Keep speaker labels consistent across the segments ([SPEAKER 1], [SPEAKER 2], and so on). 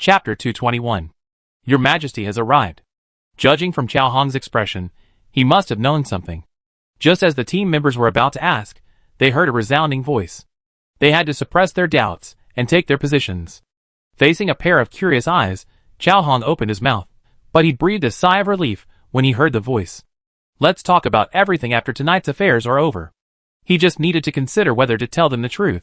[SPEAKER 1] Chapter 221. Your Majesty has arrived. Judging from Chao Hong's expression, he must have known something. Just as the team members were about to ask, they heard a resounding voice. They had to suppress their doubts and take their positions. Facing a pair of curious eyes, Chao Hong opened his mouth, but he breathed a sigh of relief when he heard the voice. Let's talk about everything after tonight's affairs are over. He just needed to consider whether to tell them the truth.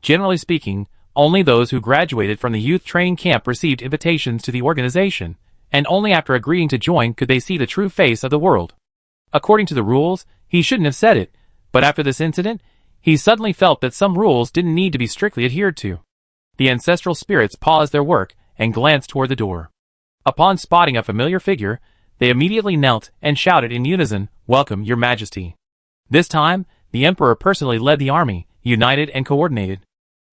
[SPEAKER 1] Generally speaking, only those who graduated from the youth training camp received invitations to the organization, and only after agreeing to join could they see the true face of the world. According to the rules, he shouldn't have said it, but after this incident, he suddenly felt that some rules didn't need to be strictly adhered to. The ancestral spirits paused their work and glanced toward the door. Upon spotting a familiar figure, they immediately knelt and shouted in unison, "Welcome, Your Majesty." This time, the Emperor personally led the army, united and coordinated.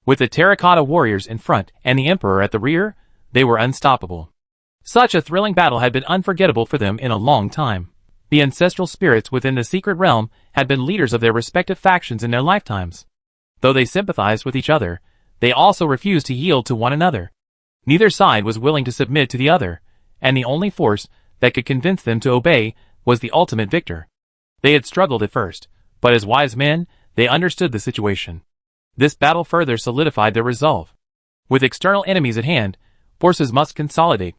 [SPEAKER 1] With the terracotta warriors in front and the Emperor at the rear, they were unstoppable. Such a thrilling battle had been unforgettable for them in a long time. The ancestral spirits within the secret realm had been leaders of their respective factions in their lifetimes. Though they sympathized with each other, they also refused to yield to one another. Neither side was willing to submit to the other, and the only force that could convince them to obey was the ultimate victor. They had struggled at first, but as wise men, they understood the situation. This battle further solidified their resolve. With external enemies at hand, forces must consolidate.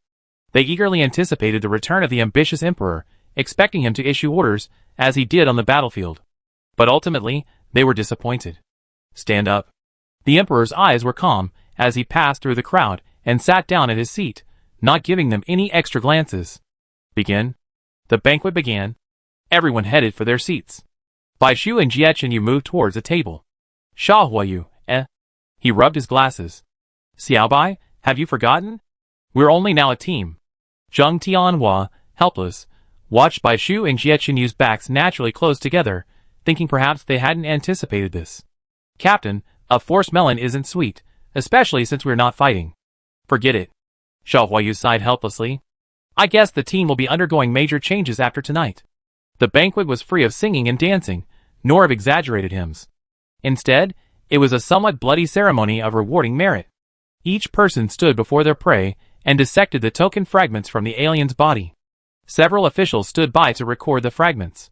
[SPEAKER 1] They eagerly anticipated the return of the ambitious emperor, expecting him to issue orders, as he did on the battlefield. But ultimately, they were disappointed. Stand up. The emperor's eyes were calm as he passed through the crowd and sat down at his seat, not giving them any extra glances. Begin. The banquet began. Everyone headed for their seats. Bai Shu and Jie Chen Yu moved towards the table. Sha Huayu, He rubbed his glasses. Xiaobai, have you forgotten? We're only now a team. Zheng Tianhua, helpless, watched Bai Shu and Jie Chen Yu's backs naturally close together, thinking perhaps they hadn't anticipated this. Captain, a forced melon isn't sweet, especially since we're not fighting. Forget it. Sha Huayu sighed helplessly. I guess the team will be undergoing major changes after tonight. The banquet was free of singing and dancing, nor of exaggerated hymns. Instead, it was a somewhat bloody ceremony of rewarding merit. Each person stood before their prey and dissected the token fragments from the alien's body. Several officials stood by to record the fragments.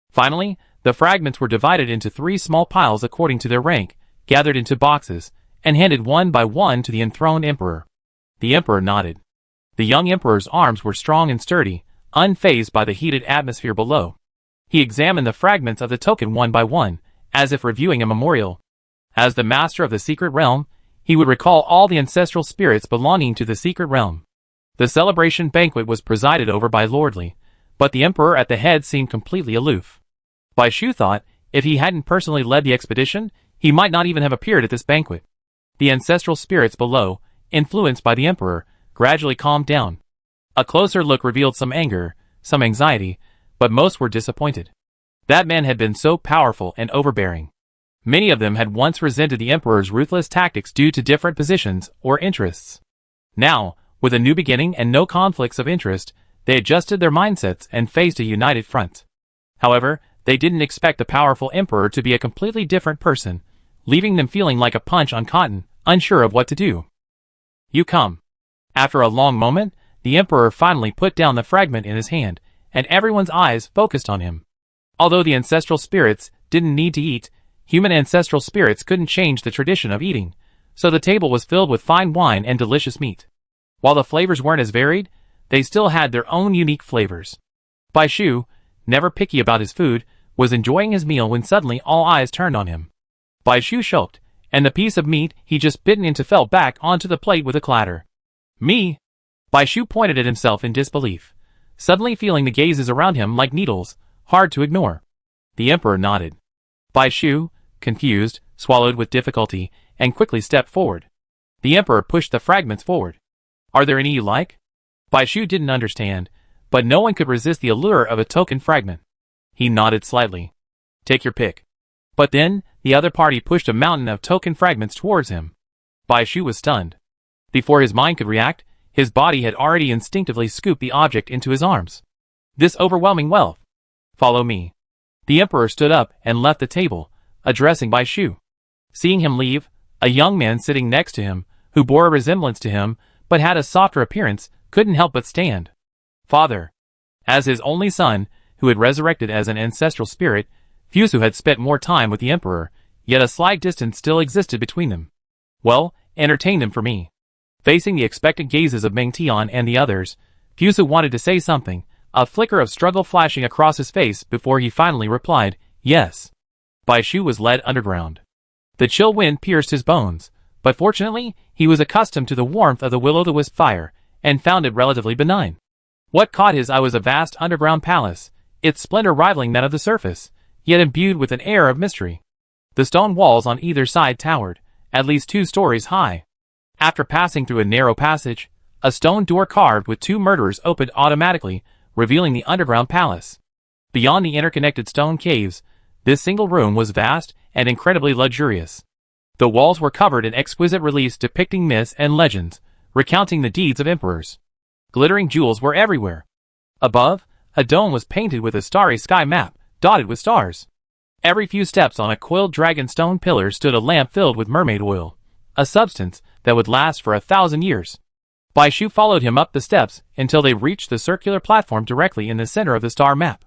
[SPEAKER 1] Finally, the fragments were divided into 3 small piles according to their rank, gathered into boxes, and handed one by one to the enthroned emperor. The emperor nodded. The young emperor's arms were strong and sturdy, unfazed by the heated atmosphere below. He examined the fragments of the token one by one, as if reviewing a memorial. As the master of the secret realm, he would recall all the ancestral spirits belonging to the secret realm. The celebration banquet was presided over by Lordly, but the emperor at the head seemed completely aloof. Bai Shu thought, if he hadn't personally led the expedition, he might not even have appeared at this banquet. The ancestral spirits below, influenced by the emperor, gradually calmed down. A closer look revealed some anger, some anxiety, but most were disappointed. That man had been so powerful and overbearing. Many of them had once resented the emperor's ruthless tactics due to different positions or interests. Now, with a new beginning and no conflicts of interest, they adjusted their mindsets and faced a united front. However, they didn't expect the powerful emperor to be a completely different person, leaving them feeling like a punch on cotton, unsure of what to do. You come. After a long moment, the emperor finally put down the fragment in his hand, and everyone's eyes focused on him. Although the ancestral spirits didn't need to eat, human ancestral spirits couldn't change the tradition of eating, so the table was filled with fine wine and delicious meat. While the flavors weren't as varied, they still had their own unique flavors. Bai Shu, never picky about his food, was enjoying his meal when suddenly all eyes turned on him. Bai Shu choked, and the piece of meat he just bitten into fell back onto the plate with a clatter. Me? Bai Shu pointed at himself in disbelief, suddenly feeling the gazes around him like needles, hard to ignore. The emperor nodded. Bai Shu, confused, swallowed with difficulty, and quickly stepped forward. The emperor pushed the fragments forward. Are there any you like? Bai Shu didn't understand, but no one could resist the allure of a token fragment. He nodded slightly. Take your pick. But then, the other party pushed a mountain of token fragments towards him. Bai Shu was stunned. Before his mind could react, his body had already instinctively scooped the object into his arms. This overwhelming wealth. Follow me. The emperor stood up and left the table, addressing Bai Shu. Seeing him leave, a young man sitting next to him, who bore a resemblance to him, but had a softer appearance, couldn't help but stand. Father. As his only son, who had resurrected as an ancestral spirit, Fusu had spent more time with the Emperor, yet a slight distance still existed between them. Well, entertain them for me. Facing the expectant gazes of Meng Tian and the others, Fusu wanted to say something, a flicker of struggle flashing across his face before he finally replied, yes. Bai Shu was led underground. The chill wind pierced his bones, but fortunately, he was accustomed to the warmth of the will-o'-the-wisp fire, and found it relatively benign. What caught his eye was a vast underground palace, its splendor rivaling that of the surface, yet imbued with an air of mystery. The stone walls on either side towered, at least 2 stories high. After passing through a narrow passage, a stone door carved with 2 murderers opened automatically, revealing the underground palace. Beyond the interconnected stone caves, this single room was vast and incredibly luxurious. The walls were covered in exquisite reliefs depicting myths and legends, recounting the deeds of emperors. Glittering jewels were everywhere. Above, a dome was painted with a starry sky map, dotted with stars. Every few steps on a coiled dragon stone pillar stood a lamp filled with mermaid oil, a substance that would last for 1,000 years. Bai Shu followed him up the steps until they reached the circular platform directly in the center of the star map.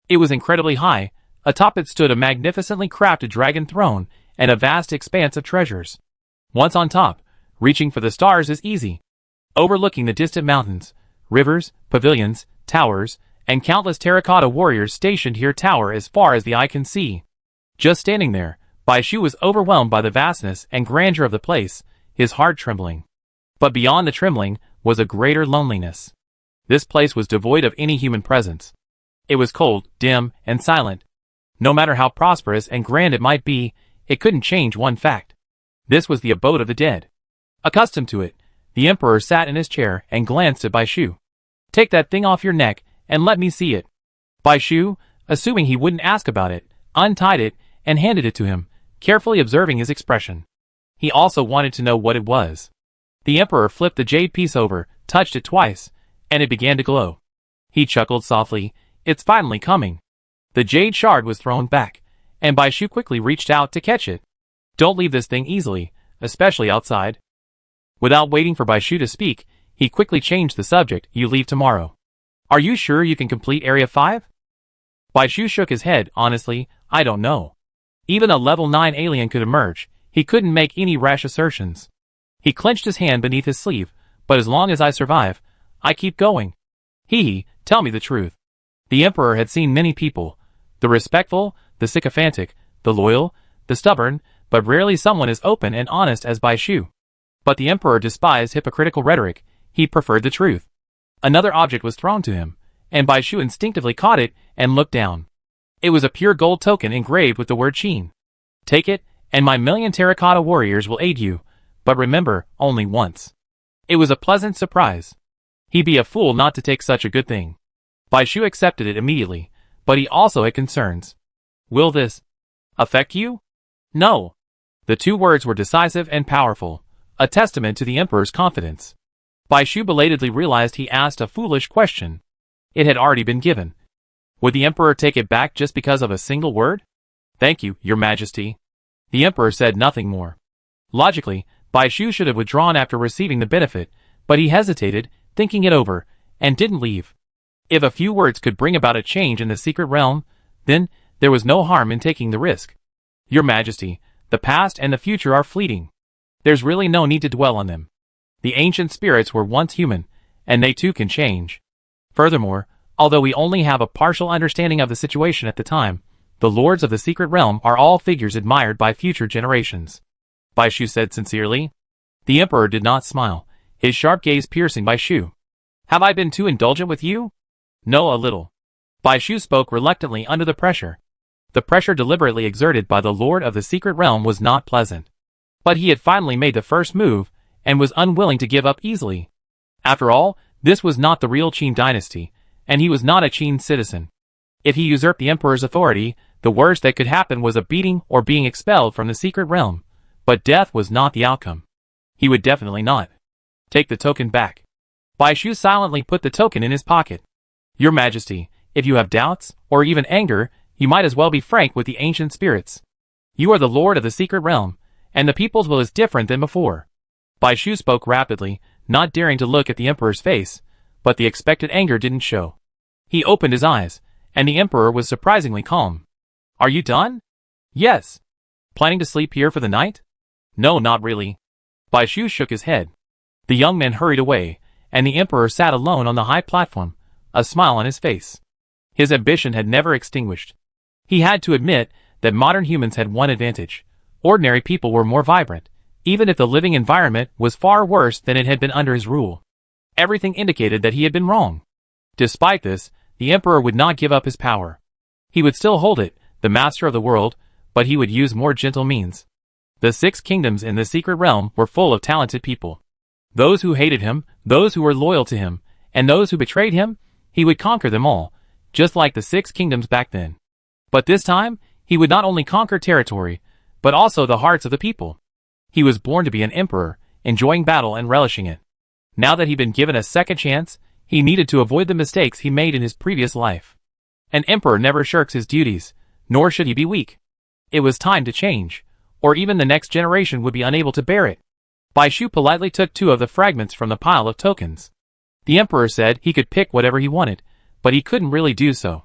[SPEAKER 1] It was incredibly high. Atop it stood a magnificently crafted dragon throne and a vast expanse of treasures. Once on top, reaching for the stars is easy. Overlooking the distant mountains, rivers, pavilions, towers, and countless terracotta warriors stationed here tower as far as the eye can see. Just standing there, Bai Shu was overwhelmed by the vastness and grandeur of the place, his heart trembling. But beyond the trembling was a greater loneliness. This place was devoid of any human presence. It was cold, dim, and silent. No matter how prosperous and grand it might be, it couldn't change one fact. This was the abode of the dead. Accustomed to it, the Emperor sat in his chair and glanced at Bai Shu. Take that thing off your neck, and let me see it. Bai Shu, assuming he wouldn't ask about it, untied it, and handed it to him, carefully observing his expression. He also wanted to know what it was. The Emperor flipped the jade piece over, touched it twice, and it began to glow. He chuckled softly, it's finally coming. The jade shard was thrown back, and Bai Shu quickly reached out to catch it. Don't leave this thing easily, especially outside. Without waiting for Bai Shu to speak, he quickly changed the subject, you leave tomorrow. Are you sure you can complete Area 5? Bai Shu shook his head, honestly, I don't know. Even a level 9 alien could emerge, he couldn't make any rash assertions. He clenched his hand beneath his sleeve, but as long as I survive, I keep going. Tell me the truth. The Emperor had seen many people, the respectful, the sycophantic, the loyal, the stubborn, but rarely someone as open and honest as Bai Shu. But the Emperor despised hypocritical rhetoric, he preferred the truth. Another object was thrown to him, and Bai Shu instinctively caught it and looked down. It was a pure gold token engraved with the word Qin. Take it, and my 1,000,000 terracotta warriors will aid you, but remember, only once. It was a pleasant surprise. He'd be a fool not to take such a good thing. Bai Shu accepted it immediately, but he also had concerns. Will this affect you? No. The 2 words were decisive and powerful, a testament to the Emperor's confidence. Bai Shu belatedly realized he asked a foolish question. It had already been given. Would the Emperor take it back just because of a single word? Thank you, Your Majesty. The Emperor said nothing more. Logically, Bai Shu should have withdrawn after receiving the benefit, but he hesitated, thinking it over, and didn't leave. If a few words could bring about a change in the secret realm, then there was no harm in taking the risk. Your Majesty, the past and the future are fleeting. There's really no need to dwell on them. The ancient spirits were once human, and they too can change. Furthermore, although we only have a partial understanding of the situation at the time, the lords of the secret realm are all figures admired by future generations. Bai Shu said sincerely. The Emperor did not smile, his sharp gaze piercing Bai Shu. Have I been too indulgent with you? No, a little. Bai Shu spoke reluctantly under the pressure. The pressure deliberately exerted by the Lord of the Secret Realm was not pleasant. But he had finally made the first move, and was unwilling to give up easily. After all, this was not the real Qin dynasty, and he was not a Qin citizen. If he usurped the Emperor's authority, the worst that could happen was a beating or being expelled from the Secret Realm, but death was not the outcome. He would definitely not take the token back. Bai Shu silently put the token in his pocket. Your Majesty, if you have doubts, or even anger, you might as well be frank with the ancient spirits. You are the Lord of the Secret Realm, and the people's will is different than before. Bai Shu spoke rapidly, not daring to look at the emperor's face, but the expected anger didn't show. He opened his eyes, and the emperor was surprisingly calm. "Are you done?" "Yes." "Planning to sleep here for the night?" "No, not really." Bai Shu shook his head. The young men hurried away, and the emperor sat alone on the high platform, a smile on his face. His ambition had never extinguished. He had to admit that modern humans had one advantage. Ordinary people were more vibrant, even if the living environment was far worse than it had been under his rule. Everything indicated that he had been wrong. Despite this, the emperor would not give up his power. He would still hold it, the master of the world, but he would use more gentle means. The 6 kingdoms in the secret realm were full of talented people. Those who hated him, those who were loyal to him, and those who betrayed him, he would conquer them all, just like the 6 kingdoms back then. But this time, he would not only conquer territory, but also the hearts of the people. He was born to be an emperor, enjoying battle and relishing it. Now that he'd been given a second chance, he needed to avoid the mistakes he made in his previous life. An emperor never shirks his duties, nor should he be weak. It was time to change, or even the next generation would be unable to bear it. Bai Shu politely took 2 of the fragments from the pile of tokens. The emperor said he could pick whatever he wanted, but he couldn't really do so.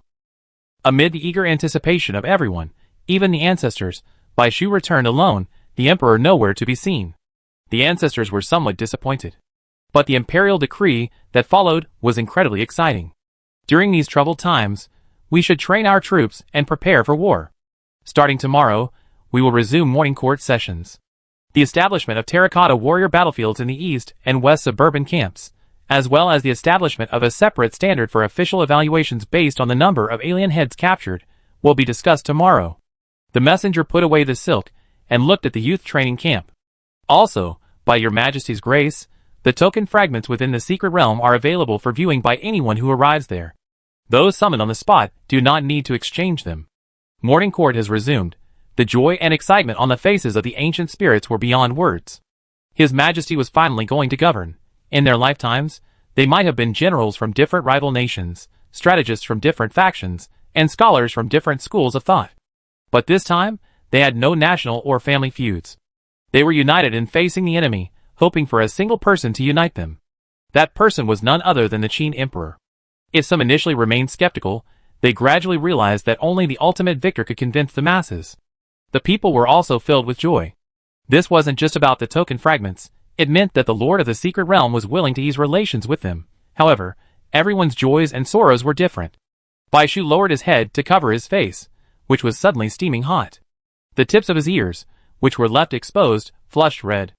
[SPEAKER 1] Amid the eager anticipation of everyone, even the ancestors, Bai Shu returned alone, the emperor nowhere to be seen. The ancestors were somewhat disappointed. But the imperial decree that followed was incredibly exciting. During these troubled times, we should train our troops and prepare for war. Starting tomorrow, we will resume morning court sessions. The establishment of terracotta warrior battlefields in the east and west suburban camps, as well as the establishment of a separate standard for official evaluations based on the number of alien heads captured, will be discussed tomorrow. The messenger put away the silk and looked at the youth training camp. Also, by your majesty's grace, the token fragments within the secret realm are available for viewing by anyone who arrives there. Those summoned on the spot do not need to exchange them. Morning court has resumed. The joy and excitement on the faces of the ancient spirits were beyond words. His Majesty was finally going to govern. In their lifetimes, they might have been generals from different rival nations, strategists from different factions, and scholars from different schools of thought. But this time, they had no national or family feuds. They were united in facing the enemy, hoping for a single person to unite them. That person was none other than the Qin Emperor. If some initially remained skeptical, they gradually realized that only the ultimate victor could convince the masses. The people were also filled with joy. This wasn't just about the token fragments, it meant that the Lord of the Secret Realm was willing to ease relations with them. However, everyone's joys and sorrows were different. Bai Shu lowered his head to cover his face, which was suddenly steaming hot. The tips of his ears, which were left exposed, flushed red.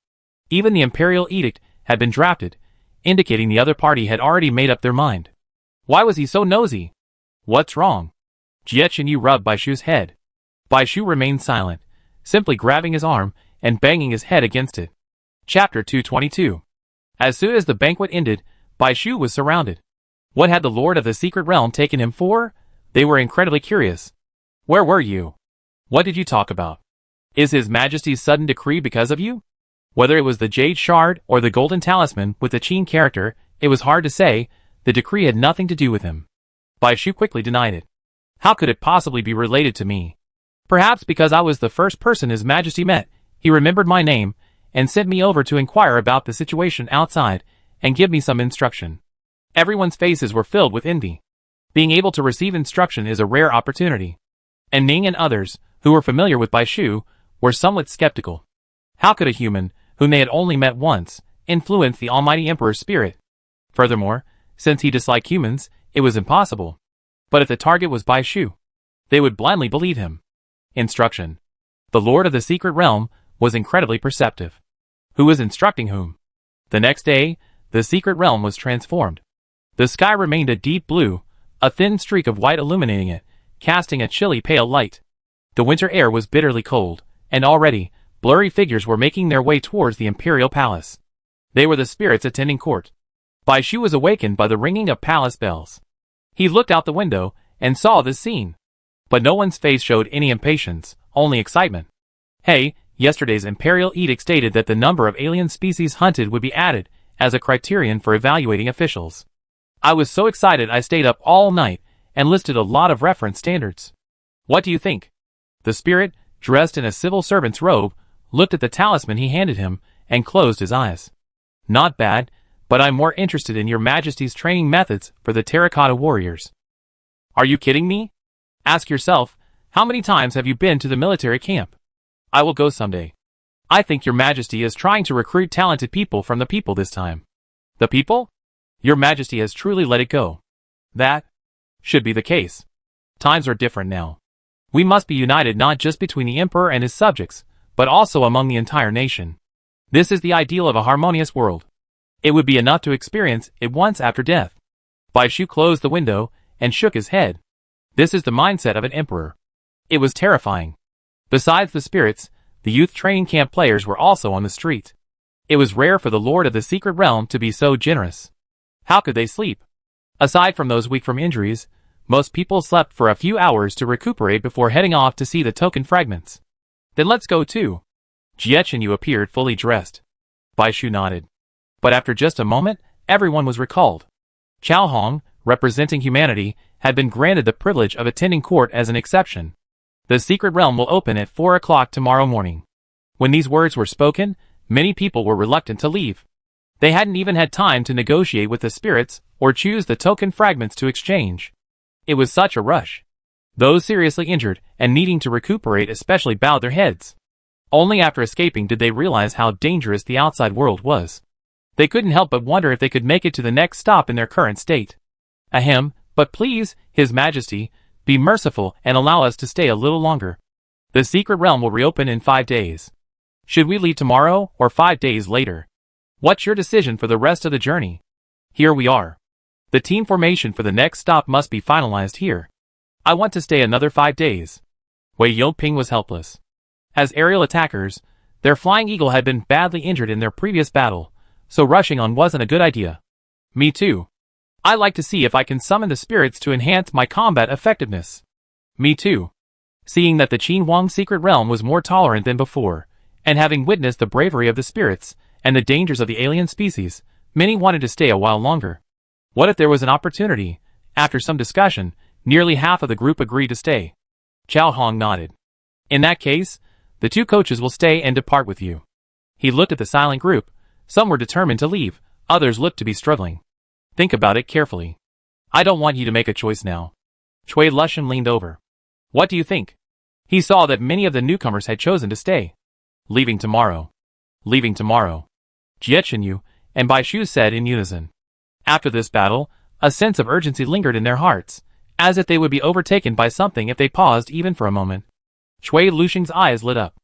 [SPEAKER 1] Even the imperial edict had been drafted, indicating the other party had already made up their mind. Why was he so nosy? What's wrong? Jie Chenyu rubbed Bai Shu's head. Bai Shu remained silent, simply grabbing his arm and banging his head against it. Chapter 222. As soon as the banquet ended, Bai Shu was surrounded. What had the Lord of the Secret Realm taken him for? They were incredibly curious. Where were you? What did you talk about? Is His Majesty's sudden decree because of you? Whether it was the Jade Shard or the Golden Talisman with the Qin character, it was hard to say. The decree had nothing to do with him. Bai Shu quickly denied it. How could it possibly be related to me? Perhaps because I was the first person His Majesty met, he remembered my name, and sent me over to inquire about the situation outside, and give me some instruction. Everyone's faces were filled with envy. Being able to receive instruction is a rare opportunity. And Ning and others, who were familiar with Bai Shu, were somewhat skeptical. How could a human, whom they had only met once, influence the Almighty Emperor's spirit? Furthermore, since he disliked humans, it was impossible. But if the target was Bai Shu, they would blindly believe him. Instruction. The Lord of the Secret Realm was incredibly perceptive. Who was instructing whom? The next day, the Secret Realm was transformed. The sky remained a deep blue, a thin streak of white illuminating it, casting a chilly pale light. The winter air was bitterly cold, and already, blurry figures were making their way towards the imperial palace. They were the spirits attending court. Bai Shu was awakened by the ringing of palace bells. He looked out the window and saw this scene. But no one's face showed any impatience, only excitement. Hey, yesterday's imperial edict stated that the number of alien species hunted would be added as a criterion for evaluating officials. I was so excited I stayed up all night and listed a lot of reference standards. What do you think? The spirit, dressed in a civil servant's robe, looked at the talisman he handed him and closed his eyes. Not bad, but I'm more interested in your Majesty's training methods for the terracotta warriors. Are you kidding me? Ask yourself, how many times have you been to the military camp? I will go someday. I think your Majesty is trying to recruit talented people from the people this time. The people? Your Majesty has truly let it go. That should be the case. Times are different now. We must be united not just between the Emperor and his subjects, but also among the entire nation. This is the ideal of a harmonious world. It would be enough to experience it once after death. Bai Shu closed the window and shook his head. This is the mindset of an emperor. It was terrifying. Besides the spirits, the youth training camp players were also on the street. It was rare for the Lord of the Secret Realm to be so generous. How could they sleep? Aside from those weak from injuries, most people slept for a few hours to recuperate before heading off to see the token fragments. Then let's go too. Jiechenyu appeared fully dressed. Bai Shu nodded. But after just a moment, everyone was recalled. Chao Hong, representing humanity, had been granted the privilege of attending court as an exception. The Secret Realm will open at 4 o'clock tomorrow morning. When these words were spoken, many people were reluctant to leave. They hadn't even had time to negotiate with the spirits or choose the token fragments to exchange. It was such a rush. Those seriously injured and needing to recuperate especially bowed their heads. Only after escaping did they realize how dangerous the outside world was. They couldn't help but wonder if they could make it to the next stop in their current state. Ahem, but please, His Majesty, be merciful and allow us to stay a little longer. The Secret Realm will reopen in 5 days. Should we leave tomorrow or 5 days later? What's your decision for the rest of the journey? Here we are. The team formation for the next stop must be finalized here. I want to stay another 5 days. Wei Yoping was helpless. As aerial attackers, their Flying Eagle had been badly injured in their previous battle, so rushing on wasn't a good idea. Me too. I like to see if I can summon the spirits to enhance my combat effectiveness. Me too. Seeing that the Qin Wang Secret Realm was more tolerant than before, and having witnessed the bravery of the spirits and the dangers of the alien species, many wanted to stay a while longer. What if there was an opportunity? After some discussion, nearly half of the group agreed to stay. Chao Hong nodded. In that case, the 2 coaches will stay and depart with you. He looked at the silent group. Some were determined to leave, others looked to be struggling. Think about it carefully. I don't want you to make a choice now. Cui Lushan leaned over. What do you think? He saw that many of the newcomers had chosen to stay. Leaving tomorrow. Leaving tomorrow. Jiechenyu and Bai Shu said in unison. After this battle, a sense of urgency lingered in their hearts, as if they would be overtaken by something if they paused even for a moment. Cui Lushing's eyes lit up.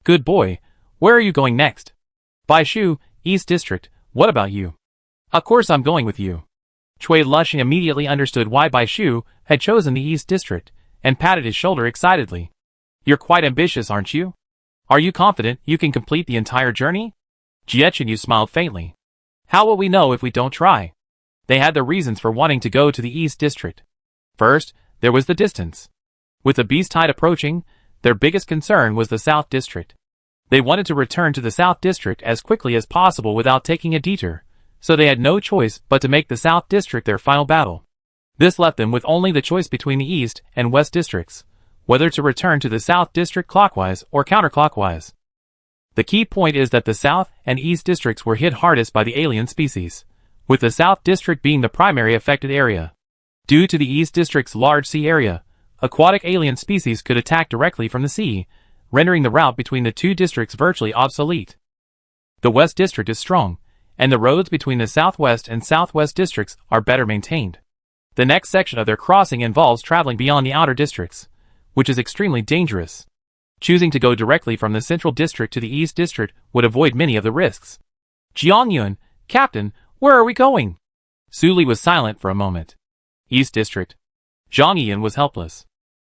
[SPEAKER 1] Good boy, where are you going next? Bai Shu, East District, what about you? Of course I'm going with you. Cui Lushing immediately understood why Bai Shu had chosen the East District, and patted his shoulder excitedly. You're quite ambitious, aren't you? Are you confident you can complete the entire journey? Jiechenyu smiled faintly. How will we know if we don't try? They had their reasons for wanting to go to the East District. First, there was the distance. With the beast tide approaching, their biggest concern was the South District. They wanted to return to the South District as quickly as possible without taking a detour, so they had no choice but to make the South District their final battle. This left them with only the choice between the East and West Districts, whether to return to the South District clockwise or counterclockwise. The key point is that the South and East Districts were hit hardest by the alien species, with the South District being the primary affected area. Due to the East District's large sea area, aquatic alien species could attack directly from the sea, rendering the route between the 2 districts virtually obsolete. The West District is strong, and the roads between the Southwest and Southwest districts are better maintained. The next section of their crossing involves traveling beyond the outer districts, which is extremely dangerous. Choosing to go directly from the Central District to the East District would avoid many of the risks. Jiangyun, Captain, where are we going? Su Li was silent for a moment. East District. Zhang Yian was helpless.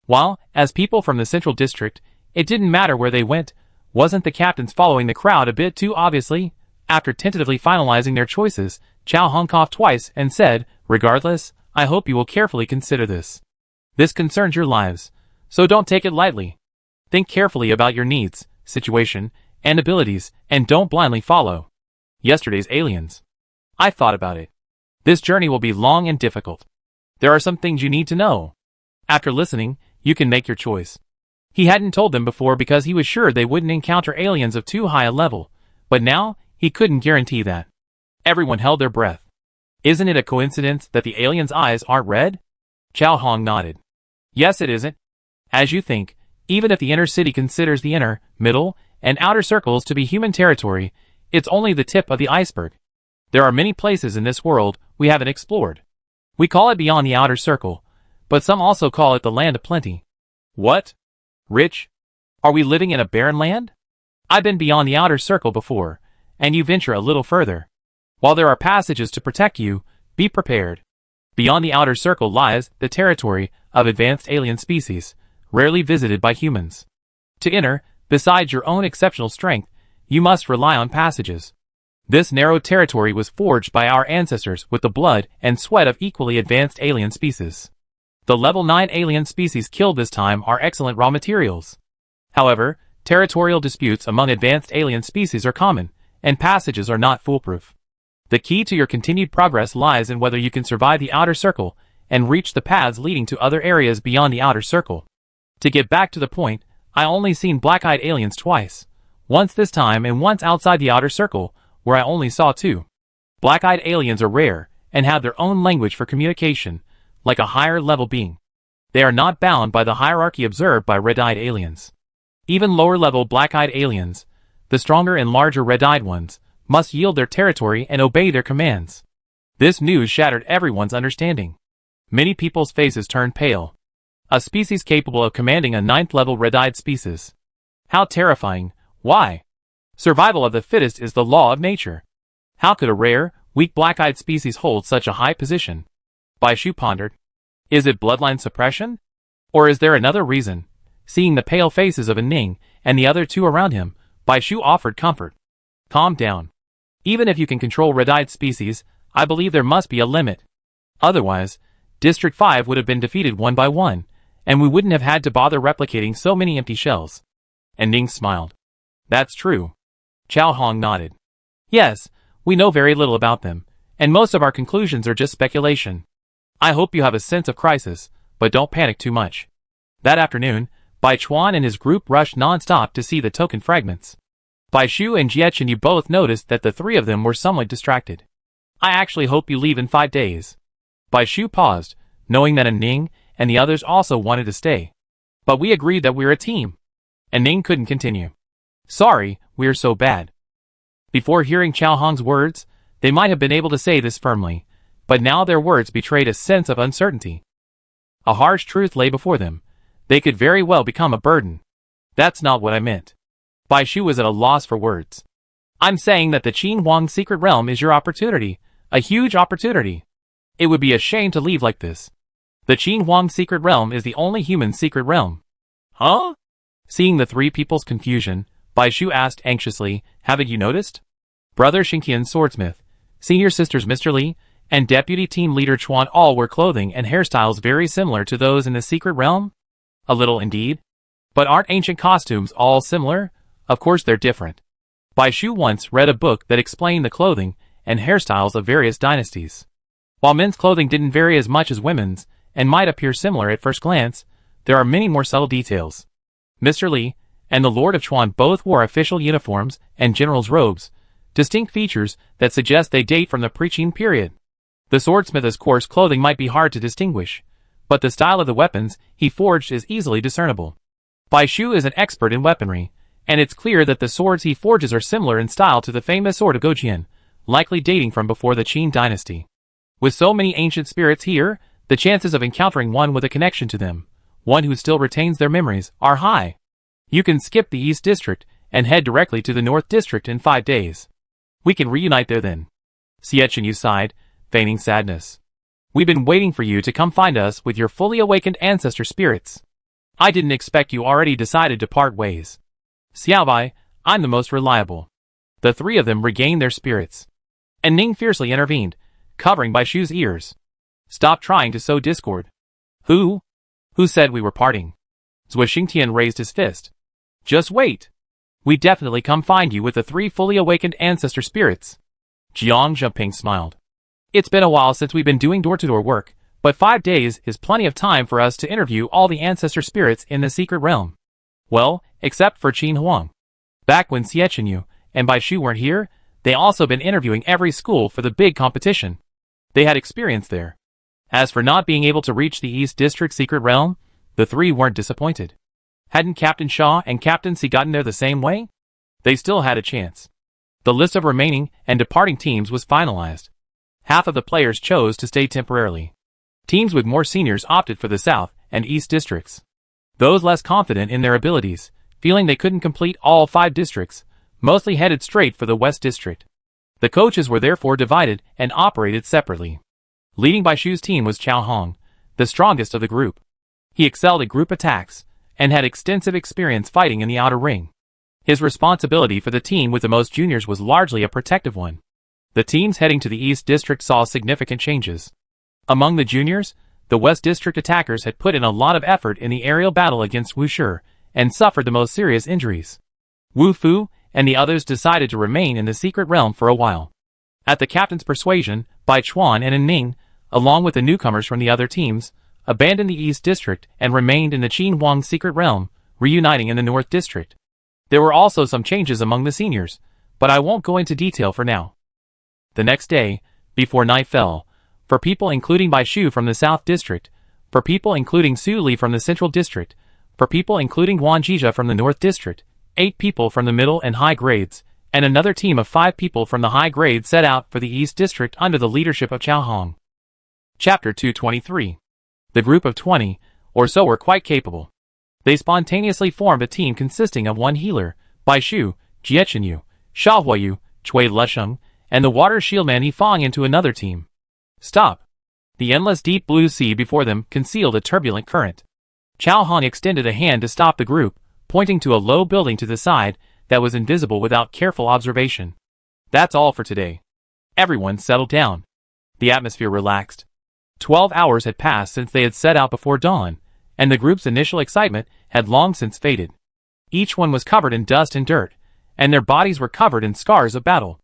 [SPEAKER 1] While, as people from the Central District, it didn't matter where they went, wasn't the captains following the crowd a bit too obviously? After tentatively finalizing their choices, Chao Hong coughed twice and said, regardless, I hope you will carefully consider this. This concerns your lives, so don't take it lightly. Think carefully about your needs, situation, and abilities, and don't blindly follow yesterday's aliens. I thought about it. This journey will be long and difficult. There are some things you need to know. After listening, you can make your choice. He hadn't told them before because he was sure they wouldn't encounter aliens of too high a level, but now, he couldn't guarantee that. Everyone held their breath. Isn't it a coincidence that the alien's eyes aren't red? Chao Hong nodded. Yes, it isn't. As you think, even if the inner city considers the inner, middle, and outer circles to be human territory, it's only the tip of the iceberg. There are many places in this world we haven't explored. We call it beyond the outer circle, but some also call it the land of plenty. What? Rich? Are we living in a barren land? I've been beyond the outer circle before, and you venture a little further. While there are passages to protect you, be prepared. Beyond the outer circle lies the territory of advanced alien species, rarely visited by humans. To enter, besides your own exceptional strength, you must rely on passages. This narrow territory was forged by our ancestors with the blood and sweat of equally advanced alien species. The level 9 alien species killed this time are excellent raw materials. However, territorial disputes among advanced alien species are common, and passages are not foolproof. The key to your continued progress lies in whether you can survive the outer circle and reach the paths leading to other areas beyond the outer circle. To get back to the point, I only seen black-eyed aliens twice. Once this time and once outside the outer circle, where I only saw 2. Black-eyed aliens are rare and have their own language for communication, like a higher-level being. They are not bound by the hierarchy observed by red-eyed aliens. Even lower-level black-eyed aliens, the stronger and larger red-eyed ones, must yield their territory and obey their commands. This news shattered everyone's understanding. Many people's faces turned pale. A species capable of commanding a 9th-level red-eyed species. How terrifying. Why? Survival of the fittest is the law of nature. How could a rare, weak black-eyed species hold such a high position? Bai Shu pondered. Is it bloodline suppression? Or is there another reason? Seeing the pale faces of Ning and the other 2 around him, Bai Shu offered comfort. Calm down. Even if you can control red-eyed species, I believe there must be a limit. Otherwise, District 5 would have been defeated one by one, and we wouldn't have had to bother replicating so many empty shells. And Ning smiled. That's true. Chao Hong nodded. Yes, we know very little about them, and most of our conclusions are just speculation. I hope you have a sense of crisis, but don't panic too much. That afternoon, Bai Chuan and his group rushed non-stop to see the token fragments. Bai Shu and Jietchen, you both noticed that the 3 of them were somewhat distracted. I actually hope you leave in 5 days. Bai Shu paused, knowing that Ning and the others also wanted to stay. But we agreed that we're a team. And Ning couldn't continue. Sorry, we're so bad. Before hearing Chao Hong's words, they might have been able to say this firmly, but now their words betrayed a sense of uncertainty. A harsh truth lay before them. They could very well become a burden. That's not what I meant. Bai Shu was at a loss for words. I'm saying that the Qin Huang secret realm is your opportunity, a huge opportunity. It would be a shame to leave like this. The Qin Huang secret realm is the only human secret realm. Huh? Seeing the 3 people's confusion, Bai Shu asked anxiously, haven't you noticed? Brother Xingqian's swordsmith, senior sisters Mr. Li, and deputy team leader Chuan all wear clothing and hairstyles very similar to those in the secret realm? A little indeed. But aren't ancient costumes all similar? Of course they're different. Bai Shu once read a book that explained the clothing and hairstyles of various dynasties. While men's clothing didn't vary as much as women's, and might appear similar at first glance, there are many more subtle details. Mr. Li and the Lord of Chuan both wore official uniforms and general's robes, distinct features that suggest they date from the pre-Qin period. The swordsmith's coarse clothing might be hard to distinguish, but the style of the weapons he forged is easily discernible. Bai Shu is an expert in weaponry, and it's clear that the swords he forges are similar in style to the famous sword of Gojian, likely dating from before the Qin dynasty. With so many ancient spirits here, the chances of encountering one with a connection to them, one who still retains their memories, are high. You can skip the East District and head directly to the North District in 5 days. We can reunite there then. Xietchen Yu sighed, feigning sadness. We've been waiting for you to come find us with your fully awakened ancestor spirits. I didn't expect you already decided to part ways. Xiaobai, I'm the most reliable. The 3 of them regained their spirits. And Ning fiercely intervened, covering Bai Shu's ears. Stop trying to sow discord. Who? Who said we were parting? Zhou Xingtian raised his fist. Just wait. We definitely come find you with the 3 fully awakened ancestor spirits. Jiang Zheping smiled. It's been a while since we've been doing door-to-door work, but 5 days is plenty of time for us to interview all the ancestor spirits in the secret realm. Well, except for Qin Huang. Back when Xietchen Yu and Bai Shu weren't here, They also been interviewing every school for the big competition. They had experience there. As for not being able to reach the East District Secret Realm, the three weren't disappointed. Hadn't Captain Shaw and Captain C gotten there the same way? They still had a chance. The list of remaining and departing teams was finalized. Half of the players chose to stay temporarily. Teams with more seniors opted for the South and East districts. Those less confident in their abilities, feeling they couldn't complete all 5 districts, mostly headed straight for the West District. The coaches were therefore divided and operated separately. Leading by Shu's team was Chao Hong, the strongest of the group. He excelled at group attacks and had extensive experience fighting in the outer ring. His responsibility for the team with the most juniors was largely a protective one. The teams heading to the East District saw significant changes. Among the juniors, the West District attackers had put in a lot of effort in the aerial battle against Wu Shi and suffered the most serious injuries. Wu Fu and the others decided to remain in the secret realm for a while. At the captain's persuasion, Bai Chuan and Ning, along with the newcomers from the other teams, abandoned the East District and remained in the Qin Huang secret realm, reuniting in the North District. There were also some changes among the seniors, but I won't go into detail for now. The next day, before night fell, for people including Bai Shu from the South District, for people including Su Li from the Central District, for people including Wan Jizha from the North District, 8 people from the middle and high grades, and another team of 5 people from the high grade set out for the East District under the leadership of Chao Hong. Chapter 223. The group of 20 or so were quite capable. They spontaneously formed a team consisting of one healer, Bai Shu, Jiechenyu, Sha Huayu, Chui Lusheng, and the water shieldman He Fang into another team. Stop! The endless deep blue sea before them concealed a turbulent current. Chao Hong extended a hand to stop the group, pointing to a low building to the side that was invisible without careful observation. That's all for today. Everyone settled down. The atmosphere relaxed. 12 hours had passed since they had set out before dawn, and the group's initial excitement had long since faded. Each one was covered in dust and dirt, and their bodies were covered in scars of battle.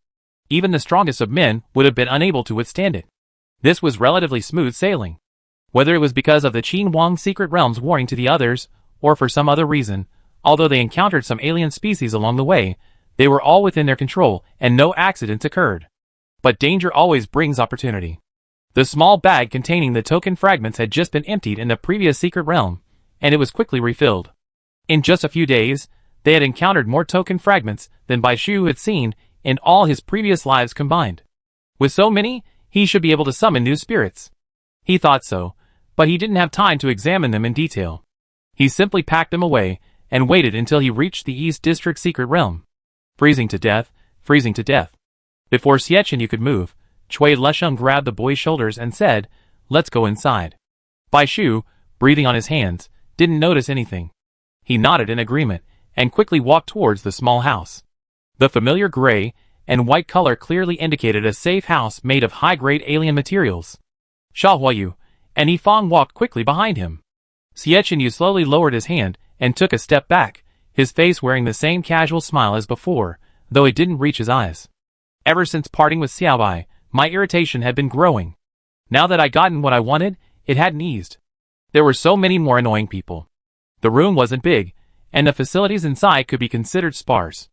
[SPEAKER 1] Even the strongest of men would have been unable to withstand it. This was relatively smooth sailing. Whether it was because of the Qin Huang secret realm's warning to the others, or for some other reason, although they encountered some alien species along the way, they were all within their control and no accidents occurred. But danger always brings opportunity. The small bag containing the token fragments had just been emptied in the previous secret realm, and it was quickly refilled. In just a few days, they had encountered more token fragments than Bai Shu had seen in all his previous lives combined. With so many, he should be able to summon new spirits. He thought so, but he didn't have time to examine them in detail. He simply packed them away and waited until he reached the East District secret realm. Freezing to death, freezing to death. Before Xiechenyu could move, Chui Lusheng grabbed the boy's shoulders and said, "Let's go inside." Bai Shu, breathing on his hands, didn't notice anything. He nodded in agreement and quickly walked towards the small house. The familiar gray and white color clearly indicated a safe house made of high-grade alien materials. Sha Huayu and He Fang walked quickly behind him. Xiechenyu slowly lowered his hand and took a step back, his face wearing the same casual smile as before, though it didn't reach his eyes. Ever since parting with Xiaobai, my irritation had been growing. Now that I'd gotten what I wanted, it hadn't eased. There were so many more annoying people. The room wasn't big, and the facilities inside could be considered sparse.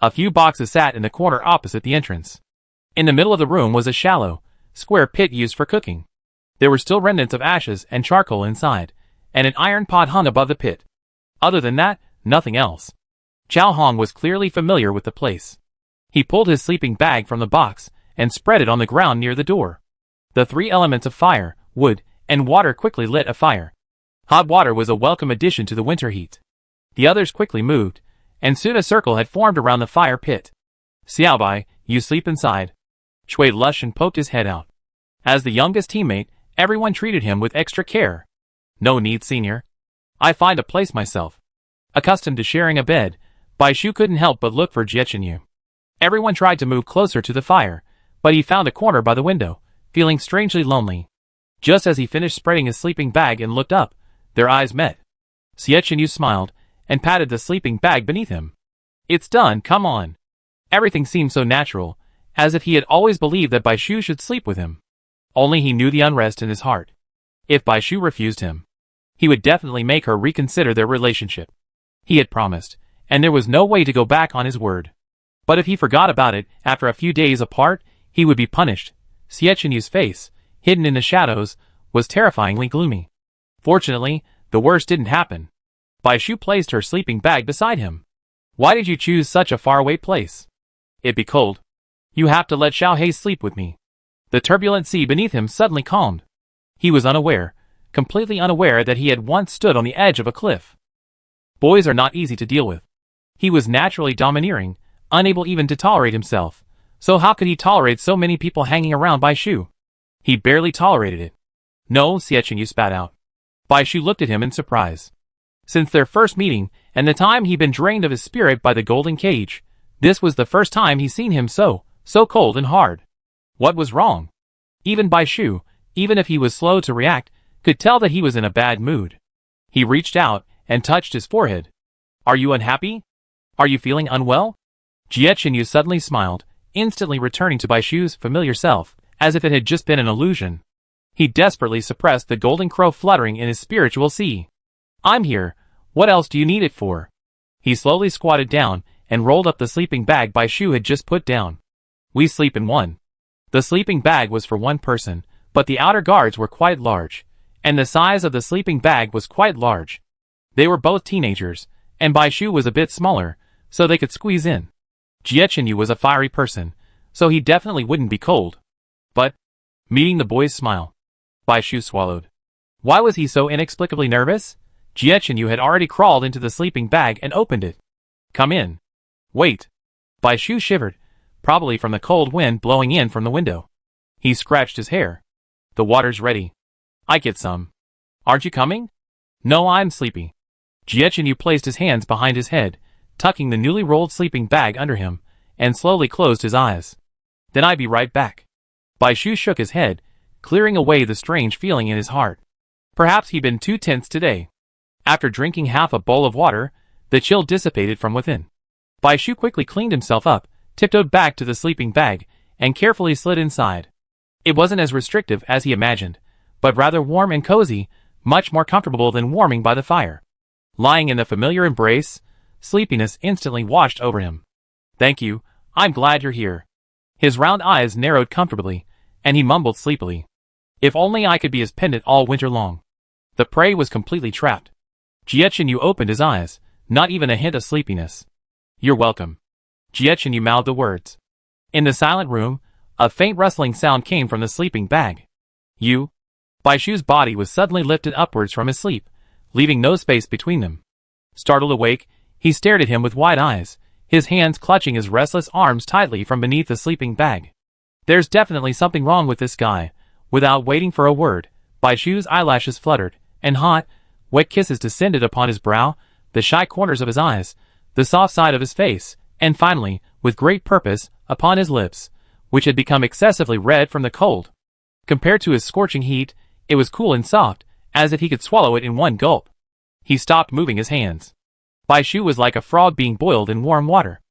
[SPEAKER 1] A few boxes sat in the corner opposite the entrance. In the middle of the room was a shallow, square pit used for cooking. There were still remnants of ashes and charcoal inside, and an iron pot hung above the pit. Other than that, nothing else. Chao Hong was clearly familiar with the place. He pulled his sleeping bag from the box and spread it on the ground near the door. The 3 elements of fire, wood, and water quickly lit a fire. Hot water was a welcome addition to the winter heat. The others quickly moved, and soon a circle had formed around the fire pit. "Xiaobai, you sleep inside." Chui Lusheng poked his head out. As the youngest teammate, everyone treated him with extra care. "No need, senior. I find a place myself." Accustomed to sharing a bed, Bai Shu couldn't help but look for Jiechenyu. Everyone tried to move closer to the fire, but he found a corner by the window, feeling strangely lonely. Just as he finished spreading his sleeping bag and looked up, their eyes met. Xiechenyu smiled and patted the sleeping bag beneath him. "It's done, come on." Everything seemed so natural, as if he had always believed that Bai Shu should sleep with him. Only he knew the unrest in his heart. If Bai Shu refused him, he would definitely make her reconsider their relationship. He had promised, and there was no way to go back on his word. But if he forgot about it after a few days apart, he would be punished. Xiaochunyu's face, hidden in the shadows, was terrifyingly gloomy. Fortunately, the worst didn't happen. Bai Shu placed her sleeping bag beside him. Why did you choose such a faraway place? It'd be cold. You have to let Xiaohei sleep with me. The turbulent sea beneath him suddenly calmed. He was unaware, completely unaware that he had once stood on the edge of a cliff. Boys are not easy to deal with. He was naturally domineering, unable even to tolerate himself. So how could he tolerate so many people hanging around Bai Shu? He barely tolerated it. No, Xiaochunyu spat out. Bai Shu looked at him in surprise. Since their first meeting, and the time he'd been drained of his spirit by the golden cage, this was the first time he'd seen him so cold and hard. What was wrong? Even Bai Shu, even if he was slow to react, could tell that he was in a bad mood. He reached out and touched his forehead. Are you unhappy? Are you feeling unwell? Xiaochunyu suddenly smiled, instantly returning to Bai Shu's familiar self, as if it had just been an illusion. He desperately suppressed the golden crow fluttering in his spiritual sea. I'm here. What else do you need it for? He slowly squatted down and rolled up the sleeping bag Bai Shu had just put down. We sleep in one. The sleeping bag was for one person, but the outer guards were quite large, and the size of the sleeping bag was quite large. They were both teenagers, and Bai Shu was a bit smaller, so they could squeeze in. Xiaochunyu was a fiery person, so he definitely wouldn't be cold. But, meeting the boy's smile, Bai Shu swallowed. Why was he so inexplicably nervous? Xiaochunyu had already crawled into the sleeping bag and opened it. Come in. Wait. Bai Shu shivered, probably from the cold wind blowing in from the window. He scratched his hair. The water's ready. I get some. Aren't you coming? No, I'm sleepy. Xiaochunyu placed his hands behind his head, tucking the newly rolled sleeping bag under him, and slowly closed his eyes. Then I'll be right back. Bai Shu shook his head, clearing away the strange feeling in his heart. Perhaps he'd been too tense today. After drinking half a bowl of water, the chill dissipated from within. Bai Shu quickly cleaned himself up, tiptoed back to the sleeping bag, and carefully slid inside. It wasn't as restrictive as he imagined, but rather warm and cozy, much more comfortable than warming by the fire. Lying in the familiar embrace, sleepiness instantly washed over him. Thank you, I'm glad you're here. His round eyes narrowed comfortably, and he mumbled sleepily. If only I could be his pendant all winter long. The prey was completely trapped. Xiaochunyu opened his eyes, not even a hint of sleepiness. You're welcome. Xiaochunyu mouthed the words. In the silent room, a faint rustling sound came from the sleeping bag. You? Bai Shu's body was suddenly lifted upwards from his sleep, leaving no space between them. Startled awake, he stared at him with wide eyes, his hands clutching his restless arms tightly from beneath the sleeping bag. There's definitely something wrong with this guy. Without waiting for a word, Bai Shu's eyelashes fluttered, and hot, wet kisses descended upon his brow, the shy corners of his eyes, the soft side of his face, and finally, with great purpose, upon his lips, which had become excessively red from the cold. Compared to his scorching heat, it was cool and soft, as if he could swallow it in one gulp. He stopped moving his hands. Bai Shu was like a frog being boiled in warm water.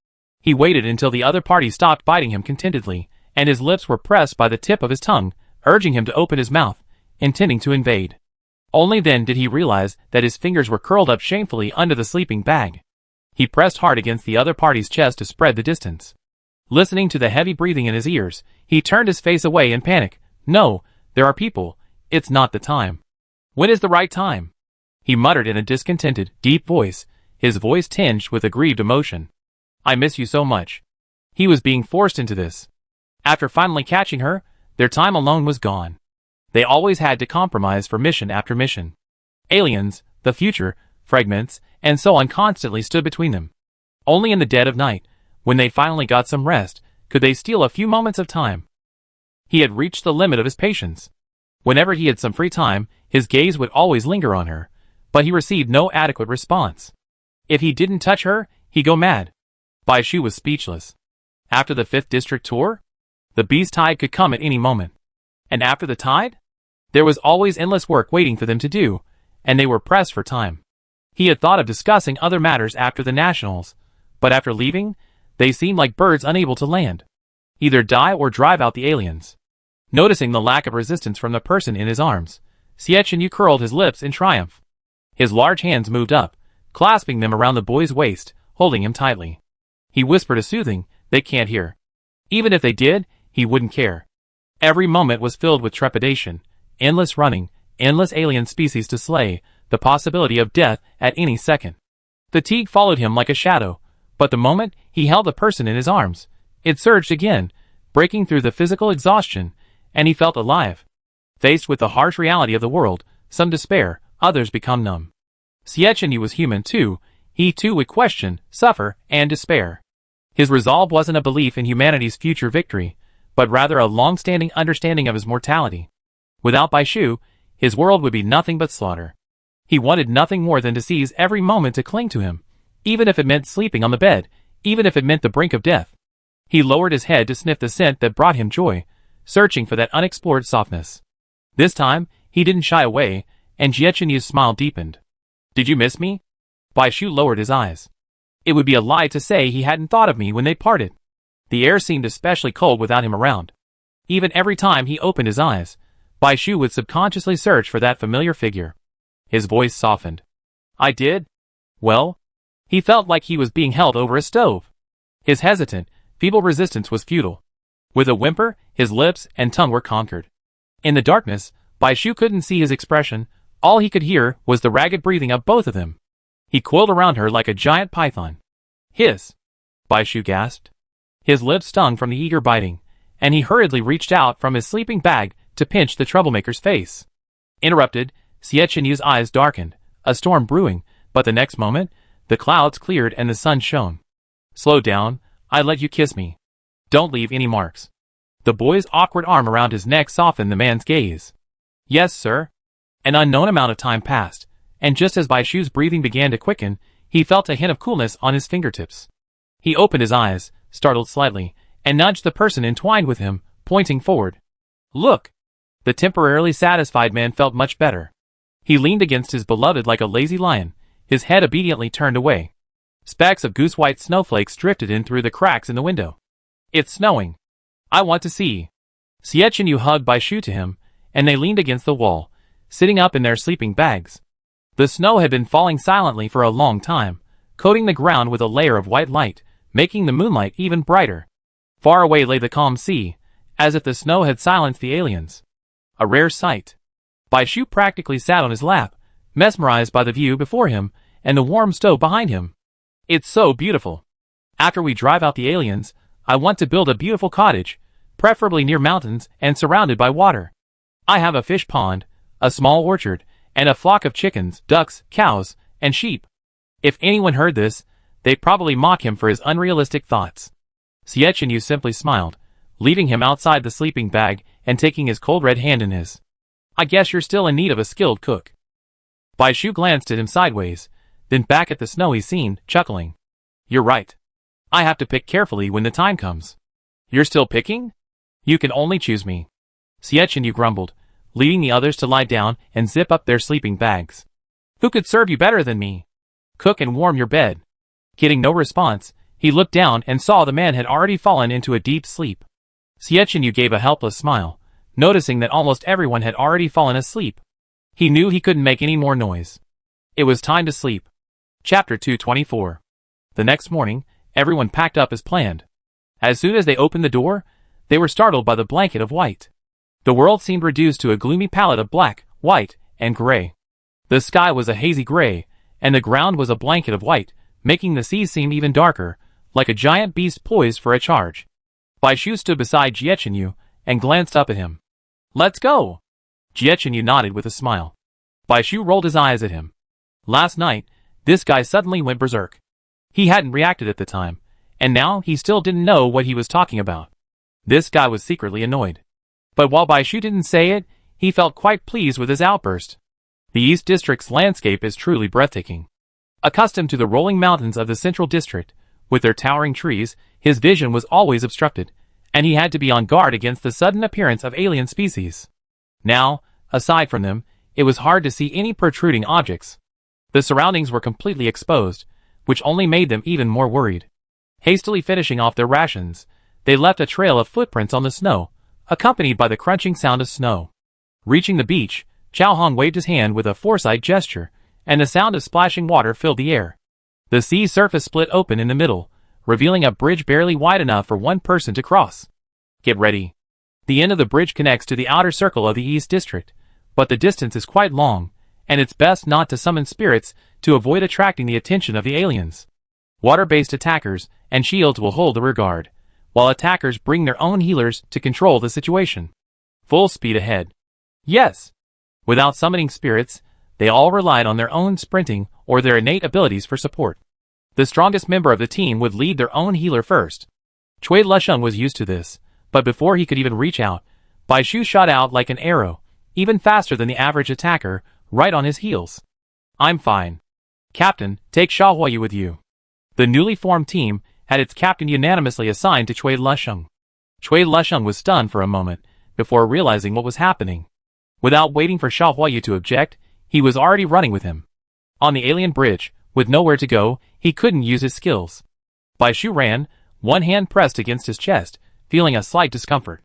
[SPEAKER 1] He waited until the other party stopped biting him contentedly, and his lips were pressed by the tip of his tongue, urging him to open his mouth, intending to invade. Only then did he realize that his fingers were curled up shamefully under the sleeping bag. He pressed hard against the other party's chest to spread the distance. Listening to the heavy breathing in his ears, he turned his face away in panic. No, there are people. It's not the time. When is the right time? He muttered in a discontented, deep voice, his voice tinged with aggrieved emotion. I miss you so much. He was being forced into this. After finally catching her, their time alone was gone. They always had to compromise for mission after mission. Aliens, the future, fragments, and so on constantly stood between them. Only in the dead of night, when they finally got some rest, could they steal a few moments of time. He had reached the limit of his patience. Whenever he had some free time, his gaze would always linger on her, but he received no adequate response. If he didn't touch her, he'd go mad. Bai Shu was speechless. After the 5th district tour? The beast tide could come at any moment. And after the tide? There was always endless work waiting for them to do, and they were pressed for time. He had thought of discussing other matters after the nationals, but after leaving, they seemed like birds unable to land. Either die or drive out the aliens. Noticing the lack of resistance from the person in his arms, Xiaochunyu curled his lips in triumph. His large hands moved up, clasping them around the boy's waist, holding him tightly. He whispered a soothing, They can't hear. Even if they did, he wouldn't care. Every moment was filled with trepidation, endless running, endless alien species to slay, the possibility of death at any second. Fatigue followed him like a shadow, but the moment he held a person in his arms, it surged again, breaking through the physical exhaustion, and he felt alive. Faced with the harsh reality of the world, some despair, others become numb. Sietchenyu was human too. He too would question, suffer, and despair. His resolve wasn't a belief in humanity's future victory, but rather a long-standing understanding of his mortality. Without Baishu, his world would be nothing but slaughter. He wanted nothing more than to seize every moment to cling to him, even if it meant sleeping on the bed, even if it meant the brink of death. He lowered his head to sniff the scent that brought him joy, searching for that unexplored softness. This time, he didn't shy away, and Jietchenyu's smile deepened. "Did you miss me?" Baishu lowered his eyes. It would be a lie to say he hadn't thought of me when they parted. The air seemed especially cold without him around. Even every time he opened his eyes, Baishu would subconsciously search for that familiar figure. His voice softened. "I did? Well?" He felt like he was being held over a stove. His hesitant, feeble resistance was futile. With a whimper, his lips and tongue were conquered. In the darkness, Baishu couldn't see his expression. All he could hear was the ragged breathing of both of them. He coiled around her like a giant python. "Hiss!" Baishu gasped. His lips stung from the eager biting, and he hurriedly reached out from his sleeping bag to pinch the troublemaker's face. Interrupted, Sietchenyu's eyes darkened, a storm brewing, but the next moment, the clouds cleared and the sun shone. "Slow down, I let you kiss me. Don't leave any marks." The boy's awkward arm around his neck softened the man's gaze. "Yes, sir." An unknown amount of time passed, and just as Baishu's breathing began to quicken, he felt a hint of coolness on his fingertips. He opened his eyes, startled slightly, and nudged the person entwined with him, pointing forward. "Look!" The temporarily satisfied man felt much better. He leaned against his beloved like a lazy lion, his head obediently turned away. Specks of goose-white snowflakes drifted in through the cracks in the window. "It's snowing. I want to see." Sietchenyu hugged Baishu to him, and they leaned against the wall, sitting up in their sleeping bags. The snow had been falling silently for a long time, coating the ground with a layer of white light, making the moonlight even brighter. Far away lay the calm sea, as if the snow had silenced the aliens. A rare sight. Baishu practically sat on his lap, mesmerized by the view before him and the warm stove behind him. "It's so beautiful. After we drive out the aliens, I want to build a beautiful cottage, preferably near mountains and surrounded by water. I have a fish pond, a small orchard, and a flock of chickens, ducks, cows, and sheep." If anyone heard this, they'd probably mock him for his unrealistic thoughts. Sietchenyu simply smiled, leaving him outside the sleeping bag and taking his cold red hand in his. "I guess you're still in need of a skilled cook." Baishu glanced at him sideways, then back at the snowy scene, chuckling. "You're right. I have to pick carefully when the time comes." "You're still picking? You can only choose me." Sietchenyu grumbled, leaving the others to lie down and zip up their sleeping bags. "Who could serve you better than me? Cook and warm your bed." Getting no response, he looked down and saw the man had already fallen into a deep sleep. Sietchenyu gave a helpless smile, noticing that almost everyone had already fallen asleep. He knew he couldn't make any more noise. It was time to sleep. Chapter 224. The next morning, everyone packed up as planned. As soon as they opened the door, they were startled by the blanket of white. The world seemed reduced to a gloomy palette of black, white, and gray. The sky was a hazy gray, and the ground was a blanket of white, making the sea seem even darker, like a giant beast poised for a charge. Baishu stood beside Jietchenyu and glanced up at him. "Let's go!" Jietchenyu nodded with a smile. Baishu rolled his eyes at him. Last night, this guy suddenly went berserk. He hadn't reacted at the time, and now he still didn't know what he was talking about. This guy was secretly annoyed. But while Baishu didn't say it, he felt quite pleased with his outburst. The East District's landscape is truly breathtaking. Accustomed to the rolling mountains of the Central District, with their towering trees, his vision was always obstructed, and he had to be on guard against the sudden appearance of alien species. Now, aside from them, it was hard to see any protruding objects. The surroundings were completely exposed, which only made them even more worried. Hastily finishing off their rations, they left a trail of footprints on the snow, accompanied by the crunching sound of snow. Reaching the beach, Chao Hong waved his hand with a foresight gesture, and the sound of splashing water filled the air. The sea surface split open in the middle, revealing a bridge barely wide enough for one person to cross. Get ready. The end of the bridge connects to the outer circle of the East District, but the distance is quite long, and it's best not to summon spirits to avoid attracting the attention of the aliens. Water-based attackers and shields will hold the rear guard, while attackers bring their own healers to control the situation. Full speed ahead. Yes. Without summoning spirits, they all relied on their own sprinting or their innate abilities for support. The strongest member of the team would lead their own healer first. Cui Lusheng was used to this, but before he could even reach out, Bai Shu shot out like an arrow, even faster than the average attacker, right on his heels. I'm fine. Captain, take Sha Huayu with you. The newly formed team had its captain unanimously assigned to Cui Lusheng. Cui Lusheng was stunned for a moment before realizing what was happening. Without waiting for Sha Huayu to object, he was already running with him. On the alien bridge, with nowhere to go, he couldn't use his skills. Bai Shu ran, one hand pressed against his chest, feeling a slight discomfort.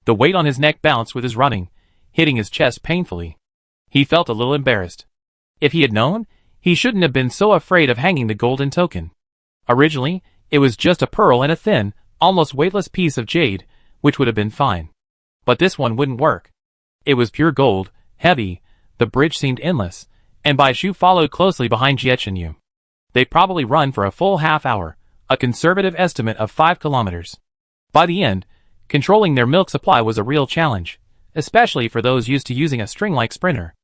[SPEAKER 1] The weight on his neck bounced with his running, hitting his chest painfully. He felt a little embarrassed. If he had known, he shouldn't have been so afraid of hanging the golden token. Originally, it was just a pearl and a thin, almost weightless piece of jade, which would have been fine. But this one wouldn't work. It was pure gold, heavy, the bridge seemed endless, and Bai Shu followed closely behind Jie Chenyu. They'd probably run for a full half hour, a conservative estimate of 5 kilometers. By the end, controlling their milk supply was a real challenge, especially for those used to using a string-like sprinter.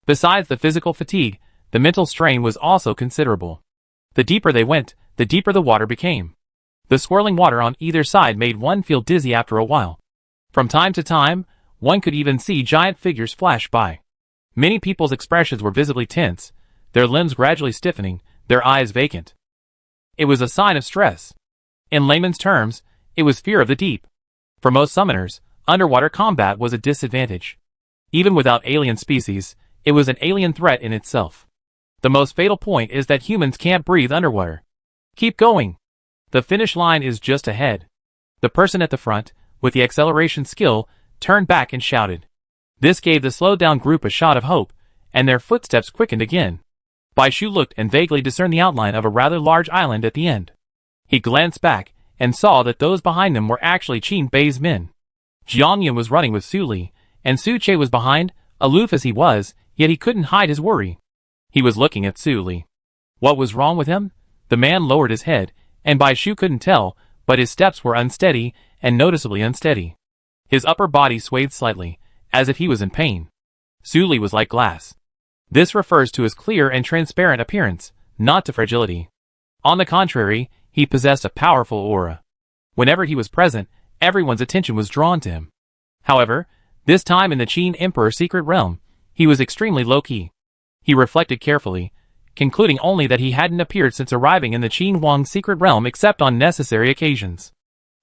[SPEAKER 1] Besides the physical fatigue, the mental strain was also considerable. The deeper they went, the deeper the water became. The swirling water on either side made one feel dizzy after a while. From time to time, one could even see giant figures flash by. Many people's expressions were visibly tense, their limbs gradually stiffening, their eyes vacant. It was a sign of stress. In layman's terms, it was fear of the deep. For most summoners, underwater combat was a disadvantage. Even without alien species, it was an alien threat in itself. The most fatal point is that humans can't breathe underwater. Keep going. The finish line is just ahead. The person at the front, with the acceleration skill, turned back and shouted. This gave the slowed-down group a shot of hope, and their footsteps quickened again. Bai Shu looked and vaguely discerned the outline of a rather large island at the end. He glanced back and saw that those behind them were actually Qin Bei's men. Jiang Yun was running with Su Li, and Su Che was behind, aloof as he was, yet he couldn't hide his worry. He was looking at Su Li. What was wrong with him? The man lowered his head, and Bai Shu couldn't tell, but his steps were unsteady, and noticeably unsteady. His upper body swayed slightly, as if he was in pain. Su Li was like glass. This refers to his clear and transparent appearance, not to fragility. On the contrary, he possessed a powerful aura. Whenever he was present, everyone's attention was drawn to him. However, this time in the Qin Emperor's secret realm, he was extremely low-key. He reflected carefully, concluding only that he hadn't appeared since arriving in the Qin Huang's secret realm except on necessary occasions.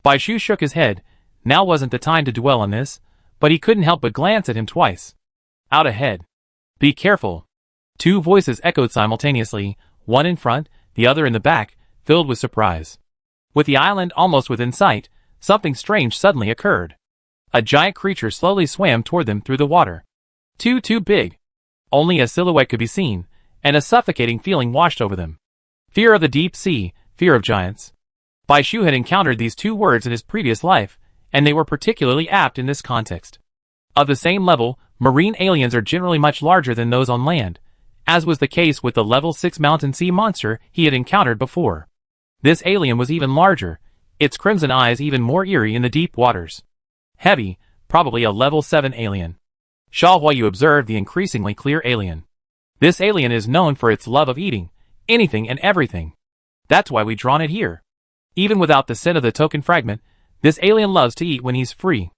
[SPEAKER 1] Bai Shu shook his head. Now wasn't the time to dwell on this, but he couldn't help but glance at him twice. Out ahead. Be careful. Two voices echoed simultaneously, one in front, the other in the back, filled with surprise. With the island almost within sight, something strange suddenly occurred. A giant creature slowly swam toward them through the water. Too big. Only a silhouette could be seen, and a suffocating feeling washed over them. Fear of the deep sea, fear of giants. Bai Shu had encountered these two words in his previous life, and they were particularly apt in this context. Of the same level, marine aliens are generally much larger than those on land, as was the case with the level 6 mountain sea monster he had encountered before. This alien was even larger, its crimson eyes even more eerie in the deep waters. Heavy, probably a level 7 alien. Sha Huayu observed the increasingly clear alien. This alien is known for its love of eating anything and everything. That's why we've drawn it here. Even without the scent of the token fragment, this alien loves to eat when he's free.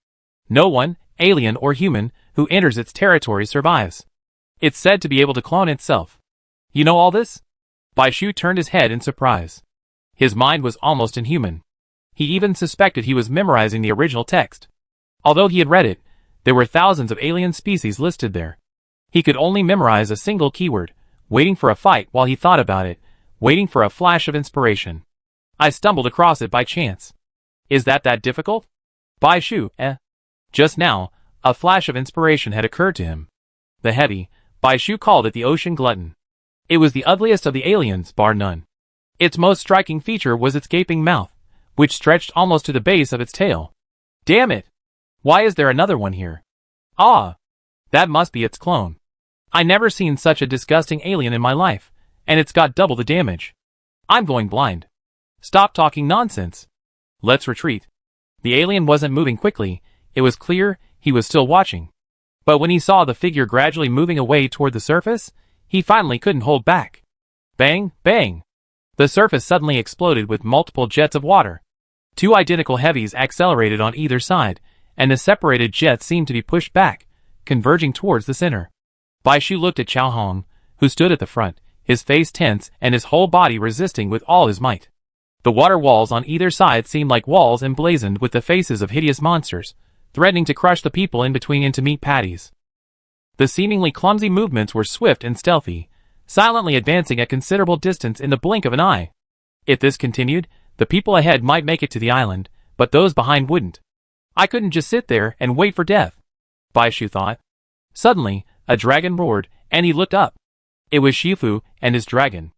[SPEAKER 1] No one, alien or human, who enters its territory survives. It's said to be able to clone itself. You know all this? Bai Shu turned his head in surprise. His mind was almost inhuman. He even suspected he was memorizing the original text. Although he had read it, there were thousands of alien species listed there. He could only memorize a single keyword, waiting for a fight while he thought about it, waiting for a flash of inspiration. I stumbled across it by chance. Is that difficult? Bai Shu, Just now, a flash of inspiration had occurred to him. The heavy, Bai Shu called it the ocean glutton. It was the ugliest of the aliens, bar none. Its most striking feature was its gaping mouth, which stretched almost to the base of its tail. Damn it! Why is there another one here? Ah! That must be its clone. I never seen such a disgusting alien in my life, and it's got double the damage. I'm going blind. Stop talking nonsense. Let's retreat. The alien wasn't moving quickly, it was clear he was still watching. But when he saw the figure gradually moving away toward the surface, he finally couldn't hold back. Bang, bang! The surface suddenly exploded with multiple jets of water. Two identical heavies accelerated on either side, and the separated jets seemed to be pushed back, converging towards the center. Bai Shu looked at Chao Hong, who stood at the front, his face tense and his whole body resisting with all his might. The water walls on either side seemed like walls emblazoned with the faces of hideous monsters, threatening to crush the people in between into meat patties. The seemingly clumsy movements were swift and stealthy, silently advancing a considerable distance in the blink of an eye. If this continued, the people ahead might make it to the island, but those behind wouldn't. I couldn't just sit there and wait for death, Bai Shu thought. Suddenly, a dragon roared, and he looked up. It was Shifu and his dragon.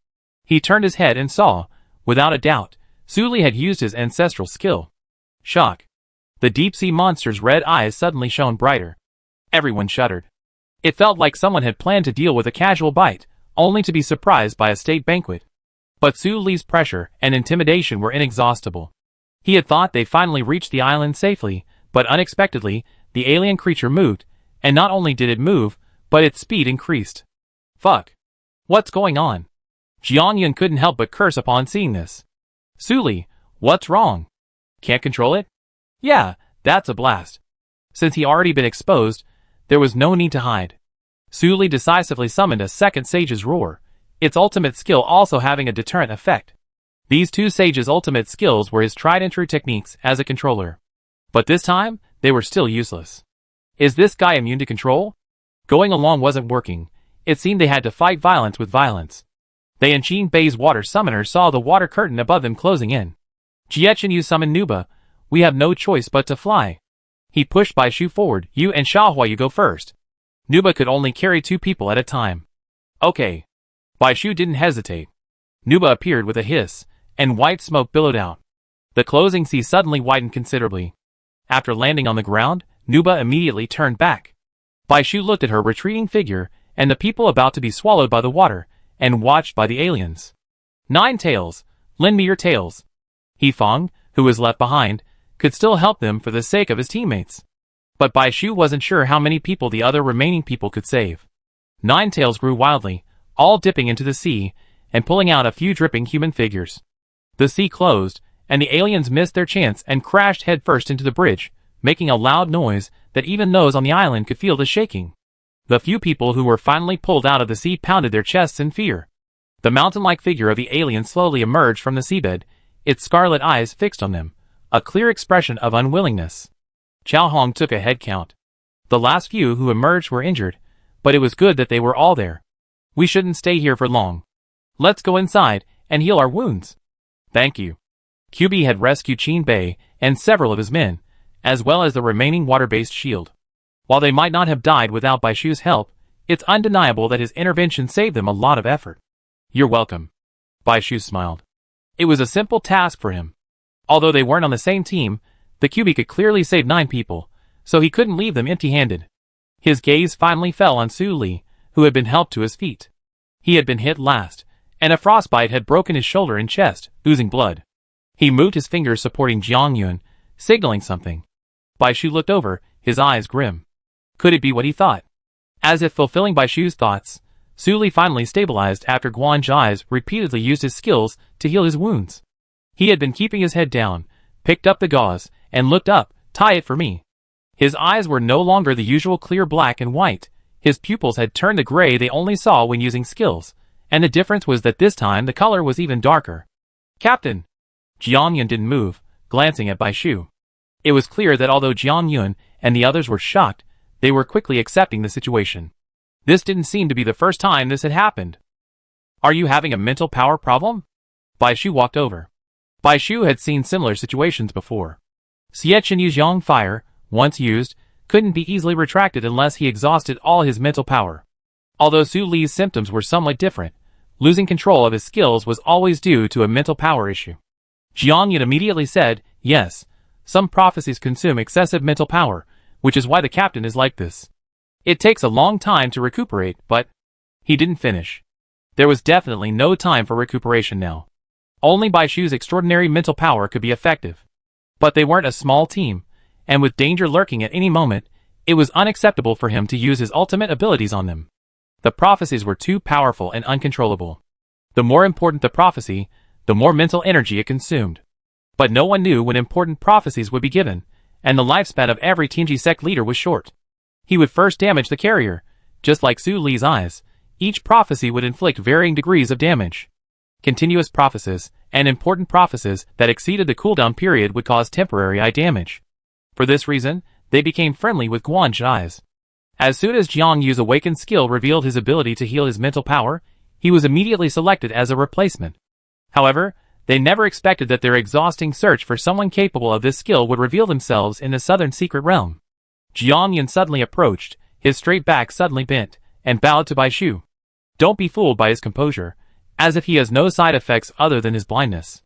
[SPEAKER 1] He turned his head and saw, without a doubt, Su Li had used his ancestral skill. Shock. The deep-sea monster's red eyes suddenly shone brighter. Everyone shuddered. It felt like someone had planned to deal with a casual bite, only to be surprised by a state banquet. But Su Li's pressure and intimidation were inexhaustible. He had thought they finally reached the island safely, but unexpectedly, the alien creature moved, and not only did it move, but its speed increased. Fuck. What's going on? Jiang Yun couldn't help but curse upon seeing this. Su Li, what's wrong? Can't control it? Yeah, that's a blast. Since he already been exposed, there was no need to hide. Su Li decisively summoned a second Sage's Roar, its ultimate skill also having a deterrent effect. These two Sages' ultimate skills were his tried-and-true techniques as a controller. But this time, they were still useless. Is this guy immune to control? Going along wasn't working. It seemed they had to fight violence with violence. They and Qin Bei's water summoner saw the water curtain above them closing in. Jietchen, you summon Nuba. We have no choice but to fly. He pushed Bai Shu forward. You and Xiaohua, you go first. Nuba could only carry 2 people at a time. Okay. Bai Shu didn't hesitate. Nuba appeared with a hiss, and white smoke billowed out. The closing sea suddenly widened considerably. After landing on the ground, Nuba immediately turned back. Bai Shu looked at her retreating figure, and the people about to be swallowed by the water, and watched by the aliens. 9 tails, lend me your tails. Feng, who was left behind, could still help them for the sake of his teammates. But Bai Shu wasn't sure how many people the other remaining people could save. 9 tails grew wildly, all dipping into the sea, and pulling out a few dripping human figures. The sea closed, and the aliens missed their chance and crashed headfirst into the bridge, making a loud noise that even those on the island could feel the shaking. The few people who were finally pulled out of the sea pounded their chests in fear. The mountain-like figure of the alien slowly emerged from the seabed, its scarlet eyes fixed on them, a clear expression of unwillingness. Chao Hong took a head count. The last few who emerged were injured, but it was good that they were all there. We shouldn't stay here for long. Let's go inside and heal our wounds. Thank you. QB had rescued Qin Bei and several of his men, as well as the remaining water-based shield. While they might not have died without Bai Shu's help, it's undeniable that his intervention saved them a lot of effort. You're welcome. Bai Shu smiled. It was a simple task for him. Although they weren't on the same team, the QB could clearly save 9 people, so he couldn't leave them empty-handed. His gaze finally fell on Su Li, who had been helped to his feet. He had been hit last, and a frostbite had broken his shoulder and chest, oozing blood. He moved his fingers supporting Jiang Yun, signaling something. Bai Shu looked over, his eyes grim. Could it be what he thought? As if fulfilling Bai Shu's thoughts, Su Li finally stabilized after Guan Zhai's repeatedly used his skills to heal his wounds. He had been keeping his head down, picked up the gauze, and looked up. Tie it for me. His eyes were no longer the usual clear black and white. His pupils had turned the gray they only saw when using skills, and the difference was that this time the color was even darker. Captain! Jiang Yun didn't move, glancing at Bai Shu. It was clear that although Jiang Yun and the others were shocked, they were quickly accepting the situation. This didn't seem to be the first time this had happened. Are you having a mental power problem? Bai Shu walked over. Bai Shu had seen similar situations before. Xietchen Yu's Yang fire, once used, couldn't be easily retracted unless he exhausted all his mental power. Although Su Li's symptoms were somewhat different, Losing control of his skills was always due to a mental power issue. Jiang Yun immediately said, yes, some prophecies consume excessive mental power, which is why the captain is like this. It takes a long time to recuperate, but he didn't finish. There was definitely no time for recuperation now. Only Bai Shu's extraordinary mental power could be effective. But they weren't a small team, and with danger lurking at any moment, it was unacceptable for him to use his ultimate abilities on them. The prophecies were too powerful and uncontrollable. The more important the prophecy, the more mental energy it consumed. But no one knew when important prophecies would be given, and the lifespan of every Tianji sect leader was short. He would first damage the carrier, just like Su Li's eyes. Each prophecy would inflict varying degrees of damage. Continuous prophecies and important prophecies that exceeded the cooldown period would cause temporary eye damage. For this reason, they became friendly with Guan's eyes. As soon as Jiang Yu's awakened skill revealed his ability to heal his mental power, he was immediately selected as a replacement. However, they never expected that their exhausting search for someone capable of this skill would reveal themselves in the southern secret realm. Jiang Yun suddenly approached, his straight back suddenly bent, and bowed to Bai Shu. Don't be fooled by his composure, as if he has no side effects other than his blindness.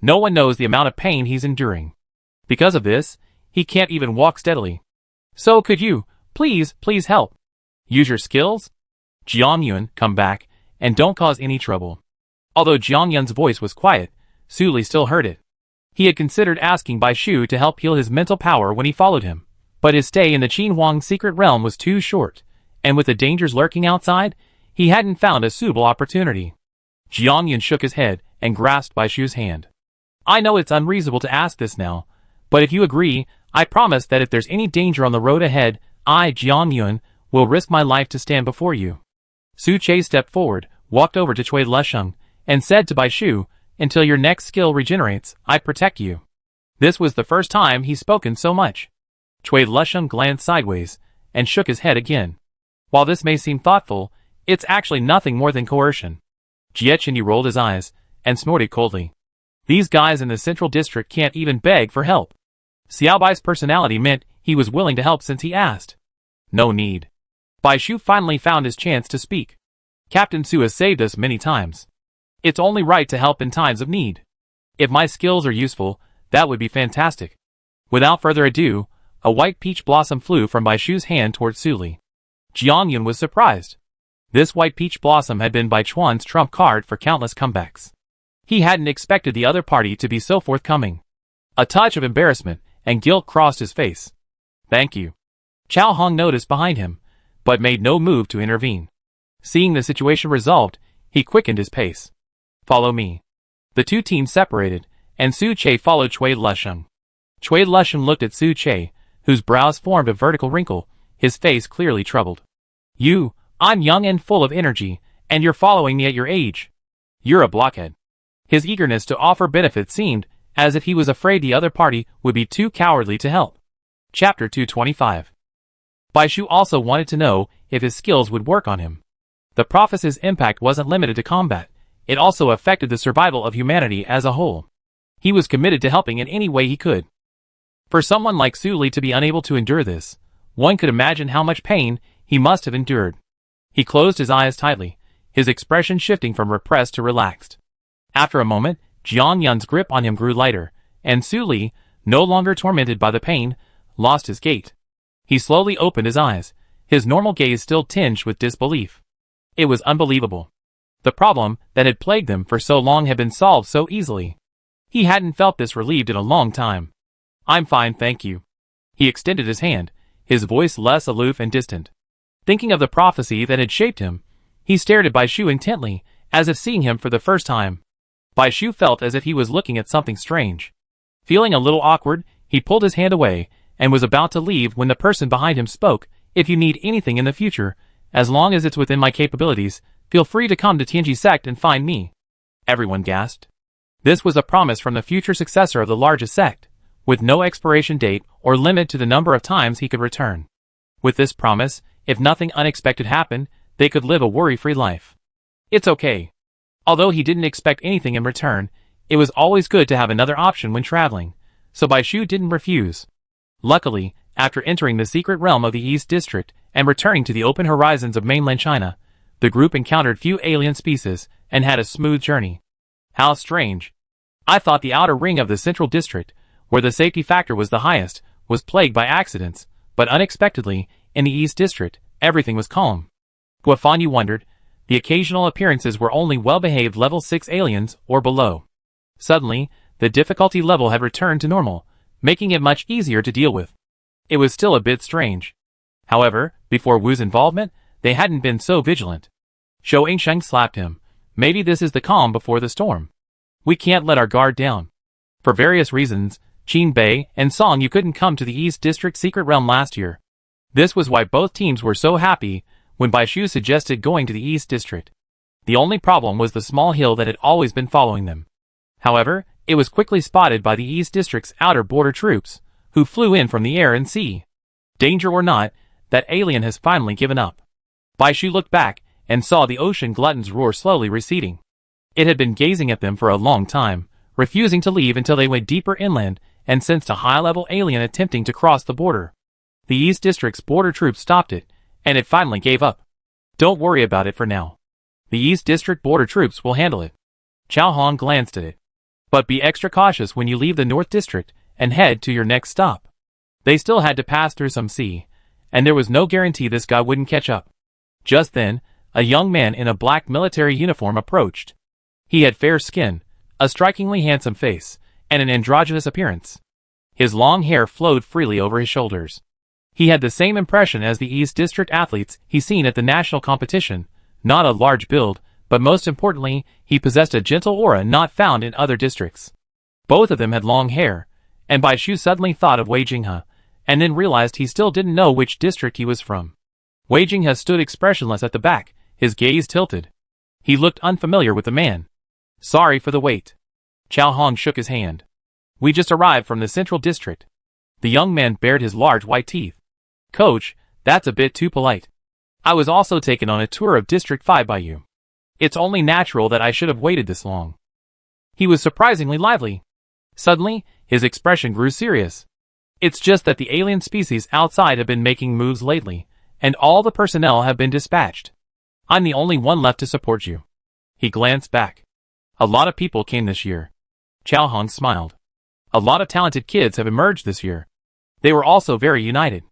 [SPEAKER 1] No one knows the amount of pain he's enduring. Because of this, he can't even walk steadily. So could you, please help. Use your skills? Jiang Yun, come back, and don't cause any trouble. Although Jiang Yun's voice was quiet, Su Li still heard it. He had considered asking Bai Shu to help heal his mental power when he followed him, but his stay in the Qin Huang secret realm was too short, and with the dangers lurking outside, he hadn't found a suitable opportunity. Jiang Yun shook his head and grasped Bai Shu's hand. I know it's unreasonable to ask this now, but if you agree, I promise that if there's any danger on the road ahead, I, Jiang Yun, will risk my life to stand before you. Su Che stepped forward, walked over to Cui Lusheng, and said to Bai Shu, until your next skill regenerates, I protect you. This was the first time he's spoken so much. Cui Lusheng glanced sideways, and shook his head again. While this may seem thoughtful, it's actually nothing more than coercion. Jie Qinyi rolled his eyes, and snorted coldly. These guys in the central district can't even beg for help. Xiao Bai's personality meant he was willing to help since he asked. No need. Bai Shu finally found his chance to speak. Captain Su has saved us many times. It's only right to help in times of need. If my skills are useful, that would be fantastic. Without further ado, a white peach blossom flew from Bai Shu's hand towards Su Li. Jiang Yun was surprised. This white peach blossom had been Bai Chuan's trump card for countless comebacks. He hadn't expected the other party to be so forthcoming. A touch of embarrassment and guilt crossed his face. Thank you. Chao Hong noticed behind him, but made no move to intervene. Seeing the situation resolved, he quickened his pace. Follow me. The two teams separated, and Su Che followed Cui Lusheng. Cui Lusheng looked at Su Che, whose brows formed a vertical wrinkle, his face clearly troubled. I'm young and full of energy, and you're following me at your age. You're a blockhead. His eagerness to offer benefits seemed as if he was afraid the other party would be too cowardly to help. Chapter 225. Bai Shu also wanted to know if his skills would work on him. The prophecy's impact wasn't limited to combat. It also affected the survival of humanity as a whole. He was committed to helping in any way he could. For someone like Su Li to be unable to endure this, one could imagine how much pain he must have endured. He closed his eyes tightly, his expression shifting from repressed to relaxed. After a moment, Jiang Yun's grip on him grew lighter, and Su Li, no longer tormented by the pain, lost his gait. He slowly opened his eyes, his normal gaze still tinged with disbelief. It was unbelievable. The problem that had plagued them for so long had been solved so easily. He hadn't felt this relieved in a long time. I'm fine, thank you. He extended his hand, his voice less aloof and distant. Thinking of the prophecy that had shaped him, he stared at Bai Shu intently, as if seeing him for the first time. Bai Shu felt as if he was looking at something strange. Feeling a little awkward, he pulled his hand away, and was about to leave when the person behind him spoke. If you need anything in the future, as long as it's within my capabilities, feel free to come to Tianji sect and find me. Everyone gasped. This was a promise from the future successor of the largest sect, with no expiration date or limit to the number of times he could return. With this promise, if nothing unexpected happened, they could live a worry-free life. It's okay. Although he didn't expect anything in return, it was always good to have another option when traveling, so Bai Shu didn't refuse. Luckily, after entering the secret realm of the East District and returning to the open horizons of mainland China, the group encountered few alien species and had a smooth journey. How strange. I thought the outer ring of the central district, where the safety factor was the highest, was plagued by accidents, but unexpectedly, in the East District, everything was calm. Guafanyu wondered. The occasional appearances were only well-behaved level 6 aliens or below. Suddenly, the difficulty level had returned to normal, making it much easier to deal with. It was still a bit strange. However, before Wu's involvement, they hadn't been so vigilant. Zhou Yingsheng slapped him. Maybe this is the calm before the storm. We can't let our guard down. For various reasons, Qin Bei and Song Yu couldn't come to the East District Secret Realm last year. This was why both teams were so happy when Bai Shu suggested going to the East District. The only problem was the small hill that had always been following them. However, it was quickly spotted by the East District's outer border troops, who flew in from the air and sea. Danger or not, that alien has finally given up. Bai Shu looked back and saw the ocean glutton's roar slowly receding. It had been gazing at them for a long time, refusing to leave until they went deeper inland and sensed a high-level alien attempting to cross the border. The East District's border troops stopped it, and it finally gave up. Don't worry about it for now. The East District border troops will handle it. Chao Hong glanced at it. But be extra cautious when you leave the North District and head to your next stop. They still had to pass through some sea, and there was no guarantee this guy wouldn't catch up. Just then, a young man in a black military uniform approached. He had fair skin, a strikingly handsome face, and an androgynous appearance. His long hair flowed freely over his shoulders. He had the same impression as the East District athletes he'd seen at the national competition, not a large build, but most importantly, he possessed a gentle aura not found in other districts. Both of them had long hair, and Bai Shu suddenly thought of Wei Jinghe, and then realized he still didn't know which district he was from. Wei Jinghe stood expressionless at the back, his gaze tilted. He looked unfamiliar with the man. Sorry for the wait. Chao Hong shook his hand. We just arrived from the Central District. The young man bared his large white teeth. Coach, that's a bit too polite. I was also taken on a tour of District 5 by you. It's only natural that I should have waited this long. He was surprisingly lively. Suddenly, his expression grew serious. It's just that the alien species outside have been making moves lately, and all the personnel have been dispatched. I'm the only one left to support you. He glanced back. A lot of people came this year. Chao Hong smiled. A lot of talented kids have emerged this year. They were also very united.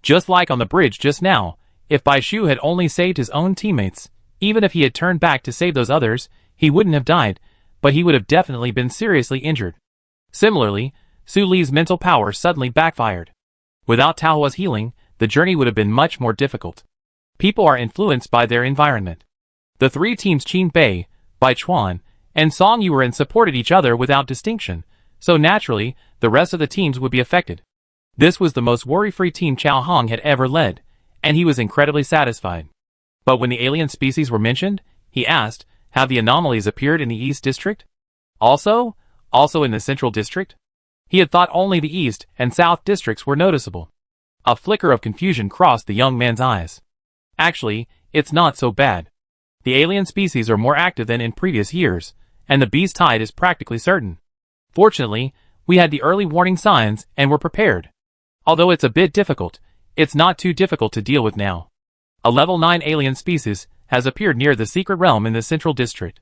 [SPEAKER 1] Just like on the bridge just now, if Bai Shu had only saved his own teammates, even if he had turned back to save those others, he wouldn't have died, but he would have definitely been seriously injured. Similarly, Su Li's mental power suddenly backfired. Without Taohua's healing, the journey would have been much more difficult. People are influenced by their environment. The three teams Qin Bei, Bai Chuan, and Song Yu were and supported each other without distinction, so naturally, the rest of the teams would be affected. This was the most worry-free team Chao Hong had ever led, and he was incredibly satisfied. But when the alien species were mentioned, he asked, have the anomalies appeared in the East District? Also in the Central District? He had thought only the East and South Districts were noticeable. A flicker of confusion crossed the young man's eyes. Actually, it's not so bad. The alien species are more active than in previous years, and the beast tide is practically certain. Fortunately, we had the early warning signs and were prepared. Although it's a bit difficult, it's not too difficult to deal with now. A level 9 alien species has appeared near the secret realm in the Central District.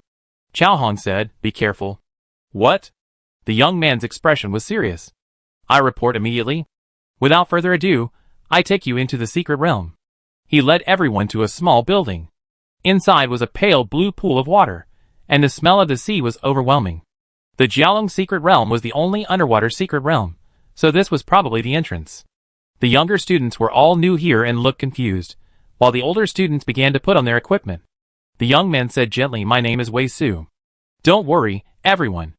[SPEAKER 1] Chao Hong said, be careful. What? The young man's expression was serious. I report immediately. Without further ado, I take you into the secret realm. He led everyone to a small building. Inside was a pale blue pool of water, and the smell of the sea was overwhelming. The Jiaolong secret realm was the only underwater secret realm, so this was probably the entrance. The younger students were all new here and looked confused, while the older students began to put on their equipment. The young man said gently, my name is Wei Su. Don't worry, everyone.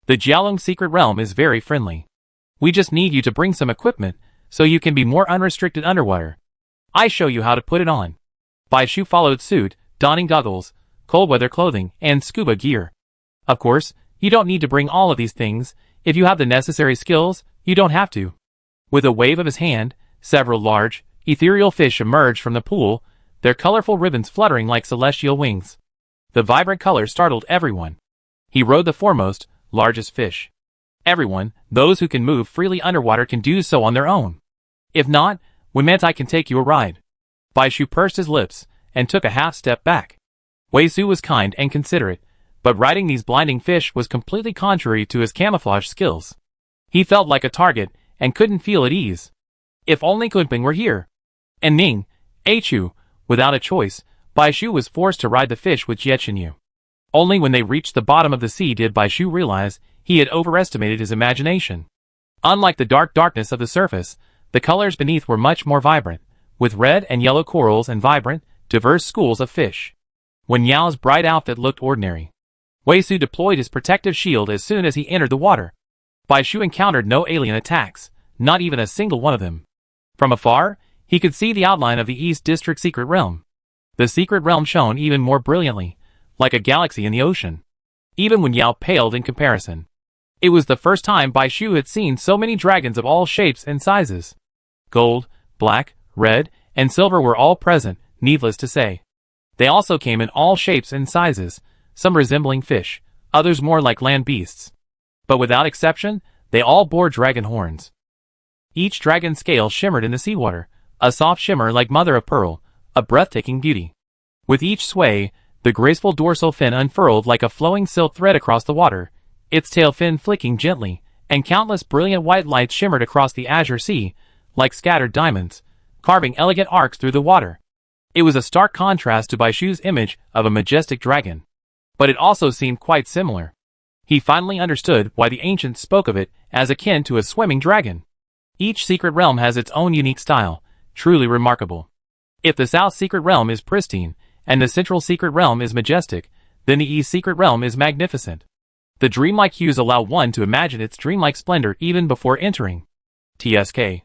[SPEAKER 1] The Jiaolong secret realm is very friendly. We just need you to bring some equipment, so you can be more unrestricted underwater. I show you how to put it on. Bai Shu followed suit, donning goggles, cold weather clothing, and scuba gear. Of course, you don't need to bring all of these things. If you have the necessary skills, you don't have to. With a wave of his hand, several large, ethereal fish emerged from the pool, their colorful ribbons fluttering like celestial wings. The vibrant color startled everyone. He rode the foremost, largest fish. Everyone, those who can move freely underwater, can do so on their own. If not, we meant I can take you a ride. Bai Shu pursed his lips and took a half step back. Wei Su was kind and considerate, but riding these blinding fish was completely contrary to his camouflage skills. He felt like a target and couldn't feel at ease. If only Kunping were here. And Ning, Chu, without a choice, Bai Shu was forced to ride the fish with Jie Chenyu. Only when they reached the bottom of the sea did Bai Shu realize he had overestimated his imagination. Unlike the dark darkness of the surface, the colors beneath were much more vibrant, with red and yellow corals and vibrant, diverse schools of fish. When Yao's bright outfit looked ordinary, Wei Su deployed his protective shield as soon as he entered the water. Bai Shu encountered no alien attacks, not even a single one of them. From afar, he could see the outline of the East District secret realm. The secret realm shone even more brilliantly, like a galaxy in the ocean. Even when Yao paled in comparison. It was the first time Bai Shu had seen so many dragons of all shapes and sizes. Gold, black, red, and silver were all present, needless to say. They also came in all shapes and sizes, some resembling fish, others more like land beasts. But without exception, they all bore dragon horns. Each dragon scale shimmered in the seawater, a soft shimmer like mother of pearl, a breathtaking beauty. With each sway, the graceful dorsal fin unfurled like a flowing silk thread across the water, its tail fin flicking gently, and countless brilliant white lights shimmered across the azure sea, like scattered diamonds, carving elegant arcs through the water. It was a stark contrast to Bai Shu's image of a majestic dragon. But it also seemed quite similar. He finally understood why the ancients spoke of it as akin to a swimming dragon. Each secret realm has its own unique style, truly remarkable. If the South Secret Realm is pristine, and the Central Secret Realm is majestic, then the East Secret Realm is magnificent. The dreamlike hues allow one to imagine its dreamlike splendor even before entering. TSK.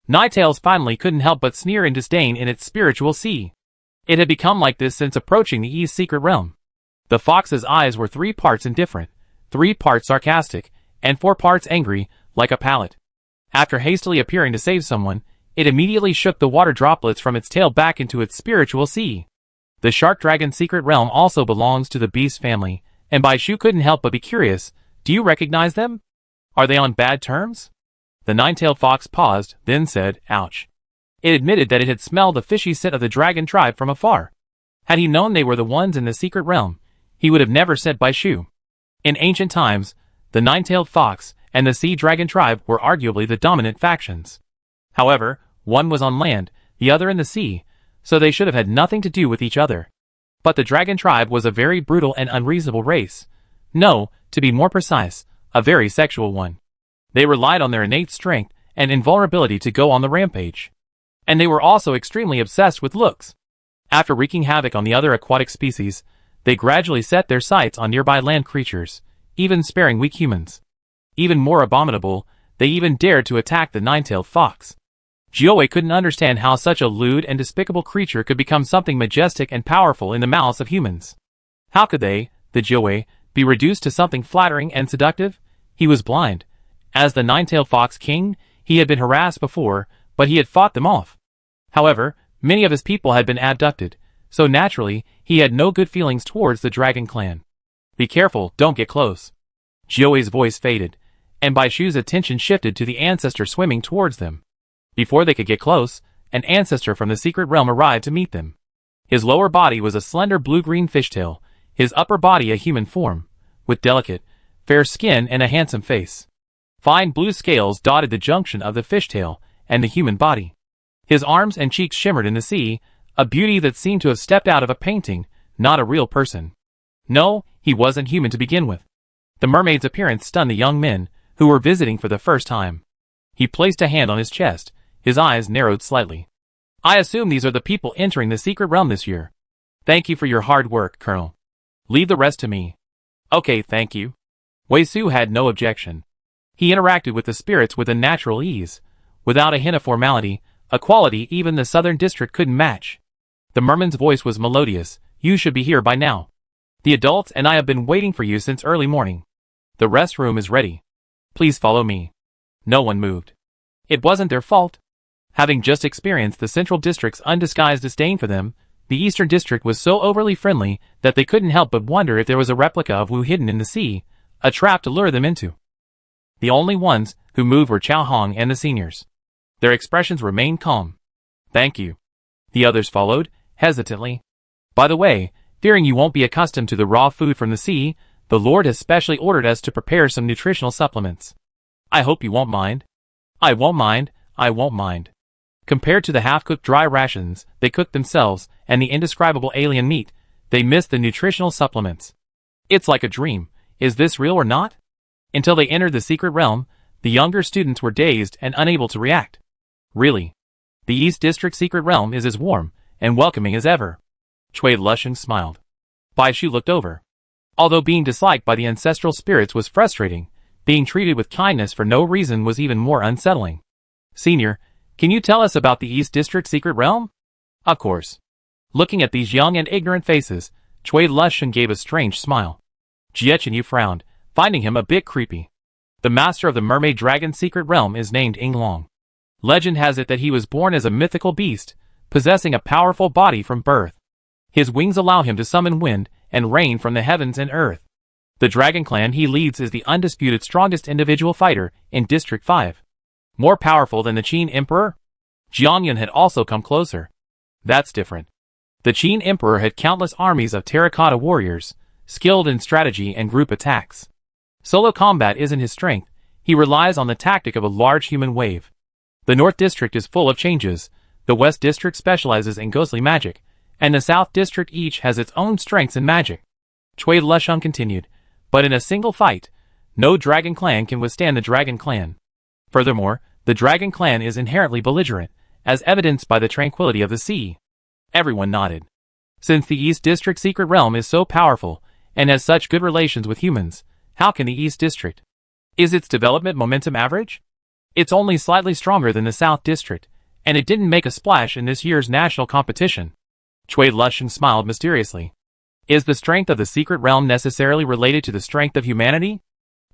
[SPEAKER 1] Ninetales finally couldn't help but sneer in disdain in its spiritual sea. It had become like this since approaching the East Secret Realm. The fox's eyes were 3 parts indifferent, 3 parts sarcastic, and 4 parts angry, like a pallet. After hastily appearing to save someone, it immediately shook the water droplets from its tail back into its spiritual sea. The shark dragon secret realm also belongs to the beast family, and Bai Shu couldn't help but be curious. Do you recognize them? Are they on bad terms? The nine-tailed fox paused, then said, ouch. It admitted that it had smelled the fishy scent of the dragon tribe from afar. Had he known they were the ones in the secret realm, he would have never said Bai Shu. In ancient times, the nine-tailed fox and the sea dragon tribe were arguably the dominant factions. However, one was on land, the other in the sea, so they should have had nothing to do with each other. But the dragon tribe was a very brutal and unreasonable race. No, to be more precise, a very sexual one. They relied on their innate strength and invulnerability to go on the rampage. And they were also extremely obsessed with looks. After wreaking havoc on the other aquatic species, they gradually set their sights on nearby land creatures, even sparing weak humans. Even more abominable, they even dared to attack the nine-tailed fox. Jiuwei couldn't understand how such a lewd and despicable creature could become something majestic and powerful in the mouths of humans. How could they, the Jiuwei, be reduced to something flattering and seductive? He was blind. As the nine-tailed fox king, he had been harassed before, but he had fought them off. However, many of his people had been abducted, so naturally, he had no good feelings towards the dragon clan. Be careful, don't get close. Jiuwei's voice faded, and Bai Shu's attention shifted to the ancestor swimming towards them. Before they could get close, an ancestor from the secret realm arrived to meet them. His lower body was a slender blue-green fishtail, his upper body a human form, with delicate, fair skin and a handsome face. Fine blue scales dotted the junction of the fishtail and the human body. His arms and cheeks shimmered in the sea, a beauty that seemed to have stepped out of a painting, not a real person. No, he wasn't human to begin with. The mermaid's appearance stunned the young men, who were visiting for the first time. He placed a hand on his chest, his eyes narrowed slightly. I assume these are the people entering the secret realm this year. Thank you for your hard work, Colonel. Leave the rest to me. Okay, thank you. Wei Su had no objection. He interacted with the spirits with a natural ease, without a hint of formality, a quality even the southern district couldn't match. The merman's voice was melodious. You should be here by now. The adults and I have been waiting for you since early morning. The rest room is ready. Please follow me. No one moved. It wasn't their fault. Having just experienced the central district's undisguised disdain for them, the eastern district was so overly friendly that they couldn't help but wonder if there was a replica of Wu hidden in the sea, a trap to lure them into. The only ones who moved were Chao Hong and the seniors. Their expressions remained calm. Thank you. The others followed, hesitantly. By the way, Fearing you won't be accustomed to the raw food from the sea, the Lord has specially ordered us to prepare some nutritional supplements. I hope you won't mind. I won't mind, I won't mind. Compared to the half-cooked dry rations they cooked themselves and the indescribable alien meat, they missed the nutritional supplements. It's like a dream. Is this real or not? Until they entered the secret realm, the younger students were dazed and unable to react. Really? The East District secret realm is as warm and welcoming as ever. Cui Lusheng smiled. Bai Shu looked over. Although being disliked by the ancestral spirits was frustrating, being treated with kindness for no reason was even more unsettling. Senior, can you tell us about the East District secret realm? Of course. Looking at these young and ignorant faces, Cui Lusheng gave a strange smile. Jiechenyu frowned, finding him a bit creepy. The master of the mermaid dragon secret realm is named Yinglong. Legend has it that he was born as a mythical beast, possessing a powerful body from birth. His wings allow him to summon wind and rain from the heavens and earth. The dragon clan he leads is the undisputed strongest individual fighter in District 5. More powerful than the Qin Emperor? Jiangyan had also come closer. That's different. The Qin Emperor had countless armies of terracotta warriors, skilled in strategy and group attacks. Solo combat isn't his strength, he relies on the tactic of a large human wave. The North District is full of changes, the West District specializes in ghostly magic, and the South District each has its own strengths in magic. Cui Lusheng continued, but in a single fight, no dragon clan can withstand the dragon clan. Furthermore, the dragon clan is inherently belligerent, as evidenced by the tranquility of the sea. Everyone nodded. Since the East District secret realm is so powerful, and has such good relations with humans, how can the East District? Is its development momentum average? It's only slightly stronger than the South District, and it didn't make a splash in this year's national competition. Cui Lusheng smiled mysteriously. Is the strength of the secret realm necessarily related to the strength of humanity?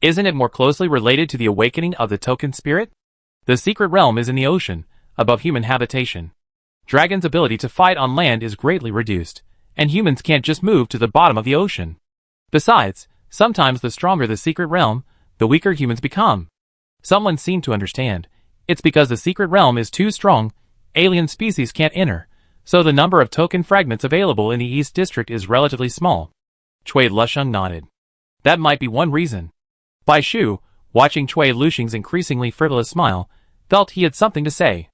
[SPEAKER 1] Isn't it more closely related to the awakening of the token spirit? The secret realm is in the ocean, above human habitation. Dragons' ability to fight on land is greatly reduced, and humans can't just move to the bottom of the ocean. Besides, sometimes the stronger the secret realm, the weaker humans become. Someone seemed to understand. It's because the secret realm is too strong, alien species can't enter, so the number of token fragments available in the East District is relatively small. Cui Lusheng nodded. That might be one reason. Bai Shu, watching Cui Lusheng's increasingly frivolous smile, felt he had something to say.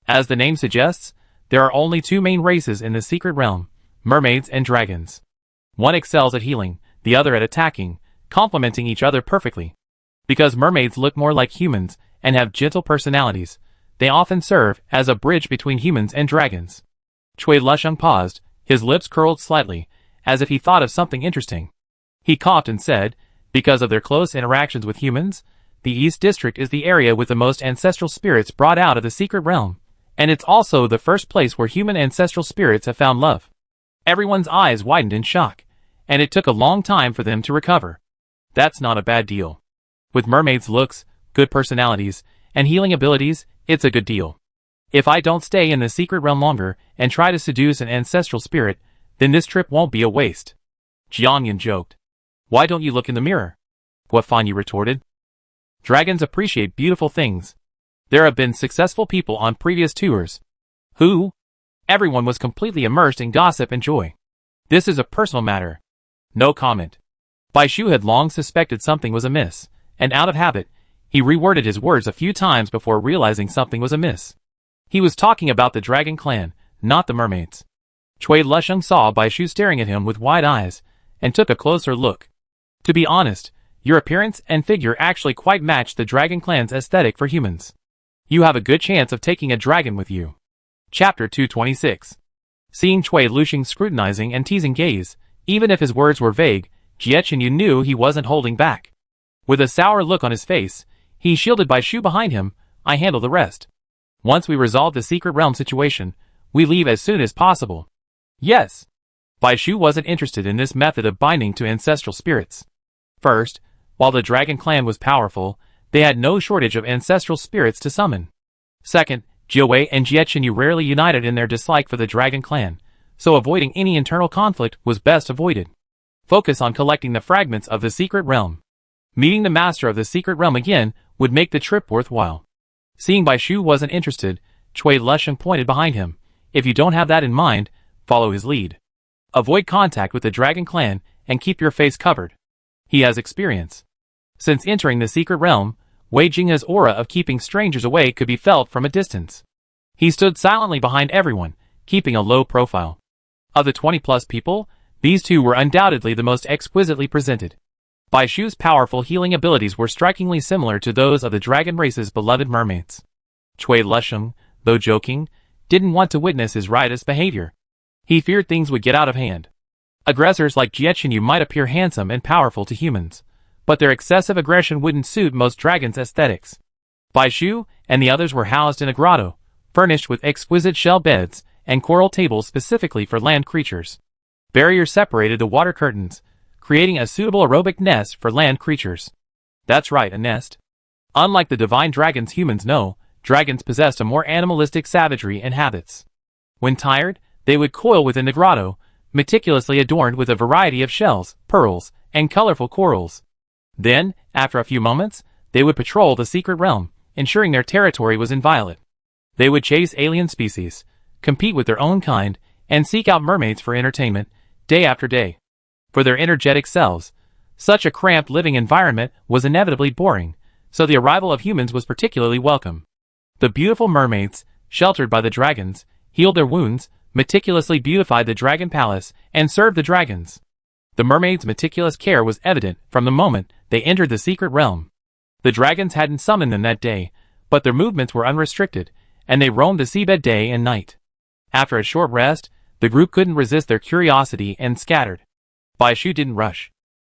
[SPEAKER 1] As the name suggests, there are only two main races in the secret realm, mermaids and dragons. One excels at healing, the other at attacking, complementing each other perfectly. Because mermaids look more like humans and have gentle personalities, they often serve as a bridge between humans and dragons. Cui Lusheng paused, his lips curled slightly, as if he thought of something interesting. He coughed and said, because of their close interactions with humans, the East District is the area with the most ancestral spirits brought out of the secret realm, and it's also the first place where human ancestral spirits have found love. Everyone's eyes widened in shock, and it took a long time for them to recover. That's not a bad deal. With mermaids' looks, good personalities, and healing abilities, it's a good deal. If I don't stay in the secret realm longer and try to seduce an ancestral spirit, then this trip won't be a waste. Jiangyan joked. Why don't you look in the mirror? Guafanyu retorted. Dragons appreciate beautiful things. There have been successful people on previous tours. Who? Everyone was completely immersed in gossip and joy. This is a personal matter. No comment. Bai Shu had long suspected something was amiss, and out of habit, he reworded his words a few times before realizing something was amiss. He was talking about the dragon clan, not the mermaids. Cui Lusheng saw Bai Shu staring at him with wide eyes, and took a closer look. To be honest, your appearance and figure actually quite match the dragon clan's aesthetic for humans. You have a good chance of taking a dragon with you. Chapter 226. Seeing Cui Lusheng's scrutinizing and teasing gaze, even if his words were vague, Jiechenyu knew he wasn't holding back. With a sour look on his face, he shielded Bai Shu behind him. I handle the rest. Once we resolve the secret realm situation, we leave as soon as possible. Yes. Bai Shu wasn't interested in this method of binding to ancestral spirits. First, while the dragon clan was powerful, they had no shortage of ancestral spirits to summon. Second, Jiawei and Jiechenyu rarely united in their dislike for the dragon clan, so avoiding any internal conflict was best avoided. Focus on collecting the fragments of the secret realm. Meeting the master of the secret realm again would make the trip worthwhile. Seeing Bai Shu wasn't interested, Cui Lusheng pointed behind him. If you don't have that in mind, follow his lead. Avoid contact with the dragon clan and keep your face covered. He has experience. Since entering the secret realm, Wei Jinghe's aura of keeping strangers away could be felt from a distance. He stood silently behind everyone, keeping a low profile. Of the 20-plus people, these two were undoubtedly the most exquisitely presented. Bai Shu's powerful healing abilities were strikingly similar to those of the dragon race's beloved mermaids. Cui Lusheng, though joking, didn't want to witness his riotous behavior. He feared things would get out of hand. Aggressors like Jie Qinyu might appear handsome and powerful to humans, but their excessive aggression wouldn't suit most dragons' aesthetics. Bai Shu and the others were housed in a grotto, furnished with exquisite shell beds and coral tables specifically for land creatures. Barriers separated the water curtains, creating a suitable aerobic nest for land creatures. That's right, a nest. Unlike the divine dragons humans know, dragons possessed a more animalistic savagery and habits. When tired, they would coil within the grotto, meticulously adorned with a variety of shells, pearls, and colorful corals. Then, after a few moments, they would patrol the secret realm, ensuring their territory was inviolate. They would chase alien species, compete with their own kind, and seek out mermaids for entertainment, day after day. For their energetic selves, such a cramped living environment was inevitably boring, so the arrival of humans was particularly welcome. The beautiful mermaids, sheltered by the dragons, healed their wounds, meticulously beautified the dragon palace, and served the dragons. The mermaids' meticulous care was evident from the moment they entered the secret realm. The dragons hadn't summoned them that day, but their movements were unrestricted, and they roamed the seabed day and night. After a short rest, the group couldn't resist their curiosity and scattered. Bai Shu didn't rush.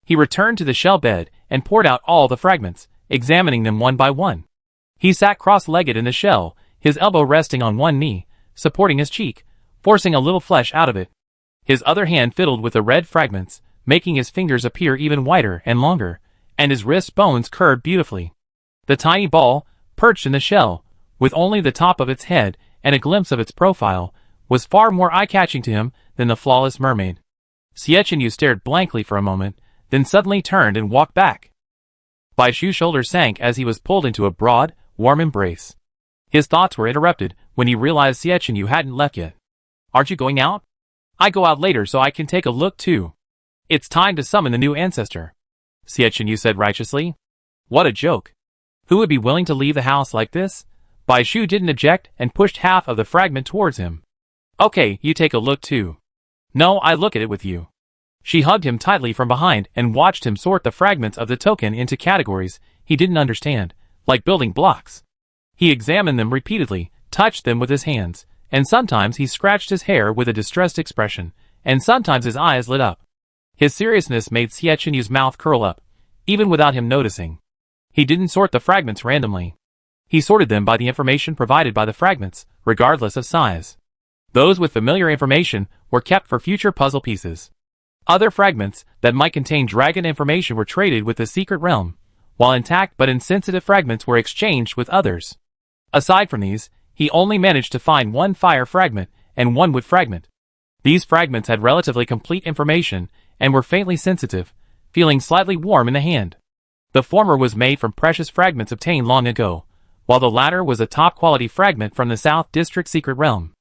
[SPEAKER 1] He returned to the shell bed and poured out all the fragments, examining them one by one. He sat cross-legged in the shell, his elbow resting on one knee, supporting his cheek, forcing a little flesh out of it. His other hand fiddled with the red fragments, making his fingers appear even whiter and longer, and his wrist bones curved beautifully. The tiny ball, perched in the shell, with only the top of its head and a glimpse of its profile, was far more eye-catching to him than the flawless mermaid. Jie Qinyu stared blankly for a moment, then suddenly turned and walked back. Bai Shu's shoulders sank as he was pulled into a broad, warm embrace. His thoughts were interrupted when he realized Jie Qinyu hadn't left yet. "Aren't you going out?" "I go out later so I can take a look too. It's time to summon the new ancestor," Jie Qinyu said righteously. What a joke. Who would be willing to leave the house like this? Bai Shu didn't object and pushed half of the fragment towards him. "Okay, you take a look too." "No, I look at it with you." She hugged him tightly from behind and watched him sort the fragments of the token into categories he didn't understand, like building blocks. He examined them repeatedly, touched them with his hands, and sometimes he scratched his hair with a distressed expression, and sometimes his eyes lit up. His seriousness made Jie Qinyu's mouth curl up, even without him noticing. He didn't sort the fragments randomly. He sorted them by the information provided by the fragments, regardless of size. Those with familiar information were kept for future puzzle pieces. Other fragments that might contain dragon information were traded with the secret realm, while intact but insensitive fragments were exchanged with others. Aside from these, he only managed to find one fire fragment and one wood fragment. These fragments had relatively complete information and were faintly sensitive, feeling slightly warm in the hand. The former was made from precious fragments obtained long ago, while the latter was a top-quality fragment from the South District secret realm.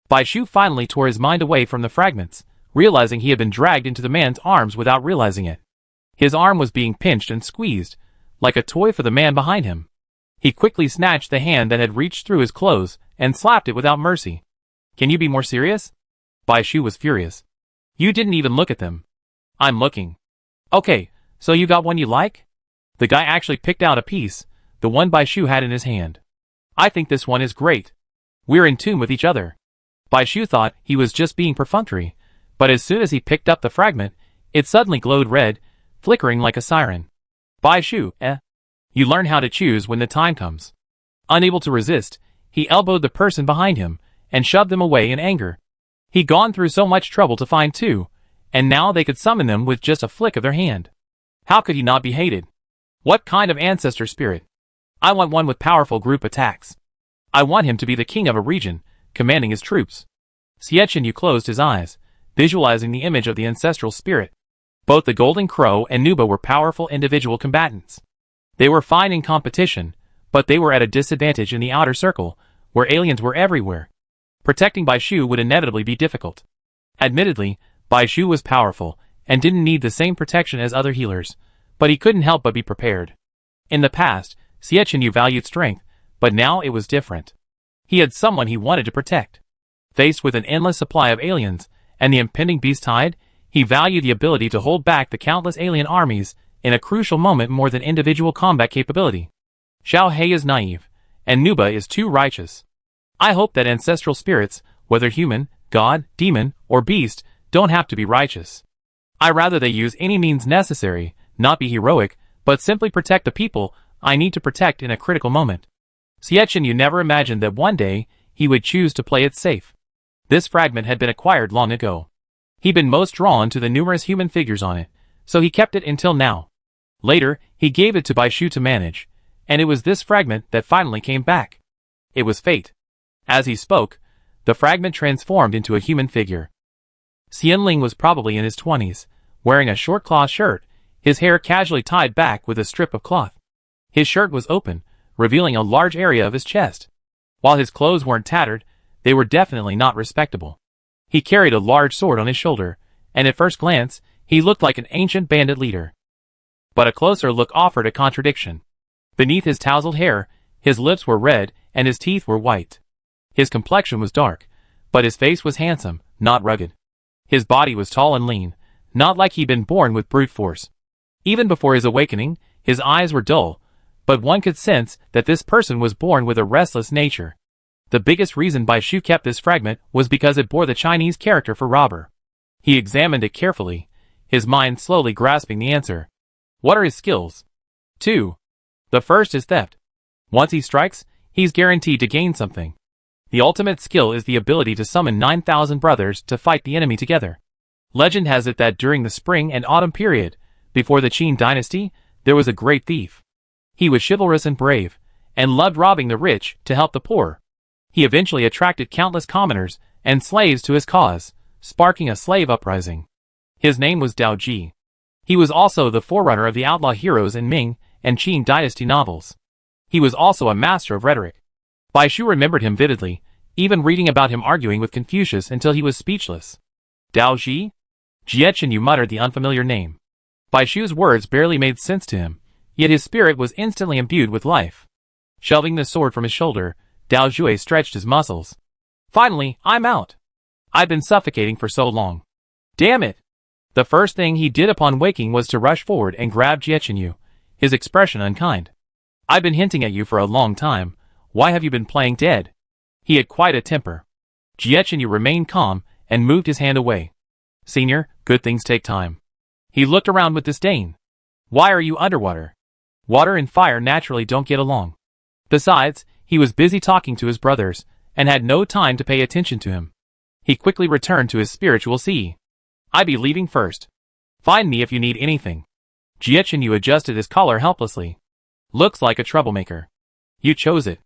[SPEAKER 1] Bai Shu finally tore his mind away from the fragments, realizing he had been dragged into the man's arms without realizing it. His arm was being pinched and squeezed, like a toy for the man behind him. He quickly snatched the hand that had reached through his clothes and slapped it without mercy. "Can you be more serious?" Bai Shu was furious. "You didn't even look at them." "I'm looking." "Okay, so you got one you like?" The guy actually picked out a piece, the one Bai Shu had in his hand. "I think this one is great. We're in tune with each other." Bai Shu thought he was just being perfunctory, but as soon as he picked up the fragment, it suddenly glowed red, flickering like a siren. "Bai Shu, You learn how to choose when the time comes." Unable to resist, he elbowed the person behind him and shoved them away in anger. He'd gone through so much trouble to find two, and now they could summon them with just a flick of their hand. How could he not be hated? What kind of ancestor spirit? I want one with powerful group attacks. I want him to be the king of a region, commanding his troops. Jie Qinyu closed his eyes, visualizing the image of the ancestral spirit. Both the Golden Crow and Nuba were powerful individual combatants. They were fine in competition, but they were at a disadvantage in the outer circle, where aliens were everywhere. Protecting Bai Shu would inevitably be difficult. Admittedly, Bai Shu was powerful, and didn't need the same protection as other healers, but he couldn't help but be prepared. In the past, Xie Chenyu valued strength, but now it was different. He had someone he wanted to protect. Faced with an endless supply of aliens, and the impending beast tide, he valued the ability to hold back the countless alien armies in a crucial moment more than individual combat capability. Xiao He is naive, and Nuba is too righteous. I hope that ancestral spirits, whether human, god, demon, or beast, don't have to be righteous. I rather they use any means necessary, not be heroic, but simply protect the people I need to protect in a critical moment. Xie Chenyu never imagined that one day he would choose to play it safe. This fragment had been acquired long ago. He'd been most drawn to the numerous human figures on it, so he kept it until now. Later, he gave it to Bai Shu to manage, and it was this fragment that finally came back. It was fate. As he spoke, the fragment transformed into a human figure. Xianling was probably in his 20s, wearing a short cloth shirt, his hair casually tied back with a strip of cloth. His shirt was open, revealing a large area of his chest. While his clothes weren't tattered, they were definitely not respectable. He carried a large sword on his shoulder, and at first glance, he looked like an ancient bandit leader. But a closer look offered a contradiction. Beneath his tousled hair, his lips were red and his teeth were white. His complexion was dark, but his face was handsome, not rugged. His body was tall and lean, not like he'd been born with brute force. Even before his awakening, his eyes were dull, but one could sense that this person was born with a restless nature. The biggest reason Bai Shu kept this fragment was because it bore the Chinese character for robber. He examined it carefully, his mind slowly grasping the answer. What are his skills? 2. The first is theft. Once he strikes, he's guaranteed to gain something. The ultimate skill is the ability to summon 9,000 brothers to fight the enemy together. Legend has it that during the spring and autumn period, before the Qin dynasty, there was a great thief. He was chivalrous and brave, and loved robbing the rich to help the poor. He eventually attracted countless commoners and slaves to his cause, sparking a slave uprising. His name was Dao Ji. He was also the forerunner of the outlaw heroes in Ming and Qin dynasty novels. He was also a master of rhetoric. Bai Shu remembered him vividly, even reading about him arguing with Confucius until he was speechless. Dao Ji? Xie Chenyu muttered the unfamiliar name. Bai Shu's words barely made sense to him, yet his spirit was instantly imbued with life. Shoving the sword from his shoulder, Dao Jue stretched his muscles. Finally, I'm out. I've been suffocating for so long. Damn it! The first thing he did upon waking was to rush forward and grab Xie Chenyu, his expression unkind. I've been hinting at you for a long time. Why have you been playing dead? He had quite a temper. Xie Chenyu remained calm and moved his hand away. Senior, good things take time. He looked around with disdain. Why are you underwater? Water and fire naturally don't get along. Besides, he was busy talking to his brothers, and had no time to pay attention to him. He quickly returned to his spiritual sea. I'd be leaving first. Find me if you need anything. Xie Chenyu adjusted his collar helplessly. Looks like a troublemaker. You chose it.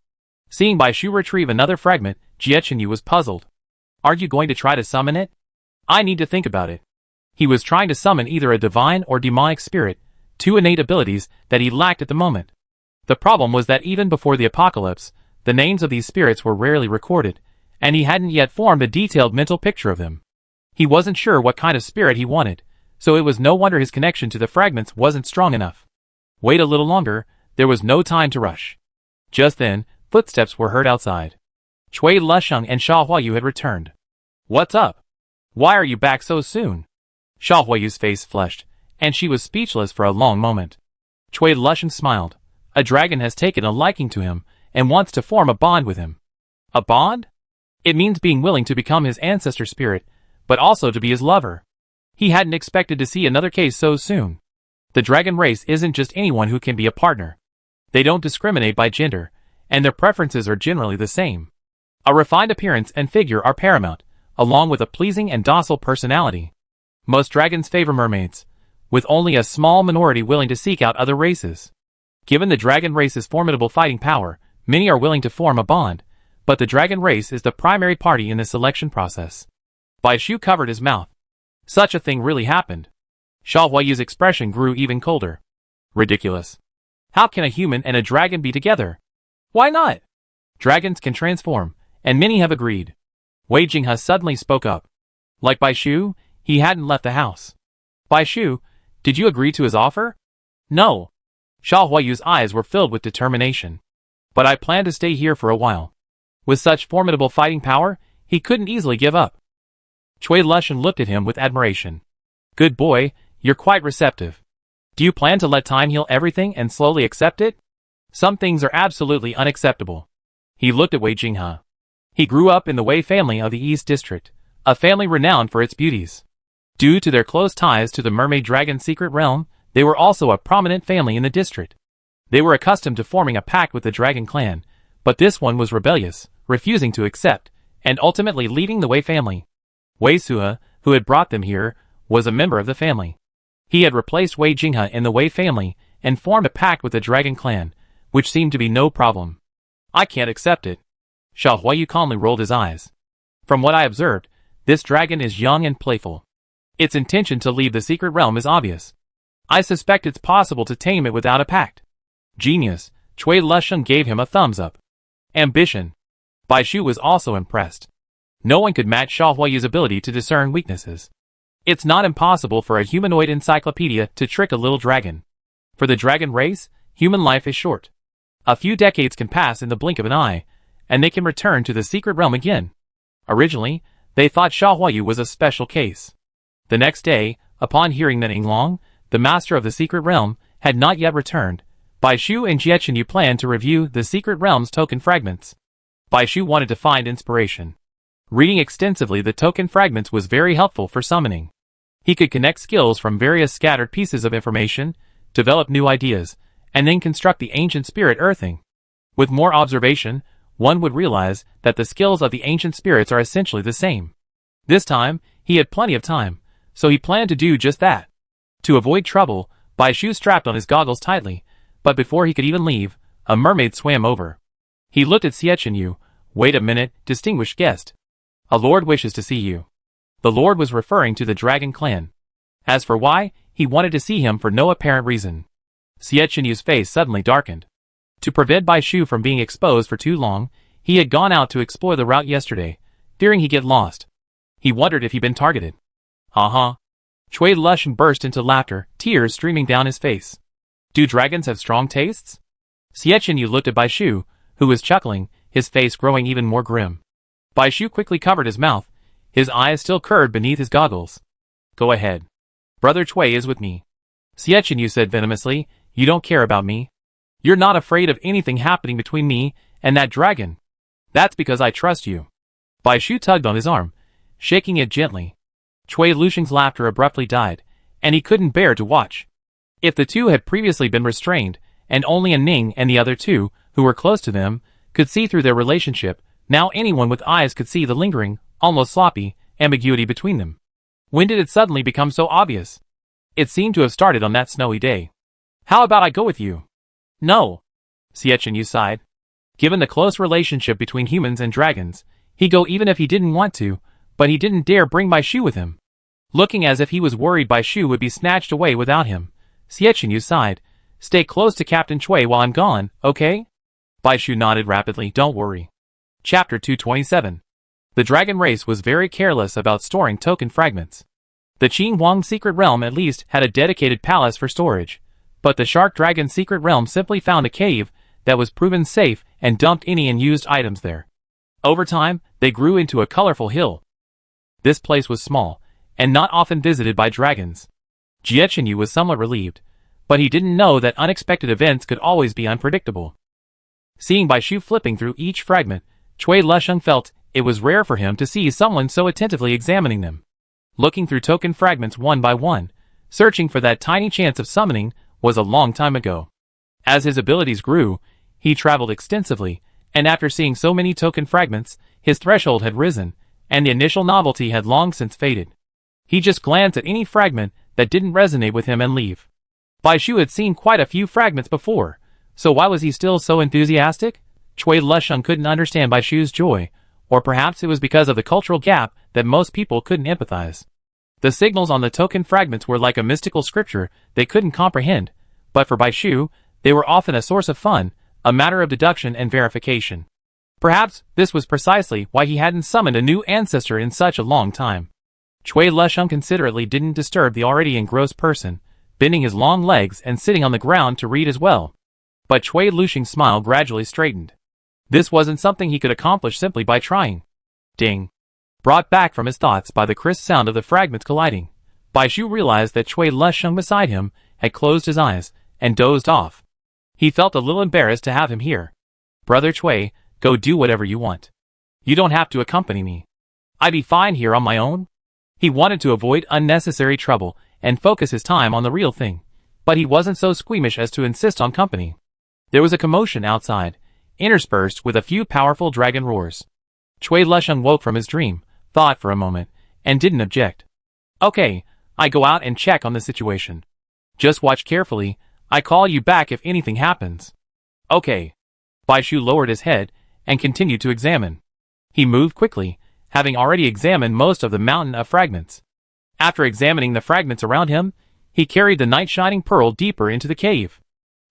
[SPEAKER 1] Seeing Bai Shu retrieve another fragment, Xie Chenyu was puzzled. Are you going to try to summon it? I need to think about it. He was trying to summon either a divine or demonic spirit, two innate abilities that he lacked at the moment. The problem was that even before the apocalypse, the names of these spirits were rarely recorded, and he hadn't yet formed a detailed mental picture of them. He wasn't sure what kind of spirit he wanted, so it was no wonder his connection to the fragments wasn't strong enough. Wait a little longer, there was no time to rush. Just then, footsteps were heard outside. Cui Lusheng and Sha Huayu had returned. What's up? Why are you back so soon? Sha Huayu's face flushed, and she was speechless for a long moment. Cui Lusheng smiled. A dragon has taken a liking to him, and wants to form a bond with him. A bond? It means being willing to become his ancestor spirit, but also to be his lover. He hadn't expected to see another case so soon. The dragon race isn't just anyone who can be a partner. They don't discriminate by gender, and their preferences are generally the same. A refined appearance and figure are paramount, along with a pleasing and docile personality. Most dragons favor mermaids, with only a small minority willing to seek out other races. Given the dragon race's formidable fighting power, many are willing to form a bond, but the dragon race is the primary party in the selection process. Bai Shu covered his mouth. Such a thing really happened. Sha Huayu's expression grew even colder. Ridiculous. How can a human and a dragon be together? Why not? Dragons can transform, and many have agreed. Wei Jinghe suddenly spoke up. Like Bai Shu, he hadn't left the house. Bai Shu, did you agree to his offer? No. Xiao Huayu's eyes were filled with determination. But I plan to stay here for a while. With such formidable fighting power, he couldn't easily give up. Cui Lushan looked at him with admiration. Good boy, you're quite receptive. Do you plan to let time heal everything and slowly accept it? Some things are absolutely unacceptable. He looked at Wei Jinghe. He grew up in the Wei family of the East District, a family renowned for its beauties. Due to their close ties to the Mermaid Dragon secret realm, they were also a prominent family in the district. They were accustomed to forming a pact with the Dragon clan, but this one was rebellious, refusing to accept, and ultimately leading the Wei family. Wei Suhe, who had brought them here, was a member of the family. He had replaced Wei Jinghe in the Wei family and formed a pact with the Dragon clan, which seemed to be no problem. I can't accept it. Xiao Huayu calmly rolled his eyes. From what I observed, this dragon is young and playful. Its intention to leave the secret realm is obvious. I suspect it's possible to tame it without a pact. Genius, Cui Lushan gave him a thumbs up. Ambition. Bai Shu was also impressed. No one could match Xiao Huayu's ability to discern weaknesses. It's not impossible for a humanoid encyclopedia to trick a little dragon. For the dragon race, human life is short. A few decades can pass in the blink of an eye, and they can return to the secret realm again. Originally, they thought Xiao Huayu was a special case. The next day, upon hearing that Yinglong, the master of the secret realm, had not yet returned, Bai Shu and Jie Chenyu planned to review the secret realm's token fragments. Bai Shu wanted to find inspiration. Reading extensively the token fragments was very helpful for summoning. He could connect skills from various scattered pieces of information, develop new ideas, and then construct the ancient spirit earthing. With more observation, one would realize that the skills of the ancient spirits are essentially the same. This time, he had plenty of time, so he planned to do just that. To avoid trouble, Bai Shu strapped on his goggles tightly, but before he could even leave, a mermaid swam over. He looked at Jie Chenyu. Wait a minute, distinguished guest. A lord wishes to see you. The lord was referring to the Dragon clan. As for why, he wanted to see him for no apparent reason. Jie Chenyu's face suddenly darkened. To prevent Bai Shu from being exposed for too long, he had gone out to explore the route yesterday, fearing he'd get lost. He wondered if he'd been targeted. Cui Lushan burst into laughter, tears streaming down his face. Do dragons have strong tastes? Jie Chenyu looked at Bai Shu, who was chuckling, his face growing even more grim. Bai Shu quickly covered his mouth, his eyes still curved beneath his goggles. Go ahead. Brother Cui is with me. Jie Chenyu said venomously, you don't care about me. You're not afraid of anything happening between me and that dragon. That's because I trust you. Bai Shu tugged on his arm, shaking it gently. Cui Lushan's laughter abruptly died, and he couldn't bear to watch. If the two had previously been restrained, and only a Ning and the other two, who were close to them, could see through their relationship, now anyone with eyes could see the lingering, almost sloppy, ambiguity between them. When did it suddenly become so obvious? It seemed to have started on that snowy day. How about I go with you? No. Jie Chenyu sighed. Given the close relationship between humans and dragons, he'd go even if he didn't want to, but he didn't dare bring Bai Shu with him. Looking as if he was worried Bai Shu would be snatched away without him, Jie Chenyu sighed. Stay close to Captain Cui while I'm gone, okay? Bai Shu nodded rapidly. Don't worry. Chapter 227. The dragon race was very careless about storing token fragments. The Qing Huang secret realm at least had a dedicated palace for storage, but the Shark Dragon secret realm simply found a cave that was proven safe and dumped any unused items there. Over time, they grew into a colorful hill. This place was small, and not often visited by dragons. Jie Chenyu was somewhat relieved, but he didn't know that unexpected events could always be unpredictable. Seeing Bai Shu flipping through each fragment, Cui Lushan felt it was rare for him to see someone so attentively examining them. Looking through token fragments one by one, searching for that tiny chance of summoning, was a long time ago. As his abilities grew, he traveled extensively, and after seeing so many token fragments, his threshold had risen, and the initial novelty had long since faded. He just glanced at any fragment that didn't resonate with him and leave. Bai Shu had seen quite a few fragments before, so why was he still so enthusiastic? Cui Lushan couldn't understand Bai Shu's joy, or perhaps it was because of the cultural gap that most people couldn't empathize. The signals on the token fragments were like a mystical scripture they couldn't comprehend, but for Bai Shu, they were often a source of fun, a matter of deduction and verification. Perhaps this was precisely why he hadn't summoned a new ancestor in such a long time. Chui Lusheng considerately didn't disturb the already engrossed person, bending his long legs and sitting on the ground to read as well. But Chui Lusheng's smile gradually straightened. This wasn't something he could accomplish simply by trying. Ding. Brought back from his thoughts by the crisp sound of the fragments colliding, Bai Shu realized that Chui Lusheng beside him had closed his eyes and dozed off. He felt a little embarrassed to have him here. Brother Chui, go do whatever you want. You don't have to accompany me. I'd be fine here on my own. He wanted to avoid unnecessary trouble and focus his time on the real thing, but he wasn't so squeamish as to insist on company. There was a commotion outside, interspersed with a few powerful dragon roars. Chui Lusheng woke from his dream, thought for a moment, and didn't object. Okay, I go out and check on the situation. Just watch carefully, I call you back if anything happens. Okay. Bai Shu lowered his head and continued to examine. He moved quickly, having already examined most of the mountain of fragments. After examining the fragments around him, he carried the night-shining pearl deeper into the cave.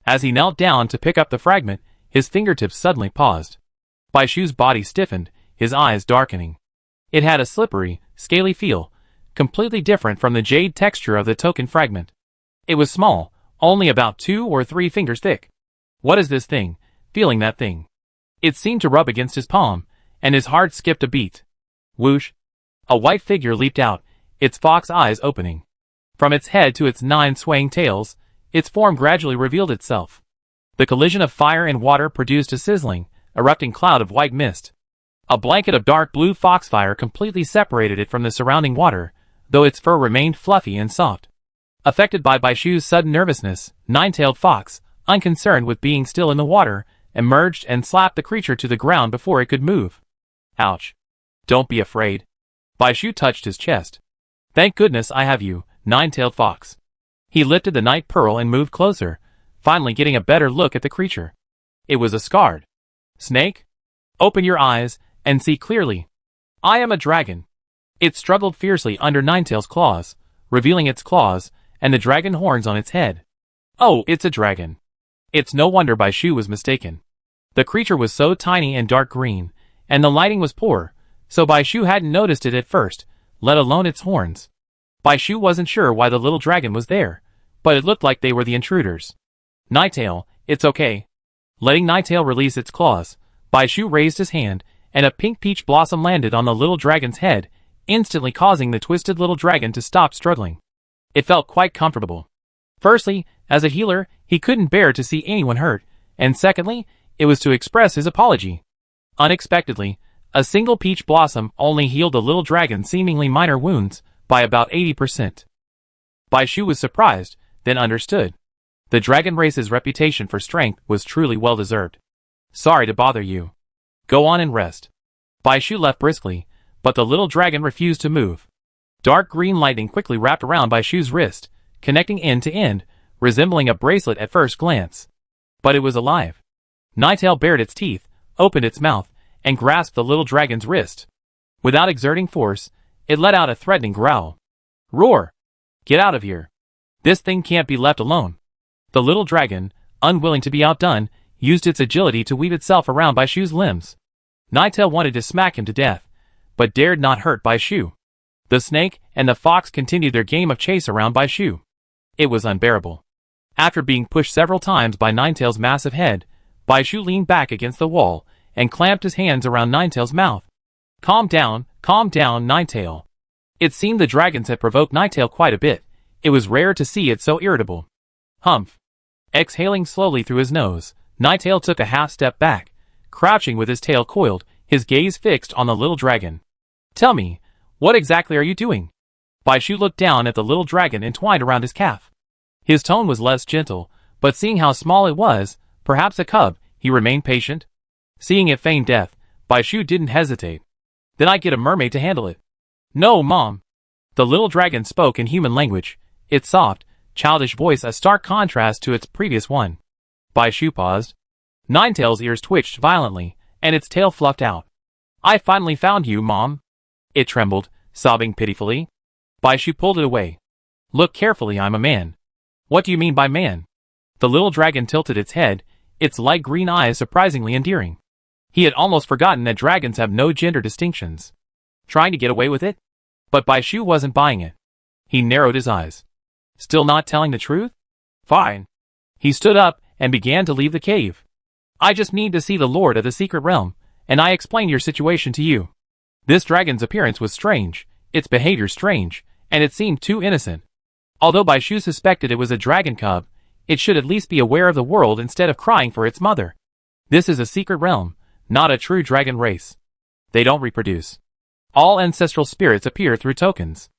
[SPEAKER 1] As he knelt down to pick up the fragment, his fingertips suddenly paused. Bai Shu's body stiffened, his eyes darkening. It had a slippery, scaly feel, completely different from the jade texture of the token fragment. It was small, only about 2 or 3 fingers thick. What is this thing? Feeling that thing. It seemed to rub against his palm, and his heart skipped a beat. Whoosh! A white figure leaped out, its fox eyes opening. From its head to its 9 swaying tails, its form gradually revealed itself. The collision of fire and water produced a sizzling, erupting cloud of white mist. A blanket of dark blue foxfire completely separated it from the surrounding water, though its fur remained fluffy and soft. Affected by Bai Shu's sudden nervousness, Nine-tailed Fox, unconcerned with being still in the water, emerged and slapped the creature to the ground before it could move. Ouch. Don't be afraid. Bai Shu touched his chest. Thank goodness I have you, Nine-tailed Fox. He lifted the night pearl and moved closer, finally getting a better look at the creature. It was a scarred snake? Open your eyes and see clearly. I am a dragon. It struggled fiercely under Ninetail's claws, revealing its claws and the dragon horns on its head. Oh, it's a dragon. It's no wonder Bai Shu was mistaken. The creature was so tiny and dark green, and the lighting was poor, so Bai Shu hadn't noticed it at first, let alone its horns. Bai Shu wasn't sure why the little dragon was there, but it looked like they were the intruders. Ninetail, it's okay. Letting Ninetail release its claws, Bai Shu raised his hand, and a pink peach blossom landed on the little dragon's head, instantly causing the twisted little dragon to stop struggling. It felt quite comfortable. Firstly, as a healer, he couldn't bear to see anyone hurt, and secondly, it was to express his apology. Unexpectedly, a single peach blossom only healed the little dragon's seemingly minor wounds by about 80%. Bai Shu was surprised, then understood. The dragon race's reputation for strength was truly well-deserved. Sorry to bother you. Go on and rest. Bai Shu left briskly, but the little dragon refused to move. Dark green lightning quickly wrapped around Bai Shu's wrist, connecting end to end, resembling a bracelet at first glance. But it was alive. Ninetail bared its teeth, opened its mouth, and grasped the little dragon's wrist. Without exerting force, it let out a threatening growl. Roar! Get out of here. This thing can't be left alone. The little dragon, unwilling to be outdone, used its agility to weave itself around Bai Shu's limbs. Ninetail wanted to smack him to death, but dared not hurt Bai Shu. The snake and the fox continued their game of chase around Bai Shu. It was unbearable. After being pushed several times by Ninetail's massive head, Bai Shu leaned back against the wall and clamped his hands around Ninetail's mouth. Calm down, Ninetail. It seemed the dragons had provoked Ninetail quite a bit. It was rare to see it so irritable. Humph. Exhaling slowly through his nose, Ninetail took a half step back, crouching with his tail coiled, his gaze fixed on the little dragon. Tell me, what exactly are you doing? Bai Shu looked down at the little dragon entwined around his calf. His tone was less gentle, but seeing how small it was, perhaps a cub, he remained patient. Seeing it feign death, Bai Shu didn't hesitate. Then I get a mermaid to handle it. No, Mom. The little dragon spoke in human language, its soft, childish voice a stark contrast to its previous one. Bai Shu paused. Ninetail's ears twitched violently, and its tail fluffed out. I finally found you, Mom. It trembled, sobbing pitifully. Bai Shu pulled it away. Look carefully, I'm a man. What do you mean by man? The little dragon tilted its head, its light green eyes surprisingly endearing. He had almost forgotten that dragons have no gender distinctions. Trying to get away with it? But Bai Shu wasn't buying it. He narrowed his eyes. Still not telling the truth? Fine. He stood up and began to leave the cave. I just need to see the Lord of the Secret Realm, and I explained your situation to you. This dragon's appearance was strange, its behavior strange, and it seemed too innocent. Although Bai Shu suspected it was a dragon cub, it should at least be aware of the world instead of crying for its mother. This is a secret realm, not a true dragon race. They don't reproduce. All ancestral spirits appear through tokens.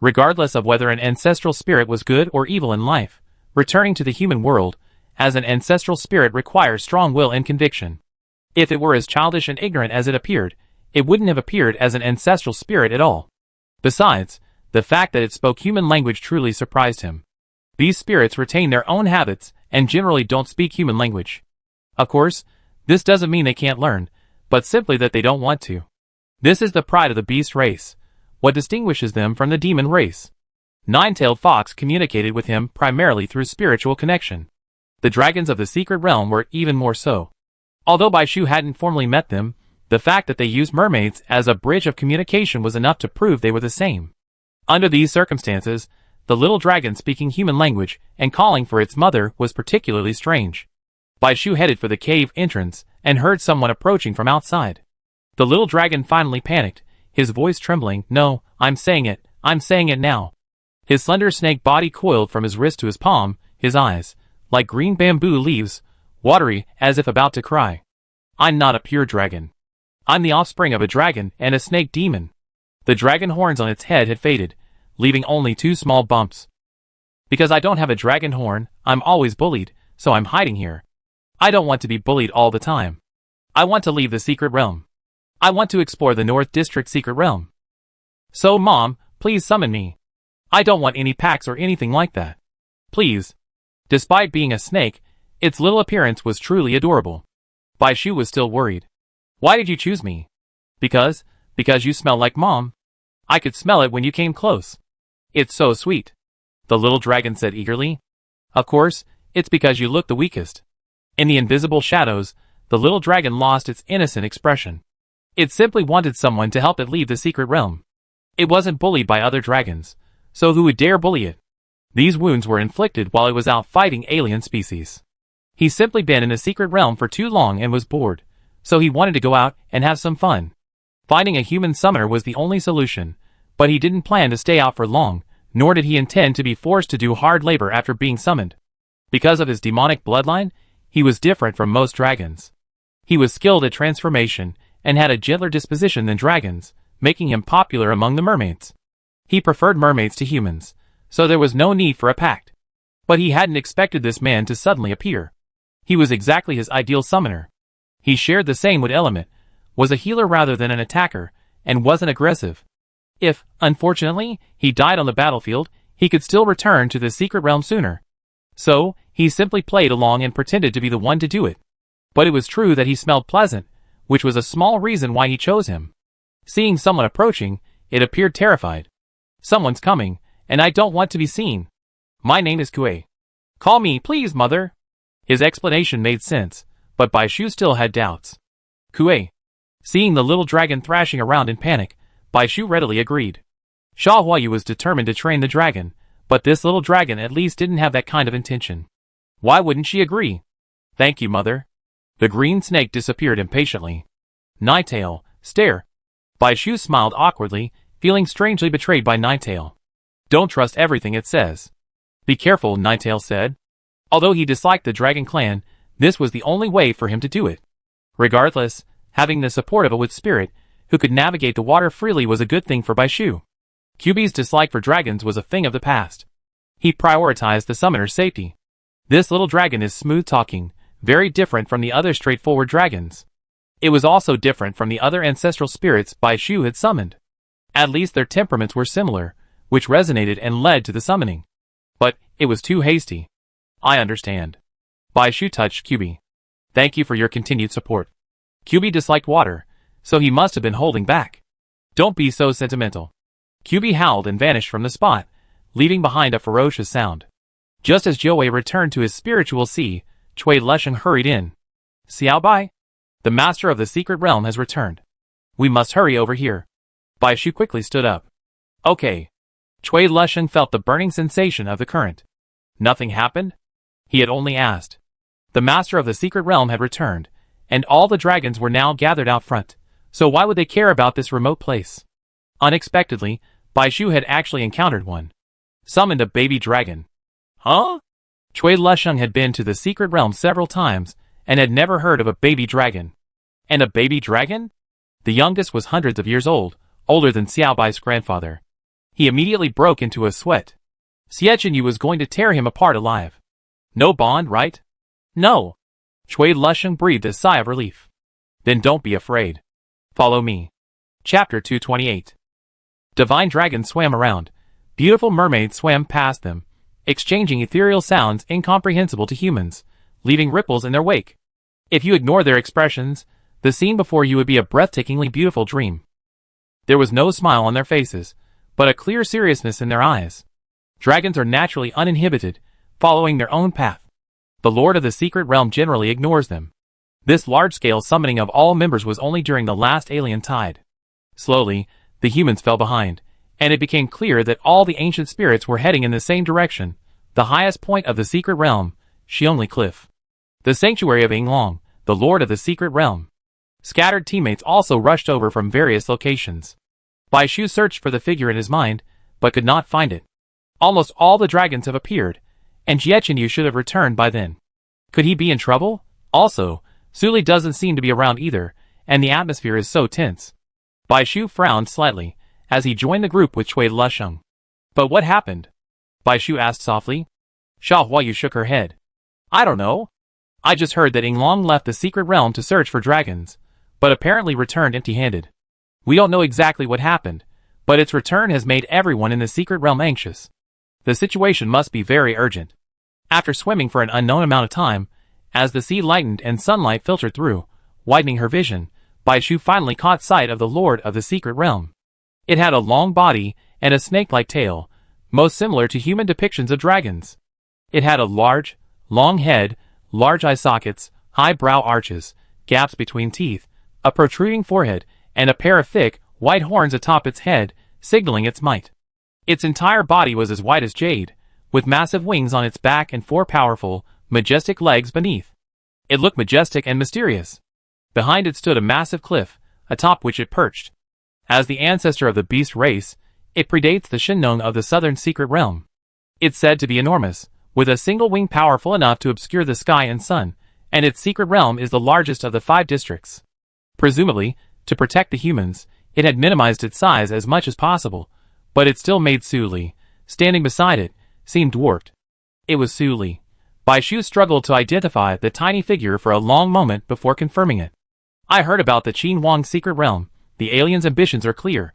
[SPEAKER 1] Regardless of whether an ancestral spirit was good or evil in life, returning to the human world, as an ancestral spirit requires strong will and conviction. If it were as childish and ignorant as it appeared, it wouldn't have appeared as an ancestral spirit at all. Besides, the fact that it spoke human language truly surprised him. These spirits retain their own habits and generally don't speak human language. Of course, this doesn't mean they can't learn, but simply that they don't want to. This is the pride of the beast race, what distinguishes them from the demon race. Nine-tailed fox communicated with him primarily through spiritual connection. The dragons of the secret realm were even more so. Although Bai Shu hadn't formally met them, the fact that they used mermaids as a bridge of communication was enough to prove they were the same. Under these circumstances, the little dragon speaking human language and calling for its mother was particularly strange. Bai Shu headed for the cave entrance and heard someone approaching from outside. The little dragon finally panicked, his voice trembling. No, I'm saying it now. His slender snake body coiled from his wrist to his palm, his eyes, like green bamboo leaves, watery as if about to cry. I'm not a pure dragon. I'm the offspring of a dragon and a snake demon. The dragon horns on its head had faded, leaving only 2 small bumps. Because I don't have a dragon horn, I'm always bullied, so I'm hiding here. I don't want to be bullied all the time. I want to leave the secret realm. I want to explore the North District secret realm. So Mom, please summon me. I don't want any packs or anything like that. Please. Despite being a snake, its little appearance was truly adorable. Bai Shu was still worried. Why did you choose me? Because you smell like Mom. I could smell it when you came close. It's so sweet. The little dragon said eagerly. Of course, it's because you look the weakest. In the invisible shadows, the little dragon lost its innocent expression. It simply wanted someone to help it leave the secret realm. It wasn't bullied by other dragons, so who would dare bully it? These wounds were inflicted while it was out fighting alien species. He's simply been in the secret realm for too long and was bored, so he wanted to go out and have some fun. Finding a human summoner was the only solution, but he didn't plan to stay out for long, nor did he intend to be forced to do hard labor after being summoned. Because of his demonic bloodline, he was different from most dragons. He was skilled at transformation and had a gentler disposition than dragons, making him popular among the mermaids. He preferred mermaids to humans, so there was no need for a pact. But he hadn't expected this man to suddenly appear. He was exactly his ideal summoner. He shared the same wood element, was a healer rather than an attacker, and wasn't aggressive. If, unfortunately, he died on the battlefield, he could still return to the secret realm sooner. So, he simply played along and pretended to be the one to do it. But it was true that he smelled pleasant, which was a small reason why he chose him. Seeing someone approaching, it appeared terrified. Someone's coming, and I don't want to be seen. My name is Kue. Call me, please, mother. His explanation made sense, but Bai Shu still had doubts. Kue. Seeing the little dragon thrashing around in panic, Bai Shu readily agreed. Sha Huayu was determined to train the dragon, but this little dragon at least didn't have that kind of intention. Why wouldn't she agree? Thank you, mother. The green snake disappeared impatiently. Ninetail, stare. Bai Shu smiled awkwardly, feeling strangely betrayed by Ninetail. Don't trust everything it says. Be careful, Ninetail said. Although he disliked the dragon clan, this was the only way for him to do it. Regardless, having the support of a wood spirit, who could navigate the water freely was a good thing for Bai Shu. QB's dislike for dragons was a thing of the past. He prioritized the summoner's safety. This little dragon is smooth-talking, very different from the other straightforward dragons. It was also different from the other ancestral spirits Bai Shu had summoned. At least their temperaments were similar, which resonated and led to the summoning. But it was too hasty. I understand. Bai Shu touched QB. Thank you for your continued support. QB disliked water, so he must have been holding back. Don't be so sentimental. QB howled and vanished from the spot, leaving behind a ferocious sound. Just as Jiawei returned to his spiritual sea, Cui Lesheng hurried in. Xiao Bai? The master of the secret realm has returned. We must hurry over here. Bai Shu quickly stood up. Okay. Chui Lusheng felt the burning sensation of the current. Nothing happened? He had only asked. The master of the secret realm had returned, and all the dragons were now gathered out front, so why would they care about this remote place? Unexpectedly, Bai Shu had actually encountered one. Summoned a baby dragon. Huh? Chui Lusheng had been to the secret realm several times, and had never heard of a baby dragon. And a baby dragon? The youngest was hundreds of years old, older than Xiao Bai's grandfather. He immediately broke into a sweat. Xie Chenyu was going to tear him apart alive. No bond, right? No. Chui Lusheng breathed a sigh of relief. Then don't be afraid. Follow me. Chapter 228. Divine dragons swam around. Beautiful mermaids swam past them, exchanging ethereal sounds incomprehensible to humans, leaving ripples in their wake. If you ignore their expressions, the scene before you would be a breathtakingly beautiful dream. There was no smile on their faces, but a clear seriousness in their eyes. Dragons are naturally uninhibited, following their own path. The Lord of the Secret Realm generally ignores them. This large-scale summoning of all members was only during the last alien tide. Slowly, the humans fell behind, and it became clear that all the ancient spirits were heading in the same direction, the highest point of the Secret Realm, Xionli Cliff. The sanctuary of Yinglong, the Lord of the Secret Realm. Scattered teammates also rushed over from various locations. Bai Shu searched for the figure in his mind, but could not find it. Almost all the dragons have appeared, and Xie Chenyu should have returned by then. Could he be in trouble? Also, Suli doesn't seem to be around either, and the atmosphere is so tense. Bai Shu frowned slightly, as he joined the group with Chui Lusheng. But what happened? Bai Shu asked softly. Xia Huayu shook her head. I don't know. I just heard that Yinglong left the secret realm to search for dragons, but apparently returned empty-handed. We don't know exactly what happened, but its return has made everyone in the secret realm anxious. The situation must be very urgent. After swimming for an unknown amount of time, as the sea lightened and sunlight filtered through, widening her vision, Bai Shu finally caught sight of the Lord of the Secret Realm. It had a long body and a snake-like tail, most similar to human depictions of dragons. It had a large, long head, large eye sockets, high brow arches, gaps between teeth, a protruding forehead, and a pair of thick, white horns atop its head, signaling its might. Its entire body was as white as jade, with massive wings on its back and four powerful, majestic legs beneath. It looked majestic and mysterious. Behind it stood a massive cliff, atop which it perched. As the ancestor of the beast race, it predates the Shinong of the southern secret realm. It's said to be enormous, with a single wing powerful enough to obscure the sky and sun, and its secret realm is the largest of the 5 districts. Presumably, to protect the humans, it had minimized its size as much as possible, but it still made Su Li, standing beside it, seem dwarfed. It was Su Li. Bai Shu struggled to identify the tiny figure for a long moment before confirming it. I heard about the Qin Wang secret realm. The aliens' ambitions are clear.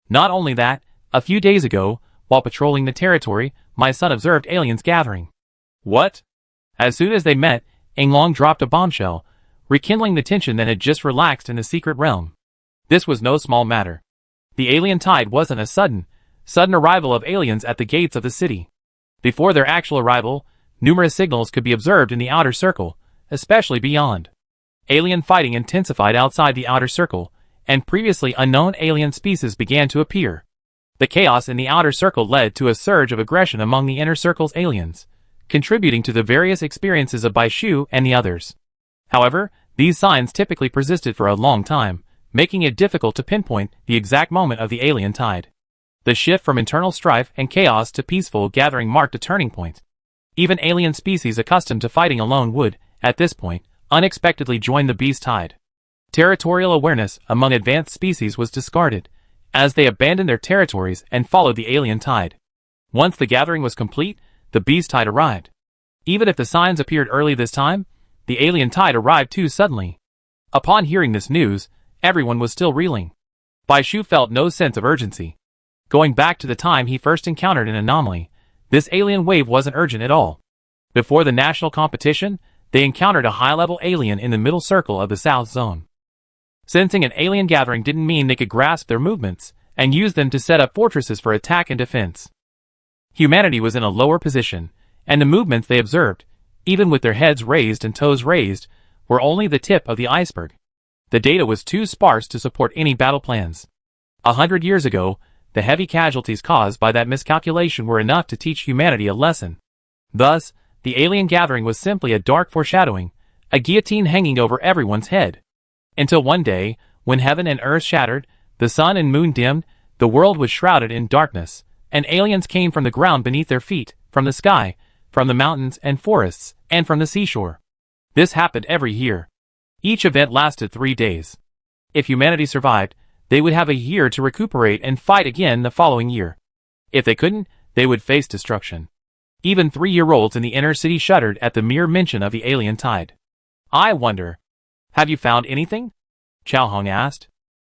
[SPEAKER 1] Not only that, a few days ago, while patrolling the territory, my son observed aliens gathering. What? As soon as they met, Yinglong dropped a bombshell, rekindling the tension that had just relaxed in the secret realm. This was no small matter. The alien tide wasn't a sudden arrival of aliens at the gates of the city. Before their actual arrival, numerous signals could be observed in the outer circle, especially beyond. Alien fighting intensified outside the outer circle, and previously unknown alien species began to appear. The chaos in the outer circle led to a surge of aggression among the inner circle's aliens, contributing to the various experiences of Bai Shu and the others. However, these signs typically persisted for a long time, making it difficult to pinpoint the exact moment of the alien tide. The shift from internal strife and chaos to peaceful gathering marked a turning point. Even alien species accustomed to fighting alone would, at this point, unexpectedly join the beast tide. Territorial awareness among advanced species was discarded, as they abandoned their territories and followed the alien tide. Once the gathering was complete, the beast tide arrived. Even if the signs appeared early this time, the alien tide arrived too suddenly. Upon hearing this news, everyone was still reeling. Bai Shu felt no sense of urgency. Going back to the time he first encountered an anomaly, this alien wave wasn't urgent at all. Before the national competition, they encountered a high-level alien in the middle circle of the South Zone. Sensing an alien gathering didn't mean they could grasp their movements and use them to set up fortresses for attack and defense. Humanity was in a lower position, and the movements they observed, even with their heads raised and toes raised, were only the tip of the iceberg. The data was too sparse to support any battle plans. 100 years ago, the heavy casualties caused by that miscalculation were enough to teach humanity a lesson. Thus, the alien gathering was simply a dark foreshadowing, a guillotine hanging over everyone's head. Until one day, when heaven and earth shattered, the sun and moon dimmed, the world was shrouded in darkness, and aliens came from the ground beneath their feet, from the sky, from the mountains and forests, and from the seashore. This happened every year. Each event lasted 3 days. If humanity survived, they would have a year to recuperate and fight again the following year. If they couldn't, they would face destruction. Even 3-year-olds in the inner city shuddered at the mere mention of the alien tide. I wonder. Have you found anything? Chao Hong asked.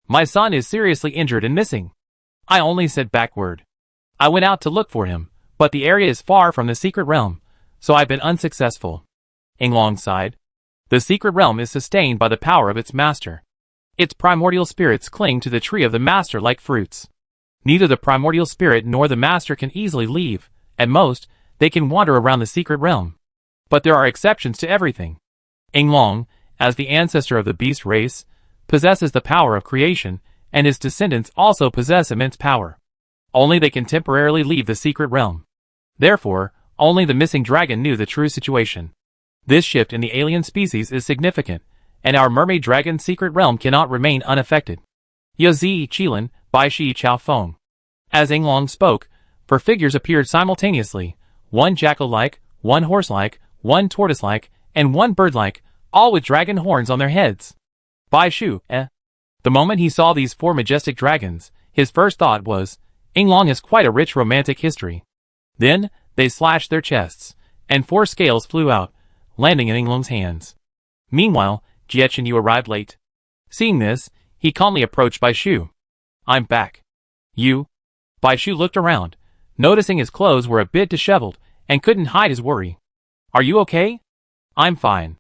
[SPEAKER 1] My son is seriously injured and missing. I only said backward. I went out to look for him, but the area is far from the secret realm, so I've been unsuccessful. Inglong sighed. The secret realm is sustained by the power of its master. Its primordial spirits cling to the tree of the master like fruits. Neither the primordial spirit nor the master can easily leave. At most, they can wander around the secret realm. But there are exceptions to everything. Inglong, as the ancestor of the beast race, possesses the power of creation, and his descendants also possess immense power. Only they can temporarily leave the secret realm. Therefore, only the missing dragon knew the true situation. This shift in the alien species is significant, and our mermaid dragon's secret realm cannot remain unaffected. Yazi Qilin, Bai Shi Chao Feng. As Inglong spoke, 4 figures appeared simultaneously, 1 jackal-like, 1 horse-like, 1 tortoise-like, and 1 bird-like, all with dragon horns on their heads. Bai Shu, The moment he saw these 4 majestic dragons, his first thought was, Inglong has quite a rich romantic history. Then, they slashed their chests, and 4 scales flew out, landing in Inglong's hands. Meanwhile, Jiechenyu arrived late. Seeing this, he calmly approached Bai Shu. I'm back. You? Bai Shu looked around, noticing his clothes were a bit disheveled, and couldn't hide his worry. Are you okay? I'm fine.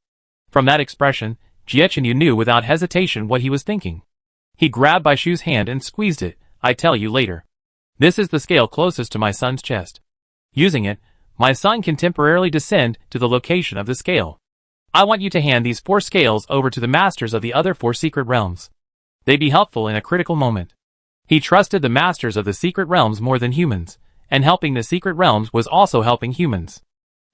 [SPEAKER 1] From that expression, Jiechenyu knew without hesitation what he was thinking. He grabbed Bai Shu's hand and squeezed it. I tell you later. This is the scale closest to my son's chest. Using it, my son can temporarily descend to the location of the scale. I want you to hand these 4 scales over to the masters of the other 4 secret realms. They'd be helpful in a critical moment. He trusted the masters of the secret realms more than humans, and helping the secret realms was also helping humans.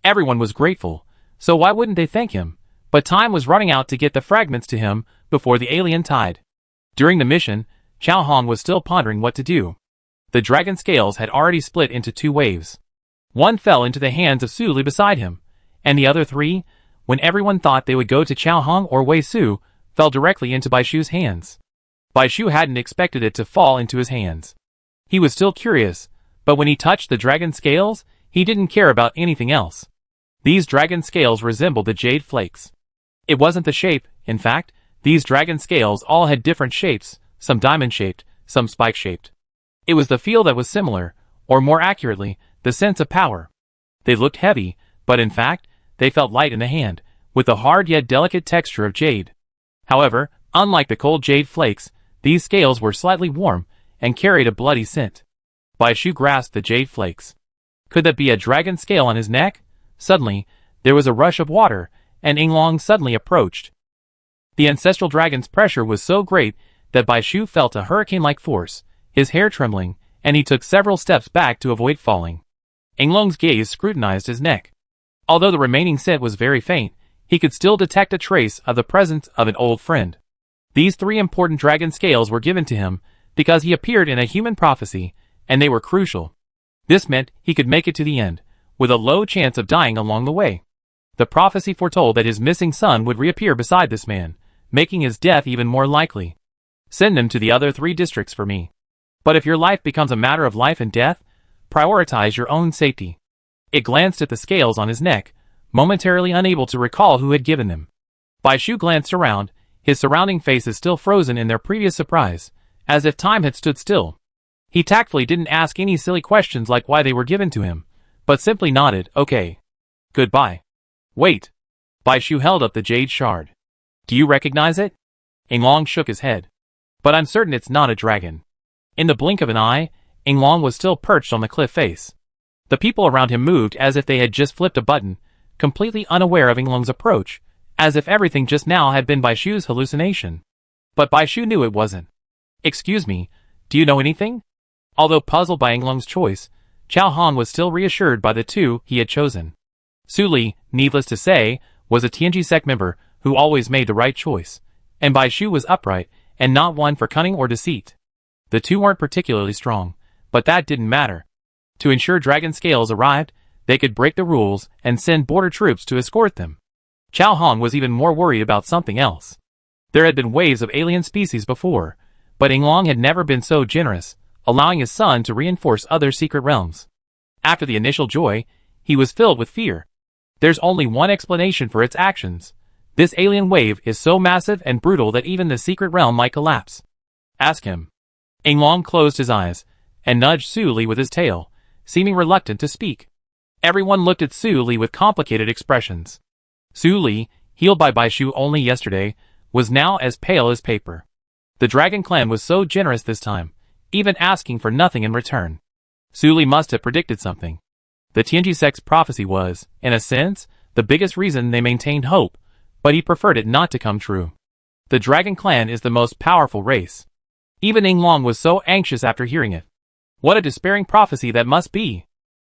[SPEAKER 1] Everyone was grateful, so why wouldn't they thank him? But time was running out to get the fragments to him before the alien tide. During the mission, Chao Hong was still pondering what to do. The dragon scales had already split into 2 waves. One fell into the hands of Su Li beside him, and the other 3, when everyone thought they would go to Chao Hong or Wei Su, fell directly into Bai Shu's hands. Bai Shu hadn't expected it to fall into his hands. He was still curious, but when he touched the dragon scales, he didn't care about anything else. These dragon scales resembled the jade flakes. It wasn't the shape, in fact, these dragon scales all had different shapes, some diamond-shaped, some spike-shaped. It was the feel that was similar, or more accurately, the sense of power. They looked heavy, but in fact, they felt light in the hand, with the hard yet delicate texture of jade. However, unlike the cold jade flakes, these scales were slightly warm, and carried a bloody scent. Bai Shu grasped the jade flakes. Could that be a dragon scale on his neck? Suddenly, there was a rush of water, and Inglong suddenly approached. The ancestral dragon's pressure was so great that Bai Shu felt a hurricane-like force, his hair trembling, and he took several steps back to avoid falling. Inglong's gaze scrutinized his neck. Although the remaining scent was very faint, he could still detect a trace of the presence of an old friend. These 3 important dragon scales were given to him because he appeared in a human prophecy, and they were crucial. This meant he could make it to the end, with a low chance of dying along the way. The prophecy foretold that his missing son would reappear beside this man, making his death even more likely. Send them to the other 3 districts for me. But if your life becomes a matter of life and death, prioritize your own safety. It glanced at the scales on his neck, momentarily unable to recall who had given them. Bai Shu glanced around, his surrounding faces still frozen in their previous surprise, as if time had stood still. He tactfully didn't ask any silly questions like why they were given to him, but simply nodded, okay. Goodbye. Wait. Bai Shu held up the jade shard. Do you recognize it? Inglong shook his head. But I'm certain it's not a dragon. In the blink of an eye, Inglong was still perched on the cliff face. The people around him moved as if they had just flipped a button, completely unaware of Inglong's approach, as if everything just now had been Bai Shu's hallucination. But Bai Shu knew it wasn't. Excuse me, do you know anything? Although puzzled by Yinglong's choice, Chao Han was still reassured by the two he had chosen. Su Li, needless to say, was a Tianji sect member who always made the right choice, and Bai Shu was upright and not one for cunning or deceit. The two weren't particularly strong, but that didn't matter. To ensure dragon scales arrived, they could break the rules and send border troops to escort them. Chao Han was even more worried about something else. There had been waves of alien species before, but Yinglong had never been so generous, allowing his son to reinforce other secret realms. After the initial joy, he was filled with fear. There's only one explanation for its actions. This alien wave is so massive and brutal that even the secret realm might collapse. Ask him. Yinglong closed his eyes and nudged Su Li with his tail, seeming reluctant to speak. Everyone looked at Su Li with complicated expressions. Su Li, healed by Bai Shu only yesterday, was now as pale as paper. The dragon clan was so generous this time, even asking for nothing in return. Su Li must have predicted something. The Tianji sect's prophecy was, in a sense, the biggest reason they maintained hope, but he preferred it not to come true. The dragon clan is the most powerful race. Even Yinglong was so anxious after hearing it. What a despairing prophecy that must be!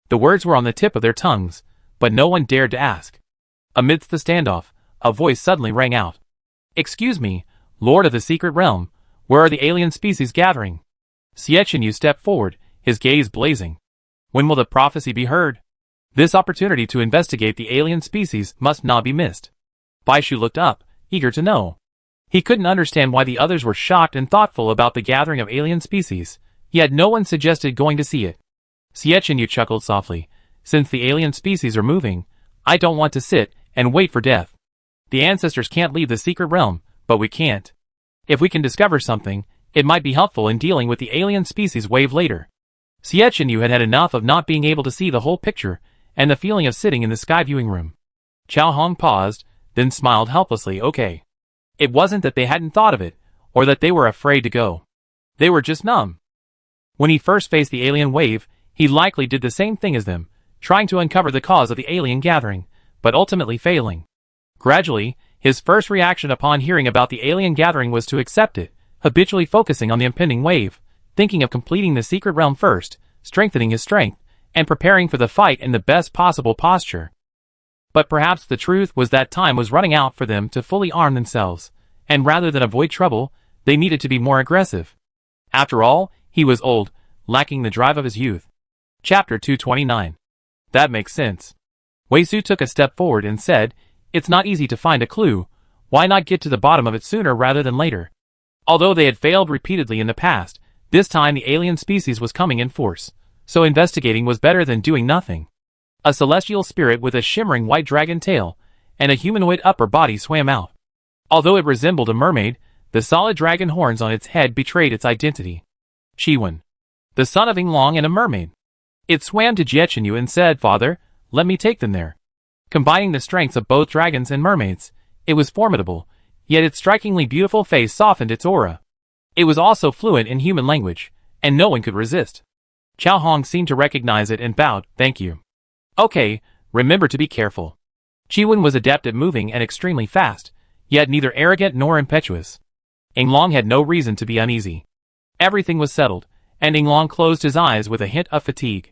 [SPEAKER 1] The words were on the tip of their tongues, but no one dared to ask. Amidst the standoff, a voice suddenly rang out. "Excuse me, Lord of the Secret Realm, where are the alien species gathering?" Xiechenyu stepped forward, his gaze blazing. When will the prophecy be heard? This opportunity to investigate the alien species must not be missed. Bai Shu looked up, eager to know. He couldn't understand why the others were shocked and thoughtful about the gathering of alien species, yet no one suggested going to see it. Xiechenyu chuckled softly. Since the alien species are moving, I don't want to sit and wait for death. The ancestors can't leave the secret realm, but we can't. If we can discover something, it might be helpful in dealing with the alien species wave later. Xiechenyu had had enough of not being able to see the whole picture, and the feeling of sitting in the sky viewing room. Chao Han paused, then smiled helplessly. Okay. It wasn't that they hadn't thought of it, or that they were afraid to go. They were just numb. When he first faced the alien wave, he likely did the same thing as them, trying to uncover the cause of the alien gathering, but ultimately failing. Gradually, his first reaction upon hearing about the alien gathering was to accept it, habitually focusing on the impending wave, thinking of completing the secret realm first, strengthening his strength, and preparing for the fight in the best possible posture. But perhaps the truth was that time was running out for them to fully arm themselves, and rather than avoid trouble, they needed to be more aggressive. After all, he was old, lacking the drive of his youth. Chapter 229. That makes sense. Wei Su took a step forward and said, "It's not easy to find a clue. Why not get to the bottom of it sooner rather than later?" Although they had failed repeatedly in the past, this time the alien species was coming in force, so investigating was better than doing nothing. A celestial spirit with a shimmering white dragon tail and a humanoid upper body swam out. Although it resembled a mermaid, the solid dragon horns on its head betrayed its identity. Chiwen, the son of Yinglong and a mermaid. It swam to Xiechenyu and said, "Father, let me take them there." Combining the strengths of both dragons and mermaids, it was formidable, yet its strikingly beautiful face softened its aura. It was also fluent in human language, and no one could resist. Chao Hong seemed to recognize it and bowed, "Thank you." "Okay, remember to be careful." Chiwen was adept at moving and extremely fast, yet neither arrogant nor impetuous. Yinglong had no reason to be uneasy. Everything was settled, and Yinglong closed his eyes with a hint of fatigue.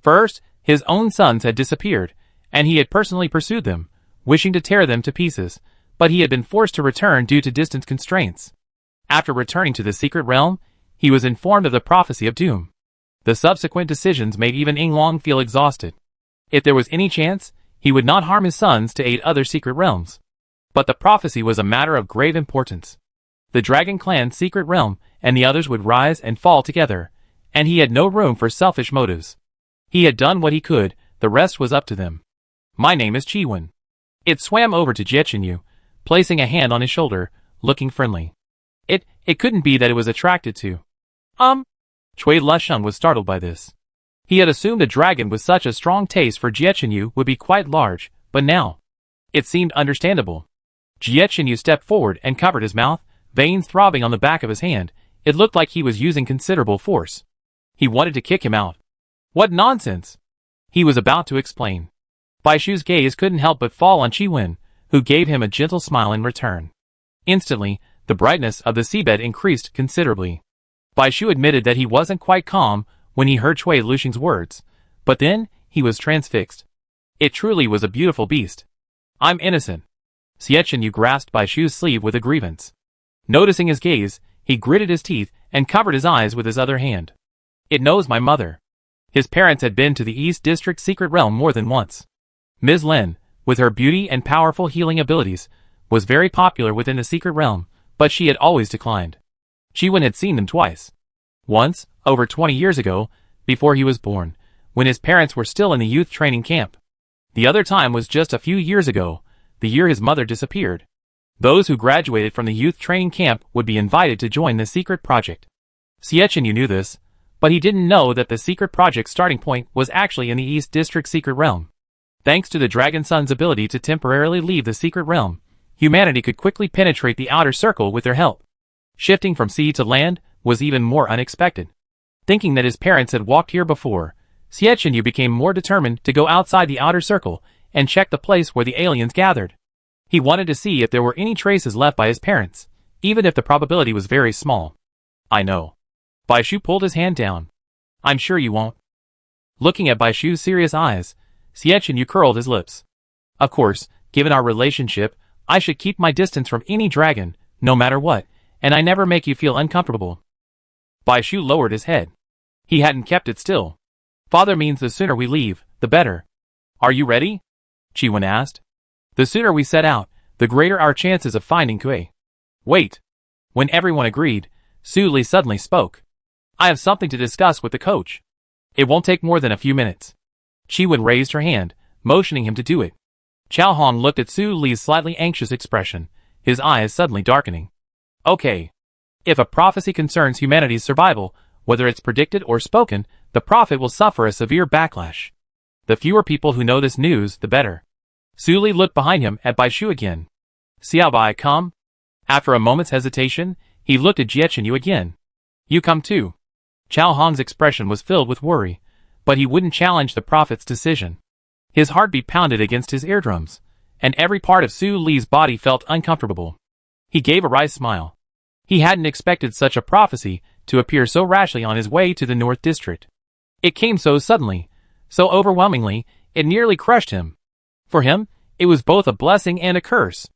[SPEAKER 1] First, his own sons had disappeared, and he had personally pursued them, wishing to tear them to pieces, but he had been forced to return due to distance constraints. After returning to the secret realm, he was informed of the prophecy of doom. The subsequent decisions made even Yinglong feel exhausted. If there was any chance, he would not harm his sons to aid other secret realms. But the prophecy was a matter of grave importance. The Dragon Clan's secret realm and the others would rise and fall together, and he had no room for selfish motives. He had done what he could, the rest was up to them. "My name is Chiwen." It swam over to Xiechenyu, placing a hand on his shoulder, looking friendly. It couldn't be that it was attracted to. Cui Lusheng was startled by this. He had assumed a dragon with such a strong taste for Xiechenyu would be quite large, but now it seemed understandable. Xiechenyu stepped forward and covered his mouth, veins throbbing on the back of his hand. It looked like he was using considerable force. He wanted to kick him out. "What nonsense!" He was about to explain. Bai Shu's gaze couldn't help but fall on Chiwen, who gave him a gentle smile in return. Instantly, the brightness of the seabed increased considerably. Bai Shu admitted that he wasn't quite calm when he heard Cui Luxing's words, but then he was transfixed. It truly was a beautiful beast. I'm innocent. Xietchen Yu grasped Bai Shu's sleeve with a grievance. Noticing his gaze, he gritted his teeth and covered his eyes with his other hand. It knows my mother. His parents had been to the East District secret realm more than once. Ms. Lin, with her beauty and powerful healing abilities, was very popular within the secret realm, but she had always declined. Chiwen had seen them twice. Once, over 20 years ago, before he was born, when his parents were still in the youth training camp. The other time was just a few years ago, the year his mother disappeared. Those who graduated from the youth training camp would be invited to join the secret project. Xietchen Yu knew this, but he didn't know that the secret project's starting point was actually in the East District secret realm. Thanks to the Dragon Sun's ability to temporarily leave the secret realm, humanity could quickly penetrate the outer circle with their help. Shifting from sea to land was even more unexpected. Thinking that his parents had walked here before, Xietchen Yu became more determined to go outside the outer circle and check the place where the aliens gathered. He wanted to see if there were any traces left by his parents, even if the probability was very small. I know. Bai Shu pulled his hand down. I'm sure you won't. Looking at Bai Shu's serious eyes, Xietchen Yu curled his lips. Of course, given our relationship, I should keep my distance from any dragon, no matter what, and I never make you feel uncomfortable. Bai Shu lowered his head. He hadn't kept it still. Father means the sooner we leave, the better. Are you ready? Chiwen asked. The sooner we set out, the greater our chances of finding Cui. Wait. When everyone agreed, Su Li suddenly spoke. I have something to discuss with the coach. It won't take more than a few minutes. Chiwen raised her hand, motioning him to do it. Chao Hong looked at Su Li's slightly anxious expression, his eyes suddenly darkening. Okay. If a prophecy concerns humanity's survival, whether it's predicted or spoken, the prophet will suffer a severe backlash. The fewer people who know this news, the better. Su Li looked behind him at Bai Shu again. Xiao Bai, come. After a moment's hesitation, he looked at Xietchen Yu again. You come too. Chao Hong's expression was filled with worry, but he wouldn't challenge the prophet's decision. His heartbeat pounded against his eardrums, and every part of Su Li's body felt uncomfortable. He gave a wry smile. He hadn't expected such a prophecy to appear so rashly on his way to the North District. It came so suddenly, so overwhelmingly, it nearly crushed him. For him, it was both a blessing and a curse.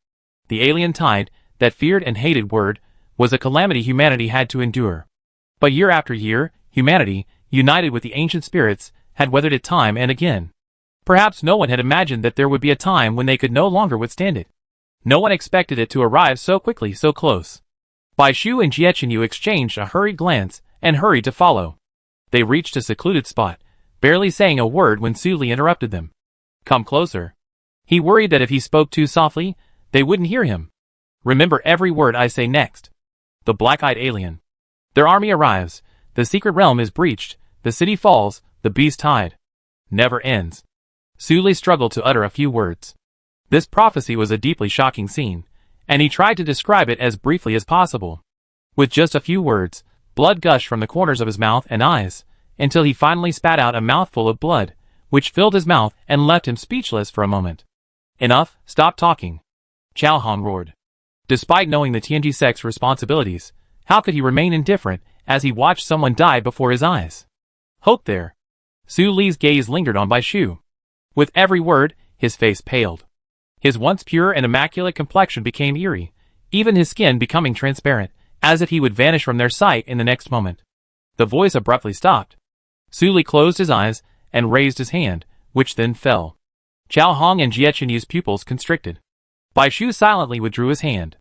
[SPEAKER 1] The alien tide, that feared and hated word, was a calamity humanity had to endure. But year after year, humanity, united with the ancient spirits, had weathered it time and again. Perhaps no one had imagined that there would be a time when they could no longer withstand it. No one expected it to arrive so quickly, so close. Bai Shu and Xietchen Yu exchanged a hurried glance and hurried to follow. They reached a secluded spot, barely saying a word when Su Li interrupted them. Come closer. He worried that if he spoke too softly, they wouldn't hear him. Remember every word I say next. The black-eyed alien. Their army arrives, the secret realm is breached, the city falls, the beast tide never ends. Su Li struggled to utter a few words. This prophecy was a deeply shocking scene, and he tried to describe it as briefly as possible. With just a few words, blood gushed from the corners of his mouth and eyes, until he finally spat out a mouthful of blood, which filled his mouth and left him speechless for a moment. Enough, stop talking. Chao Hong roared. Despite knowing the Tianji sect's responsibilities, how could he remain indifferent as he watched someone die before his eyes? Hope there. Su Li's gaze lingered on Bai Shu. With every word, his face paled. His once pure and immaculate complexion became eerie, even his skin becoming transparent, as if he would vanish from their sight in the next moment. The voice abruptly stopped. Su Li closed his eyes and raised his hand, which then fell. Chao Hong and Xietchen Yu's pupils constricted. Bai Shu silently withdrew his hand.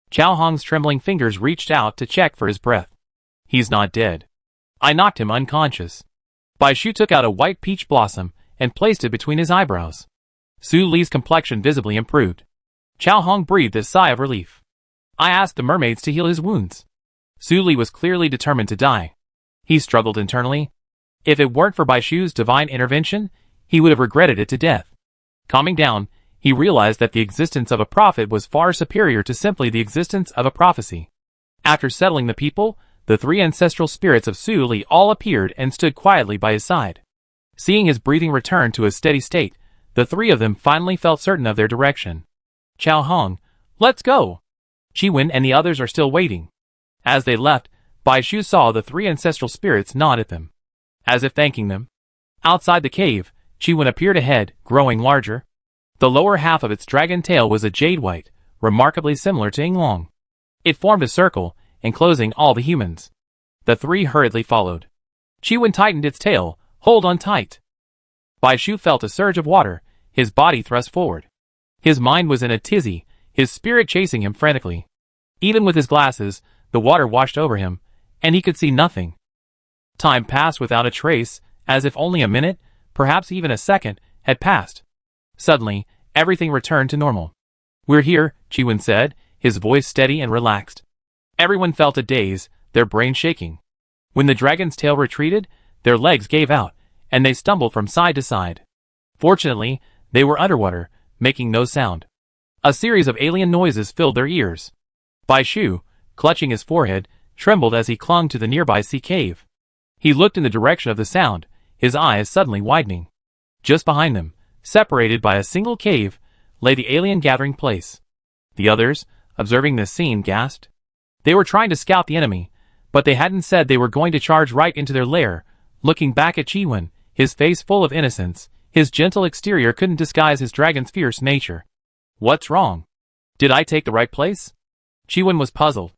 [SPEAKER 1] Chao Hong's trembling fingers reached out to check for his breath. He's not dead. I knocked him unconscious. Bai Shu took out a white peach blossom and placed it between his eyebrows. Su Li's complexion visibly improved. Chao Hong breathed a sigh of relief. I asked the mermaids to heal his wounds. Su Li was clearly determined to die. He struggled internally. If it weren't for Bai Shu's divine intervention, he would have regretted it to death. Calming down, he realized that the existence of a prophet was far superior to simply the existence of a prophecy. After settling the people, the three ancestral spirits of Su Li all appeared and stood quietly by his side. Seeing his breathing return to a steady state, the three of them finally felt certain of their direction. Chao Hong, let's go. Chiwen and the others are still waiting. As they left, Bai Shu saw the three ancestral spirits nod at them, as if thanking them. Outside the cave, Chi-Wen appeared ahead, growing larger. The lower half of its dragon tail was a jade white, remarkably similar to Yinglong. It formed a circle, enclosing all the humans. The three hurriedly followed. Chi-Wen tightened its tail. Hold on tight. Bai Shu felt a surge of water, his body thrust forward. His mind was in a tizzy, his spirit chasing him frantically. Even with his glasses, the water washed over him, and he could see nothing. Time passed without a trace, as if only a minute, perhaps even a second, had passed. Suddenly, everything returned to normal. We're here, Chi-Wen said, his voice steady and relaxed. Everyone felt a daze, their brain shaking. When the dragon's tail retreated, their legs gave out, and they stumbled from side to side. Fortunately, they were underwater, making no sound. A series of alien noises filled their ears. Bai Shu, clutching his forehead, trembled as he clung to the nearby sea cave. He looked in the direction of the sound, his eyes suddenly widening. Just behind them, separated by a single cave, lay the alien gathering place. The others, observing this scene, gasped. They were trying to scout the enemy, but they hadn't said they were going to charge right into their lair. Looking back at Chi-Wen, his face full of innocence, his gentle exterior couldn't disguise his dragon's fierce nature. What's wrong? Did I take the right place? Chi-Wen was puzzled.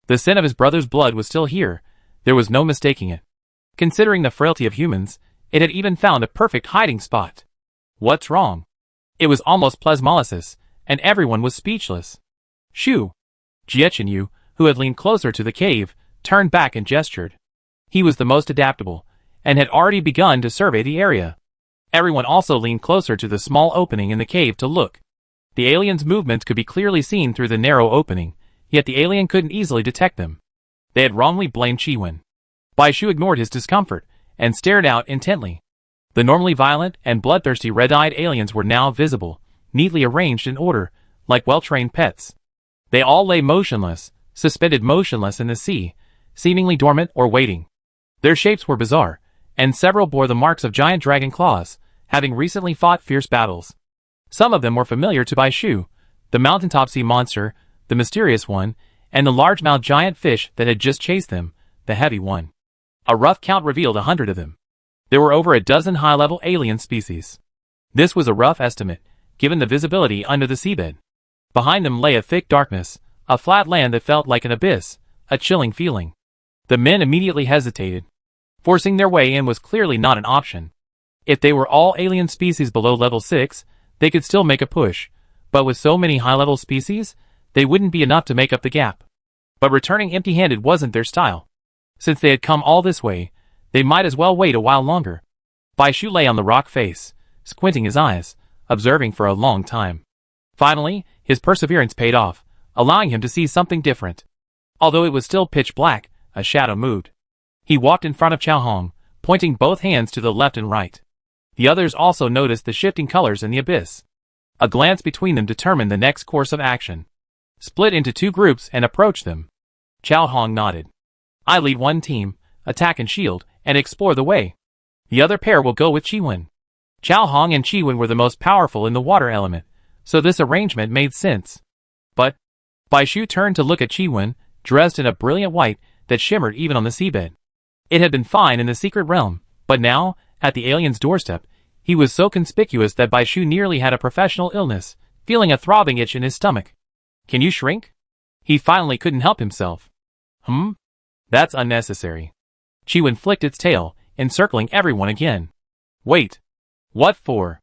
[SPEAKER 1] The scent of his brother's blood was still here, there was no mistaking it. Considering the frailty of humans, it had even found a perfect hiding spot. What's wrong? It was almost plasmolysis, and everyone was speechless. Shu. Jiechenyu, who had leaned closer to the cave, turned back and gestured. He was the most adaptable, and had already begun to survey the area. Everyone also leaned closer to the small opening in the cave to look. The alien's movements could be clearly seen through the narrow opening, yet the alien couldn't easily detect them. They had wrongly blamed Chi-Wen. Bai Shu ignored his discomfort, and stared out intently. The normally violent and bloodthirsty red-eyed aliens were now visible, neatly arranged in order, like well-trained pets. They all lay motionless, suspended motionless in the sea, seemingly dormant or waiting. Their shapes were bizarre, and several bore the marks of giant dragon claws, having recently fought fierce battles. Some of them were familiar to Bai Shu, the mountaintop sea monster, the mysterious one, and the large-mouthed giant fish that had just chased them, the heavy one. A rough count revealed 100 of them. There were over a dozen high-level alien species. This was a rough estimate, given the visibility under the seabed. Behind them lay a thick darkness, a flat land that felt like an abyss, a chilling feeling. The men immediately hesitated. Forcing their way in was clearly not an option. If they were all alien species below level 6, they could still make a push, but with so many high-level species, they wouldn't be enough to make up the gap. But returning empty-handed wasn't their style. Since they had come all this way, they might as well wait a while longer. Bai Shu lay on the rock face, squinting his eyes, observing for a long time. Finally, his perseverance paid off, allowing him to see something different. Although it was still pitch black, a shadow moved. He walked in front of Chao Hong, pointing both hands to the left and right. The others also noticed the shifting colors in the abyss. A glance between them determined the next course of action. Split into two groups and approach them. Chao Hong nodded. I lead one team, attack and shield, and explore the way. The other pair will go with Chi-Wen. Chao Hong and Chi-Wen were the most powerful in the water element, so this arrangement made sense. But Bai Shu turned to look at Chi-Wen, dressed in a brilliant white that shimmered even on the seabed. It had been fine in the secret realm, but now, at the alien's doorstep, he was so conspicuous that Bai Shu nearly had a professional illness, feeling a throbbing itch in his stomach. Can you shrink? He finally couldn't help himself. That's unnecessary. Chi-Wen flicked its tail, encircling everyone again. Wait. What for?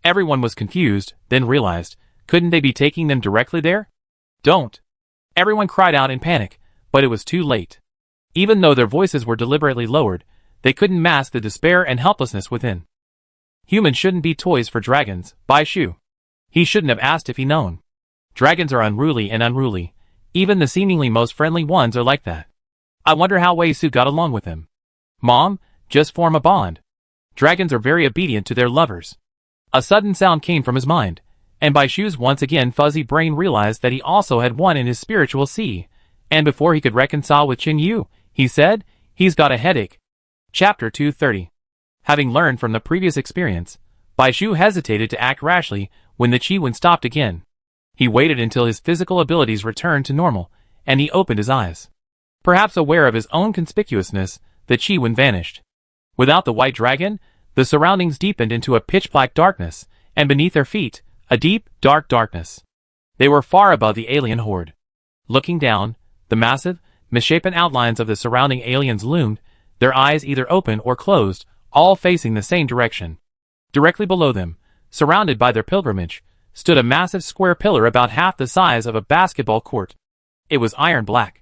[SPEAKER 1] Everyone was confused, then realized, couldn't they be taking them directly there? Don't. Everyone cried out in panic, but it was too late. Even though their voices were deliberately lowered, they couldn't mask the despair and helplessness within. Humans shouldn't be toys for dragons, Bai Shu. He shouldn't have asked if he known. Dragons are unruly and unruly. Even the seemingly most friendly ones are like that. I wonder how Wei Su got along with him. Mom, just form a bond. Dragons are very obedient to their lovers. A sudden sound came from his mind, and Bai Shu's once again fuzzy brain realized that he also had one in his spiritual sea, and before he could reconcile with Qin Yu, he said, he's got a headache. Chapter 230. Having learned from the previous experience, Bai Shu hesitated to act rashly when the Chi-Wen stopped again. He waited until his physical abilities returned to normal, and he opened his eyes. Perhaps aware of his own conspicuousness, the Chiwen vanished. Without the white dragon, the surroundings deepened into a pitch-black darkness, and beneath their feet, a deep, dark darkness. They were far above the alien horde. Looking down, the massive, misshapen outlines of the surrounding aliens loomed, their eyes either open or closed, all facing the same direction. Directly below them, surrounded by their pilgrimage, stood a massive square pillar about half the size of a basketball court. It was iron black.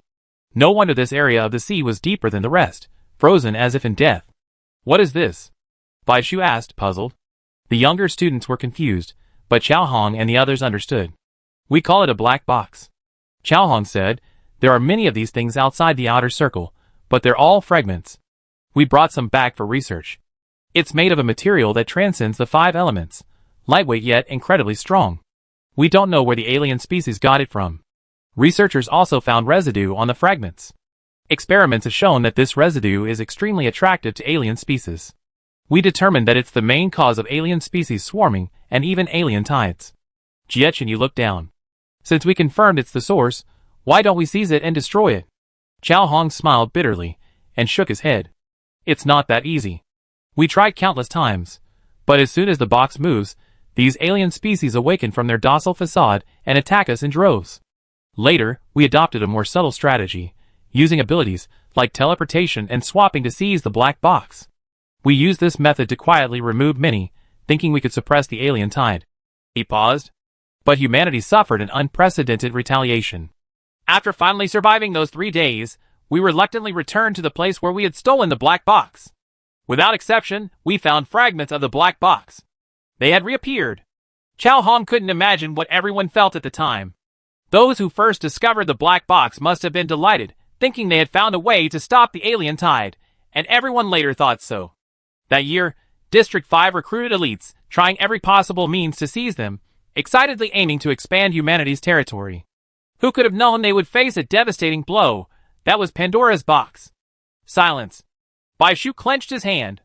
[SPEAKER 1] No wonder this area of the sea was deeper than the rest, frozen as if in death. "What is this?" Bai Shu asked, puzzled. The younger students were confused, but Chao Hong and the others understood. "We call it a black box." Chao Hong said, "There are many of these things outside the outer circle, but they're all fragments. We brought some back for research. It's made of a material that transcends the 5 elements, lightweight yet incredibly strong. We don't know where the alien species got it from." Researchers also found residue on the fragments. Experiments have shown that this residue is extremely attractive to alien species. We determined that it's the main cause of alien species swarming and even alien tides. Jiechenyu looked down. "Since we confirmed it's the source, why don't we seize it and destroy it?" Chao Hong smiled bitterly and shook his head. "It's not that easy. We tried countless times, but as soon as the box moves, these alien species awaken from their docile facade and attack us in droves. Later, we adopted a more subtle strategy, using abilities like teleportation and swapping to seize the black box. We used this method to quietly remove many, thinking we could suppress the alien tide." He paused. "But humanity suffered an unprecedented retaliation. After finally surviving those 3 days, we reluctantly returned to the place where we had stolen the black box. Without exception, we found fragments of the black box. They had reappeared." Chao Hong couldn't imagine what everyone felt at the time. Those who first discovered the black box must have been delighted, thinking they had found a way to stop the alien tide, and everyone later thought so. That year, District 5 recruited elites, trying every possible means to seize them, excitedly aiming to expand humanity's territory. Who could have known they would face a devastating blow? That was Pandora's box. Silence. Bai Shu clenched his hand.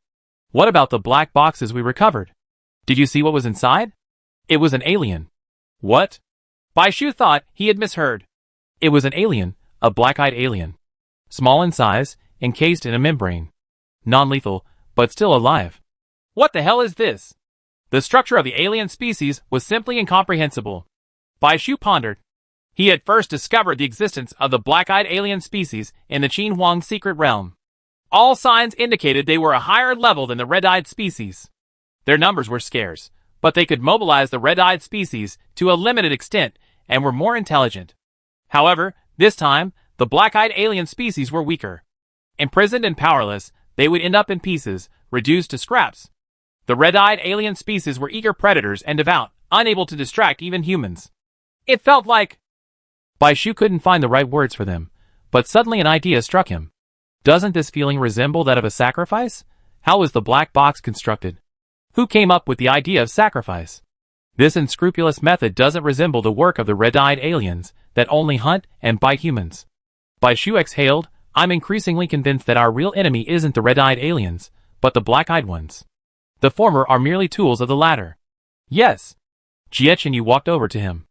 [SPEAKER 1] "What about the black boxes we recovered? Did you see what was inside?" "It was an alien." "What?" Bai Shu thought he had misheard. "It was an alien, a black-eyed alien. Small in size, encased in a membrane. Non-lethal, but still alive." "What the hell is this?" The structure of the alien species was simply incomprehensible. Bai Shu pondered. He had first discovered the existence of the black-eyed alien species in the Qin Huang secret realm. All signs indicated they were a higher level than the red-eyed species. Their numbers were scarce, but they could mobilize the red-eyed species to a limited extent and were more intelligent. However, this time, the black-eyed alien species were weaker. Imprisoned and powerless, they would end up in pieces, reduced to scraps. The red-eyed alien species were eager predators and devout, unable to distract even humans. It felt like... Bai Shu couldn't find the right words for them, but suddenly an idea struck him. Doesn't this feeling resemble that of a sacrifice? How was the black box constructed? Who came up with the idea of sacrifice? This unscrupulous method doesn't resemble the work of the red-eyed aliens that only hunt and bite humans. Bai Shu exhaled. "I'm increasingly convinced that our real enemy isn't the red-eyed aliens, but the black-eyed ones. The former are merely tools of the latter." "Yes." Jiechenyu walked over to him.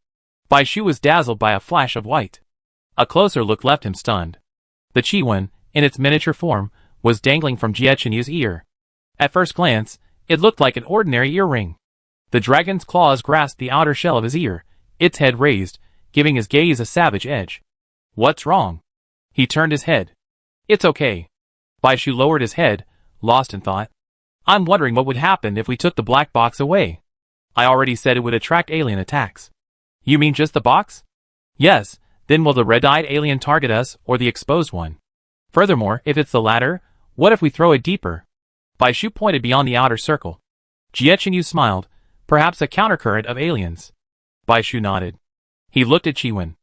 [SPEAKER 1] Bai Shu was dazzled by a flash of white. A closer look left him stunned. The Chiwen, in its miniature form, was dangling from Jiechenyu's ear. At first glance, it looked like an ordinary earring. The dragon's claws grasped the outer shell of his ear, its head raised, giving his gaze a savage edge. "What's wrong?" He turned his head. "It's okay." Bai Shu lowered his head, lost in thought. "I'm wondering what would happen if we took the black box away." "I already said it would attract alien attacks." "You mean just the box?" "Yes, then will the red-eyed alien target us or the exposed one? Furthermore, if it's the latter, what if we throw it deeper?" Bai Shu pointed beyond the outer circle. Jiechenyu smiled. "Perhaps a countercurrent of aliens." Bai Shu nodded. He looked at Chiwen.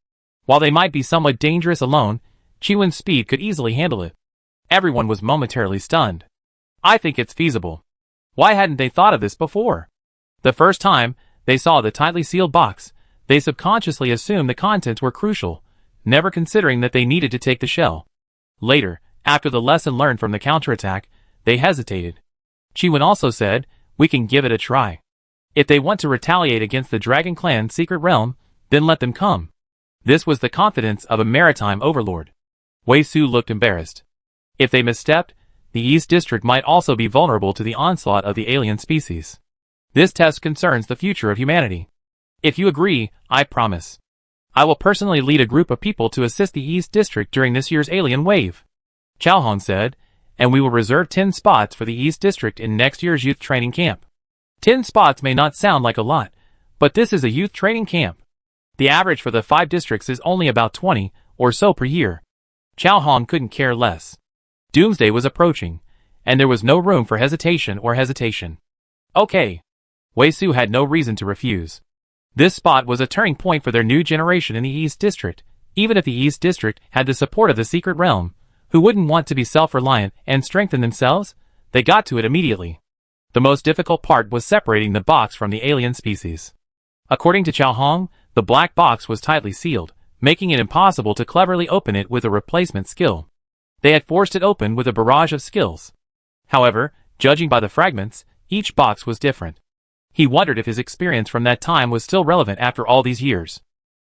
[SPEAKER 1] While they might be somewhat dangerous alone, Chiwen's speed could easily handle it. Everyone was momentarily stunned. "I think it's feasible. Why hadn't they thought of this before?" The first time they saw the tightly sealed box, they subconsciously assumed the contents were crucial, never considering that they needed to take the shell. Later, after the lesson learned from the counterattack, they hesitated. Chiwen also said, "We can give it a try. If they want to retaliate against the Dragon Clan's secret realm, then let them come." This was the confidence of a maritime overlord. Wei Su looked embarrassed. If they misstepped, the East District might also be vulnerable to the onslaught of the alien species. This test concerns the future of humanity. If you agree, I promise. I will personally lead a group of people to assist the East District during this year's alien wave. Chao Hong said, and we will reserve 10 spots for the East District in next year's youth training camp. 10 spots may not sound like a lot, but this is a youth training camp. The average for the 5 districts is only about 20 or so per year. Chao Hong couldn't care less. Doomsday was approaching, and there was no room for hesitation. Okay. Wei Su had no reason to refuse. This spot was a turning point for their new generation in the East District. Even if the East District had the support of the Secret Realm, who wouldn't want to be self-reliant and strengthen themselves? They got to it immediately. The most difficult part was separating the box from the alien species. According to Chao Hong, the black box was tightly sealed, making it impossible to cleverly open it with a replacement skill. They had forced it open with a barrage of skills. However, judging by the fragments, each box was different. He wondered if his experience from that time was still relevant after all these years.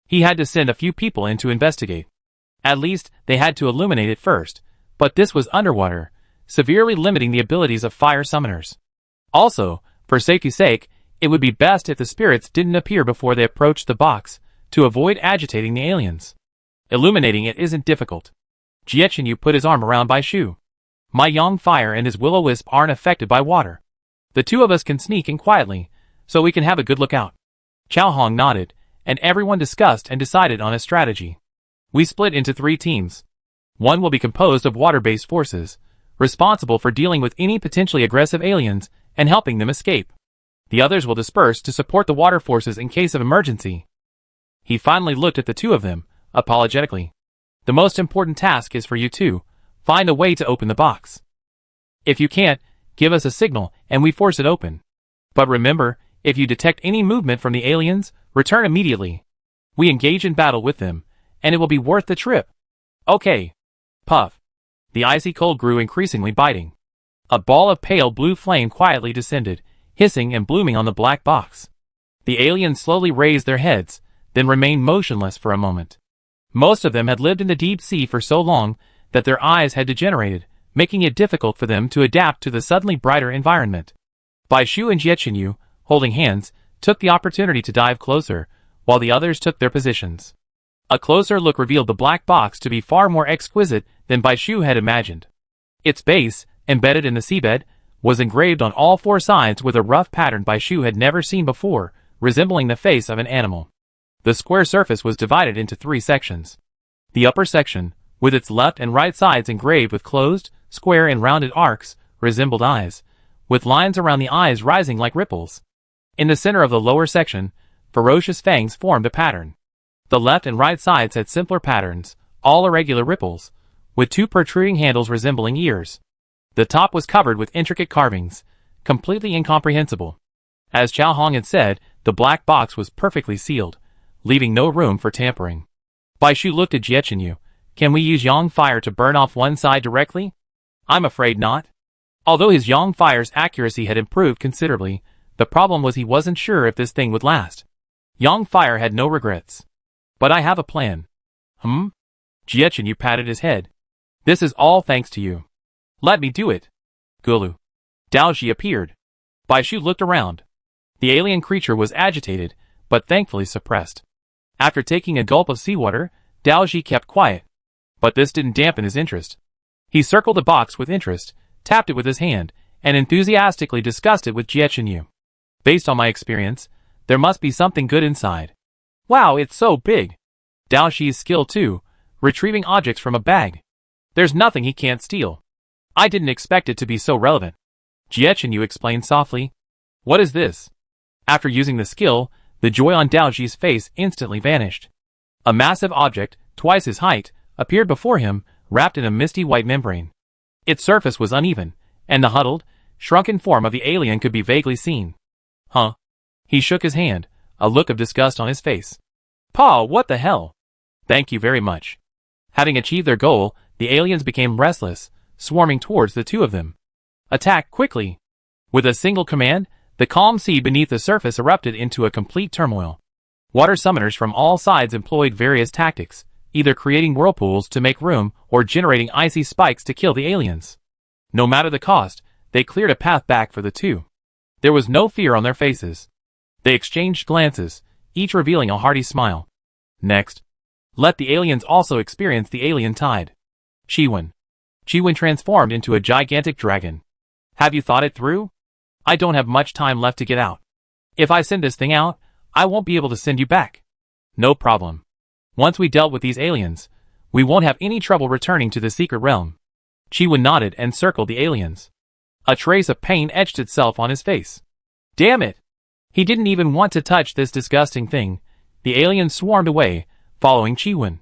[SPEAKER 1] He had to send a few people in to investigate. At least, they had to illuminate it first, but this was underwater, severely limiting the abilities of fire summoners. Also, for safety's sake, it would be best if the spirits didn't appear before they approached the box, to avoid agitating the aliens. Illuminating it isn't difficult. Jiechenyu put his arm around Bai Shu. My Yang Fire and his Will-O-Wisp aren't affected by water. The two of us can sneak in quietly, so we can have a good lookout. Chao Hong nodded, and everyone discussed and decided on a strategy. We split into 3 teams. One will be composed of water-based forces, responsible for dealing with any potentially aggressive aliens and helping them escape. The others will disperse to support the water forces in case of emergency. He finally looked at the two of them, apologetically. The most important task is for you two. Find a way to open the box. If you can't, give us a signal and we force it open. But remember, if you detect any movement from the aliens, return immediately. We engage in battle with them, and it will be worth the trip. Okay. Puff. The icy cold grew increasingly biting. A ball of pale blue flame quietly descended, hissing and blooming on the black box. The aliens slowly raised their heads, then remained motionless for a moment. Most of them had lived in the deep sea for so long that their eyes had degenerated, making it difficult for them to adapt to the suddenly brighter environment. Bai Shu and Jiechenyu, holding hands, took the opportunity to dive closer, while the others took their positions. A closer look revealed the black box to be far more exquisite than Bai Shu had imagined. Its base, embedded in the seabed, was engraved on all 4 sides with a rough pattern Bai Shu had never seen before, resembling the face of an animal. The square surface was divided into 3 sections. The upper section, with its left and right sides engraved with closed, square and rounded arcs, resembled eyes, with lines around the eyes rising like ripples. In the center of the lower section, ferocious fangs formed a pattern. The left and right sides had simpler patterns, all irregular ripples, with 2 protruding handles resembling ears. The top was covered with intricate carvings, completely incomprehensible. As Chao Hong had said, the black box was perfectly sealed, leaving no room for tampering. Bai Shu looked at Jiechenyu. Can we use Yang Fire to burn off one side directly? I'm afraid not. Although his Yang Fire's accuracy had improved considerably, the problem was he wasn't sure if this thing would last. Yang Fire had no regrets. But I have a plan. Jiechenyu patted his head. This is all thanks to you. Let me do it. Gulu. Daoji appeared. Bai Shu looked around. The alien creature was agitated, but thankfully suppressed. After taking a gulp of seawater, Daoji kept quiet. But this didn't dampen his interest. He circled the box with interest, tapped it with his hand, and enthusiastically discussed it with Jiechenyu. Based on my experience, there must be something good inside. Wow, it's so big. Daoji's skill too, retrieving objects from a bag. There's nothing he can't steal. I didn't expect it to be so relevant. Jiechenyu explained softly. What is this? After using the skill, the joy on Daoji's face instantly vanished. A massive object, twice his height, appeared before him, wrapped in a misty white membrane. Its surface was uneven, and the huddled, shrunken form of the alien could be vaguely seen. Huh? He shook his hand, a look of disgust on his face. Pa, what the hell? Thank you very much. Having achieved their goal, the aliens became restless, swarming towards the two of them. Attack quickly! With a single command, the calm sea beneath the surface erupted into a complete turmoil. Water summoners from all sides employed various tactics, either creating whirlpools to make room or generating icy spikes to kill the aliens. No matter the cost, they cleared a path back for the two. There was no fear on their faces. They exchanged glances, each revealing a hearty smile. Next, let the aliens also experience the alien tide. Chiwen. Chiwen transformed into a gigantic dragon. Have you thought it through? I don't have much time left to get out. If I send this thing out, I won't be able to send you back. No problem. Once we dealt with these aliens, we won't have any trouble returning to the secret realm. Chiwen nodded and circled the aliens. A trace of pain etched itself on his face. Damn it! He didn't even want to touch this disgusting thing. The aliens swarmed away, following Chiwen.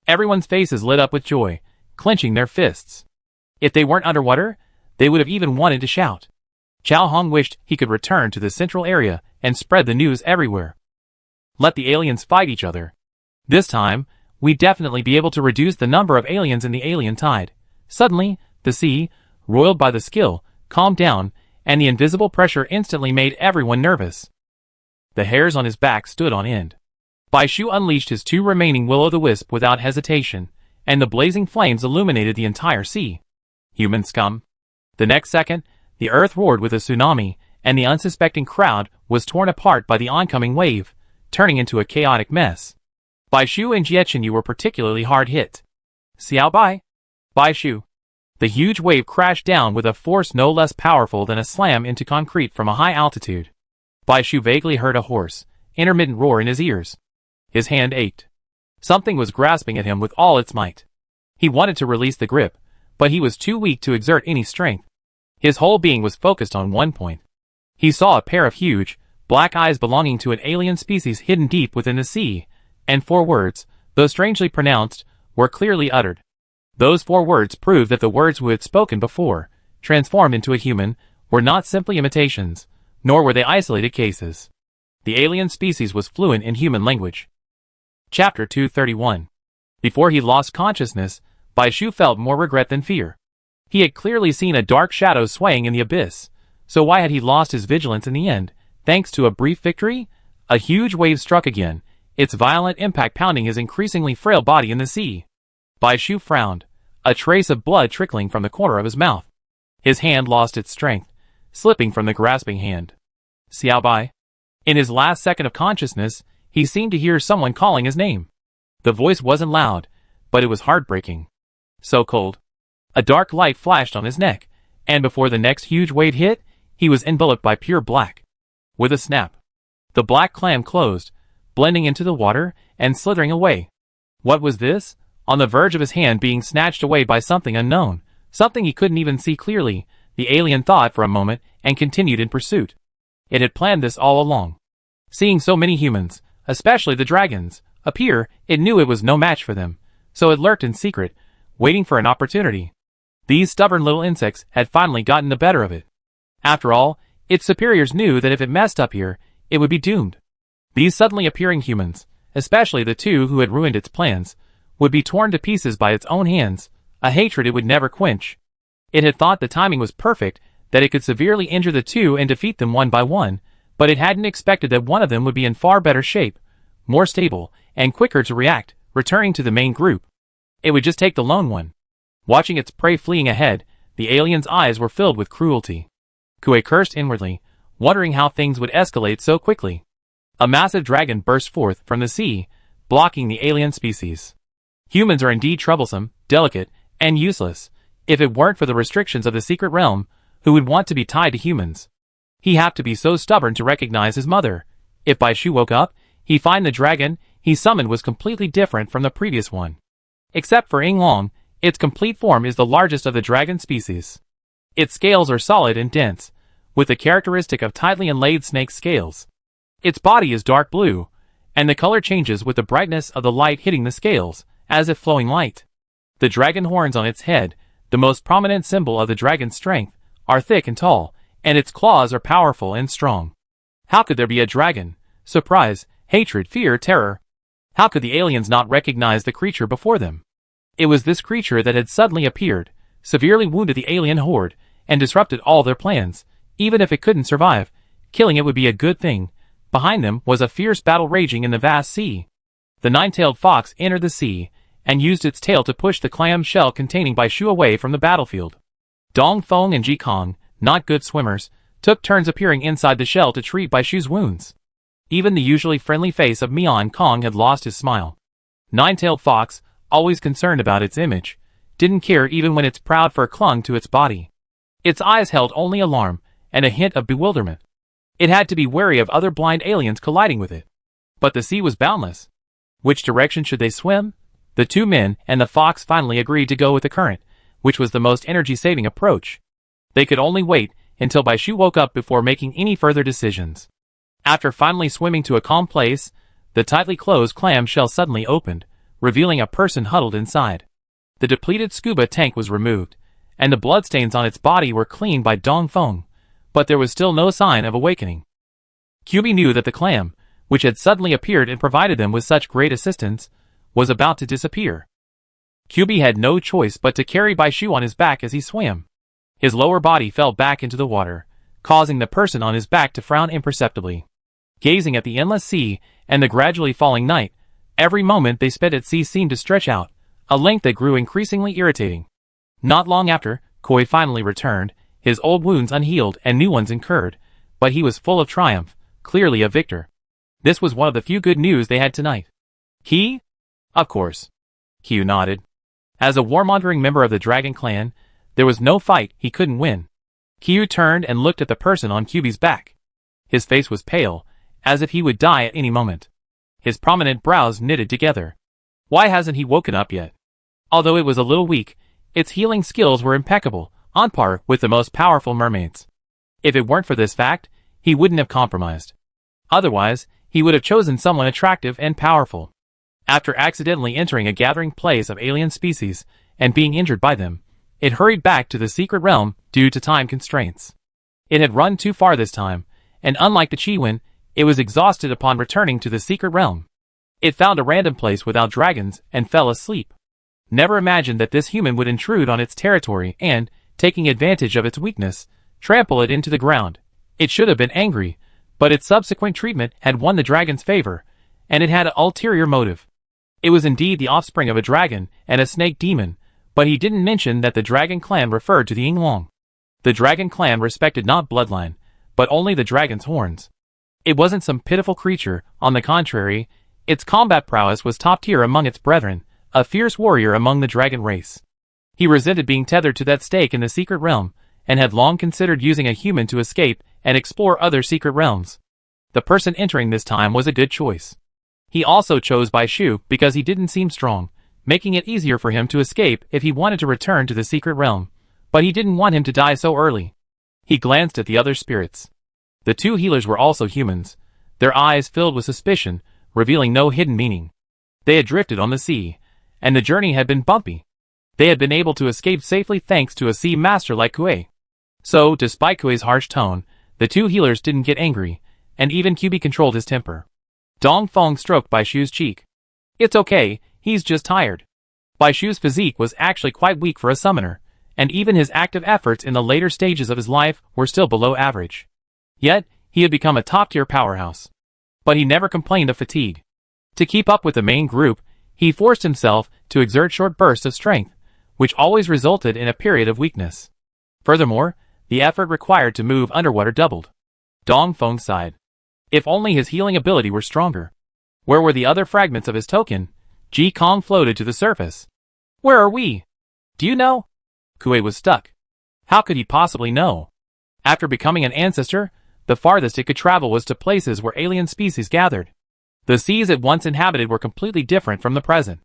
[SPEAKER 1] Everyone's faces lit up with joy, clenching their fists. If they weren't underwater, they would have even wanted to shout. Chao Hong wished he could return to the central area and spread the news everywhere. Let the aliens fight each other. This time, we'd definitely be able to reduce the number of aliens in the alien tide. Suddenly, the sea, roiled by the skill, calmed down, and the invisible pressure instantly made everyone nervous. The hairs on his back stood on end. Bai Shu unleashed his two remaining will-o'-the-wisp without hesitation, and the blazing flames illuminated the entire sea. Human scum. The next second, the earth roared with a tsunami, and the unsuspecting crowd was torn apart by the oncoming wave, turning into a chaotic mess. Bai Shu and Jiechenyu were particularly hard hit. Xiao Bai. Bai Shu. The huge wave crashed down with a force no less powerful than a slam into concrete from a high altitude. Bai Shu vaguely heard a hoarse, intermittent roar in his ears. His hand ached. Something was grasping at him with all its might. He wanted to release the grip, but he was too weak to exert any strength. His whole being was focused on one point. He saw a pair of huge, black eyes belonging to an alien species hidden deep within the sea, and 4 words, though strangely pronounced, were clearly uttered. Those 4 words proved that the words who had spoken before, transformed into a human, were not simply imitations, nor were they isolated cases. The alien species was fluent in human language. Chapter 231. Before he lost consciousness, Bai Shu felt more regret than fear. He had clearly seen a dark shadow swaying in the abyss, so why had he lost his vigilance in the end? Thanks to a brief victory? A huge wave struck again, its violent impact pounding his increasingly frail body in the sea. Bai Shu frowned, a trace of blood trickling from the corner of his mouth. His hand lost its strength, slipping from the grasping hand. Xiao Bai. In his last second of consciousness, he seemed to hear someone calling his name. The voice wasn't loud, but it was heartbreaking. So cold. A dark light flashed on his neck, and before the next huge wave hit, he was enveloped by pure black. With a snap, the black clam closed, blending into the water and slithering away. What was this? On the verge of his hand being snatched away by something unknown, something he couldn't even see clearly, the alien thought for a moment and continued in pursuit. It had planned this all along. Seeing so many humans, especially the dragons, appear, it knew it was no match for them, so it lurked in secret, waiting for an opportunity. These stubborn little insects had finally gotten the better of it. After all, its superiors knew that if it messed up here, it would be doomed. These suddenly appearing humans, especially the 2 who had ruined its plans, would be torn to pieces by its own hands, a hatred it would never quench. It had thought the timing was perfect, that it could severely injure the 2 and defeat them one by one, but it hadn't expected that one of them would be in far better shape, more stable, and quicker to react, returning to the main group. It would just take the lone one. Watching its prey fleeing ahead, the alien's eyes were filled with cruelty. Kue cursed inwardly, wondering how things would escalate so quickly. A massive dragon burst forth from the sea, blocking the alien species. Humans are indeed troublesome, delicate, and useless. If it weren't for the restrictions of the secret realm, who would want to be tied to humans? He had to be so stubborn to recognize his mother. If Bai Shu woke up, he'd find the dragon he summoned was completely different from the previous one. Except for Ying Long, its complete form is the largest of the dragon species. Its scales are solid and dense, with the characteristic of tightly inlaid snake scales. Its body is dark blue, and the color changes with the brightness of the light hitting the scales, as if flowing light. The dragon horns on its head, the most prominent symbol of the dragon's strength, are thick and tall, and its claws are powerful and strong. How could there be a dragon? Surprise, hatred, fear, terror. How could the aliens not recognize the creature before them? It was this creature that had suddenly appeared, severely wounded the alien horde, and disrupted all their plans. Even if it couldn't survive, killing it would be a good thing. Behind them was a fierce battle raging in the vast sea. The 9-tailed fox entered the sea, and used its tail to push the clam shell containing Bai Shu away from the battlefield. Dong Feng and Ji Kong, not good swimmers, took turns appearing inside the shell to treat Bai Shu's wounds. Even the usually friendly face of Mian Kong had lost his smile. Nine-tailed fox, always concerned about its image, didn't care even when its proud fur clung to its body. Its eyes held only alarm and a hint of bewilderment. It had to be wary of other blind aliens colliding with it. But the sea was boundless. Which direction should they swim? The two men and the fox finally agreed to go with the current, which was the most energy-saving approach. They could only wait until Bai Shu woke up before making any further decisions. After finally swimming to a calm place, the tightly closed clam shell suddenly opened, revealing a person huddled inside. The depleted scuba tank was removed, and the bloodstains on its body were cleaned by Dong Feng, but there was still no sign of awakening. QB knew that the clam, which had suddenly appeared and provided them with such great assistance, was about to disappear. QB had no choice but to carry Bai Shu on his back as he swam. His lower body fell back into the water, causing the person on his back to frown imperceptibly. Gazing at the endless sea and the gradually falling night, every moment they spent at sea seemed to stretch out, a length that grew increasingly irritating. Not long after, Koi finally returned, his old wounds unhealed and new ones incurred, but he was full of triumph, clearly a victor. This was one of the few good news they had tonight. He? Of course. Q nodded. As a warmongering member of the Dragon Clan, there was no fight he couldn't win. Q turned and looked at the person on QB's back. His face was pale, as if he would die at any moment. His prominent brows knitted together. Why hasn't he woken up yet? Although it was a little weak, its healing skills were impeccable, on par with the most powerful mermaids. If it weren't for this fact, he wouldn't have compromised. Otherwise, he would have chosen someone attractive and powerful. After accidentally entering a gathering place of alien species and being injured by them, it hurried back to the secret realm due to time constraints. It had run too far this time, and unlike the Chiwen, it was exhausted upon returning to the secret realm. It found a random place without dragons and fell asleep. Never imagined that this human would intrude on its territory and, taking advantage of its weakness, trample it into the ground. It should have been angry, but its subsequent treatment had won the dragon's favor, and it had an ulterior motive. It was indeed the offspring of a dragon and a snake demon, but he didn't mention that the Dragon Clan referred to the Yinglong. The Dragon Clan respected not bloodline, but only the dragon's horns. It wasn't some pitiful creature, on the contrary, its combat prowess was top tier among its brethren, a fierce warrior among the dragon race. He resented being tethered to that stake in the secret realm, and had long considered using a human to escape and explore other secret realms. The person entering this time was a good choice. He also chose Bai Shu because he didn't seem strong, making it easier for him to escape if he wanted to return to the secret realm, but he didn't want him to die so early. He glanced at the other spirits. The two healers were also humans, their eyes filled with suspicion, revealing no hidden meaning. They had drifted on the sea, and the journey had been bumpy. They had been able to escape safely thanks to a sea master like Kue. So, despite Kue's harsh tone, the two healers didn't get angry, and even QB controlled his temper. Dong Feng stroked Bai Shu's cheek. It's okay, he's just tired. Bai Shu's physique was actually quite weak for a summoner, and even his active efforts in the later stages of his life were still below average. Yet, he had become a top-tier powerhouse. But he never complained of fatigue. To keep up with the main group, he forced himself to exert short bursts of strength, which always resulted in a period of weakness. Furthermore, the effort required to move underwater doubled. Dong Feng sighed. If only his healing ability were stronger. Where were the other fragments of his token? Ji Kong floated to the surface. Where are we? Do you know? Kue was stuck. How could he possibly know? After becoming an ancestor, the farthest it could travel was to places where alien species gathered. The seas it once inhabited were completely different from the present.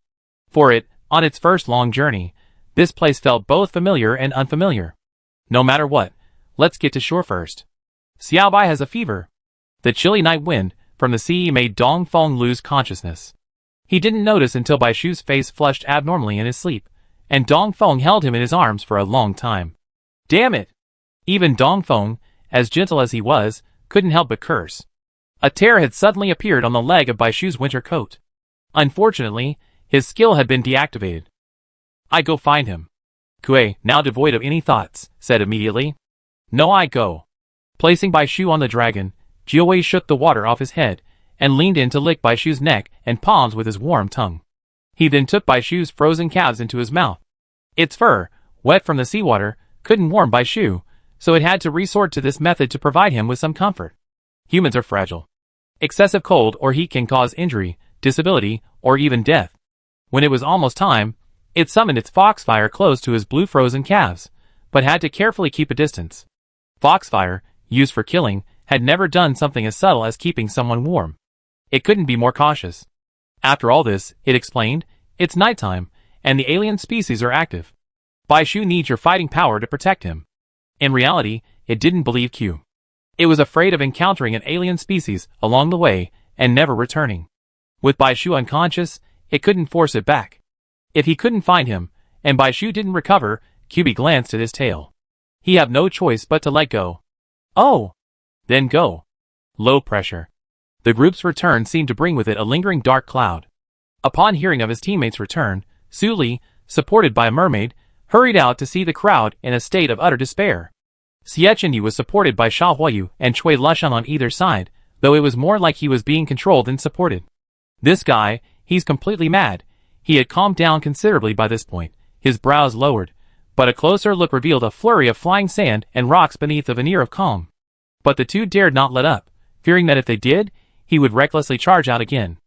[SPEAKER 1] For it, on its first long journey, this place felt both familiar and unfamiliar. No matter what, let's get to shore first. Xiaobai has a fever. The chilly night wind from the sea made Dong Feng lose consciousness. He didn't notice until Bai Shu's face flushed abnormally in his sleep, and Dong Feng held him in his arms for a long time. Damn it! Even Dong Feng, as gentle as he was, couldn't help but curse. A tear had suddenly appeared on the leg of Bai Shu's winter coat. Unfortunately, his skill had been deactivated. I go find him. Kue, now devoid of any thoughts, said immediately. No, I go. Placing Bai Shu on the dragon, Jiawei shook the water off his head, and leaned in to lick Bai Shu's neck and palms with his warm tongue. He then took Bai Shu's frozen calves into his mouth. Its fur, wet from the seawater, couldn't warm Bai Shu, so it had to resort to this method to provide him with some comfort. Humans are fragile. Excessive cold or heat can cause injury, disability, or even death. When it was almost time, it summoned its foxfire close to his blue frozen calves, but had to carefully keep a distance. Foxfire, used for killing, had never done something as subtle as keeping someone warm. It couldn't be more cautious. After all this, it explained, it's nighttime, and the alien species are active. Bai Shu needs your fighting power to protect him. In reality, it didn't believe Q. It was afraid of encountering an alien species along the way and never returning. With Bai Shu unconscious, it couldn't force it back. If he couldn't find him, and Bai Shu didn't recover, QB glanced at his tail. He had no choice but to let go. Oh! Then go. Low pressure. The group's return seemed to bring with it a lingering dark cloud. Upon hearing of his teammates' return, Su Li, supported by a mermaid, hurried out to see the crowd in a state of utter despair. Xie Chenyu was supported by Sha Huayu and Cui Lushan on either side, though it was more like he was being controlled than supported. This guy, he's completely mad. He had calmed down considerably by this point, his brows lowered, but a closer look revealed a flurry of flying sand and rocks beneath a veneer of calm. But the two dared not let up, fearing that if they did, he would recklessly charge out again.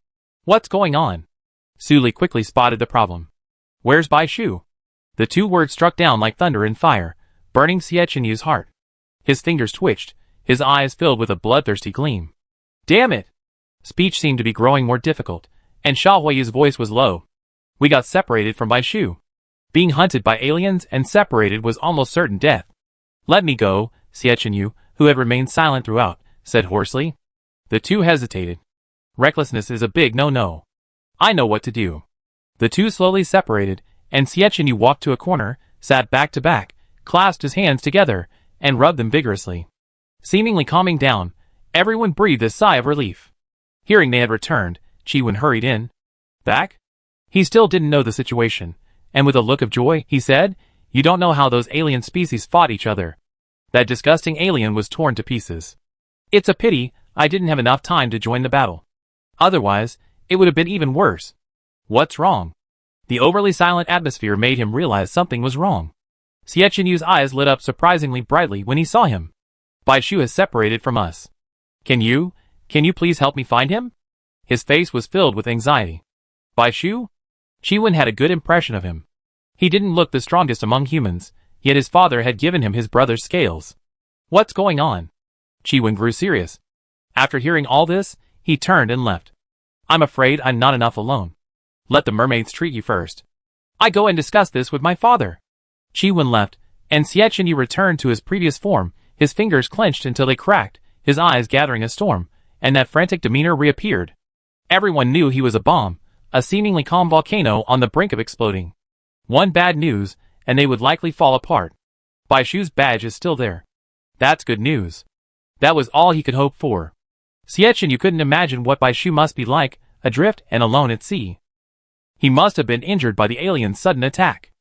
[SPEAKER 1] What's going on? Su Li quickly spotted the problem. Where's Bai Shu? The two words struck down like thunder and fire, burning Xie Chenyu's heart. His fingers twitched, his eyes filled with a bloodthirsty gleam. Damn it! Speech seemed to be growing more difficult, and Sha Huayu's voice was low. We got separated from Bai Shu. Being hunted by aliens and separated was almost certain death. Let me go, Xie Chenyu, who had remained silent throughout, said hoarsely. The two hesitated. Recklessness is a big no-no. I know what to do. The two slowly separated, and Xie Chenyu walked to a corner, sat back to back, clasped his hands together, and rubbed them vigorously. Seemingly calming down, everyone breathed a sigh of relief. Hearing they had returned, Chi-Wen hurried in. Back? He still didn't know the situation, and with a look of joy, he said, You don't know how those alien species fought each other. That disgusting alien was torn to pieces. It's a pity I didn't have enough time to join the battle. Otherwise, it would have been even worse. What's wrong? The overly silent atmosphere made him realize something was wrong. Xie Chenyu's eyes lit up surprisingly brightly when he saw him. Bai Shu has separated from us. Can you please help me find him? His face was filled with anxiety. Bai Shu? Chi-Wen had a good impression of him. He didn't look the strongest among humans, yet his father had given him his brother's scales. What's going on? Chi-Wen grew serious. After hearing all this, he turned and left. I'm afraid I'm not enough alone. Let the mermaids treat you first. I go and discuss this with my father. Chi-Wen left, and Xie Chenyu returned to his previous form, his fingers clenched until they cracked, his eyes gathering a storm, and that frantic demeanor reappeared. Everyone knew he was a bomb, a seemingly calm volcano on the brink of exploding. One bad news, and they would likely fall apart. Bai Shu's badge is still there. That's good news. That was all he could hope for. Xie Chenyu couldn't imagine what Bai Shu must be like, adrift and alone at sea. He must have been injured by the alien's sudden attack.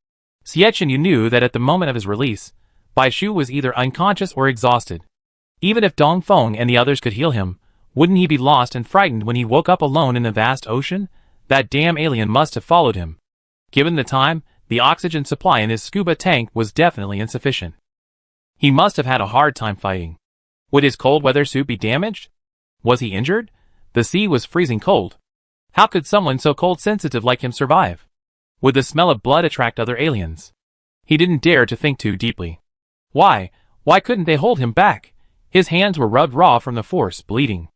[SPEAKER 1] Xie Chenyu knew that at the moment of his release, Bai Shu was either unconscious or exhausted. Even if Dong Feng and the others could heal him, wouldn't he be lost and frightened when he woke up alone in the vast ocean? That damn alien must have followed him. Given the time, the oxygen supply in his scuba tank was definitely insufficient. He must have had a hard time fighting. Would his cold weather suit be damaged? Was he injured? The sea was freezing cold. How could someone so cold-sensitive like him survive? Would the smell of blood attract other aliens? He didn't dare to think too deeply. Why couldn't they hold him back? His hands were rubbed raw from the force, bleeding.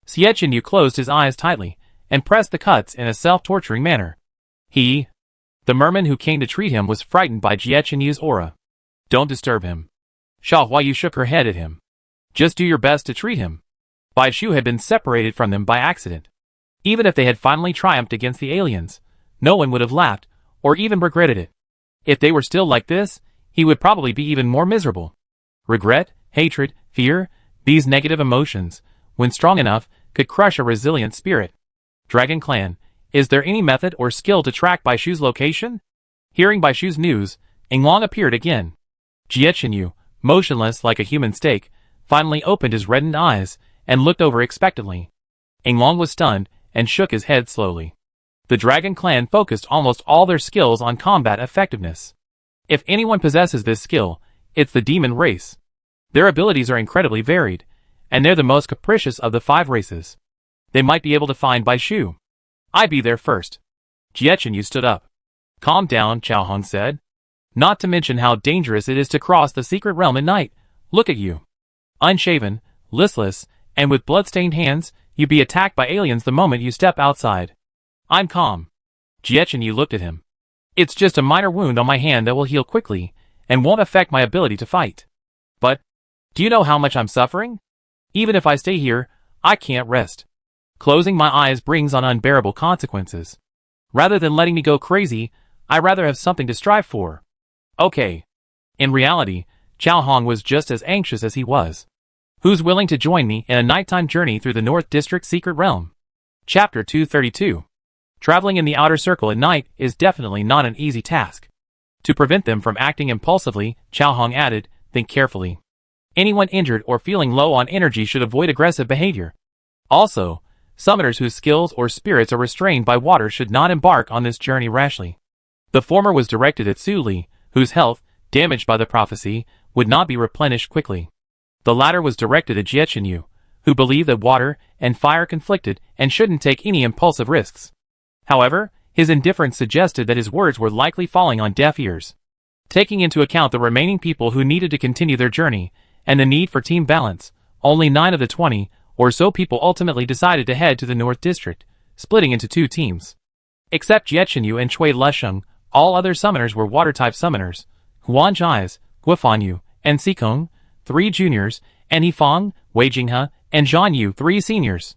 [SPEAKER 1] Xie Chenyu closed his eyes tightly, and pressed the cuts in a self-torturing manner. The merman who came to treat him was frightened by Xie Chenyu's aura. Don't disturb him. Sha Huayu shook her head at him. Just do your best to treat him. Bai Shu had been separated from them by accident. Even if they had finally triumphed against the aliens, no one would have laughed, or even regretted it. If they were still like this, he would probably be even more miserable. Regret, hatred, fear, these negative emotions, when strong enough, could crush a resilient spirit. Dragon Clan, is there any method or skill to track Bai Shu's location? Hearing Bai Shu's news, Yinglong appeared again. Xie Chenyu, motionless like a human stake, finally opened his reddened eyes, and looked over expectantly. Yinglong was stunned, and shook his head slowly. The Dragon Clan focused almost all their skills on combat effectiveness. If anyone possesses this skill, it's the demon race. Their abilities are incredibly varied, and they're the most capricious of the 5 races. They might be able to find Bai Shu. I'd be there first. Jiechenyu stood up. Calm down, Chao Hong said. Not to mention how dangerous it is to cross the secret realm at night. Look at you. Unshaven, listless, and with blood-stained hands, you'd be attacked by aliens the moment you step outside. I'm calm. Jiechenyu looked at him. It's just a minor wound on my hand that will heal quickly, and won't affect my ability to fight. But, do you know how much I'm suffering? Even if I stay here, I can't rest. Closing my eyes brings on unbearable consequences. Rather than letting me go crazy, I'd rather have something to strive for. Okay. In reality, Chao Hong was just as anxious as he was. Who's willing to join me in a nighttime journey through the North District Secret Realm? Chapter 232. Traveling in the outer circle at night is definitely not an easy task. To prevent them from acting impulsively, Chao Hong added, think carefully. Anyone injured or feeling low on energy should avoid aggressive behavior. Also, summoners whose skills or spirits are restrained by water should not embark on this journey rashly. The former was directed at Su Li, whose health, damaged by the prophecy, would not be replenished quickly. The latter was directed at Jiechenyu, who believed that water and fire conflicted and shouldn't take any impulsive risks. However, his indifference suggested that his words were likely falling on deaf ears. Taking into account the remaining people who needed to continue their journey, and the need for team balance, only 9 of the 20 or so people ultimately decided to head to the North District, splitting into 2 teams. Except Jiechenyu and Cui Lesheng, all other summoners were water-type summoners, Huan Jies, Guifanyu, and Sikong, 3 juniors, and Yifang, Wei Jinghe, and Zhan Yu, 3 seniors.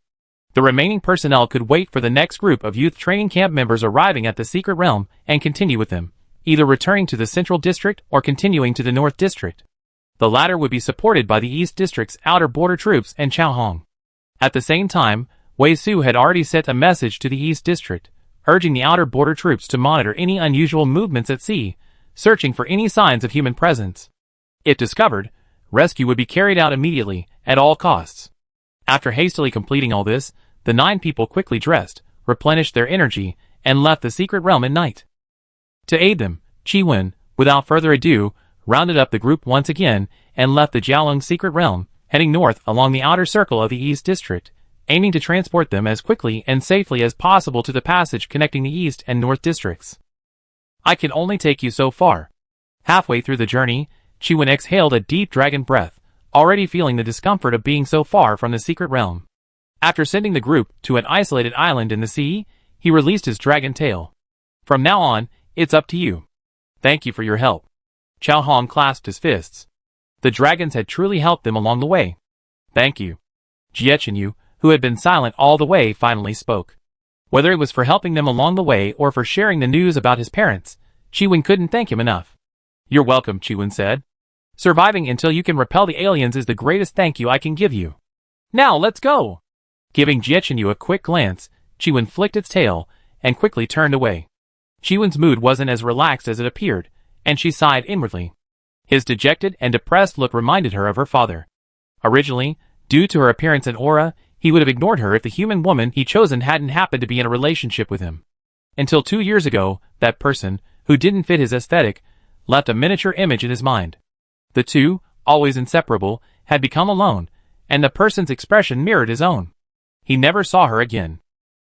[SPEAKER 1] The remaining personnel could wait for the next group of youth training camp members arriving at the Secret Realm and continue with them, either returning to the Central District or continuing to the North District. The latter would be supported by the East District's outer border troops and Chao Hong. At the same time, Wei Su had already sent a message to the East District, urging the outer border troops to monitor any unusual movements at sea, searching for any signs of human presence. If discovered, rescue would be carried out immediately, at all costs. After hastily completing all this, the 9 people quickly dressed, replenished their energy, and left the secret realm at night. To aid them, Qi Wen, without further ado, rounded up the group once again and left the Jiaolong secret realm, heading north along the outer circle of the East District, aiming to transport them as quickly and safely as possible to the passage connecting the East and North Districts. I can only take you so far. Halfway through the journey, Qi Wen exhaled a deep dragon breath, already feeling the discomfort of being so far from the secret realm. After sending the group to an isolated island in the sea, he released his dragon tail. From now on, it's up to you. Thank you for your help. Chao Hong clasped his fists. The dragons had truly helped them along the way. Thank you. Jiechenyu, who had been silent all the way, finally spoke. Whether it was for helping them along the way or for sharing the news about his parents, Qi Wen couldn't thank him enough. You're welcome, Qi Wen said. Surviving until you can repel the aliens is the greatest thank you I can give you. Now let's go! Giving Jiechenyu a quick glance, Qi Wen flicked its tail and quickly turned away. Qi Wen's mood wasn't as relaxed as it appeared, and she sighed inwardly. His dejected and depressed look reminded her of her father. Originally, due to her appearance and aura, he would have ignored her if the human woman he'd chosen hadn't happened to be in a relationship with him. Until 2 years ago, that person, who didn't fit his aesthetic, left a miniature image in his mind. The two, always inseparable, had become alone, and the person's expression mirrored his own. He never saw her again.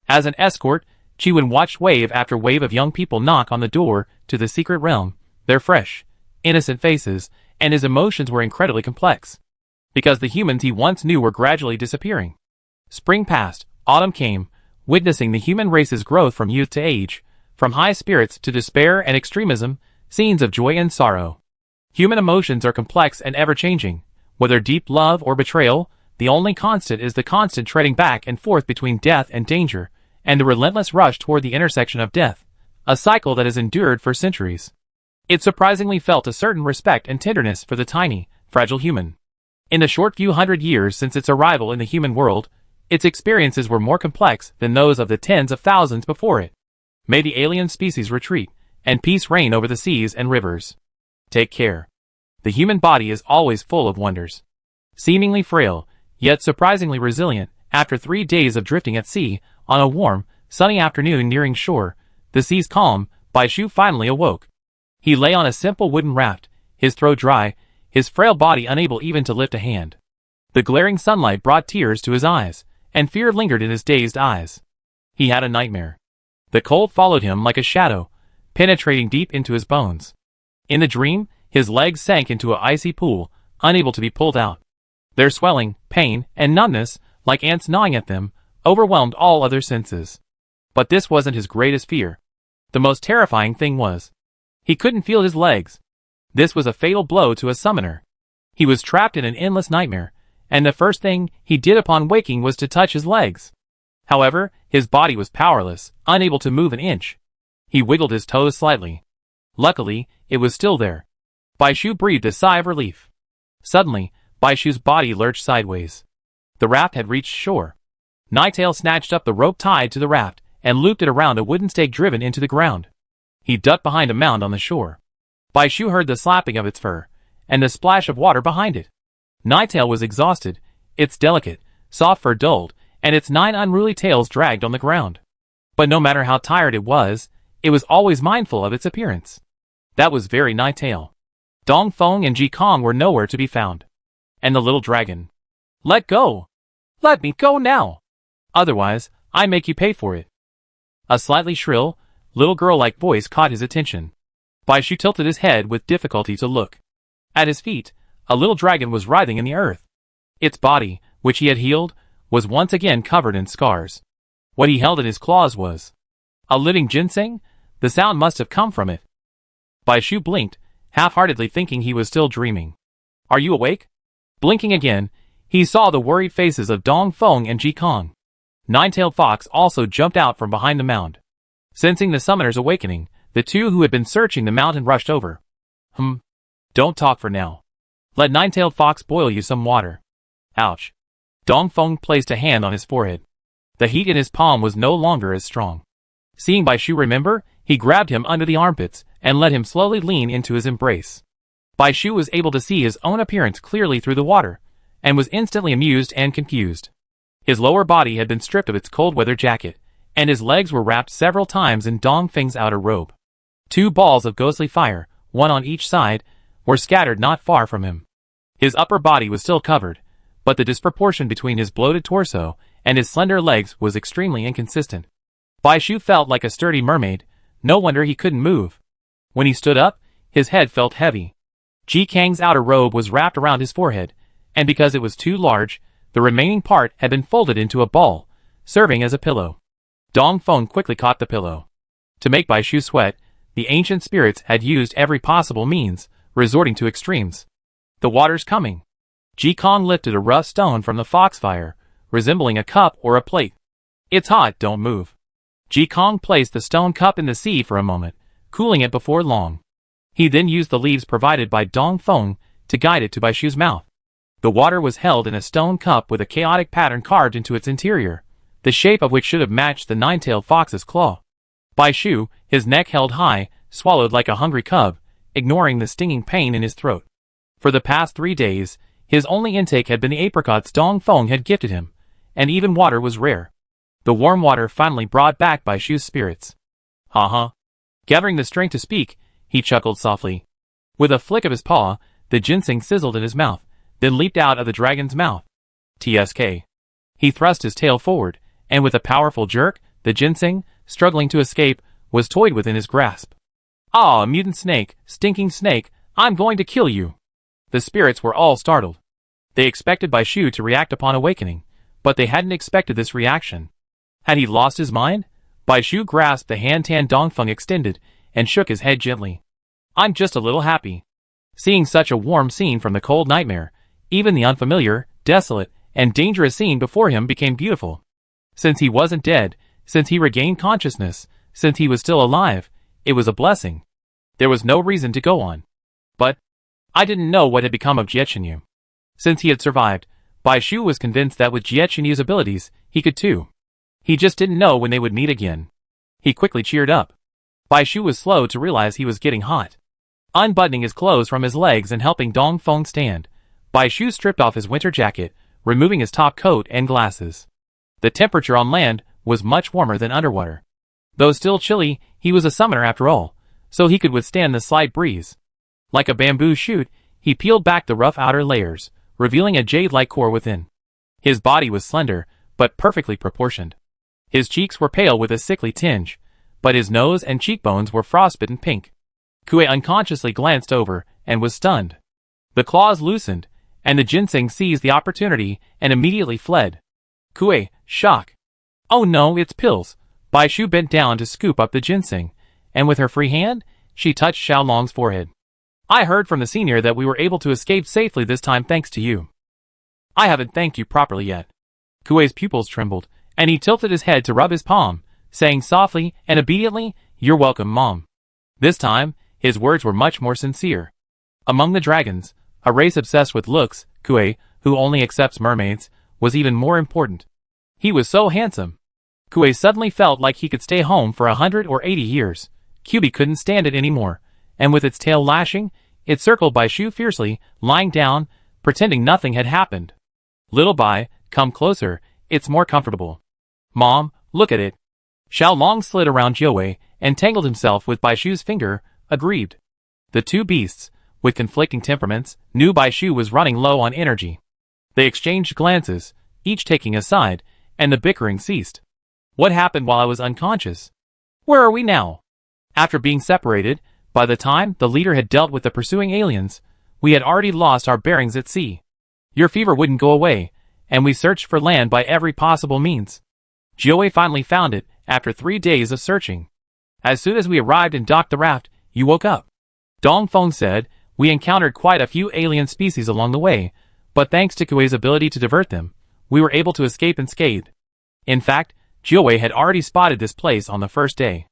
[SPEAKER 1] As an escort, Qi Wen watched wave after wave of young people knock on the door to the secret realm, their fresh, innocent faces, and his emotions were incredibly complex. Because the humans he once knew were gradually disappearing. Spring passed, autumn came, witnessing the human race's growth from youth to age, from high spirits to despair and extremism, scenes of joy and sorrow. Human emotions are complex and ever-changing. Whether deep love or betrayal, the only constant is the constant treading back and forth between death and danger, and the relentless rush toward the intersection of death, a cycle that has endured for centuries. It surprisingly felt a certain respect and tenderness for the tiny, fragile human. In the short few hundred years since its arrival in the human world, its experiences were more complex than those of the tens of thousands before it. May the alien species retreat, and peace reign over the seas and rivers. Take care. The human body is always full of wonders. Seemingly frail, yet surprisingly resilient, after 3 days of drifting at sea, on a warm, sunny afternoon nearing shore, the seas calm, Bai Shu finally awoke. He lay on a simple wooden raft, his throat dry, his frail body unable even to lift a hand. The glaring sunlight brought tears to his eyes, and fear lingered in his dazed eyes. He had a nightmare. The cold followed him like a shadow, penetrating deep into his bones. In the dream, his legs sank into an icy pool, unable to be pulled out. Their swelling, pain, and numbness, like ants gnawing at them, overwhelmed all other senses. But this wasn't his greatest fear. The most terrifying thing was, he couldn't feel his legs. This was a fatal blow to a summoner. He was trapped in an endless nightmare, and the first thing he did upon waking was to touch his legs. However, his body was powerless, unable to move an inch. He wiggled his toes slightly. Luckily, it was still there. Bai Shu breathed a sigh of relief. Suddenly, Bai Shu's body lurched sideways. The raft had reached shore. Nighttail snatched up the rope tied to the raft and looped it around a wooden stake driven into the ground. He ducked behind a mound on the shore. Bai Shu heard the slapping of its fur and the splash of water behind it. Nighttail was exhausted, its delicate, soft fur dulled, and its 9 unruly tails dragged on the ground. But no matter how tired it was always mindful of its appearance. That was very Nighttail. Dong Feng and Ji Kong were nowhere to be found. And the little dragon. Let go! Let me go now! Otherwise, I make you pay for it. A slightly shrill, little girl-like voice caught his attention. Bai Shu tilted his head with difficulty to look. At his feet, a little dragon was writhing in the earth. Its body, which he had healed, was once again covered in scars. What he held in his claws was a living ginseng. The sound must have come from it. Bai Shu blinked, half-heartedly thinking he was still dreaming. Are you awake? Blinking again, he saw the worried faces of Dong Feng and Ji Kong. Nine-tailed Fox also jumped out from behind the mound. Sensing the summoner's awakening, the two who had been searching the mountain rushed over. Don't talk for now. Let Nine-tailed Fox boil you some water. Ouch. Dong Feng placed a hand on his forehead. The heat in his palm was no longer as strong. Seeing Bai Shu remember, he grabbed him under the armpits and let him slowly lean into his embrace. Bai Shu was able to see his own appearance clearly through the water, and was instantly amused and confused. His lower body had been stripped of its cold weather jacket, and his legs were wrapped several times in Dong Feng's outer robe. 2 balls of ghostly fire, one on each side, were scattered not far from him. His upper body was still covered, but the disproportion between his bloated torso and his slender legs was extremely inconsistent. Bai Shu felt like a sturdy mermaid, no wonder he couldn't move. When he stood up, his head felt heavy. Ji Kang's outer robe was wrapped around his forehead, and because it was too large, the remaining part had been folded into a ball, serving as a pillow. Dong Feng quickly caught the pillow. To make Bai Shu sweat, the ancient spirits had used every possible means, resorting to extremes. The water's coming. Ji Kong lifted a rough stone from the foxfire, resembling a cup or a plate. It's hot, don't move. Ji Kong placed the stone cup in the sea for a moment, cooling it before long. He then used the leaves provided by Dong Feng to guide it to Bai Shu's mouth. The water was held in a stone cup with a chaotic pattern carved into its interior, the shape of which should have matched the nine-tailed fox's claw. Bai Shu, his neck held high, swallowed like a hungry cub, ignoring the stinging pain in his throat. For the past 3 days, his only intake had been the apricots Dong Feng had gifted him, and even water was rare. The warm water finally brought back Bai Shu's spirits. Gathering the strength to speak, he chuckled softly. With a flick of his paw, the ginseng sizzled in his mouth, then leaped out of the dragon's mouth. TSK. He thrust his tail forward, and with a powerful jerk, the ginseng, struggling to escape, was toyed within his grasp. Ah, mutant snake, stinking snake, I'm going to kill you. The spirits were all startled. They expected Bai Shu to react upon awakening, but they hadn't expected this reaction. Had he lost his mind? Bai Shu grasped the hand Tan Dongfeng extended, and shook his head gently. I'm just a little happy. Seeing such a warm scene from the cold nightmare, even the unfamiliar, desolate, and dangerous scene before him became beautiful. Since he wasn't dead, since he regained consciousness, since he was still alive, it was a blessing. There was no reason to go on. But I didn't know what had become of Jiechenyu. Since he had survived, Bai Shu was convinced that with Jiechenyu's abilities, he could too. He just didn't know when they would meet again. He quickly cheered up. Bai Shu was slow to realize he was getting hot. Unbuttoning his clothes from his legs and helping Dong Feng stand, Bai Shu stripped off his winter jacket, removing his top coat and glasses. The temperature on land was much warmer than underwater. Though still chilly, he was a summoner after all, so he could withstand the slight breeze. Like a bamboo shoot, he peeled back the rough outer layers, revealing a jade-like core within. His body was slender, but perfectly proportioned. His cheeks were pale with a sickly tinge, but his nose and cheekbones were frostbitten pink. Kuei unconsciously glanced over and was stunned. The claws loosened, and the ginseng seized the opportunity and immediately fled. Kuei, shock. Oh no, it's pills. Bai Shu bent down to scoop up the ginseng, and with her free hand, she touched Xiaolong's forehead. I heard from the senior that we were able to escape safely this time thanks to you. I haven't thanked you properly yet. Kuei's pupils trembled, and he tilted his head to rub his palm, saying softly and obediently, You're welcome, Mom. This time, his words were much more sincere. Among the dragons, a race obsessed with looks, Kuei, who only accepts mermaids, was even more important. He was so handsome. Kuei suddenly felt like he could stay home for 100 or 80 years. Kyubi couldn't stand it anymore, and with its tail lashing, it circled Bai Shu fiercely, lying down, pretending nothing had happened. Little Bai, come closer, it's more comfortable. Mom, look at it. Xiaolong slid around Jiuwei and tangled himself with Bai Shu's finger, aggrieved. The two beasts, with conflicting temperaments, knew Bai Shu was running low on energy. They exchanged glances, each taking a side, and the bickering ceased. What happened while I was unconscious? Where are we now? After being separated, by the time the leader had dealt with the pursuing aliens, we had already lost our bearings at sea. Your fever wouldn't go away, and we searched for land by every possible means. Jiuwei finally found it, after 3 days of searching. As soon as we arrived and docked the raft, you woke up. Dongfeng said, we encountered quite a few alien species along the way, but thanks to Kuei's ability to divert them, we were able to escape unscathed. In fact, Jiuwei had already spotted this place on the first day.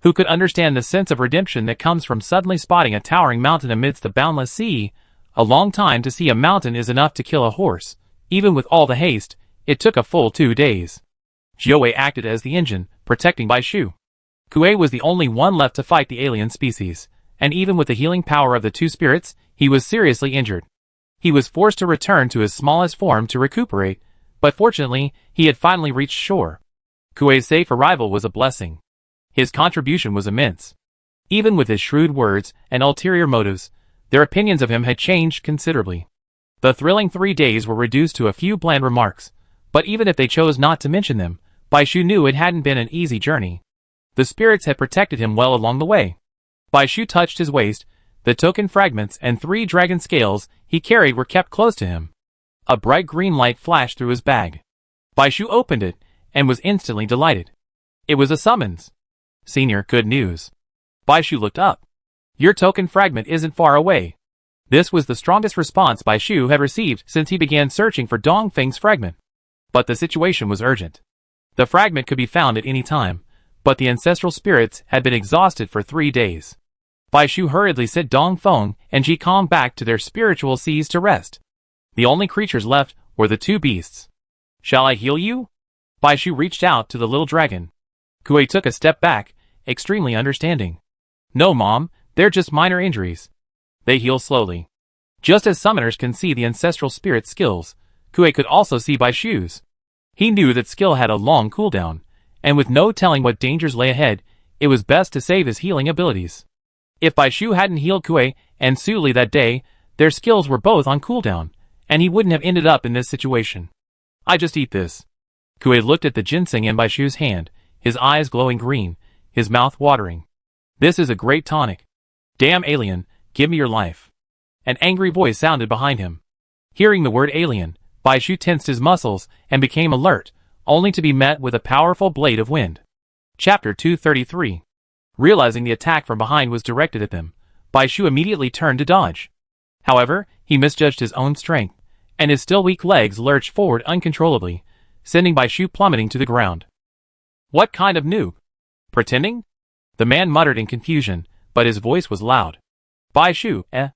[SPEAKER 1] Who could understand the sense of redemption that comes from suddenly spotting a towering mountain amidst the boundless sea? A long time to see a mountain is enough to kill a horse. Even with all the haste, it took a full 2 days. Jiuwei acted as the engine, protecting Bai Shu. Kuei was the only one left to fight the alien species, and even with the healing power of the two spirits, he was seriously injured. He was forced to return to his smallest form to recuperate, but fortunately, he had finally reached shore. Kuei's safe arrival was a blessing. His contribution was immense. Even with his shrewd words and ulterior motives, their opinions of him had changed considerably. The thrilling 3 days were reduced to a few bland remarks, but even if they chose not to mention them, Bai Shu knew it hadn't been an easy journey. The spirits had protected him well along the way. Bai Shu touched his waist, the token fragments and 3 dragon scales he carried were kept close to him. A bright green light flashed through his bag. Bai Shu opened it, and was instantly delighted. It was a summons. Senior, good news. Bai Shu looked up. Your token fragment isn't far away. This was the strongest response Bai Shu had received since he began searching for Dongfeng's fragment. But the situation was urgent. The fragment could be found at any time, but the ancestral spirits had been exhausted for 3 days. Bai Shu hurriedly sent Dongfeng and Ji Kong back to their spiritual seas to rest. The only creatures left were the 2 beasts. Shall I heal you? Bai Shu reached out to the little dragon. Kuei took a step back, extremely understanding. No, Mom, they're just minor injuries. They heal slowly. Just as summoners can see the ancestral spirit's skills, Kuei could also see Bai Shu's. He knew that skill had a long cooldown, and with no telling what dangers lay ahead, it was best to save his healing abilities. If Bai Shu hadn't healed Kuei and Su Li that day, their skills were both on cooldown, and he wouldn't have ended up in this situation. I just eat this. Kuei looked at the ginseng in Bai Shu's hand, his eyes glowing green, his mouth watering. This is a great tonic. Damn alien, give me your life. An angry voice sounded behind him. Hearing the word alien, Bai Shu tensed his muscles and became alert, only to be met with a powerful blade of wind. Chapter 233. Realizing the attack from behind was directed at them, Bai Shu immediately turned to dodge. However, he misjudged his own strength, and his still weak legs lurched forward uncontrollably, sending Bai Shu plummeting to the ground. What kind of noob? Pretending? The man muttered in confusion, but his voice was loud. Bai Shu, eh?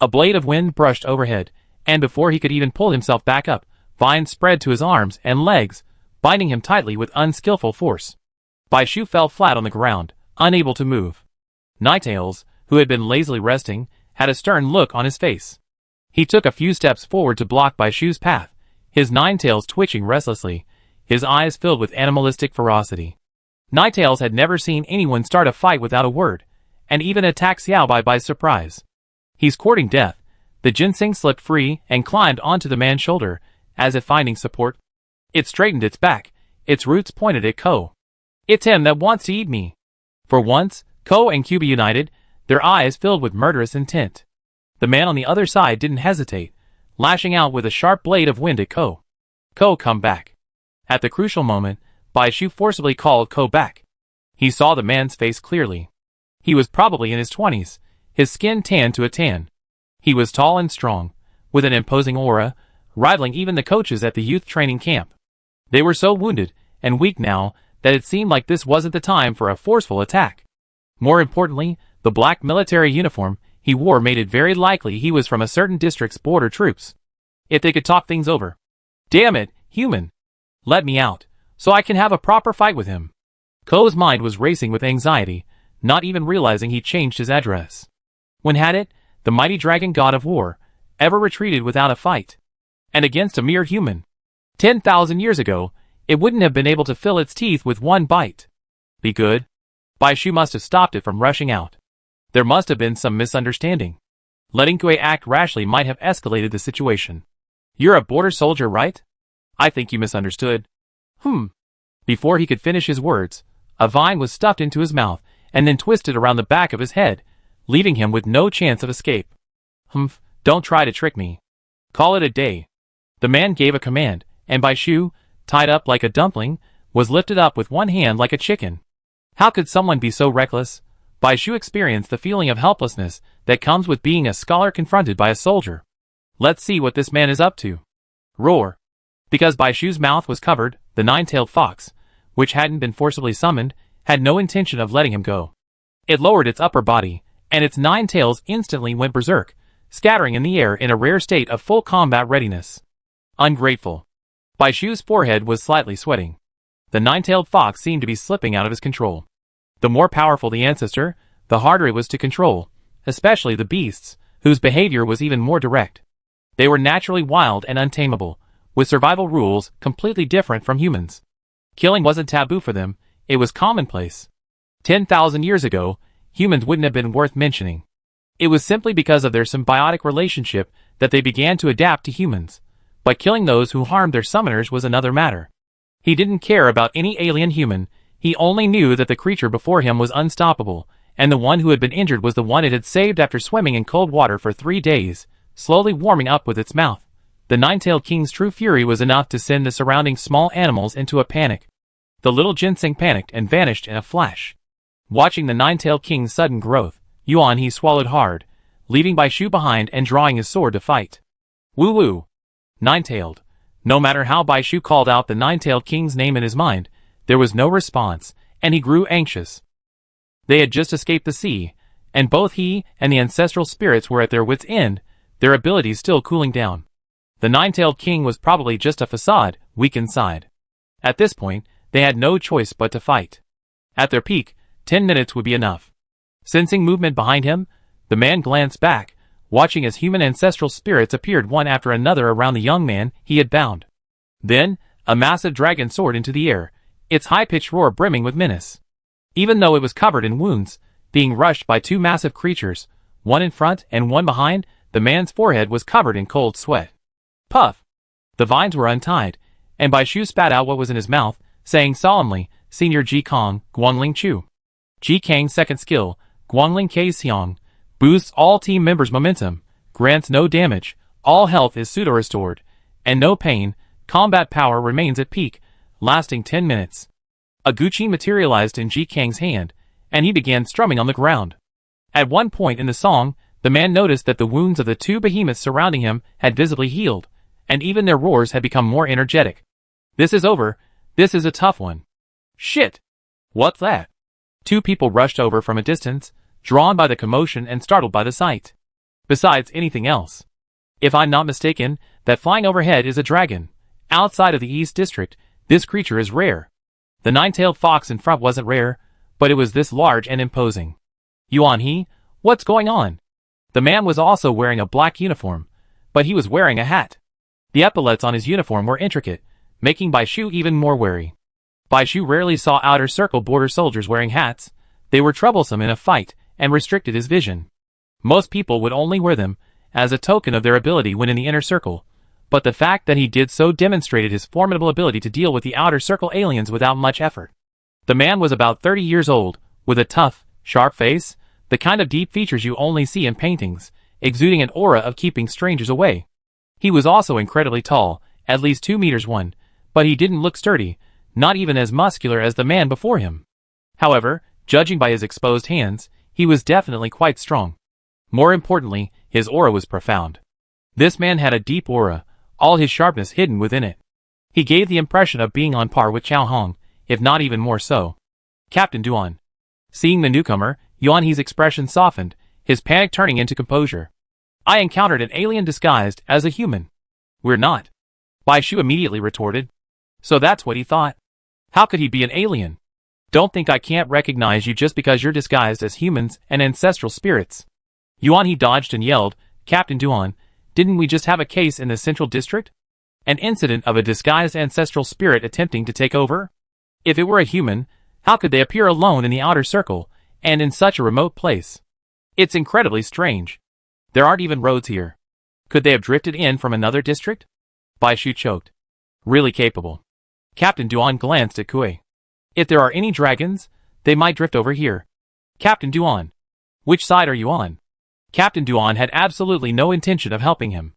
[SPEAKER 1] A blade of wind brushed overhead, and before he could even pull himself back up, vines spread to his arms and legs, binding him tightly with unskillful force. Bai Shu fell flat on the ground, unable to move. Nightales, who had been lazily resting, had a stern look on his face. He took a few steps forward to block Bai Shu's path, his 9 tails twitching restlessly, his eyes filled with animalistic ferocity. Ninetales had never seen anyone start a fight without a word, and even attack Xiaobai by surprise. He's courting death. The ginseng slipped free and climbed onto the man's shoulder, as if finding support. It straightened its back, its roots pointed at Ko. It's him that wants to eat me. For once, Ko and Cuba united, their eyes filled with murderous intent. The man on the other side didn't hesitate, lashing out with a sharp blade of wind at Ko. Ko, come back. At the crucial moment, Baishu forcibly called Ko back. He saw the man's face clearly. He was probably in his 20s, his skin tanned to a tan. He was tall and strong, with an imposing aura, rivaling even the coaches at the youth training camp. They were so wounded and weak now that it seemed like this wasn't the time for a forceful attack. More importantly, the black military uniform he wore made it very likely he was from a certain district's border troops. If they could talk things over. Damn it, human! Let me out, so I can have a proper fight with him. Ko's mind was racing with anxiety, not even realizing he changed his address. When had it, the mighty dragon god of war, ever retreated without a fight? And against a mere human? 10,000 years ago, it wouldn't have been able to fill its teeth with one bite. Be good? Baishu must have stopped it from rushing out. There must have been some misunderstanding. Letting Kui act rashly might have escalated the situation. You're a border soldier, right? I think you misunderstood. Before he could finish his words, a vine was stuffed into his mouth and then twisted around the back of his head, leaving him with no chance of escape. Don't try to trick me. Call it a day. The man gave a command, and Baishu, tied up like a dumpling, was lifted up with one hand like a chicken. How could someone be so reckless? Baishu experienced the feeling of helplessness that comes with being a scholar confronted by a soldier. Let's see what this man is up to. Roar. Because Baishu's mouth was covered, the nine-tailed fox, which hadn't been forcibly summoned, had no intention of letting him go. It lowered its upper body, and its 9 tails instantly went berserk, scattering in the air in a rare state of full combat readiness. Ungrateful. Baishu's forehead was slightly sweating. The 9-tailed fox seemed to be slipping out of his control. The more powerful the ancestor, the harder it was to control, especially the beasts, whose behavior was even more direct. They were naturally wild and untamable, with survival rules completely different from humans. Killing wasn't taboo for them, it was commonplace. 10,000 years ago, humans wouldn't have been worth mentioning. It was simply because of their symbiotic relationship that they began to adapt to humans, but killing those who harmed their summoners was another matter. He didn't care about any alien human, he only knew that the creature before him was unstoppable, and the one who had been injured was the one it had saved after swimming in cold water for 3 days, slowly warming up with its mouth. The 9-tailed king's true fury was enough to send the surrounding small animals into a panic. The little ginseng panicked and vanished in a flash. Watching the 9-tailed king's sudden growth, Yuan he swallowed hard, leaving Baishu behind and drawing his sword to fight. Woo-woo! 9-tailed. No matter how Baishu called out the 9-tailed king's name in his mind, there was no response, and he grew anxious. They had just escaped the sea, and both he and the ancestral spirits were at their wits' end, their abilities still cooling down. The 9-tailed king was probably just a facade, weak inside. At this point, they had no choice but to fight. At their peak, 10 minutes would be enough. Sensing movement behind him, the man glanced back, watching as human ancestral spirits appeared one after another around the young man he had bound. Then, a massive dragon soared into the air, its high-pitched roar brimming with menace. Even though it was covered in wounds, being rushed by 2 massive creatures, one in front and one behind, the man's forehead was covered in cold sweat. Puff! The vines were untied, and Baishu spat out what was in his mouth, saying solemnly, Senior Ji Kong, Guangling Chu. Ji Kang's second skill, Guangling K Xiong, boosts all team members' momentum, grants no damage, all health is pseudo-restored, and no pain, combat power remains at peak, lasting 10 minutes. A guqin materialized in Ji Kang's hand, and he began strumming on the ground. At one point in the song, the man noticed that the wounds of the 2 behemoths surrounding him had visibly healed, and even their roars had become more energetic. This is over, this is a tough one. Shit! What's that? 2 people rushed over from a distance, drawn by the commotion and startled by the sight. Besides anything else. If I'm not mistaken, that flying overhead is a dragon. Outside of the East District, this creature is rare. The 9-tailed fox in front wasn't rare, but it was this large and imposing. Yuan he, what's going on? The man was also wearing a black uniform, but he was wearing a hat. The epaulets on his uniform were intricate, making Bai Shu even more wary. Bai Shu rarely saw outer circle border soldiers wearing hats. They were troublesome in a fight and restricted his vision. Most people would only wear them as a token of their ability when in the inner circle, but the fact that he did so demonstrated his formidable ability to deal with the outer circle aliens without much effort. The man was about 30 years old, with a tough, sharp face, the kind of deep features you only see in paintings, exuding an aura of keeping strangers away. He was also incredibly tall, at least 2 meters 1, but he didn't look sturdy, not even as muscular as the man before him. However, judging by his exposed hands, he was definitely quite strong. More importantly, his aura was profound. This man had a deep aura, all his sharpness hidden within it. He gave the impression of being on par with Chao Hong, if not even more so. Captain Duan. Seeing the newcomer, Yuan He's expression softened, his panic turning into composure. I encountered an alien disguised as a human. We're not. Bai Shu immediately retorted. So that's what he thought. How could he be an alien? Don't think I can't recognize you just because you're disguised as humans and ancestral spirits. Yuan He dodged and yelled, Captain Duan, didn't we just have a case in the Central District? An incident of a disguised ancestral spirit attempting to take over? If it were a human, how could they appear alone in the outer circle, and in such a remote place? It's incredibly strange. There aren't even roads here. Could they have drifted in from another district? Bai Shu choked. Really capable. Captain Duan glanced at Kui. If there are any dragons, they might drift over here. Captain Duan. Which side are you on? Captain Duan had absolutely no intention of helping him.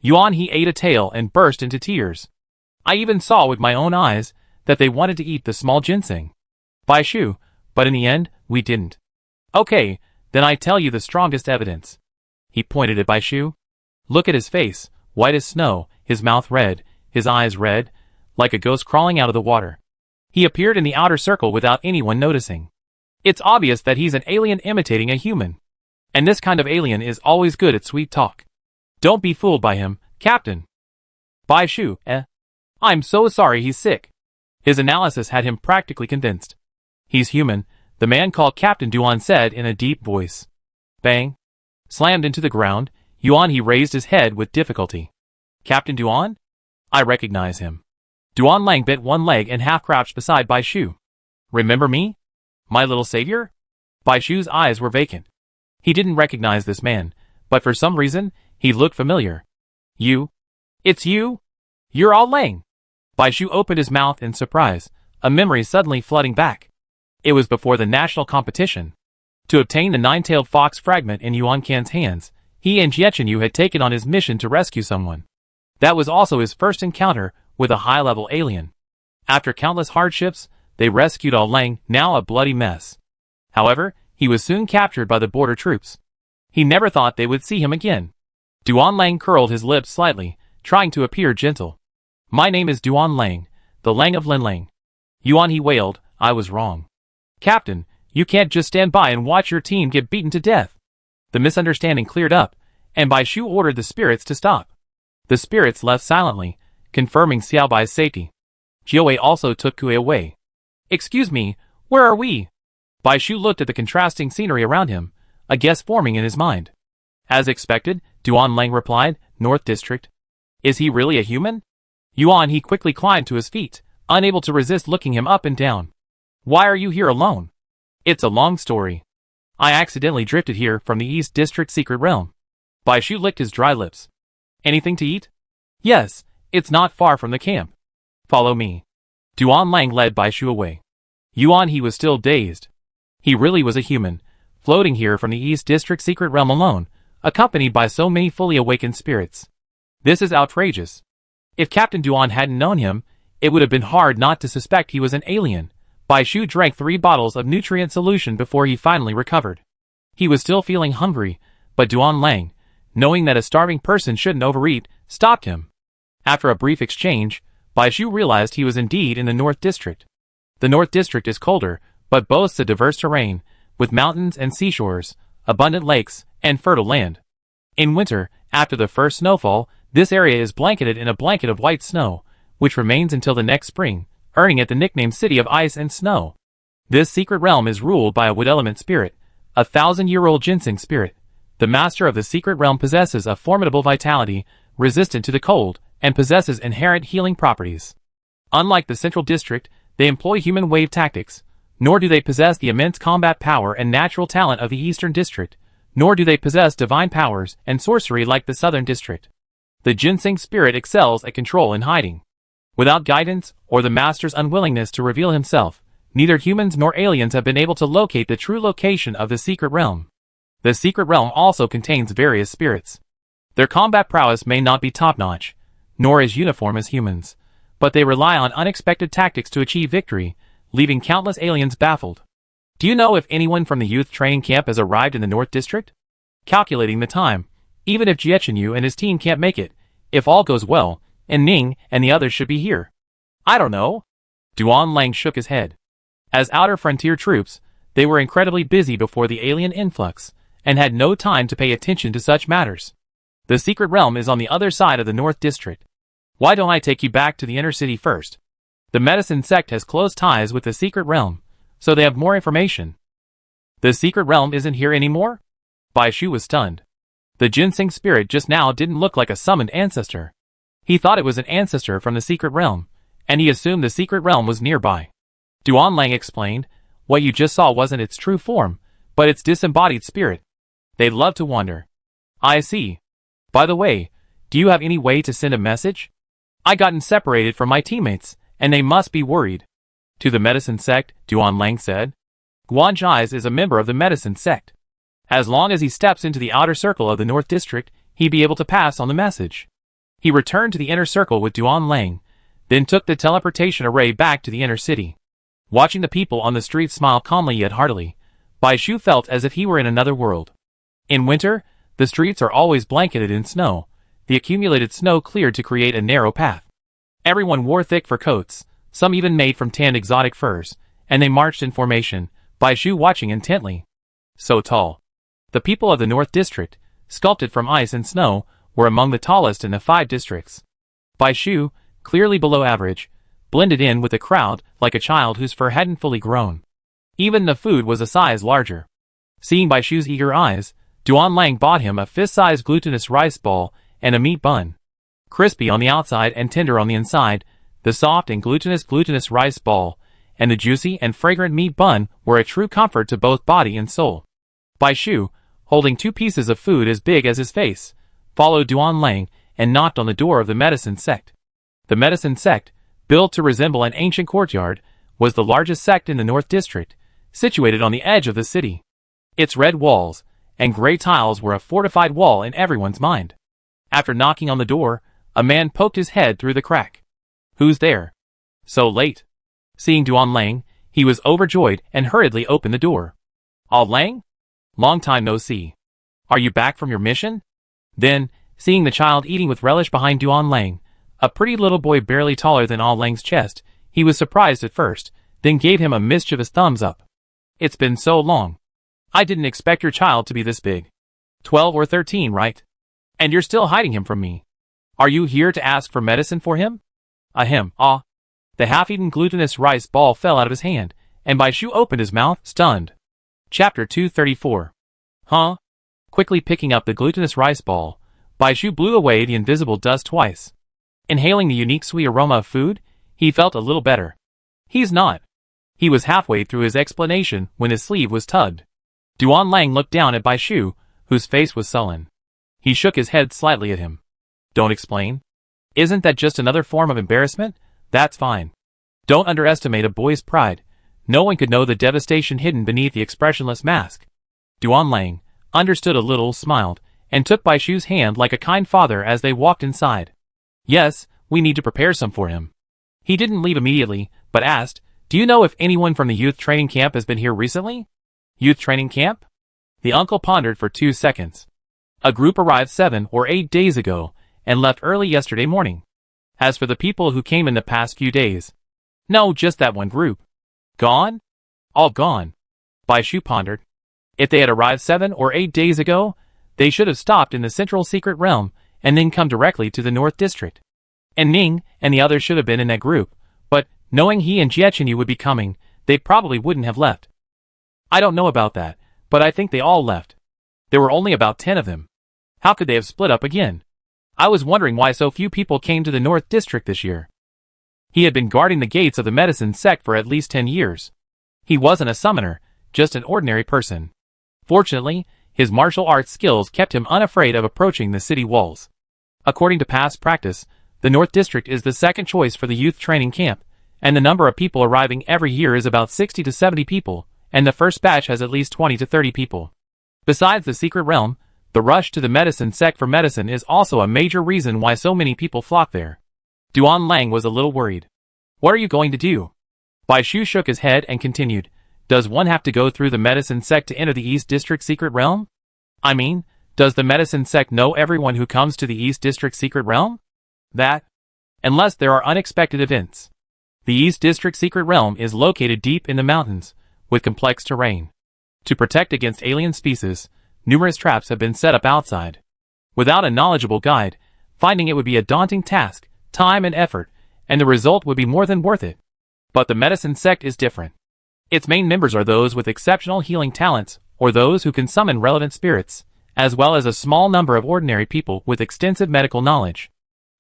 [SPEAKER 1] Yuan He ate a tail and burst into tears. I even saw with my own eyes that they wanted to eat the small ginseng. Bai Shu, but in the end, we didn't. Okay, then I tell you the strongest evidence. He pointed at Bai Shu. Look at his face, white as snow, his mouth red, his eyes red, like a ghost crawling out of the water. He appeared in the outer circle without anyone noticing. It's obvious that he's an alien imitating a human. And this kind of alien is always good at sweet talk. Don't be fooled by him, Captain. Bai Shu, I'm so sorry he's sick. His analysis had him practically convinced. He's human, the man called Captain Duan said in a deep voice. Bang. Slammed into the ground, Yuan He raised his head with difficulty. Captain Duan? I recognize him. Duan Lang bit one leg and half-crouched beside Bai Shu. Remember me? My little savior? Bai Shu's eyes were vacant. He didn't recognize this man, but for some reason, he looked familiar. You? It's you? You're All Lang. Bai Shu opened his mouth in surprise, a memory suddenly flooding back. It was before the national competition. To obtain the nine-tailed fox fragment in Yuan Qian's hands, he and Jiechenyu Yu had taken on his mission to rescue someone. That was also his first encounter with a high-level alien. After countless hardships, they rescued All Lang, now a bloody mess. However, he was soon captured by the border troops. He never thought they would see him again. Duan Lang curled his lips slightly, trying to appear gentle. My name is Duan Lang, the Lang of Lin Lang. Yuan He wailed, I was wrong. Captain, you can't just stand by and watch your team get beaten to death. The misunderstanding cleared up, and Bai Shu ordered the spirits to stop. The spirits left silently, confirming Xiao Bai's safety. Jiawei also took Kui away. Excuse me, where are we? Bai Shu looked at the contrasting scenery around him, a guess forming in his mind. As expected, Duan Lang replied, North District. Is he really a human? Yuan He quickly climbed to his feet, unable to resist looking him up and down. Why are you here alone? It's a long story. I accidentally drifted here from the East District secret realm. Bai Shu licked his dry lips. Anything to eat? Yes, it's not far from the camp. Follow me. Duan Lang led Bai Shu away. Yuan He was still dazed. He really was a human, floating here from the East District secret realm alone, accompanied by so many fully awakened spirits. This is outrageous. If Captain Duan hadn't known him, it would have been hard not to suspect he was an alien. Bai Shu drank 3 bottles of nutrient solution before he finally recovered. He was still feeling hungry, but Duan Lang, knowing that a starving person shouldn't overeat, stopped him. After a brief exchange, Bai Shu realized he was indeed in the North District. The North District is colder, but boasts a diverse terrain, with mountains and seashores, abundant lakes, and fertile land. In winter, after the first snowfall, this area is blanketed in a blanket of white snow, which remains until the next spring, earning it the nickname City of Ice and Snow. This secret realm is ruled by a wood element spirit, a 1,000-year-old ginseng spirit. The master of the secret realm possesses a formidable vitality, resistant to the cold, and possesses inherent healing properties. Unlike the Central District, they employ human wave tactics, nor do they possess the immense combat power and natural talent of the Eastern District, nor do they possess divine powers and sorcery like the Southern District. The ginseng spirit excels at control and hiding. Without guidance, or the master's unwillingness to reveal himself, neither humans nor aliens have been able to locate the true location of the secret realm. The secret realm also contains various spirits. Their combat prowess may not be top-notch, nor as uniform as humans, but they rely on unexpected tactics to achieve victory, leaving countless aliens baffled. Do you know if anyone from the youth training camp has arrived in the North District? Calculating the time, even if Jiechenyu and his team can't make it, if all goes well, and Ning and the others should be here. I don't know. Duan Lang shook his head. As outer frontier troops, they were incredibly busy before the alien influx, and had no time to pay attention to such matters. The secret realm is on the other side of the North District. Why don't I take you back to the inner city first? The medicine sect has close ties with the secret realm, so they have more information. The secret realm isn't here anymore? Bai Shu was stunned. The ginseng spirit just now didn't look like a summoned ancestor. He thought it was an ancestor from the secret realm, and he assumed the secret realm was nearby. Duan Lang explained, what you just saw wasn't its true form, but its disembodied spirit. They'd love to wander. I see. By the way, do you have any way to send a message? I gotten separated from my teammates, and they must be worried. To the medicine sect, Duan Lang said. Guan Zhais is a member of the medicine sect. As long as he steps into the outer circle of the North District, he'd be able to pass on the message. He returned to the inner circle with Duan Lang, then took the teleportation array back to the inner city. Watching the people on the streets smile calmly yet heartily, Bai Shu felt as if he were in another world. In winter, the streets are always blanketed in snow, the accumulated snow cleared to create a narrow path. Everyone wore thick fur coats, some even made from tanned exotic furs, and they marched in formation, Bai Shu watching intently. So tall. The people of the North District, sculpted from ice and snow, were among the tallest in the 5 districts. Bai Shu, clearly below average, blended in with the crowd like a child whose fur hadn't fully grown. Even the food was a size larger. Seeing Bai Shu's eager eyes, Duan Lang bought him a fist-sized glutinous rice ball and a meat bun. Crispy on the outside and tender on the inside, the soft and glutinous rice ball, and the juicy and fragrant meat bun were a true comfort to both body and soul. Bai Shu, holding 2 pieces of food as big as his face, followed Duan Lang and knocked on the door of the medicine sect. The medicine sect, built to resemble an ancient courtyard, was the largest sect in the North District, situated on the edge of the city. Its red walls and gray tiles were a fortified wall in everyone's mind. After knocking on the door, a man poked his head through the crack. Who's there? So late. Seeing Duan Lang, he was overjoyed and hurriedly opened the door. All Lang? Long time no see. Are you back from your mission? Then, seeing the child eating with relish behind Duan Lang, a pretty little boy barely taller than All Lang's chest, he was surprised at first, then gave him a mischievous thumbs up. It's been so long. I didn't expect your child to be this big. 12 or 13, right? And you're still hiding him from me. Are you here to ask for medicine for him? Ahem, ah. The half-eaten glutinous rice ball fell out of his hand, and Bai Shu opened his mouth, stunned. Chapter 234. Huh? Quickly picking up the glutinous rice ball, Bai Shu blew away the invisible dust twice. Inhaling the unique sweet aroma of food, he felt a little better. He's not. He was halfway through his explanation when his sleeve was tugged. Duan Lang looked down at Bai Shu, whose face was sullen. He shook his head slightly at him. Don't explain. Isn't that just another form of embarrassment? That's fine. Don't underestimate a boy's pride. No one could know the devastation hidden beneath the expressionless mask. Duan Lang understood a little, smiled, and took Bai Shu's hand like a kind father as they walked inside. Yes, we need to prepare some for him. He didn't leave immediately, but asked, do you know if anyone from the youth training camp has been here recently? Youth training camp? The uncle pondered for 2 seconds. A group arrived 7 or 8 days ago, and left early yesterday morning. As for the people who came in the past few days, no, just that one group. Gone? All gone. Bai Shu pondered. If they had arrived 7 or 8 days ago, they should have stopped in the central secret realm, and then come directly to the North District. And Ning and the others should have been in that group, but, knowing he and Jiechenyu would be coming, they probably wouldn't have left. I don't know about that, but I think they all left. There were only about 10 of them. How could they have split up again? I was wondering why so few people came to the North District this year. He had been guarding the gates of the medicine sect for at least 10 years. He wasn't a summoner, just an ordinary person. Fortunately, his martial arts skills kept him unafraid of approaching the city walls. According to past practice, the North District is the second choice for the youth training camp, and the number of people arriving every year is about 60 to 70 people, and the first batch has at least 20 to 30 people. Besides the secret realm, the rush to the medicine sect for medicine is also a major reason why so many people flock there. Duan Lang was a little worried. What are you going to do? Bai Shu shook his head and continued, does one have to go through the medicine sect to enter the East District secret realm? I mean, does the medicine sect know everyone who comes to the East District secret realm? That? Unless there are unexpected events. The East District secret realm is located deep in the mountains, with complex terrain. To protect against alien species, numerous traps have been set up outside. Without a knowledgeable guide, finding it would be a daunting task, time and effort, and the result would be more than worth it. But the medicine sect is different. Its main members are those with exceptional healing talents, or those who can summon relevant spirits, as well as a small number of ordinary people with extensive medical knowledge.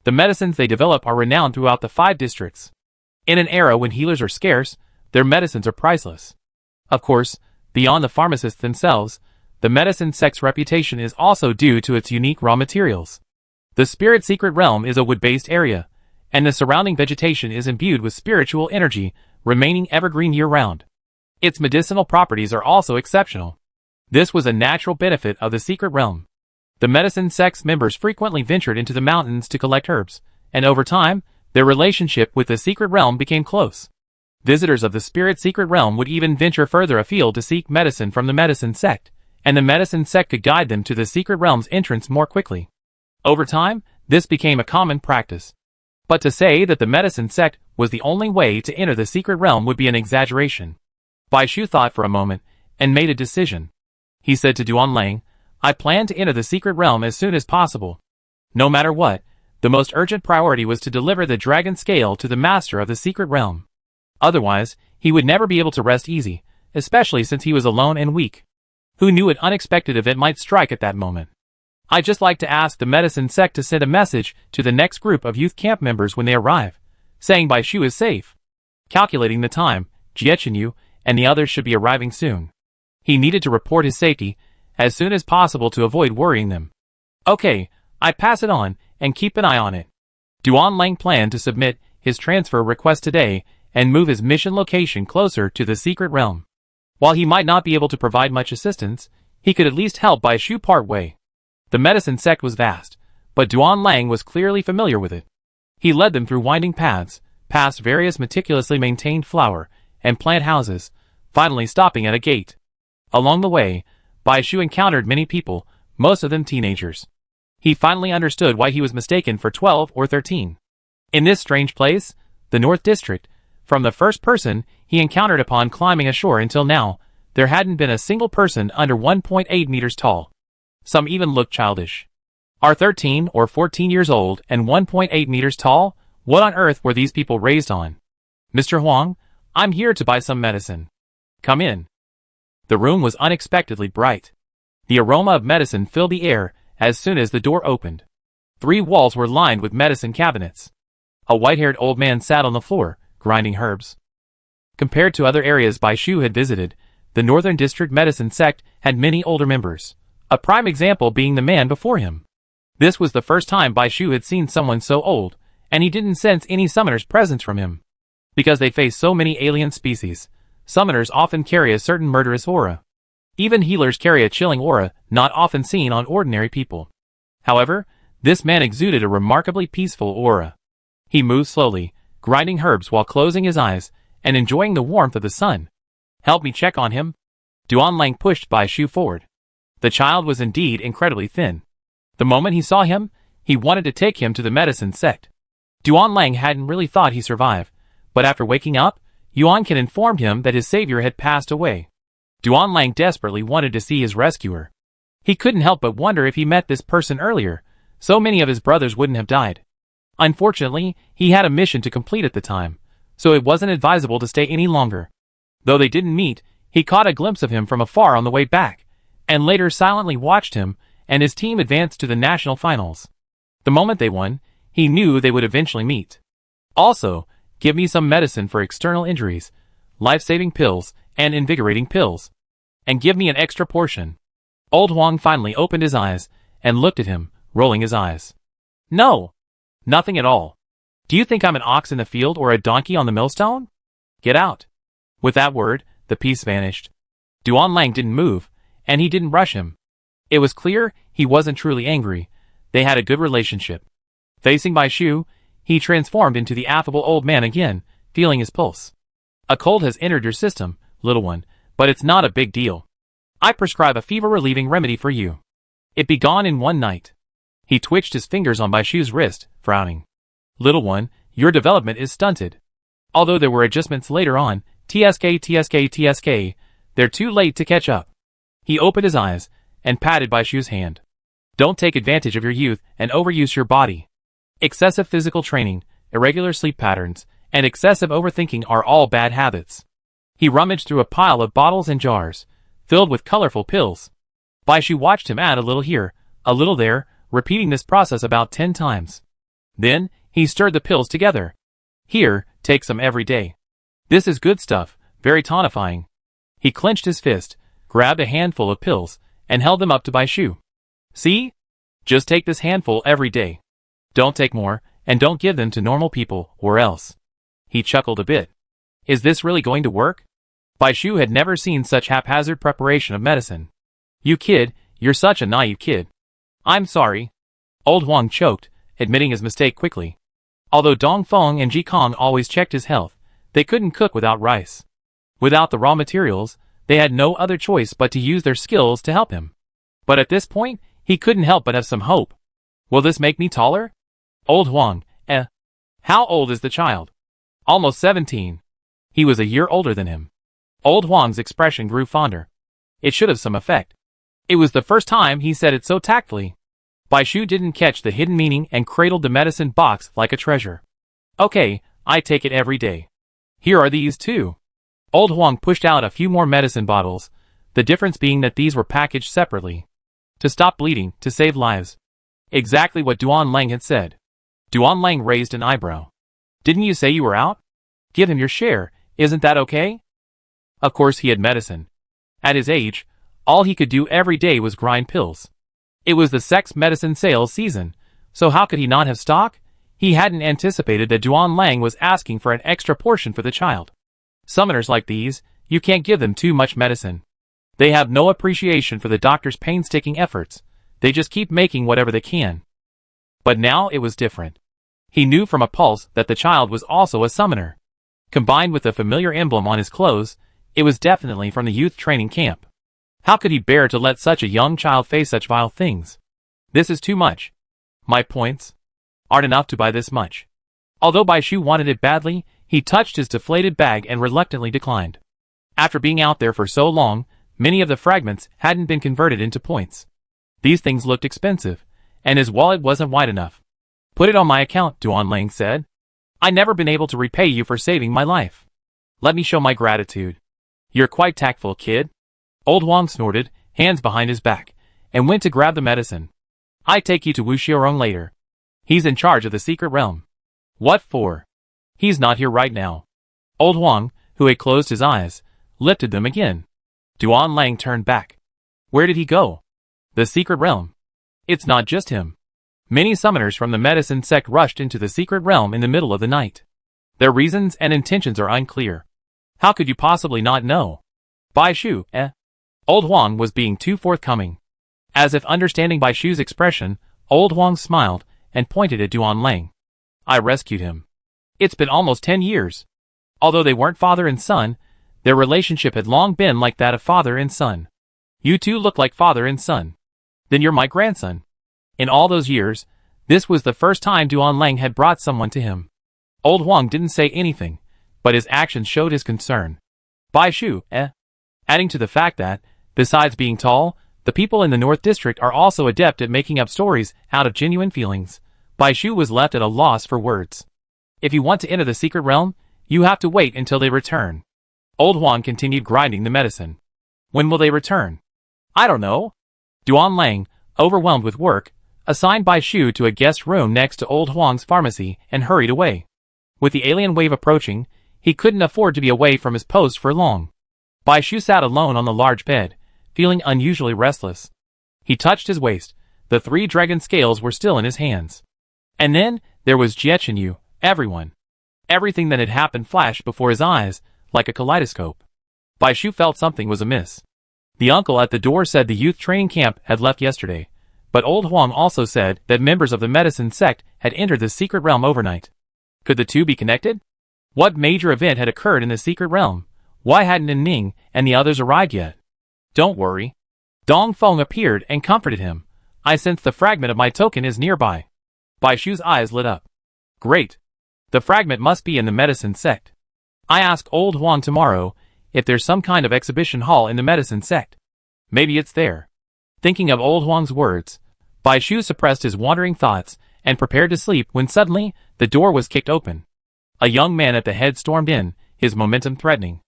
[SPEAKER 1] The medicines they develop are renowned throughout the 5 districts. In an era when healers are scarce, their medicines are priceless. Of course, beyond the pharmacists themselves, the medicine sect's reputation is also due to its unique raw materials. The spirit secret realm is a wood-based area, and the surrounding vegetation is imbued with spiritual energy, remaining evergreen year-round. Its medicinal properties are also exceptional. This was a natural benefit of the secret realm. The medicine sect's members frequently ventured into the mountains to collect herbs, and over time, their relationship with the secret realm became close. Visitors of the spirit secret realm would even venture further afield to seek medicine from the medicine sect, and the medicine sect could guide them to the secret realm's entrance more quickly. Over time, this became a common practice. But to say that the medicine sect was the only way to enter the secret realm would be an exaggeration. Bai Shu thought for a moment, and made a decision. He said to Duan Lang, I plan to enter the secret realm as soon as possible. No matter what, the most urgent priority was to deliver the dragon scale to the master of the secret realm. Otherwise, he would never be able to rest easy, especially since he was alone and weak. Who knew an unexpected event might strike at that moment? I'd just like to ask the medicine sect to send a message to the next group of youth camp members when they arrive, saying Bai Shu is safe. Calculating the time, Jie Chenyu and the others should be arriving soon. He needed to report his safety as soon as possible to avoid worrying them. Okay, I pass it on, and keep an eye on it. Duan Lang planned to submit his transfer request today and move his mission location closer to the secret realm. While he might not be able to provide much assistance, he could at least help Bai Shu part way. The medicine sect was vast, but Duan Lang was clearly familiar with it. He led them through winding paths, past various meticulously maintained flower and plant houses, finally stopping at a gate. Along the way, Bai Shu encountered many people, most of them teenagers. He finally understood why he was mistaken for 12 or 13. In this strange place, the North District, from the first person he encountered upon climbing ashore until now, there hadn't been a single person under 1.8 meters tall. Some even looked childish. Are 13 or 14 years old and 1.8 meters tall? What on earth were these people raised on? Mr. Huang, I'm here to buy some medicine. Come in. The room was unexpectedly bright. The aroma of medicine filled the air as soon as the door opened. 3 walls were lined with medicine cabinets. A white-haired old man sat on the floor, grinding herbs. Compared to other areas Bai Shu had visited, the Northern District Medicine Sect had many older members, a prime example being the man before him. This was the first time Bai Shu had seen someone so old, and he didn't sense any summoner's presence from him. Because they face so many alien species, summoners often carry a certain murderous aura. Even healers carry a chilling aura, not often seen on ordinary people. However, this man exuded a remarkably peaceful aura. He moved slowly, grinding herbs while closing his eyes, and enjoying the warmth of the sun. Help me check on him. Duan Lang pushed Bai Shu forward. The child was indeed incredibly thin. The moment he saw him, he wanted to take him to the medicine sect. Duan Lang hadn't really thought he'd survive, but after waking up, Yuan Kan informed him that his savior had passed away. Duan Lang desperately wanted to see his rescuer. He couldn't help but wonder if he met this person earlier, so many of his brothers wouldn't have died. Unfortunately, he had a mission to complete at the time, so it wasn't advisable to stay any longer. Though they didn't meet, he caught a glimpse of him from afar on the way back, and later silently watched him and his team advance to the national finals. The moment they won, he knew they would eventually meet. Also, Give me some medicine for external injuries, life-saving pills, and invigorating pills. And give me an extra portion. Old Huang finally opened his eyes and looked at him, rolling his eyes. No. Nothing at all. Do you think I'm an ox in the field or a donkey on the millstone? Get out. With that word, the piece vanished. Duan didn't move, and he didn't rush him. It was clear he wasn't truly angry. They had a good relationship. Facing Bai Shu, he transformed into the affable old man again, feeling his pulse. A cold has entered your system, little one, but it's not a big deal. I prescribe a fever-relieving remedy for you. It be gone in one night. He twitched his fingers on Bai Shu's wrist, frowning. Little one, your development is stunted. Although there were adjustments later on, TSK, they're too late to catch up. He opened his eyes and patted Bai Shu's hand. Don't take advantage of your youth and overuse your body. Excessive physical training, irregular sleep patterns, and excessive overthinking are all bad habits. He rummaged through a pile of bottles and jars, filled with colorful pills. Bai Shu watched him add a little here, a little there, repeating this process about 10 times. Then, he stirred the pills together. Here, take some every day. This is good stuff, very tonifying. He clenched his fist, grabbed a handful of pills, and held them up to Bai Shu. See? Just take this handful every day. Don't take more, and don't give them to normal people, or else. He chuckled a bit. Is this really going to work? Bai Shu had never seen such haphazard preparation of medicine. You kid, you're such a naive kid. I'm sorry. Old Huang choked, admitting his mistake quickly. Although Dong Feng and Ji Kong always checked his health, they couldn't cook without rice. Without the raw materials, they had no other choice but to use their skills to help him. But at this point, he couldn't help but have some hope. Will this make me taller? Old Huang, How old is the child? Almost 17. He was a year older than him. Old Huang's expression grew fonder. It should have some effect. It was the first time he said it so tactfully. Bai Shu didn't catch the hidden meaning and cradled the medicine box like a treasure. Okay, I take it every day. Here are these too. Old Huang pushed out a few more medicine bottles, the difference being that these were packaged separately. To stop bleeding, to save lives. Exactly what Duan had said. Duan raised an eyebrow. Didn't you say you were out? Give him your share, isn't that okay? Of course he had medicine. At his age, all he could do every day was grind pills. It was the sex medicine sales season, so how could he not have stock? He hadn't anticipated that Duan was asking for an extra portion for the child. Summoners like these, you can't give them too much medicine. They have no appreciation for the doctor's painstaking efforts. They just keep making whatever they can. But now it was different. He knew from a pulse that the child was also a summoner. Combined with the familiar emblem on his clothes, it was definitely from the youth training camp. How could he bear to let such a young child face such vile things? This is too much. My points aren't enough to buy this much. Although Bai Shu wanted it badly, he touched his deflated bag and reluctantly declined. After being out there for so long, many of the fragments hadn't been converted into points. These things looked expensive, and his wallet wasn't wide enough. Put it on my account, Duan said. I never been able to repay you for saving my life. Let me show my gratitude. You're quite tactful, kid. Old Huang snorted, hands behind his back, and went to grab the medicine. I take you to Wu Xiaorong later. He's in charge of the secret realm. What for? He's not here right now. Old Huang, who had closed his eyes, lifted them again. Duan turned back. Where did he go? The secret realm. It's not just him. Many summoners from the medicine sect rushed into the secret realm in the middle of the night. Their reasons and intentions are unclear. How could you possibly not know? Bai Shu, Old Huang was being too forthcoming. As if understanding Bai Shu's expression, Old Huang smiled and pointed at Duan. I rescued him. It's been almost 10 years. Although they weren't father and son, their relationship had long been like that of father and son. You two look like father and son. Then you're my grandson. In all those years, this was the first time Duan had brought someone to him. Old Huang didn't say anything, but his actions showed his concern. Bai Shu, Adding to the fact that, besides being tall, the people in the North District are also adept at making up stories out of genuine feelings. Bai Shu was left at a loss for words. If you want to enter the secret realm, you have to wait until they return. Old Huang continued grinding the medicine. When will they return? I don't know. Duan, overwhelmed with work, assigned Bai Shu to a guest room next to Old Huang's pharmacy and hurried away. With the alien wave approaching, he couldn't afford to be away from his post for long. Bai Shu sat alone on the large bed, feeling unusually restless. He touched his waist. The 3 dragon scales were still in his hands. And then, there was Jie Chenyu, everyone. Everything that had happened flashed before his eyes, like a kaleidoscope. Bai Shu felt something was amiss. The uncle at the door said the youth training camp had left yesterday, but old Huang also said that members of the medicine sect had entered the secret realm overnight. Could the two be connected? What major event had occurred in the secret realm? Why hadn't Ning and the others arrived yet? Don't worry. Dong Feng appeared and comforted him. I sense the fragment of my token is nearby. Bai Shu's eyes lit up. Great. The fragment must be in the medicine sect. I ask old Huang tomorrow if there's some kind of exhibition hall in the medicine sect. Maybe it's there. Thinking of old Huang's words, Bai Shu suppressed his wandering thoughts and prepared to sleep when suddenly, the door was kicked open. A young man at the head stormed in, his momentum threatening.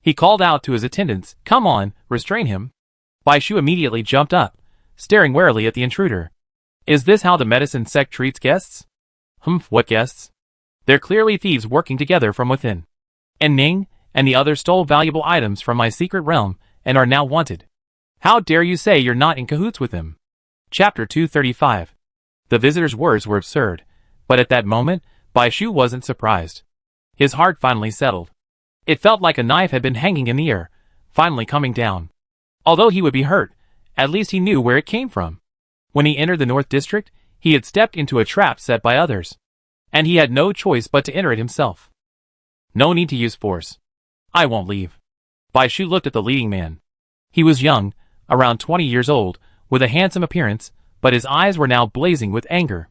[SPEAKER 1] He called out to his attendants, "Come on, restrain him." Bai Shu immediately jumped up, staring warily at the intruder. Is this how the medicine sect treats guests? What guests? They're clearly thieves working together from within. And Ning and the others stole valuable items from my secret realm and are now wanted. How dare you say you're not in cahoots with them? Chapter 235. The visitor's words were absurd, but at that moment, Bai Shu wasn't surprised. His heart finally settled. It felt like a knife had been hanging in the air, finally coming down. Although he would be hurt, at least he knew where it came from. When he entered the North District, he had stepped into a trap set by others. And he had no choice but to enter it himself. No need to use force. I won't leave. Bai Shu looked at the leading man. He was young, around 20 years old, with a handsome appearance, but his eyes were now blazing with anger.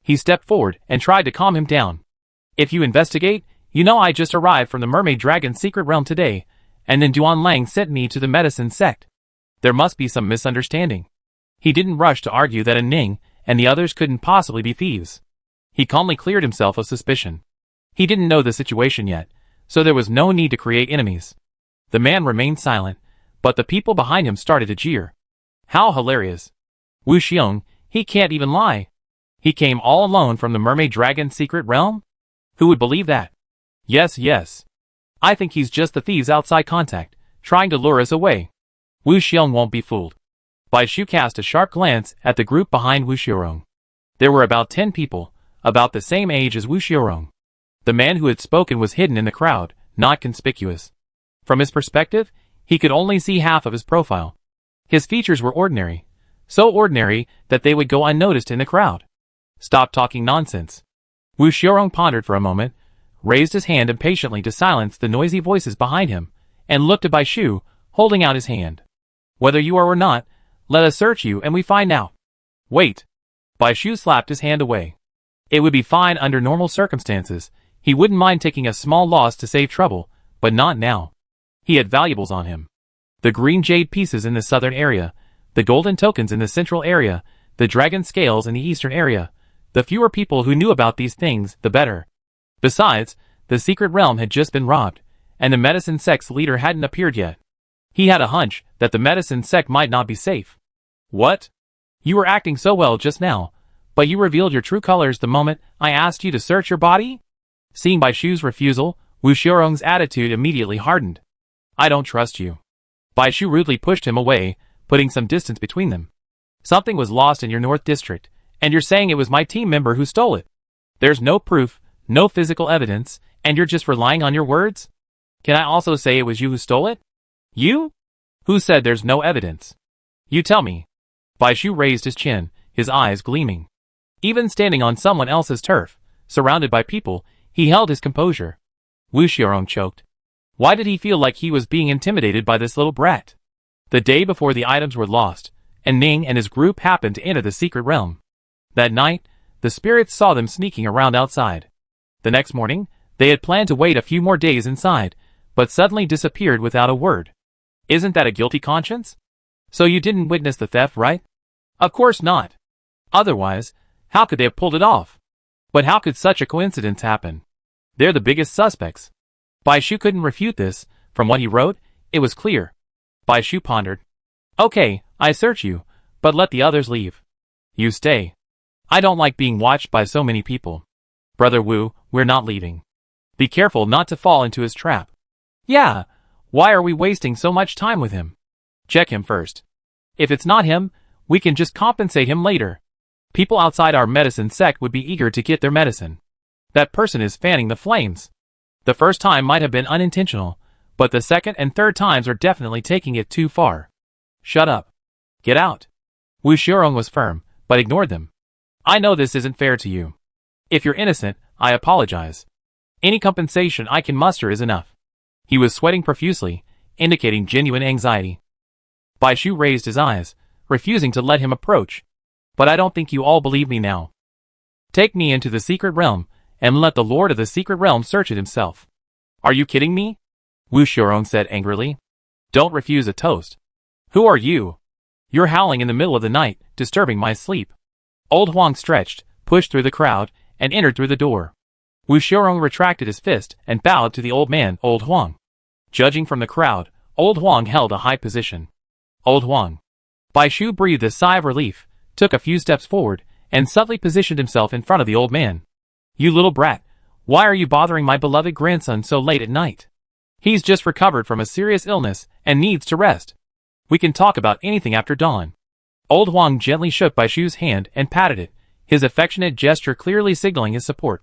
[SPEAKER 1] He stepped forward and tried to calm him down. If you investigate, you know I just arrived from the Mermaid Dragon secret realm today, and then Duan Lang sent me to the medicine sect. There must be some misunderstanding. He didn't rush to argue that Ning and the others couldn't possibly be thieves. He calmly cleared himself of suspicion. He didn't know the situation yet, so there was no need to create enemies. The man remained silent, but the people behind him started to jeer. How hilarious. Wu Xiong, he can't even lie. He came all alone from the Mermaid Dragon secret realm? Who would believe that? Yes. I think he's just the thieves outside contact, trying to lure us away. Wu Xiong won't be fooled. Bai Shu cast a sharp glance at the group behind Wu Xiorong. There were about 10 people, about the same age as Wu Xiorong. The man who had spoken was hidden in the crowd, not conspicuous. From his perspective, he could only see half of his profile. His features were ordinary, so ordinary that they would go unnoticed in the crowd. Stop talking nonsense. Wu Xiorong pondered for a moment, raised his hand impatiently to silence the noisy voices behind him, and looked at Bai Shu, holding out his hand. Whether you are or not, let us search you and we find out. Wait. Bai Shu slapped his hand away. It would be fine under normal circumstances. He wouldn't mind taking a small loss to save trouble, but not now. He had valuables on him. The green jade pieces in the southern area, the golden tokens in the central area, the dragon scales in the eastern area. The fewer people who knew about these things, the better. Besides, the secret realm had just been robbed, and the medicine sect's leader hadn't appeared yet. He had a hunch that the medicine sect might not be safe. What? You were acting so well just now, but you revealed your true colors the moment I asked you to search your body? Seeing Bai Shu's refusal, Wu Xiorong's attitude immediately hardened. I don't trust you. Bai Shu rudely pushed him away, putting some distance between them. Something was lost in your North District, and you're saying it was my team member who stole it. There's no proof, no physical evidence, and you're just relying on your words? Can I also say it was you who stole it? You? Who said there's no evidence? You tell me. Bai Shu raised his chin, his eyes gleaming. Even standing on someone else's turf, surrounded by people, he held his composure. Wu Xiorong choked. Why did he feel like he was being intimidated by this little brat? The day before the items were lost, and Ning and his group happened to enter the secret realm. That night, the spirits saw them sneaking around outside. The next morning, they had planned to wait a few more days inside, but suddenly disappeared without a word. Isn't that a guilty conscience? So you didn't witness the theft, right? Of course not. Otherwise, how could they have pulled it off? But how could such a coincidence happen? They're the biggest suspects. Bai Shu couldn't refute this. From what he wrote, it was clear. Bai Shu pondered. Okay, I search you, but let the others leave. You stay. I don't like being watched by so many people. Brother Wu, we're not leaving. Be careful not to fall into his trap. Yeah, why are we wasting so much time with him? Check him first. If it's not him, we can just compensate him later. People outside our medicine sect would be eager to get their medicine. That person is fanning the flames. The first time might have been unintentional, but the second and third times are definitely taking it too far. Shut up. Get out. Wu Xiaorong was firm, but ignored them. I know this isn't fair to you. If you're innocent, I apologize. Any compensation I can muster is enough. He was sweating profusely, indicating genuine anxiety. Bai Shu raised his eyes, refusing to let him approach. But I don't think you all believe me now. Take me into the secret realm, and let the Lord of the secret realm search it himself. Are you kidding me? Wu Xiaorong said angrily. Don't refuse a toast. Who are you? You're howling in the middle of the night, disturbing my sleep. Old Huang stretched, pushed through the crowd, and entered through the door. Wu Xiaorong retracted his fist and bowed to the old man, Old Huang. Judging from the crowd, Old Huang held a high position. Old Huang. Bai Shu breathed a sigh of relief, took a few steps forward, and subtly positioned himself in front of the old man. You little brat, why are you bothering my beloved grandson so late at night? He's just recovered from a serious illness and needs to rest. We can talk about anything after dawn. Old Huang gently shook Bai Shu's hand and patted it, his affectionate gesture clearly signaling his support.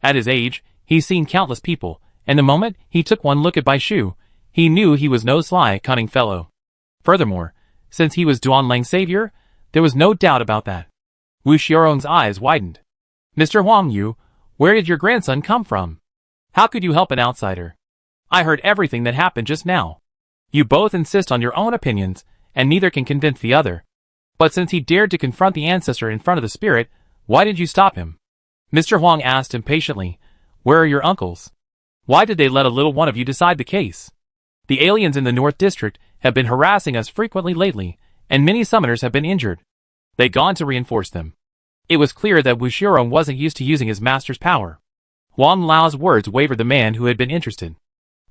[SPEAKER 1] At his age, he's seen countless people, and the moment he took one look at Bai Shu, he knew he was no sly, cunning fellow. Furthermore, since he was Duanlang's savior, there was no doubt about that. Wu Xiaorong's eyes widened. Mr. Huang Yu, where did your grandson come from? How could you help an outsider? I heard everything that happened just now. You both insist on your own opinions, and neither can convince the other. But since he dared to confront the ancestor in front of the spirit, why did you stop him? Mr. Huang asked impatiently, where are your uncles? Why did they let a little one of you decide the case? The aliens in the North District have been harassing us frequently lately, and many summoners have been injured. They'd gone to reinforce them. It was clear that Wu Xiaorong wasn't used to using his master's power. Huang Lao's words wavered the man who had been interested.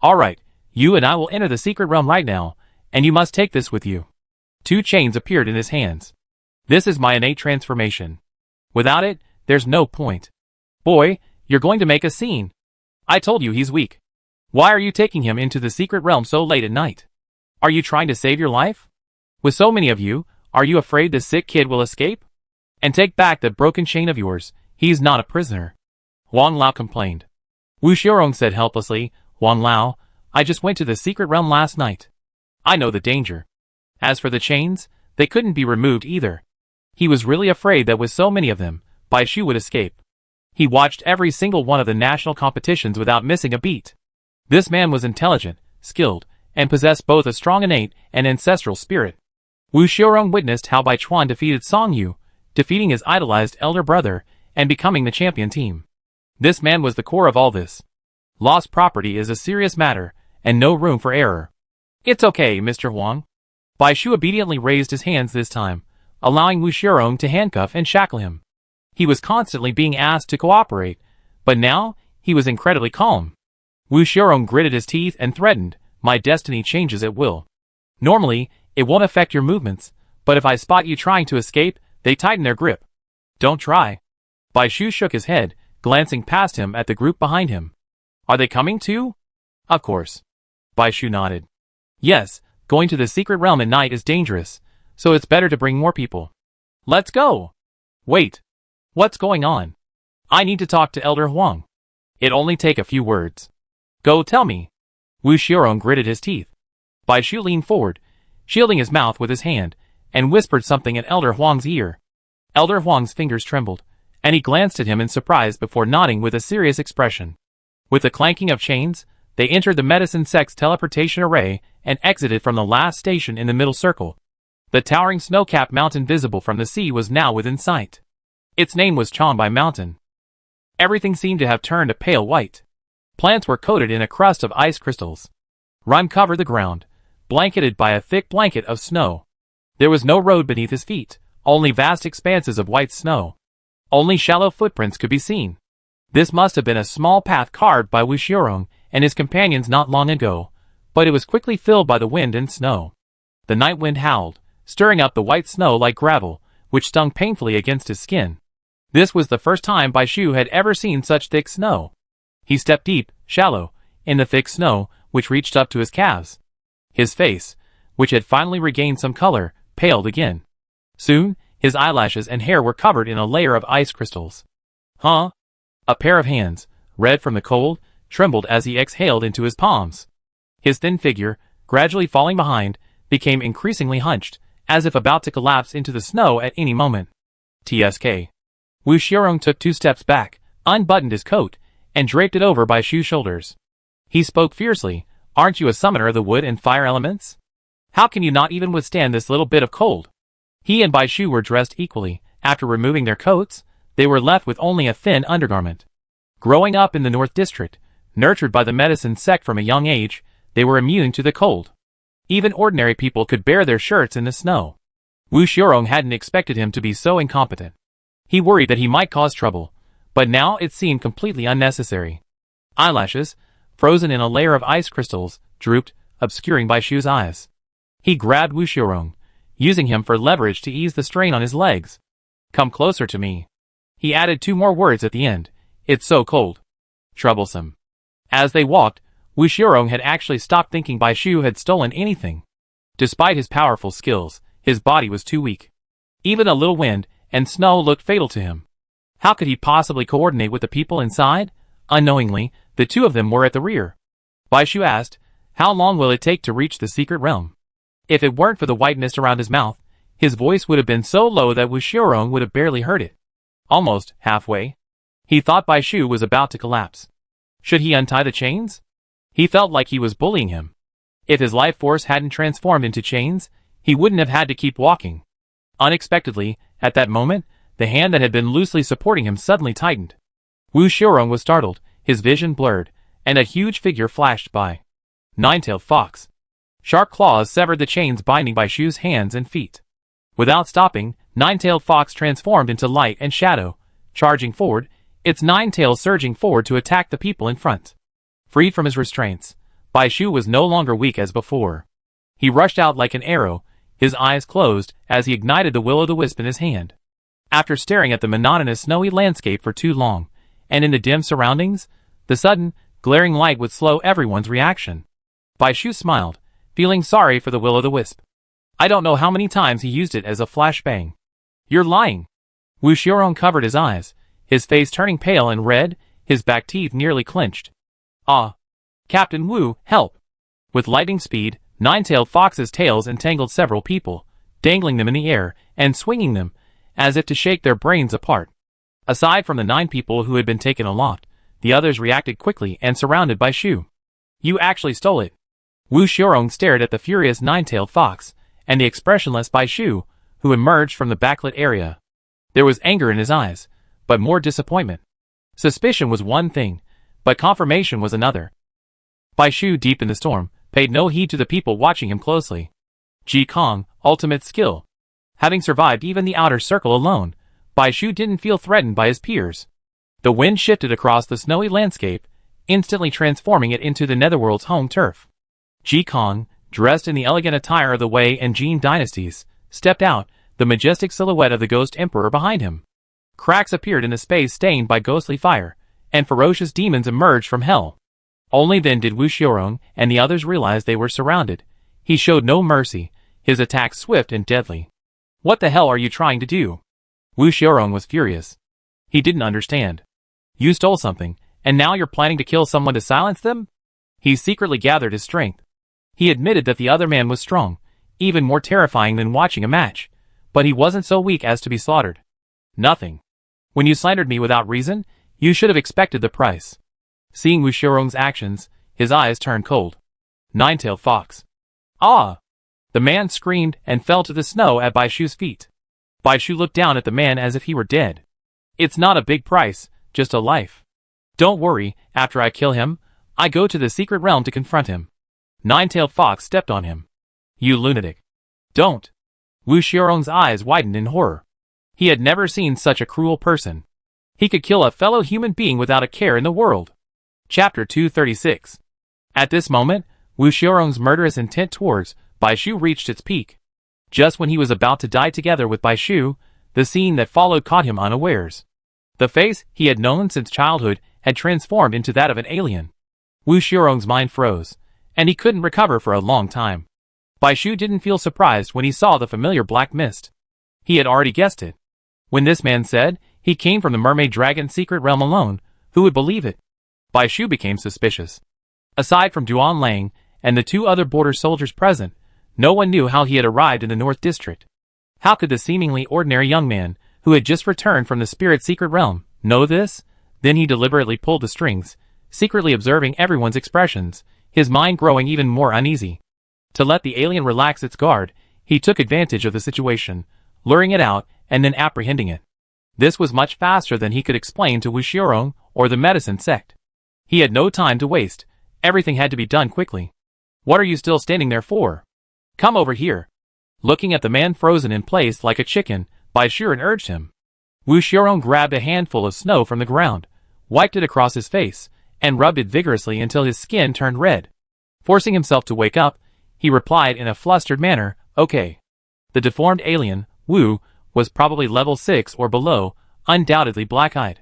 [SPEAKER 1] Alright, you and I will enter the secret realm right now, and you must take this with you. 2 chains appeared in his hands. This is my innate transformation. Without it, there's no point. Boy, you're going to make a scene. I told you he's weak. Why are you taking him into the secret realm so late at night? Are you trying to save your life? With so many of you, are you afraid the sick kid will escape? And take back that broken chain of yours, he's not a prisoner. Huang Lao complained. Wu Xiaorong said helplessly, Huang Lao, I just went to the secret realm last night. I know the danger. As for the chains, they couldn't be removed either. He was really afraid that with so many of them, Bai Shu would escape. He watched every single one of the national competitions without missing a beat. This man was intelligent, skilled, and possessed both a strong innate and ancestral spirit. Wu Xiaorong witnessed how Bai Chuan defeated Song Yu, defeating his idolized elder brother, and becoming the champion team. This man was the core of all this. Lost property is a serious matter, and no room for error. It's okay, Mr. Huang. Bai Shu obediently raised his hands this time, allowing Wu Xiaorong to handcuff and shackle him. He was constantly being asked to cooperate, but now, he was incredibly calm. Wu Xiaorong gritted his teeth and threatened, my destiny changes at will. Normally, it won't affect your movements, but if I spot you trying to escape, they tighten their grip. Don't try. Bai Shu shook his head, glancing past him at the group behind him. Are they coming too? Of course. Bai Shu nodded. Yes, going to the secret realm at night is dangerous, so it's better to bring more people. Let's go. Wait. What's going on? I need to talk to Elder Huang. It'll only take a few words. Go tell me. Wu Xiaorong gritted his teeth. Bai Shu leaned forward, shielding his mouth with his hand, and whispered something in Elder Huang's ear. Elder Huang's fingers trembled, and he glanced at him in surprise before nodding with a serious expression. With the clanking of chains, they entered the medicine sect's teleportation array and exited from the last station in the middle circle. The towering snow-capped mountain visible from the sea was now within sight. Its name was Changbai Mountain. Everything seemed to have turned a pale white. Plants were coated in a crust of ice crystals. Rime covered the ground, blanketed by a thick blanket of snow. There was no road beneath his feet, only vast expanses of white snow. Only shallow footprints could be seen. This must have been a small path carved by Wu Xiaorong and his companions not long ago, but it was quickly filled by the wind and snow. The night wind howled, stirring up the white snow like gravel, which stung painfully against his skin. This was the first time Bai Shu had ever seen such thick snow. He stepped deep, shallow, in the thick snow, which reached up to his calves. His face, which had finally regained some color, paled again. Soon, his eyelashes and hair were covered in a layer of ice crystals. Huh? A pair of hands, red from the cold, trembled as he exhaled into his palms. His thin figure, gradually falling behind, became increasingly hunched, as if about to collapse into the snow at any moment. TSK. Wu Xiaorong took 2 steps back, unbuttoned his coat, and draped it over Bai Shu's shoulders. He spoke fiercely, "Aren't you a summoner of the wood and fire elements? How can you not even withstand this little bit of cold?" He and Bai Shu were dressed equally. After removing their coats, they were left with only a thin undergarment. Growing up in the North District, nurtured by the medicine sect from a young age, they were immune to the cold. Even ordinary people could bear their shirts in the snow. Wu Xiaorong hadn't expected him to be so incompetent. He worried that he might cause trouble, but now it seemed completely unnecessary. Eyelashes, frozen in a layer of ice crystals, drooped, obscuring Bai Shu's eyes. He grabbed Wu Xiaorong, using him for leverage to ease the strain on his legs. "Come closer to me." He added 2 more words at the end. "It's so cold." Troublesome. As they walked, Wu Xiaorong had actually stopped thinking Bai Shu had stolen anything. Despite his powerful skills, his body was too weak. Even a little wind and snow looked fatal to him. How could he possibly coordinate with the people inside? Unknowingly, the 2 of them were at the rear. Bai Shu asked, "How long will it take to reach the secret realm?" If it weren't for the white mist around his mouth, his voice would have been so low that Wu Xiaorong would have barely heard it. Almost halfway. He thought Bai Shu was about to collapse. Should he untie the chains? He felt like he was bullying him. If his life force hadn't transformed into chains, he wouldn't have had to keep walking. Unexpectedly, at that moment, the hand that had been loosely supporting him suddenly tightened. Wu Xiaorong was startled, his vision blurred, and a huge figure flashed by. Nine-tailed fox. Sharp claws severed the chains binding Bai Shu's hands and feet. Without stopping, Nine-tailed fox transformed into light and shadow, charging forward, its 9 tails surging forward to attack the people in front. Freed from his restraints, Bai Shu was no longer weak as before. He rushed out like an arrow, his eyes closed as he ignited the will-o'-the-wisp in his hand. After staring at the monotonous snowy landscape for too long, and in the dim surroundings, the sudden, glaring light would slow everyone's reaction. Bai Shu smiled, feeling sorry for the will-o'-the-wisp. I don't know how many times he used it as a flashbang. You're lying. Wu Xiaorong covered his eyes, his face turning pale and red, his back teeth nearly clenched. Ah! Captain Wu, help! With lightning speed, Nine-tailed fox's tails entangled several people, dangling them in the air, and swinging them, as if to shake their brains apart. Aside from the 9 people who had been taken aloft, the others reacted quickly and surrounded Bai Shu. You actually stole it. Wu Xiaorong stared at the furious 9-tailed fox, and the expressionless Bai Shu, who emerged from the backlit area. There was anger in his eyes, but more disappointment. Suspicion was one thing, but confirmation was another. Bai Shu, deep in the storm, paid no heed to the people watching him closely. Ji Kong, ultimate skill. Having survived even the outer circle alone, Bai Shu didn't feel threatened by his peers. The wind shifted across the snowy landscape, instantly transforming it into the Netherworld's home turf. Ji Kong, dressed in the elegant attire of the Wei and Jin dynasties, stepped out, the majestic silhouette of the Ghost Emperor behind him. Cracks appeared in the space stained by ghostly fire, and ferocious demons emerged from hell. Only then did Wu Xiaorong and the others realize they were surrounded. He showed no mercy, his attacks swift and deadly. What the hell are you trying to do? Wu Xiaorong was furious. He didn't understand. You stole something, and now you're planning to kill someone to silence them? He secretly gathered his strength. He admitted that the other man was strong, even more terrifying than watching a match, but he wasn't so weak as to be slaughtered. Nothing. When you slandered me without reason, you should have expected the price. Seeing Wu Xiaorong's actions, his eyes turned cold. Nine-tailed fox. Ah! The man screamed and fell to the snow at Bai Shu's feet. Bai Shu looked down at the man as if he were dead. It's not a big price, just a life. Don't worry, after I kill him, I go to the secret realm to confront him. Nine-tailed fox stepped on him. You lunatic. Don't. Wu Xiaorong's eyes widened in horror. He had never seen such a cruel person. He could kill a fellow human being without a care in the world. Chapter 236. At this moment, Wu Xiaorong's murderous intent towards Bai Shu reached its peak. Just when he was about to die together with Bai Shu, the scene that followed caught him unawares. The face he had known since childhood had transformed into that of an alien. Wu Xiaorong's mind froze, and he couldn't recover for a long time. Bai Shu didn't feel surprised when he saw the familiar black mist. He had already guessed it. When this man said he came from the mermaid dragon secret realm alone, who would believe it? Bai Shu became suspicious. Aside from Duan Lang and the two other border soldiers present, no one knew how he had arrived in the North District. How could the seemingly ordinary young man, who had just returned from the spirit secret realm, know this? Then he deliberately pulled the strings, secretly observing everyone's expressions, his mind growing even more uneasy. To let the alien relax its guard, he took advantage of the situation, luring it out and then apprehending it. This was much faster than he could explain to Wu Xiaorong or the medicine sect. He had no time to waste. Everything had to be done quickly. What are you still standing there for? Come over here. Looking at the man frozen in place like a chicken, Bai Shu urged him. Wu Xiaorong grabbed a handful of snow from the ground, wiped it across his face, and rubbed it vigorously until his skin turned red. Forcing himself to wake up, he replied in a flustered manner, okay. The deformed alien, Wu, was probably level 6 or below, undoubtedly black-eyed.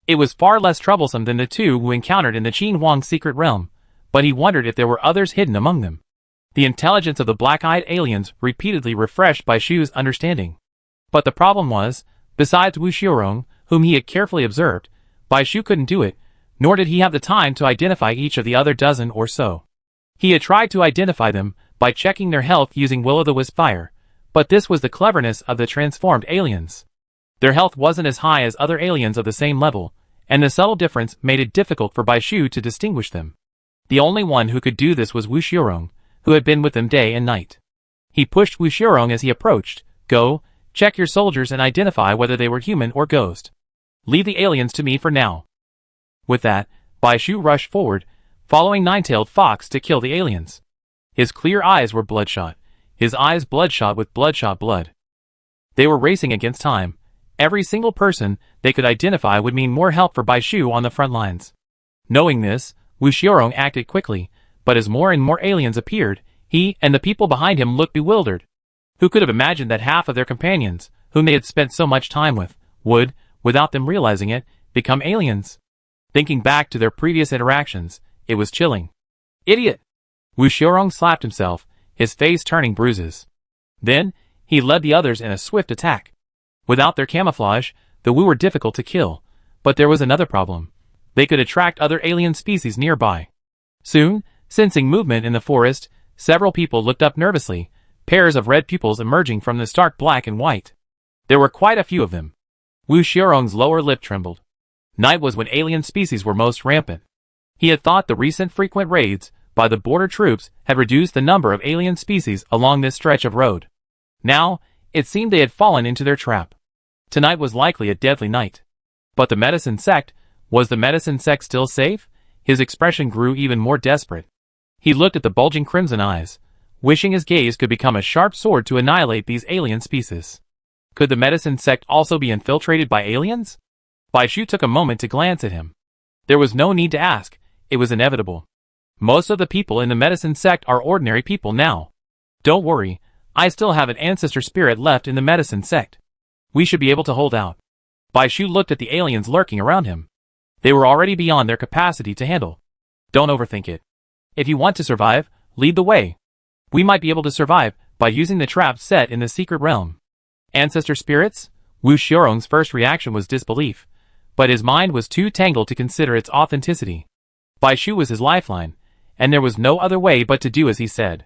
[SPEAKER 1] It was far less troublesome than the two Wu encountered in the Qin Huang secret realm, but he wondered if there were others hidden among them. The intelligence of the black-eyed aliens repeatedly refreshed Bai Shu's understanding. But the problem was, besides Wu Xiaorong, whom he had carefully observed, Bai Shu couldn't do it, nor did he have the time to identify each of the other dozen or so. He had tried to identify them by checking their health using Will-o'-the-Wisp fire, but this was the cleverness of the transformed aliens. Their health wasn't as high as other aliens of the same level, and the subtle difference made it difficult for Bai Shu to distinguish them. The only one who could do this was Wu Xiaorong, who had been with them day and night. He pushed Wu Xiaorong as he approached. Go, check your soldiers and identify whether they were human or ghost. Leave the aliens to me for now. With that, Bai Shu rushed forward, following Nine-Tailed Fox to kill the aliens. His clear eyes were bloodshot, his eyes bloodshot with bloodshot blood. They were racing against time. Every single person they could identify would mean more help for Bai Shu on the front lines. Knowing this, Wu Xiaorong acted quickly, but as more and more aliens appeared, he and the people behind him looked bewildered. Who could have imagined that half of their companions, whom they had spent so much time with, would, without them realizing it, become aliens? Thinking back to their previous interactions, it was chilling. Idiot! Wu Xiaorong slapped himself, his face turning bruises. Then, he led the others in a swift attack. Without their camouflage, the Wu were difficult to kill, but there was another problem. They could attract other alien species nearby. Soon, sensing movement in the forest, several people looked up nervously, pairs of red pupils emerging from the stark black and white. There were quite a few of them. Wu Xiaorong's lower lip trembled. Night was when alien species were most rampant. He had thought the recent frequent raids by the border troops had reduced the number of alien species along this stretch of road. Now, it seemed they had fallen into their trap. Tonight was likely a deadly night. But the medicine sect, was the medicine sect still safe? His expression grew even more desperate. He looked at the bulging crimson eyes, wishing his gaze could become a sharp sword to annihilate these alien species. Could the medicine sect also be infiltrated by aliens? Bai Shu took a moment to glance at him. There was no need to ask, it was inevitable. Most of the people in the medicine sect are ordinary people now. Don't worry, I still have an ancestor spirit left in the medicine sect. We should be able to hold out. Bai Shu looked at the aliens lurking around him. They were already beyond their capacity to handle. Don't overthink it. If you want to survive, lead the way. We might be able to survive by using the traps set in the secret realm. Ancestor spirits? Wu Xiaorong's first reaction was disbelief, but his mind was too tangled to consider its authenticity. Bai Shu was his lifeline, and there was no other way but to do as he said.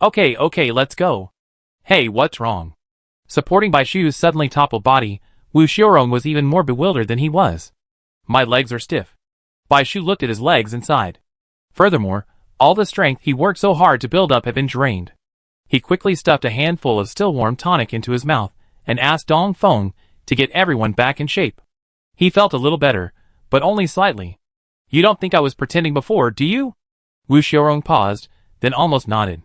[SPEAKER 1] Okay, let's go. Hey, what's wrong? Supporting Bai Shu's suddenly toppled body, Wu Xiaorong was even more bewildered than he was. My legs are stiff. Bai Shu looked at his legs and sighed. Furthermore, all the strength he worked so hard to build up had been drained. He quickly stuffed a handful of still-warm tonic into his mouth and asked Dong Feng to get everyone back in shape. He felt a little better, but only slightly. You don't think I was pretending before, do you? Wu Xiaorong paused, then almost nodded.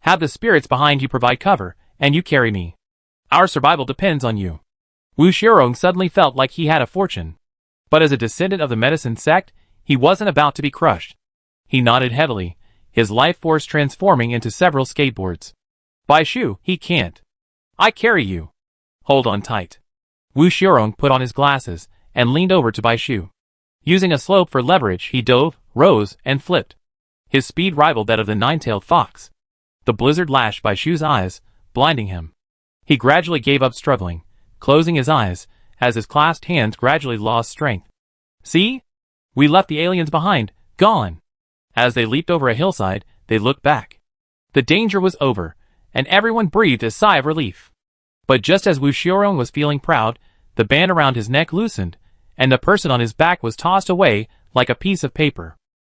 [SPEAKER 1] Have the spirits behind you provide cover, and you carry me. Our survival depends on you. Wu Xiaorong suddenly felt like he had a fortune. But as a descendant of the medicine sect, he wasn't about to be crushed. He nodded heavily, his life force transforming into several skateboards. Bai Shu, he can't. I carry you. Hold on tight. Wu Xiaorong put on his glasses and leaned over to Bai Shu. Using a slope for leverage, he dove, rose, and flipped. His speed rivaled that of the nine-tailed fox. The blizzard lashed Bai Shu's eyes, blinding him. He gradually gave up struggling, closing his eyes, as his clasped hands gradually lost strength. See? We left the aliens behind, gone. As they leaped over a hillside, they looked back. The danger was over, and everyone breathed a sigh of relief. But just as Wu Xiaorong was feeling proud, the band around his neck loosened, and the person on his back was tossed away like a piece of paper.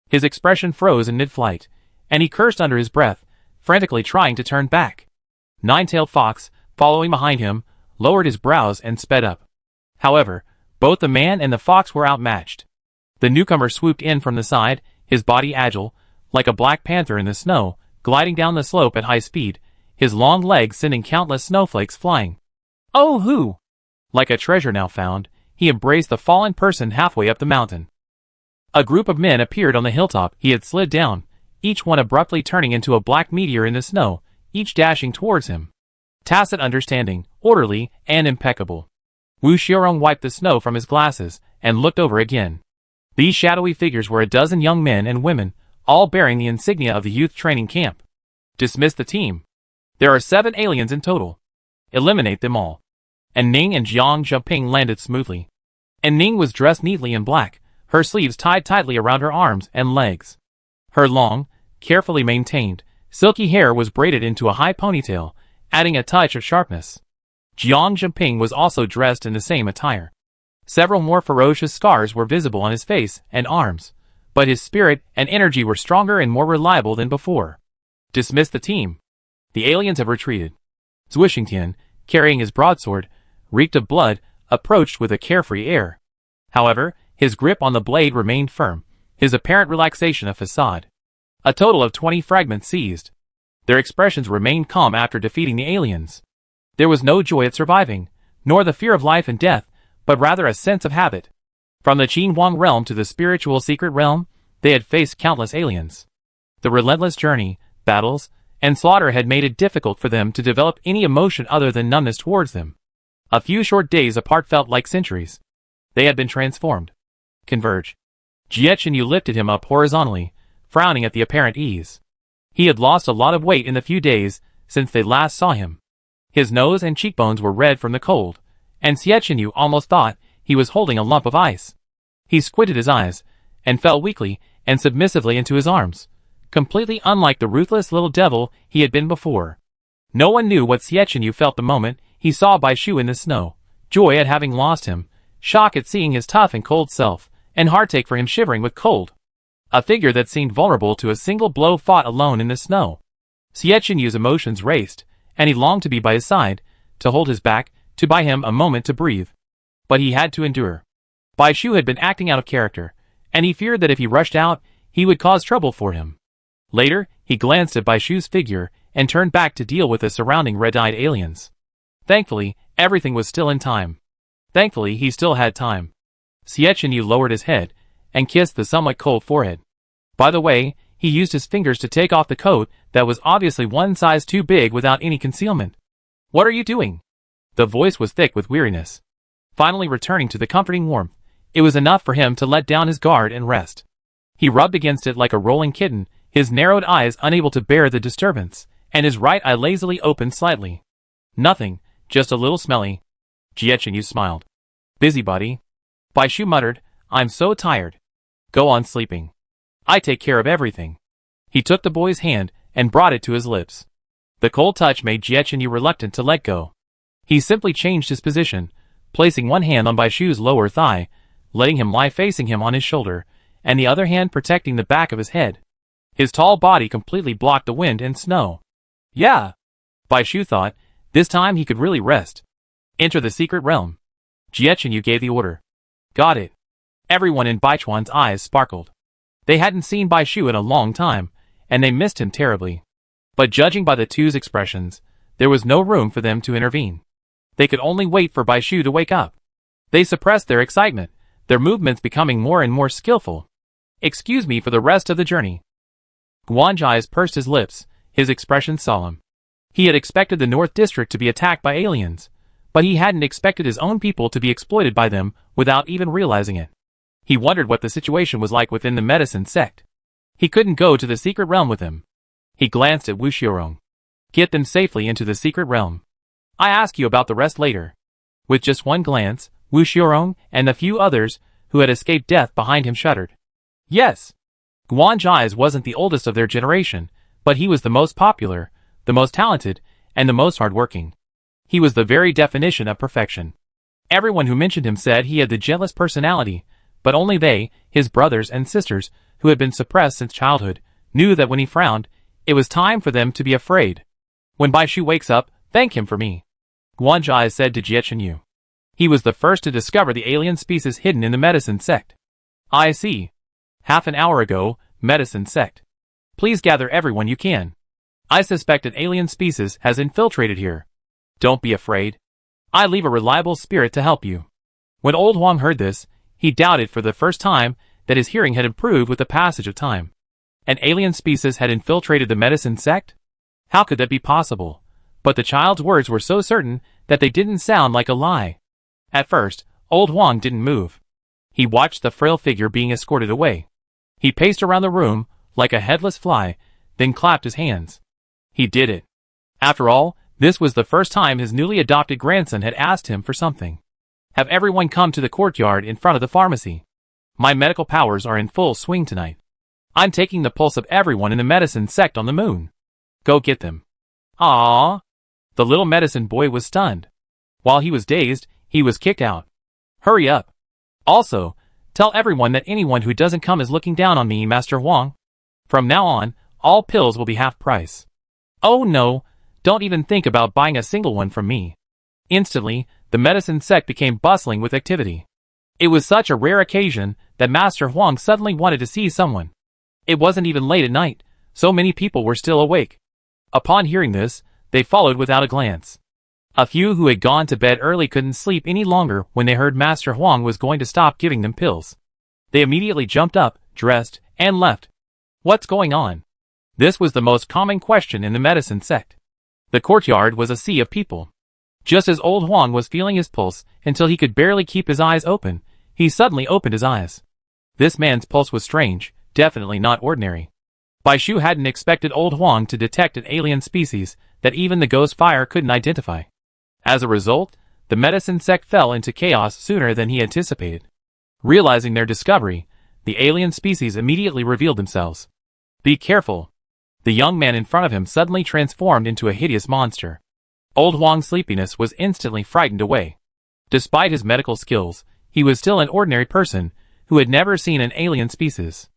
[SPEAKER 1] His expression froze in mid-flight, and he cursed under his breath, frantically trying to turn back. Nine-tailed fox, following behind him, lowered his brows and sped up. However, both the man and the fox were outmatched. The newcomer swooped in from the side, his body agile, like a black panther in the snow, gliding down the slope at high speed, his long legs sending countless snowflakes flying. Oh hoo! Like a treasure now found, he embraced the fallen person halfway up the mountain. A group of men appeared on the hilltop he had slid down, each one abruptly turning into a black meteor in the snow, each dashing towards him. Tacit understanding, orderly, and impeccable. Wu Xiaorong wiped the snow from his glasses and looked over again. These shadowy figures were a dozen young men and women, all bearing the insignia of the youth training camp. Dismiss the team. There are 7 aliens in total. Eliminate them all. And Ning and Jiang Zheping landed smoothly. And Ning was dressed neatly in black, her sleeves tied tightly around her arms and legs. Her long, carefully maintained, silky hair was braided into a high ponytail, adding a touch of sharpness. Jiang Zheping was also dressed in the same attire. Several more ferocious scars were visible on his face and arms, but his spirit and energy were stronger and more reliable than before. Dismiss the team. The aliens have retreated. Zhu Xingtian, carrying his broadsword, reeked of blood, approached with a carefree air. However, his grip on the blade remained firm, his apparent relaxation a facade. A total of 20 fragments seized. Their expressions remained calm after defeating the aliens. There was no joy at surviving, nor the fear of life and death, but rather a sense of habit. From the Qin Huang realm to the spiritual secret realm, they had faced countless aliens. The relentless journey, battles, and slaughter had made it difficult for them to develop any emotion other than numbness towards them. A few short days apart felt like centuries. They had been transformed. Converge. Jie Chenyu lifted him up horizontally, frowning at the apparent ease. He had lost a lot of weight in the few days since they last saw him. His nose and cheekbones were red from the cold, and Jie Chenyu almost thought he was holding a lump of ice. He squinted his eyes, and fell weakly and submissively into his arms, completely unlike the ruthless little devil he had been before. No one knew what Jie Chenyu felt the moment he saw Bai Shu in the snow: joy at having lost him, shock at seeing his tough and cold self, and heartache for him shivering with cold. A figure that seemed vulnerable to a single blow fought alone in the snow. Jie Chenyu's emotions raced, and he longed to be by his side, to hold his back, to buy him a moment to breathe. But he had to endure. Bai Shu had been acting out of character, and he feared that if he rushed out, he would cause trouble for him. Later, he glanced at Bai Shu's figure, and turned back to deal with the surrounding red-eyed aliens. Thankfully, everything was still in time. Thankfully, he still had time. Jie Chenyu lowered his head, and kissed the somewhat cold forehead. By the way, he used his fingers to take off the coat that was obviously one size too big without any concealment. What are you doing? The voice was thick with weariness. Finally returning to the comforting warmth, it was enough for him to let down his guard and rest. He rubbed against it like a rolling kitten, his narrowed eyes unable to bear the disturbance, and his right eye lazily opened slightly. Nothing, just a little smelly. Jie Chenyu smiled. Busybody. Bai Shu muttered, I'm so tired. Go on sleeping. I take care of everything. He took the boy's hand and brought it to his lips. The cold touch made Jie Chenyu reluctant to let go. He simply changed his position, placing one hand on Bai Shu's lower thigh, letting him lie facing him on his shoulder, and the other hand protecting the back of his head. His tall body completely blocked the wind and snow. Yeah, Bai Shu thought, this time he could really rest. Enter the secret realm. Jie Chenyu gave the order. Got it. Everyone in Baichuan's eyes sparkled. They hadn't seen Bai Shu in a long time, and they missed him terribly. But judging by the two's expressions, there was no room for them to intervene. They could only wait for Bai Shu to wake up. They suppressed their excitement, their movements becoming more and more skillful. Excuse me for the rest of the journey. Guanzhai pursed his lips, his expression solemn. He had expected the North District to be attacked by aliens, but he hadn't expected his own people to be exploited by them without even realizing it. He wondered what the situation was like within the medicine sect. He couldn't go to the secret realm with him. He glanced at Wu Xiaorong. Get them safely into the secret realm. I ask you about the rest later. With just one glance, Wu Xiaorong and the few others who had escaped death behind him shuddered. Yes. Guan Zhai's wasn't the oldest of their generation, but he was the most popular, the most talented, and the most hardworking. He was the very definition of perfection. Everyone who mentioned him said he had the gentlest personality, but only they, his brothers and sisters, who had been suppressed since childhood, knew that when he frowned, it was time for them to be afraid. When Bai Shu wakes up, thank him for me. Guan Zhai said to Jie Chenyu. He was the first to discover the alien species hidden in the medicine sect. I see. Half an hour ago, medicine sect. Please gather everyone you can. I suspect an alien species has infiltrated here. Don't be afraid. I leave a reliable spirit to help you. When old Huang heard this, he doubted for the first time that his hearing had improved with the passage of time. An alien species had infiltrated the medicine sect? How could that be possible? But the child's words were so certain that they didn't sound like a lie. At first, old Huang didn't move. He watched the frail figure being escorted away. He paced around the room like a headless fly, then clapped his hands. He did it. After all, this was the first time his newly adopted grandson had asked him for something. Have everyone come to the courtyard in front of the pharmacy. My medical powers are in full swing tonight. I'm taking the pulse of everyone in the medicine sect on the moon. Go get them. Ah! The little medicine boy was stunned. While he was dazed, he was kicked out. Hurry up. Also, tell everyone that anyone who doesn't come is looking down on me, Master Huang. From now on, all pills will be half price. Oh no, don't even think about buying a single one from me. Instantly, the medicine sect became bustling with activity. It was such a rare occasion that Master Huang suddenly wanted to see someone. It wasn't even late at night, so many people were still awake. Upon hearing this, they followed without a glance. A few who had gone to bed early couldn't sleep any longer when they heard Master Huang was going to stop giving them pills. They immediately jumped up, dressed, and left. What's going on? This was the most common question in the medicine sect. The courtyard was a sea of people. Just as old Huang was feeling his pulse until he could barely keep his eyes open, he suddenly opened his eyes. This man's pulse was strange, definitely not ordinary. Bai Shu hadn't expected old Huang to detect an alien species that even the ghost fire couldn't identify. As a result, the medicine sect fell into chaos sooner than he anticipated. Realizing their discovery, the alien species immediately revealed themselves. Be careful. The young man in front of him suddenly transformed into a hideous monster. Old Huang's sleepiness was instantly frightened away. Despite his medical skills, he was still an ordinary person who had never seen an alien species.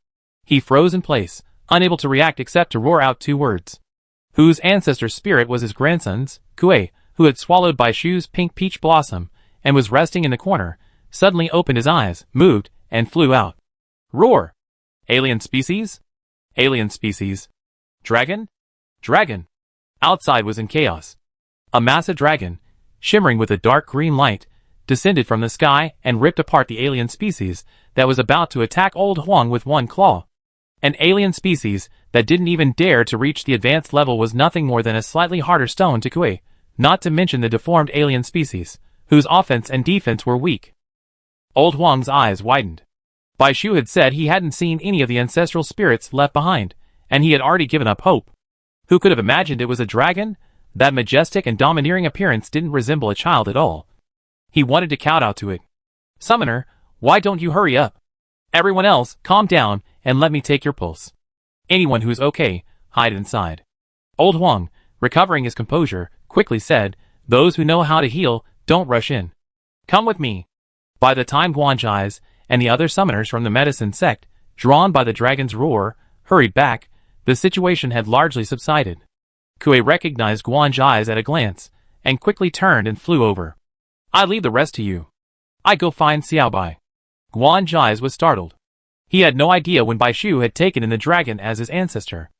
[SPEAKER 1] He froze in place, unable to react except to roar out two words. Whose ancestor spirit was his grandson's, Kuei, who had swallowed Bai Shu's pink peach blossom and was resting in the corner, suddenly opened his eyes, moved, and flew out. Roar! Alien species? Alien species. Dragon? Dragon! Outside was in chaos. A massive dragon, shimmering with a dark green light, descended from the sky and ripped apart the alien species that was about to attack old Huang with one claw. An alien species that didn't even dare to reach the advanced level was nothing more than a slightly harder stone to Kuei, not to mention the deformed alien species, whose offense and defense were weak. Old Huang's eyes widened. Bai Shu had said he hadn't seen any of the ancestral spirits left behind, and he had already given up hope. Who could have imagined it was a dragon? That majestic and domineering appearance didn't resemble a child at all. He wanted to kowtow to it. Summoner, why don't you hurry up? Everyone else, calm down and let me take your pulse. Anyone who's okay, hide inside. Old Huang, recovering his composure, quickly said, those who know how to heal, don't rush in. Come with me. By the time Guan Zhai's and the other summoners from the medicine sect, drawn by the dragon's roar, hurried back, the situation had largely subsided. Kuei recognized Guan Zhai's at a glance, and quickly turned and flew over. I leave the rest to you. I go find Xiaobai. Guan Zhai's was startled. He had no idea when Bai Shu had taken in the dragon as his ancestor.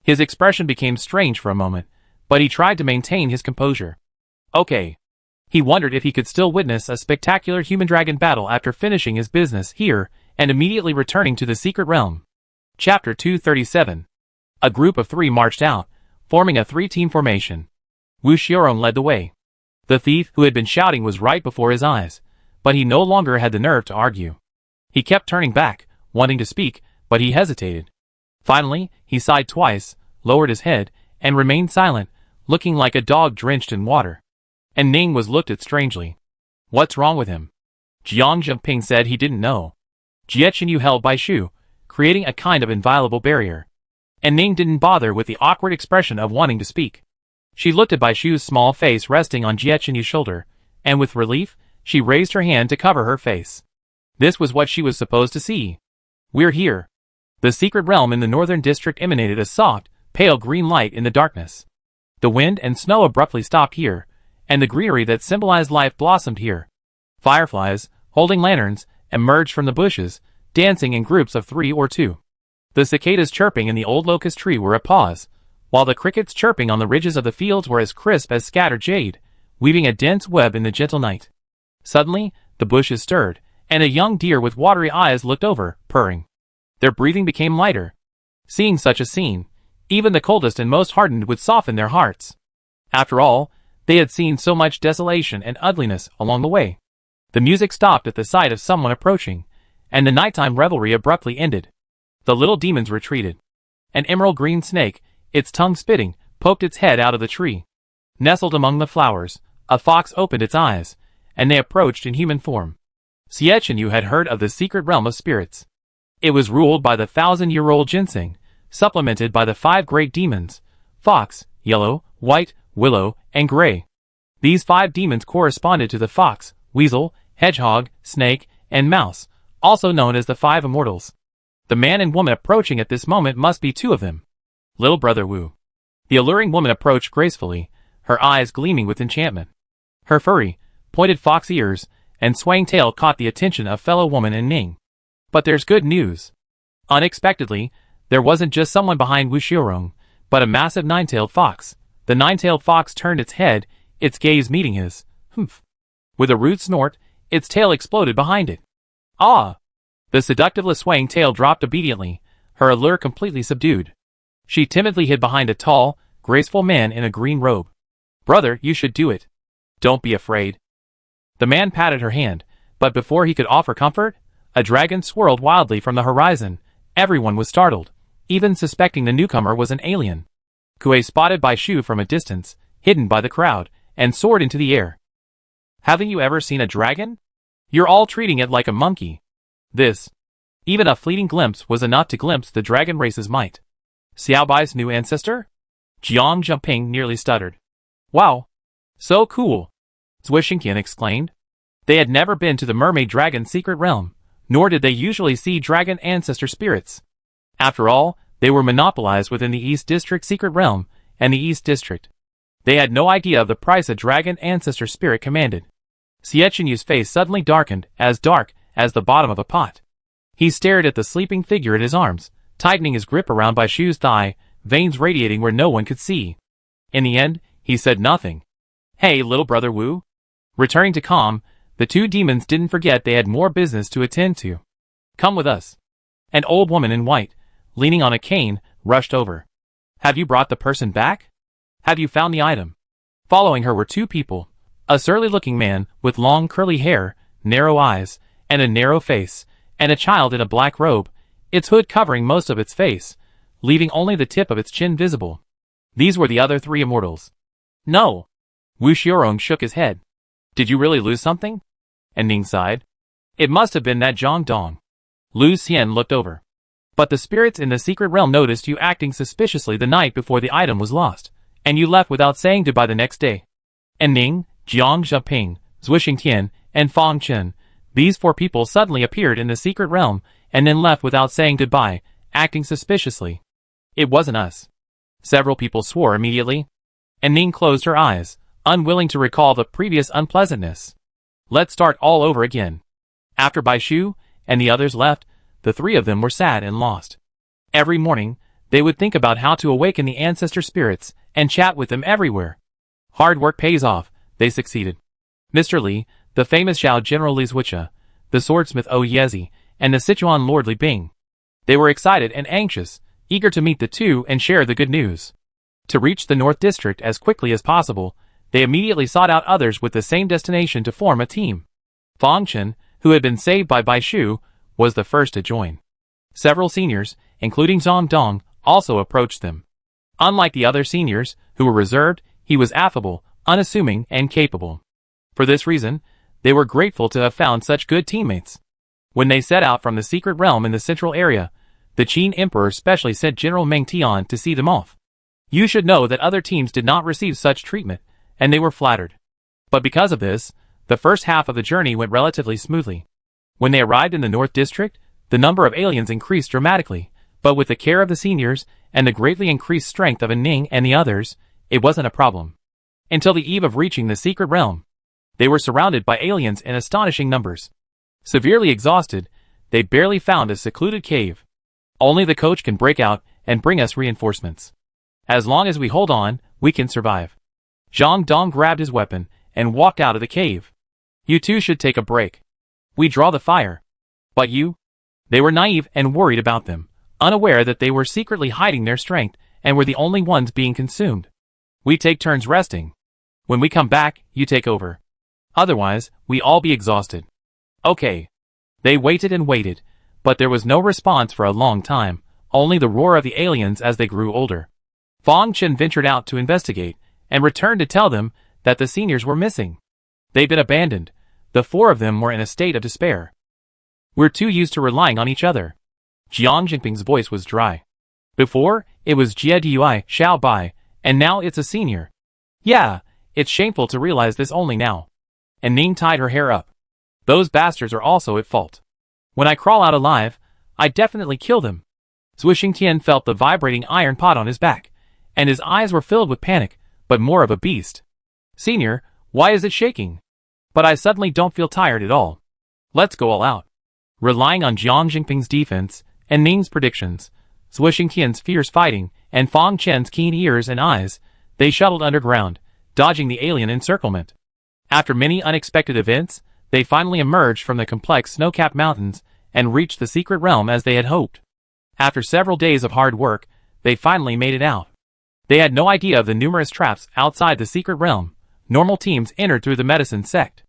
[SPEAKER 1] His expression became strange for a moment, but he tried to maintain his composure. Okay. He wondered if he could still witness a spectacular human-dragon battle after finishing his business here and immediately returning to the secret realm. Chapter 237. A group of 3 marched out, forming a 3-team formation. Wu Xiaorong led the way. The thief who had been shouting was right before his eyes, but he no longer had the nerve to argue. He kept turning back, wanting to speak, but he hesitated. Finally, he sighed twice, lowered his head, and remained silent, looking like a dog drenched in water. And Ning was looked at strangely. What's wrong with him? Jiang Zhengping said he didn't know. Jie Qinyu held Bai Shu, creating a kind of inviolable barrier. And Ning didn't bother with the awkward expression of wanting to speak. She looked at Bai Shu's small face resting on Jie Qinyu's shoulder, and with relief, she raised her hand to cover her face. This was what she was supposed to see. We're here. The secret realm in the northern district emanated a soft, pale green light in the darkness. The wind and snow abruptly stopped here, and the greenery that symbolized life blossomed here. Fireflies, holding lanterns, emerged from the bushes, dancing in groups of 3 or 2. The cicadas chirping in the old locust tree were at pause, while the crickets chirping on the ridges of the fields were as crisp as scattered jade, weaving a dense web in the gentle night. Suddenly, the bushes stirred, and a young deer with watery eyes looked over, purring. Their breathing became lighter. Seeing such a scene, even the coldest and most hardened would soften their hearts. After all, they had seen so much desolation and ugliness along the way. The music stopped at the sight of someone approaching, and the nighttime revelry abruptly ended. The little demons retreated. An emerald green snake, its tongue spitting, poked its head out of the tree. Nestled among the flowers, a fox opened its eyes, and they approached in human form. Jie Qinyu had heard of the secret realm of spirits. It was ruled by the 1,000-year-old ginseng, supplemented by the 5 great demons: fox, yellow, white, willow, and gray. These 5 demons corresponded to the fox, weasel, hedgehog, snake, and mouse, also known as the 5 immortals. The man and woman approaching at this moment must be 2 of them. Little brother Wu. The alluring woman approached gracefully, her eyes gleaming with enchantment. Her furry, pointed fox ears and swaying tail caught the attention of fellow woman and Ning. But there's good news. Unexpectedly, there wasn't just someone behind Wu Xiaorong, but a massive 9-tailed fox. The 9-tailed fox turned its head, its gaze meeting his. Humph. With a rude snort, its tail exploded behind it. Ah! The seductively swaying tail dropped obediently, her allure completely subdued. She timidly hid behind a tall, graceful man in a green robe. Brother, you should do it. Don't be afraid. The man patted her hand, but before he could offer comfort, a dragon swirled wildly from the horizon. Everyone was startled, even suspecting the newcomer was an alien. Kuei spotted Bai Shu from a distance, hidden by the crowd, and soared into the air. Haven't you ever seen a dragon? You're all treating it like a monkey. This, even a fleeting glimpse, was enough to glimpse the dragon race's might. Xiao Bai's new ancestor? Jiang Zhengping nearly stuttered. Wow! So cool! Zui Xingqian exclaimed. They had never been to the mermaid dragon secret realm, nor did they usually see dragon ancestor spirits. After all, they were monopolized within the East District secret realm and the East District. They had no idea of the price a dragon ancestor spirit commanded. Jie Qinyu's face suddenly dark as the bottom of a pot. He stared at the sleeping figure at his arms, tightening his grip around Bai Shu's thigh, veins radiating where no one could see. In the end, he said nothing. Hey, little brother Wu. Returning to calm, the 2 demons didn't forget they had more business to attend to. Come with us. An old woman in white, leaning on a cane, rushed over. Have you brought the person back? Have you found the item? Following her were 2 people. A surly-looking man with long curly hair, narrow eyes, and a narrow face, and a child in a black robe, its hood covering most of its face, leaving only the tip of its chin visible. These were the other 3 immortals. No. Wu Xiaorong shook his head. Did you really lose something? And Ning sighed. It must have been that Zhang Dong. Lu Xian looked over. But the spirits in the secret realm noticed you acting suspiciously the night before the item was lost, and you left without saying goodbye the next day. And Ning, Jiang Zhengping, Zui Xingqian, and Fang Chen, these 4 people suddenly appeared in the secret realm and then left without saying goodbye, acting suspiciously. It wasn't us. Several people swore immediately. And Ning closed her eyes, unwilling to recall the previous unpleasantness. Let's start all over again. After Bai Shu and the others left, the 3 of them were sad and lost. Every morning, they would think about how to awaken the ancestor spirits and chat with them everywhere. Hard work pays off, they succeeded. Mr. Li, the famous Zhao General Li Zhucha, the swordsmith O Yezi, and the Sichuan Lord Li Bing. They were excited and anxious, eager to meet the 2 and share the good news. To reach the North District as quickly as possible, they immediately sought out others with the same destination to form a team. Fang Chen, who had been saved by Bai Shu, was the first to join. Several seniors, including Zhang Dong, also approached them. Unlike the other seniors, who were reserved, he was affable, unassuming, and capable. For this reason, they were grateful to have found such good teammates. When they set out from the secret realm in the central area, the Qin Emperor specially sent General Meng Tian to see them off. You should know that other teams did not receive such treatment, and they were flattered. But because of this, the first half of the journey went relatively smoothly. When they arrived in the North District, the number of aliens increased dramatically, but with the care of the seniors and the greatly increased strength of Ning and the others, it wasn't a problem. Until the eve of reaching the secret realm, they were surrounded by aliens in astonishing numbers. Severely exhausted, they barely found a secluded cave. Only the coach can break out and bring us reinforcements. As long as we hold on, we can survive. Zhang Dong grabbed his weapon and walked out of the cave. You two should take a break. We draw the fire. But you? They were naive and worried about them, unaware that they were secretly hiding their strength and were the only ones being consumed. We take turns resting. When we come back, you take over. Otherwise, we all be exhausted. Okay. They waited and waited, but there was no response for a long time, only the roar of the aliens as they grew older. Fang Chen ventured out to investigate, and returned to tell them that the seniors were missing. They'd been abandoned. The four of them were in a state of despair. We're too used to relying on each other. Jiang Jinping's voice was dry. Before, it was Jie Dui Xiao Bai, and now it's a senior. Yeah, it's shameful to realize this only now. And Ning tied her hair up. Those bastards are also at fault. When I crawl out alive, I definitely kill them. Zhu Xingtian felt the vibrating iron pot on his back, and his eyes were filled with panic, but more of a beast. Senior, why is it shaking? But I suddenly don't feel tired at all. Let's go all out. Relying on Jiang Jinping's defense, and Ning's predictions, Zhu Xingtian's fierce fighting, and Fang Chen's keen ears and eyes, they shuttled underground, dodging the alien encirclement. After many unexpected events, they finally emerged from the complex snow-capped mountains and reached the secret realm as they had hoped. After several days of hard work, they finally made it out. They had no idea of the numerous traps outside the secret realm. Normal teams entered through the medicine sect.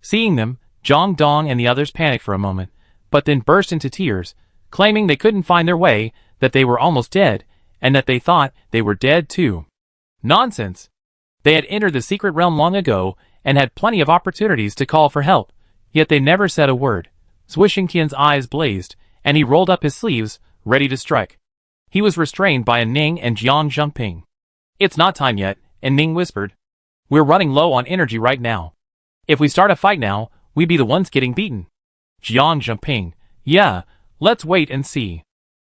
[SPEAKER 1] Seeing them, Zhang Dong and the others panicked for a moment, but then burst into tears, claiming they couldn't find their way, that they were almost dead, and that they thought they were dead too. Nonsense! They had entered the secret realm long ago, and had plenty of opportunities to call for help, yet they never said a word. Zhu Xingtian's eyes blazed, and he rolled up his sleeves, ready to strike. He was restrained by Ning and Jiang Jinping. It's not time yet, and Ning whispered. We're running low on energy right now. If we start a fight now, we'd be the ones getting beaten. Jiang Jinping, yeah, let's wait and see.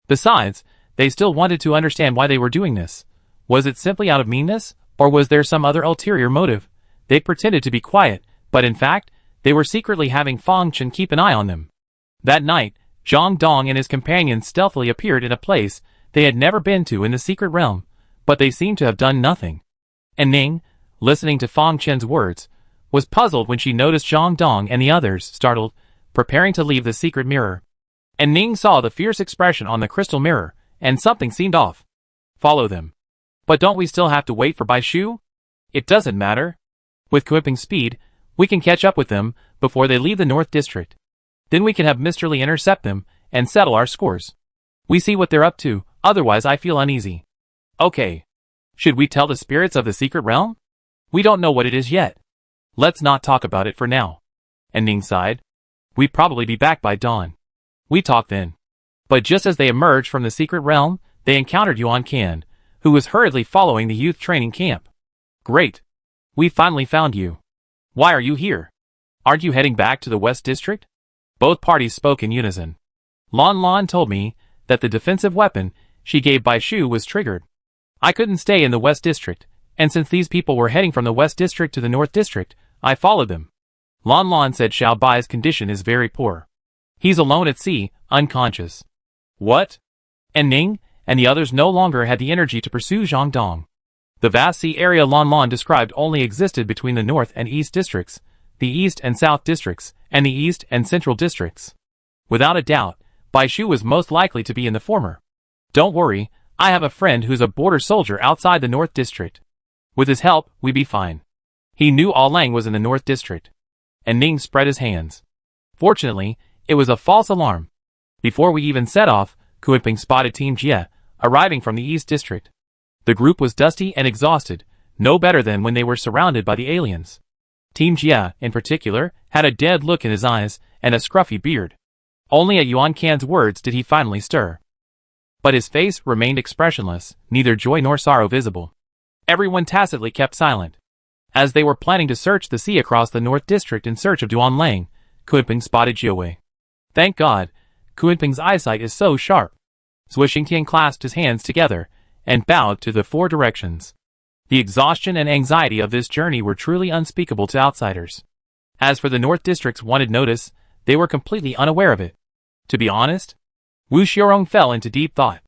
[SPEAKER 1] Besides, they still wanted to understand why they were doing this. Was it simply out of meanness, or was there some other ulterior motive? They pretended to be quiet, but in fact, they were secretly having Fang Chen keep an eye on them. That night, Zhang Dong and his companions stealthily appeared in a place they had never been to in the secret realm, but they seemed to have done nothing. And Ning, listening to Fang Chen's words, was puzzled when she noticed Zhang Dong and the others, startled, preparing to leave the secret mirror. And Ning saw the fierce expression on the crystal mirror, and something seemed off. Follow them. But don't we still have to wait for Bai Shu? It doesn't matter. With quipping speed, we can catch up with them before they leave the North District. Then we can have Mr. Li intercept them and settle our scores. We see what they're up to, otherwise I feel uneasy. Okay. Should we tell the spirits of the secret realm? We don't know what it is yet. Let's not talk about it for now. And Ning sighed. We'd probably be back by dawn. We talk then. But just as they emerged from the secret realm, they encountered Yuan Can, who was hurriedly following the youth training camp. Great. We finally found you. Why are you here? Aren't you heading back to the West District? Both parties spoke in unison. Lon Lon told me that the defensive weapon she gave Bai Shu was triggered. I couldn't stay in the West District, and since these people were heading from the West District to the North District, I followed them. Lon Lon said Xiao Bai's condition is very poor. He's alone at sea, unconscious. What? And Ning and the others no longer had the energy to pursue Zhang Dong. The vast sea area Lon Lon described only existed between the North and East Districts, the East and South Districts, and the East and Central Districts. Without a doubt, Bai Shu was most likely to be in the former. Don't worry, I have a friend who's a border soldier outside the North District. With his help, we'd be fine. He knew All Lang was in the North District. And Ning spread his hands. Fortunately, it was a false alarm. Before we even set off, Kuiping spotted Team Jia, arriving from the East District. The group was dusty and exhausted, no better than when they were surrounded by the aliens. Team Jia, in particular, had a dead look in his eyes and a scruffy beard. Only at Yuan Can's words did he finally stir. But his face remained expressionless, neither joy nor sorrow visible. Everyone tacitly kept silent. As they were planning to search the sea across the North District in search of Duan Lang, Kuiping spotted Jiawei. Thank God, Kuiping's eyesight is so sharp. Zhuixingtian clasped his hands together and bowed to the four directions. The exhaustion and anxiety of this journey were truly unspeakable to outsiders. As for the North District's wanted notice, they were completely unaware of it. To be honest, Wu Xiaorong fell into deep thought.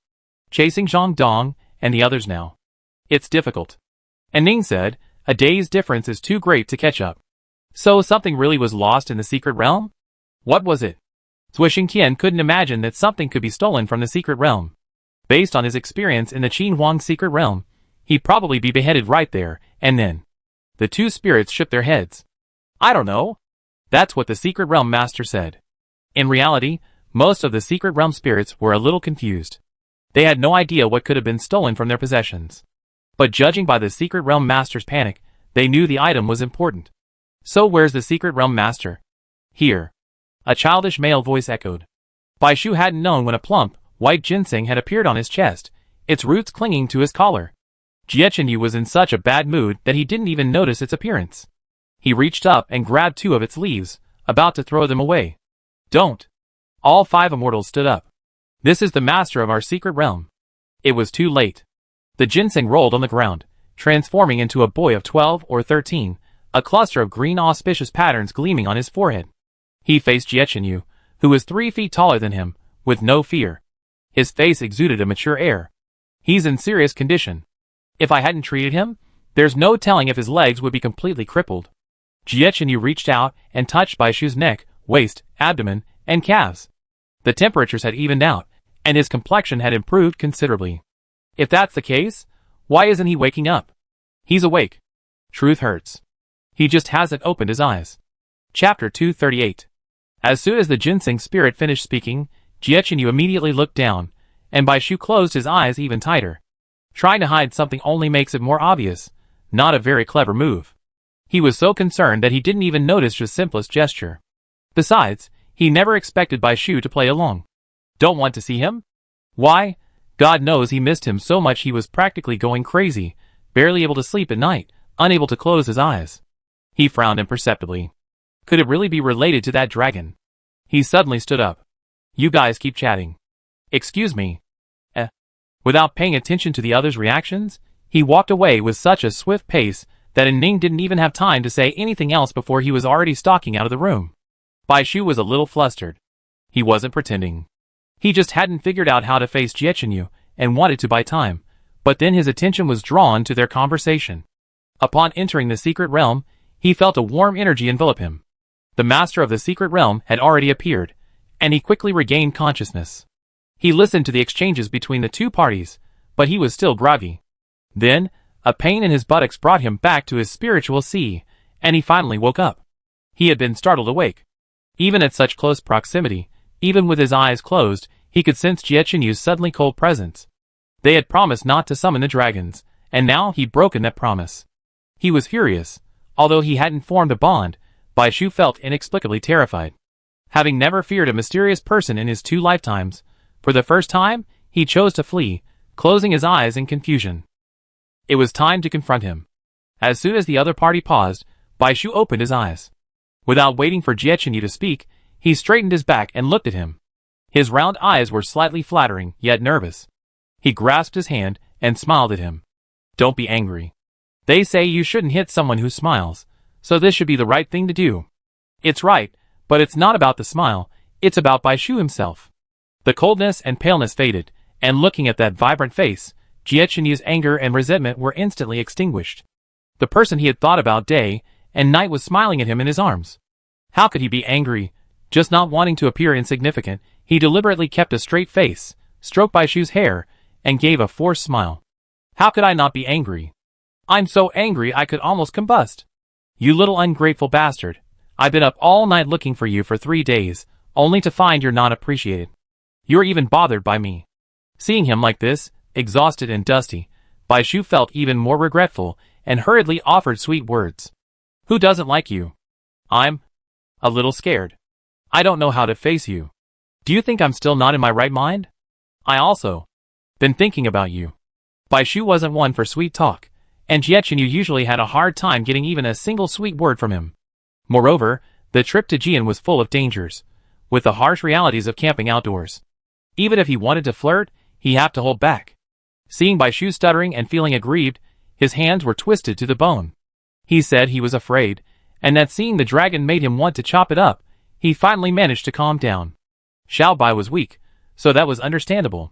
[SPEAKER 1] Chasing Zhang Dong and the others now. It's difficult. And Ning said, a day's difference is too great to catch up. So something really was lost in the secret realm? What was it? Zhuixingtian couldn't imagine that something could be stolen from the secret realm. Based on his experience in the Qin Huang secret realm, he'd probably be beheaded right there, and then. The two spirits shook their heads. I don't know. That's what the secret realm master said. In reality, most of the secret realm spirits were a little confused. They had no idea what could have been stolen from their possessions. But judging by the secret realm master's panic, they knew the item was important. So where's the secret realm master? Here. A childish male voice echoed. Bai Shu hadn't known when a plump, white ginseng had appeared on his chest, its roots clinging to his collar. Jie Chenyu was in such a bad mood that he didn't even notice its appearance. He reached up and grabbed two of its leaves, about to throw them away. Don't. All five immortals stood up. This is the master of our secret realm. It was too late. The ginseng rolled on the ground, transforming into a boy of 12 or 13, a cluster of green auspicious patterns gleaming on his forehead. He faced Jie Chenyu, who was 3 feet taller than him, with no fear. His face exuded a mature air. He's in serious condition. If I hadn't treated him, there's no telling if his legs would be completely crippled. Jie Chenyu reached out and touched Bai Shu's neck, waist, abdomen, and calves. The temperatures had evened out, and his complexion had improved considerably. If that's the case, why isn't he waking up? He's awake. Truth hurts. He just hasn't opened his eyes. Chapter 238. As soon as the ginseng spirit finished speaking, Jie Chenyu immediately looked down, and Bai Shu closed his eyes even tighter. Trying to hide something only makes it more obvious, not a very clever move. He was so concerned that he didn't even notice the simplest gesture. Besides, he never expected Bai Shu to play along. Don't want to see him? Why? God knows he missed him so much he was practically going crazy, barely able to sleep at night, unable to close his eyes. He frowned imperceptibly. Could it really be related to that dragon? He suddenly stood up. You guys keep chatting. Excuse me. Without paying attention to the others' reactions, he walked away with such a swift pace that Ning didn't even have time to say anything else before he was already stalking out of the room. Bai Shu was a little flustered. He wasn't pretending. He just hadn't figured out how to face Jie Chenyu and wanted to buy time, but then his attention was drawn to their conversation. Upon entering the secret realm, he felt a warm energy envelop him. The master of the secret realm had already appeared, and he quickly regained consciousness. He listened to the exchanges between the two parties, but he was still groggy. Then, a pain in his buttocks brought him back to his spiritual sea, and he finally woke up. He had been startled awake. Even at such close proximity, even with his eyes closed, he could sense Jie Chenyu's suddenly cold presence. They had promised not to summon the dragons, and now he'd broken that promise. He was furious. Although he hadn't formed a bond, Bai Shu felt inexplicably terrified. Having never feared a mysterious person in his 2 lifetimes, for the first time, he chose to flee, closing his eyes in confusion. It was time to confront him. As soon as the other party paused, Bai Shu opened his eyes. Without waiting for Jie Chenyu to speak, he straightened his back and looked at him. His round eyes were slightly flattering, yet nervous. He grasped his hand and smiled at him. Don't be angry. They say you shouldn't hit someone who smiles, so this should be the right thing to do. It's right, but it's not about the smile, it's about Bai Shu himself. The coldness and paleness faded, and looking at that vibrant face, Jie Chenyu's anger and resentment were instantly extinguished. The person he had thought about day and night was smiling at him in his arms. How could he be angry? Just not wanting to appear insignificant, he deliberately kept a straight face, stroked Bai Shu's hair, and gave a forced smile. How could I not be angry? I'm so angry I could almost combust. You little ungrateful bastard. I've been up all night looking for you for 3 days, only to find you're not appreciated. You're even bothered by me. Seeing him like this, exhausted and dusty, Bai Shu felt even more regretful and hurriedly offered sweet words. Who doesn't like you? I'm a little scared. I don't know how to face you. Do you think I'm still not in my right mind? I also been thinking about you. Bai Shu wasn't one for sweet talk, and Jie Chenyu usually had a hard time getting even a single sweet word from him. Moreover, the trip to Jian was full of dangers, with the harsh realities of camping outdoors. Even if he wanted to flirt, he had to hold back. Seeing Bai Shu stuttering and feeling aggrieved, his hands were twisted to the bone. He said he was afraid, and that seeing the dragon made him want to chop it up. He finally managed to calm down. Xiao Bai was weak, so that was understandable.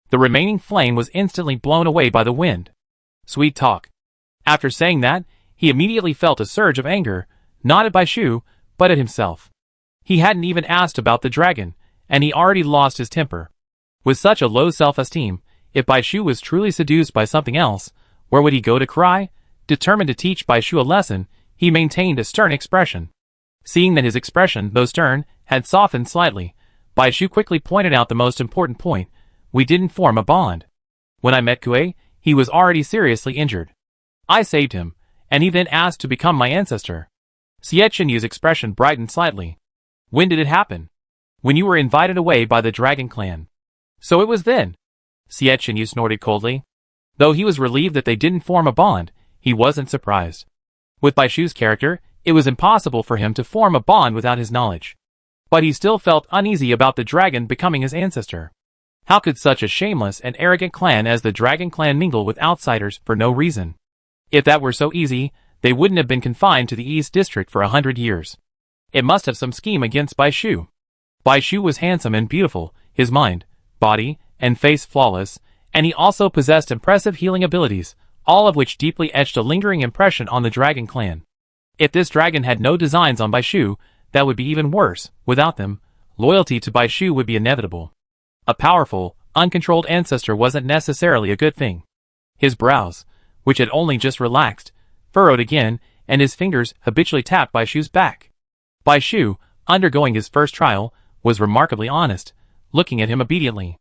[SPEAKER 1] The remaining flame was instantly blown away by the wind. Sweet talk. After saying that, he immediately felt a surge of anger, not at Bai Shu, but at himself. He hadn't even asked about the dragon, and he already lost his temper. With such a low self-esteem, if Bai Shu was truly seduced by something else, where would he go to cry? Determined to teach Bai Shu a lesson, he maintained a stern expression. Seeing that his expression, though stern, had softened slightly, Bai Shu quickly pointed out the most important point: we didn't form a bond. When I met Kue, he was already seriously injured. I saved him, and he then asked to become my ancestor. Xie Chenyu's expression brightened slightly. When did it happen? When you were invited away by the Dragon Clan. So it was then. Xie Chenyu snorted coldly. Though he was relieved that they didn't form a bond, he wasn't surprised. With Bai Shu's character, it was impossible for him to form a bond without his knowledge. But he still felt uneasy about the dragon becoming his ancestor. How could such a shameless and arrogant clan as the Dragon Clan mingle with outsiders for no reason? If that were so easy, they wouldn't have been confined to the East District for 100 years. It must have some scheme against Bai Shu. Bai Shu was handsome and beautiful, his mind, body, and face flawless, and he also possessed impressive healing abilities, all of which deeply etched a lingering impression on the Dragon Clan. If this dragon had no designs on Bai Shu, that would be even worse. Without them, loyalty to Bai Shu would be inevitable. A powerful, uncontrolled ancestor wasn't necessarily a good thing. His brows, which had only just relaxed, furrowed again, and his fingers habitually tapped Bai Shu's back. Bai Shu, undergoing his first trial, was remarkably honest, looking at him obediently.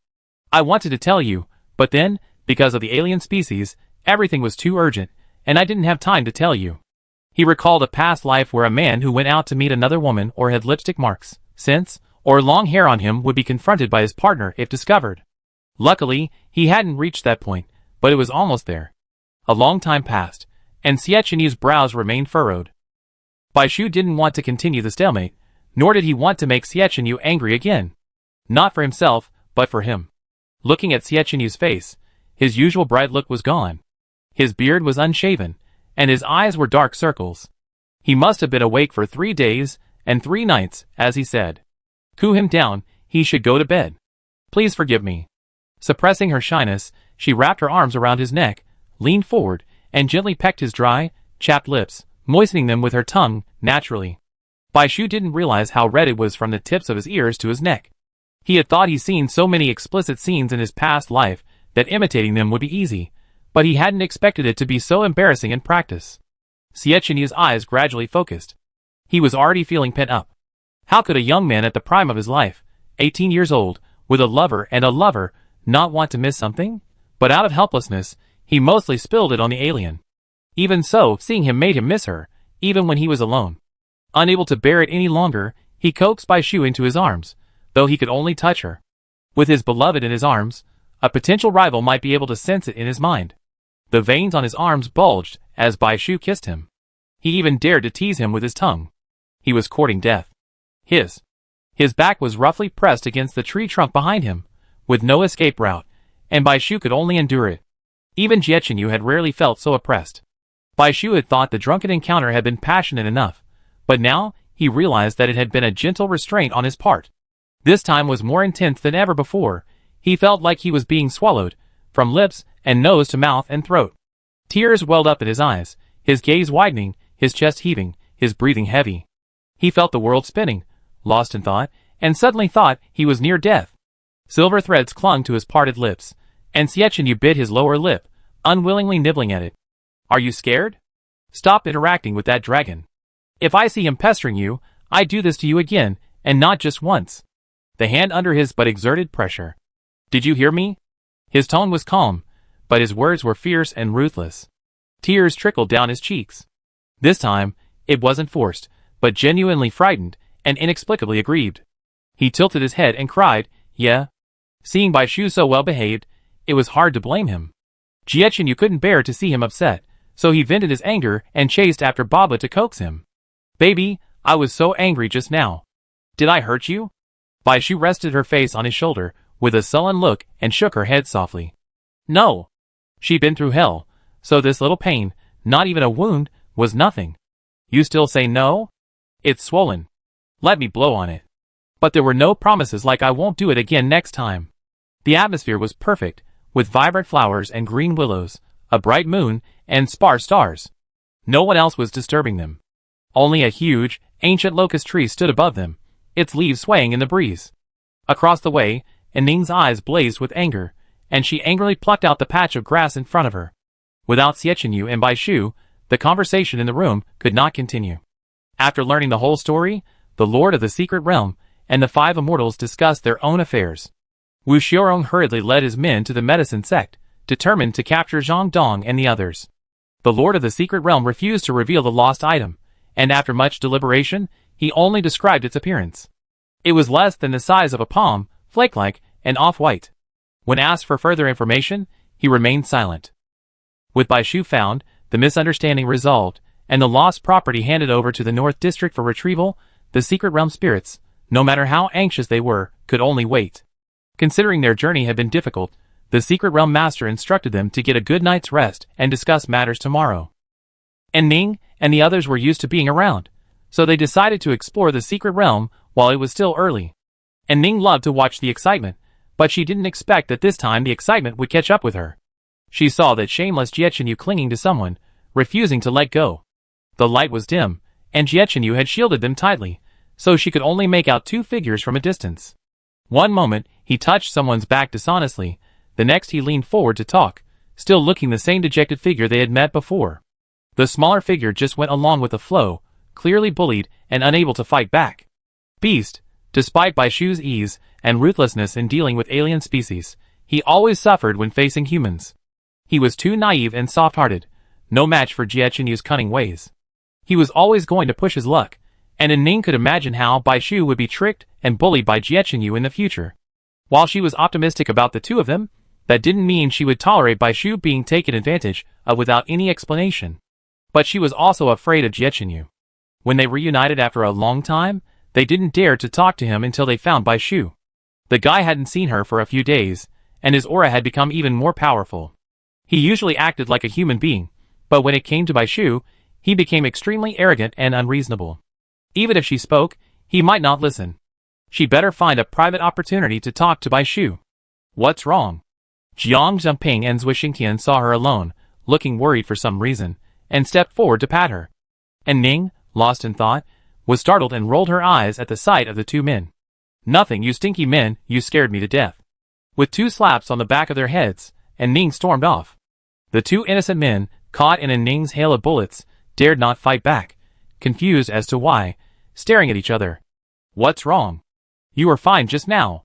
[SPEAKER 1] I wanted to tell you, but then, because of the alien species, everything was too urgent, and I didn't have time to tell you. He recalled a past life where a man who went out to meet another woman or had lipstick marks, scents, or long hair on him would be confronted by his partner if discovered. Luckily, he hadn't reached that point, but it was almost there. A long time passed, and Xie Chenyu's brows remained furrowed. Bai Shu didn't want to continue the stalemate, nor did he want to make Xie Chenyu angry again. Not for himself, but for him. Looking at Xie Chenyu's face, his usual bright look was gone. His beard was unshaven, and his eyes were dark circles. He must have been awake for 3 days and 3 nights, as he said. Cool him down, he should go to bed. Please forgive me. Suppressing her shyness, she wrapped her arms around his neck, leaned forward, and gently pecked his dry, chapped lips, moistening them with her tongue, naturally. Bai Shu didn't realize how red it was from the tips of his ears to his neck. He had thought he'd seen so many explicit scenes in his past life that imitating them would be easy, but he hadn't expected it to be so embarrassing in practice. Xie Chenyu's eyes gradually focused. He was already feeling pent up. How could a young man at the prime of his life, 18 years old, with a lover, not want to miss something? But out of helplessness, he mostly spilled it on the alien. Even so, seeing him made him miss her, even when he was alone. Unable to bear it any longer, he coaxed Bai Shu into his arms, though he could only touch her. With his beloved in his arms, a potential rival might be able to sense it in his mind. The veins on his arms bulged as Bai Shu kissed him. He even dared to tease him with his tongue. He was courting death. His back was roughly pressed against the tree trunk behind him, with no escape route, and Bai Shu could only endure it. Even Jie Chenyu had rarely felt so oppressed. Bai Shu had thought the drunken encounter had been passionate enough, but now he realized that it had been a gentle restraint on his part. This time was more intense than ever before. He felt like he was being swallowed, from lips and nose to mouth and throat. Tears welled up in his eyes, his gaze widening, his chest heaving, his breathing heavy. He felt the world spinning, lost in thought, and suddenly thought he was near death. Silver threads clung to his parted lips, and Xie Chenyu bit his lower lip, unwillingly nibbling at it. Are you scared? Stop interacting with that dragon. If I see him pestering you, I do this to you again, and not just once. the hand under his but exerted pressure. Did you hear me? His tone was calm, but his words were fierce and ruthless. Tears trickled down his cheeks. This time, it wasn't forced, but genuinely frightened and inexplicably aggrieved. He tilted his head and cried, "Yeah." Seeing Bai Shu so well behaved, it was hard to blame him. Jiechenyu couldn't bear to see him upset, so he vented his anger and chased after Baba to coax him. "Baby, I was so angry just now. Did I hurt you?" Bai Shu rested her face on his shoulder with a sullen look and shook her head softly. No. She'd been through hell, so this little pain, not even a wound, was nothing. You still say no? It's swollen. Let me blow on it. But there were no promises like I won't do it again next time. The atmosphere was perfect, with vibrant flowers and green willows, a bright moon, and sparse stars. No one else was disturbing them. Only a huge, ancient locust tree stood above them, its leaves swaying in the breeze. Across the way, Ning's eyes blazed with anger, and she angrily plucked out the patch of grass in front of her. Without Xiechenyu and Bai Shu, the conversation in the room could not continue. After learning the whole story, the Lord of the Secret Realm and the 5 immortals discussed their own affairs. Wu Xiaorong hurriedly led his men to the medicine sect, determined to capture Zhang Dong and the others. The Lord of the Secret Realm refused to reveal the lost item, and after much deliberation, he only described its appearance. It was less than the size of a palm, flake-like, and off-white. When asked for further information, he remained silent. With Bai Shu found, the misunderstanding resolved, and the lost property handed over to the North District for retrieval, the Secret Realm spirits, no matter how anxious they were, could only wait. Considering their journey had been difficult, the Secret Realm Master instructed them to get a good night's rest and discuss matters tomorrow. And Ning and the others were used to being around, so they decided to explore the Secret Realm while it was still early. And Ning loved to watch the excitement, but she didn't expect that this time the excitement would catch up with her. She saw that shameless Jiechenyu clinging to someone, refusing to let go. The light was dim, and Jiechenyu had shielded them tightly, so she could only make out 2 figures from a distance. One moment, he touched someone's back dishonestly, the next he leaned forward to talk, still looking the same dejected figure they had met before. The smaller figure just went along with the flow, clearly bullied and unable to fight back. Beast, despite Bai Shu's ease and ruthlessness in dealing with alien species, he always suffered when facing humans. He was too naive and soft-hearted, no match for Jiechenyu's cunning ways. He was always going to push his luck, and Ning could imagine how Bai Shu would be tricked and bullied by Jiechenyu in the future. While she was optimistic about the two of them, that didn't mean she would tolerate Bai Shu being taken advantage of without any explanation. But she was also afraid of Jiechenyu. When they reunited after a long time, they didn't dare to talk to him until they found Bai Shu. The guy hadn't seen her for a few days, and his aura had become even more powerful. He usually acted like a human being, but when it came to Bai Shu, he became extremely arrogant and unreasonable. Even if she spoke, he might not listen. She'd better find a private opportunity to talk to Bai Shu. What's wrong? Jiang Zhengping and Zui Xingtian saw her alone, looking worried for some reason, and stepped forward to pat her. And Ning, lost in thought, was startled and rolled her eyes at the sight of the 2 men. Nothing, you stinky men, you scared me to death. With 2 slaps on the back of their heads, and Ning stormed off. The 2 innocent men, caught in Ning's hail of bullets, dared not fight back, confused as to why, staring at each other. What's wrong? You were fine just now.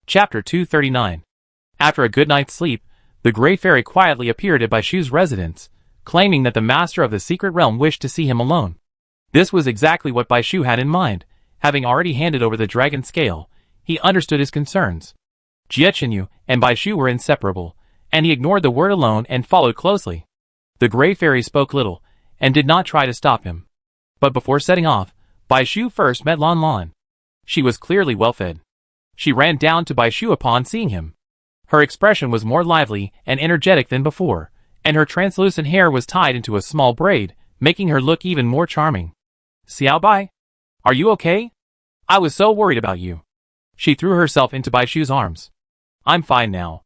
[SPEAKER 1] Chapter 239. After a good night's sleep, the Grey Fairy quietly appeared at Bai Shu's residence, claiming that the Master of the Secret Realm wished to see him alone. This was exactly what Bai Shu had in mind. Having already handed over the dragon scale, he understood his concerns. Jiechenyu and Bai Shu were inseparable, and he ignored the word alone and followed closely. The Grey Fairy spoke little, and did not try to stop him. But before setting off, Bai Shu first met Lan Lan. She was clearly well-fed. She ran down to Bai Shu upon seeing him. Her expression was more lively and energetic than before, and her translucent hair was tied into a small braid, making her look even more charming. Xiao Bai? Are you okay? I was so worried about you. She threw herself into Bai Shu's arms. I'm fine now.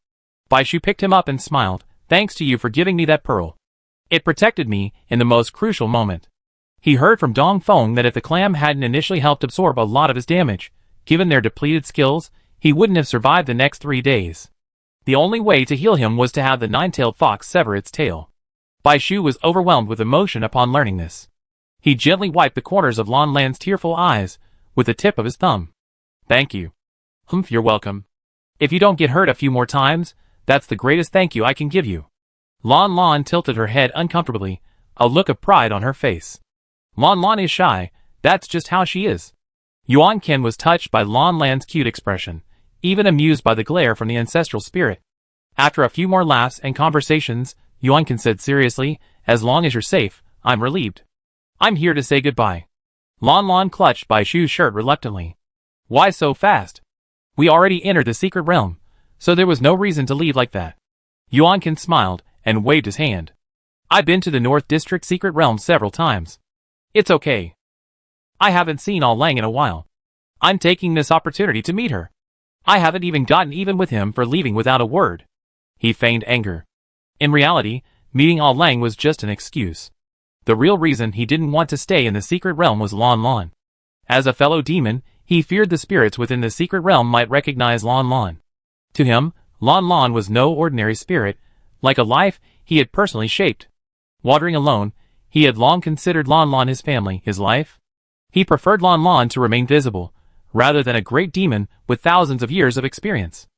[SPEAKER 1] Bai Shu picked him up and smiled, thanks to you for giving me that pearl. It protected me in the most crucial moment. He heard from Dong Feng that if the clam hadn't initially helped absorb a lot of his damage, given their depleted skills, he wouldn't have survived the next 3 days. The only way to heal him was to have the 9-tailed fox sever its tail. Bai Shu was overwhelmed with emotion upon learning this. He gently wiped the corners of Lan Lan's tearful eyes with the tip of his thumb. Thank you. Humph, you're welcome. If you don't get hurt a few more times, that's the greatest thank you I can give you. Lon Lon tilted her head uncomfortably, a look of pride on her face. Lon Lon is shy, that's just how she is. Yuan Ken was touched by Lon Lan's cute expression, even amused by the glare from the ancestral spirit. After a few more laughs and conversations, Yuan Ken said seriously, as long as you're safe, I'm relieved. I'm here to say goodbye. Lon Lon clutched Bai Shu's shirt reluctantly. Why so fast? We already entered the secret realm, so there was no reason to leave like that. Yuan Ken smiled and waved his hand. I've been to the North District secret realm several times. It's okay. I haven't seen All Lang in a while. I'm taking this opportunity to meet her. I haven't even gotten even with him for leaving without a word. He feigned anger. In reality, meeting All Lang was just an excuse. The real reason he didn't want to stay in the secret realm was Lon Lon. As a fellow demon, he feared the spirits within the secret realm might recognize Lon Lon. To him, Lon Lon was no ordinary spirit, like a life he had personally shaped. Wandering alone, he had long considered Lon Lon his family, his life. He preferred Lon Lon to remain visible, rather than a great demon with thousands of years of experience.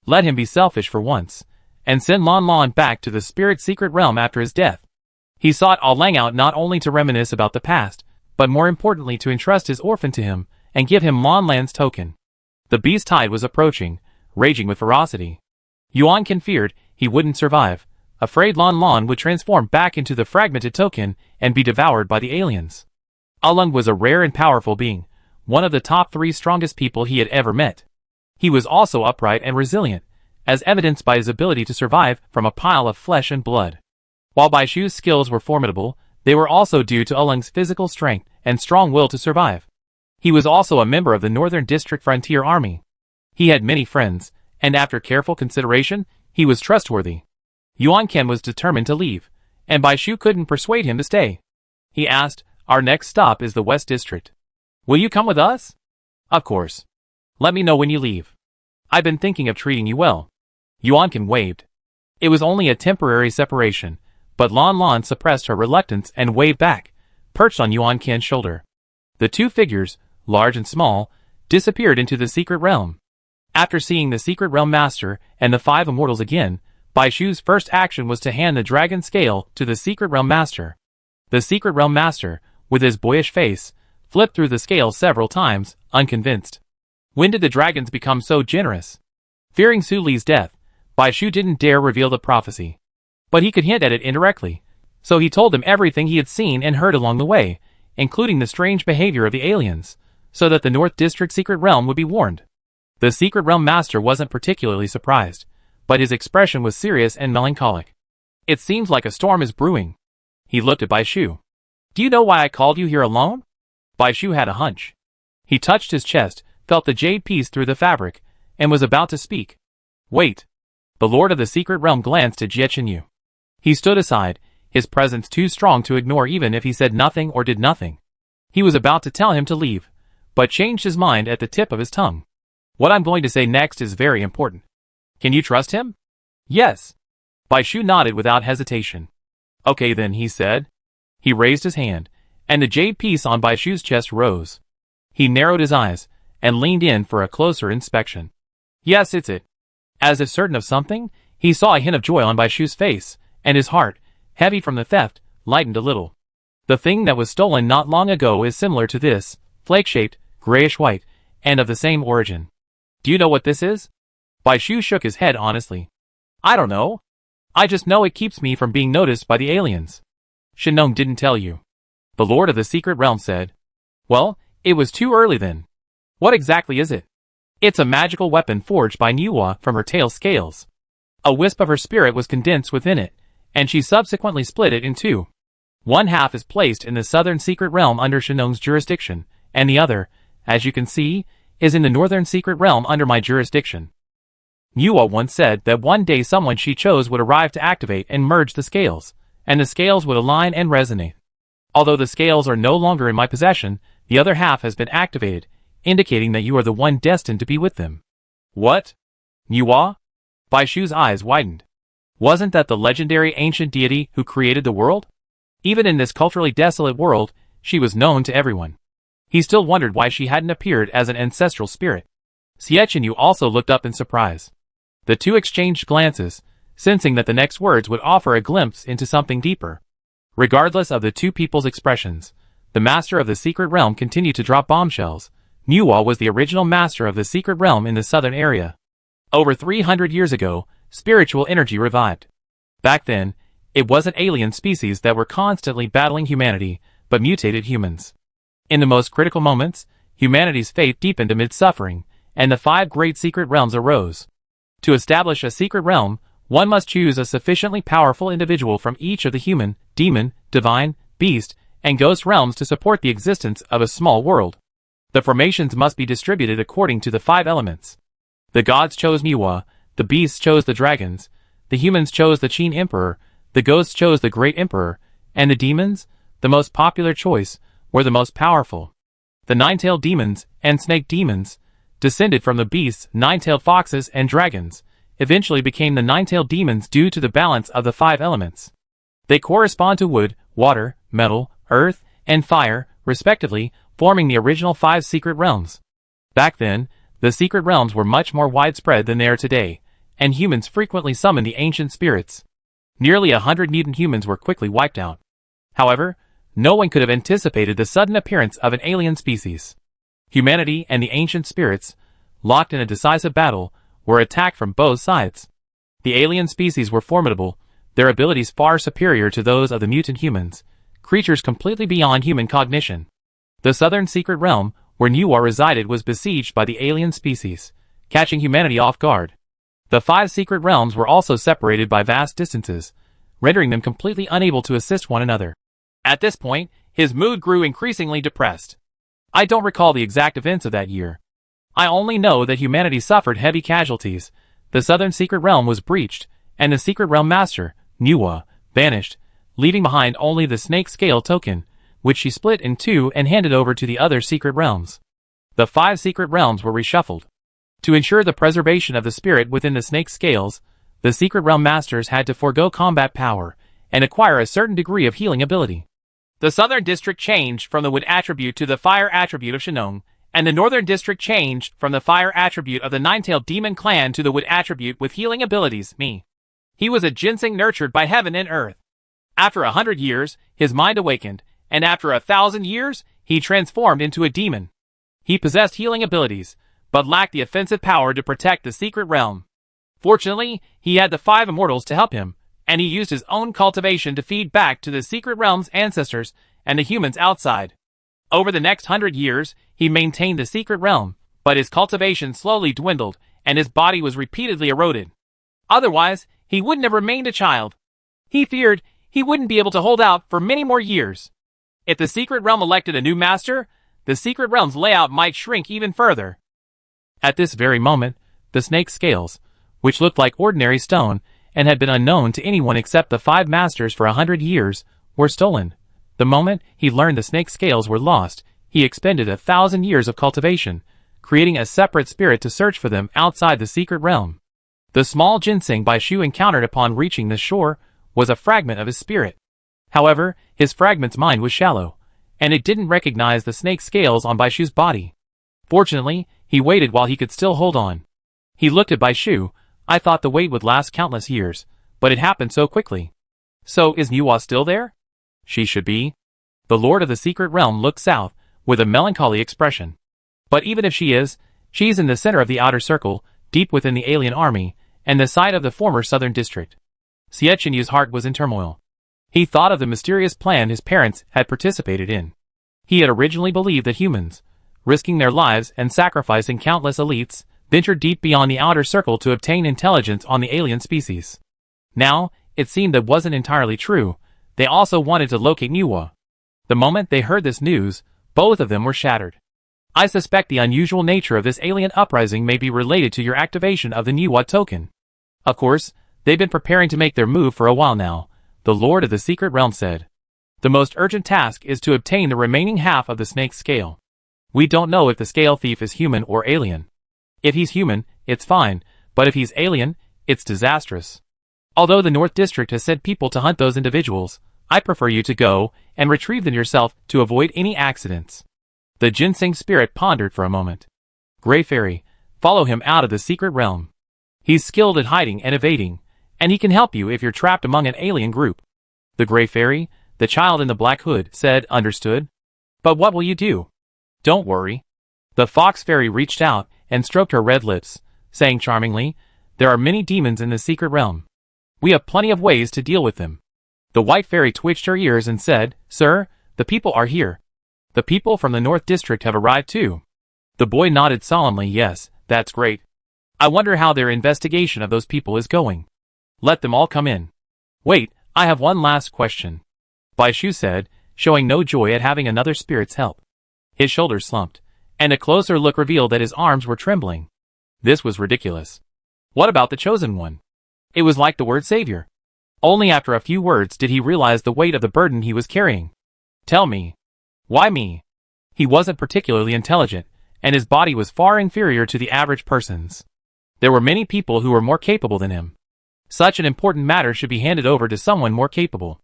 [SPEAKER 1] Let him be selfish for once, and send Lon Lon back to the spirit secret realm after his death. He sought All Lang out not only to reminisce about the past, but more importantly to entrust his orphan to him, and give him Lon Lan's token. The beast tide was approaching, raging with ferocity. Yuan Ken feared he wouldn't survive, afraid Lon Lon would transform back into the fragmented token and be devoured by the aliens. All Lang was a rare and powerful being, one of the top 3 strongest people he had ever met. He was also upright and resilient, as evidenced by his ability to survive from a pile of flesh and blood. While Bai Shu's skills were formidable, they were also due to All Lang's physical strength and strong will to survive. He was also a member of the Northern District Frontier Army. He had many friends, and after careful consideration, he was trustworthy. Yuan Ken was determined to leave, and Bai Shu couldn't persuade him to stay. He asked, our next stop is the West District. Will you come with us? Of course. Let me know when you leave. I've been thinking of treating you well. Yuan Ken waved. It was only a temporary separation, but Lon Lon suppressed her reluctance and waved back, perched on Yuan Ken's shoulder. The two figures, large and small, disappeared into the secret realm. After seeing the secret realm master and the 5 immortals again, Bai Shu's first action was to hand the dragon scale to the secret realm master. The secret realm master, with his boyish face, flipped through the scale several times, unconvinced. When did the dragons become so generous? Fearing Su Li's death, Bai Shu didn't dare reveal the prophecy. But he could hint at it indirectly, so he told them everything he had seen and heard along the way, including the strange behavior of the aliens, so that the North District secret realm would be warned. The secret realm master wasn't particularly surprised, but his expression was serious and melancholic. It seems like a storm is brewing. He looked at Bai Shu. Do you know why I called you here alone? Bai Shu had a hunch. He touched his chest, felt the jade piece through the fabric, and was about to speak. Wait. The Lord of the Secret Realm glanced at Jie Chenyu. He stood aside, his presence too strong to ignore even if he said nothing or did nothing. He was about to tell him to leave, but changed his mind at the tip of his tongue. What I'm going to say next is very important. Can you trust him? Yes. Bai Shu nodded without hesitation. Okay then, he said. He raised his hand, and the jade piece on Bai Shu's chest rose. He narrowed his eyes, and leaned in for a closer inspection. Yes, it's it. As if certain of something, he saw a hint of joy on Bai Shu's face, and his heart, heavy from the theft, lightened a little. The thing that was stolen not long ago is similar to this, flake-shaped, grayish-white, and of the same origin. Do you know what this is? Bai Shu shook his head honestly. I don't know. I just know it keeps me from being noticed by the aliens. Shenong didn't tell you. The Lord of the Secret Realm said. Well, it was too early then. What exactly is it? It's a magical weapon forged by Niwa from her tail scales. A wisp of her spirit was condensed within it, and she subsequently split it in two. One half is placed in the Southern Secret Realm under Shenong's jurisdiction, and the other, as you can see, is in the Northern Secret Realm under my jurisdiction. Niwa once said that one day someone she chose would arrive to activate and merge the scales, and the scales would align and resonate. Although the scales are no longer in my possession, the other half has been activated, indicating that you are the one destined to be with them. What? Niwa? Bai Shu's eyes widened. Wasn't that the legendary ancient deity who created the world? Even in this culturally desolate world, she was known to everyone. He still wondered why she hadn't appeared as an ancestral spirit. Xiechinu also looked up in surprise. The two exchanged glances, sensing that the next words would offer a glimpse into something deeper. Regardless of the two people's expressions, the master of the secret realm continued to drop bombshells. Nuwa was the original master of the secret realm in the southern area. Over 300 years ago, spiritual energy revived. Back then, it wasn't alien species that were constantly battling humanity, but mutated humans. In the most critical moments, humanity's faith deepened amid suffering, and the 5 great secret realms arose. To establish a secret realm, one must choose a sufficiently powerful individual from each of the human, demon, divine, beast, and ghost realms to support the existence of a small world. The formations must be distributed according to the 5 elements. The gods chose Nuwa, the beasts chose the dragons, the humans chose the Qin Emperor, the ghosts chose the Great Emperor, and the demons, the most popular choice, were the most powerful. The 9-tailed demons and snake demons, descended from the beasts, 9-tailed foxes and dragons, eventually became the 9-tailed demons due to the balance of the 5 elements. They correspond to wood, water, metal, earth, and fire, respectively, forming the original 5 secret realms. Back then, the secret realms were much more widespread than they are today, and humans frequently summoned the ancient spirits. Nearly 100 mutant humans were quickly wiped out. However, no one could have anticipated the sudden appearance of an alien species. Humanity and the ancient spirits, locked in a decisive battle, were attacked from both sides. The alien species were formidable, their abilities far superior to those of the mutant humans, creatures completely beyond human cognition. The southern secret realm, where Nuwa resided, was besieged by the alien species, catching humanity off guard. The 5 secret realms were also separated by vast distances, rendering them completely unable to assist one another. At this point, his mood grew increasingly depressed. I don't recall the exact events of that year. I only know that humanity suffered heavy casualties, the southern secret realm was breached, and the secret realm master, Nuwa, vanished, leaving behind only the snake scale token, which she split in 2 and handed over to the other secret realms. The 5 secret realms were reshuffled. To ensure the preservation of the spirit within the snake scales, the secret realm masters had to forego combat power and acquire a certain degree of healing ability. The southern district changed from the wood attribute to the fire attribute of Shinong, and the northern district changed from the fire attribute of the 9-tailed demon clan to the wood attribute with healing abilities, me. He was a ginseng nurtured by heaven and earth. After 100 years, his mind awakened, and after 1,000 years, he transformed into a demon. He possessed healing abilities, but lacked the offensive power to protect the secret realm. Fortunately, he had the 5 immortals to help him, and he used his own cultivation to feed back to the secret realm's ancestors and the humans outside. Over the next 100 years, he maintained the secret realm, but his cultivation slowly dwindled, and his body was repeatedly eroded. Otherwise, he wouldn't have remained a child. He feared he wouldn't be able to hold out for many more years. If the secret realm elected a new master, the secret realm's layout might shrink even further. At this very moment, the snake scales, which looked like ordinary stone and had been unknown to anyone except the 5 masters for 100 years, were stolen. The moment he learned the snake scales were lost, he expended 1,000 years of cultivation, creating a separate spirit to search for them outside the secret realm. The small ginseng Baishu encountered upon reaching the shore was a fragment of his spirit. However, his fragment's mind was shallow, and it didn't recognize the snake scales on Baishu's body. Fortunately, he waited while he could still hold on. He looked at Baishu. I thought the wait would last countless years, but it happened so quickly. So is Nuwa still there? She should be. The Lord of the Secret Realm looked south, with a melancholy expression. But even if she is, she's in the center of the outer circle, deep within the alien army, and the site of the former southern district. Xiechanyu's heart was in turmoil. He thought of the mysterious plan his parents had participated in. He had originally believed that humans, risking their lives and sacrificing countless elites, ventured deep beyond the outer circle to obtain intelligence on the alien species. Now, it seemed that wasn't entirely true. They also wanted to locate Nuwa. The moment they heard this news, both of them were shattered. I suspect the unusual nature of this alien uprising may be related to your activation of the Nuwa token. Of course, they've been preparing to make their move for a while now, the Lord of the Secret Realm said. The most urgent task is to obtain the remaining half of the snake's scale. We don't know if the scale thief is human or alien. If he's human, it's fine, but if he's alien, it's disastrous. Although the North District has sent people to hunt those individuals, I prefer you to go and retrieve them yourself to avoid any accidents. The ginseng spirit pondered for a moment. Gray Fairy, Follow him out of the secret realm. He's skilled at hiding and evading, and he can help you if you're trapped among an alien group. The Gray Fairy, the child in the black hood, said, "Understood. But what will you do?" "Don't worry." The Fox Fairy reached out and stroked her red lips, saying charmingly, "There are many demons in the secret realm. We have plenty of ways to deal with them." The White Fairy twitched her ears and said, "Sir, the people are here. The people from the North District have arrived too." The boy nodded solemnly. "Yes, that's great. I wonder how their investigation of those people is going. Let them all come in." "Wait, I have one last question," Bai Shu said, showing no joy at having another spirit's help. His shoulders slumped, and a closer look revealed that his arms were trembling. This was ridiculous. What about the Chosen One? It was like the word savior. Only after a few words did he realize the weight of the burden he was carrying. "Tell me. Why me?" He wasn't particularly intelligent, and his body was far inferior to the average person's. There were many people who were more capable than him. Such an important matter should be handed over to someone more capable.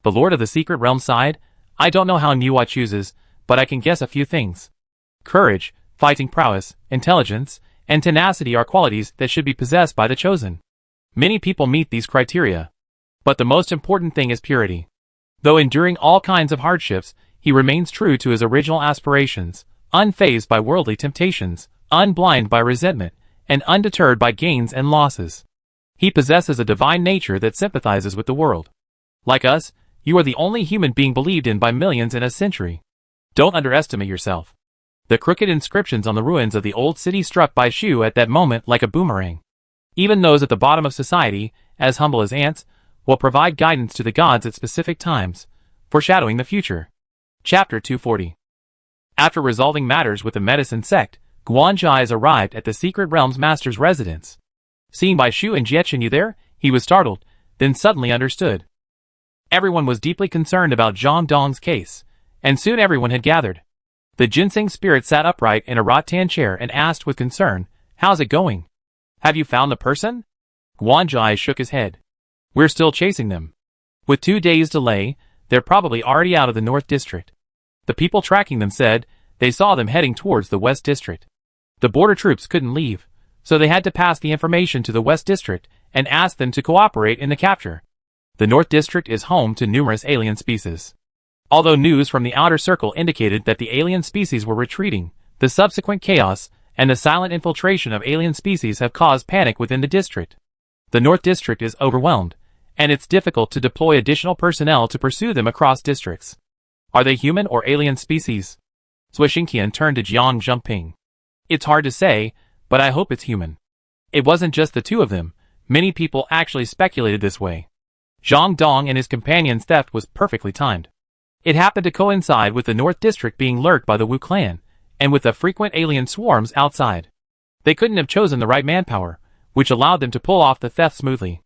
[SPEAKER 1] The Lord of the Secret Realm sighed, "I don't know how Niwa chooses, but I can guess a few things. Courage, fighting prowess, intelligence, and tenacity are qualities that should be possessed by the Chosen. Many people meet these criteria. But the most important thing is purity. Though enduring all kinds of hardships, he remains true to his original aspirations, unfazed by worldly temptations, unblinded by resentment, and undeterred by gains and losses. He possesses a divine nature that sympathizes with the world. Like us, you are the only human being believed in by millions in a century. Don't underestimate yourself." The crooked inscriptions on the ruins of the old city struck Bai Shu at that moment like a boomerang. Even those at the bottom of society, as humble as ants, will provide guidance to the gods at specific times, foreshadowing the future. Chapter 240. After resolving matters with the medicine sect, Guanzhai's arrived at the Secret Realm's master's residence. Seeing Bai Shu and Jiechenyu there, he was startled, then suddenly understood. Everyone was deeply concerned about Zhang Dong's case, and soon everyone had gathered. The ginseng spirit sat upright in a rattan chair and asked with concern, "How's it going? Have you found the person?" Guanzhai shook his head. "We're still chasing them. With 2 days delay, they're probably already out of the North District." The people tracking them said they saw them heading towards the West District. The border troops couldn't leave, so they had to pass the information to the West District and ask them to cooperate in the capture. The North District is home to numerous alien species. Although news from the outer circle indicated that the alien species were retreating, the subsequent chaos and the silent infiltration of alien species have caused panic within the district. The North District is overwhelmed, and it's difficult to deploy additional personnel to pursue them across districts. Are they human or alien species? Zui Xingtian turned to Jiang Zhengping. "It's hard to say, but I hope it's human." It wasn't just the two of them, many people actually speculated this way. Zhang Dong and his companion's theft was perfectly timed. It happened to coincide with the North District being lurked by the Wu clan, and with the frequent alien swarms outside. They couldn't have chosen the right manpower, which allowed them to pull off the theft smoothly.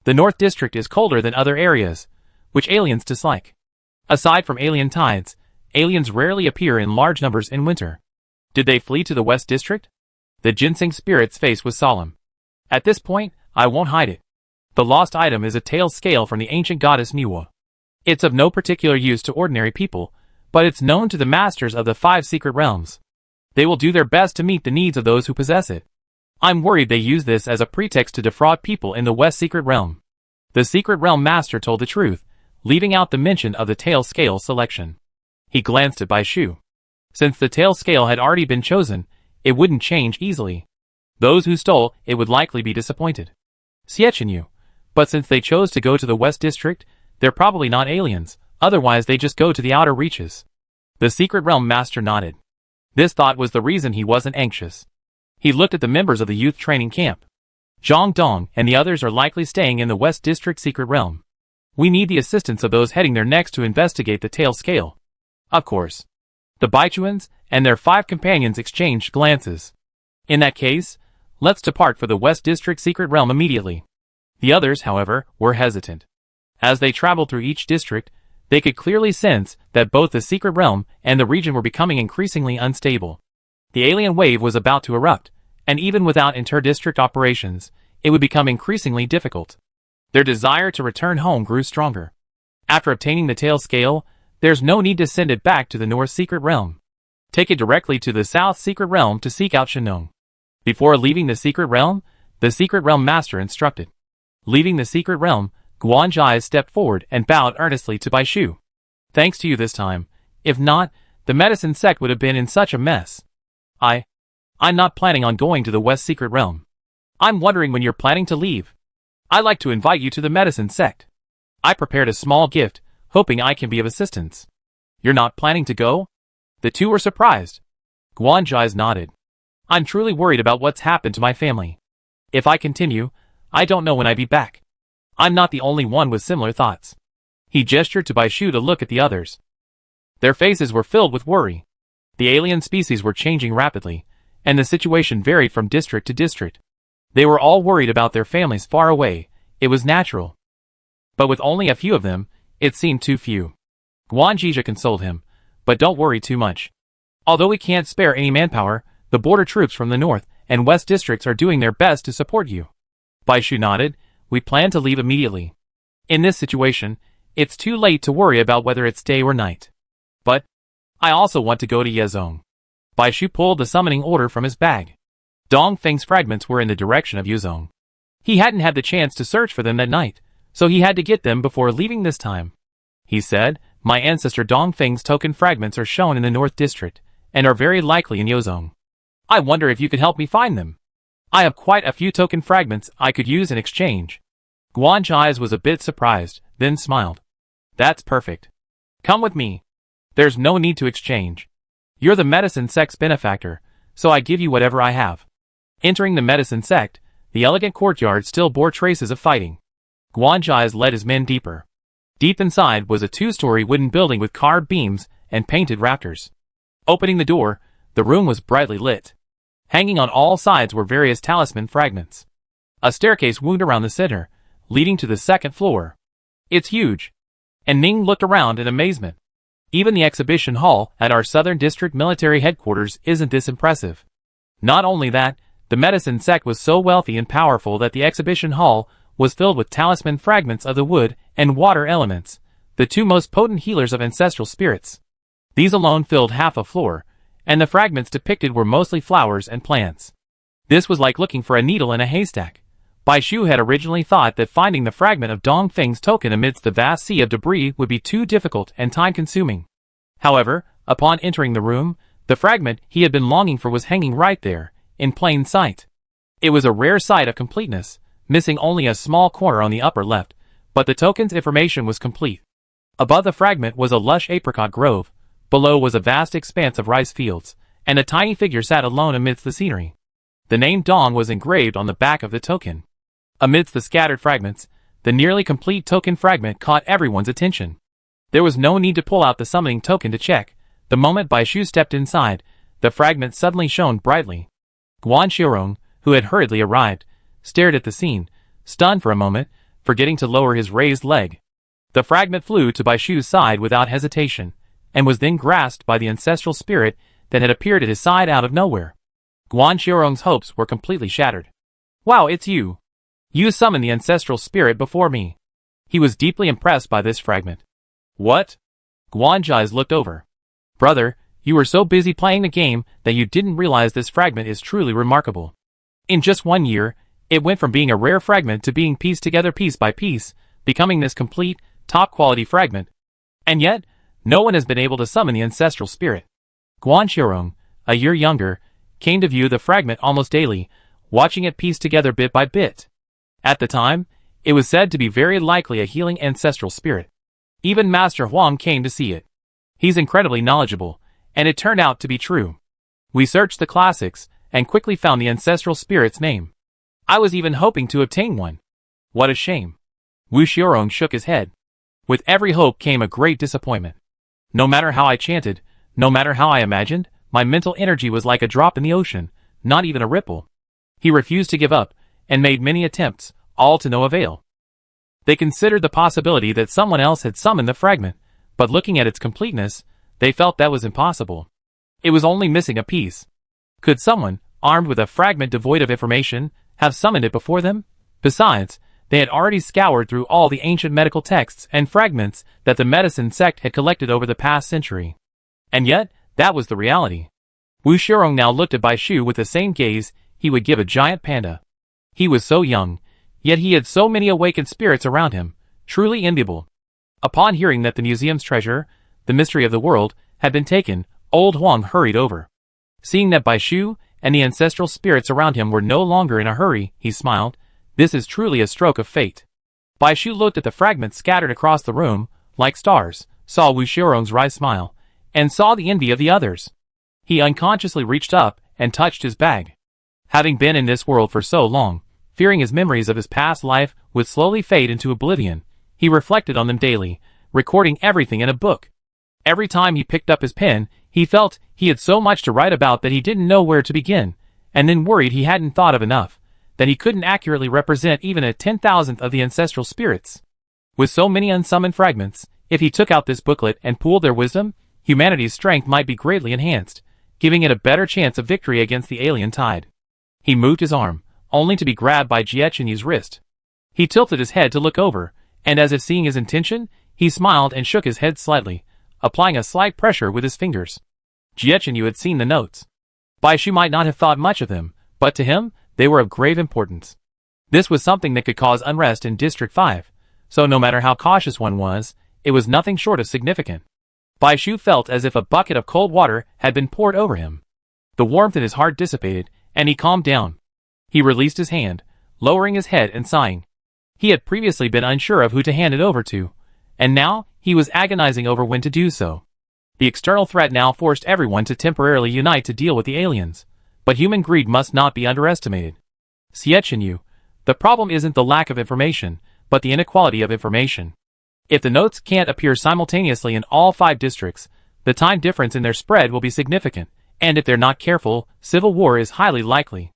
[SPEAKER 1] The North District is colder than other areas, which aliens dislike. Aside from alien tides, aliens rarely appear in large numbers in winter. Did they flee to the West District? The ginseng spirit's face was solemn. "At this point, I won't hide it. The lost item is a tail scale from the ancient goddess Niwa. It's of no particular use to ordinary people, but it's known to the masters of the 5 secret realms. They will do their best to meet the needs of those who possess it. I'm worried they use this as a pretext to defraud people in the West Secret Realm." The Secret Realm Master told the truth, leaving out the mention of the tail scale selection. He glanced at Bai Shu. Since the tail scale had already been chosen, it wouldn't change easily. Those who stole it would likely be disappointed. Jiechenyu. But since they chose to go to the West District, they're probably not aliens, otherwise they just go to the outer reaches. The Secret Realm Master nodded. This thought was the reason he wasn't anxious. He looked at the members of the youth training camp. Zhang Dong and the others are likely staying in the West District Secret Realm. We need the assistance of those heading there next to investigate the tail scale. Of course. The Baichuans and their 5 companions exchanged glances. In that case, let's depart for the West District Secret Realm immediately. The others, however, were hesitant. As they traveled through each district, they could clearly sense that both the Secret Realm and the region were becoming increasingly unstable. The alien wave was about to erupt, and even without inter-district operations, it would become increasingly difficult. Their desire to return home grew stronger. After obtaining the tail scale, there's no need to send it back to the North Secret Realm. Take it directly to the South Secret Realm to seek out Shenong. Before leaving the secret realm master instructed. Leaving the secret realm, Guanzhai stepped forward and bowed earnestly to Bai Shu. Thanks to you this time. If not, the medicine sect would have been in such a mess. I'm not planning on going to the West Secret Realm. I'm wondering when you're planning to leave. I'd like to invite you to the medicine sect. I prepared a small gift, hoping I can be of assistance. You're not planning to go? The two were surprised. Guanzhai nodded. I'm truly worried about what's happened to my family. If I continue, I don't know when I'll be back. I'm not the only one with similar thoughts. He gestured to Bai Shu to look at the others. Their faces were filled with worry. The alien species were changing rapidly, and the situation varied from district to district. They were all worried about their families far away. It was natural. But with only a few of them, it seemed too few. Guanzhai consoled him, but don't worry too much. Although we can't spare any manpower, the border troops from the north and west districts are doing their best to support you. Bai Shu nodded. We plan to leave immediately. In this situation, it's too late to worry about whether it's day or night. But I also want to go to Yezong. Bai Shu pulled the summoning order from his bag. Dong Feng's fragments were in the direction of Yezong. He hadn't had the chance to search for them that night, so he had to get them before leaving this time. He said, my ancestor Dong Feng's token fragments are shown in the North District, and are very likely in Yezong. I wonder if you could help me find them. I have quite a few token fragments I could use in exchange. Guanzhai was a bit surprised, then smiled. That's perfect. Come with me. There's no need to exchange. You're the medicine sect's benefactor, so I give you whatever I have. Entering the medicine sect, the elegant courtyard still bore traces of fighting. Guanzhai led his men deeper. Deep inside was a two-story wooden building with carved beams and painted rafters. Opening the door, the room was brightly lit. Hanging on all sides were various talisman fragments. A staircase wound around the center, leading to the second floor. It's huge. And Ning looked around in amazement. Even the exhibition hall at our Southern District military headquarters isn't this impressive. Not only that, the medicine sect was so wealthy and powerful that the exhibition hall was filled with talisman fragments of the wood and water elements, the two most potent healers of ancestral spirits. These alone filled half a floor, and the fragments depicted were mostly flowers and plants. This was like looking for a needle in a haystack. Bai Shu had originally thought that finding the fragment of Dong Feng's token amidst the vast sea of debris would be too difficult and time-consuming. However, upon entering the room, the fragment he had been longing for was hanging right there, in plain sight. It was a rare sight of completeness, missing only a small corner on the upper left, but the token's information was complete. Above the fragment was a lush apricot grove, below was a vast expanse of rice fields, and a tiny figure sat alone amidst the scenery. The name Dong was engraved on the back of the token. Amidst the scattered fragments, the nearly complete token fragment caught everyone's attention. There was no need to pull out the summoning token to check. The moment Bai Shu stepped inside, the fragment suddenly shone brightly. Guanzhai, who had hurriedly arrived, stared at the scene, stunned for a moment, forgetting to lower his raised leg. The fragment flew to Bai Shu's side without hesitation, and was then grasped by the ancestral spirit that had appeared at his side out of nowhere. Guanzhai's hopes were completely shattered. Wow, it's you! You summoned the ancestral spirit before me. He was deeply impressed by this fragment. What? Guanzhai looked over. Brother, you were so busy playing the game that you didn't realize this fragment is truly remarkable. In just 1 year, it went from being a rare fragment to being pieced together piece by piece, becoming this complete, top-quality fragment. And yet, no one has been able to summon the ancestral spirit. Guanzhai, a year younger, came to view the fragment almost daily, watching it piece together bit by bit. At the time, it was said to be very likely a healing ancestral spirit. Even Master Huang came to see it. He's incredibly knowledgeable, and it turned out to be true. We searched the classics, and quickly found the ancestral spirit's name. I was even hoping to obtain one. What a shame. Wu Xiaorong shook his head. With every hope came a great disappointment. No matter how I chanted, no matter how I imagined, my mental energy was like a drop in the ocean, not even a ripple. He refused to give up, and made many attempts, all to no avail. They considered the possibility that someone else had summoned the fragment, but looking at its completeness, they felt that was impossible. It was only missing a piece. Could someone, armed with a fragment devoid of information, have summoned it before them? Besides, they had already scoured through all the ancient medical texts and fragments that the medicine sect had collected over the past century. And yet, that was the reality. Wu Xiaorong now looked at Bai Shu with the same gaze he would give a giant panda. He was so young, yet he had so many awakened spirits around him, truly enviable. Upon hearing that the museum's treasure, the mystery of the world, had been taken, old Huang hurried over. Seeing that Bai Shu and the ancestral spirits around him were no longer in a hurry, he smiled. This is truly a stroke of fate. Bai Shu looked at the fragments scattered across the room, like stars, saw Wu Xiaorong's wry smile, and saw the envy of the others. He unconsciously reached up and touched his bag. Having been in this world for so long, fearing his memories of his past life would slowly fade into oblivion, he reflected on them daily, recording everything in a book. Every time he picked up his pen, he felt he had so much to write about that he didn't know where to begin, and then worried he hadn't thought of enough, that he couldn't accurately represent even a 10,000th of the ancestral spirits. With so many unsummoned fragments, if he took out this booklet and pooled their wisdom, humanity's strength might be greatly enhanced, giving it a better chance of victory against the alien tide. He moved his arm, only to be grabbed by Jie Chenyu's wrist. He tilted his head to look over, and as if seeing his intention, he smiled and shook his head slightly, applying a slight pressure with his fingers. Jie Chenyu had seen the notes. Bai Shu might not have thought much of them, but to him, they were of grave importance. This was something that could cause unrest in District 5, so no matter how cautious one was, it was nothing short of significant. Bai Shu felt as if a bucket of cold water had been poured over him. The warmth in his heart dissipated, and he calmed down. He released his hand, lowering his head and sighing. He had previously been unsure of who to hand it over to, and now he was agonizing over when to do so. The external threat now forced everyone to temporarily unite to deal with the aliens, but human greed must not be underestimated. Jie Chenyu, the problem isn't the lack of information, but the inequality of information. If the notes can't appear simultaneously in all 5 districts, the time difference in their spread will be significant, and if they're not careful, civil war is highly likely.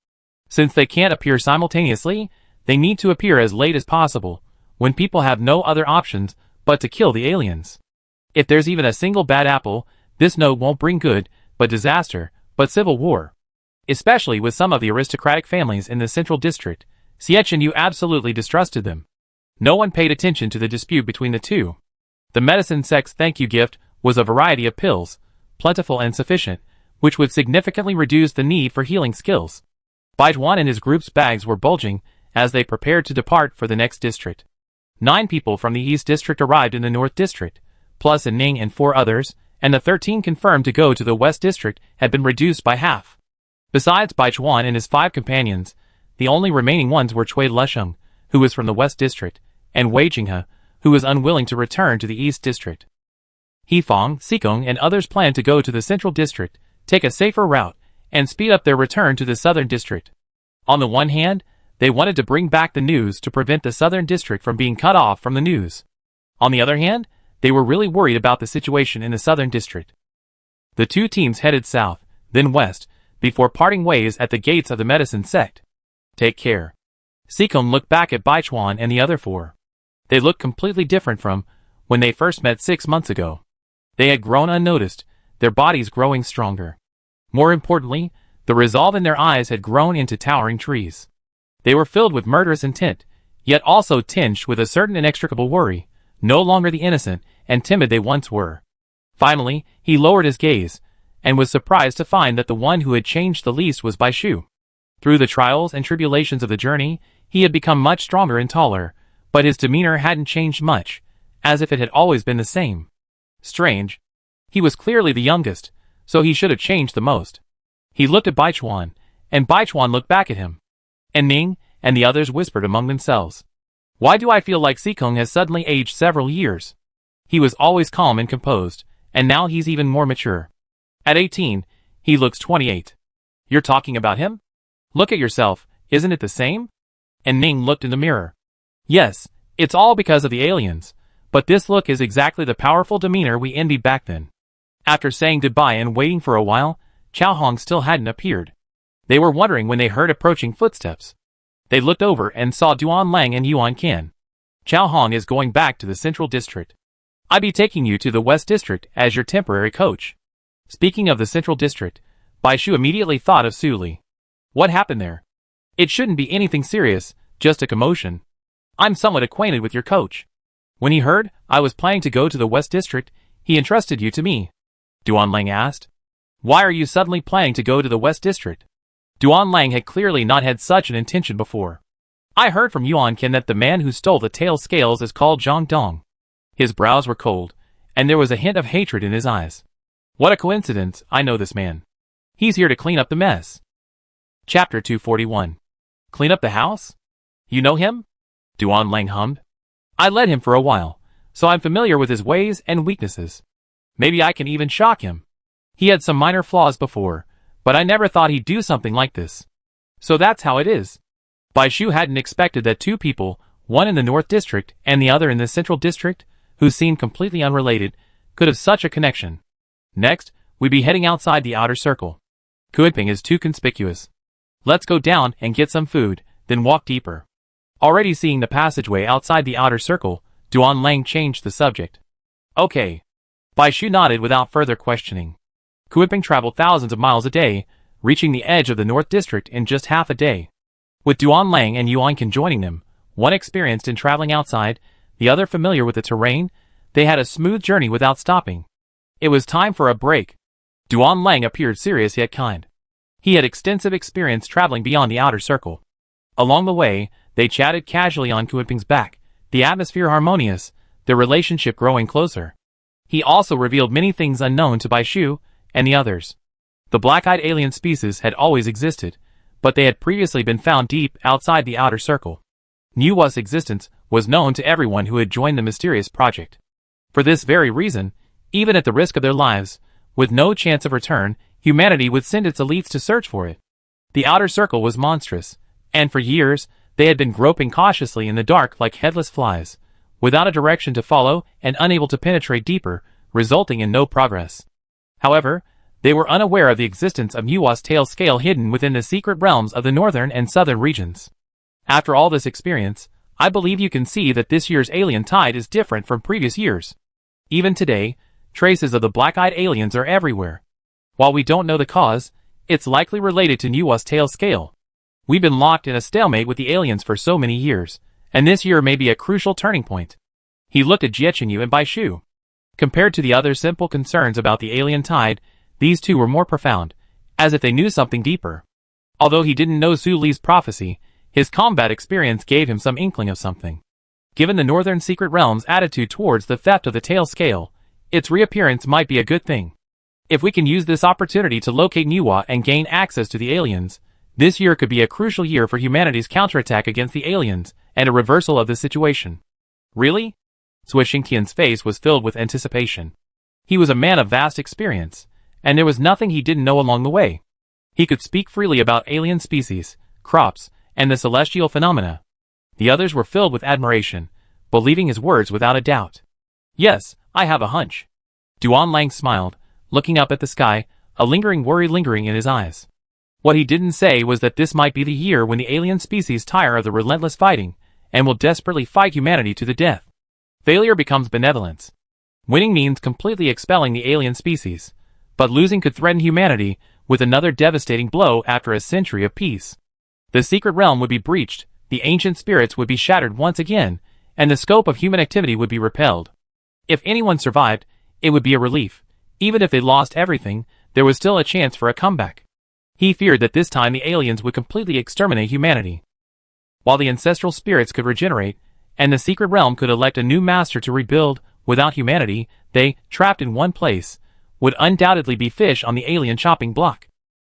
[SPEAKER 1] Since they can't appear simultaneously, they need to appear as late as possible, when people have no other options but to kill the aliens. If there's even a single bad apple, this note won't bring good, but disaster, but civil war. Especially with some of the aristocratic families in the central district, Jie Chenyu absolutely distrusted them. No one paid attention to the dispute between the two. The medicine sect's thank you gift was a variety of pills, plentiful and sufficient, which would significantly reduce the need for healing skills. Bai Zhuan and his group's bags were bulging as they prepared to depart for the next district. 9 people from the East District arrived in the North District, plus Ning and 4 others, and the 13 confirmed to go to the West District had been reduced by half. Besides Bai Zhuan and his 5 companions, the only remaining ones were Cui Lesheng, who was from the West District, and Wei Jinghe, who was unwilling to return to the East District. Hefang, Sikong, and others planned to go to the Central District, take a safer route, and speed up their return to the Southern District. On the one hand, they wanted to bring back the news to prevent the Southern District from being cut off from the news. On the other hand, they were really worried about the situation in the Southern District. The 2 teams headed south, then west, before parting ways at the gates of the medicine sect. Take care. Sikong looked back at Bai Zhuan and the other 4. They looked completely different from when they first met 6 months ago. They had grown unnoticed, their bodies growing stronger. More importantly, the resolve in their eyes had grown into towering trees. They were filled with murderous intent, yet also tinged with a certain inextricable worry, no longer the innocent and timid they once were. Finally, he lowered his gaze, and was surprised to find that the one who had changed the least was Bai Shu. Through the trials and tribulations of the journey, he had become much stronger and taller, but his demeanor hadn't changed much, as if it had always been the same. Strange. He was clearly the youngest, so he should have changed the most. He looked at Bai Zhuan, and Bai Zhuan looked back at him. And Ning and the others whispered among themselves. Why do I feel like Sikong has suddenly aged several years? He was always calm and composed, and now he's even more mature. At 18, he looks 28. You're talking about him? Look at yourself, isn't it the same? And Ning looked in the mirror. Yes, it's all because of the aliens, but this look is exactly the powerful demeanor we envied back then. After saying goodbye and waiting for a while, Chao Hong still hadn't appeared. They were wondering when they heard approaching footsteps. They looked over and saw Duan Lang and Yuan Qian. Chao Hong is going back to the Central District. I'll be taking you to the West District as your temporary coach. Speaking of the Central District, Bai Shu immediately thought of Su Li. What happened there? It shouldn't be anything serious, just a commotion. I'm somewhat acquainted with your coach. When he heard I was planning to go to the West District, he entrusted you to me. Duan Lang asked. Why are you suddenly planning to go to the West District? Duan Lang had clearly not had such an intention before. I heard from Yuan Ken that the man who stole the tail scales is called Zhang Dong. His brows were cold, and there was a hint of hatred in his eyes. What a coincidence, I know this man. He's here to clean up the mess. Chapter 241. Clean up the house? You know him? Duan Lang hummed. I led him for a while, so I'm familiar with his ways and weaknesses. Maybe I can even shock him. He had some minor flaws before, but I never thought he'd do something like this. So that's how it is. Bai Shu hadn't expected that two people, one in the North District and the other in the Central District, who seemed completely unrelated, could have such a connection. Next, we'd be heading outside the outer circle. Kuiping is too conspicuous. Let's go down and get some food, then walk deeper. Already seeing the passageway outside the outer circle, Duan Lang changed the subject. Okay. Bai Shu nodded without further questioning. Kuiping traveled thousands of miles a day, reaching the edge of the North District in just half a day. With Duan Lang and Yuan Ken joining them, one experienced in traveling outside, the other familiar with the terrain, they had a smooth journey without stopping. It was time for a break. Duan Lang appeared serious yet kind. He had extensive experience traveling beyond the outer circle. Along the way, they chatted casually on Kuiping's back, the atmosphere harmonious, their relationship growing closer. He also revealed many things unknown to Bai Shu and the others. The black-eyed alien species had always existed, but they had previously been found deep outside the outer circle. Nuwa's existence was known to everyone who had joined the mysterious project. For this very reason, even at the risk of their lives, with no chance of return, humanity would send its elites to search for it. The outer circle was monstrous, and for years, they had been groping cautiously in the dark like headless flies, without a direction to follow and unable to penetrate deeper, resulting in no progress. However, they were unaware of the existence of Nuwa's tail scale hidden within the secret realms of the northern and southern regions. After all this experience, I believe you can see that this year's alien tide is different from previous years. Even today, traces of the black-eyed aliens are everywhere. While we don't know the cause, it's likely related to Nuwa's tail scale. We've been locked in a stalemate with the aliens for so many years, and this year may be a crucial turning point. He looked at Jiechingyu and Bai Shu. Compared to the other simple concerns about the alien tide, these two were more profound, as if they knew something deeper. Although he didn't know Su Li's prophecy, his combat experience gave him some inkling of something. Given the Northern Secret Realm's attitude towards the theft of the tail scale, its reappearance might be a good thing. If we can use this opportunity to locate Nuwa and gain access to the aliens, this year could be a crucial year for humanity's counterattack against the aliens and a reversal of the situation. Really? Cui Xingtian's face was filled with anticipation. He was a man of vast experience, and there was nothing he didn't know along the way. He could speak freely about alien species, crops, and the celestial phenomena. The others were filled with admiration, believing his words without a doubt. Yes, I have a hunch. Duan Lang smiled, looking up at the sky, a lingering worry lingering in his eyes. What he didn't say was that this might be the year when the alien species tire of the relentless fighting, and will desperately fight humanity to the death. Failure becomes benevolence. Winning means completely expelling the alien species, but losing could threaten humanity with another devastating blow after a century of peace. The secret realm would be breached, the ancient spirits would be shattered once again, and the scope of human activity would be repelled. If anyone survived, it would be a relief. Even if they lost everything, there was still a chance for a comeback. He feared that this time the aliens would completely exterminate humanity. While the ancestral spirits could regenerate, and the secret realm could elect a new master to rebuild, without humanity, they, trapped in one place, would undoubtedly be fish on the alien chopping block.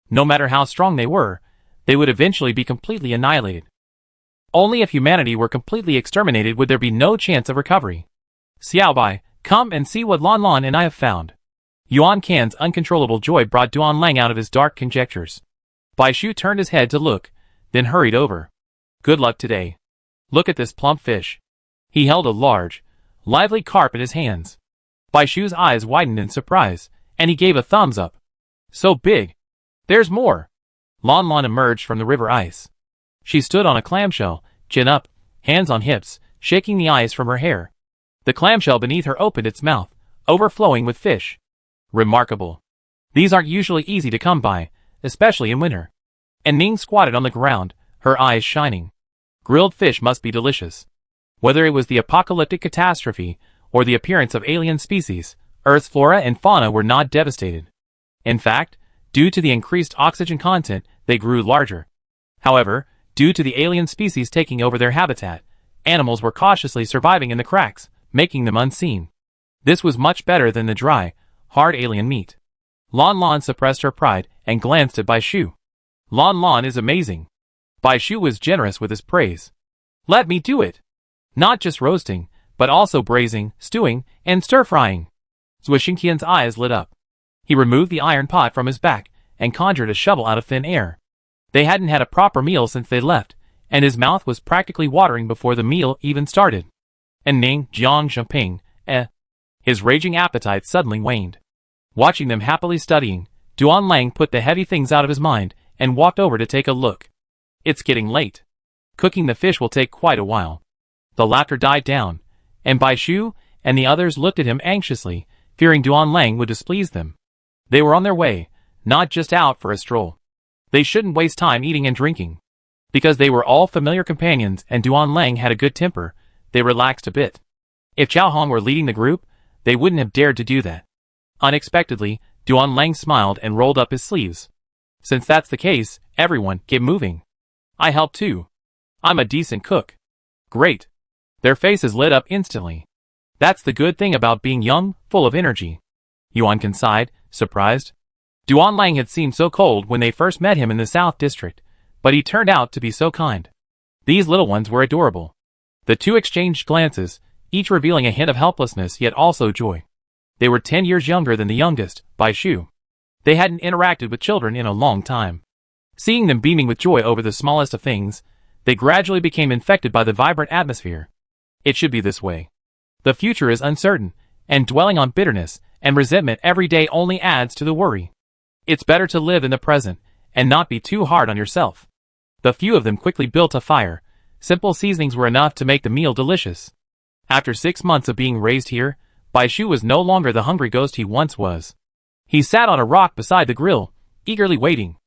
[SPEAKER 1] No matter how strong they would eventually be completely annihilated. Only if humanity were completely exterminated would there be no chance of recovery. Xiaobai, come and see what Lan Lan and I have found. Yuan Can's uncontrollable joy brought Duan Lang out of his dark conjectures. Bai Shu turned his head to look, then hurried over. Good luck today. Look at this plump fish. He held a large, lively carp in his hands. Bai Shu's eyes widened in surprise, and he gave a thumbs up. So big. There's more. Lan Lan emerged from the river ice. She stood on a clamshell, chin up, hands on hips, shaking the ice from her hair. The clamshell beneath her opened its mouth, overflowing with fish. Remarkable. These aren't usually easy to come by, especially in winter. And Ning squatted on the ground, her eyes shining. Grilled fish must be delicious. Whether it was the apocalyptic catastrophe, or the appearance of alien species, Earth's flora and fauna were not devastated. In fact, due to the increased oxygen content, They grew larger. However, due to the alien species taking over their habitat, animals were cautiously surviving in the cracks, making them unseen. This was much better than the dry, hard alien meat. Lon Lon suppressed her pride and glanced at Bai Shu. Lon Lon is amazing. Bai Shu was generous with his praise. Let me do it. Not just roasting, but also braising, stewing, and stir-frying. Zhuo Xingqian's eyes lit up. He removed the iron pot from his back and conjured a shovel out of thin air. They hadn't had a proper meal since they left, and his mouth was practically watering before the meal even started. And Ning, Jiang, Xiangping, His raging appetite suddenly waned. Watching them happily studying, Duan Lang put the heavy things out of his mind and walked over to take a look. It's getting late. Cooking the fish will take quite a while. The laughter died down, and Bai Shu and the others looked at him anxiously, fearing Duan Lang would displease them. They were on their way, not just out for a stroll. They shouldn't waste time eating and drinking. Because they were all familiar companions and Duan Lang had a good temper, they relaxed a bit. If Chao Hong were leading the group, they wouldn't have dared to do that. Unexpectedly, Duan Lang smiled and rolled up his sleeves. Since that's the case, everyone, get moving. I help too. I'm a decent cook. Great. Their faces lit up instantly. That's the good thing about being young, full of energy. Yuan Kan sighed, surprised. Duan Lang had seemed so cold when they first met him in the South District, but he turned out to be so kind. These little ones were adorable. The two exchanged glances, each revealing a hint of helplessness yet also joy. They were 10 years younger than the youngest, Bai Shu. They hadn't interacted with children in a long time. Seeing them beaming with joy over the smallest of things, they gradually became infected by the vibrant atmosphere. It should be this way. The future is uncertain, and dwelling on bitterness and resentment every day only adds to the worry. It's better to live in the present, and not be too hard on yourself. The few of them quickly built a fire. Simple seasonings were enough to make the meal delicious. After 6 months of being raised here, Bai Shu was no longer the hungry ghost he once was. He sat on a rock beside the grill, eagerly waiting.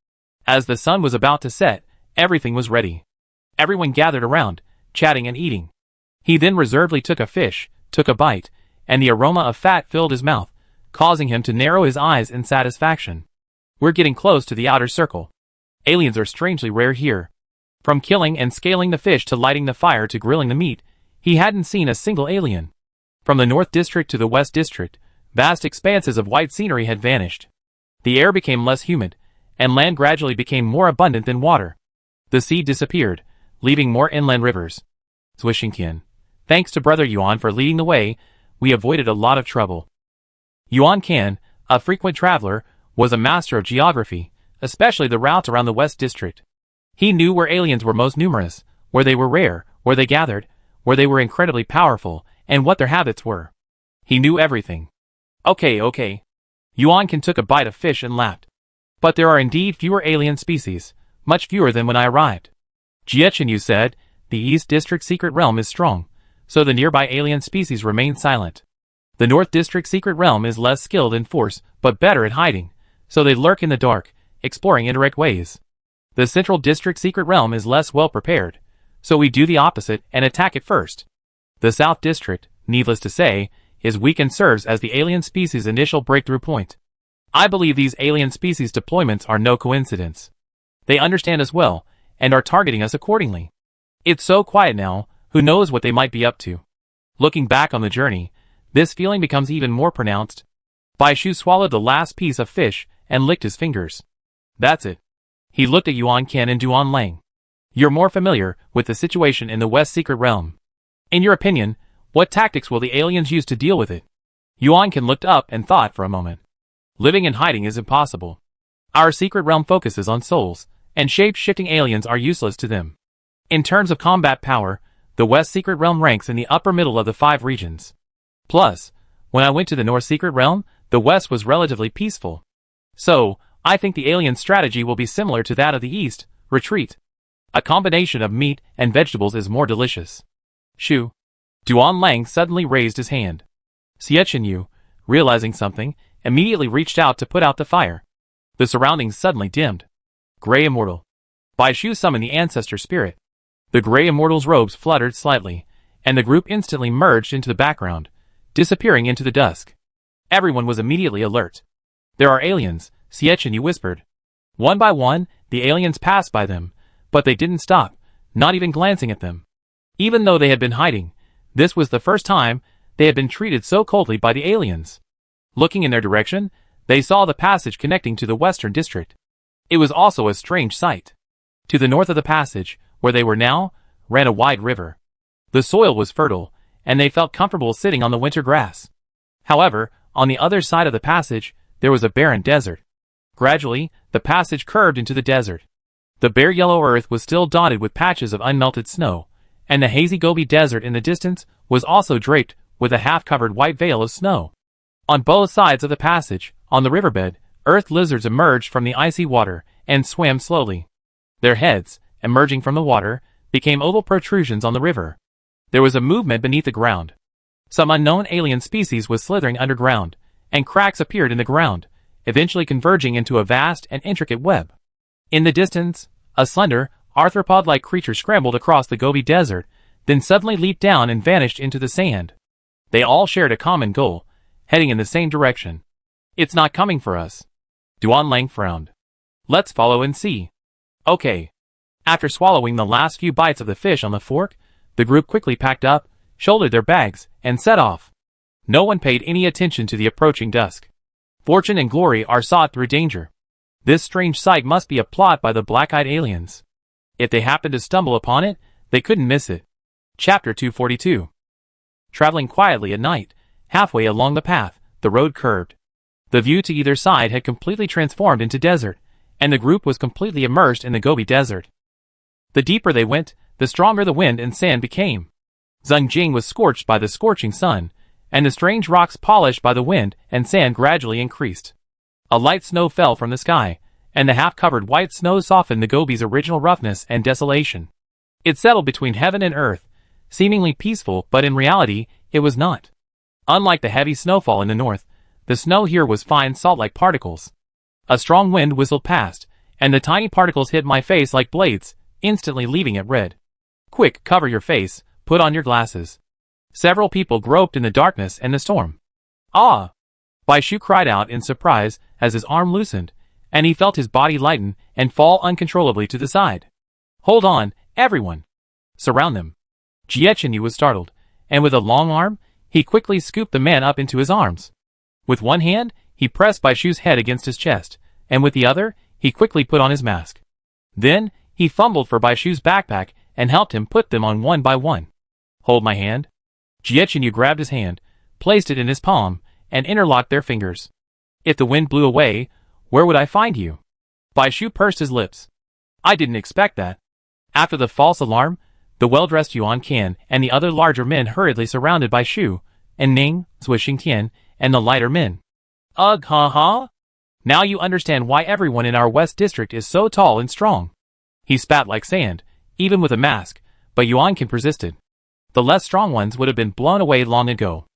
[SPEAKER 1] As the sun was about to set, everything was ready. Everyone gathered around, chatting and eating. He then reservedly took a fish, took a bite, and the aroma of fat filled his mouth, causing him to narrow his eyes in satisfaction. We're getting close to the outer circle. Aliens are strangely rare here. From killing and scaling the fish to lighting the fire to grilling the meat, he hadn't seen a single alien. From the North District to the West District, vast expanses of white scenery had vanished. The air became less humid, and land gradually became more abundant than water. The sea disappeared, leaving more inland rivers. Zhuo Xingqian, thanks to Brother Yuan for leading the way, we avoided a lot of trouble. Yuan Kan, a frequent traveler, was a master of geography, especially the routes around the West District. He knew where aliens were most numerous, where they were rare, where they gathered, where they were incredibly powerful, and what their habits were. He knew everything. Okay. Yuan Kan took a bite of fish and laughed. But there are indeed fewer alien species, much fewer than when I arrived. Jiechen, you said, the East District secret realm is strong, so the nearby alien species remain silent. The North District secret realm is less skilled in force, but better at hiding, so they lurk in the dark, exploring indirect ways. The Central District secret realm is less well prepared, so we do the opposite and attack it first. The South District, needless to say, is weak and serves as the alien species' initial breakthrough point. I believe these alien species deployments are no coincidence. They understand us well, and are targeting us accordingly. It's so quiet now, who knows what they might be up to. Looking back on the journey, this feeling becomes even more pronounced. Bai Shu swallowed the last piece of fish and licked his fingers. That's it. He looked at Yuan Kan and Duan Lang. You're more familiar with the situation in the West Secret Realm. In your opinion, what tactics will the aliens use to deal with it? Yuan Kan looked up and thought for a moment. Living and hiding is impossible. Our secret realm focuses on souls, and shape-shifting aliens are useless to them. In terms of combat power, the West Secret Realm ranks in the upper middle of the 5 regions. Plus, when I went to the North Secret Realm, the West was relatively peaceful. So, I think the alien strategy will be similar to that of the East, retreat. A combination of meat and vegetables is more delicious. Shu. Duan Lang suddenly raised his hand. Xie Yu, realizing something, immediately reached out to put out the fire. The surroundings suddenly dimmed. Gray Immortal. Bai Shu summoned the ancestor spirit. The Gray Immortal's robes fluttered slightly, and the group instantly merged into the background, disappearing into the dusk. Everyone was immediately alert. There are aliens, Xie Yu whispered. One by one, The aliens passed by them, but they didn't stop, not even glancing at them. Even though they had been hiding, this was the first time they had been treated so coldly by the aliens. Looking in their direction, they saw the passage connecting to the western district. It was also a strange sight. To the north of the passage, where they were now, ran a wide river. The soil was fertile, and they felt comfortable sitting on the winter grass. However, on the other side of the passage, there was a barren desert. Gradually, the passage curved into the desert. The bare yellow earth was still dotted with patches of unmelted snow, and the hazy Gobi Desert in the distance was also draped with a half-covered white veil of snow. On both sides of the passage, on the riverbed, earth lizards emerged from the icy water and swam slowly. Their heads, emerging from the water, became oval protrusions on the river. There was a movement beneath the ground. Some unknown alien species was slithering underground, and cracks appeared in the ground, eventually converging into a vast and intricate web. In the distance, a slender, arthropod-like creature scrambled across the Gobi Desert, then suddenly leaped down and vanished into the sand. They all shared a common goal, heading in the same direction. It's not coming for us. Duan Lang frowned. Let's follow and see. Okay. After swallowing the last few bites of the fish on the fork, the group quickly packed up, shouldered their bags, and set off. No one paid any attention to the approaching dusk. Fortune and glory are sought through danger. This strange sight must be a plot by the black-eyed aliens. If they happened to stumble upon it, they couldn't miss it. Chapter 242. Traveling quietly at night, halfway along the path, the road curved. The view to either side had completely transformed into desert, and the group was completely immersed in the Gobi Desert. The deeper they went, the stronger the wind and sand became. Zhengjing was scorched by the scorching sun, and the strange rocks polished by the wind and sand gradually increased. A light snow fell from the sky, and the half-covered white snow softened the Gobi's original roughness and desolation. It settled between heaven and earth, seemingly peaceful, but in reality, it was not. Unlike the heavy snowfall in the north, the snow here was fine salt-like particles. A strong wind whistled past, and the tiny particles hit my face like blades, instantly leaving it red. Quick, cover your face, put on your glasses. Several people groped in the darkness and the storm. Ah! Bai Shu cried out in surprise as his arm loosened, and he felt his body lighten and fall uncontrollably to the side. Hold on, everyone! Surround them. Jie Chenyu was startled, and with a long arm, he quickly scooped the man up into his arms. With one hand, he pressed Bai Shu's head against his chest, and with the other, he quickly put on his mask. Then, he fumbled for Bai Shu's backpack and helped him put them on one by one. Hold my hand. Jie Chenyu grabbed his hand, placed it in his palm, and interlocked their fingers. If the wind blew away, where would I find you? Bai Shu pursed his lips. I didn't expect that. After the false alarm, the well-dressed Yuan Can and the other larger men hurriedly surrounded Bai Shu, and Ning, Zui Xingtian, and the lighter men. Ugh, ha. Now you understand why everyone in our West District is so tall and strong. He spat like sand, even with a mask, but Yuan Can persisted. The less strong ones would have been blown away long ago.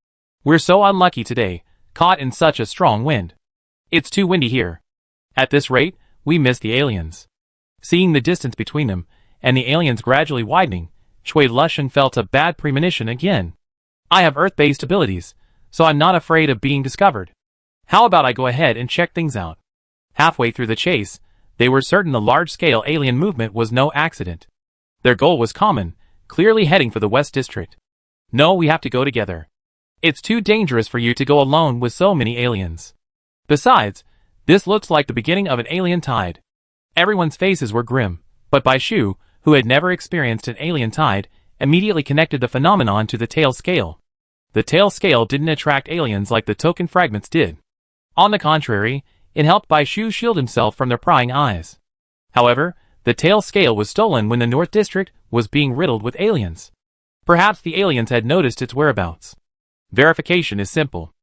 [SPEAKER 1] We're so unlucky today, caught in such a strong wind. It's too windy here. At this rate, we miss the aliens. Seeing the distance between them, and the aliens gradually widening, Cui Lushan felt a bad premonition again. I have Earth-based abilities, so I'm not afraid of being discovered. How about I go ahead and check things out? Halfway through the chase, they were certain the large-scale alien movement was no accident. Their goal was common, clearly heading for the West District. No, we have to go together. It's too dangerous for you to go alone with so many aliens. Besides, this looks like the beginning of an alien tide. Everyone's faces were grim, but Bai Shu, who had never experienced an alien tide, immediately connected the phenomenon to the tail scale. The tail scale didn't attract aliens like the token fragments did. On the contrary, it helped Bai Shu shield himself from their prying eyes. However, the tail scale was stolen when the North District was being riddled with aliens. Perhaps the aliens had noticed its whereabouts. Verification is simple.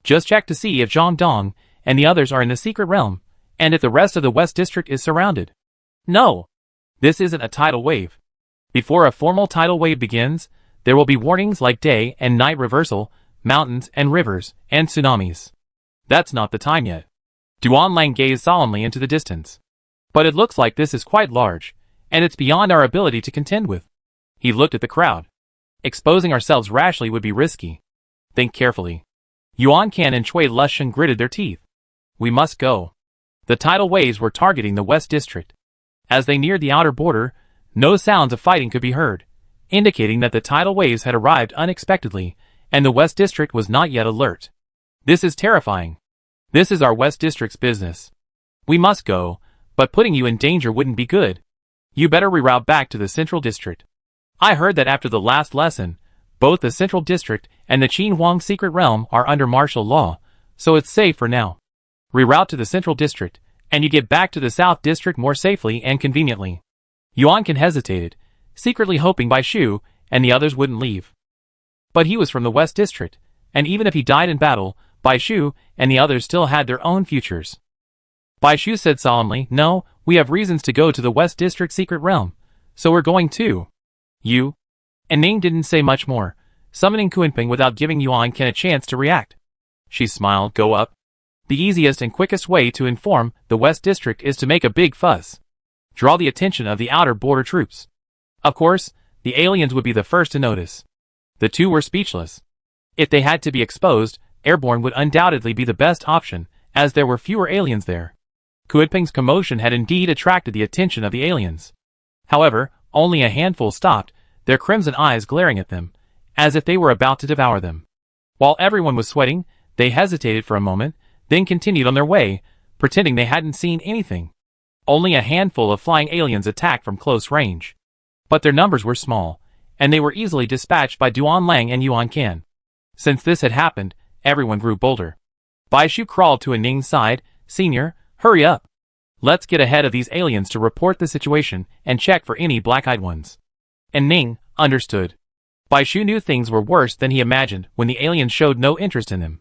[SPEAKER 1] Just check to see if Zhang Dong and the others are in the secret realm, and if the rest of the West District is surrounded. No! This isn't a tidal wave. Before a formal tidal wave begins, there will be warnings like day and night reversal, mountains and rivers, and tsunamis. That's not the time yet. Duan Lang gazed solemnly into the distance. But it looks like this is quite large, and it's beyond our ability to contend with. He looked at the crowd. Exposing ourselves rashly would be risky. Think carefully. Yuan Can and Cui Lushan gritted their teeth. We must go. The tidal waves were targeting the West District. As they neared the outer border, no sounds of fighting could be heard, indicating that the tidal waves had arrived unexpectedly, and the West District was not yet alert. This is terrifying. This is our West District's business. We must go, but putting you in danger wouldn't be good. You better reroute back to the Central District. I heard that after the last lesson, both the Central District and the Qin Huang Secret Realm are under martial law, so it's safe for now. Reroute to the Central District, and you get back to the South District more safely and conveniently. Yuan Kan hesitated, secretly hoping Bai Shu and the others wouldn't leave. But he was from the West District, and even if he died in battle, Bai Shu and the others still had their own futures. Bai Shu said solemnly, "No, we have reasons to go to the West District Secret Realm, so we're going too." You? And Ning didn't say much more, summoning Kunping without giving Yuan Kan a chance to react. She smiled, "Go up. The easiest and quickest way to inform the West District is to make a big fuss. Draw the attention of the outer border troops. Of course, the aliens would be the first to notice." The two were speechless. If they had to be exposed, airborne would undoubtedly be the best option, as there were fewer aliens there. Kunping's commotion had indeed attracted the attention of the aliens. However, only a handful stopped, their crimson eyes glaring at them, as if they were about to devour them. While everyone was sweating, they hesitated for a moment, then continued on their way, pretending they hadn't seen anything. Only a handful of flying aliens attacked from close range. But their numbers were small, and they were easily dispatched by Duan Lang and Yuan Kan. Since this had happened, everyone grew bolder. Bai Shu crawled to Ning's side. "Senior, hurry up. Let's get ahead of these aliens to report the situation and check for any black-eyed ones." And Ning understood. Bai Shu knew things were worse than he imagined when the aliens showed no interest in him.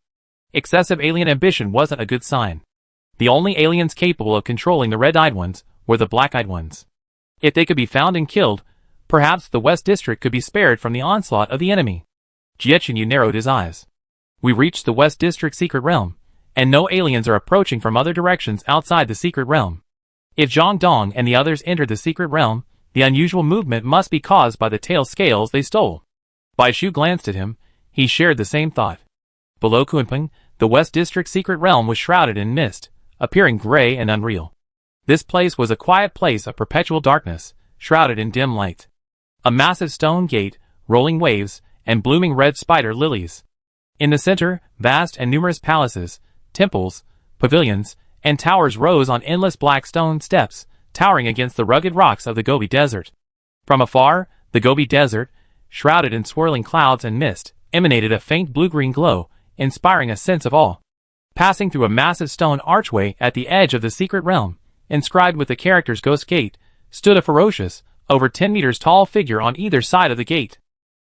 [SPEAKER 1] Excessive alien ambition wasn't a good sign. The only aliens capable of controlling the red-eyed ones were the black-eyed ones. If they could be found and killed, perhaps the West District could be spared from the onslaught of the enemy. Jiechenyu narrowed his eyes. "We reached the West District Secret Realm, and no aliens are approaching from other directions outside the Secret Realm. If Zhang Dong and the others entered the Secret Realm, the unusual movement must be caused by the tail scales they stole." Bai Shu glanced at him. He shared the same thought. Below Kunping, the West District Secret Realm was shrouded in mist, appearing gray and unreal. This place was a quiet place of perpetual darkness, shrouded in dim light. A massive stone gate, rolling waves, and blooming red spider lilies. In the center, vast and numerous palaces, temples, pavilions, and towers rose on endless black stone steps, towering against the rugged rocks of the Gobi Desert. From afar, the Gobi Desert, shrouded in swirling clouds and mist, emanated a faint blue-green glow, inspiring a sense of awe. Passing through a massive stone archway at the edge of the secret realm, inscribed with the characters Ghost Gate, stood a ferocious, over 10 meters tall figure on either side of the gate.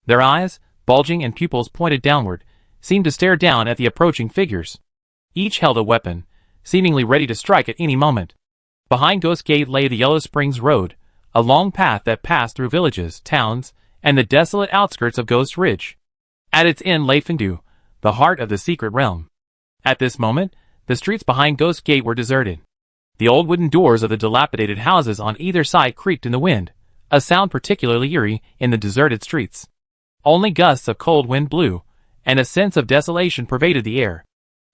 [SPEAKER 1] Their eyes, bulging and pupils pointed downward, seemed to stare down at the approaching figures. Each held a weapon, seemingly ready to strike at any moment. Behind Ghost Gate lay the Yellow Springs Road, a long path that passed through villages, towns, and the desolate outskirts of Ghost Ridge. At its end lay Fengdu, the heart of the secret realm. At this moment, the streets behind Ghost Gate were deserted. The old wooden doors of the dilapidated houses on either side creaked in the wind, a sound particularly eerie in the deserted streets. Only gusts of cold wind blew, and a sense of desolation pervaded the air.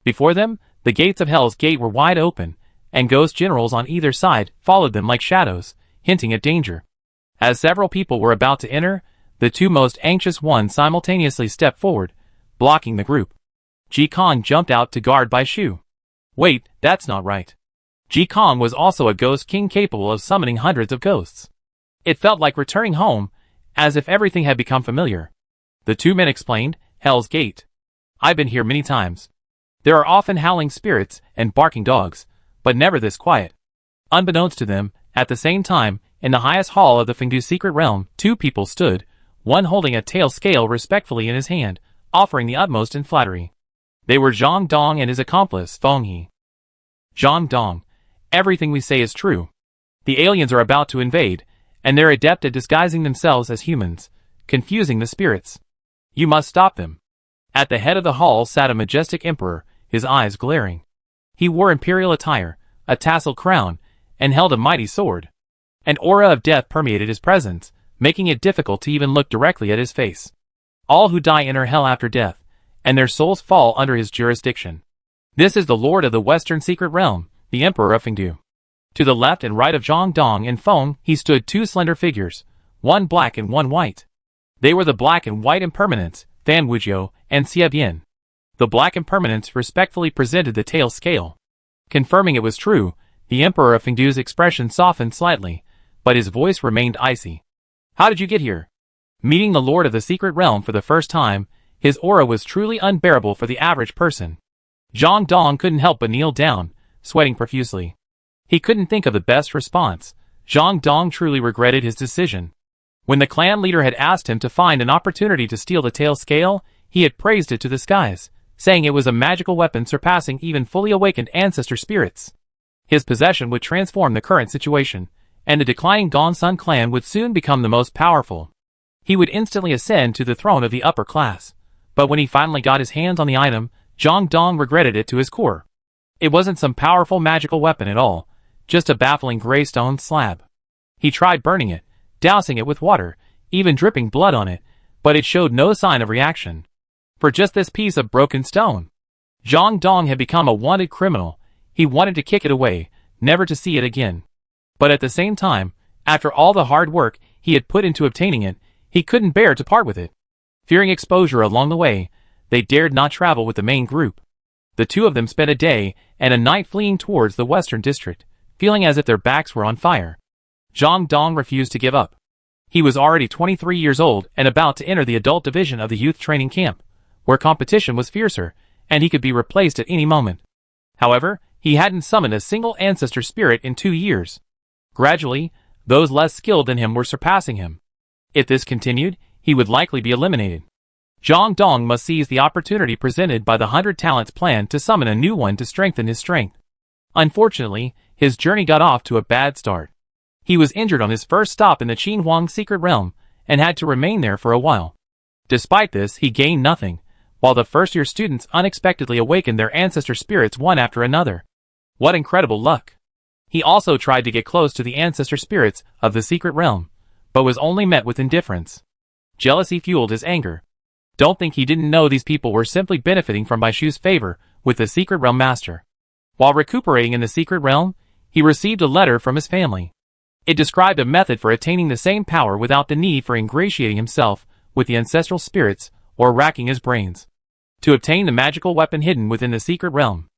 [SPEAKER 1] Before them, the gates of Hell's Gate were wide open, and ghost generals on either side followed them like shadows, hinting at danger. As several people were about to enter, the two most anxious ones simultaneously stepped forward, blocking the group. Ji Kong jumped out to guard Bai Shu. Wait, that's not right. Ji Kong was also a ghost king capable of summoning hundreds of ghosts. It felt like returning home, as if everything had become familiar. The two men explained, Hell's Gate. I've been here many times. There are often howling spirits and barking dogs, but never this quiet. Unbeknownst to them, at the same time, in the highest hall of the Fengdu secret realm, two people stood, one holding a tail scale respectfully in his hand, offering the utmost in flattery. They were Zhang Dong and his accomplice, Feng He. Zhang Dong, everything we say is true. The aliens are about to invade, and they're adept at disguising themselves as humans, confusing the spirits. You must stop them. At the head of the hall sat a majestic emperor, his eyes glaring. He wore imperial attire, a tasseled crown, and held a mighty sword. An aura of death permeated his presence, making it difficult to even look directly at his face. All who die enter hell after death, and their souls fall under his jurisdiction. This is the Lord of the Western Secret Realm, the Emperor of Fengdu. To the left and right of Zhang Dong and Feng he stood two slender figures, one black and one white. They were the black and white impermanents, Fan Wujiu and Xie Bian. The black impermanents respectfully presented the tail scale. Confirming it was true, the Emperor of Fengdu's expression softened slightly, but his voice remained icy. How did you get here? Meeting the Lord of the Secret Realm for the first time, his aura was truly unbearable for the average person. Zhang Dong couldn't help but kneel down, sweating profusely. He couldn't think of the best response. Zhang Dong truly regretted his decision. When the clan leader had asked him to find an opportunity to steal the tail scale, he had praised it to the skies, saying it was a magical weapon surpassing even fully awakened ancestor spirits. His possession would transform the current situation, and the declining Gongsun clan would soon become the most powerful. He would instantly ascend to the throne of the upper class. But when he finally got his hands on the item, Zhang Dong regretted it to his core. It wasn't some powerful magical weapon at all, just a baffling gray stone slab. He tried burning it, dousing it with water, even dripping blood on it, but it showed no sign of reaction. For just this piece of broken stone. Zhang Dong had become a wanted criminal. He wanted to kick it away, never to see it again. But at the same time, after all the hard work he had put into obtaining it, he couldn't bear to part with it. Fearing exposure along the way, they dared not travel with the main group. The two of them spent a day and a night fleeing towards the western district, feeling as if their backs were on fire. Zhang Dong refused to give up. He was already 23 years old and about to enter the adult division of the youth training camp, where competition was fiercer, and he could be replaced at any moment. However, he hadn't summoned a single ancestor spirit in 2 years. Gradually, those less skilled than him were surpassing him. If this continued, he would likely be eliminated. Zhang Dong must seize the opportunity presented by the 100 Talents plan to summon a new one to strengthen his strength. Unfortunately, his journey got off to a bad start. He was injured on his first stop in the Qinhuang Secret Realm, and had to remain there for a while. Despite this, he gained nothing, while the first-year students unexpectedly awakened their ancestor spirits one after another. What incredible luck! He also tried to get close to the ancestor spirits of the Secret Realm, but was only met with indifference. Jealousy fueled his anger. Don't think he didn't know these people were simply benefiting from Baishu's favor with the Secret Realm Master. While recuperating in the Secret Realm, he received a letter from his family. It described a method for attaining the same power without the need for ingratiating himself with the ancestral spirits or racking his brains. To obtain the magical weapon hidden within the Secret Realm.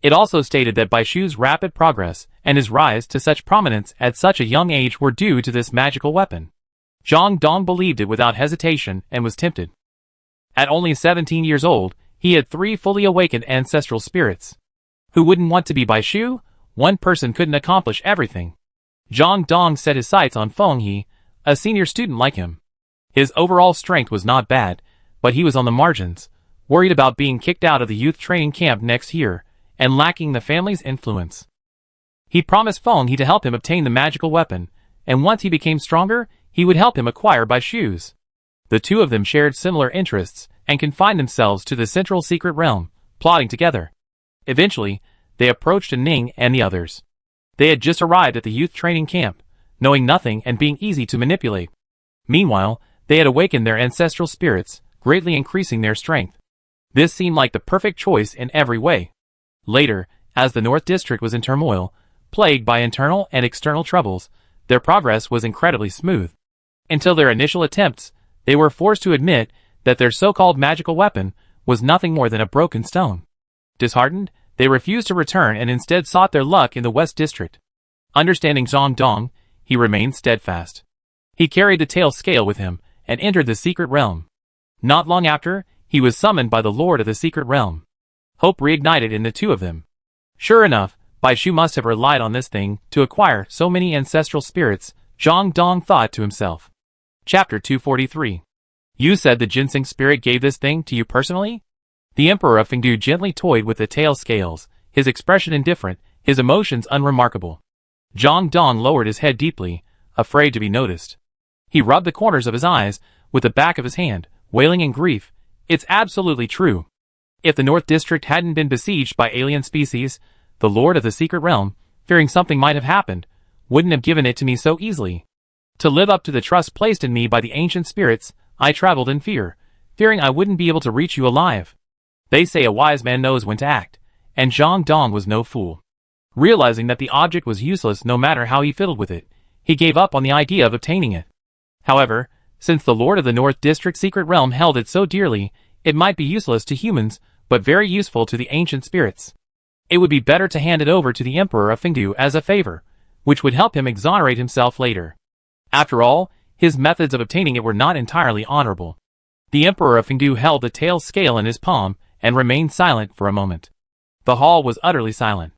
[SPEAKER 1] It also stated that Baishu's rapid progress and his rise to such prominence at such a young age were due to this magical weapon. Zhang Dong believed it without hesitation and was tempted. At only 17 years old, he had 3 fully awakened ancestral spirits. Who wouldn't want to be Baishu? One person couldn't accomplish everything. Zhang Dong set his sights on Feng He, a senior student like him. His overall strength was not bad, but he was on the margins, worried about being kicked out of the youth training camp next year, and lacking the family's influence. He promised Feng He to help him obtain the magical weapon, and once he became stronger, he would help him acquire Baishu's. The two of them shared similar interests, and confined themselves to the central secret realm, plotting together. Eventually, they approached Ning and the others. They had just arrived at the youth training camp, knowing nothing and being easy to manipulate. Meanwhile, they had awakened their ancestral spirits, greatly increasing their strength. This seemed like the perfect choice in every way. Later, as the North District was in turmoil, plagued by internal and external troubles, their progress was incredibly smooth. Until their initial attempts, they were forced to admit that their so-called magical weapon was nothing more than a broken stone. Disheartened, they refused to return and instead sought their luck in the West District. Understanding Zhang Dong, he remained steadfast. He carried the tail scale with him and entered the secret realm. Not long after, he was summoned by the Lord of the Secret Realm. Hope reignited in the two of them. Sure enough, Baishu must have relied on this thing to acquire so many ancestral spirits, Zhang Dong thought to himself. Chapter 243. You said the ginseng spirit gave this thing to you personally? The Emperor of Fengdu gently toyed with the tail scales, his expression indifferent, his emotions unremarkable. Zhang Dong lowered his head deeply, afraid to be noticed. He rubbed the corners of his eyes with the back of his hand, wailing in grief. It's absolutely true. If the North District hadn't been besieged by alien species, the Lord of the Secret Realm, fearing something might have happened, wouldn't have given it to me so easily. To live up to the trust placed in me by the ancient spirits, I traveled in fear, fearing I wouldn't be able to reach you alive. They say a wise man knows when to act, and Zhang Dong was no fool. Realizing that the object was useless no matter how he fiddled with it, he gave up on the idea of obtaining it. However, since the Lord of the North District Secret Realm held it so dearly, it might be useless to humans, but very useful to the ancient spirits. It would be better to hand it over to the Emperor of Fengdu as a favor, which would help him exonerate himself later. After all, his methods of obtaining it were not entirely honorable. The Emperor of Fengdu held the tail scale in his palm and remained silent for a moment. The hall was utterly silent.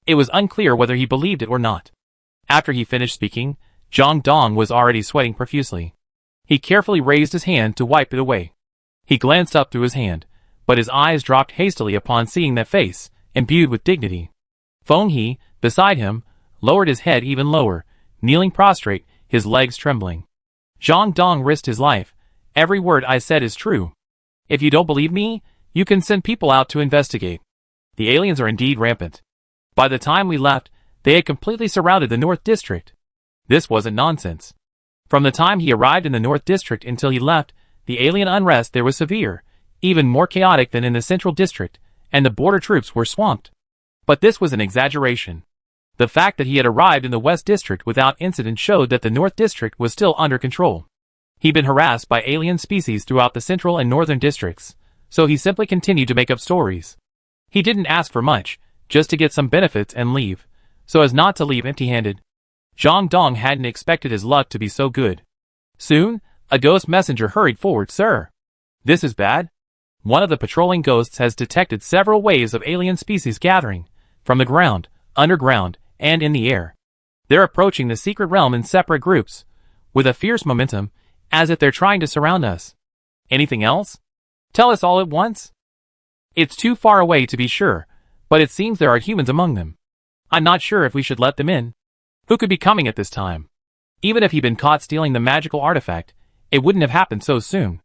[SPEAKER 1] It was unclear whether he believed it or not. After he finished speaking, Zhang Dong was already sweating profusely. He carefully raised his hand to wipe it away. He glanced up through his hand, but his eyes dropped hastily upon seeing that face, imbued with dignity. Feng He, beside him, lowered his head even lower, kneeling prostrate, his legs trembling. Zhang Dong risked his life. Every word I said is true. If you don't believe me, you can send people out to investigate. The aliens are indeed rampant. By the time we left, they had completely surrounded the North District. This wasn't nonsense. From the time he arrived in the North District until he left, the alien unrest there was severe, even more chaotic than in the Central District, and the border troops were swamped. But this was an exaggeration. The fact that he had arrived in the West District without incident showed that the North District was still under control. He'd been harassed by alien species throughout the Central and Northern Districts, so he simply continued to make up stories. He didn't ask for much, just to get some benefits and leave, so as not to leave empty-handed. Zhang Dong hadn't expected his luck to be so good. Soon, a ghost messenger hurried forward. Sir, this is bad. One of the patrolling ghosts has detected several waves of alien species gathering, from the ground, underground, and in the air. They're approaching the secret realm in separate groups, with a fierce momentum, as if they're trying to surround us. Anything else? Tell us all at once? It's too far away to be sure, but it seems there are humans among them. I'm not sure if we should let them in. Who could be coming at this time? Even if he'd been caught stealing the magical artifact, it wouldn't have happened so soon.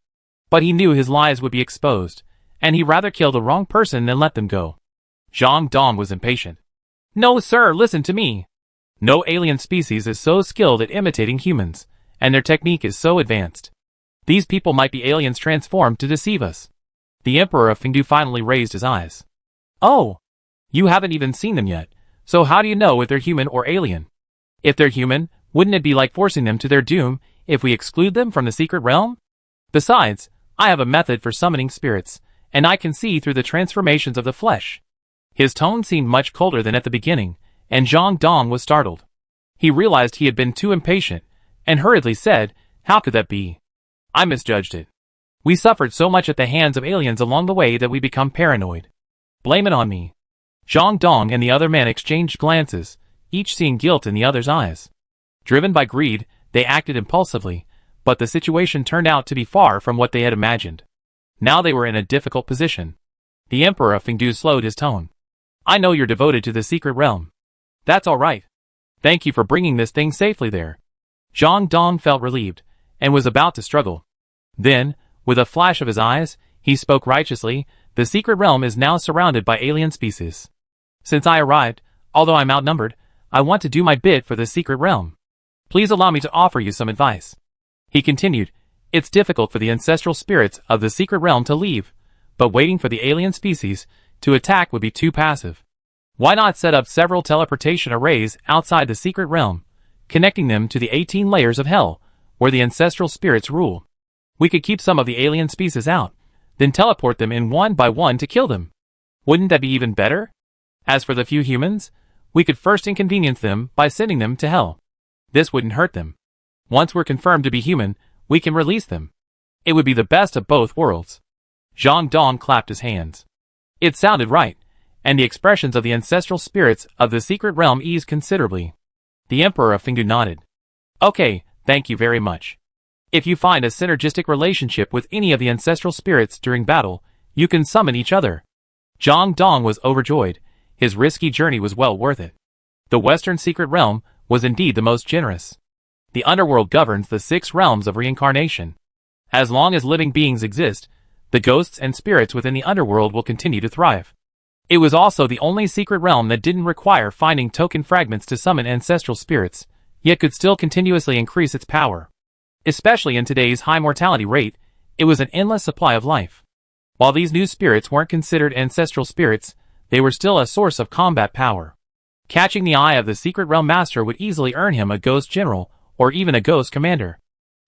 [SPEAKER 1] But he knew his lies would be exposed, and he'd rather kill the wrong person than let them go. Zhang Dong was impatient. No, sir, listen to me. No alien species is so skilled at imitating humans, and their technique is so advanced. These people might be aliens transformed to deceive us. The Emperor of Fengdu finally raised his eyes. Oh, you haven't even seen them yet, so how do you know if they're human or alien? If they're human, wouldn't it be like forcing them to their doom if we exclude them from the secret realm? Besides, I have a method for summoning spirits, and I can see through the transformations of the flesh. His tone seemed much colder than at the beginning, and Zhang Dong was startled. He realized he had been too impatient, and hurriedly said, how could that be? I misjudged it. We suffered so much at the hands of aliens along the way that we become paranoid. Blame it on me. Zhang Dong and the other man exchanged glances, each seeing guilt in the other's eyes. Driven by greed, they acted impulsively, but the situation turned out to be far from what they had imagined. Now they were in a difficult position. The Emperor of Fengdu slowed his tone. I know you're devoted to the secret realm. That's all right. Thank you for bringing this thing safely there. Zhang Dong felt relieved, and was about to struggle. Then, with a flash of his eyes, he spoke righteously. The secret realm is now surrounded by alien species. Since I arrived, although I'm outnumbered, I want to do my bit for the secret realm. Please allow me to offer you some advice. He continued, it's difficult for the ancestral spirits of the secret realm to leave, but waiting for the alien species to attack would be too passive. Why not set up several teleportation arrays outside the secret realm, connecting them to the 18 layers of hell, where the ancestral spirits rule? We could keep some of the alien species out, then teleport them in one by one to kill them. Wouldn't that be even better? As for the few humans, we could first inconvenience them by sending them to hell. This wouldn't hurt them. Once we're confirmed to be human, we can release them. It would be the best of both worlds. Zhang Dong clapped his hands. It sounded right, and the expressions of the ancestral spirits of the secret realm eased considerably. The Emperor of Fengdu nodded. Okay, thank you very much. If you find a synergistic relationship with any of the ancestral spirits during battle, you can summon each other. Zhang Dong was overjoyed. His risky journey was well worth it. The Western Secret Realm was indeed the most generous. The underworld governs the 6 realms of reincarnation. As long as living beings exist, the ghosts and spirits within the underworld will continue to thrive. It was also the only secret realm that didn't require finding token fragments to summon ancestral spirits, yet could still continuously increase its power. Especially in today's high mortality rate, it was an endless supply of life. While these new spirits weren't considered ancestral spirits, they were still a source of combat power. Catching the eye of the Secret Realm Master would easily earn him a Ghost General, or even a Ghost Commander.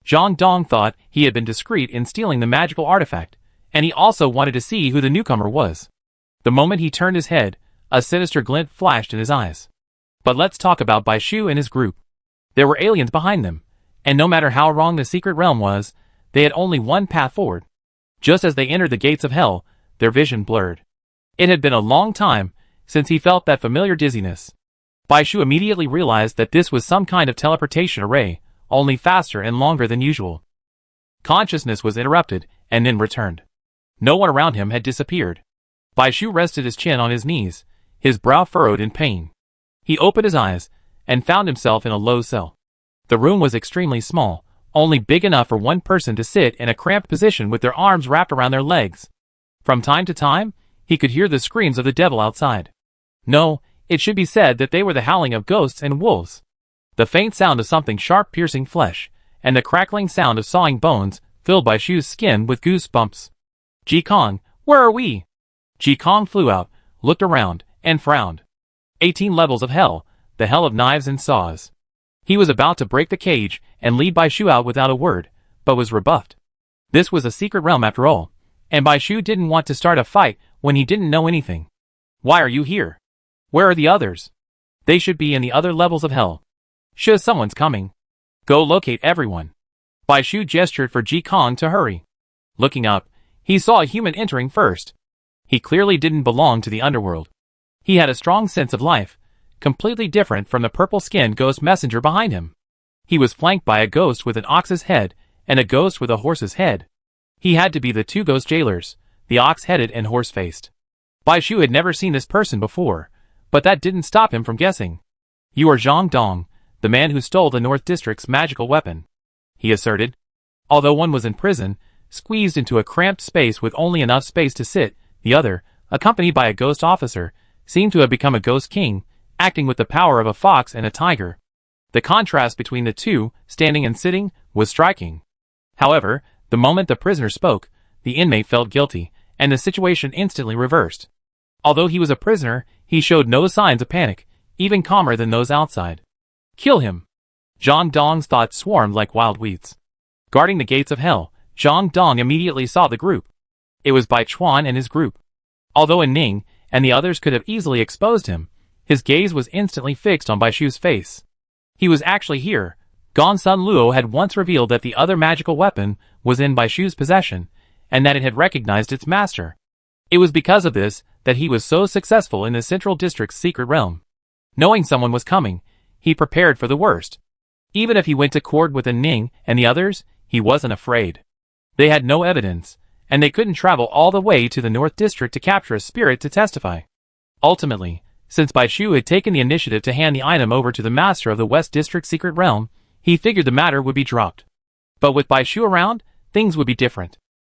[SPEAKER 1] Zhang Dong thought he had been discreet in stealing the magical artifact, and he also wanted to see who the newcomer was. The moment he turned his head, a sinister glint flashed in his eyes. But let's talk about Bai Shu and his group. There were aliens behind them, and no matter how wrong the Secret Realm was, they had only one path forward. Just as they entered the gates of hell, their vision blurred. It had been a long time since he felt that familiar dizziness. Bai Shu immediately realized that this was some kind of teleportation array, only faster and longer than usual. Consciousness was interrupted, and then returned. No one around him had disappeared. Bai Shu rested his chin on his knees, his brow furrowed in pain. He opened his eyes, and found himself in a low cell. The room was extremely small, only big enough for one person to sit in a cramped position with their arms wrapped around their legs. From time to time, he could hear the screams of the devil outside. No, it should be said that they were the howling of ghosts and wolves. The faint sound of something sharp piercing flesh, and the crackling sound of sawing bones, filled Bai Shu's skin with goosebumps. Ji Kong, where are we? Ji Kong flew out, looked around, and frowned. 18 levels of hell, the hell of knives and saws. He was about to break the cage and lead Bai Shu out without a word, but was rebuffed. This was a secret realm after all, and Bai Shu didn't want to start a fight when he didn't know anything. Why are you here? Where are the others? They should be in the other levels of hell. Sure, someone's coming. Go locate everyone. Bai Shu gestured for Ji Kong to hurry. Looking up, he saw a human entering first. He clearly didn't belong to the underworld. He had a strong sense of life, completely different from the purple-skinned ghost messenger behind him. He was flanked by a ghost with an ox's head and a ghost with a horse's head. He had to be the two ghost jailers, the ox-headed and horse-faced. Bai Shu had never seen this person before, but that didn't stop him from guessing. You are Zhang Dong, the man who stole the North District's magical weapon, he asserted. Although one was in prison, squeezed into a cramped space with only enough space to sit, the other, accompanied by a ghost officer, seemed to have become a ghost king, acting with the power of a fox and a tiger. The contrast between the two, standing and sitting, was striking. However, the moment the prisoner spoke, the inmate felt guilty, and the situation instantly reversed. Although he was a prisoner, he showed no signs of panic, even calmer than those outside. Kill him! Zhang Dong's thoughts swarmed like wild weeds. Guarding the gates of hell, Zhang Dong immediately saw the group. It was Bai Chuan and his group. Although Ning and the others could have easily exposed him, his gaze was instantly fixed on Bai Shu's face. He was actually here. Gongsun Luo had once revealed that the other magical weapon was in Bai Shu's possession, and that it had recognized its master. It was because of this that he was so successful in the Central District's secret realm. Knowing someone was coming, he prepared for the worst. Even if he went to court with Ning and the others, he wasn't afraid. They had no evidence, and they couldn't travel all the way to the North District to capture a spirit to testify. Ultimately, since Bai Shu had taken the initiative to hand the item over to the master of the West District secret realm, he figured the matter would be dropped. But with Bai Shu around, things would be different.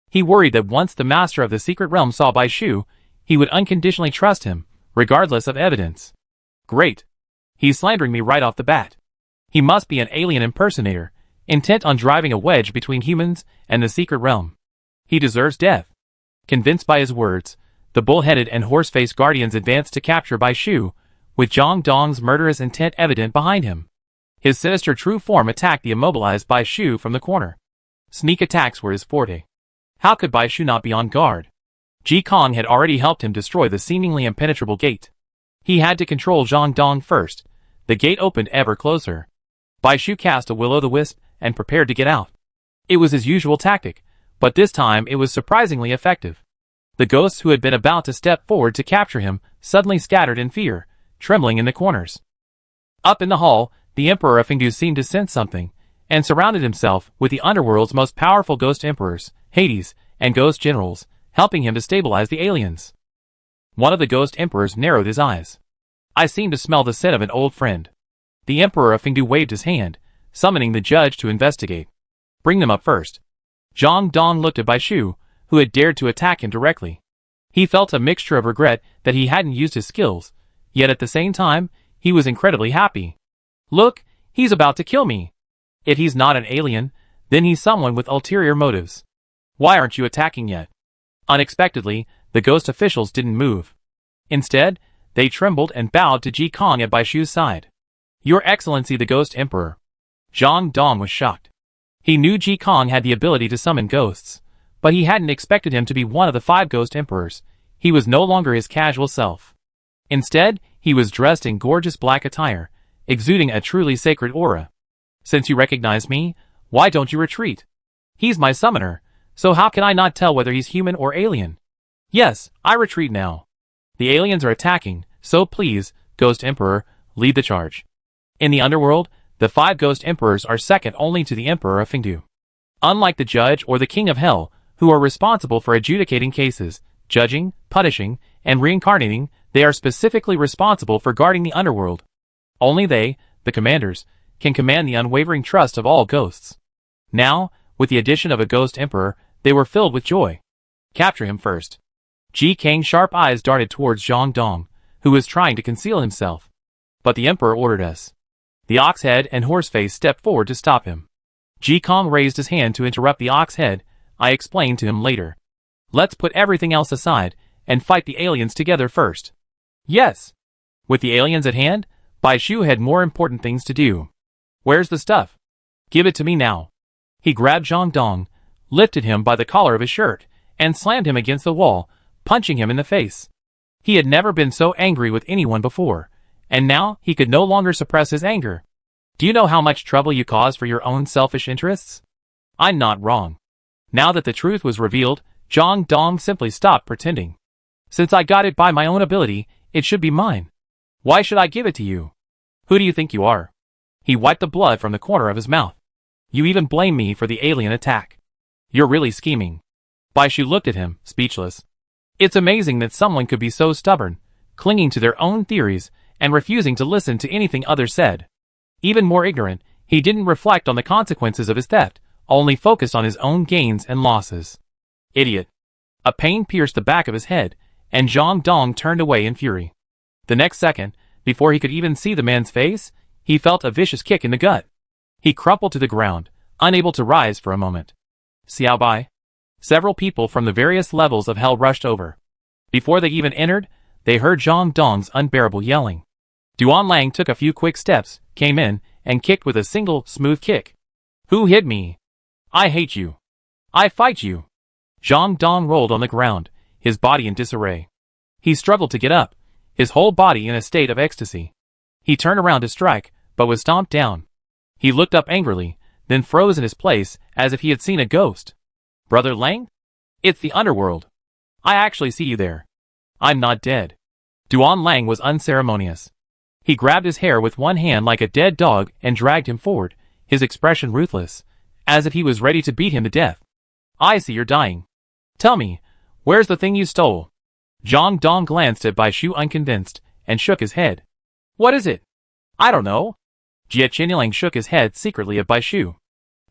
[SPEAKER 1] He worried that once the master of the secret realm saw Bai Shu, he would unconditionally trust him, regardless of evidence. Great. He's slandering me right off the bat. He must be an alien impersonator, intent on driving a wedge between humans and the secret realm. He deserves death. Convinced by his words, the bull-headed and horse-faced guardians advanced to capture Bai Shu, with Zhang Dong's murderous intent evident behind him. His sinister true form attacked the immobilized Bai Shu from the corner. Sneak attacks were his forte. How could Bai Shu not be on guard? Ji Kong had already helped him destroy the seemingly impenetrable gate. He had to control Zhang Dong first. The gate opened ever closer. Bai Shu cast a will-o'-the-wisp and prepared to get out. It was his usual tactic, but this time it was surprisingly effective. The ghosts who had been about to step forward to capture him suddenly scattered in fear, trembling in the corners. Up in the hall, the Emperor of Fengdu seemed to sense something, and surrounded himself with the underworld's most powerful ghost emperors, Hades, and ghost generals, helping him to stabilize the aliens. One of the ghost emperors narrowed his eyes. I seem to smell the scent of an old friend. The Emperor of Fengdu waved his hand, summoning the judge to investigate. Bring them up first. Zhang Dong looked at Bai Shu, who had dared to attack him directly. He felt a mixture of regret that he hadn't used his skills, yet at the same time, he was incredibly happy. Look, he's about to kill me. If he's not an alien, then he's someone with ulterior motives. Why aren't you attacking yet? Unexpectedly, the ghost officials didn't move. Instead, They trembled and bowed to Ji Kong at Bai Shu's side. Your Excellency the Ghost Emperor. Zhang Dong was shocked. He knew Ji Kong had the ability to summon ghosts, but he hadn't expected him to be one of the 5 Ghost Emperors. He was no longer his casual self. Instead, he was dressed in gorgeous black attire, exuding a truly sacred aura. Since you recognize me, why don't you retreat? He's my summoner, so how can I not tell whether he's human or alien? Yes, I retreat now. The aliens are attacking, so please, Ghost Emperor, lead the charge. In the underworld, the 5 Ghost Emperors are second only to the Emperor of Fengdu. Unlike the Judge or the King of Hell, who are responsible for adjudicating cases, judging, punishing, and reincarnating, they are specifically responsible for guarding the underworld. Only they, the commanders, can command the unwavering trust of all ghosts. Now, with the addition of a Ghost Emperor, they were filled with joy. Capture him first. Ji Kang's sharp eyes darted towards Zhang Dong, who was trying to conceal himself. But the Emperor ordered us. The Ox-Head and Horseface stepped forward to stop him. Ji Kong raised his hand to interrupt the Ox-Head. I explained to him later. Let's put everything else aside and fight the aliens together first. Yes. With the aliens at hand, Bai Shu had more important things to do. Where's the stuff? Give it to me now. He grabbed Zhang Dong, lifted him by the collar of his shirt, and slammed him against the wall, punching him in the face. He had never been so angry with anyone before, and now he could no longer suppress his anger. Do you know how much trouble you cause for your own selfish interests? I'm not wrong. Now that the truth was revealed, Zhang Dong simply stopped pretending. Since I got it by my own ability, it should be mine. Why should I give it to you? Who do you think you are? He wiped the blood from the corner of his mouth. You even blame me for the alien attack. You're really scheming. Bai Shu looked at him, speechless. It's amazing that someone could be so stubborn, clinging to their own theories, and refusing to listen to anything others said. Even more ignorant, he didn't reflect on the consequences of his theft, only focused on his own gains and losses. Idiot. A pain pierced the back of his head, and Zhang Dong turned away in fury. The next second, before he could even see the man's face, he felt a vicious kick in the gut. He crumpled to the ground, unable to rise for a moment. Xiao Bai. Several people from the various levels of hell rushed over. Before they even entered, they heard Zhang Dong's unbearable yelling. Duan Lang took a few quick steps, came in, and kicked with a single, smooth kick. Who hit me? I hate you. I fight you. Zhang Dong rolled on the ground, his body in disarray. He struggled to get up, his whole body in a state of ecstasy. He turned around to strike, but was stomped down. He looked up angrily, then froze in his place as if he had seen a ghost. Brother Lang? It's the underworld. I actually see you there. I'm not dead. Duan Lang was unceremonious. He grabbed his hair with one hand like a dead dog and dragged him forward, his expression ruthless, as if he was ready to beat him to death. I see you're dying. Tell me, where's the thing you stole? Zhang Dong glanced at Bai Shu unconvinced, and shook his head. What is it? I don't know. Jie Qinliang shook his head secretly at Bai Shu.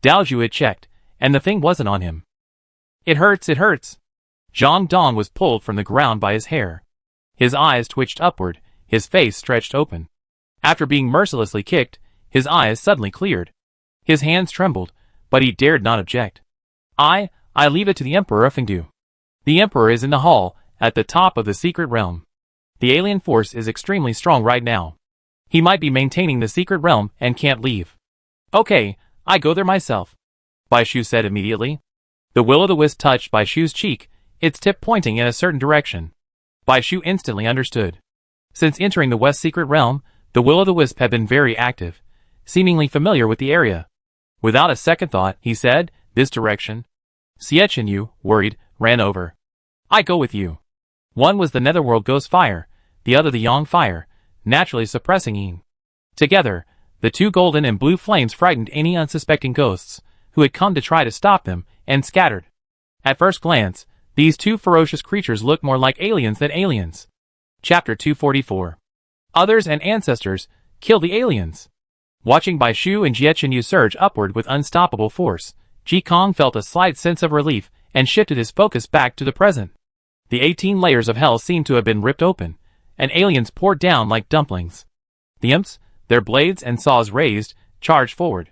[SPEAKER 1] Dao Zhu had checked, and the thing wasn't on him. It hurts, it hurts. Zhang Dong was pulled from the ground by his hair. His eyes twitched upward, his face stretched open. After being mercilessly kicked, his eyes suddenly cleared. His hands trembled, but he dared not object. I leave it to the Emperor of Fengdu. The Emperor is in the hall, at the top of the secret realm. The alien force is extremely strong right now. He might be maintaining the secret realm and can't leave. Okay, I go there myself, Bai Shu said immediately. The will-o'-the-wisp touched Bai Shu's cheek, its tip pointing in a certain direction. Bai Shu instantly understood. Since entering the West Secret Realm, the will-o'-the-wisp had been very active, seemingly familiar with the area. Without a second thought, he said, this direction. Xie Chenyu, worried, ran over. I go with you. One was the Netherworld Ghost Fire, the other the Yang Fire, naturally suppressing Yin. Together, the two golden and blue flames frightened any unsuspecting ghosts, who had come to try to stop them, and scattered. At first glance, these two ferocious creatures looked more like aliens than aliens. Chapter 244. Others and ancestors, kill the aliens. Watching Bai Shu and Jie Chenyu surge upward with unstoppable force, Ji Kong felt a slight sense of relief and shifted his focus back to the present. The 18 layers of hell seemed to have been ripped open, and aliens poured down like dumplings. The imps, their blades and saws raised, charged forward.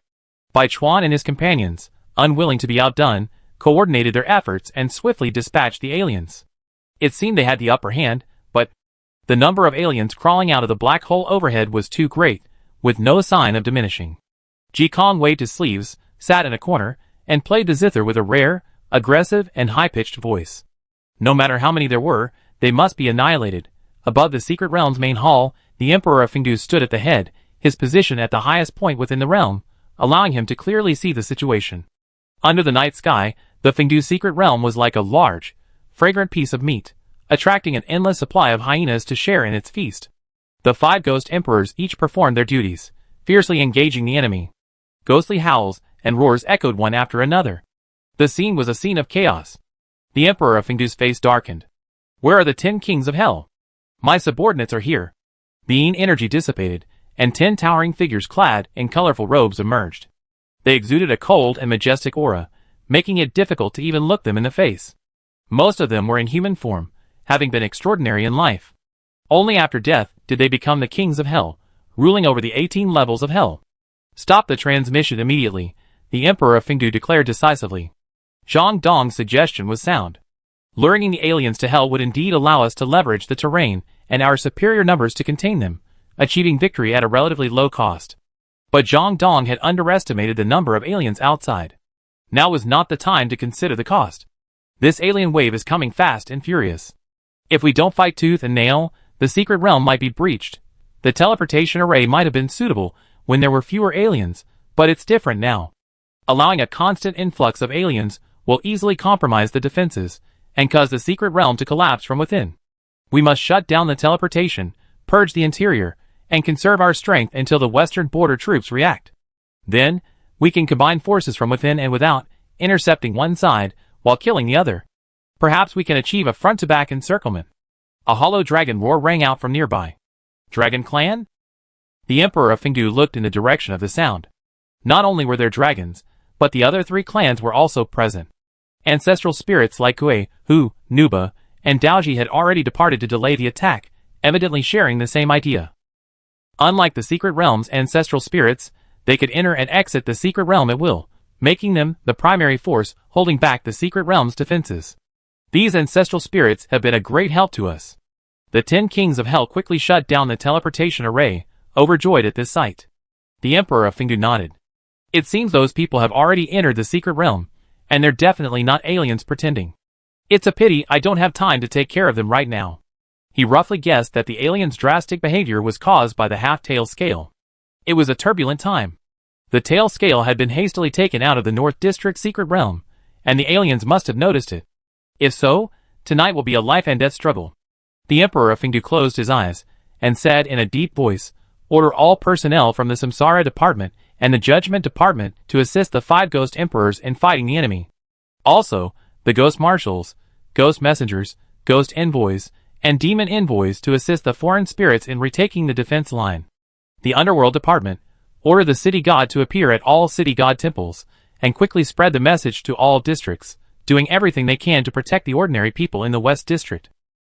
[SPEAKER 1] Bai Chuan and his companions, unwilling to be outdone, coordinated their efforts and swiftly dispatched the aliens. It seemed they had the upper hand, but The number of aliens crawling out of the black hole overhead was too great, with no sign of diminishing. Ji Kong waved his sleeves, sat in a corner, and played the zither with a rare, aggressive, and high-pitched voice. No matter how many there were, they must be annihilated. Above the secret realm's main hall, the Emperor of Fengdu stood at the head, his position at the highest point within the realm, allowing him to clearly see the situation. Under the night sky, the Fengdu secret realm was like a large, fragrant piece of meat, attracting an endless supply of hyenas to share in its feast. The 5 ghost emperors each performed their duties, fiercely engaging the enemy. Ghostly howls and roars echoed one after another. The scene was a scene of chaos. The Emperor of Fengdu's face darkened. Where are the 10 kings of hell? My subordinates are here. The Yin energy dissipated, and 10 towering figures clad in colorful robes emerged. They exuded a cold and majestic aura, making it difficult to even look them in the face. Most of them were in human form, having been extraordinary in life. Only after death did they become the kings of hell, ruling over the 18 levels of hell. Stop the transmission immediately, the Emperor of Fengdu declared decisively. Zhang Dong's suggestion was sound. Luring the aliens to hell would indeed allow us to leverage the terrain and our superior numbers to contain them, achieving victory at a relatively low cost. But Zhang Dong had underestimated the number of aliens outside. Now was not the time to consider the cost. This alien wave is coming fast and furious. If we don't fight tooth and nail, the secret realm might be breached. The teleportation array might have been suitable when there were fewer aliens, but it's different now. Allowing a constant influx of aliens will easily compromise the defenses and cause the secret realm to collapse from within. We must shut down the teleportation, purge the interior, and conserve our strength until the western border troops react. Then, we can combine forces from within and without, intercepting one side while killing the other. Perhaps we can achieve a front-to-back encirclement. A hollow dragon roar rang out from nearby. Dragon Clan? The Emperor of Fengdu looked in the direction of the sound. Not only were there dragons, but the other 3 clans were also present. Ancestral spirits like Kue, Hu, Nuba, and Daoji had already departed to delay the attack, evidently sharing the same idea. Unlike the secret realm's ancestral spirits, they could enter and exit the secret realm at will, making them the primary force holding back the secret realm's defenses. These ancestral spirits have been a great help to us. The 10 kings of hell quickly shut down the teleportation array, overjoyed at this sight. The Emperor of Fengdu nodded. It seems those people have already entered the secret realm, and they're definitely not aliens pretending. It's a pity I don't have time to take care of them right now. He roughly guessed that the aliens' drastic behavior was caused by the half-tail scale. It was a turbulent time. The tail scale had been hastily taken out of the North District secret realm, and the aliens must have noticed it. If so, tonight will be a life-and-death struggle. The Emperor of Fengdu closed his eyes, and said in a deep voice, "Order all personnel from the Samsara Department and the Judgment Department to assist the 5 Ghost Emperors in fighting the enemy. Also, the Ghost Marshals, Ghost Messengers, Ghost Envoys, and Demon Envoys to assist the foreign spirits in retaking the defense line. The Underworld Department, order the City God to appear at all City God temples, and quickly spread the message to all districts, doing everything they can to protect the ordinary people in the West District.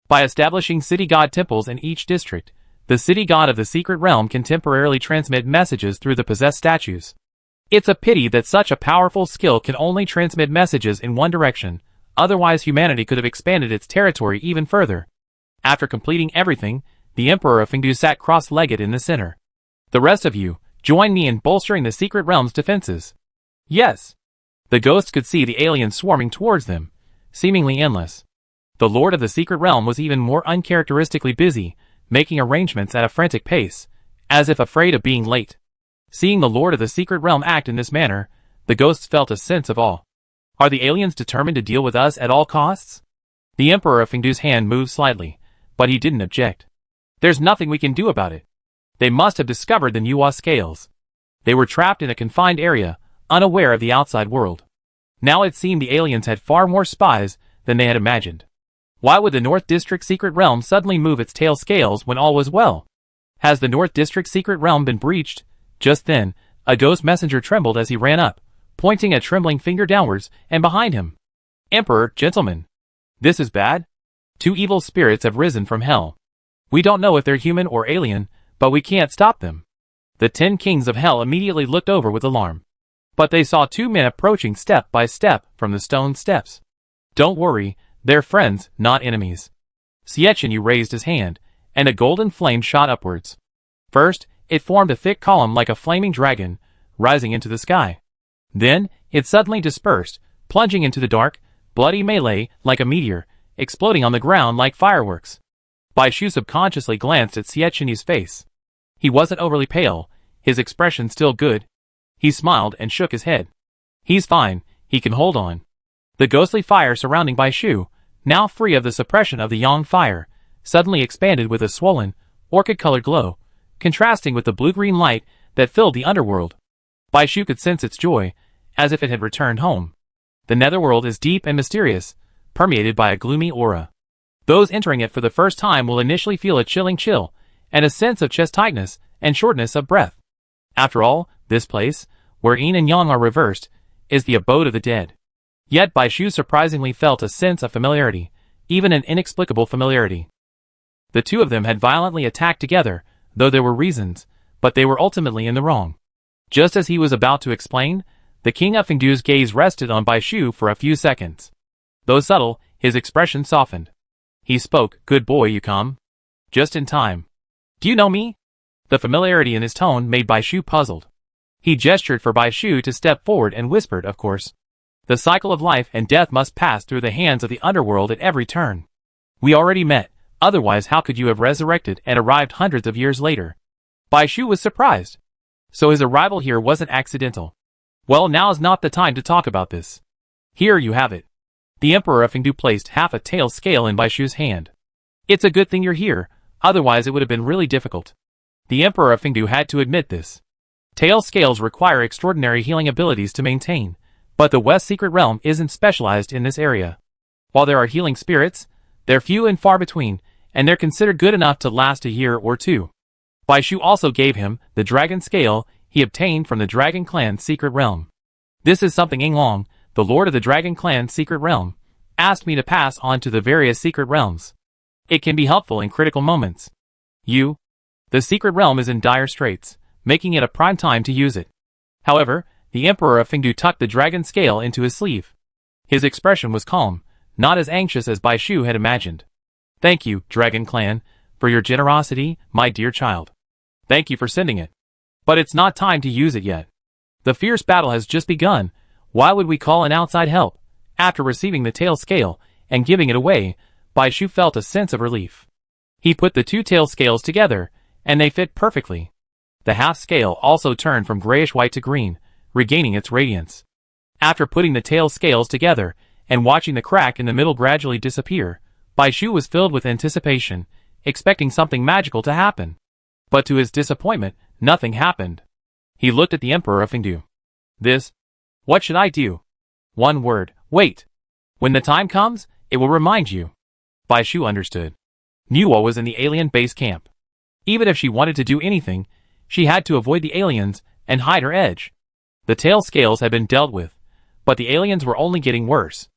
[SPEAKER 1] By establishing City God temples in each district, the City God of the Secret Realm can temporarily transmit messages through the possessed statues. It's a pity that such a powerful skill can only transmit messages in one direction, otherwise humanity could have expanded its territory even further." After completing everything, the Emperor of Fengdu sat cross-legged in the center. "The rest of you, join me in bolstering the Secret Realm's defenses." "Yes." The ghosts could see the aliens swarming towards them, seemingly endless. The Lord of the Secret Realm was even more uncharacteristically busy, making arrangements at a frantic pace, as if afraid of being late. Seeing the Lord of the Secret Realm act in this manner, the ghosts felt a sense of awe. Are the aliens determined to deal with us at all costs? The Emperor of Fengdu's hand moved slightly, but he didn't object. There's nothing we can do about it. They must have discovered the Nuwa scales. They were trapped in a confined area, unaware of the outside world. Now it seemed the aliens had far more spies than they had imagined. Why would the North District Secret Realm suddenly move its tail scales when all was well? Has the North District Secret Realm been breached? Just then, a ghost messenger trembled as he ran up, pointing a trembling finger downwards and behind him. "Emperor, gentlemen. This is bad. 2 evil spirits have risen from hell. We don't know if they're human or alien, but we can't stop them." The 10 kings of hell immediately looked over with alarm. But they saw 2 men approaching step by step from the stone steps. "Don't worry, they're friends, not enemies." Xiechinu raised his hand, and a golden flame shot upwards. First, it formed a thick column like a flaming dragon, rising into the sky. Then, it suddenly dispersed, plunging into the dark, bloody melee like a meteor, exploding on the ground like fireworks. Bai Shu subconsciously glanced at Xie Chenyi's face. He wasn't overly pale, his expression still good. He smiled and shook his head. He's fine, he can hold on. The ghostly fire surrounding Bai Shu, now free of the suppression of the yang fire, suddenly expanded with a swollen, orchid-colored glow, contrasting with the blue-green light that filled the underworld. Bai Shu could sense its joy, as if it had returned home. The netherworld is deep and mysterious, permeated by a gloomy aura. Those entering it for the first time will initially feel a chilling chill, and a sense of chest tightness and shortness of breath. After all, this place, where yin and yang are reversed, is the abode of the dead. Yet Bai Shu surprisingly felt a sense of familiarity, even an inexplicable familiarity. The two of them had violently attacked together, though there were reasons, but they were ultimately in the wrong. Just as he was about to explain, the king of Fengdu's gaze rested on Bai Shu for a few seconds. Though subtle, his expression softened. He spoke, "Good boy, you come. Just in time. Do you know me?" The familiarity in his tone made Bai Shu puzzled. He gestured for Bai Shu to step forward and whispered, "Of course. The cycle of life and death must pass through the hands of the underworld at every turn. We already met, otherwise how could you have resurrected and arrived hundreds of years later?" Bai Shu was surprised. So his arrival here wasn't accidental. Well, now's not the time to talk about this. Here you have it. The Emperor of Fengdu placed half a tail scale in Bai Shu's hand. It's a good thing you're here, otherwise it would have been really difficult. The Emperor of Fengdu had to admit this. Tail scales require extraordinary healing abilities to maintain, but the West Secret Realm isn't specialized in this area. While there are healing spirits, they're few and far between, and they're considered good enough to last a year or two. Bai Shu also gave him the dragon scale he obtained from the Dragon Clan's secret realm. This is something Yinglong, the lord of the Dragon Clan's secret realm, asked me to pass on to the various secret realms. It can be helpful in critical moments. The secret realm is in dire straits, making it a prime time to use it. However, the Emperor of Fengdu tucked the dragon scale into his sleeve. His expression was calm, not as anxious as Bai Shu had imagined. "Thank you, Dragon Clan, for your generosity, my dear child. Thank you for sending it. But it's not time to use it yet. The fierce battle has just begun. Why would we call in outside help?" After receiving the tail scale and giving it away, Bai Shu felt a sense of relief. He put the two tail scales together, and they fit perfectly. The half scale also turned from grayish-white to green, regaining its radiance. After putting the tail scales together and watching the crack in the middle gradually disappear, Bai Shu was filled with anticipation, expecting something magical to happen. But to his disappointment, nothing happened. He looked at the Emperor of Fengdu. What should I do?" "One word, wait. When the time comes, it will remind you." Bai Shu understood. Nuo was in the alien base camp. Even if she wanted to do anything, she had to avoid the aliens and hide her edge. The tail scales had been dealt with, but the aliens were only getting worse.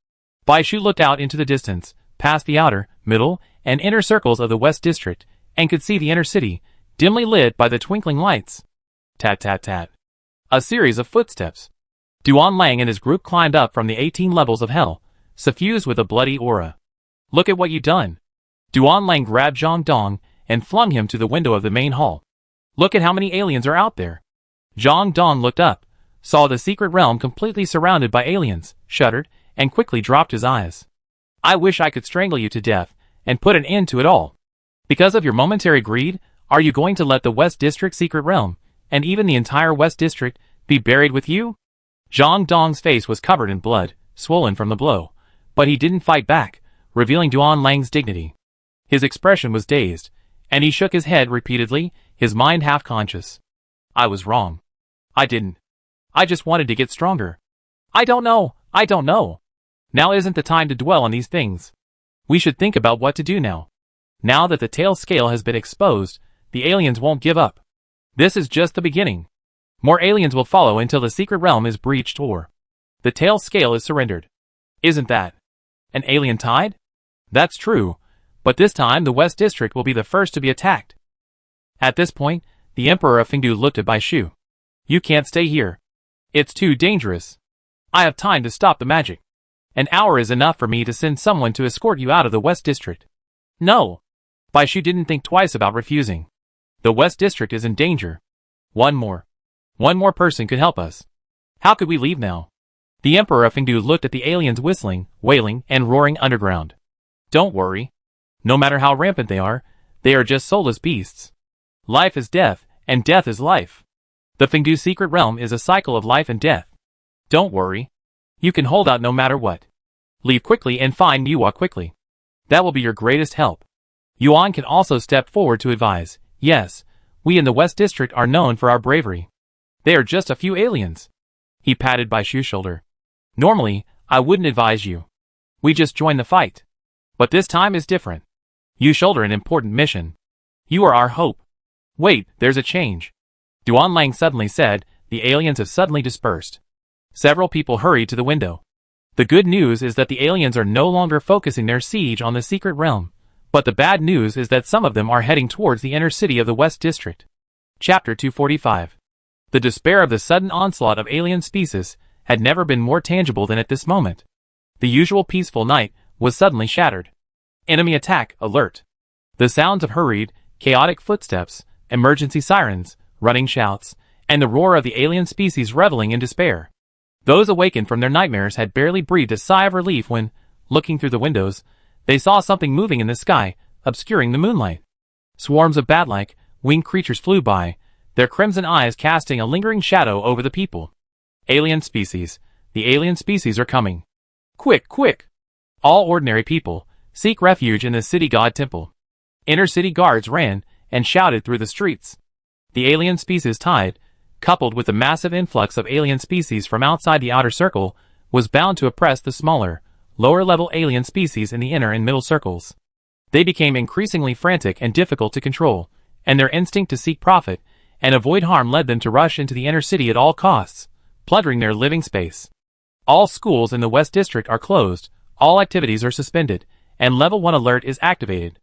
[SPEAKER 1] Bai Shu looked out into the distance, past the outer, middle, and inner circles of the West District, and could see the inner city, dimly lit by the twinkling lights. Tat tat tat. A series of footsteps. Duan Lang and his group climbed up from the 18 levels of hell, suffused with a bloody aura. "Look at what you've done." Duan Lang grabbed Zhang Dong and flung him to the window of the main hall. "Look at how many aliens are out there." Zhang Dong looked up, saw the secret realm completely surrounded by aliens, shuddered, and quickly dropped his eyes. "I wish I could strangle you to death and put an end to it all. Because of your momentary greed, are you going to let the West District secret realm, and even the entire West District, be buried with you?" Zhang Dong's face was covered in blood, swollen from the blow, but he didn't fight back, revealing Duan Lang's dignity. His expression was dazed, and he shook his head repeatedly, his mind half-conscious. "I was wrong. I didn't. I just wanted to get stronger. I don't know. Now isn't the time to dwell on these things. We should think about what to do now. Now that the tail scale has been exposed, the aliens won't give up. This is just the beginning. More aliens will follow until the secret realm is breached or the tail scale is surrendered. Isn't that an alien tide?" "That's true, but this time the West District will be the first to be attacked." At this point, the Emperor of Fengdu looked at Bai Shu. "You can't stay here. It's too dangerous. I have time to stop the magic. An hour is enough for me to send someone to escort you out of the West District." "No. Bai Shu didn't think twice about refusing. The West District is in danger. One more person could help us. How could we leave now? The Emperor of Fengdu looked at the aliens whistling, wailing, and roaring underground. Don't worry. No matter how rampant they are just soulless beasts. Life is death, and death is life. The Fengdu secret realm is a cycle of life and death. Don't worry. You can hold out no matter what. Leave quickly and find Yuan quickly. That will be your greatest help. Yuan can also step forward to advise. Yes, we in the West District are known for our bravery. They are just a few aliens. He patted Bai Shu's shoulder. Normally, I wouldn't advise you. We just joined the fight. But this time is different. You shoulder an important mission. You are our hope. Wait, there's a change. Duan Lang suddenly said. The aliens have suddenly dispersed. Several people hurried to the window. The good news is that the aliens are no longer focusing their siege on the secret realm, but the bad news is that some of them are heading towards the inner city of the West District. Chapter 245. The despair of the sudden onslaught of alien species had never been more tangible than at this moment. The usual peaceful night was suddenly shattered. Enemy attack alert. The sounds of hurried, chaotic footsteps, emergency sirens, running shouts, and the roar of the alien species reveling in despair. Those awakened from their nightmares had barely breathed a sigh of relief when, looking through the windows, they saw something moving in the sky, obscuring the moonlight. Swarms of bat-like, winged creatures flew by, their crimson eyes casting a lingering shadow over the people. Alien species. The alien species are coming. Quick, quick! All ordinary people, seek refuge in the city god temple. Inner city guards ran and shouted through the streets. The alien species tide, coupled with the massive influx of alien species from outside the outer circle, was bound to oppress the smaller, lower-level alien species in the inner and middle circles. They became increasingly frantic and difficult to control, and their instinct to seek profit and avoid harm led them to rush into the inner city at all costs, plundering their living space. All schools in the West District are closed, all activities are suspended, and Level 1 alert is activated.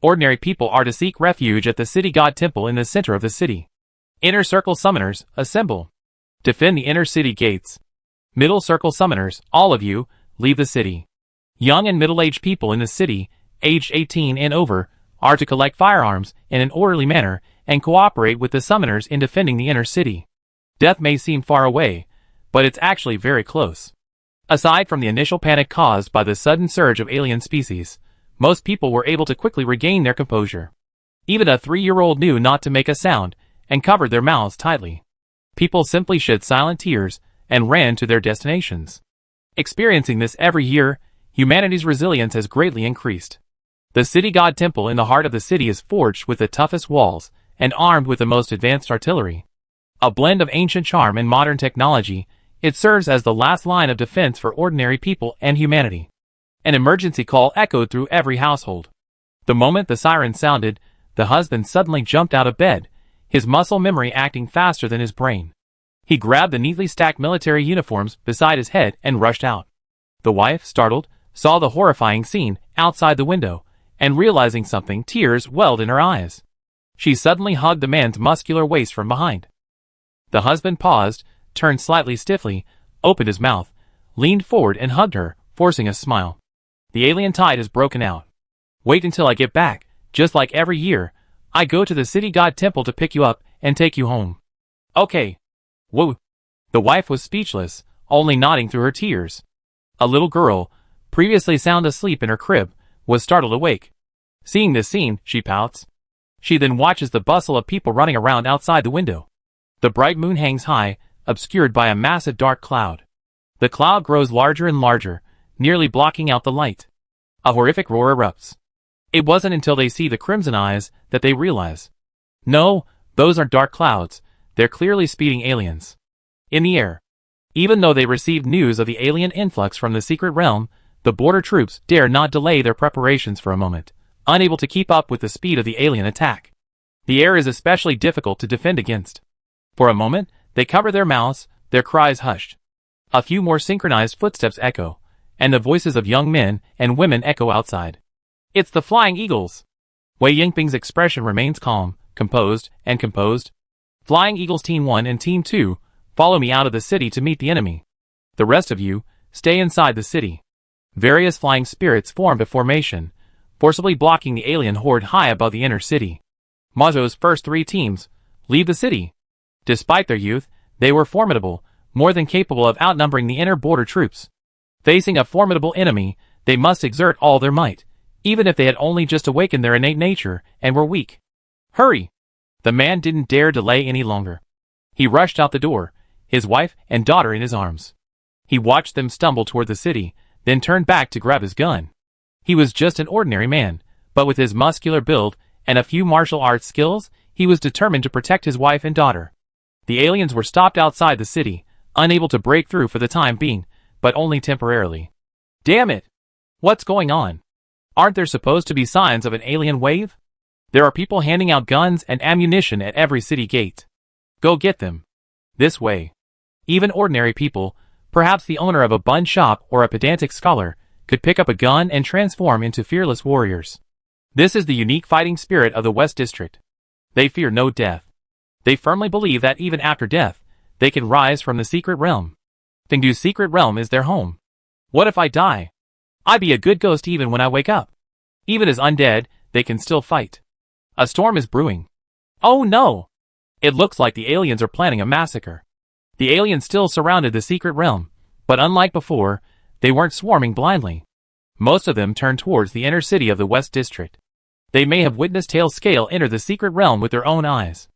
[SPEAKER 1] Ordinary people are to seek refuge at the city god temple in the center of the city. Inner Circle Summoners, assemble. Defend the inner city gates. Middle Circle Summoners, all of you, leave the city. Young and middle-aged people in the city, aged 18 and over, are to collect firearms in an orderly manner and cooperate with the summoners in defending the inner city. Death may seem far away, but it's actually very close. Aside from the initial panic caused by the sudden surge of alien species, most people were able to quickly regain their composure. Even a 3-year-old knew not to make a sound and covered their mouths tightly. People simply shed silent tears and ran to their destinations. Experiencing this every year, humanity's resilience has greatly increased. The city god temple in the heart of the city is forged with the toughest walls and armed with the most advanced artillery. A blend of ancient charm and modern technology, it serves as the last line of defense for ordinary people and humanity. An emergency call echoed through every household. The moment the siren sounded, the husband suddenly jumped out of bed, his muscle memory acting faster than his brain. He grabbed the neatly stacked military uniforms beside his head and rushed out. The wife, startled, saw the horrifying scene outside the window, and realizing something, tears welled in her eyes. She suddenly hugged the man's muscular waist from behind. The husband paused, turned slightly stiffly, opened his mouth, leaned forward and hugged her, forcing a smile. The alien tide has broken out. Wait until I get back, just like every year. I go to the city god temple to pick you up and take you home. Okay. Whoa. The wife was speechless, only nodding through her tears. A little girl, previously sound asleep in her crib, was startled awake. Seeing this scene, she pouts. She then watches the bustle of people running around outside the window. The bright moon hangs high, obscured by a massive dark cloud. The cloud grows larger and larger, nearly blocking out the light. A horrific roar erupts. It wasn't until they see the crimson eyes that they realize. No, those aren't dark clouds, they're clearly speeding aliens. In the air. Even though they received news of the alien influx from the secret realm, the border troops dare not delay their preparations for a moment, unable to keep up with the speed of the alien attack. The air is especially difficult to defend against. For a moment, they cover their mouths, their cries hushed. A few more synchronized footsteps echo, and the voices of young men and women echo outside. It's the Flying Eagles! Wei Yingping's expression remains calm, composed. Flying Eagles Team 1 and Team 2, follow me out of the city to meet the enemy. The rest of you, stay inside the city. Various flying spirits formed a formation, forcibly blocking the alien horde high above the inner city. Majo's first 3 teams leave the city. Despite their youth, they were formidable, more than capable of outnumbering the inner border troops. Facing a formidable enemy, they must exert all their might, even if they had only just awakened their innate nature and were weak. Hurry! The man didn't dare delay any longer. He rushed out the door, his wife and daughter in his arms. He watched them stumble toward the city, then turned back to grab his gun. He was just an ordinary man, but with his muscular build and a few martial arts skills, he was determined to protect his wife and daughter. The aliens were stopped outside the city, unable to break through for the time being, but only temporarily. Damn it! What's going on? Aren't there supposed to be signs of an alien wave? There are people handing out guns and ammunition at every city gate. Go get them. This way. Even ordinary people, perhaps the owner of a bun shop or a pedantic scholar, could pick up a gun and transform into fearless warriors. This is the unique fighting spirit of the West District. They fear no death. They firmly believe that even after death, they can rise from the secret realm. Fengdu's secret realm is their home. What if I die? I'd be a good ghost even when I wake up. Even as undead, they can still fight. A storm is brewing. Oh no! It looks like the aliens are planning a massacre. The aliens still surrounded the secret realm, but unlike before, they weren't swarming blindly. Most of them turned towards the inner city of the West District. They may have witnessed Tailscale enter the secret realm with their own eyes.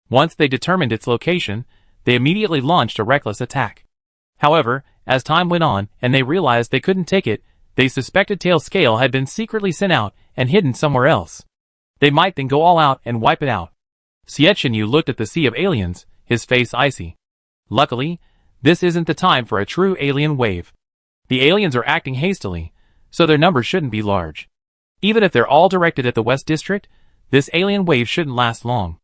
[SPEAKER 1] Once they determined its location, they immediately launched a reckless attack. However, as time went on and they realized they couldn't take it, they suspected Tailscale had been secretly sent out and hidden somewhere else. They might then go all out and wipe it out. Xiechinu looked at the sea of aliens, his face icy. Luckily, this isn't the time for a true alien wave. The aliens are acting hastily, so their numbers shouldn't be large. Even if they're all directed at the West District, this alien wave shouldn't last long.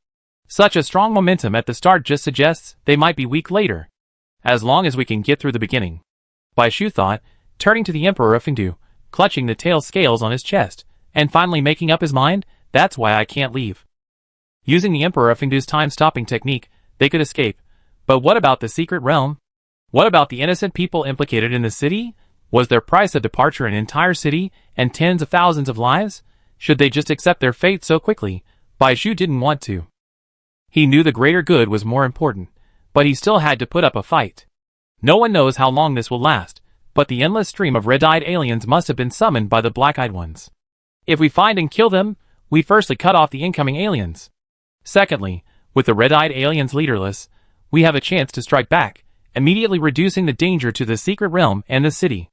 [SPEAKER 1] Such a strong momentum at the start just suggests they might be weak later. As long as we can get through the beginning. Bai Shu thought, turning to the Emperor of Fengdu, clutching the tail scales on his chest, and finally making up his mind, that's why I can't leave. Using the Emperor of Fengdu's time-stopping technique, they could escape. But what about the secret realm? What about the innocent people implicated in the city? Was their price of departure an entire city and tens of thousands of lives? Should they just accept their fate so quickly? Bai Shu didn't want to. He knew the greater good was more important, but he still had to put up a fight. No one knows how long this will last, but the endless stream of red-eyed aliens must have been summoned by the black-eyed ones. If we find and kill them, we firstly cut off the incoming aliens. Secondly, with the red-eyed aliens leaderless, we have a chance to strike back, immediately reducing the danger to the secret realm and the city.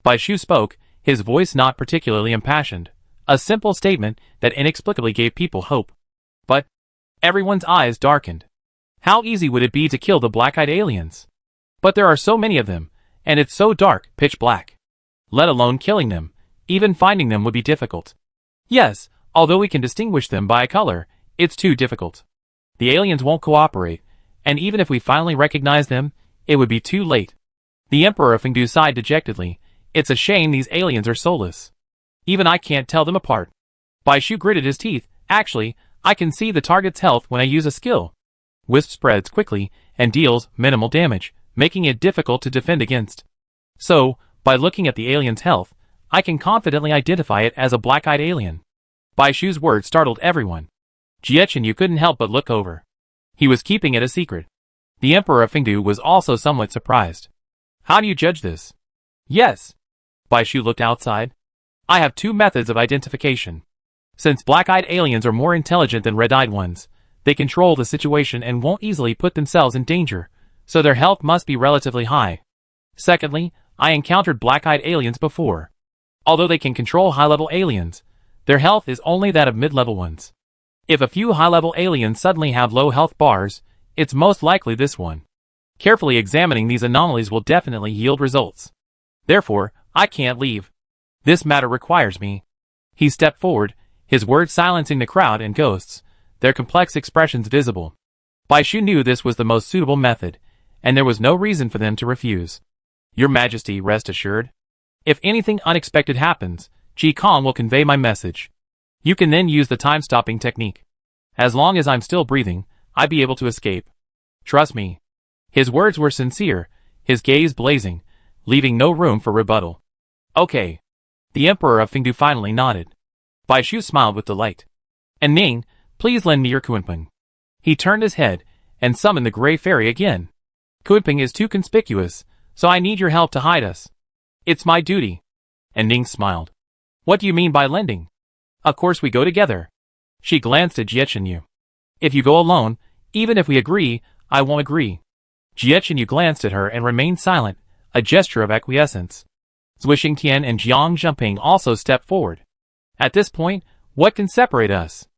[SPEAKER 1] Bai Shu spoke, his voice not particularly impassioned, a simple statement that inexplicably gave people hope. But everyone's eyes darkened. How easy would it be to kill the black-eyed aliens? But there are so many of them, and it's so dark, pitch black. Let alone killing them, even finding them would be difficult. Yes, although we can distinguish them by a color, it's too difficult. The aliens won't cooperate, and even if we finally recognize them, it would be too late. The Emperor of Fengdu sighed dejectedly. It's a shame these aliens are soulless. Even I can't tell them apart. Bai Shu gritted his teeth. Actually, I can see the target's health when I use a skill. Wisp spreads quickly and deals minimal damage, making it difficult to defend against. So, by looking at the alien's health, I can confidently identify it as a black-eyed alien. Bai Shu's words startled everyone. Xiechinu couldn't help but look over. He was keeping it a secret. The Emperor of Fengdu was also somewhat surprised. How do you judge this? Yes. Bai Shu looked outside. I have 2 methods of identification. Since black-eyed aliens are more intelligent than red-eyed ones, they control the situation and won't easily put themselves in danger, so their health must be relatively high. Secondly, I encountered black-eyed aliens before. Although they can control high-level aliens, their health is only that of mid-level ones. If a few high-level aliens suddenly have low health bars, it's most likely this one. Carefully examining these anomalies will definitely yield results. Therefore, I can't leave. This matter requires me. He stepped forward, his words silencing the crowd and ghosts, their complex expressions visible. Bai Shu knew this was the most suitable method, and there was no reason for them to refuse. Your Majesty, rest assured. If anything unexpected happens, Ji Kong will convey my message. You can then use the time-stopping technique. As long as I'm still breathing, I'd be able to escape. Trust me. His words were sincere, his gaze blazing, leaving no room for rebuttal. Okay. The Emperor of Fengdu finally nodded. Bai Shu smiled with delight. And Ning, please lend me your Kunpeng. He turned his head and summoned the gray fairy again. Kunpeng is too conspicuous, so I need your help to hide us. It's my duty. And Ning smiled. What do you mean by lending? Of course we go together. She glanced at Jiechenyu. If you go alone, even if we agree, I won't agree. Jiechenyu glanced at her and remained silent, a gesture of acquiescence. Zui Xingtian and Jiang Zhengping also stepped forward. At this point, what can separate us?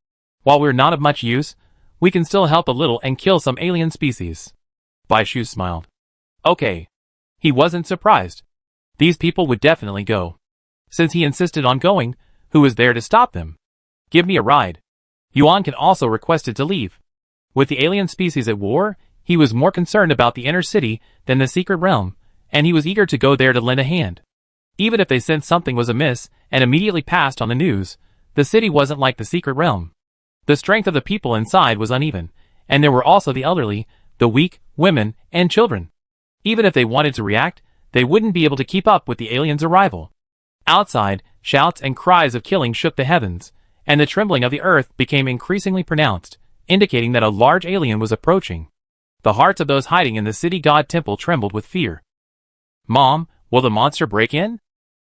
[SPEAKER 1] While we're not of much use, we can still help a little and kill some alien species. Bai Shu smiled. Okay. He wasn't surprised. These people would definitely go. Since he insisted on going, who was there to stop them? Give me a ride. Yuan can also requested to leave. With the alien species at war, he was more concerned about the inner city than the secret realm, and he was eager to go there to lend a hand. Even if they sensed something was amiss and immediately passed on the news, the city wasn't like the secret realm. The strength of the people inside was uneven, and there were also the elderly, the weak, women, and children. Even if they wanted to react, they wouldn't be able to keep up with the aliens' arrival. Outside, shouts and cries of killing shook the heavens, and the trembling of the earth became increasingly pronounced, indicating that a large alien was approaching. The hearts of those hiding in the city god temple trembled with fear. Mom, will the monster break in?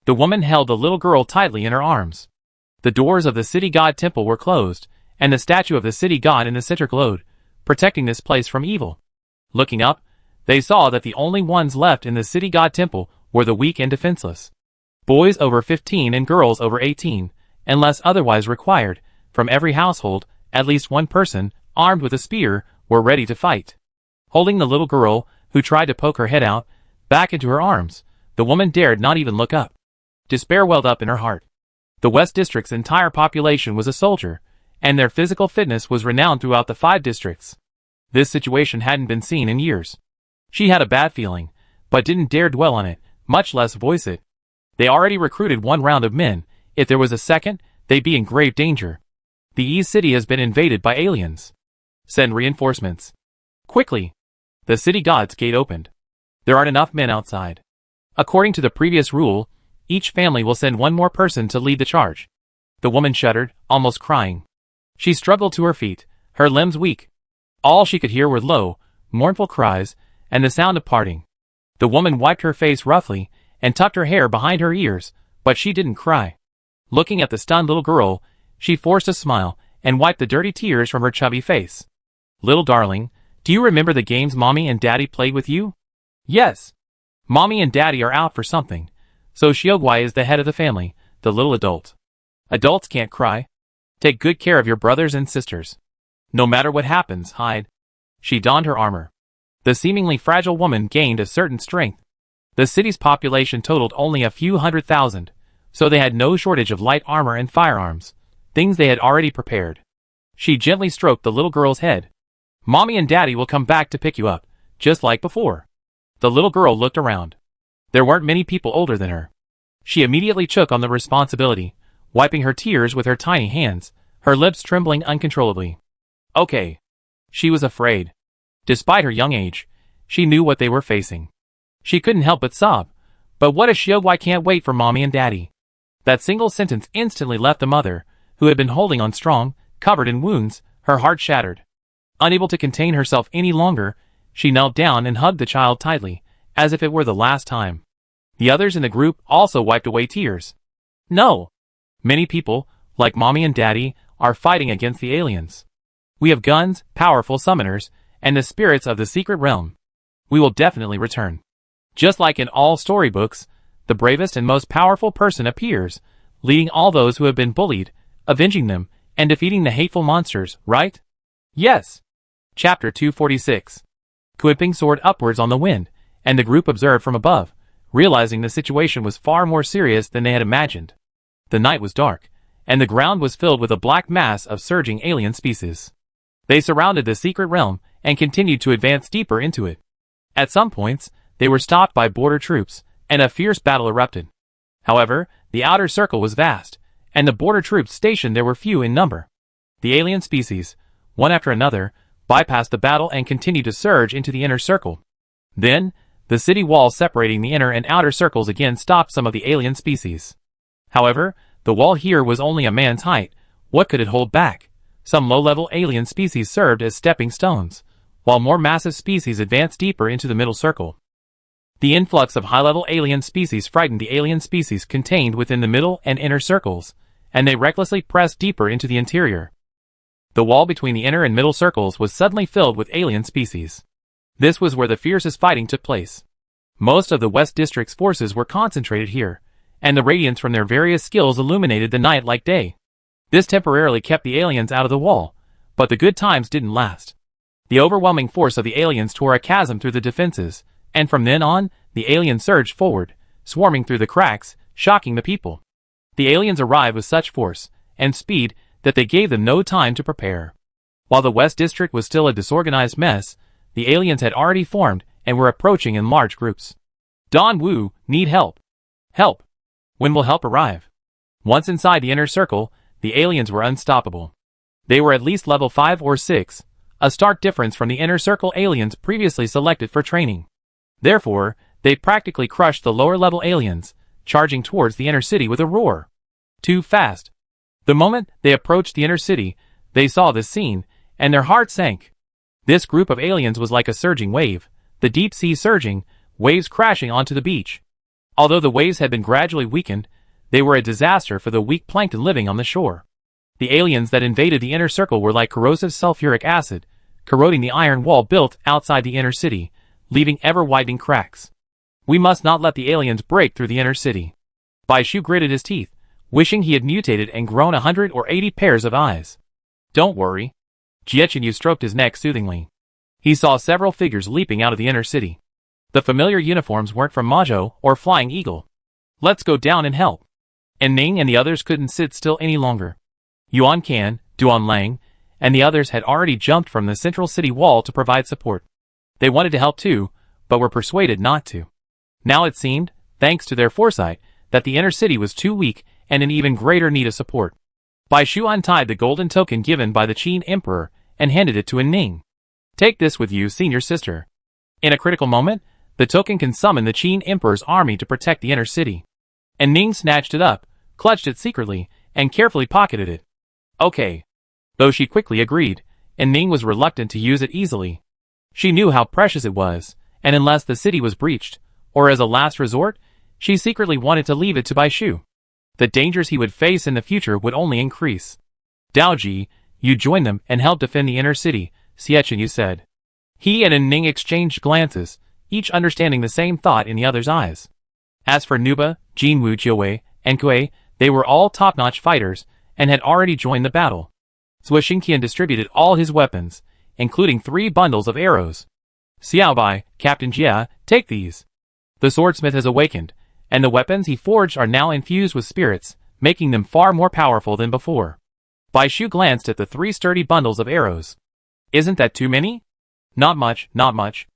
[SPEAKER 1] The woman held the little girl tightly in her arms. The doors of the city god temple were closed, and the statue of the city god in the center glowed, protecting this place from evil. Looking up, they saw that the only ones left in the city god temple were the weak and defenseless. Boys over 15 and girls over 18, unless otherwise required, from every household, at least one person, armed with a spear, were ready to fight. Holding the little girl, who tried to poke her head out, back into her arms, the woman dared not even look up. Despair welled up in her heart. The West District's entire population was a soldier, and their physical fitness was renowned throughout the 5 districts. This situation hadn't been seen in years. She had a bad feeling, but didn't dare dwell on it, much less voice it. They already recruited 1 round of men. If there was a second, they'd be in grave danger. The East City has been invaded by aliens. Send reinforcements. Quickly. The city god's gate opened. There aren't enough men outside. According to the previous rule, each family will send 1 more person to lead the charge. The woman shuddered, almost crying. She struggled to her feet, her limbs weak. All she could hear were low, mournful cries, and the sound of parting. The woman wiped her face roughly, and tucked her hair behind her ears, but she didn't cry. Looking at the stunned little girl, she forced a smile, and wiped the dirty tears from her chubby face. Little darling, do you remember the games Mommy and Daddy played with you? Yes. Mommy and Daddy are out for something, so Xiaoguai is the head of the family, the little adult. Adults can't cry. Take good care of your brothers and sisters. No matter what happens, hide. She donned her armor. The seemingly fragile woman gained a certain strength. The city's population totaled only a few 100,000, so they had no shortage of light armor and firearms, things they had already prepared. She gently stroked the little girl's head. Mommy and Daddy will come back to pick you up, just like before. The little girl looked around. There weren't many people older than her. She immediately took on the responsibility, wiping her tears with her tiny hands, her lips trembling uncontrollably. Okay. She was afraid. Despite her young age, she knew what they were facing. She couldn't help but sob. But what if Xiaoguai can't wait for Mommy and Daddy? That single sentence instantly left the mother, who had been holding on strong, covered in wounds, her heart shattered. Unable to contain herself any longer, she knelt down and hugged the child tightly, as if it were the last time. The others in the group also wiped away tears. No. Many people, like Mommy and Daddy, are fighting against the aliens. We have guns, powerful summoners, and the spirits of the secret realm. We will definitely return. Just like in all storybooks, the bravest and most powerful person appears, leading all those who have been bullied, avenging them, and defeating the hateful monsters, right? Yes. Chapter 246. Kunpeng soared upwards on the wind, and the group observed from above, realizing the situation was far more serious than they had imagined. The night was dark, and the ground was filled with a black mass of surging alien species. They surrounded the secret realm and continued to advance deeper into it. At some points, they were stopped by border troops, and a fierce battle erupted. However, the outer circle was vast, and the border troops stationed there were few in number. The alien species, one after another, bypassed the battle and continued to surge into the inner circle. Then, the city walls separating the inner and outer circles again stopped some of the alien species. However, The wall here was only a man's height. What could it hold back? Some low-level alien species served as stepping stones, while more massive species advanced deeper into the middle circle. The influx of high-level alien species frightened the alien species contained within the middle and inner circles, and they recklessly pressed deeper into the interior. The wall between the inner and middle circles was suddenly filled with alien species. This was where the fiercest fighting took place. Most of the West District's forces were concentrated here, and the radiance from their various skills illuminated the night like day. This temporarily kept the aliens out of the wall, but the good times didn't last. The overwhelming force of the aliens tore a chasm through the defenses, and from then on, the aliens surged forward, swarming through the cracks, shocking the people. The aliens arrived with such force and speed that they gave them no time to prepare. While the West District was still a disorganized mess, the aliens had already formed and were approaching in large groups. Don Wu, need help. Help. When will help arrive? Once inside the inner circle, the aliens were unstoppable. They were at least level 5 or 6, a stark difference from the inner circle aliens previously selected for training. Therefore, they practically crushed the lower-level aliens, charging towards the inner city with a roar. Too fast. The moment they approached the inner city, they saw this scene, and their hearts sank. This group of aliens was like a surging wave, the deep sea surging, waves crashing onto the beach. Although the waves had been gradually weakened, they were a disaster for the weak plankton living on the shore. The aliens that invaded the inner circle were like corrosive sulfuric acid, corroding the iron wall built outside the inner city, leaving ever-widening cracks. We must not let the aliens break through the inner city. Bai Shu gritted his teeth, wishing he had mutated and grown 180 pairs of eyes. Don't worry. Jiechenyu stroked his neck soothingly. He saw several figures leaping out of the inner city. The familiar uniforms weren't from Majo or Flying Eagle. Let's go down and help. And Ning and the others couldn't sit still any longer. Yuan Kan, Duan Lang, and the others had already jumped from the central city wall to provide support. They wanted to help too, but were persuaded not to. Now it seemed, thanks to their foresight, that the inner city was too weak and in even greater need of support. Bai Shu untied the golden token given by the Qin Emperor and handed it to Ning. Take this with you, senior sister. In a critical moment, the token can summon the Qin Emperor's army to protect the inner city. And Ning snatched it up, clutched it secretly, and carefully pocketed it. Okay. Though she quickly agreed, and Ning was reluctant to use it easily. She knew how precious it was, and unless the city was breached, or as a last resort, she secretly wanted to leave it to Bai Shu. The dangers he would face in the future would only increase. Daoji, you join them and help defend the inner city, Jiechenyu said. He and Ning exchanged glances, each understanding the same thought in the other's eyes. As for Nuba, Jinwu Jiawei, and Kuei, they were all top-notch fighters, and had already joined the battle. Zhou Xingqian distributed all his weapons, including 3 bundles of arrows. Xiaobai, Captain Jia, take these. The swordsmith has awakened, and the weapons he forged are now infused with spirits, making them far more powerful than before. Bai Shu glanced at the 3 sturdy bundles of arrows. Isn't that too many? Not much, not much.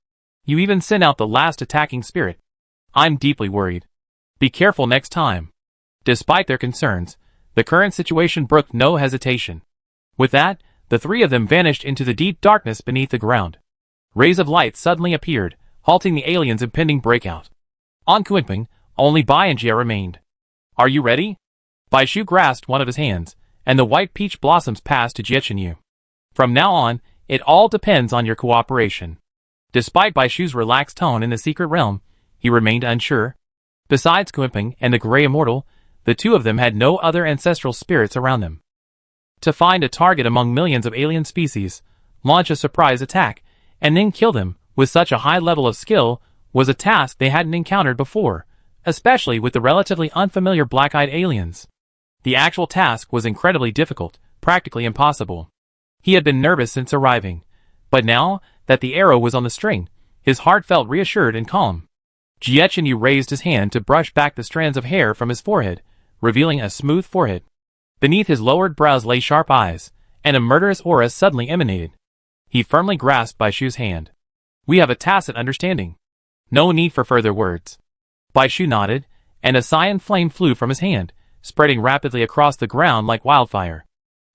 [SPEAKER 1] You even sent out the last attacking spirit. I'm deeply worried. Be careful next time. Despite their concerns, the current situation brooked no hesitation. With that, the 3 of them vanished into the deep darkness beneath the ground. Rays of light suddenly appeared, halting the aliens' impending breakout. On Kunping, only Bai and Jia remained. Are you ready? Bai Shu grasped one of his hands, and the white peach blossoms passed to Jiechenyu. From now on, it all depends on your cooperation. Despite Bai Shu's relaxed tone in the secret realm, he remained unsure. Besides Kunping and the Grey Immortal, the 2 of them had no other ancestral spirits around them. To find a target among millions of alien species, launch a surprise attack, and then kill them with such a high level of skill was a task they hadn't encountered before, especially with the relatively unfamiliar black-eyed aliens. The actual task was incredibly difficult, practically impossible. He had been nervous since arriving, but now that the arrow was on the string, his heart felt reassured and calm. Jiechenyu raised his hand to brush back the strands of hair from his forehead, revealing a smooth forehead. Beneath his lowered brows lay sharp eyes, and a murderous aura suddenly emanated. He firmly grasped Bai Shu's hand. We have a tacit understanding. No need for further words. Bai Shu nodded, and a cyan flame flew from his hand, spreading rapidly across the ground like wildfire.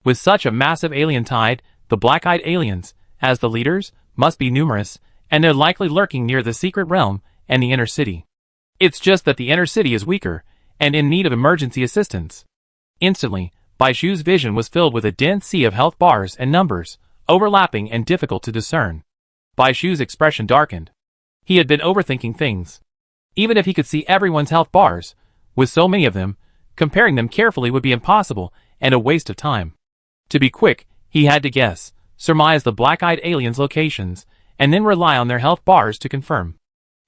[SPEAKER 1] With such a massive alien tide, the black-eyed aliens, as the leaders, must be numerous, and they're likely lurking near the secret realm and the inner city. It's just that the inner city is weaker, and in need of emergency assistance. Instantly, Bai Shu's vision was filled with a dense sea of health bars and numbers, overlapping and difficult to discern. Bai Shu's expression darkened. He had been overthinking things. Even if he could see everyone's health bars, with so many of them, comparing them carefully would be impossible and a waste of time. To be quick, he had to guess, surmise the black-eyed aliens' locations, and then rely on their health bars to confirm.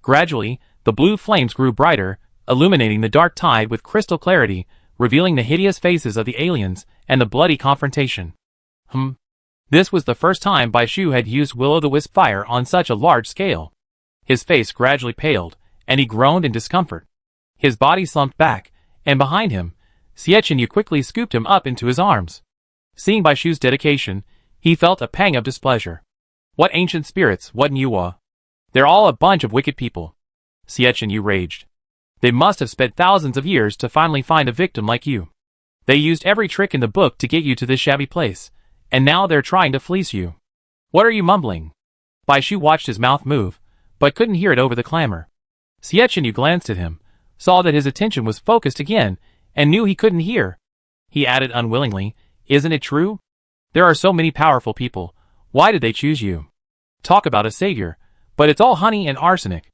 [SPEAKER 1] Gradually, the blue flames grew brighter, illuminating the dark tide with crystal clarity, revealing the hideous faces of the aliens and the bloody confrontation. This was the first time Bai Shu had used will-o'-the-wisp fire on such a large scale. His face gradually paled, and he groaned in discomfort. His body slumped back, and behind him, Xiechenyu quickly scooped him up into his arms. Seeing Bai Shu's dedication, he felt a pang of displeasure. What ancient spirits, what Nuwa? They're all a bunch of wicked people. Xiechenyu raged. They must have spent thousands of years to finally find a victim like you. They used every trick in the book to get you to this shabby place, and now they're trying to fleece you. What are you mumbling? Bai Shu watched his mouth move, but couldn't hear it over the clamor. Xiechenyu glanced at him, saw that his attention was focused again, and knew he couldn't hear. He added unwillingly, "Isn't it true? There are so many powerful people. Why did they choose you? Talk about a savior, but it's all honey and arsenic."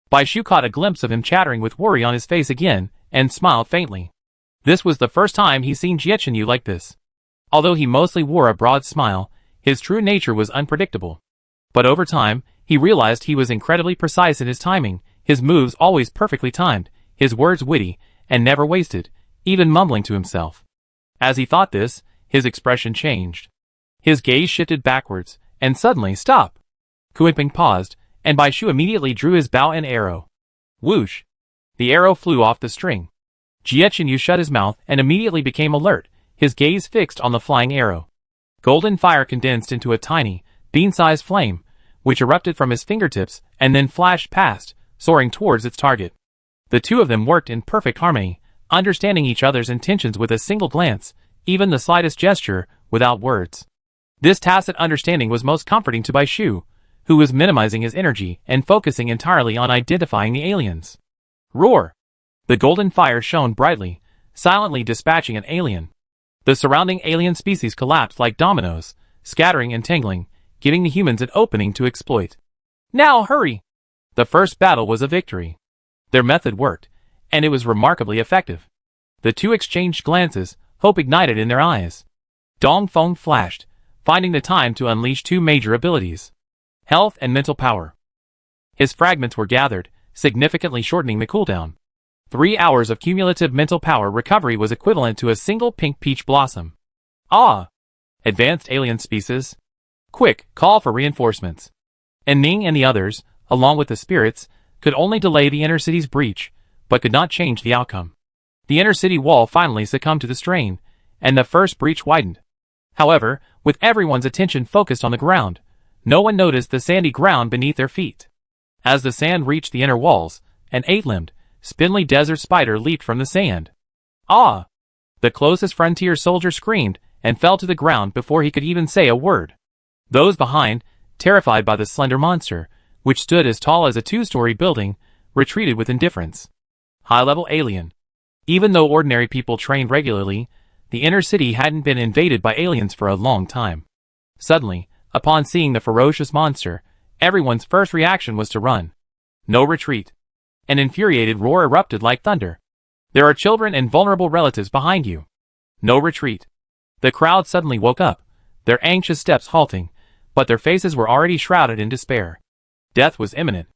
[SPEAKER 1] Bai Shu caught a glimpse of him chattering with worry on his face again, and smiled faintly. This was the first time he'd seen Xiechenyu like this. Although he mostly wore a broad smile, his true nature was unpredictable. But over time, he realized he was incredibly precise in his timing, his moves always perfectly timed, his words witty, and never wasted, even mumbling to himself. As he thought this, his expression changed. His gaze shifted backwards, and suddenly stopped. Kuiping paused, and Bai Shu immediately drew his bow and arrow. Whoosh! The arrow flew off the string. Xiechenyu shut his mouth and immediately became alert, his gaze fixed on the flying arrow. Golden fire condensed into a tiny, bean-sized flame, which erupted from his fingertips and then flashed past, soaring towards its target. The two of them worked in perfect harmony, understanding each other's intentions with a single glance, even the slightest gesture, without words. This tacit understanding was most comforting to Bai Shu, who was minimizing his energy and focusing entirely on identifying the aliens. Roar! The golden fire shone brightly, silently dispatching an alien. The surrounding alien species collapsed like dominoes, scattering and tangling, giving the humans an opening to exploit. Now hurry! The first battle was a victory. Their method worked, and it was remarkably effective. The two exchanged glances, hope ignited in their eyes. Dong Feng flashed, finding the time to unleash two major abilities: health and mental power. His fragments were gathered, significantly shortening the cooldown. 3 hours of cumulative mental power recovery was equivalent to a single pink peach blossom. Ah! Advanced alien species. Quick, call for reinforcements. And Ning and the others, along with the spirits, could only delay the inner city's breach, but could not change the outcome. The inner city wall finally succumbed to the strain, and the first breach widened. However, with everyone's attention focused on the ground, no one noticed the sandy ground beneath their feet. As the sand reached the inner walls, an 8-limbed, spindly desert spider leaped from the sand. Ah! The closest frontier soldier screamed and fell to the ground before he could even say a word. Those behind, terrified by the slender monster, which stood as tall as a 2-story building, retreated with indifference. High-level alien. Even though ordinary people trained regularly, the inner city hadn't been invaded by aliens for a long time. Suddenly, upon seeing the ferocious monster, everyone's first reaction was to run. No retreat. An infuriated roar erupted like thunder. There are children and vulnerable relatives behind you. No retreat. The crowd suddenly woke up, their anxious steps halting, but their faces were already shrouded in despair. Death was imminent.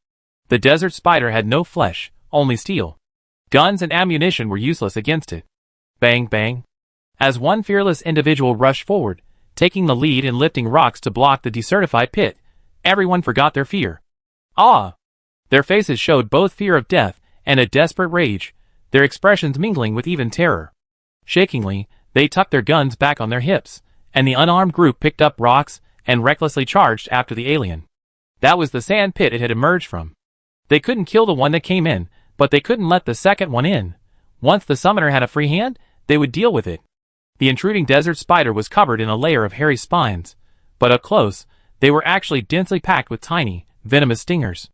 [SPEAKER 1] The desert spider had no flesh, only steel. Guns and ammunition were useless against it. Bang, bang. As one fearless individual rushed forward, taking the lead in lifting rocks to block the desertified pit, everyone forgot their fear. Ah! Their faces showed both fear of death and a desperate rage, their expressions mingling with even terror. Shakingly, they tucked their guns back on their hips, and the unarmed group picked up rocks and recklessly charged after the alien. That was the sand pit it had emerged from. They couldn't kill the one that came in, but they couldn't let the second one in. Once the summoner had a free hand, they would deal with it. The intruding desert spider was covered in a layer of hairy spines, but up close, they were actually densely packed with tiny, venomous stingers.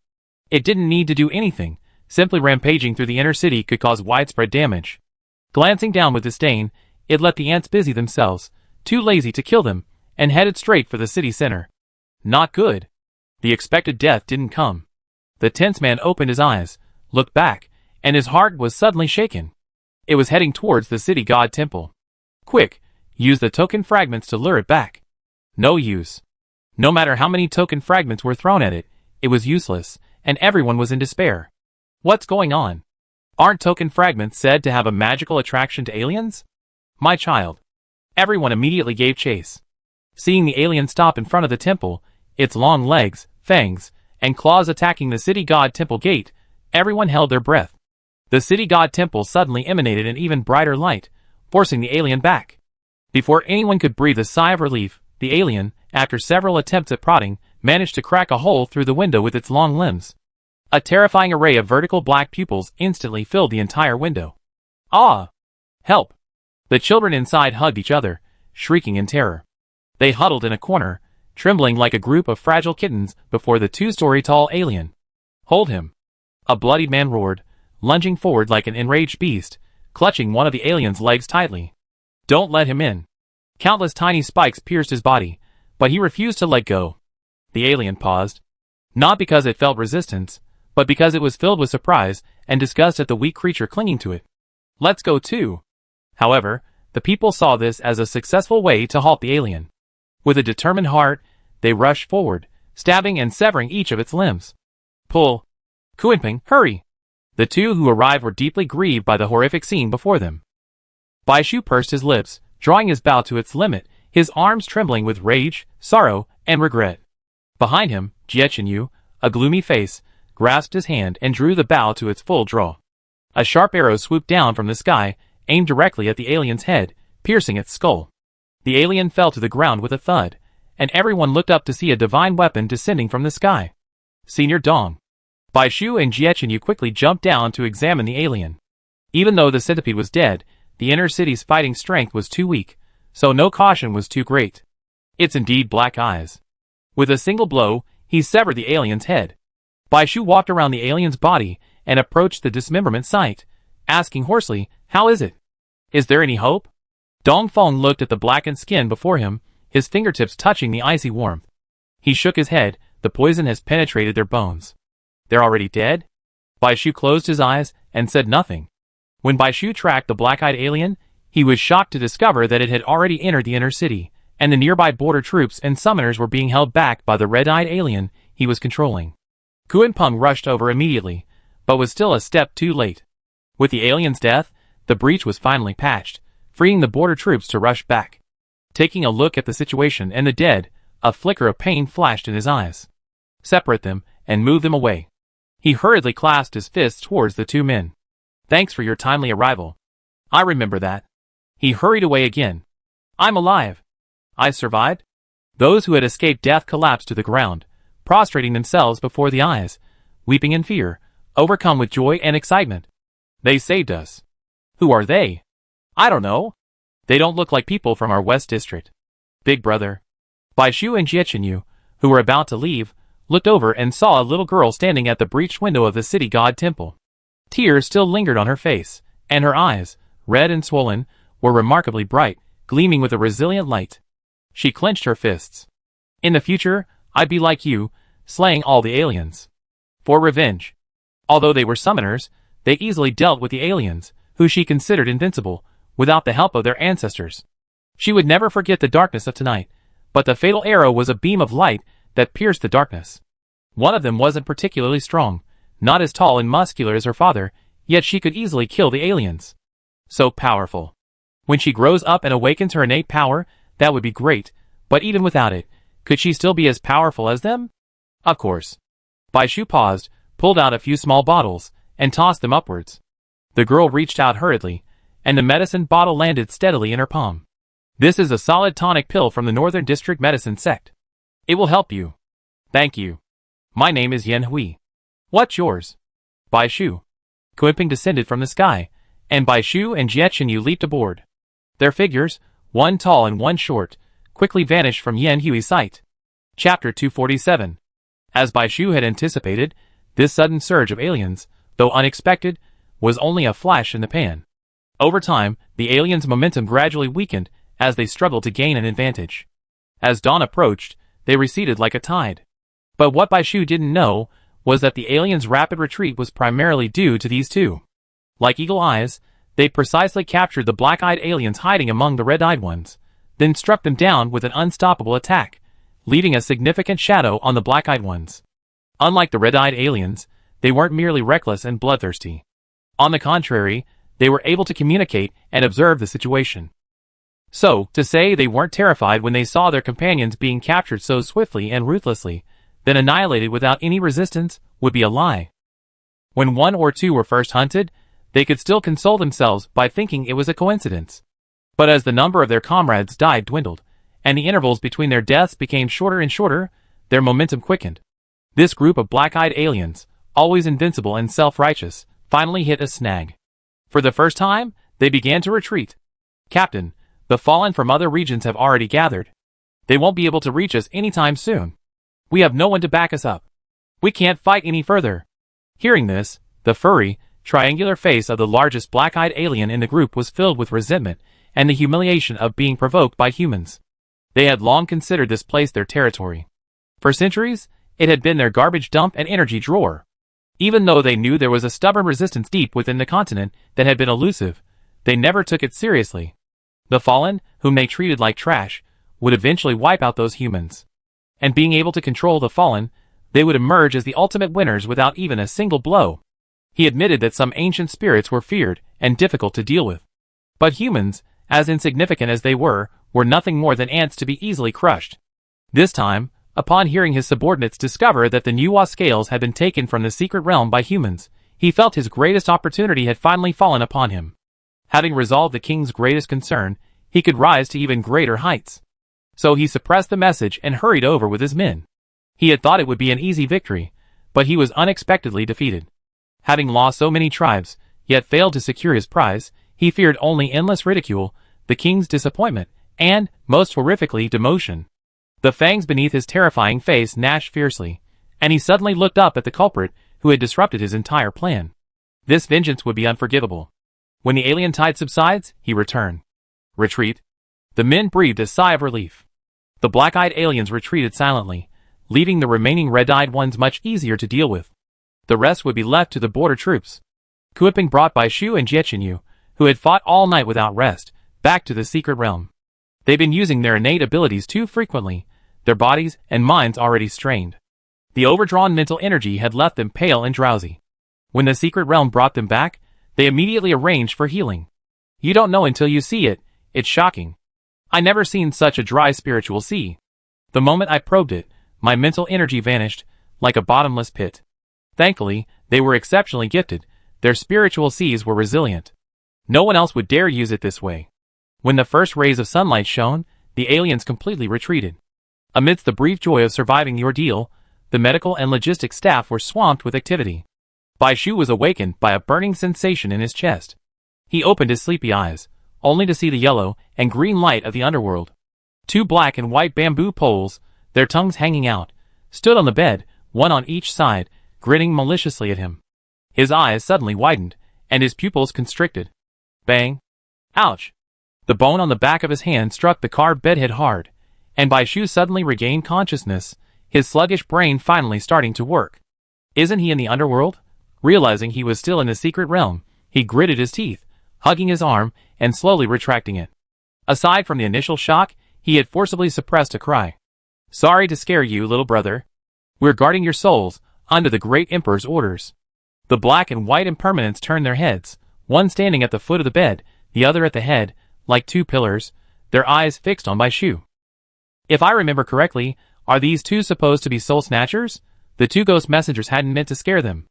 [SPEAKER 1] It didn't need to do anything, simply rampaging through the inner city could cause widespread damage. Glancing down with disdain, it let the ants busy themselves, too lazy to kill them, and headed straight for the city center. Not good. The expected death didn't come. The tense man opened his eyes, looked back, and his heart was suddenly shaken. It was heading towards the city god temple. Quick, use the token fragments to lure it back. No use. No matter how many token fragments were thrown at it, it was useless, and everyone was in despair. What's going on? Aren't token fragments said to have a magical attraction to aliens? My child. Everyone immediately gave chase. Seeing the alien stop in front of the temple, its long legs, fangs, and claws attacking the city god temple gate, everyone held their breath. The city god temple suddenly emanated an even brighter light, forcing the alien back. Before anyone could breathe a sigh of relief, the alien, after several attempts at prodding, managed to crack a hole through the window with its long limbs. A terrifying array of vertical black pupils instantly filled the entire window. Ah! Help! The children inside hugged each other, shrieking in terror. They huddled in a corner, trembling like a group of fragile kittens before the 2-story tall alien. Hold him! A bloodied man roared, lunging forward like an enraged beast, clutching one of the alien's legs tightly. Don't let him in. Countless tiny spikes pierced his body, but he refused to let go. The alien paused. Not because it felt resistance, but because it was filled with surprise and disgust at the weak creature clinging to it. Let's go too. However, the people saw this as a successful way to halt the alien. With a determined heart, they rushed forward, stabbing and severing each of its limbs. Pull. Kuenping, hurry! The two who arrived were deeply grieved by the horrific scene before them. Baishu pursed his lips, drawing his bow to its limit, his arms trembling with rage, sorrow, and regret. Behind him, Jiechenyu, a gloomy face, grasped his hand and drew the bow to its full draw. A sharp arrow swooped down from the sky, aimed directly at the alien's head, piercing its skull. The alien fell to the ground with a thud, and everyone looked up to see a divine weapon descending from the sky. Senior Dong. Baishu and Jiechenyu quickly jumped down to examine the alien. Even though the centipede was dead, the inner city's fighting strength was too weak, so no caution was too great. It's indeed black eyes. With a single blow, he severed the alien's head. Baishu walked around the alien's body and approached the dismemberment site, asking hoarsely, "How is it? Is there any hope?" Dongfeng looked at the blackened skin before him, his fingertips touching the icy warmth. He shook his head. The poison has penetrated their bones. They're already dead? Baishu closed his eyes and said nothing. When Baishu tracked the black-eyed alien, he was shocked to discover that it had already entered the inner city, and the nearby border troops and summoners were being held back by the red-eyed alien he was controlling. Kuenpeng rushed over immediately, but was still a step too late. With the alien's death, the breach was finally patched, freeing the border troops to rush back. Taking a look at the situation and the dead, a flicker of pain flashed in his eyes. Separate them and move them away. He hurriedly clasped his fists towards the two men. Thanks for your timely arrival. I remember that. He hurried away again. I'm alive. I survived? Those who had escaped death collapsed to the ground, prostrating themselves before the eyes, weeping in fear, overcome with joy and excitement. They saved us. Who are they? I don't know. They don't look like people from our West District. Big brother. Baishu and Jiechenyu, who were about to leave, looked over and saw a little girl standing at the breached window of the city god temple. Tears still lingered on her face, and her eyes, red and swollen, were remarkably bright, gleaming with a resilient light. She clenched her fists. In the future, I'd be like you, slaying all the aliens. For revenge. Although they were summoners, they easily dealt with the aliens, who she considered invincible, without the help of their ancestors. She would never forget the darkness of tonight, but the fatal arrow was a beam of light that pierced the darkness. One of them wasn't particularly strong, not as tall and muscular as her father, yet she could easily kill the aliens. So powerful. When she grows up and awakens her innate power, that would be great, but even without it, could she still be as powerful as them? Of course. Baishu paused, pulled out a few small bottles, and tossed them upwards. The girl reached out hurriedly, and the medicine bottle landed steadily in her palm. This is a solid tonic pill from the Northern District Medicine Sect. It will help you. Thank you. My name is Yen Hui. What's yours? Baishu. Kuenping descended from the sky, and Baishu and Jiechenyu leaped aboard. Their figures, one tall and one short, quickly vanished from Yen Hui's sight. Chapter 247. As Baishu had anticipated, this sudden surge of aliens, though unexpected, was only a flash in the pan. Over time, the aliens' momentum gradually weakened as they struggled to gain an advantage. As dawn approached, they receded like a tide. But what Bai Shu didn't know was that the aliens' rapid retreat was primarily due to these two. Like eagle eyes, they precisely captured the black-eyed aliens hiding among the red-eyed ones, then struck them down with an unstoppable attack, leaving a significant shadow on the black-eyed ones. Unlike the red-eyed aliens, they weren't merely reckless and bloodthirsty. On the contrary, they were able to communicate and observe the situation. So, to say they weren't terrified when they saw their companions being captured so swiftly and ruthlessly, then annihilated without any resistance, would be a lie. When one or two were first hunted, they could still console themselves by thinking it was a coincidence. But as the number of their comrades died dwindled, and the intervals between their deaths became shorter and shorter, their momentum quickened. This group of black-eyed aliens, always invincible and self-righteous, finally hit a snag. For the first time, they began to retreat. "Captain, the fallen from other regions have already gathered. They won't be able to reach us anytime soon. We have no one to back us up. We can't fight any further." Hearing this, the furry, triangular face of the largest black-eyed alien in the group was filled with resentment and the humiliation of being provoked by humans. They had long considered this place their territory. For centuries, it had been their garbage dump and energy drawer. Even though they knew there was a stubborn resistance deep within the continent that had been elusive, they never took it seriously. The fallen, whom they treated like trash, would eventually wipe out those humans. And being able to control the fallen, they would emerge as the ultimate winners without even a single blow. He admitted that some ancient spirits were feared and difficult to deal with. But humans, as insignificant as they were nothing more than ants to be easily crushed. This time, upon hearing his subordinates discover that the Nuwa scales had been taken from the secret realm by humans, he felt his greatest opportunity had finally fallen upon him. Having resolved the king's greatest concern, he could rise to even greater heights. So he suppressed the message and hurried over with his men. He had thought it would be an easy victory, but he was unexpectedly defeated. Having lost so many tribes, yet failed to secure his prize, he feared only endless ridicule, the king's disappointment, and, most horrifically, demotion. The fangs beneath his terrifying face gnashed fiercely, and he suddenly looked up at the culprit who had disrupted his entire plan. This vengeance would be unforgivable. When the alien tide subsides, he returned. Retreat. The men breathed a sigh of relief. The black-eyed aliens retreated silently, leaving the remaining red-eyed ones much easier to deal with. The rest would be left to the border troops. Kuiping brought Bai Shu and Jiechenyu, who had fought all night without rest, back to the secret realm. They'd been using their innate abilities too frequently, their bodies and minds already strained. The overdrawn mental energy had left them pale and drowsy. When the secret realm brought them back, they immediately arranged for healing. You don't know until you see it, it's shocking. I never seen such a dry spiritual sea. The moment I probed it, my mental energy vanished, like a bottomless pit. Thankfully, they were exceptionally gifted, their spiritual seas were resilient. No one else would dare use it this way. When the first rays of sunlight shone, the aliens completely retreated. Amidst the brief joy of surviving the ordeal, the medical and logistics staff were swamped with activity. Bai Shu was awakened by a burning sensation in his chest. He opened his sleepy eyes, only to see the yellow and green light of the underworld. Two black and white bamboo poles, their tongues hanging out, stood on the bed, one on each side, grinning maliciously at him. His eyes suddenly widened, and his pupils constricted. Bang! Ouch! The bone on the back of his hand struck the carved bedhead hard, and Bai Shu suddenly regained consciousness, his sluggish brain finally starting to work. Isn't he in the underworld? Realizing he was still in the secret realm, he gritted his teeth, hugging his arm and slowly retracting it. Aside from the initial shock, he had forcibly suppressed a cry. Sorry to scare you, little brother. We're guarding your souls, under the great emperor's orders. The black and white impermanents turned their heads, one standing at the foot of the bed, the other at the head, like two pillars, their eyes fixed on Bai Shu. If I remember correctly, are these two supposed to be soul snatchers? The two ghost messengers hadn't meant to scare them.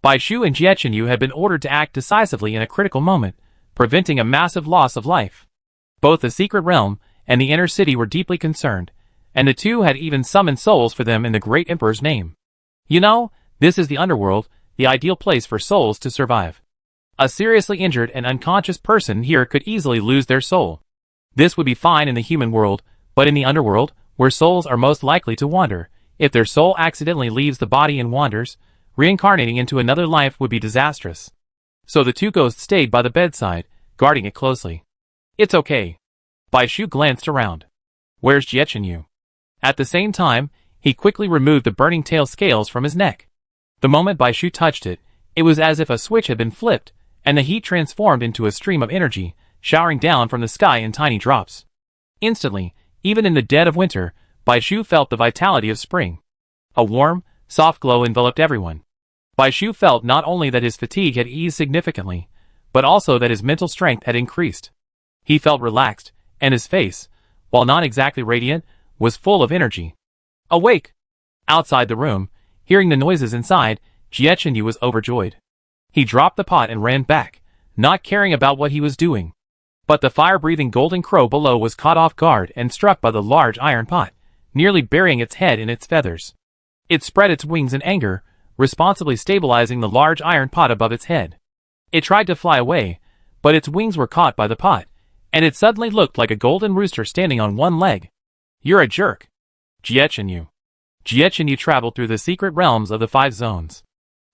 [SPEAKER 1] Bai Shu and Jiechenyu had been ordered to act decisively in a critical moment, preventing a massive loss of life. Both the secret realm and the inner city were deeply concerned, and the two had even summoned souls for them in the great emperor's name. You know, this is the underworld, the ideal place for souls to survive. A seriously injured and unconscious person here could easily lose their soul. This would be fine in the human world, but in the underworld, where souls are most likely to wander, if their soul accidentally leaves the body and wanders, reincarnating into another life would be disastrous. So the two ghosts stayed by the bedside, guarding it closely. It's okay. Bai Shu glanced around. Where's Jiechenyu? At the same time, he quickly removed the burning tail scales from his neck. The moment Bai Shu touched it, it was as if a switch had been flipped, and the heat transformed into a stream of energy, showering down from the sky in tiny drops. Instantly, even in the dead of winter, Bai Shu felt the vitality of spring. A warm, soft glow enveloped everyone. Bai Shu felt not only that his fatigue had eased significantly, but also that his mental strength had increased. He felt relaxed, and his face, while not exactly radiant, was full of energy. Awake! Outside the room, hearing the noises inside, Jiechenyu was overjoyed. He dropped the pot and ran back, not caring about what he was doing. But the fire-breathing golden crow below was caught off guard and struck by the large iron pot, nearly burying its head in its feathers. It spread its wings in anger, responsibly stabilizing the large iron pot above its head. It tried to fly away, but its wings were caught by the pot, and it suddenly looked like a golden rooster standing on one leg. You're a jerk. Jiechenyu. Jiechenyu traveled through the secret realms of the 5 zones.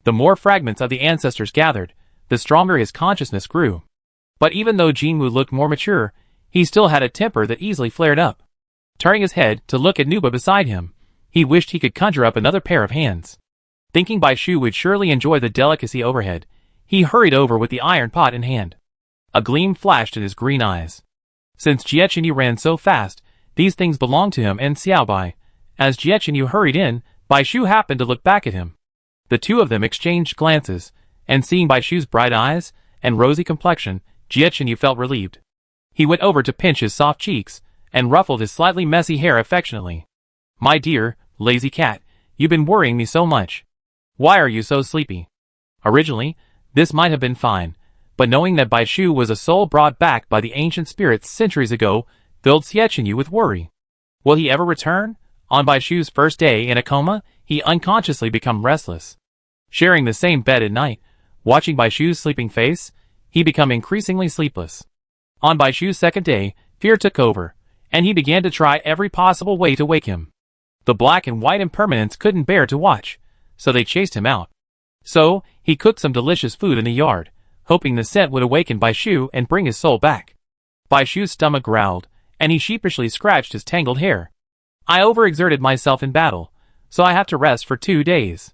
[SPEAKER 1] The more fragments of the ancestors gathered, the stronger his consciousness grew. But even though Jinwu looked more mature, he still had a temper that easily flared up. Turning his head to look at Nuba beside him, he wished he could conjure up another pair of hands. Thinking Bai Shu would surely enjoy the delicacy overhead, he hurried over with the iron pot in hand. A gleam flashed in his green eyes. Since Jiechenyu ran so fast, these things belonged to him and Xiaobai. As Jiechenyu hurried in, Bai Shu happened to look back at him. The two of them exchanged glances, and seeing Bai Shu's bright eyes and rosy complexion, Jiechenyu felt relieved. He went over to pinch his soft cheeks, and ruffled his slightly messy hair affectionately. My dear, lazy cat, you've been worrying me so much. Why are you so sleepy? Originally, this might have been fine, but knowing that Bai Shu was a soul brought back by the ancient spirits centuries ago, filled Jiechenyu with worry. Will he ever return? On Bai Shu's first day in a coma, he unconsciously become restless. Sharing the same bed at night, watching Bai Shu's sleeping face, he become increasingly sleepless. On Bai Shu's second day, fear took over, and he began to try every possible way to wake him. The black and white impermanents couldn't bear to watch, so they chased him out. So, he cooked some delicious food in the yard, hoping the scent would awaken Bai Shu and bring his soul back. Bai Shu's stomach growled, and he sheepishly scratched his tangled hair. I overexerted myself in battle, so I have to rest for 2 days.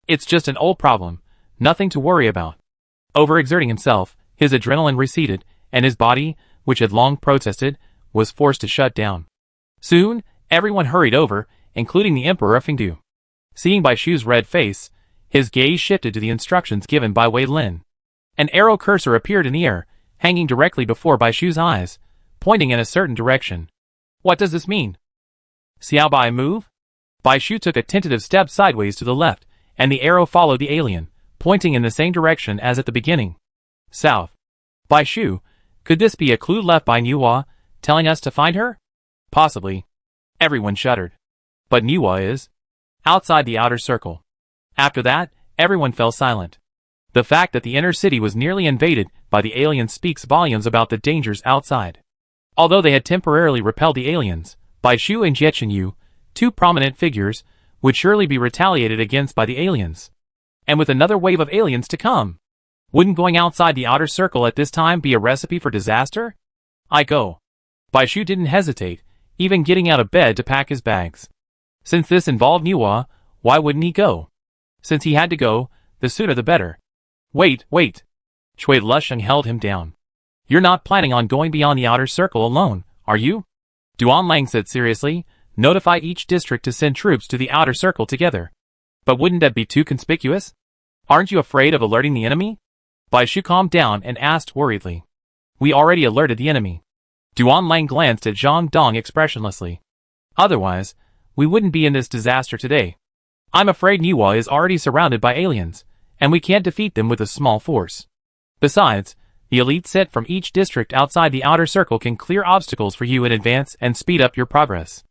[SPEAKER 1] It's just an old problem, nothing to worry about. Overexerting himself, his adrenaline receded, and his body, which had long protested, was forced to shut down. Soon, everyone hurried over, including the Emperor of Fengdu. Seeing Bai Shu's red face, his gaze shifted to the instructions given by Wei Lin. An arrow cursor appeared in the air, hanging directly before Bai Shu's eyes, pointing in a certain direction. What does this mean? Xiaobai move? Bai Shu took a tentative step sideways to the left, and the arrow followed the alien, pointing in the same direction as at the beginning. South. Bai Shu, could this be a clue left by Niuhua, telling us to find her? Possibly. Everyone shuddered. But Niuhua is outside the outer circle. After that, everyone fell silent. The fact that the inner city was nearly invaded by the aliens speaks volumes about the dangers outside. Although they had temporarily repelled the aliens, Bai Shu and Jiechenyu, 2 prominent figures, would surely be retaliated against by the aliens. And with another wave of aliens to come, wouldn't going outside the outer circle at this time be a recipe for disaster? I go. Bai Shu didn't hesitate, even getting out of bed to pack his bags. Since this involved Niuhua, why wouldn't he go? Since he had to go, the sooner the better. Wait. Cui Lusheng held him down. You're not planning on going beyond the outer circle alone, are you? Duan Lang said seriously, notify each district to send troops to the outer circle together. But wouldn't that be too conspicuous? Aren't you afraid of alerting the enemy? Bai Shu calmed down and asked worriedly. We already alerted the enemy. Duan Lang glanced at Zhang Dong expressionlessly. Otherwise, we wouldn't be in this disaster today. I'm afraid Niuhua is already surrounded by aliens, and we can't defeat them with a small force. Besides, the elite sent from each district outside the outer circle can clear obstacles for you in advance and speed up your progress.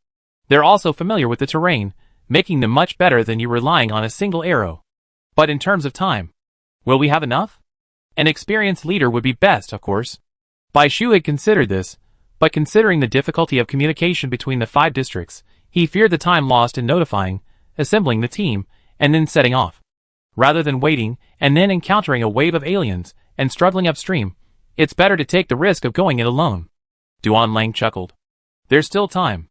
[SPEAKER 1] They're also familiar with the terrain, making them much better than you relying on a single arrow. But in terms of time, will we have enough? An experienced leader would be best, of course. Bai Shu had considered this, but considering the difficulty of communication between the 5 districts, he feared the time lost in notifying, assembling the team, and then setting off. Rather than waiting and then encountering a wave of aliens and struggling upstream, It's better to take the risk of going it alone. Duan Lang chuckled. There's still time.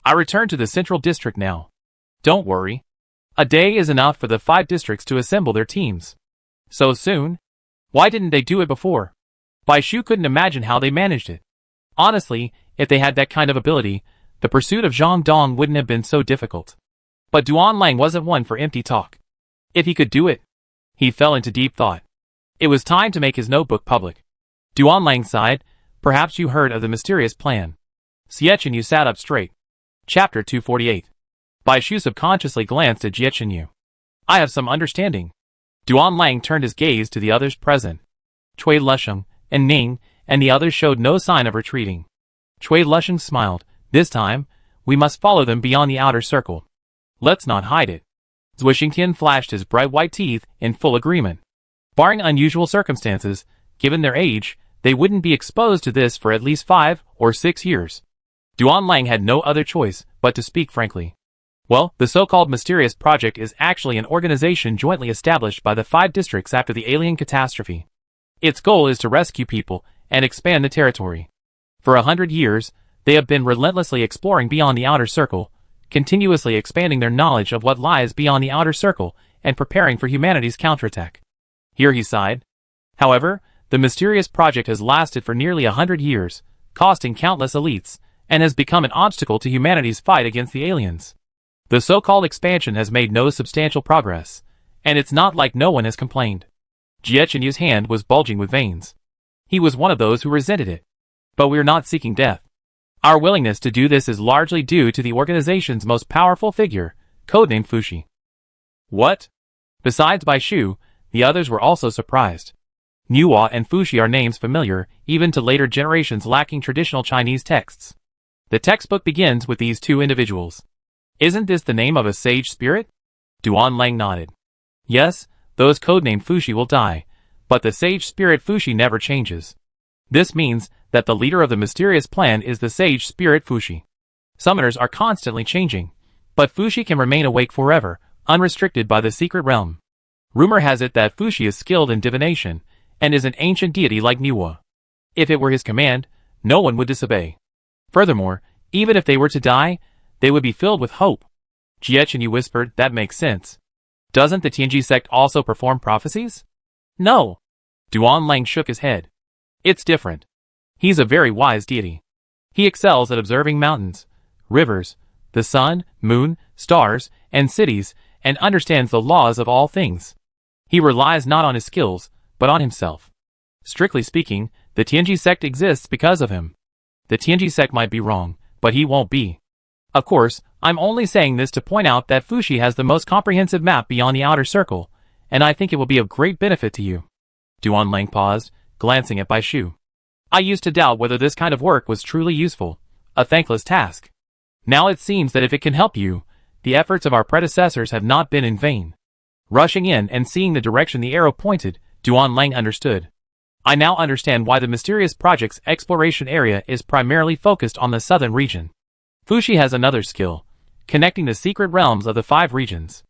[SPEAKER 1] I return to the Central District now. Don't worry. A day is enough for the 5 districts to assemble their teams. So soon? Why didn't they do it before? Bai Shu couldn't imagine how they managed it. Honestly, if they had that kind of ability, the pursuit of Zhang Dong wouldn't have been so difficult. But Duan Lang wasn't one for empty talk. If he could do it, he fell into deep thought. It was time to make his notebook public. Duan Lang sighed. Perhaps you heard of the mysterious plan. Yu sat up straight. Chapter 248. Bai Shu subconsciously glanced at Yu. I have some understanding. Duan Lang turned his gaze to the others present. Cui Lusheng and Ning and the others showed no sign of retreating. Cui Lusheng smiled. This time, we must follow them beyond the outer circle. Let's not hide it. Zhuixingtian flashed his bright white teeth in full agreement. Barring unusual circumstances, given their age, they wouldn't be exposed to this for at least 5 or 6 years. Duan Lang had no other choice but to speak frankly. Well, the so-called mysterious project is actually an organization jointly established by the 5 districts after the alien catastrophe. Its goal is to rescue people and expand the territory. For 100 years, they have been relentlessly exploring beyond the outer circle, continuously expanding their knowledge of what lies beyond the outer circle and preparing for humanity's counterattack. Here he sighed. However, the mysterious project has lasted for nearly 100 years, costing countless elites, and has become an obstacle to humanity's fight against the aliens. The so-called expansion has made no substantial progress, and it's not like no one has complained. Jiechanyu's hand was bulging with veins. He was one of those who resented it. But we're not seeking death. Our willingness to do this is largely due to the organization's most powerful figure, codenamed Fushi. What? Besides Bai Shu, the others were also surprised. Nuwa and Fushi are names familiar, even to later generations lacking traditional Chinese texts. The textbook begins with these 2 individuals. Isn't this the name of a sage spirit? Duan Lang nodded. Yes, those codenamed Fushi will die, but the sage spirit Fushi never changes. This means that the leader of the mysterious plan is the sage spirit Fushi. Summoners are constantly changing, but Fushi can remain awake forever, unrestricted by the secret realm. Rumor has it that Fushi is skilled in divination, and is an ancient deity like Nuwa. If it were his command, no one would disobey. Furthermore, even if they were to die, they would be filled with hope. Jiechenyu whispered, that makes sense. Doesn't the Tianji sect also perform prophecies? No. Duan Lang shook his head. It's different. He's a very wise deity. He excels at observing mountains, rivers, the sun, moon, stars, and cities, and understands the laws of all things. He relies not on his skills, but on himself. Strictly speaking, the Tianji sect exists because of him. The Tianji sect might be wrong, but he won't be. Of course, I'm only saying this to point out that Fushi has the most comprehensive map beyond the outer circle, and I think it will be of great benefit to you. Duan Lang paused, glancing at Bai Shu. I used to doubt whether this kind of work was truly useful, a thankless task. Now it seems that if it can help you, the efforts of our predecessors have not been in vain. Rushing in and seeing the direction the arrow pointed, Duan Lang understood. I now understand why the mysterious project's exploration area is primarily focused on the southern region. Fushi has another skill, connecting the secret realms of the 5 regions.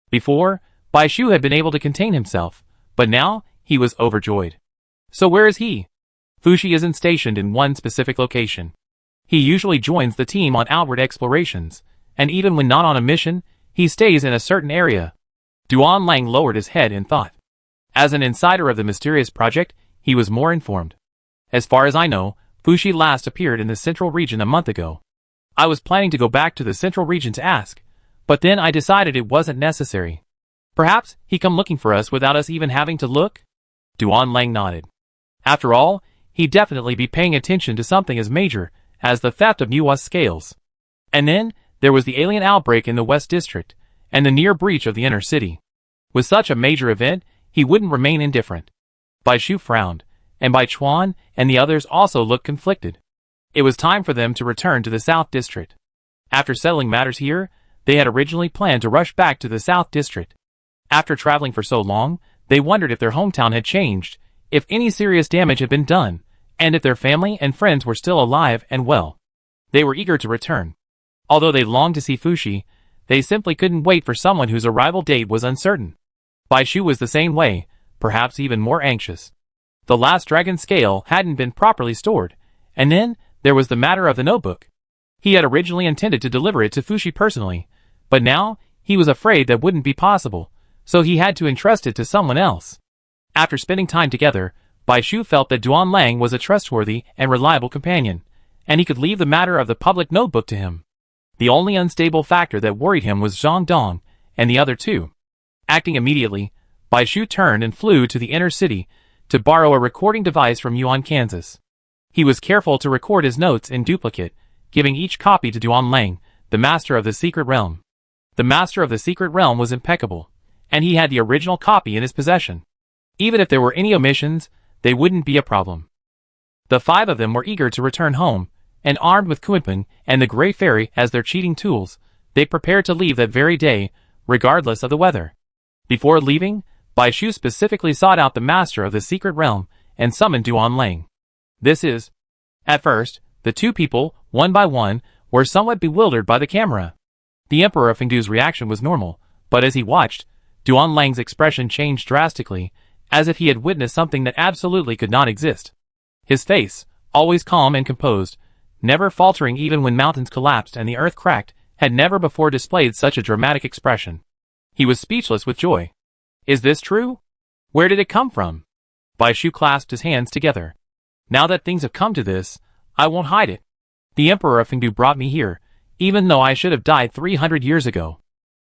[SPEAKER 1] Before, Bai Shu had been able to contain himself, but now, he was overjoyed. So where is he? Fushi isn't stationed in one specific location. He usually joins the team on outward explorations, and even when not on a mission, he stays in a certain area. Duan Lang lowered his head in thought. As an insider of the mysterious project, he was more informed. As far as I know, Fushi last appeared in the central region a month ago. I was planning to go back to the central region to ask, but then I decided it wasn't necessary. Perhaps he come looking for us without us even having to look? Duan Lang nodded. After all, he'd definitely be paying attention to something as major as the theft of Nuwa's scales. And then, there was the alien outbreak in the West District, and the near breach of the inner city. With such a major event, he wouldn't remain indifferent. Bai Shu frowned, and Bai Chuan and the others also looked conflicted. It was time for them to return to the South District. After settling matters here, they had originally planned to rush back to the South District. After traveling for so long, they wondered if their hometown had changed, if any serious damage had been done, and if their family and friends were still alive and well. They were eager to return. Although they longed to see Fushi, they simply couldn't wait for someone whose arrival date was uncertain. Bai Shu was the same way, perhaps even more anxious. The last dragon scale hadn't been properly stored, and then there was the matter of the notebook. He had originally intended to deliver it to Fushi personally, but now he was afraid that wouldn't be possible, so he had to entrust it to someone else. After spending time together, Bai Shu felt that Duan Lang was a trustworthy and reliable companion, and he could leave the matter of the public notebook to him. The only unstable factor that worried him was Zhang Dong and the other two. Acting immediately, Bai Shu turned and flew to the inner city to borrow a recording device from Yuan, Kansas. He was careful to record his notes in duplicate, giving each copy to Duan Lang, the master of the secret realm. The master of the secret realm was impeccable, and he had the original copy in his possession. Even if there were any omissions, they wouldn't be a problem. The five of them were eager to return home, and armed with Kunpeng and the Grey Fairy as their cheating tools, they prepared to leave that very day, regardless of the weather. Before leaving, Bai Shu specifically sought out the master of the secret realm and summoned Duan Lang. At first, the two people, one by one, were somewhat bewildered by the camera. The Emperor of Fengdu's reaction was normal, but as he watched, Duan Lang's expression changed drastically, as if he had witnessed something that absolutely could not exist. His face, always calm and composed, never faltering even when mountains collapsed and the earth cracked, had never before displayed such a dramatic expression. He was speechless with joy. Is this true? Where did it come from? Bai Shu clasped his hands together. Now that things have come to this, I won't hide it. The Emperor of Fengdu brought me here, even though I should have died 300 years ago.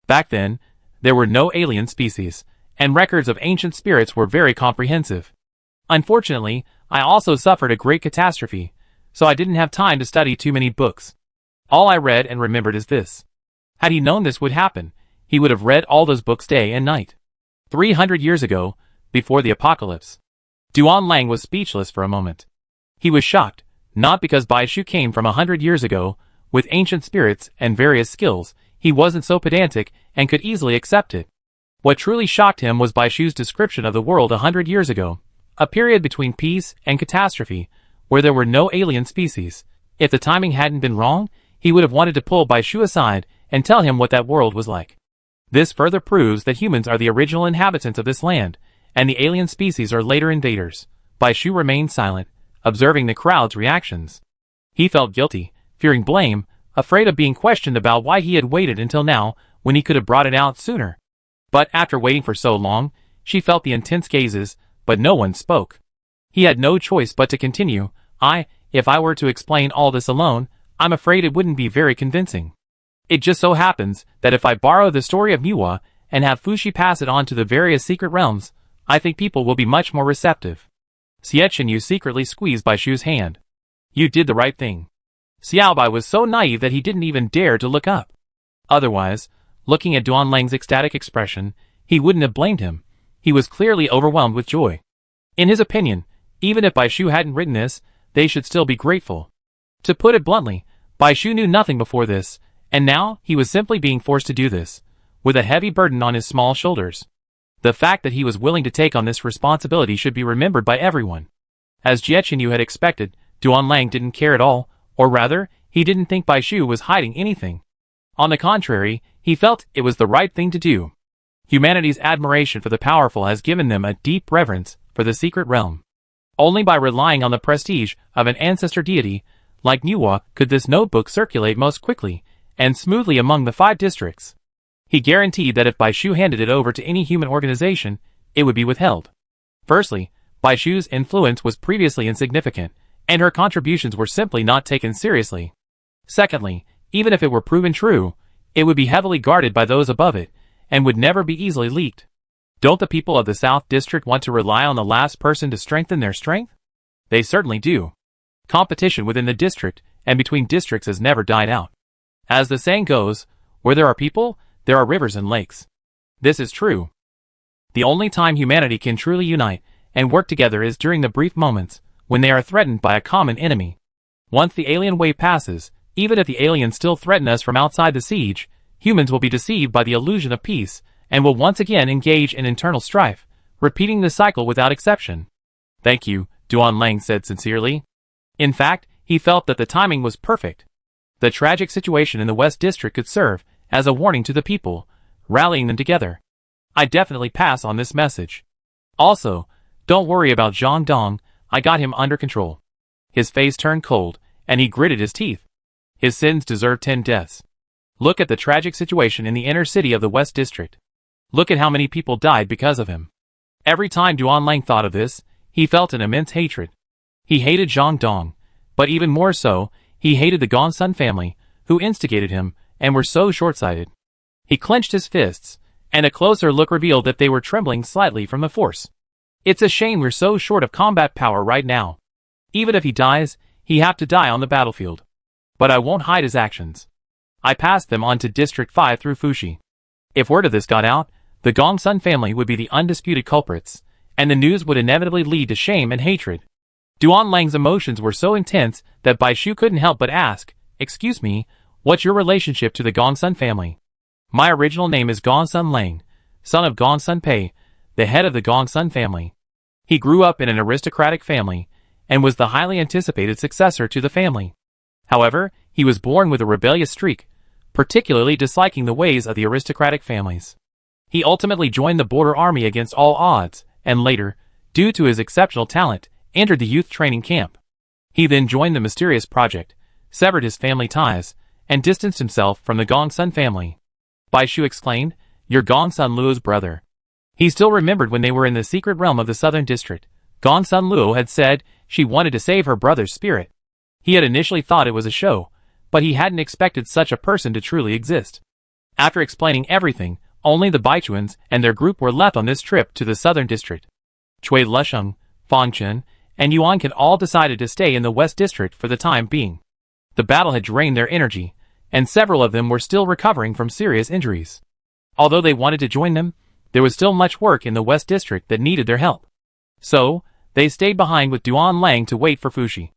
[SPEAKER 1] Back then, there were no alien species, and records of ancient spirits were very comprehensive. Unfortunately, I also suffered a great catastrophe, so I didn't have time to study too many books. All I read and remembered is this. Had he known this would happen, he would have read all those books day and night. 300 years ago, before the apocalypse. Duan Lang was speechless for a moment. He was shocked, not because Bai Shu came from 100 years ago, with ancient spirits and various skills, he wasn't so pedantic and could easily accept it. What truly shocked him was Bai Shu's description of the world 100 years ago, a period between peace and catastrophe, where there were no alien species. If the timing hadn't been wrong, he would have wanted to pull Bai Shu aside and tell him what that world was like. This further proves that humans are the original inhabitants of this land, and the alien species are later invaders. Bai Shu remained silent, observing the crowd's reactions. He felt guilty, fearing blame, afraid of being questioned about why he had waited until now when he could have brought it out sooner. But after waiting for so long, she felt the intense gazes, but no one spoke. He had no choice but to continue. If I were to explain all this alone, I'm afraid it wouldn't be very convincing. It just so happens that if I borrow the story of Niwa and have Fushi pass it on to the various secret realms, I think people will be much more receptive. Xiaoqinyu secretly squeezed Bai Shu's hand. You did the right thing. Xiaobai was so naive that he didn't even dare to look up. Otherwise, looking at Duan Lang's ecstatic expression, he wouldn't have blamed him. He was clearly overwhelmed with joy. In his opinion, even if Bai Shu hadn't written this, they should still be grateful. To put it bluntly, Bai Shu knew nothing before this, and now he was simply being forced to do this, with a heavy burden on his small shoulders. The fact that he was willing to take on this responsibility should be remembered by everyone. As Xiaoqinyu had expected, Duan Lang didn't care at all, or rather, he didn't think Bai Shu was hiding anything. On the contrary, he felt it was the right thing to do. Humanity's admiration for the powerful has given them a deep reverence for the secret realm. Only by relying on the prestige of an ancestor deity, like Niwa, could this notebook circulate most quickly and smoothly among the 5 districts. He guaranteed that if Bai Shu handed it over to any human organization, it would be withheld. Firstly, Bai Shu's influence was previously insignificant, and her contributions were simply not taken seriously. Secondly, even if it were proven true, it would be heavily guarded by those above it, and would never be easily leaked. Don't the people of the South District want to rely on the last person to strengthen their strength? They certainly do. Competition within the district and between districts has never died out. As the saying goes, where there are people, there are rivers and lakes. This is true. The only time humanity can truly unite and work together is during the brief moments when they are threatened by a common enemy. Once the alien wave passes, even if the aliens still threaten us from outside the siege, humans will be deceived by the illusion of peace and will once again engage in internal strife, repeating the cycle without exception. Thank you, Duan Lang said sincerely. In fact, he felt that the timing was perfect. The tragic situation in the West District could serve as a warning to the people, rallying them together. I definitely pass on this message. Also, Don't worry about Zhang Dong, I got him under control. His face turned cold, and he gritted his teeth. His sins deserve 10 deaths. Look at the tragic situation in the inner city of the West District. Look at how many people died because of him. Every time Duan Lang thought of this, he felt an immense hatred. He hated Zhang Dong, but even more so, he hated the Gongsun family, who instigated him, and were so short-sighted. He clenched his fists, and a closer look revealed that they were trembling slightly from the force. It's a shame we're so short of combat power right now. Even if he dies, he have to die on the battlefield. But I won't hide his actions. I passed them on to District 5 through Fuxi. If word of this got out, the Gongsun family would be the undisputed culprits, and the news would inevitably lead to shame and hatred. Duan Lang's emotions were so intense that Bai Shu couldn't help but ask, "Excuse me, what's your relationship to the Gongsun family?" "My original name is Gongsun Lang, son of Gongsun Pei, the head of the Gongsun family." He grew up in an aristocratic family, and was the highly anticipated successor to the family. However, he was born with a rebellious streak, particularly disliking the ways of the aristocratic families. He ultimately joined the border army against all odds, and later, due to his exceptional talent, entered the youth training camp. He then joined the mysterious project, severed his family ties, and distanced himself from the Gongsun family. Bai Shu exclaimed, "You're Gongsun Luo's brother." He still remembered when they were in the secret realm of the Southern District. Gongsun Luo had said she wanted to save her brother's spirit. He had initially thought it was a show, but he hadn't expected such a person to truly exist. After explaining everything, only the Baichuans and their group were left on this trip to the Southern District. Cui Lusheng, Fang Chen, and Yuan Kan all decided to stay in the West District for the time being. The battle had drained their energy, and several of them were still recovering from serious injuries. Although they wanted to join them, there was still much work in the West District that needed their help. So, they stayed behind with Duan Lang to wait for Fuxi.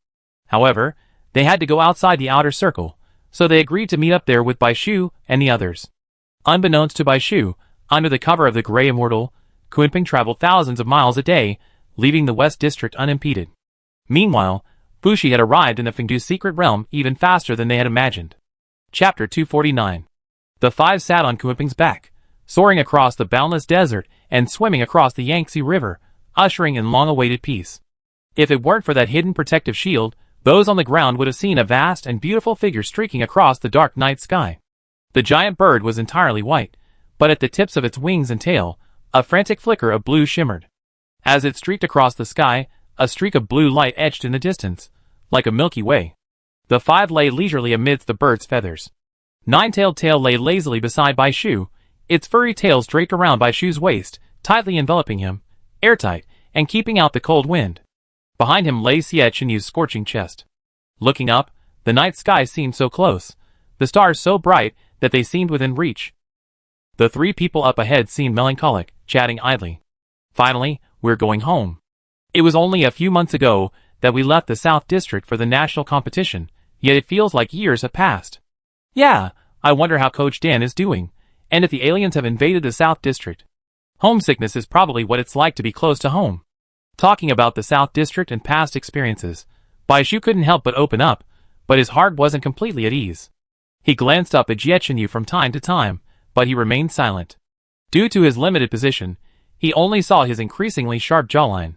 [SPEAKER 1] However, they had to go outside the outer circle, so they agreed to meet up there with Bai Shu and the others. Unbeknownst to Bai Shu, under the cover of the Grey Immortal, Kunping traveled thousands of miles a day, leaving the West District unimpeded. Meanwhile, Fuxi had arrived in the Fengdu's secret realm even faster than they had imagined. Chapter 249. The five sat on Kunping's back, soaring across the boundless desert and swimming across the Yangtze River, ushering in long-awaited peace. If it weren't for that hidden protective shield, those on the ground would have seen a vast and beautiful figure streaking across the dark night sky. The giant bird was entirely white, but at the tips of its wings and tail, a frantic flicker of blue shimmered. As it streaked across the sky, a streak of blue light etched in the distance, like a Milky Way. The five lay leisurely amidst the bird's feathers. Nine-tailed Tail lay lazily beside Bai Shu, its furry tails draped around Bai Shu's waist, tightly enveloping him, airtight, and keeping out the cold wind. Behind him lay Xie Chenyu's scorching chest. Looking up, the night sky seemed so close, the stars so bright that they seemed within reach. The three people up ahead seemed melancholic, chatting idly. "Finally, we're going home. It was only a few months ago that we left the South District for the national competition, yet it feels like years have passed. Yeah, I wonder how Coach Dan is doing, and if the aliens have invaded the South District. Homesickness is probably what it's like to be close to home." Talking about the South District and past experiences, Bai Shu couldn't help but open up, but his heart wasn't completely at ease. He glanced up at Xie Chenyu from time to time, but he remained silent. Due to his limited position, he only saw his increasingly sharp jawline.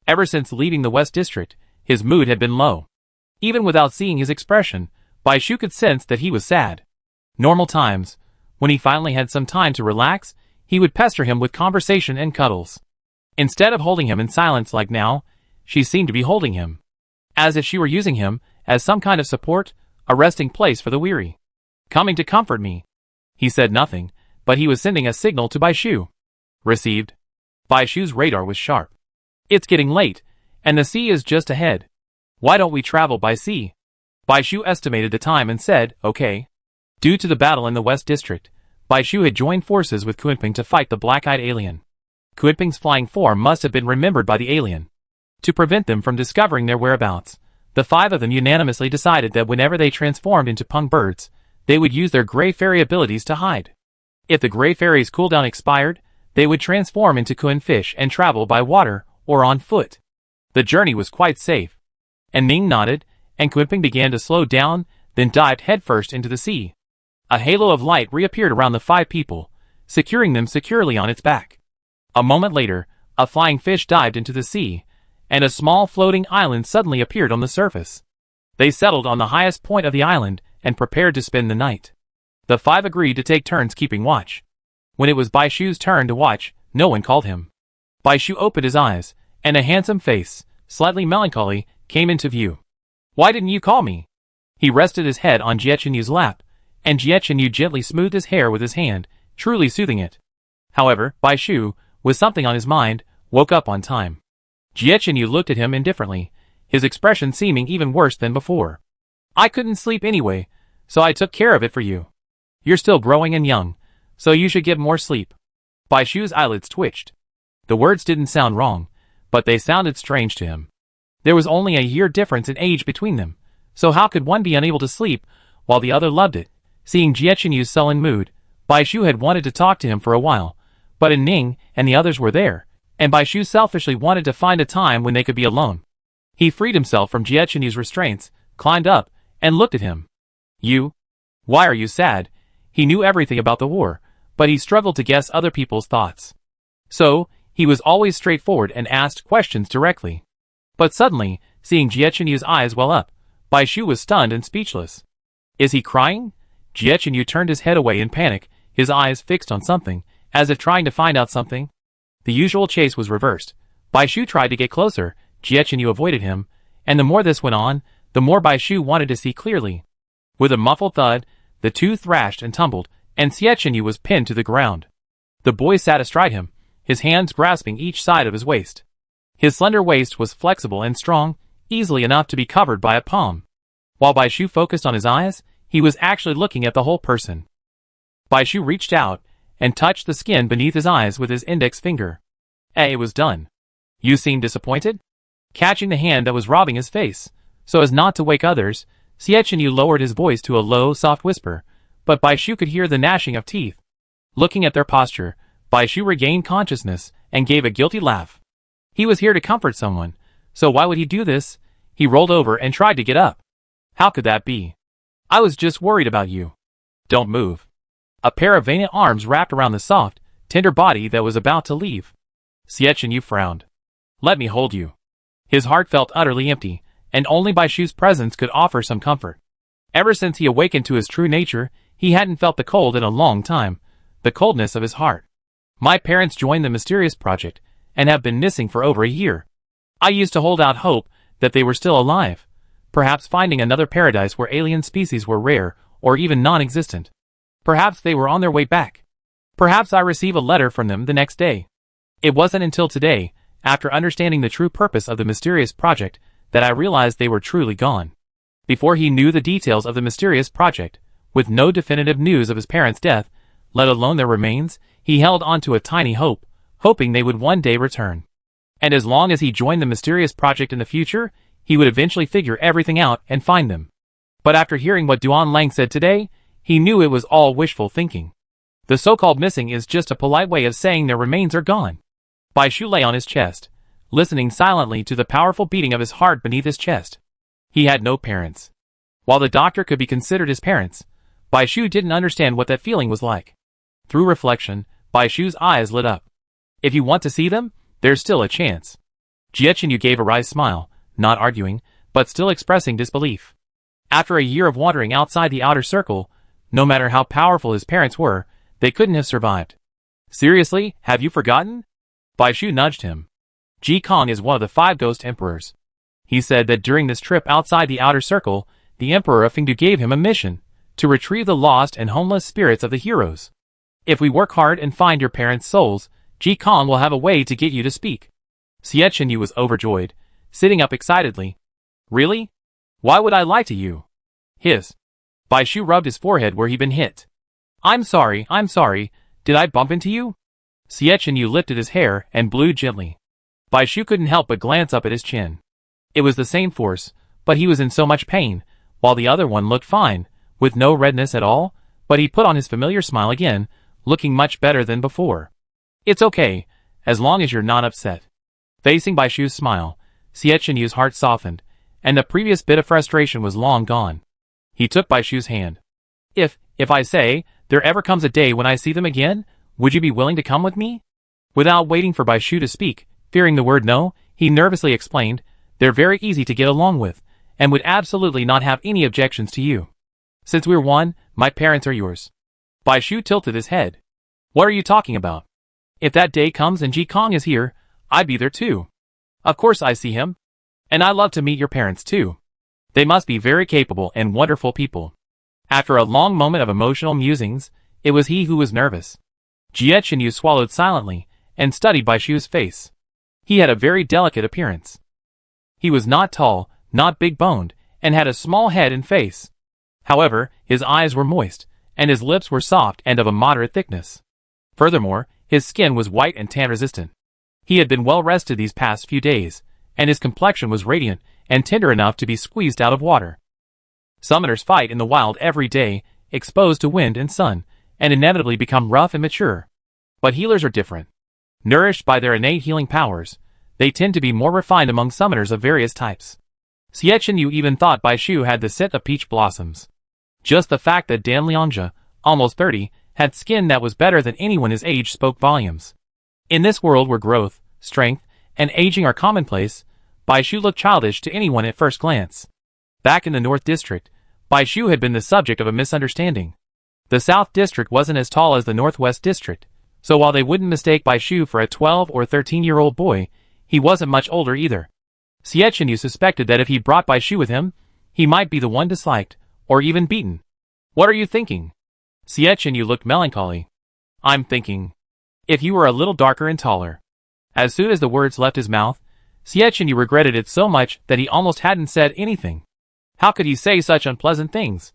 [SPEAKER 1] Ever since leaving the West District, his mood had been low. Even without seeing his expression, Bai Shu could sense that he was sad. Normal times, when he finally had some time to relax, he would pester him with conversation and cuddles. Instead of holding him in silence like now, she seemed to be holding him, as if she were using him as some kind of support, a resting place for the weary. "Coming to comfort me." He said nothing, but he was sending a signal to Bai Shu. Received. Bai Shu's radar was sharp. "It's getting late, and the sea is just ahead. Why don't we travel by sea?" Bai Shu estimated the time and said, "Okay." Due to the battle in the West District, Bai Shu had joined forces with Kunping to fight the black-eyed alien. Kunping's flying form must have been remembered by the alien. To prevent them from discovering their whereabouts, the five of them unanimously decided that whenever they transformed into Peng birds, they would use their Grey Fairy abilities to hide. If the Grey Fairy's cooldown expired, they would transform into Kun fish and travel by water or on foot. The journey was quite safe. And Ning nodded, and Kunping began to slow down, then dived headfirst into the sea. A halo of light reappeared around the five people, securing them securely on its back. A moment later, A flying fish dived into the sea, and a small floating island suddenly appeared on the surface. They settled on the highest point of the island and prepared to spend the night. The five agreed to take turns keeping watch. When it was Bai Shu's turn to watch, no one called him. Bai Shu opened his eyes, and a handsome face, slightly melancholy, came into view. "Why didn't you call me?" He rested his head on Jie Yu's lap, and Jie Yu gently smoothed his hair with his hand, truly soothing it. However, Bai Shu, with something on his mind, woke up on time. Jie Yu looked at him indifferently, his expression seeming even worse than before. "I couldn't sleep anyway, so I took care of it for you. You're still growing and young, so you should get more sleep." Bai Shu's eyelids twitched. The words didn't sound wrong, but they sounded strange to him. There was only a year difference in age between them, so how could one be unable to sleep while the other loved it? Seeing Jie Yu's sullen mood, Bai Shu had wanted to talk to him for a while, but Ning and the others were there, and Bai Shu selfishly wanted to find a time when they could be alone. He freed himself from Jie Yu's restraints, climbed up, and looked at him. "You? Why are you sad?" He knew everything about the war, but he struggled to guess other people's thoughts. So, he was always straightforward and asked questions directly. But suddenly, seeing Jie Yu's eyes well up, Bai Shu was stunned and speechless. "Is he crying?" Jie Yu turned his head away in panic, his eyes fixed on something, as if trying to find out something. The usual chase was reversed. Bai Shu tried to get closer, Jie Yu avoided him, and the more this went on, the more Bai Shu wanted to see clearly. With a muffled thud, the two thrashed and tumbled, and Jie Yu was pinned to the ground. The boy sat astride him, his hands grasping each side of his waist. His slender waist was flexible and strong, easily enough to be covered by a palm. While Bai Shu focused on his eyes, he was actually looking at the whole person. Bai Shu reached out and touched the skin beneath his eyes with his index finger. It was done. "You seem disappointed?" Catching the hand that was rubbing his face, so as not to wake others, Jie Yu lowered his voice to a low, soft whisper, but Bai Shu could hear the gnashing of teeth. Looking at their posture, Bai Shu regained consciousness and gave a guilty laugh. He was here to comfort someone, so why would he do this? He rolled over and tried to get up. "How could that be? I was just worried about you. Don't move." A pair of veined arms wrapped around the soft, tender body that was about to leave. Jie Yu frowned. "Let me hold you." His heart felt utterly empty, and only Bai Shu's presence could offer some comfort. Ever since he awakened to his true nature, he hadn't felt the cold in a long time, the coldness of his heart. "My parents joined the mysterious project, and have been missing for over a year. I used to hold out hope that they were still alive, perhaps finding another paradise where alien species were rare or even non-existent. Perhaps they were on their way back. Perhaps I receive a letter from them the next day. It wasn't until today, after understanding the true purpose of the mysterious project, that I realized they were truly gone." Before he knew the details of the mysterious project, with no definitive news of his parents' death, let alone their remains, he held on to a tiny hope, hoping they would one day return. And as long as he joined the mysterious project in the future, he would eventually figure everything out and find them. But after hearing what Duan Lang said today, he knew it was all wishful thinking. The so-called missing is just a polite way of saying their remains are gone. Bai Shu lay on his chest, listening silently to the powerful beating of his heart beneath his chest. He had no parents. While the doctor could be considered his parents, Bai Shu didn't understand what that feeling was like. Through reflection, Bai Shu's eyes lit up. If you want to see them, there's still a chance. Jie Yu gave a wry smile, not arguing, but still expressing disbelief. After a year of wandering outside the outer circle, no matter how powerful his parents were, they couldn't have survived. Seriously, have you forgotten? Bai Shu nudged him. Ji Kong is one of the 5 ghost emperors. He said that during this trip outside the outer circle, the Emperor of Fengdu gave him a mission, to retrieve the lost and homeless spirits of the heroes. If we work hard and find your parents' souls, Ji Kong will have a way to get you to speak. Jie Yu was overjoyed, sitting up excitedly. Really? Why would I lie to you? Hiss. Bai Shu rubbed his forehead where he'd been hit. I'm sorry, did I bump into you? Jie Yu lifted his hair and blew gently. Bai Shu couldn't help but glance up at his chin. It was the same force, but he was in so much pain, while the other one looked fine, with no redness at all, but he put on his familiar smile again, looking much better than before. It's okay, as long as you're not upset. Facing Bai Shu's smile, Jie Yu's heart softened, and the previous bit of frustration was long gone. He took Bai Shu's hand. If I say, there ever comes a day when I see them again, would you be willing to come with me? Without waiting for Bai Shu to speak, fearing the word no, he nervously explained, "They're very easy to get along with, and would absolutely not have any objections to you. Since we're one, my parents are yours." Bai Shu tilted his head. "What are you talking about? If that day comes and Ji Kong is here, I'd be there too. Of course I see him. And I love to meet your parents too. They must be very capable and wonderful people." After a long moment of emotional musings, it was he who was nervous. Jie Chenyu swallowed silently and studied Bai Shu's face. He had a very delicate appearance. He was not tall, not big-boned, and had a small head and face. However, his eyes were moist, and his lips were soft and of a moderate thickness. Furthermore, his skin was white and tan-resistant. He had been well rested these past few days, and his complexion was radiant and tender enough to be squeezed out of water. Summoners fight in the wild every day, exposed to wind and sun, and inevitably become rough and mature. But healers are different. Nourished by their innate healing powers, they tend to be more refined among summoners of various types. Xie Chenyu even thought Bai Shu had the scent of peach blossoms. Just the fact that Dan Liangjia, almost 30, had skin that was better than anyone his age spoke volumes. In this world where growth, strength, and aging are commonplace, Bai Shu looked childish to anyone at first glance. Back in the North District, Bai Shu had been the subject of a misunderstanding. The South District wasn't as tall as the Northwest District, so while they wouldn't mistake Bai Shu for a 12 or 13-year-old boy, he wasn't much older either. Xie Chenyu suspected that if he brought Bai Shu with him, he might be the one disliked, or even beaten. "What are you thinking?" Xie Chenyu looked melancholy. "I'm thinking, if you were a little darker and taller." As soon as the words left his mouth, Xie Chenyu regretted it so much that he almost hadn't said anything. How could he say such unpleasant things?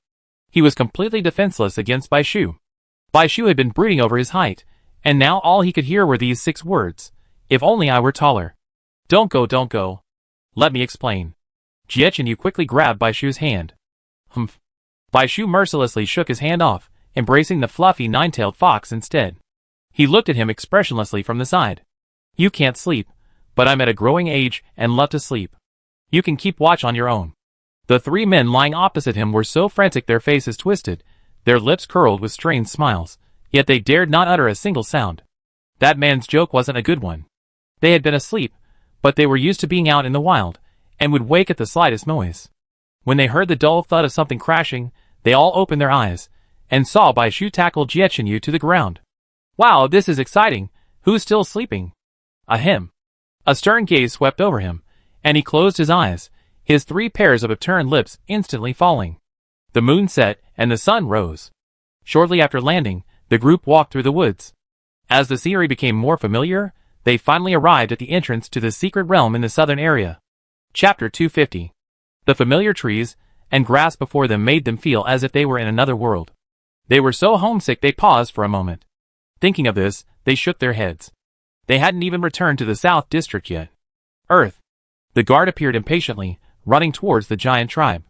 [SPEAKER 1] He was completely defenseless against Bai Shu. Bai Shu had been brooding over his height, and now all he could hear were these 6 words. "If only I were taller." Don't go. Let me explain." Jie Chenyu quickly grabbed Bai Shu's hand. "Humph." Bai Shu mercilessly shook his hand off, embracing the fluffy 9-tailed fox instead. He looked at him expressionlessly from the side. "You can't sleep, but I'm at a growing age and love to sleep. You can keep watch on your own." The 3 men lying opposite him were so frantic their faces twisted, their lips curled with strained smiles, yet they dared not utter a single sound. That man's joke wasn't a good one. They had been asleep, but they were used to being out in the wild, and would wake at the slightest noise. When they heard the dull thud of something crashing, they all opened their eyes, and saw Bai Shu tackle Jie Chenyu to the ground. "Wow, this is exciting. Who's still sleeping?" Ahem. A stern gaze swept over him, and he closed his eyes, his 3 pairs of upturned lips instantly falling. The moon set, and the sun rose. Shortly after landing, the group walked through the woods. As the scenery became more familiar, they finally arrived at the entrance to the secret realm in the southern area. Chapter 250. The familiar trees and grass before them made them feel as if they were in another world. They were so homesick they paused for a moment. Thinking of this, they shook their heads. They hadn't even returned to the South District yet. Earth. The guard appeared impatiently, running towards the giant tribe.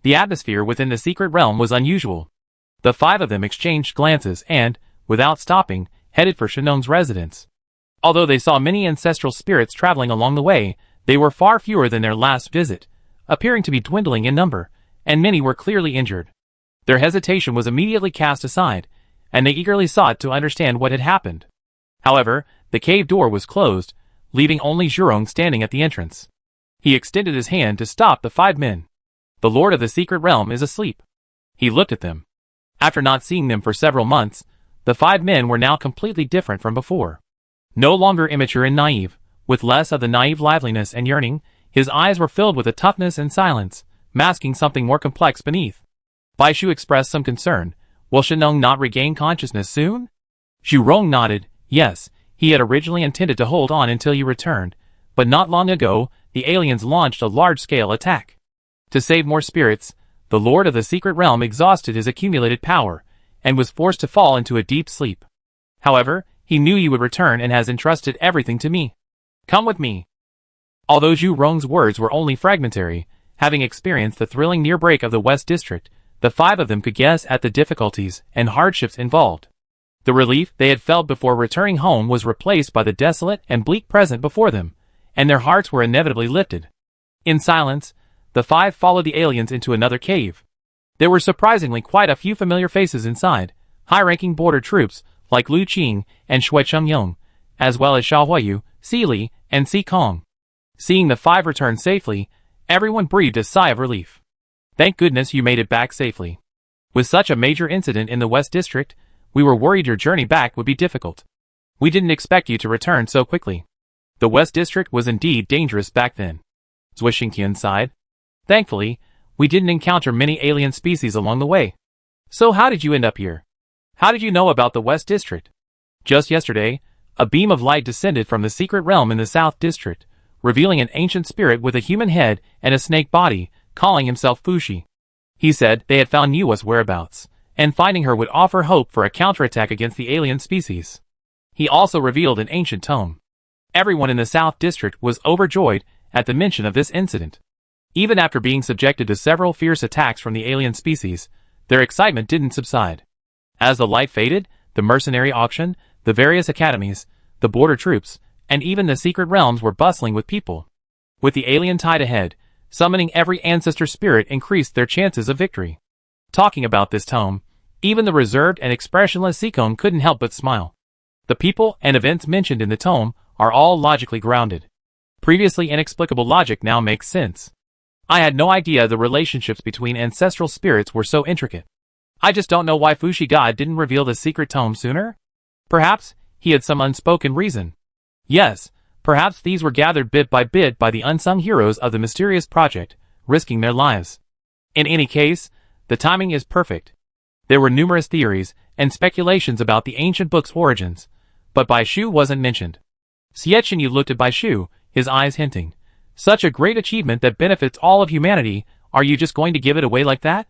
[SPEAKER 1] The atmosphere within the secret realm was unusual. The 5 of them exchanged glances and, without stopping, headed for Shenong's residence. Although they saw many ancestral spirits traveling along the way, they were far fewer than their last visit, appearing to be dwindling in number, and many were clearly injured. Their hesitation was immediately cast aside, and they eagerly sought to understand what had happened. However, the cave door was closed, leaving only Zhurong standing at the entrance. He extended his hand to stop the 5 men. "The Lord of the Secret Realm is asleep." He looked at them. After not seeing them for several months, the 5 men were now completely different from before. No longer immature and naive, with less of the naive liveliness and yearning, his eyes were filled with a toughness and silence, masking something more complex beneath. Bai Shu expressed some concern. Will Shenong not regain consciousness soon? Zhurong nodded. Yes, he had originally intended to hold on until you returned, but not long ago, the aliens launched a large-scale attack. To save more spirits, the Lord of the Secret Realm exhausted his accumulated power, and was forced to fall into a deep sleep. However, he knew you would return and has entrusted everything to me. Come with me. Although Zhurong's words were only fragmentary, having experienced the thrilling near break of the West District, the 5 of them could guess at the difficulties and hardships involved. The relief they had felt before returning home was replaced by the desolate and bleak present before them, and their hearts were inevitably lifted. In silence, the 5 followed the aliens into another cave. There were surprisingly quite a few familiar faces inside, high-ranking border troops like Lu Qing and Shui Chengyong, as well as Xiao Huayu, Si Li, and Si Kong. Seeing the 5 return safely, everyone breathed a sigh of relief. Thank goodness you made it back safely. With such a major incident in the West District, we were worried your journey back would be difficult. We didn't expect you to return so quickly. The West District was indeed dangerous back then. Zui Xingtian sighed. Thankfully, we didn't encounter many alien species along the way. So how did you end up here? How did you know about the West District? Just yesterday, a beam of light descended from the secret realm in the South District, revealing an ancient spirit with a human head and a snake body, calling himself Fushi. He said they had found Yua's whereabouts, and finding her would offer hope for a counterattack against the alien species. He also revealed an ancient tome. Everyone in the South District was overjoyed at the mention of this incident. Even after being subjected to several fierce attacks from the alien species, their excitement didn't subside. As the light faded, the mercenary auction, the various academies, the border troops, and even the secret realms were bustling with people. With the alien tide ahead, summoning every ancestor spirit increased their chances of victory. Talking about this tome, even the reserved and expressionless Sikon couldn't help but smile. The people and events mentioned in the tome are all logically grounded. Previously inexplicable logic now makes sense. I had no idea the relationships between ancestral spirits were so intricate. I just don't know why Fushi God didn't reveal the secret tome sooner? Perhaps he had some unspoken reason. Yes, perhaps these were gathered bit by bit by the unsung heroes of the mysterious project, risking their lives. In any case, the timing is perfect. There were numerous theories and speculations about the ancient book's origins, but Bai Shu wasn't mentioned. Xie Yu looked at Bai Shu, his eyes hinting. Such a great achievement that benefits all of humanity, are you just going to give it away like that?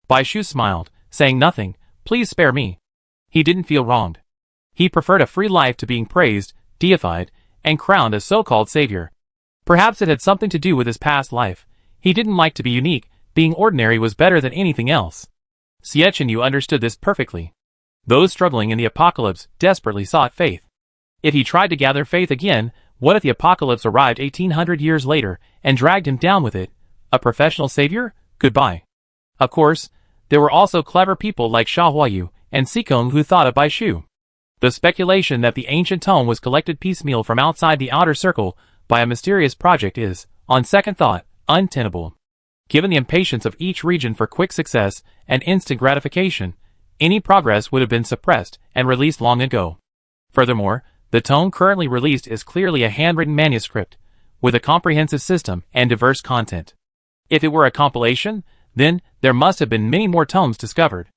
[SPEAKER 1] Bai Shu smiled, saying nothing, please spare me. He didn't feel wronged. He preferred a free life to being praised, deified, and crowned as so-called savior. Perhaps it had something to do with his past life. He didn't like to be unique, being ordinary was better than anything else. Xie Yu understood this perfectly. Those struggling in the apocalypse desperately sought faith. If he tried to gather faith again, what if the apocalypse arrived 1800 years later and dragged him down with it? A professional savior? Goodbye. Of course, there were also clever people like Xiao Huayu and Sikong who thought of Bai Shu. The speculation that the ancient tome was collected piecemeal from outside the outer circle by a mysterious project is, on second thought, untenable. Given the impatience of each region for quick success and instant gratification, any progress would have been suppressed and released long ago. Furthermore, the tome currently released is clearly a handwritten manuscript, with a comprehensive system and diverse content. If it were a compilation, then there must have been many more tomes discovered.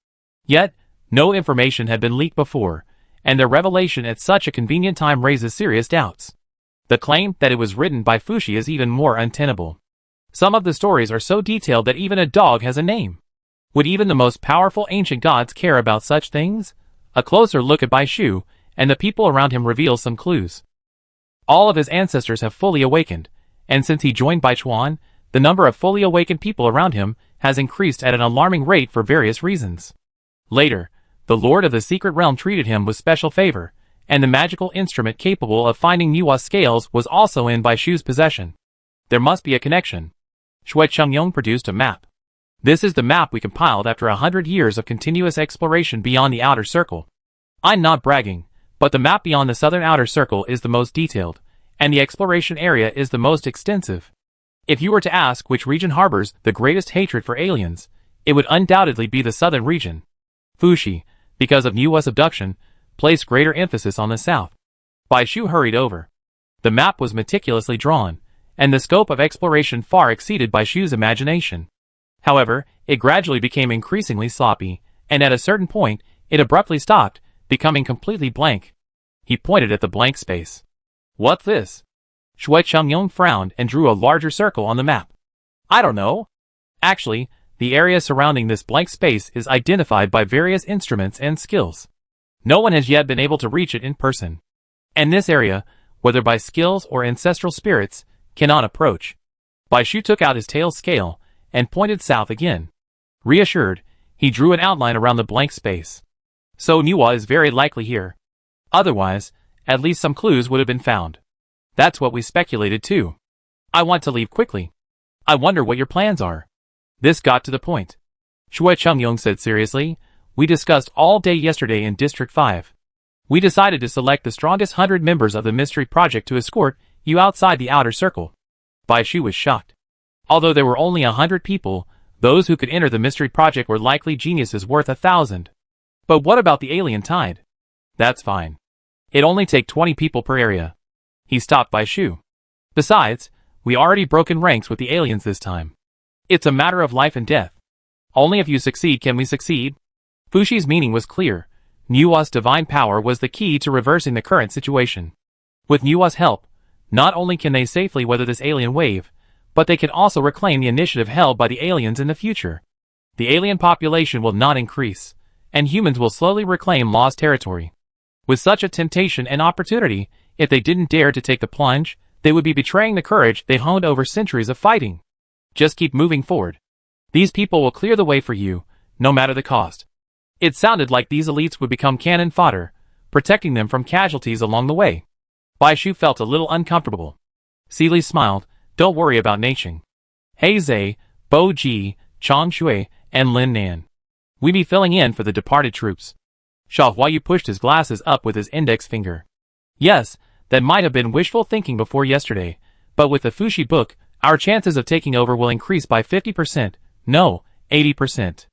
[SPEAKER 1] Yet, no information had been leaked before, and their revelation at such a convenient time raises serious doubts. The claim that it was written by Fushi is even more untenable. Some of the stories are so detailed that even a dog has a name. Would even the most powerful ancient gods care about such things? A closer look at Bai Shu, and the people around him reveals some clues. All of his ancestors have fully awakened, and since he joined Baichuan, the number of fully awakened people around him has increased at an alarming rate for various reasons. Later, the Lord of the Secret Realm treated him with special favor, and the magical instrument capable of finding Yua's scales was also in Bai Shu's possession. There must be a connection. Shui Chengyong produced a map. This is the map we compiled after 100 years of continuous exploration beyond the outer circle. I'm not bragging, but the map beyond the southern outer circle is the most detailed, and the exploration area is the most extensive. If you were to ask which region harbors the greatest hatred for aliens, it would undoubtedly be the southern region. Fushi, because of Yua's abduction, placed greater emphasis on the south. Bai Shu hurried over. The map was meticulously drawn, and the scope of exploration far exceeded Bai Shu's imagination. However, it gradually became increasingly sloppy, and at a certain point, it abruptly stopped, becoming completely blank. He pointed at the blank space. What's this? Shui Chengyong frowned and drew a larger circle on the map. I don't know. Actually, the area surrounding this blank space is identified by various instruments and skills. No one has yet been able to reach it in person. And this area, whether by skills or ancestral spirits, cannot approach. Bai Shu took out his tail scale and pointed south again. Reassured, he drew an outline around the blank space. So Yua is very likely here. Otherwise, at least some clues would have been found. That's what we speculated too. I want to leave quickly. I wonder what your plans are. This got to the point. Shui Chengyong said seriously, we discussed all day yesterday in District 5. We decided to select the strongest 100 members of the mystery project to escort you outside the outer circle. Bai Shu was shocked. Although there were only 100 people, those who could enter the mystery project were likely geniuses worth 1,000. But what about the alien tide? That's fine. It only take 20 people per area. He stopped Bai Shu. Besides, we already broken ranks with the aliens this time. It's a matter of life and death. Only if you succeed can we succeed. Fushi's meaning was clear. Nua's divine power was the key to reversing the current situation. With Nua's help, not only can they safely weather this alien wave, but they can also reclaim the initiative held by the aliens in the future. The alien population will not increase, and humans will slowly reclaim lost territory. With such a temptation and opportunity, if they didn't dare to take the plunge, they would be betraying the courage they honed over centuries of fighting. Just keep moving forward. These people will clear the way for you, no matter the cost. It sounded like these elites would become cannon fodder, protecting them from casualties along the way. Bai Shu felt a little uncomfortable. Seeley smiled. Don't worry about Naiching. He Zhe, Bo Ji, Chang Shui, and Lin Nan. We be filling in for the departed troops. Sha Huayu pushed his glasses up with his index finger. Yes, that might have been wishful thinking before yesterday, but with the Fushi book, our chances of taking over will increase by 50%, no, 80%.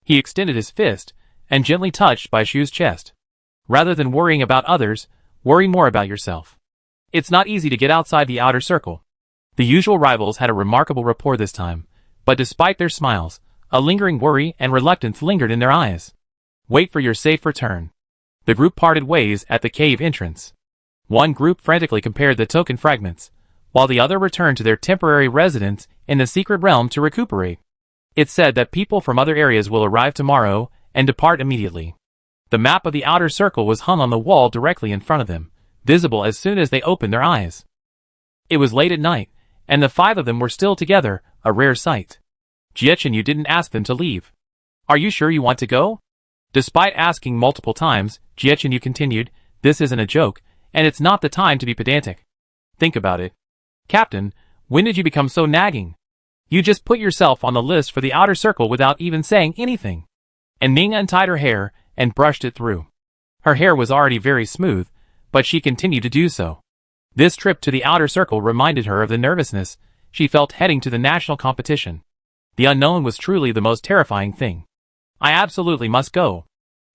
[SPEAKER 1] He extended his fist, and gently touched Bai Shu's chest. Rather than worrying about others, worry more about yourself. It's not easy to get outside the outer circle. The usual rivals had a remarkable rapport this time, but despite their smiles, a lingering worry and reluctance lingered in their eyes. Wait for your safe return. The group parted ways at the cave entrance. One group frantically compared the token fragments, while the other returned to their temporary residence in the secret realm to recuperate. It's said that people from other areas will arrive tomorrow and depart immediately. The map of the outer circle was hung on the wall directly in front of them, visible as soon as they opened their eyes. It was late at night, and the 5 of them were still together, a rare sight. Jiechin, you didn't ask them to leave. Are you sure you want to go? Despite asking multiple times, Jiechin, you continued, this isn't a joke, and it's not the time to be pedantic. Think about it. Captain, when did you become so nagging? You just put yourself on the list for the outer circle without even saying anything. And Ning untied her hair and brushed it through. Her hair was already very smooth, but she continued to do so. This trip to the outer circle reminded her of the nervousness she felt heading to the national competition. The unknown was truly the most terrifying thing. I absolutely must go.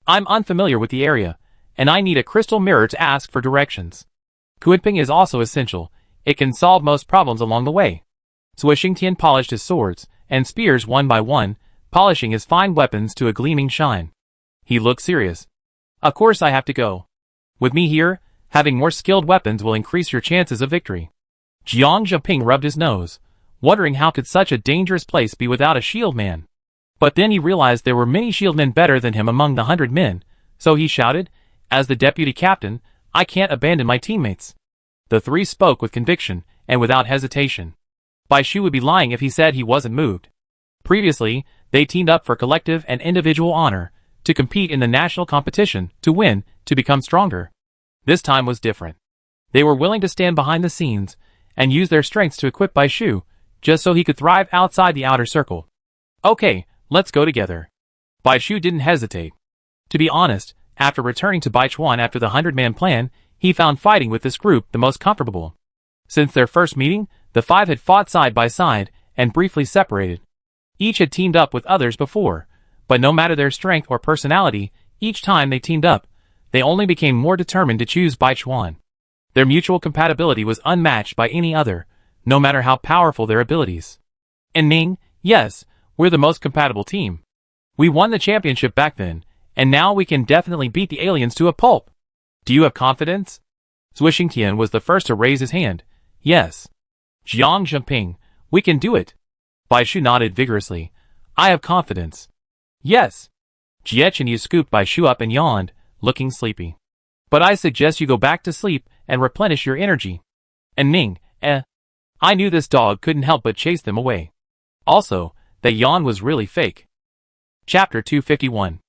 [SPEAKER 1] I'm unfamiliar with the area, and I need a crystal mirror to ask for directions. Kuiping is also essential. It can solve most problems along the way. Zui Xingtian polished his swords and spears one by one, polishing his fine weapons to a gleaming shine. He looked serious. Of course I have to go. With me here, having more skilled weapons will increase your chances of victory. Jiang Zheping rubbed his nose, wondering how could such a dangerous place be without a shield man. But then he realized there were many shield men better than him among the 100 men, so he shouted, as the deputy captain, I can't abandon my teammates. The 3 spoke with conviction, and without hesitation. Bai Shu would be lying if he said he wasn't moved. Previously, they teamed up for collective and individual honor, to compete in the national competition, to win, to become stronger. This time was different. They were willing to stand behind the scenes, and use their strengths to equip Bai Shu, just so he could thrive outside the outer circle. Okay, let's go together. Bai Shu didn't hesitate. To be honest, after returning to Baichuan after the 100-man plan, he found fighting with this group the most comfortable. Since their first meeting, the 5 had fought side by side, and briefly separated. Each had teamed up with others before, but no matter their strength or personality, each time they teamed up, they only became more determined to choose Baichuan. Their mutual compatibility was unmatched by any other, no matter how powerful their abilities. And Ning, yes, we're the most compatible team. We won the championship back then, and now we can definitely beat the aliens to a pulp. Do you have confidence? Zui Xingtian was the first to raise his hand. Yes. Jiang Zheping, we can do it. Bai Shu nodded vigorously. I have confidence. Yes. Jiechin Yu scooped Bai Shu up and yawned, looking sleepy. But I suggest you go back to sleep and replenish your energy. And Ning, I knew this dog couldn't help but chase them away. Also, that yawn was really fake. Chapter 251.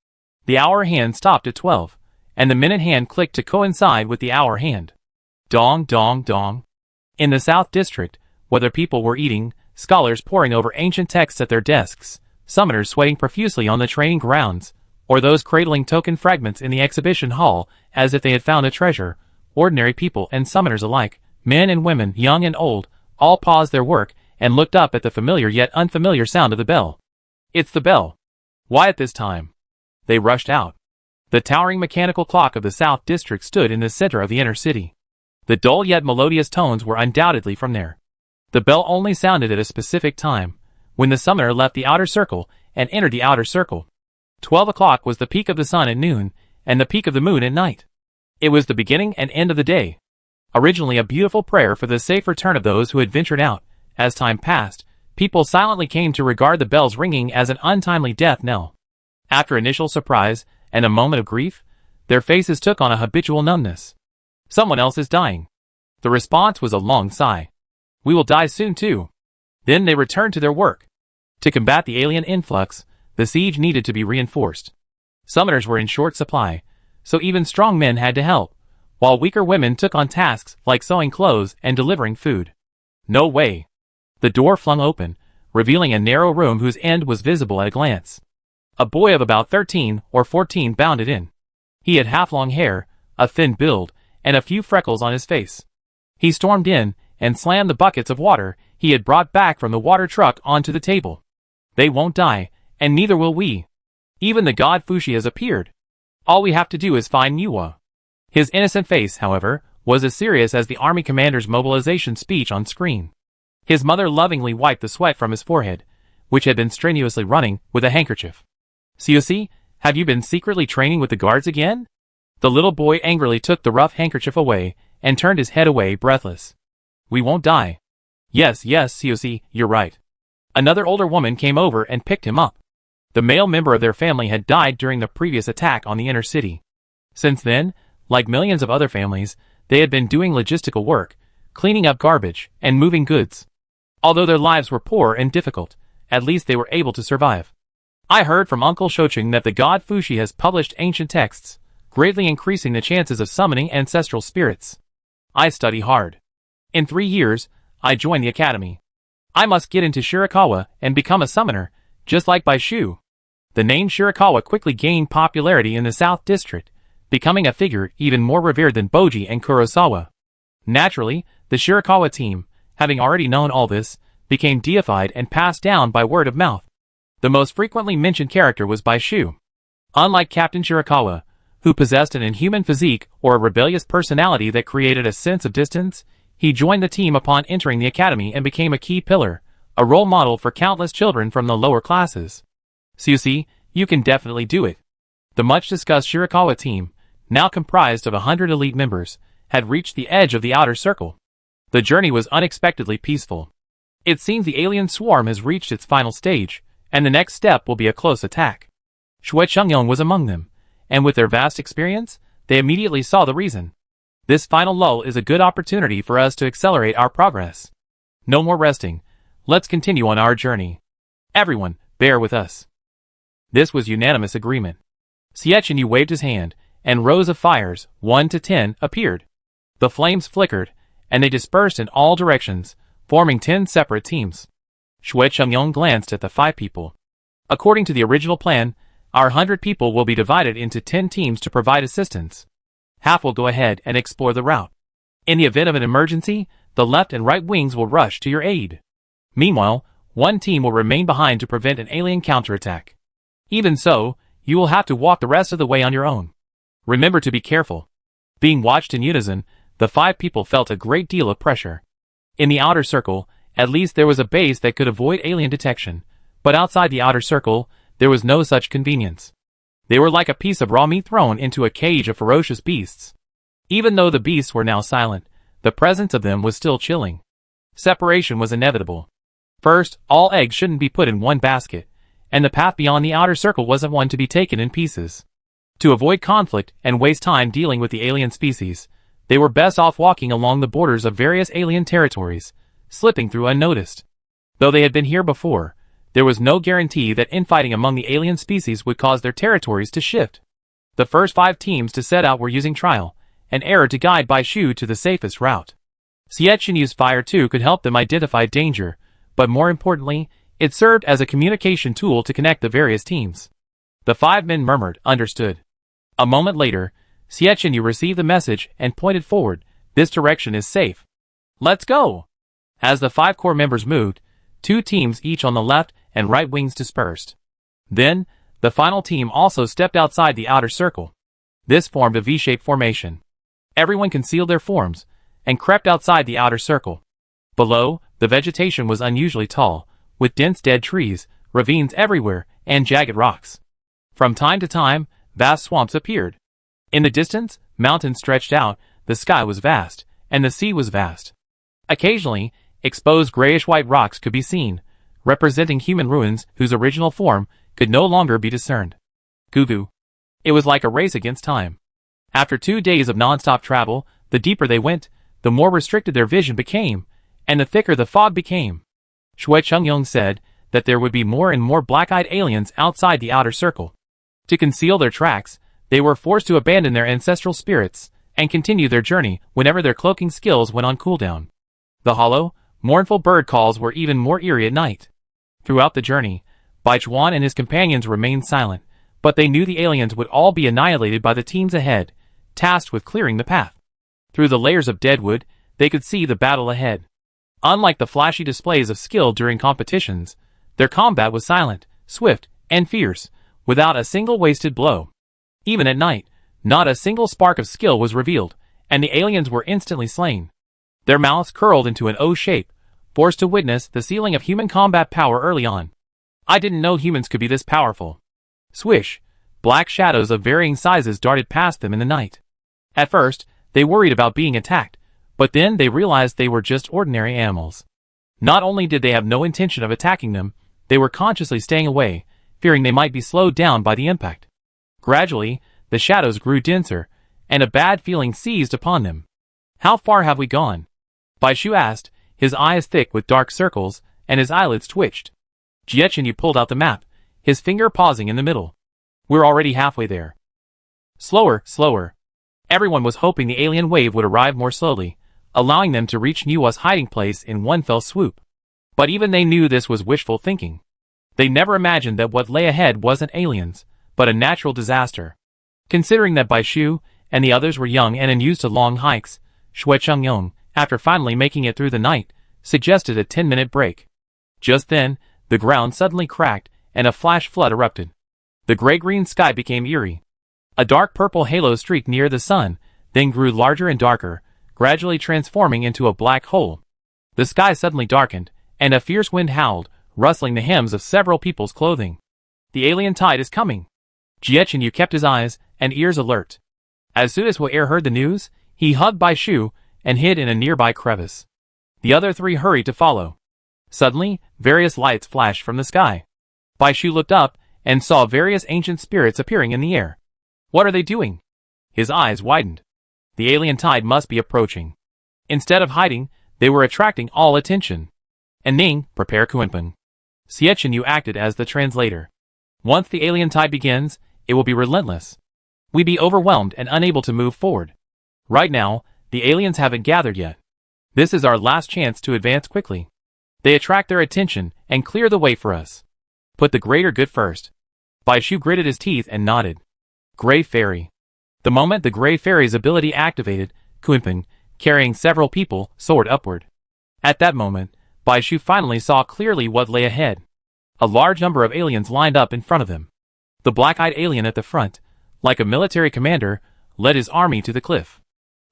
[SPEAKER 1] The hour hand stopped at 12, and the minute hand clicked to coincide with the hour hand. Dong dong dong. In the South District, whether people were eating, scholars poring over ancient texts at their desks, summoners sweating profusely on the training grounds, or those cradling token fragments in the exhibition hall as if they had found a treasure. Ordinary people and summoners alike, men and women, young and old, all paused their work and looked up at the familiar yet unfamiliar sound of the bell. It's the bell. Why at this time? They rushed out. The towering mechanical clock of the South District stood in the center of the inner city. The dull yet melodious tones were undoubtedly from there. The bell only sounded at a specific time, when the summoner left the outer circle and entered the outer circle. 12 o'clock was the peak of the sun at noon, and the peak of the moon at night. It was the beginning and end of the day. Originally a beautiful prayer for the safe return of those who had ventured out, as time passed, people silently came to regard the bell's ringing as an untimely death knell. After initial surprise and a moment of grief, their faces took on a habitual numbness. Someone else is dying. The response was a long sigh. We will die soon too. Then they returned to their work. To combat the alien influx, the siege needed to be reinforced. Summoners were in short supply, so even strong men had to help, while weaker women took on tasks like sewing clothes and delivering food. No way. The door flung open, revealing a narrow room whose end was visible at a glance. A boy of about 13 or 14 bounded in. He had half-long hair, a thin build, and a few freckles on his face. He stormed in and slammed the buckets of water he had brought back from the water truck onto the table. They won't die, and neither will we. Even the god Fushi has appeared. All we have to do is find Niwa. His innocent face, however, was as serious as the army commander's mobilization speech on screen. His mother lovingly wiped the sweat from his forehead, which had been strenuously running, with a handkerchief. "Siusi, have you been secretly training with the guards again?" The little boy angrily took the rough handkerchief away and turned his head away, breathless. "We won't die." Yes, Siusi, you're right." Another older woman came over and picked him up. The male member of their family had died during the previous attack on the inner city. Since then, like millions of other families, they had been doing logistical work, cleaning up garbage, and moving goods. Although their lives were poor and difficult, at least they were able to survive. I heard from Uncle Shocheng that the god Fushi has published ancient texts, greatly increasing the chances of summoning ancestral spirits. I study hard. In 3 years, I join the academy. I must get into Shirakawa and become a summoner, just like Baishu. The name Shirakawa quickly gained popularity in the South District, becoming a figure even more revered than Boji and Kurosawa. Naturally, the Shirakawa team, having already known all this, became deified and passed down by word of mouth. The most frequently mentioned character was Baishu. Unlike Captain Shirakawa, who possessed an inhuman physique or a rebellious personality that created a sense of distance, he joined the team upon entering the academy and became a key pillar, a role model for countless children from the lower classes. Siusi, you can definitely do it. The much-discussed Shirakawa team, now comprised of 100 elite members, had reached the edge of the outer circle. The journey was unexpectedly peaceful. It seems the alien swarm has reached its final stage, and the next step will be a close attack. Shui Chengyong was among them, and with their vast experience, they immediately saw the reason. This final lull is a good opportunity for us to accelerate our progress. No more resting. Let's continue on our journey. Everyone, bear with us. This was unanimous agreement. Sietchenyu waved his hand, and rows of fires, 1 to 10, appeared. The flames flickered, and they dispersed in all directions, forming 10 separate teams. Shui Chengyong glanced at the 5 people. According to the original plan, our 100 people will be divided into 10 teams to provide assistance. Half will go ahead and explore the route. In the event of an emergency, the left and right wings will rush to your aid. Meanwhile, one team will remain behind to prevent an alien counterattack. Even so, you will have to walk the rest of the way on your own. Remember to be careful. Being watched in unison, the 5 people felt a great deal of pressure. In the outer circle, at least there was a base that could avoid alien detection, but outside the outer circle, there was no such convenience. They were like a piece of raw meat thrown into a cage of ferocious beasts. Even though the beasts were now silent, the presence of them was still chilling. Separation was inevitable. First, all eggs shouldn't be put in one basket, and the path beyond the outer circle wasn't one to be taken in pieces. To avoid conflict and waste time dealing with the alien species, they were best off walking along the borders of various alien territories, slipping through unnoticed. Though they had been here before, there was no guarantee that infighting among the alien species would cause their territories to shift. The first 5 teams to set out were using trial and error to guide Baishu to the safest route. Sietchenyu's fire too could help them identify danger, but more importantly, it served as a communication tool to connect the various teams. The 5 men murmured, understood. A moment later, Xiechenyu received the message and pointed forward. This direction is safe. Let's go! As the 5 core members moved, 2 teams each on the left and right wings dispersed. Then, the final team also stepped outside the outer circle. This formed a V-shaped formation. Everyone concealed their forms and crept outside the outer circle. Below, the vegetation was unusually tall, with dense dead trees, ravines everywhere, and jagged rocks. From time to time, vast swamps appeared. In the distance, mountains stretched out, the sky was vast, and the sea was vast. Occasionally, exposed grayish-white rocks could be seen, representing human ruins whose original form could no longer be discerned. Gugu. It was like a race against time. After 2 days of non-stop travel, the deeper they went, the more restricted their vision became, and the thicker the fog became. Shui Chengyong said that there would be more and more black-eyed aliens outside the outer circle. To conceal their tracks, they were forced to abandon their ancestral spirits and continue their journey whenever their cloaking skills went on cooldown. The hollow, mournful bird calls were even more eerie at night. Throughout the journey, Baichuan and his companions remained silent, but they knew the aliens would all be annihilated by the teams ahead, tasked with clearing the path. Through the layers of deadwood, they could see the battle ahead. Unlike the flashy displays of skill during competitions, their combat was silent, swift, and fierce, without a single wasted blow. Even at night, not a single spark of skill was revealed, and the aliens were instantly slain. Their mouths curled into an O shape, forced to witness the ceiling of human combat power early on. I didn't know humans could be this powerful. Swish, black shadows of varying sizes darted past them in the night. At first, they worried about being attacked, but then they realized they were just ordinary animals. Not only did they have no intention of attacking them, they were consciously staying away, fearing they might be slowed down by the impact. Gradually, the shadows grew denser, and a bad feeling seized upon them. How far have we gone? Baishu asked, his eyes thick with dark circles, and his eyelids twitched. Jiechenyu pulled out the map, his finger pausing in the middle. We're already halfway there. Slower, slower. Everyone was hoping the alien wave would arrive more slowly, allowing them to reach Nua's hiding place in one fell swoop. But even they knew this was wishful thinking. They never imagined that what lay ahead wasn't aliens, but a natural disaster. Considering that Baishu and the others were young and unused to long hikes, Shui Chengyong, after finally making it through the night, suggested a 10-minute break. Just then, the ground suddenly cracked, and a flash flood erupted. The gray-green sky became eerie. A dark purple halo streaked near the sun, then grew larger and darker, gradually transforming into a black hole. The sky suddenly darkened, and a fierce wind howled, rustling the hems of several people's clothing. The alien tide is coming. Jiechenyu kept his eyes and ears alert. As soon as Huaer heard the news, he hugged Baishu and hid in a nearby crevice. The other 3 hurried to follow. Suddenly, various lights flashed from the sky. Baishu looked up and saw various ancient spirits appearing in the air. What are they doing? His eyes widened. The alien tide must be approaching. Instead of hiding, they were attracting all attention. And Ning, prepare Kunpeng. Xiechenyu acted as the translator. Once the alien tide begins, it will be relentless. We'd be overwhelmed and unable to move forward. Right now, the aliens haven't gathered yet. This is our last chance to advance quickly. They attract their attention and clear the way for us. Put the greater good first. Baishu gritted his teeth and nodded. Gray Fairy. The moment the Gray Fairy's ability activated, Kunpeng, carrying several people, soared upward. At that moment, Baishu finally saw clearly what lay ahead. A large number of aliens lined up in front of him. The black-eyed alien at the front, like a military commander, led his army to the cliff.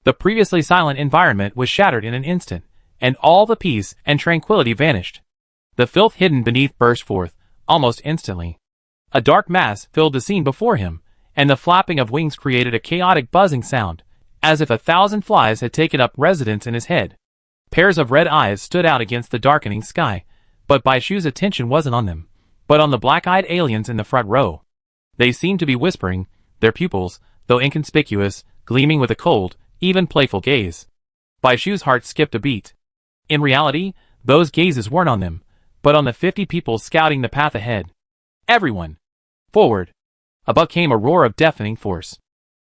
[SPEAKER 1] The previously silent environment was shattered in an instant, and all the peace and tranquility vanished. The filth hidden beneath burst forth, almost instantly. A dark mass filled the scene before him, and the flapping of wings created a chaotic buzzing sound, as if 1,000 flies had taken up residence in his head. Pairs of red eyes stood out against the darkening sky, but Baishu's attention wasn't on them, but on the black-eyed aliens in the front row. They seemed to be whispering, their pupils, though inconspicuous, gleaming with a cold, even playful gaze. Baishu's heart skipped a beat. In reality, those gazes weren't on them, but on the 50 people scouting the path ahead. Everyone! Forward! Above came a roar of deafening force.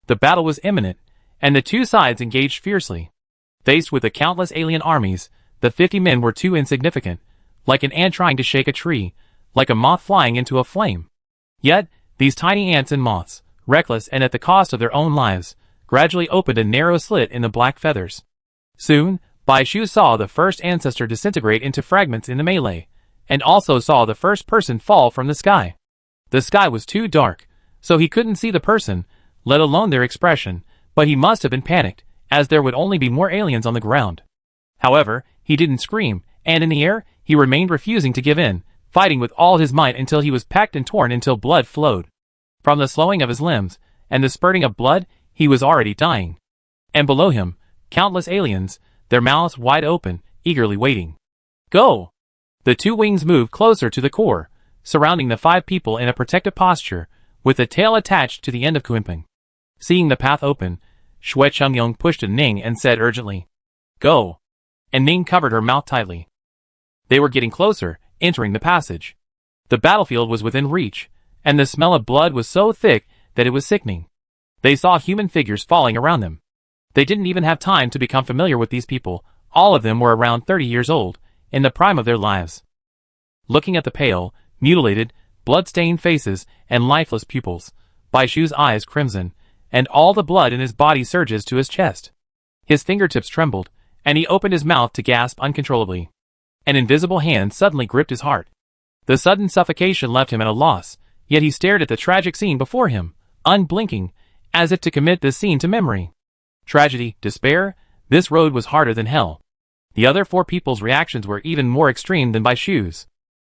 [SPEAKER 1] The battle was imminent, and the 2 sides engaged fiercely. Faced with the countless alien armies, the 50 men were too insignificant, like an ant trying to shake a tree, like a moth flying into a flame. Yet, These tiny ants and moths, reckless and at the cost of their own lives, gradually opened a narrow slit in the black feathers. Soon, Bai Shu saw the first ancestor disintegrate into fragments in the melee, and also saw the first person fall from the sky. The sky was too dark, so he couldn't see the person, let alone their expression, but he must have been panicked, as there would only be more aliens on the ground. However, he didn't scream, and in the air, he remained refusing to give in, fighting with all his might until he was pecked and torn until blood flowed. From the slowing of his limbs, and the spurting of blood, he was already dying. And below him, countless aliens, their mouths wide open, eagerly waiting. Go! The two wings moved closer to the core, surrounding the 5 people in a protective posture, with the tail attached to the end of Kunpeng. Seeing the path open, Xue Chengyong pushed at Ning and said urgently, Go! And Ning covered her mouth tightly. They were getting closer, entering the passage. The battlefield was within reach, and the smell of blood was so thick that it was sickening. They saw human figures falling around them. They didn't even have time to become familiar with these people. All of them were around 30 years old, in the prime of their lives. Looking at the pale, mutilated, blood-stained faces and lifeless pupils, Bai Shu's eyes crimson, and all the blood in his body surges to his chest. His fingertips trembled, and he opened his mouth to gasp uncontrollably. An invisible hand suddenly gripped his heart. The sudden suffocation left him at a loss, yet he stared at the tragic scene before him, unblinking, as if to commit this scene to memory. Tragedy, despair, this road was harder than hell. The other 4 people's reactions were even more extreme than Bai Shu's.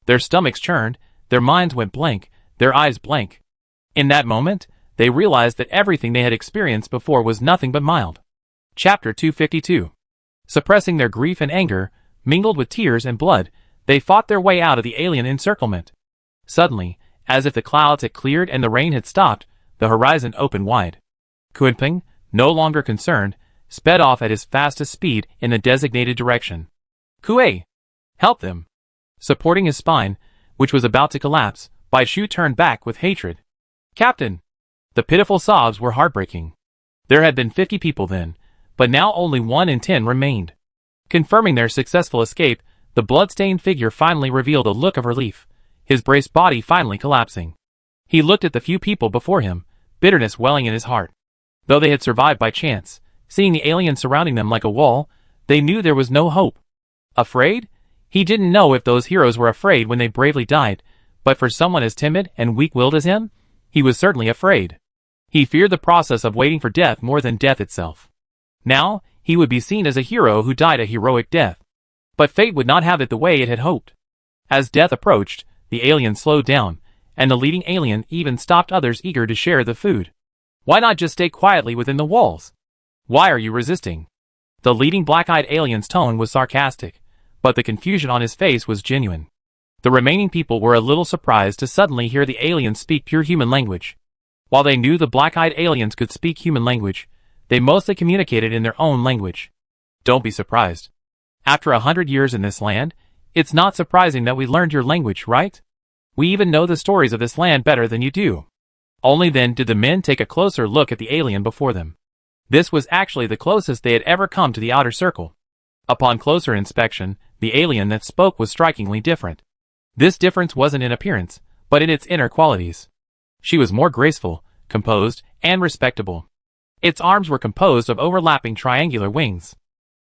[SPEAKER 1] Their stomachs churned, their minds went blank, their eyes blank. In that moment, they realized that everything they had experienced before was nothing but mild. Chapter 252. Suppressing their grief and anger, mingled with tears and blood, they fought their way out of the alien encirclement. Suddenly, as if the clouds had cleared and the rain had stopped, the horizon opened wide. Kunpeng, no longer concerned, sped off at his fastest speed in the designated direction. Kuei! Help them! Supporting his spine, which was about to collapse, Bai Shu turned back with hatred. Captain! The pitiful sobs were heartbreaking. There had been 50 people then, but now only 1 in 10 remained. Confirming their successful escape, the blood-stained figure finally revealed a look of relief, his braced body finally collapsing. He looked at the few people before him, bitterness welling in his heart. Though they had survived by chance, seeing the aliens surrounding them like a wall, they knew there was no hope. Afraid? He didn't know if those heroes were afraid when they bravely died, but for someone as timid and weak-willed as him, he was certainly afraid. He feared the process of waiting for death more than death itself. Now, he would be seen as a hero who died a heroic death. But fate would not have it the way it had hoped. As death approached, the alien slowed down, and the leading alien even stopped others eager to share the food. Why not just stay quietly within the walls? Why are you resisting? The leading black-eyed alien's tone was sarcastic, but the confusion on his face was genuine. The remaining people were a little surprised to suddenly hear the aliens speak pure human language. While they knew the black-eyed aliens could speak human language, they mostly communicated in their own language. Don't be surprised. After 100 years in this land, it's not surprising that we learned your language, right? We even know the stories of this land better than you do. Only then did the men take a closer look at the alien before them. This was actually the closest they had ever come to the outer circle. Upon closer inspection, the alien that spoke was strikingly different. This difference wasn't in appearance, but in its inner qualities. She was more graceful, composed, and respectable. Its arms were composed of overlapping triangular wings.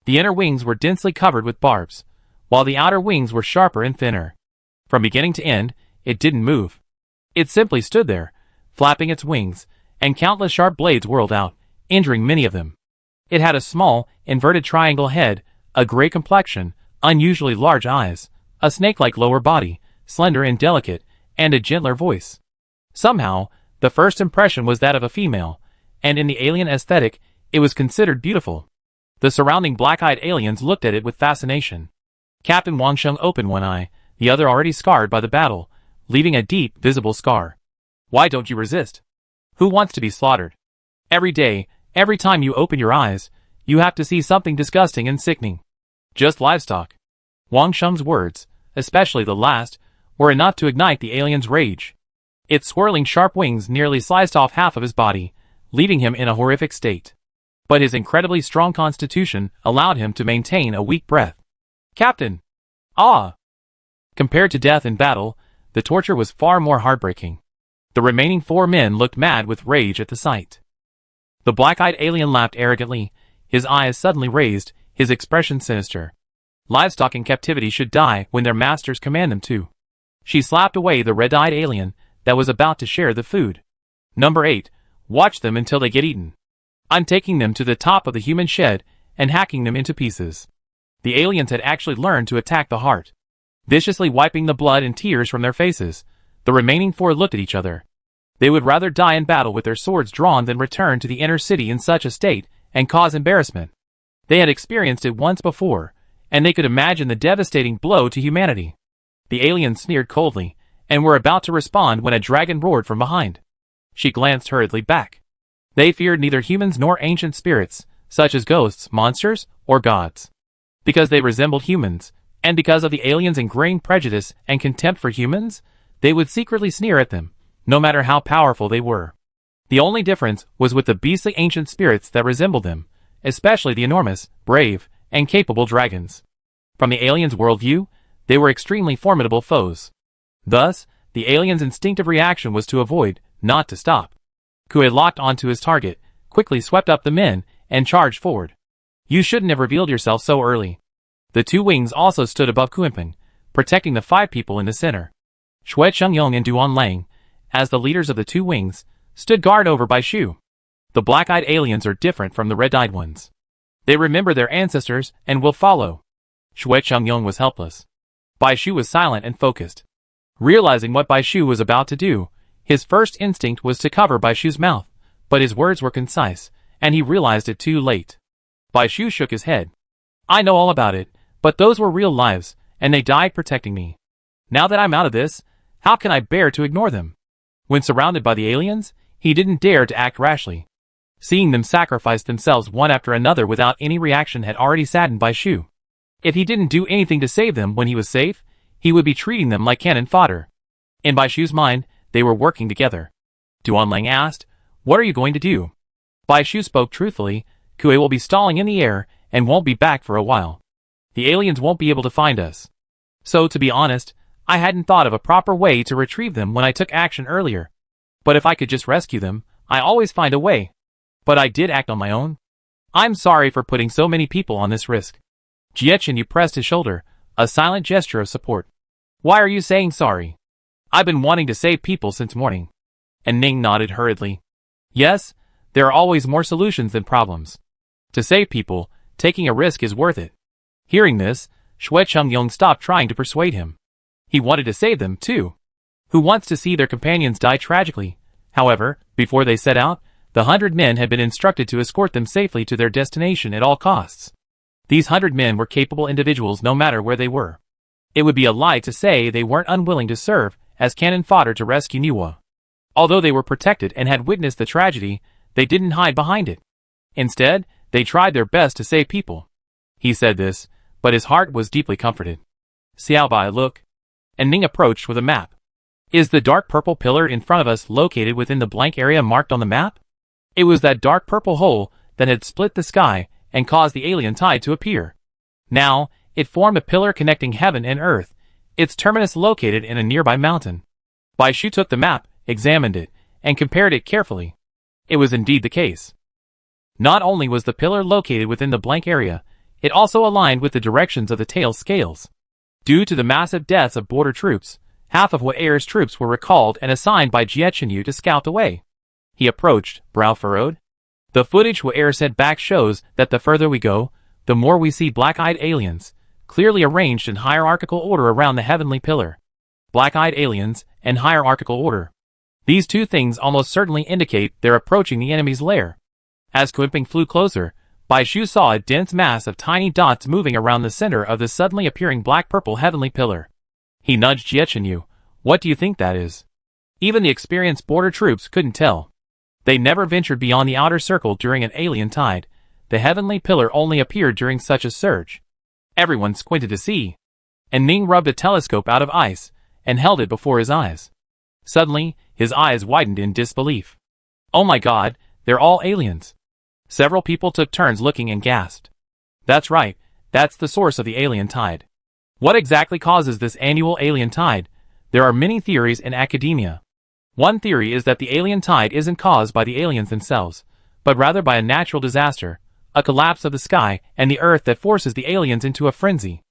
[SPEAKER 1] The inner wings were densely covered with barbs, while the outer wings were sharper and thinner. From beginning to end, it didn't move. It simply stood there, flapping its wings, and countless sharp blades whirled out, injuring many of them. It had a small, inverted triangle head, a gray complexion, unusually large eyes, a snake-like lower body, slender and delicate, and a gentler voice. Somehow, the first impression was that of a female, and in the alien aesthetic, it was considered beautiful. The surrounding black-eyed aliens looked at it with fascination. Captain Wang Sheng opened one eye, the other already scarred by the battle, leaving a deep, visible scar. Why don't you resist? Who wants to be slaughtered? Every day, every time you open your eyes, you have to see something disgusting and sickening. Just livestock. Wang Sheng's words, especially the last, were enough to ignite the alien's rage. Its swirling sharp wings nearly sliced off half of his body, leaving him in a horrific state. But his incredibly strong constitution allowed him to maintain a weak breath. Captain! Ah! Compared to death in battle, the torture was far more heartbreaking. The remaining 4 men looked mad with rage at the sight. The black-eyed alien laughed arrogantly, his eyes suddenly raised, his expression sinister. Livestock in captivity should die when their masters command them to. She slapped away the red-eyed alien that was about to share the food. Number 8. Watch them until they get eaten. I'm taking them to the top of the human shed and hacking them into pieces. The aliens had actually learned to attack the heart. Viciously wiping the blood and tears from their faces, the remaining 4 looked at each other. They would rather die in battle with their swords drawn than return to the inner city in such a state and cause embarrassment. They had experienced it once before, and they could imagine the devastating blow to humanity. The aliens sneered coldly, and were about to respond when a dragon roared from behind. She glanced hurriedly back. They feared neither humans nor ancient spirits, such as ghosts, monsters, or gods. Because they resembled humans, and because of the aliens' ingrained prejudice and contempt for humans, they would secretly sneer at them, no matter how powerful they were. The only difference was with the beastly ancient spirits that resembled them, especially the enormous, brave, and capable dragons. From the aliens' worldview, they were extremely formidable foes. Thus, the aliens' instinctive reaction was to avoid, not to stop. Kuei locked onto his target, quickly swept up the men, and charged forward. You shouldn't have revealed yourself so early. The 2 wings also stood above Kuenping, protecting the 5 people in the center. Xue Chengyong and Duan Lang, as the leaders of the 2 wings, stood guard over Bai Shu. The black-eyed aliens are different from the red-eyed ones. They remember their ancestors and will follow. Xue Chengyong was helpless. Bai Shu was silent and focused. Realizing what Bai Shu was about to do, his first instinct was to cover Bai Shu's mouth, but his words were concise, and he realized it too late. Bai Shu shook his head. I know all about it, but those were real lives, and they died protecting me. Now that I'm out of this, how can I bear to ignore them? When surrounded by the aliens, he didn't dare to act rashly. Seeing them sacrifice themselves one after another without any reaction had already saddened Bai Shu. If he didn't do anything to save them when he was safe, he would be treating them like cannon fodder. In Bai Shu's mind, they were working together. Duan Lang asked, What are you going to do? Bai Shu spoke truthfully, Kuei will be stalling in the air and won't be back for a while. The aliens won't be able to find us. So, to be honest, I hadn't thought of a proper way to retrieve them when I took action earlier. But if I could just rescue them, I always find a way. But I did act on my own. I'm sorry for putting so many people on this risk. Jiechenyu pressed his shoulder, a silent gesture of support. Why are you saying sorry? I've been wanting to save people since morning. And Ning nodded hurriedly. Yes, there are always more solutions than problems. To save people, taking a risk is worth it. Hearing this, Xue Chengyong stopped trying to persuade him. He wanted to save them, too. Who wants to see their companions die tragically? However, before they set out, the 100 men had been instructed to escort them safely to their destination at all costs. These 100 men were capable individuals no matter where they were. It would be a lie to say they weren't unwilling to serve as cannon fodder to rescue Niwa. Although they were protected and had witnessed the tragedy, they didn't hide behind it. Instead, they tried their best to save people. He said this, but his heart was deeply comforted. Xiaobai, look. And Ning approached with a map. Is the dark purple pillar in front of us located within the blank area marked on the map? It was that dark purple hole that had split the sky and caused the alien tide to appear. Now, it formed a pillar connecting heaven and earth, its terminus located in a nearby mountain. Bai Shu took the map, examined it, and compared it carefully. It was indeed the case. Not only was the pillar located within the blank area, it also aligned with the directions of the tail scales. Due to the massive deaths of border troops, half of What Air's troops were recalled and assigned by Jiechenyu to scout the way. He approached, brow furrowed. The footage What Air sent back shows that the further we go, the more we see black-eyed aliens, clearly arranged in hierarchical order around the heavenly pillar. Black-eyed aliens and hierarchical order. These two things almost certainly indicate they're approaching the enemy's lair. As Kuenping flew closer, Bai Shu saw a dense mass of tiny dots moving around the center of the suddenly appearing black-purple heavenly pillar. He nudged Jiechenyu. What do you think that is? Even the experienced border troops couldn't tell. They never ventured beyond the outer circle during an alien tide. The heavenly pillar only appeared during such a surge. Everyone squinted to see. And Ning rubbed a telescope out of ice and held it before his eyes. Suddenly, his eyes widened in disbelief. Oh my god, they're all aliens. Several people took turns looking and gasped. That's right, that's the source of the alien tide. What exactly causes this annual alien tide? There are many theories in academia. One theory is that the alien tide isn't caused by the aliens themselves, but rather by a natural disaster, a collapse of the sky and the earth that forces the aliens into a frenzy.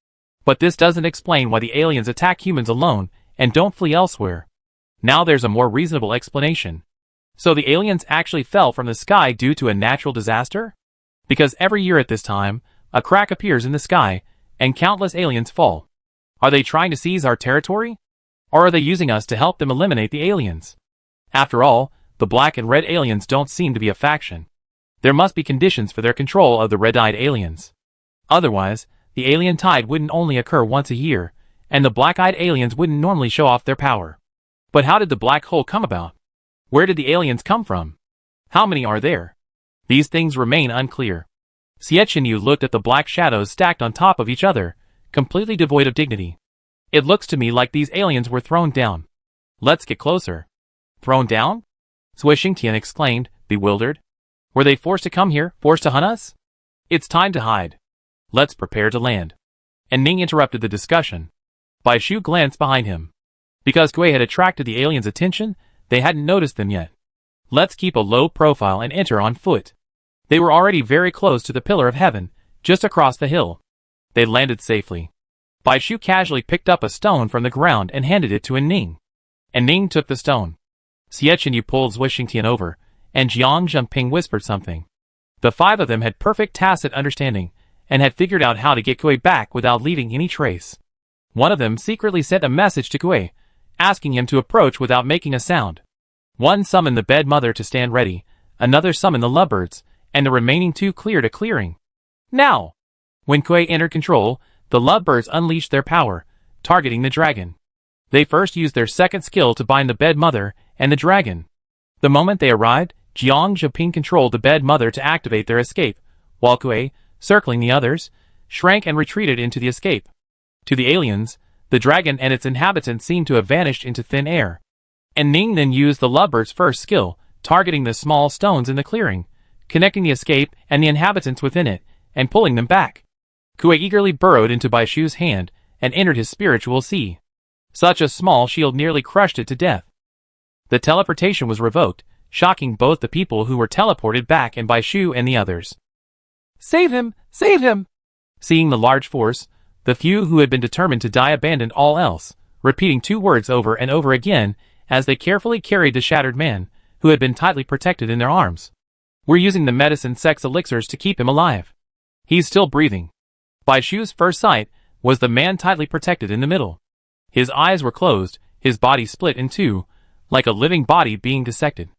[SPEAKER 1] But this doesn't explain why the aliens attack humans alone and don't flee elsewhere. Now there's a more reasonable explanation. So the aliens actually fell from the sky due to a natural disaster? Because every year at this time, a crack appears in the sky, and countless aliens fall. Are they trying to seize our territory? Or are they using us to help them eliminate the aliens? After all, the black and red aliens don't seem to be a faction. There must be conditions for their control of the red-eyed aliens. Otherwise, the alien tide wouldn't only occur once a year, and the black-eyed aliens wouldn't normally show off their power. But how did the black hole come about? Where did the aliens come from? How many are there? These things remain unclear. Xiechenyu looked at the black shadows stacked on top of each other, completely devoid of dignity. It looks to me like these aliens were thrown down. Let's get closer. Thrown down? Zui Xingtian exclaimed, bewildered. Were they forced to come here, forced to hunt us? It's time to hide. Let's prepare to land. And Ning interrupted the discussion. Bai Shu glanced behind him. Because Gui had attracted the aliens' attention, they hadn't noticed them yet. Let's keep a low profile and enter on foot. They were already very close to the Pillar of Heaven, just across the hill. They landed safely. Bai Shu casually picked up a stone from the ground and handed it to Ning. And Ning took the stone. Xiechenyu pulled Zui Xingtian over, and Jiang Zhengping whispered something. The five of them had perfect tacit understanding, and had figured out how to get Gui back without leaving any trace. One of them secretly sent a message to Gui, asking him to approach without making a sound. One summoned the bed mother to stand ready, another summoned the lovebirds, and the remaining two cleared a clearing. Now! When Gui entered control, the lovebirds unleashed their power, targeting the dragon. They first used their second skill to bind the bed mother and the dragon. The moment they arrived, Jiang Zhengping controlled the bed mother to activate their escape, while Gui, circling the others, shrank and retreated into the escape. To the aliens, the dragon and its inhabitants seemed to have vanished into thin air. And Ning then used the lovebirds' first skill, targeting the small stones in the clearing, connecting the escape and the inhabitants within it, and pulling them back. Gui eagerly burrowed into Bai Shu's hand and entered his spiritual sea. Such a small shield nearly crushed it to death. The teleportation was revoked, shocking both the people who were teleported back and Bai Shu and the others. Save him! Save him! Seeing the large force, the few who had been determined to die abandoned all else, repeating two words over and over again as they carefully carried the shattered man, who had been tightly protected in their arms. We're using the medicine sex elixirs to keep him alive. He's still breathing. Bai Shu's first sight was the man tightly protected in the middle. His eyes were closed, his body split in two, like a living body being dissected.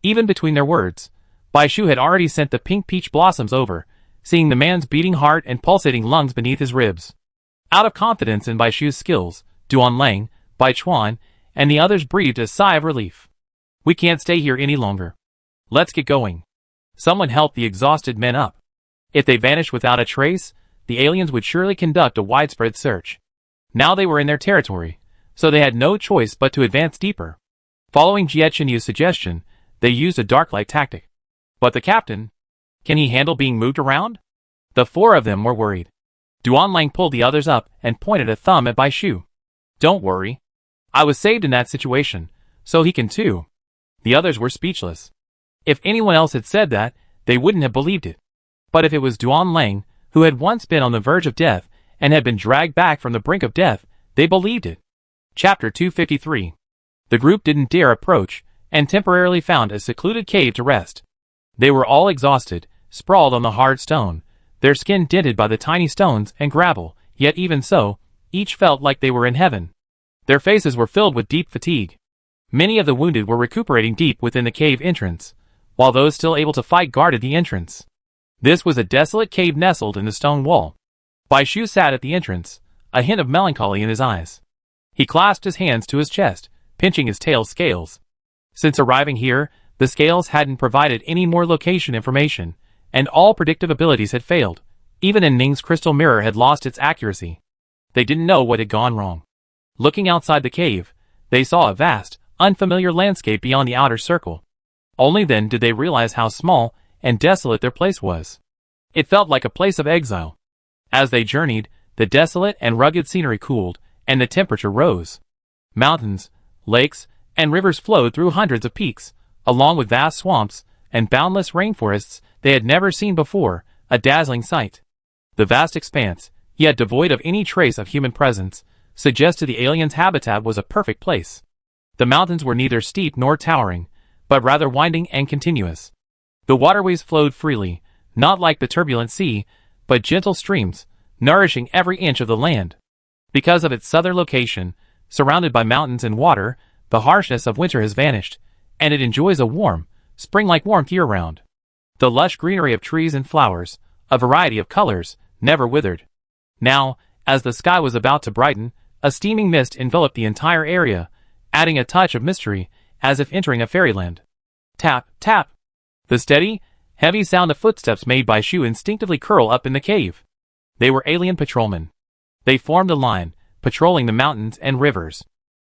[SPEAKER 1] Even between their words, Bai Shu had already sent the pink peach blossoms over, seeing the man's beating heart and pulsating lungs beneath his ribs. Out of confidence in Bai Shu's skills, Duan Lang, Bai Chuan, and the others breathed a sigh of relief. We can't stay here any longer. Let's get going. Someone help the exhausted men up. If they vanished without a trace, the aliens would surely conduct a widespread search. Now they were in their territory, so they had no choice but to advance deeper. Following Xiecenyu's suggestion, they used a dark light tactic. But the captain, can he handle being moved around? The four of them were worried. Duan Lang pulled the others up and pointed a thumb at Bai Shu. Don't worry. I was saved in that situation, so he can too. The others were speechless. If anyone else had said that, they wouldn't have believed it. But if it was Duan Lang, who had once been on the verge of death and had been dragged back from the brink of death, they believed it. Chapter 253. The group didn't dare approach, and temporarily found a secluded cave to rest. They were all exhausted, sprawled on the hard stone, their skin dented by the tiny stones and gravel, yet even so, each felt like they were in heaven. Their faces were filled with deep fatigue. Many of the wounded were recuperating deep within the cave entrance, while those still able to fight guarded the entrance. This was a desolate cave nestled in the stone wall. Bai Shu sat at the entrance, a hint of melancholy in his eyes. He clasped his hands to his chest, pinching his tail's scales. Since arriving here, the scales hadn't provided any more location information, and all predictive abilities had failed. Even Ning's crystal mirror had lost its accuracy. They didn't know what had gone wrong. Looking outside the cave, they saw a vast, unfamiliar landscape beyond the outer circle. Only then did they realize how small and desolate their place was. It felt like a place of exile. As they journeyed, the desolate and rugged scenery cooled, and the temperature rose. Mountains, lakes, and rivers flowed through hundreds of peaks, along with vast swamps and boundless rainforests they had never seen before, a dazzling sight. The vast expanse, yet devoid of any trace of human presence, suggested the aliens' habitat was a perfect place. The mountains were neither steep nor towering, but rather winding and continuous. The waterways flowed freely, not like the turbulent sea, but gentle streams, nourishing every inch of the land. Because of its southern location, surrounded by mountains and water, the harshness of winter has vanished, and it enjoys a warm, spring-like warmth year-round. The lush greenery of trees and flowers, a variety of colors, never withered. Now, as the sky was about to brighten, a steaming mist enveloped the entire area, adding a touch of mystery, as if entering a fairyland. Tap, tap. The steady, heavy sound of footsteps made by Shu instinctively curl up in the cave. They were alien patrolmen. They formed a line, patrolling the mountains and rivers.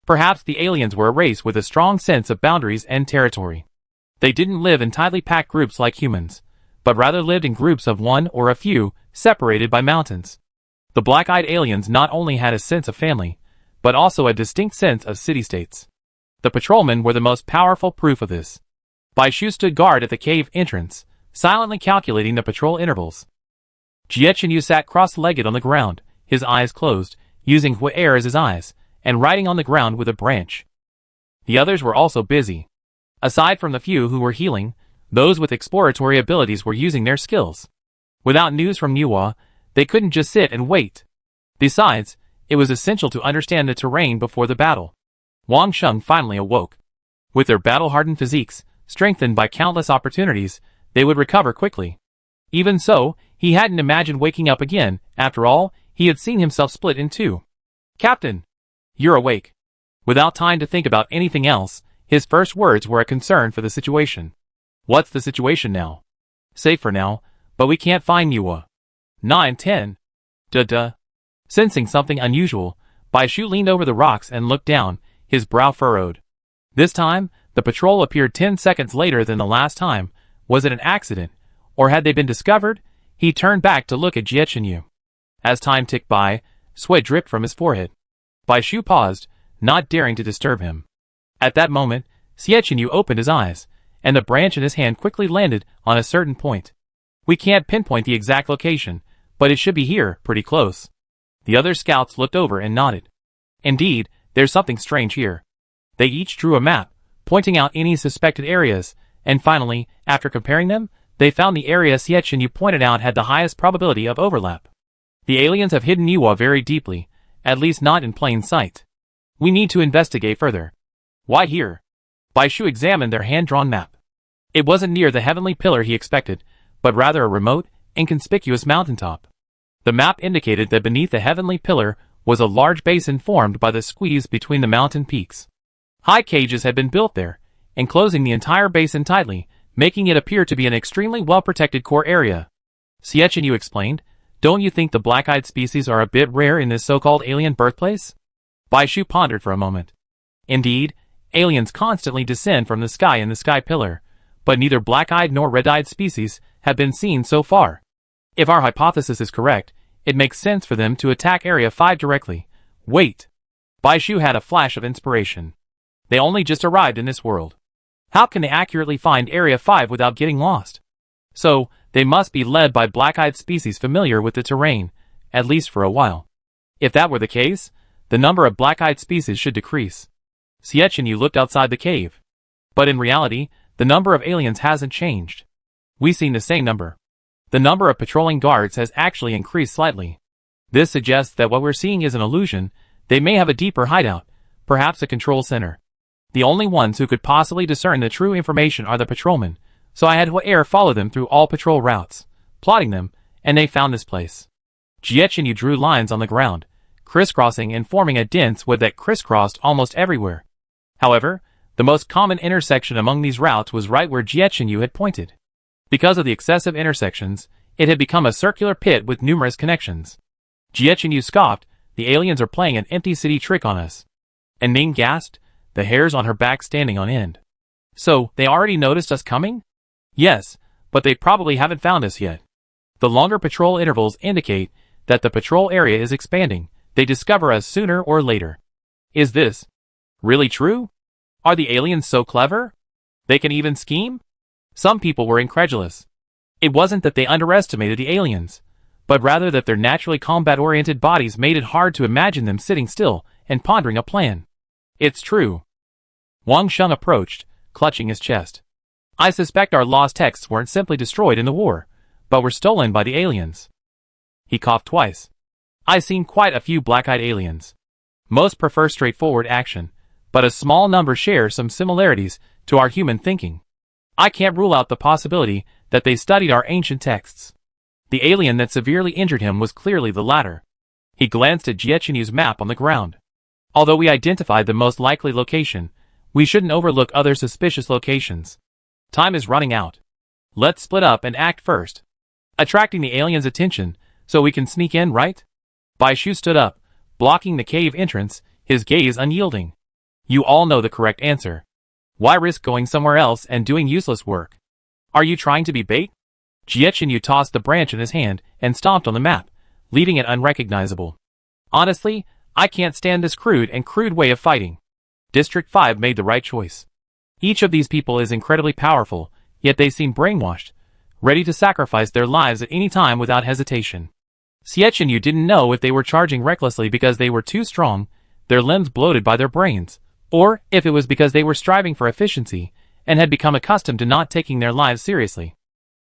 [SPEAKER 1] Perhaps the aliens were a race with a strong sense of boundaries and territory. They didn't live in tightly packed groups like humans, but rather lived in groups of one or a few, separated by mountains. The black-eyed aliens not only had a sense of family, but also a distinct sense of city-states. The patrolmen were the most powerful proof of this. Bai Shu stood guard at the cave entrance, silently calculating the patrol intervals. Jie Chenyu sat cross-legged on the ground, his eyes closed, using Hui air as his eyes, and writing on the ground with a branch. The others were also busy. Aside from the few who were healing, those with exploratory abilities were using their skills. Without news from Niwa, they couldn't just sit and wait. Besides, it was essential to understand the terrain before the battle. Wang Sheng finally awoke. With their battle-hardened physiques, strengthened by countless opportunities, they would recover quickly. Even so, he hadn't imagined waking up again. After all, he had seen himself split in two. "Captain! You're awake." Without time to think about anything else, his first words were a concern for the situation. "What's the situation now?" "Safe for now, but we can't find Niwa." 9-10. Duh. Sensing something unusual, Bai Shu leaned over the rocks and looked down, his brow furrowed. This time, the patrol appeared 10 seconds later than the last time. Was it an accident, or had they been discovered? He turned back to look at Jie Chenyu. As time ticked by, sweat dripped from his forehead. Bai Shu paused, not daring to disturb him. At that moment, Jie Chenyu opened his eyes, and the branch in his hand quickly landed on a certain point. "We can't pinpoint the exact location, but it should be here, pretty close." The other scouts looked over and nodded. "Indeed, there's something strange here." They each drew a map, pointing out any suspected areas, and finally, after comparing them, they found the area Jie Chenyu pointed out had the highest probability of overlap. The aliens have hidden Niwa very deeply, at least not in plain sight. We need to investigate further. Why here? Bai Shu examined their hand-drawn map. It wasn't near the heavenly pillar he expected, but rather a remote, inconspicuous mountaintop. The map indicated that beneath the heavenly pillar was a large basin formed by the squeeze between the mountain peaks. High cages had been built there, enclosing the entire basin tightly, making it appear to be an extremely well-protected core area. Jie Chenyu explained, "Don't you think the black-eyed species are a bit rare in this so-called alien birthplace?" Bai Shu pondered for a moment. Indeed, aliens constantly descend from the sky in the sky pillar, but neither black-eyed nor red-eyed species have been seen so far. If our hypothesis is correct, it makes sense for them to attack Area 5 directly. Wait! Bai Shu had a flash of inspiration. They only just arrived in this world. How can they accurately find Area 5 without getting lost? So, they must be led by black-eyed species familiar with the terrain, at least for a while. If that were the case, the number of black-eyed species should decrease. Jie Chenyu looked outside the cave. But in reality, the number of aliens hasn't changed. We've seen the same number. The number of patrolling guards has actually increased slightly. This suggests that what we're seeing is an illusion. They may have a deeper hideout, perhaps a control center. The only ones who could possibly discern the true information are the patrolmen, so I had Hui air follow them through all patrol routes, plotting them, and they found this place. Jie Chenyu drew lines on the ground, crisscrossing and forming a dense web that crisscrossed almost everywhere. However, the most common intersection among these routes was right where Jie Chenyu had pointed. Because of the excessive intersections, it had become a circular pit with numerous connections. Jie Chenyu scoffed, "The aliens are playing an empty city trick on us." And Ning gasped, the hairs on her back standing on end. "So, they already noticed us coming?" "Yes, but they probably haven't found us yet. The longer patrol intervals indicate that the patrol area is expanding. They discover us sooner or later." "Is this really true?" Are the aliens so clever? They can even scheme? Some people were incredulous. It wasn't that they underestimated the aliens, but rather that their naturally combat-oriented bodies made it hard to imagine them sitting still and pondering a plan. It's true. Wang Sheng approached, clutching his chest. I suspect our lost texts weren't simply destroyed in the war, but were stolen by the aliens. He coughed twice. I've seen quite a few black-eyed aliens. Most prefer straightforward action, but a small number share some similarities to our human thinking. I can't rule out the possibility that they studied our ancient texts. The alien that severely injured him was clearly the latter. He glanced at Jie Qinyu's map on the ground. Although we identified the most likely location, we shouldn't overlook other suspicious locations. Time is running out. Let's split up and act first. Attracting the alien's attention so we can sneak in, right? Bai Shu stood up, blocking the cave entrance, his gaze unyielding. You all know the correct answer. Why risk going somewhere else and doing useless work? Are you trying to be bait? Jie Qinyu tossed the branch in his hand and stomped on the map, leaving it unrecognizable. Honestly, I can't stand this crude way of fighting. District 5 made the right choice. Each of these people is incredibly powerful, yet they seem brainwashed, ready to sacrifice their lives at any time without hesitation. Xie Qinyu didn't know if they were charging recklessly because they were too strong, their limbs bloated by their brains, or if it was because they were striving for efficiency and had become accustomed to not taking their lives seriously.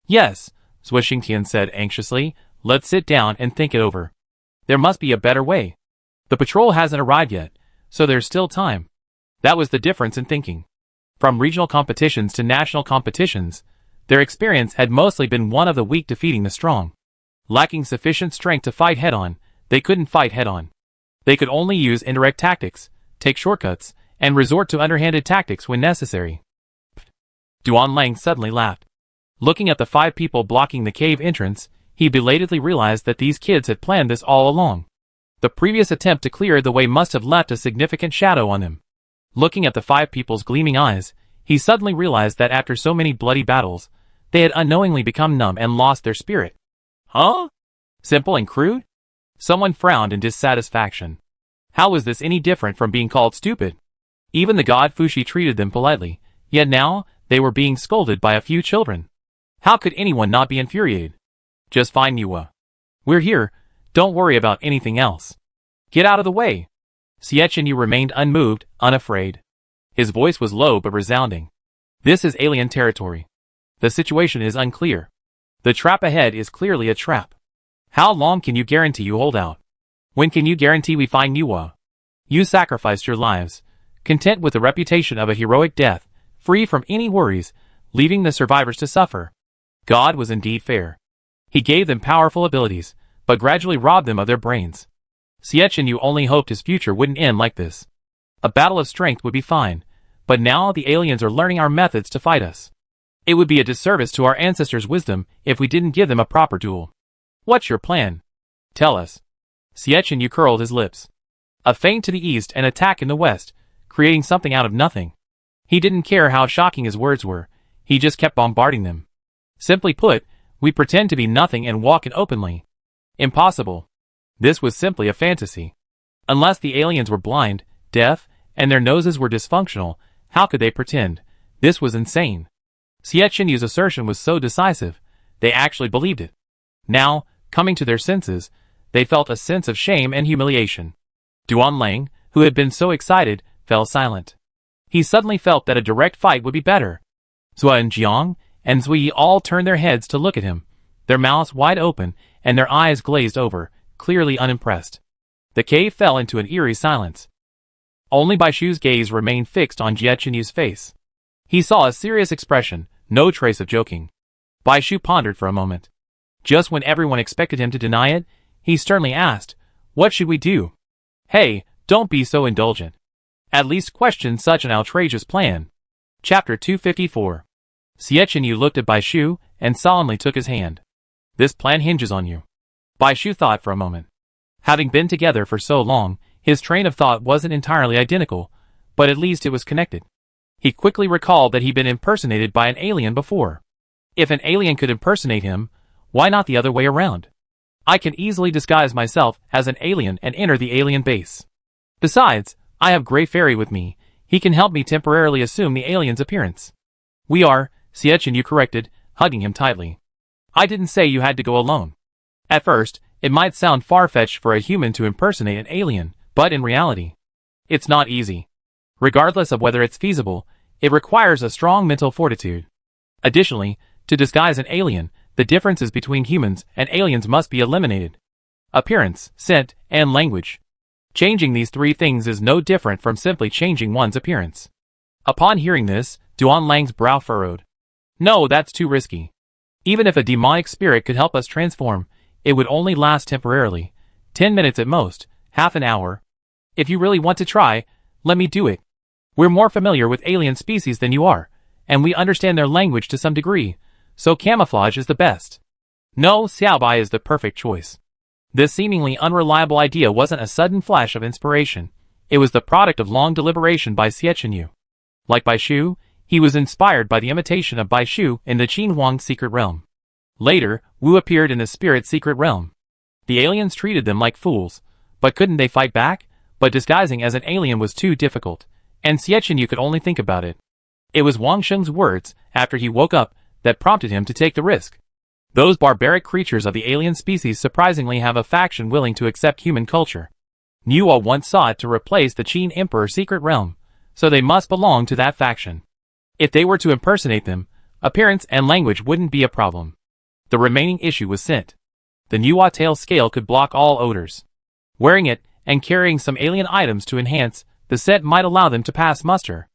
[SPEAKER 1] Yes, Zhuo Xingtian said anxiously, let's sit down and think it over. There must be a better way. The patrol hasn't arrived yet, so there's still time. That was the difference in thinking. From regional competitions to national competitions, their experience had mostly been one of the weak defeating the strong. Lacking sufficient strength to fight head-on, they couldn't fight head-on. They could only use indirect tactics, take shortcuts, and resort to underhanded tactics when necessary. Duan Lang suddenly laughed. Looking at the 5 people blocking the cave entrance, he belatedly realized that these kids had planned this all along. The previous attempt to clear the way must have left a significant shadow on them. Looking at the 5 people's gleaming eyes, he suddenly realized that after so many bloody battles, they had unknowingly become numb and lost their spirit. Huh? Simple and crude? Someone frowned in dissatisfaction. How was this any different from being called stupid? Even the god Fushi treated them politely, yet now, they were being scolded by a few children. How could anyone not be infuriated? Just find Yua. We're here, don't worry about anything else. Get out of the way. Xie Qinyu remained unmoved, unafraid. His voice was low but resounding. This is alien territory. The situation is unclear. The trap ahead is clearly a trap. How long can you guarantee you hold out? When can you guarantee we find Yua? You sacrificed your lives, content with the reputation of a heroic death, free from any worries, leaving the survivors to suffer. God was indeed fair. He gave them powerful abilities, but gradually robbed them of their brains. Xie Qinyu only hoped his future wouldn't end like this. A battle of strength would be fine, but now the aliens are learning our methods to fight us. It would be a disservice to our ancestors' wisdom if we didn't give them a proper duel. What's your plan? Tell us. Xie Qinyu curled his lips. A feint to the east and attack in the west, creating something out of nothing. He didn't care how shocking his words were, he just kept bombarding them. Simply put, we pretend to be nothing and walk in openly. Impossible. This was simply a fantasy. Unless the aliens were blind, deaf, and their noses were dysfunctional, how could they pretend? This was insane. Xie Qinyu's assertion was so decisive, they actually believed it. Now, coming to their senses, they felt a sense of shame and humiliation. Duan Lang, who had been so excited, fell silent. He suddenly felt that a direct fight would be better. Zhuan Jiang and Zui Yi all turned their heads to look at him, their mouths wide open and their eyes glazed over, clearly unimpressed. The cave fell into an eerie silence. Only Bai Shu's gaze remained fixed on Jie Qinyu's face. He saw a serious expression, no trace of joking. Bai Shu pondered for a moment. Just when everyone expected him to deny it, he sternly asked, "What should we do?" Hey, don't be so indulgent. At least question such an outrageous plan. Chapter 254. Xie Qinyu looked at Bai Shu and solemnly took his hand. This plan hinges on you. Bai Shu thought for a moment. Having been together for so long, his train of thought wasn't entirely identical, but at least it was connected. He quickly recalled that he'd been impersonated by an alien before. If an alien could impersonate him, why not the other way around? I can easily disguise myself as an alien and enter the alien base. Besides, I have Grey Fairy with me, He can help me temporarily assume the alien's appearance. We are, Xiechun corrected, hugging him tightly. I didn't say you had to go alone. At first, it might sound far-fetched for a human to impersonate an alien, but in reality, it's not easy. Regardless of whether it's feasible, it requires a strong mental fortitude. Additionally, to disguise an alien, the differences between humans and aliens must be eliminated. Appearance, scent, and language. Changing these three things is no different from simply changing one's appearance. Upon hearing this, Duanlang's brow furrowed. No, that's too risky. Even if a demonic spirit could help us transform, it would only last temporarily. 10 minutes at most, half an hour. If you really want to try, let me do it. We're more familiar with alien species than you are, and we understand their language to some degree, so camouflage is the best. No, Xiaobai is the perfect choice. This seemingly unreliable idea wasn't a sudden flash of inspiration. It was the product of long deliberation by Xiechun. Like Bai Shu, he was inspired by the imitation of Bai Shu in the Qinhuang secret realm. Later, Wu appeared in the spirit secret realm. The aliens treated them like fools, but couldn't they fight back? But disguising as an alien was too difficult, and Xiechun could only think about it. It was Wang Sheng's words, after he woke up, that prompted him to take the risk. Those barbaric creatures of the alien species surprisingly have a faction willing to accept human culture. Nuo once sought to replace the Qin Emperor secret realm, so they must belong to that faction. If they were to impersonate them, appearance and language wouldn't be a problem. The remaining issue was scent. The Nuo tail scale could block all odors. Wearing it, and carrying some alien items to enhance, the scent might allow them to pass muster.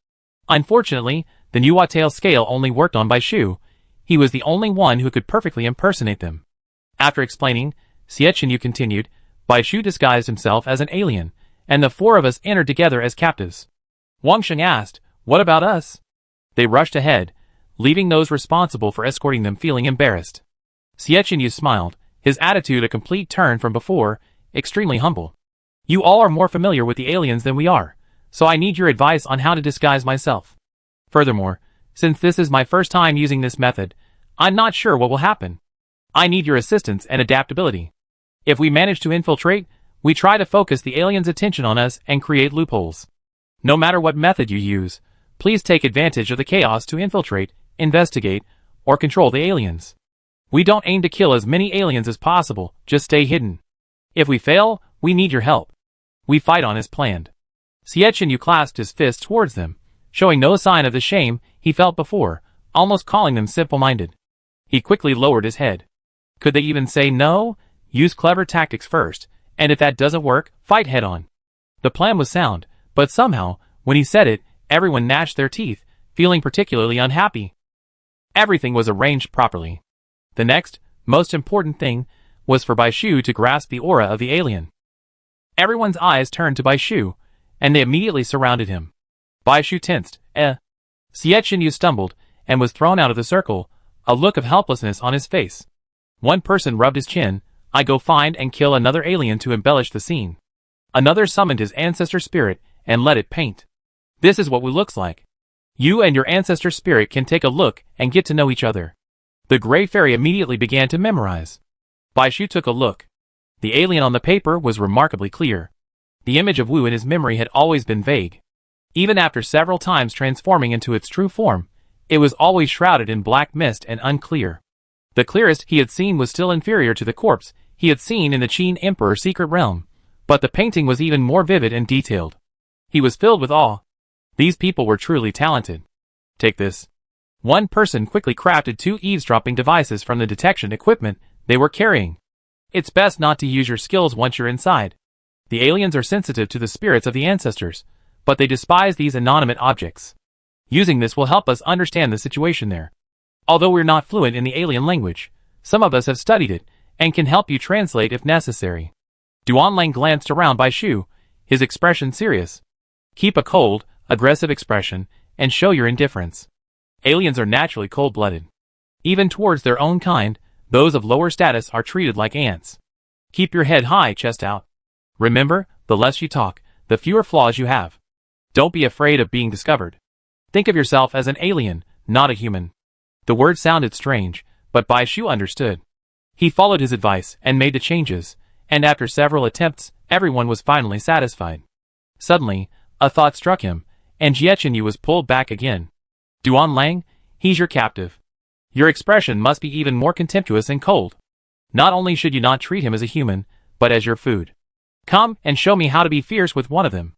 [SPEAKER 1] Unfortunately, the Nuo tail scale only worked on Bai Shu. He was the only one who could perfectly impersonate them. After explaining, Xiechun continued, Bai Shu disguised himself as an alien, and the four of us entered together as captives. Wang Sheng asked, what about us? They rushed ahead, leaving those responsible for escorting them feeling embarrassed. Xiechun smiled, his attitude a complete turn from before, extremely humble. You all are more familiar with the aliens than we are, so I need your advice on how to disguise myself. Furthermore, since this is my first time using this method, I'm not sure what will happen. I need your assistance and adaptability. If we manage to infiltrate, we try to focus the aliens' attention on us and create loopholes. No matter what method you use, please take advantage of the chaos to infiltrate, investigate, or control the aliens. We don't aim to kill as many aliens as possible, just stay hidden. If we fail, we need your help. We fight on as planned. Xiechun clasped his fist towards them, showing no sign of the shame he felt before, almost calling them simple-minded. He quickly lowered his head. Could they even say no? Use clever tactics first, and if that doesn't work, fight head-on. The plan was sound, but somehow, when he said it, everyone gnashed their teeth, feeling particularly unhappy. Everything was arranged properly. The next, most important thing, was for Bai Shu to grasp the aura of the alien. Everyone's eyes turned to Bai Shu, and they immediately surrounded him. Bai Shu tensed. Xiechun stumbled, and was thrown out of the circle, a look of helplessness on his face. One person rubbed his chin. I go find and kill another alien to embellish the scene. Another summoned his ancestor spirit, and let it paint. This is what we looks like. You and your ancestor spirit can take a look and get to know each other. The gray fairy immediately began to memorize. Bai Shu took a look. The alien on the paper was remarkably clear. The image of Wu in his memory had always been vague. Even after several times transforming into its true form, it was always shrouded in black mist and unclear. The clearest he had seen was still inferior to the corpse he had seen in the Qin Emperor secret realm, but the painting was even more vivid and detailed. He was filled with awe. These people were truly talented. Take this. One person quickly crafted 2 eavesdropping devices from the detection equipment they were carrying. It's best not to use your skills once you're inside. The aliens are sensitive to the spirits of the ancestors, but they despise these inanimate objects. Using this will help us understand the situation there. Although we're not fluent in the alien language, some of us have studied it, and can help you translate if necessary. Duanlang glanced around Bai Shu, his expression serious. Keep a cold, aggressive expression, and show your indifference. Aliens are naturally cold-blooded. Even towards their own kind, those of lower status are treated like ants. Keep your head high, chest out. Remember, the less you talk, the fewer flaws you have. Don't be afraid of being discovered. Think of yourself as an alien, not a human. The word sounded strange, but Bai Shu understood. He followed his advice and made the changes, and after several attempts, everyone was finally satisfied. Suddenly, a thought struck him, and Jiechenyu was pulled back again. Duan Lang, he's your captive. Your expression must be even more contemptuous and cold. Not only should you not treat him as a human, but as your food. Come and show me how to be fierce with one of them.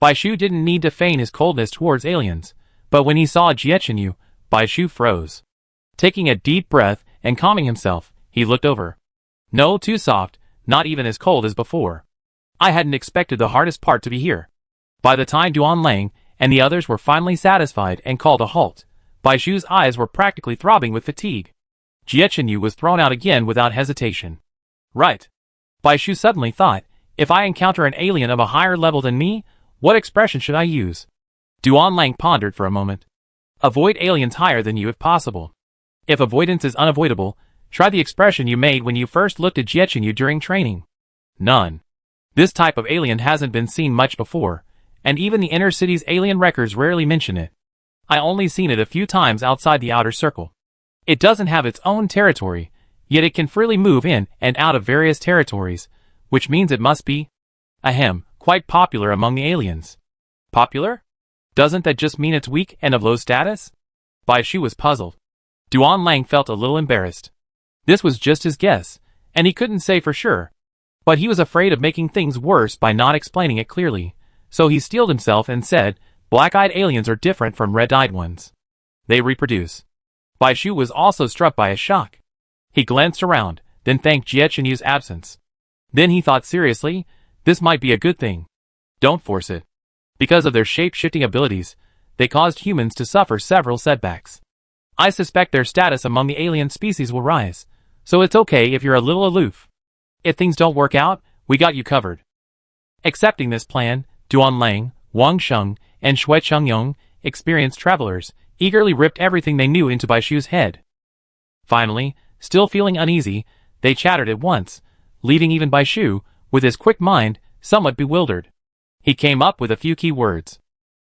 [SPEAKER 1] Baishu didn't need to feign his coldness towards aliens, but when he saw Jiechenyu, Baishu froze. Taking a deep breath and calming himself, he looked over. No, too soft, not even as cold as before. I hadn't expected the hardest part to be here. By the time Duan Lang and the others were finally satisfied and called a halt, Baishu's eyes were practically throbbing with fatigue. Jiechenyu was thrown out again without hesitation. Right. Baishu suddenly thought, if I encounter an alien of a higher level than me, what expression should I use? Duan Lang pondered for a moment. Avoid aliens higher than you if possible. If avoidance is unavoidable, try the expression you made when you first looked at Jiechenyu during training. None. This type of alien hasn't been seen much before, and even the inner city's alien records rarely mention it. I only seen it a few times outside the outer circle. It doesn't have its own territory, yet it can freely move in and out of various territories, which means it must be, quite popular among the aliens. Popular? Doesn't that just mean it's weak and of low status? Baishu was puzzled. Duan Lang felt a little embarrassed. This was just his guess, and he couldn't say for sure. But he was afraid of making things worse by not explaining it clearly, so he steeled himself and said, black-eyed aliens are different from red-eyed ones. They reproduce. Baishu was also struck by a shock. He glanced around, then thanked Jiechenyu's absence. Then he thought seriously, this might be a good thing. Don't force it. Because of their shape-shifting abilities, they caused humans to suffer several setbacks. I suspect their status among the alien species will rise, so it's okay if you're a little aloof. If things don't work out, we got you covered. Accepting this plan, Duan Lang, Wang Sheng, and Shui Chengyong, experienced travelers, eagerly ripped everything they knew into Baishu's head. Finally, still feeling uneasy, they chattered at once, leaving even Baishu, with his quick mind, somewhat bewildered. He came up with a few key words.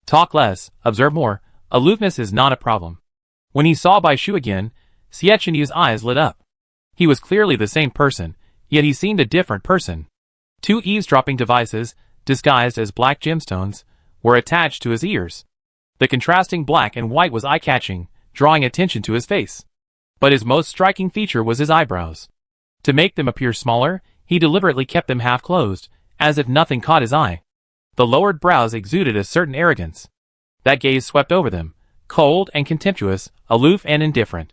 [SPEAKER 1] Talk less, observe more, aloofness is not a problem. When he saw Baishu again, Jiechenyu's eyes lit up. He was clearly the same person, yet he seemed a different person. Two eavesdropping devices, disguised as black gemstones, were attached to his ears. The contrasting black and white was eye-catching, drawing attention to his face. But his most striking feature was his eyebrows. To make them appear smaller, he deliberately kept them half-closed, as if nothing caught his eye. The lowered brows exuded a certain arrogance. That gaze swept over them, cold and contemptuous, aloof and indifferent.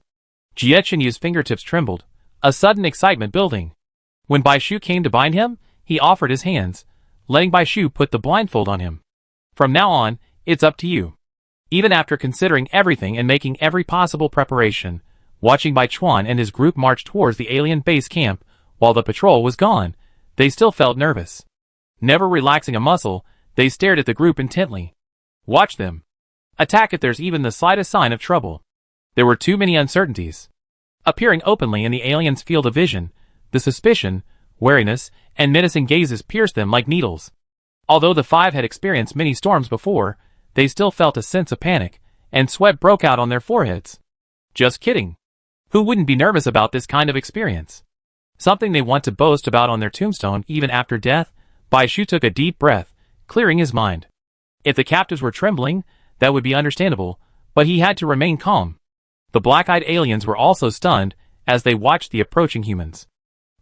[SPEAKER 1] Jiechenyu's fingertips trembled, a sudden excitement building. When Baishu came to bind him, he offered his hands, letting Baishu put the blindfold on him. From now on, it's up to you. Even after considering everything and making every possible preparation, watching Baichuan and his group march towards the alien base camp, while the patrol was gone, they still felt nervous. Never relaxing a muscle, they stared at the group intently. Watch them. Attack if there's even the slightest sign of trouble. There were too many uncertainties. Appearing openly in the alien's field of vision, the suspicion, wariness, and menacing gazes pierced them like needles. Although the five had experienced many storms before, they still felt a sense of panic, and sweat broke out on their foreheads. Just kidding. Who wouldn't be nervous about this kind of experience? Something they want to boast about on their tombstone even after death? Baishu took a deep breath, clearing his mind. If the captives were trembling, that would be understandable, but he had to remain calm. The black-eyed aliens were also stunned as they watched the approaching humans.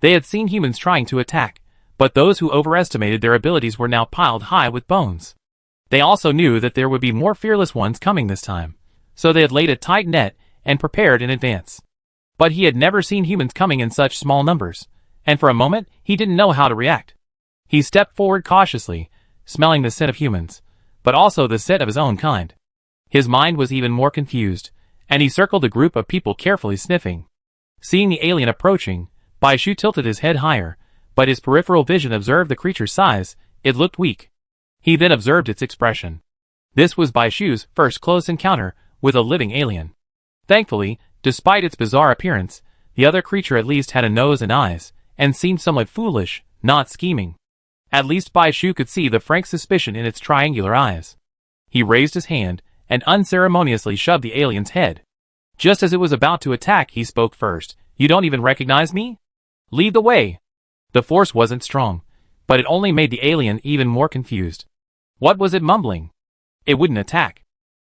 [SPEAKER 1] They had seen humans trying to attack, but those who overestimated their abilities were now piled high with bones. They also knew that there would be more fearless ones coming this time, so they had laid a tight net and prepared in advance. But he had never seen humans coming in such small numbers, and for a moment he didn't know how to react. He stepped forward cautiously, smelling the scent of humans, but also the scent of his own kind. His mind was even more confused, and he circled a group of people carefully sniffing. Seeing the alien approaching, Baishu tilted his head higher, but his peripheral vision observed the creature's size. It looked weak. He then observed its expression. This was Baishu's first close encounter with a living alien. Thankfully, despite its bizarre appearance, the other creature at least had a nose and eyes, and seemed somewhat foolish, not scheming. At least Baishu could see the frank suspicion in its triangular eyes. He raised his hand, and unceremoniously shoved the alien's head. Just as it was about to attack, he spoke first. You don't even recognize me? Lead the way. The force wasn't strong, but it only made the alien even more confused. What was it mumbling? It wouldn't attack.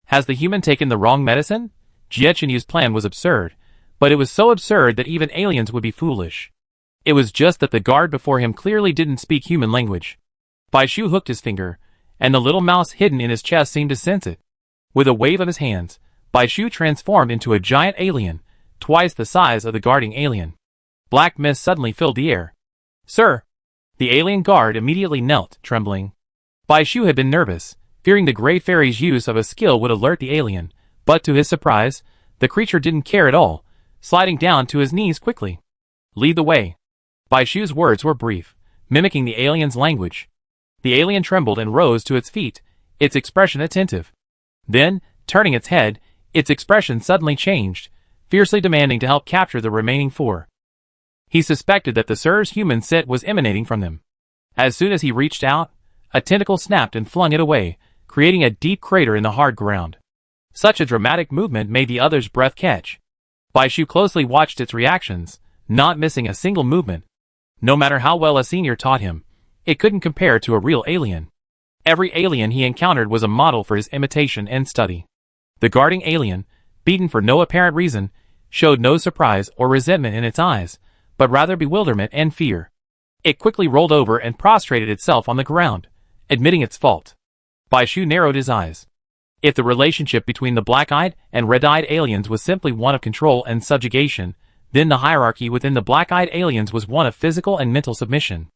[SPEAKER 1] Has the human taken the wrong medicine? Jiechanyu's plan was absurd, but it was so absurd that even aliens would be foolish. It was just that the guard before him clearly didn't speak human language. Bai Shu hooked his finger, and the little mouse hidden in his chest seemed to sense it. With a wave of his hands, Bai Shu transformed into a giant alien, twice the size of the guarding alien. Black mist suddenly filled the air. "Sir!" The alien guard immediately knelt, trembling. Bai Shu had been nervous, fearing the Grey Fairy's use of a skill would alert the alien, but to his surprise, the creature didn't care at all, sliding down to his knees quickly. "Lead the way." Bai Shu's words were brief, mimicking the alien's language. The alien trembled and rose to its feet, its expression attentive. Then, turning its head, its expression suddenly changed, fiercely demanding to help capture the remaining four. He suspected that the Sir's human scent was emanating from them. As soon as he reached out, a tentacle snapped and flung it away, creating a deep crater in the hard ground. Such a dramatic movement made the others' breath catch. Bai Shu closely watched its reactions, not missing a single movement. No matter how well a senior taught him, it couldn't compare to a real alien. Every alien he encountered was a model for his imitation and study. The guarding alien, beaten for no apparent reason, showed no surprise or resentment in its eyes, but rather bewilderment and fear. It quickly rolled over and prostrated itself on the ground, admitting its fault. Bai Shu narrowed his eyes. If the relationship between the black-eyed and red-eyed aliens was simply one of control and subjugation, then the hierarchy within the black-eyed aliens was one of physical and mental submission.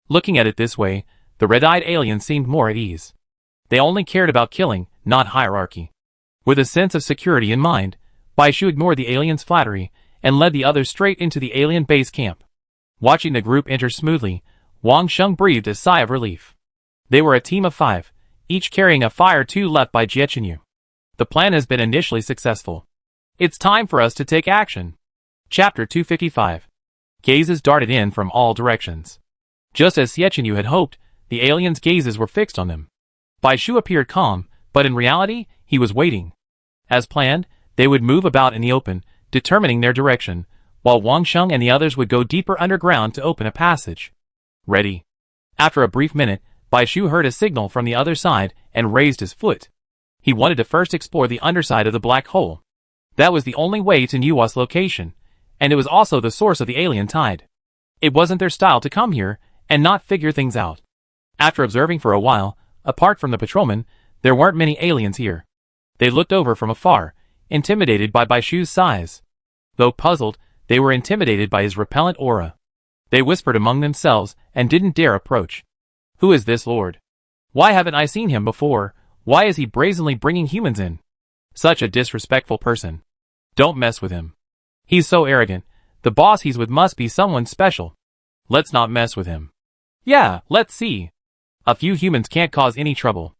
[SPEAKER 1] Looking at it this way, the red-eyed aliens seemed more at ease. They only cared about killing, not hierarchy. With a sense of security in mind, Bai Shu ignored the alien's flattery and led the others straight into the alien base camp. Watching the group enter smoothly, Wang Sheng breathed a sigh of relief. They were a team of 5, each carrying a fire 2 left by Jiechanyu. The plan has been initially successful. It's time for us to take action. Chapter 255. Gazes darted in from all directions. Just as Jiechanyu had hoped, the aliens' gazes were fixed on them. Bai Shu appeared calm, but in reality, he was waiting. As planned, they would move about in the open, determining their direction, while Wang Sheng and the others would go deeper underground to open a passage. Ready. After a brief minute, Bai Shu heard a signal from the other side and raised his foot. He wanted to first explore the underside of the black hole. That was the only way to Nuwa's location, and it was also the source of the alien tide. It wasn't their style to come here and not figure things out. After observing for a while, apart from the patrolmen, there weren't many aliens here. They looked over from afar, intimidated by Bai Shu's size. Though puzzled, they were intimidated by his repellent aura. They whispered among themselves and didn't dare approach. Who is this lord? Why haven't I seen him before? Why is he brazenly bringing humans in? Such a disrespectful person. Don't mess with him. He's so arrogant. The boss he's with must be someone special. Let's not mess with him. Yeah, let's see. A few humans can't cause any trouble.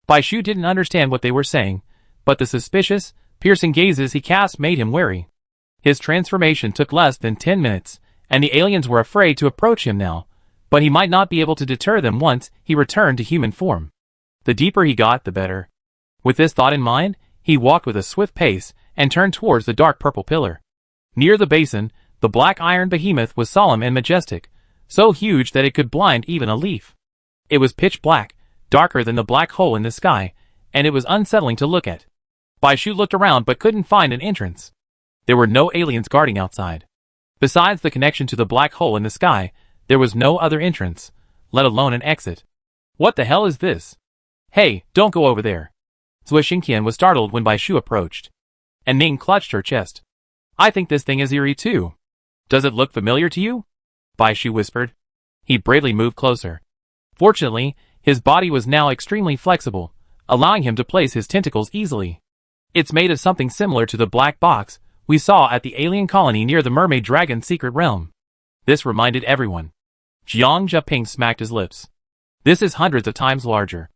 [SPEAKER 1] Bai Shu didn't understand what they were saying, but the suspicious, piercing gazes he cast made him wary. His transformation took less than 10 minutes, and the aliens were afraid to approach him now, but he might not be able to deter them once he returned to human form. The deeper he got, the better. With this thought in mind, he walked with a swift pace and turned towards the dark purple pillar. Near the basin, the black iron behemoth was solemn and majestic, so huge that it could blind even a leaf. It was pitch black, darker than the black hole in the sky, and it was unsettling to look at. Bai Shu looked around but couldn't find an entrance. There were no aliens guarding outside. Besides the connection to the black hole in the sky, there was no other entrance, let alone an exit. What the hell is this? Hey, don't go over there. Zui Xingqian was startled when Bai Shu approached. And Ning clutched her chest. I think this thing is eerie too. Does it look familiar to you? Bai Shu whispered. He bravely moved closer. Fortunately, his body was now extremely flexible, allowing him to place his tentacles easily. It's made of something similar to the black box we saw at the alien colony near the mermaid dragon's secret realm. This reminded everyone. Jiang Zheping smacked his lips. This is hundreds of times larger.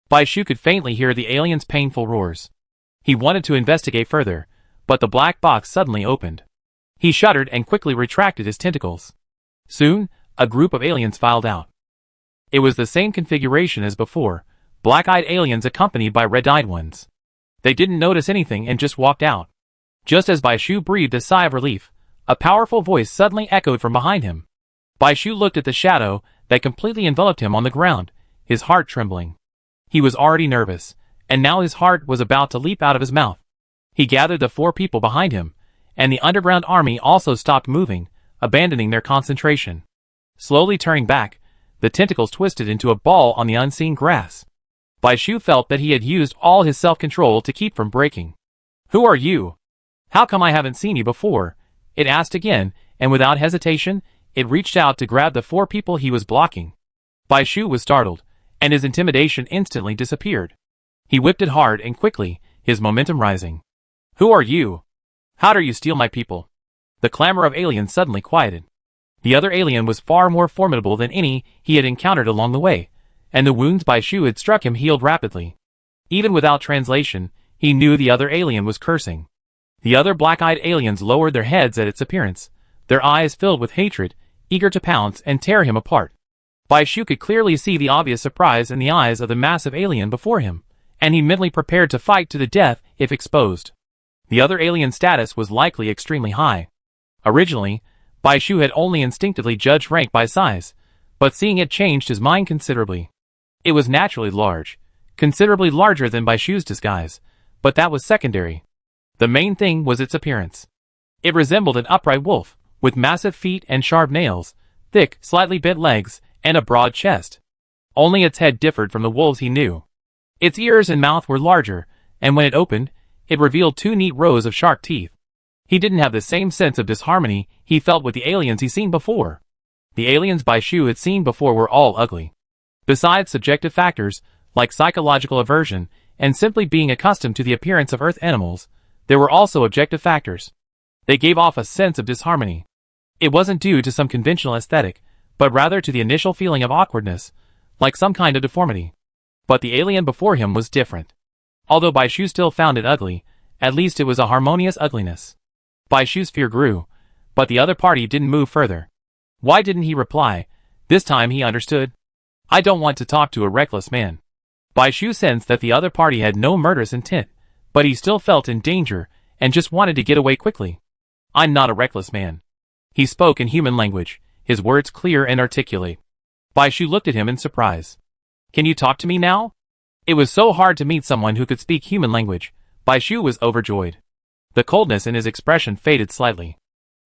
[SPEAKER 1] Bai Shu could faintly hear the alien's painful roars. He wanted to investigate further, but the black box suddenly opened. He shuddered and quickly retracted his tentacles. Soon, a group of aliens filed out. It was the same configuration as before, black-eyed aliens accompanied by red-eyed ones. They didn't notice anything and just walked out. Just as Bai Shu breathed a sigh of relief, a powerful voice suddenly echoed from behind him. Bai Shu looked at the shadow that completely enveloped him on the ground, his heart trembling. He was already nervous, and now his heart was about to leap out of his mouth. He gathered the 4 people behind him, and the underground army also stopped moving, abandoning their concentration. Slowly turning back, the tentacles twisted into a ball on the unseen grass. Bai Shu felt that he had used all his self-control to keep from breaking. "Who are you? How come I haven't seen you before?" it asked again, and without hesitation, it reached out to grab the 4 people he was blocking. Bai Shu was startled, and his intimidation instantly disappeared. He whipped it hard and quickly, his momentum rising. "Who are you? How dare you steal my people?" The clamor of aliens suddenly quieted. The other alien was far more formidable than any he had encountered along the way, and the wounds Bai Shu had struck him healed rapidly. Even without translation, he knew the other alien was cursing. The other black-eyed aliens lowered their heads at its appearance, their eyes filled with hatred, eager to pounce and tear him apart. Bai Shu could clearly see the obvious surprise in the eyes of the massive alien before him, and he mentally prepared to fight to the death if exposed. The other alien's status was likely extremely high. Originally, Bai Shu had only instinctively judged rank by size, but seeing it changed his mind considerably. It was naturally large, considerably larger than Bai Shu's disguise, but that was secondary. The main thing was its appearance. It resembled an upright wolf, with massive feet and sharp nails, thick, slightly bent legs, and a broad chest. Only its head differed from the wolves he knew. Its ears and mouth were larger, and when it opened, it revealed 2 neat rows of sharp teeth. He didn't have the same sense of disharmony he felt with the aliens he'd seen before. The aliens Bai Shu had seen before were all ugly. Besides subjective factors, like psychological aversion, and simply being accustomed to the appearance of Earth animals, there were also objective factors. They gave off a sense of disharmony. It wasn't due to some conventional aesthetic, but rather to the initial feeling of awkwardness, like some kind of deformity. But the alien before him was different. Although Bai Shu still found it ugly, at least it was a harmonious ugliness. Bai Shu's fear grew, but the other party didn't move further. Why didn't he reply? This time he understood. "I don't want to talk to a reckless man." Bai Shu sensed that the other party had no murderous intent, but he still felt in danger and just wanted to get away quickly. "I'm not a reckless man." He spoke in human language, his words clear and articulate. Bai Shu looked at him in surprise. "Can you talk to me now?" It was so hard to meet someone who could speak human language. Bai Shu was overjoyed. The coldness in his expression faded slightly.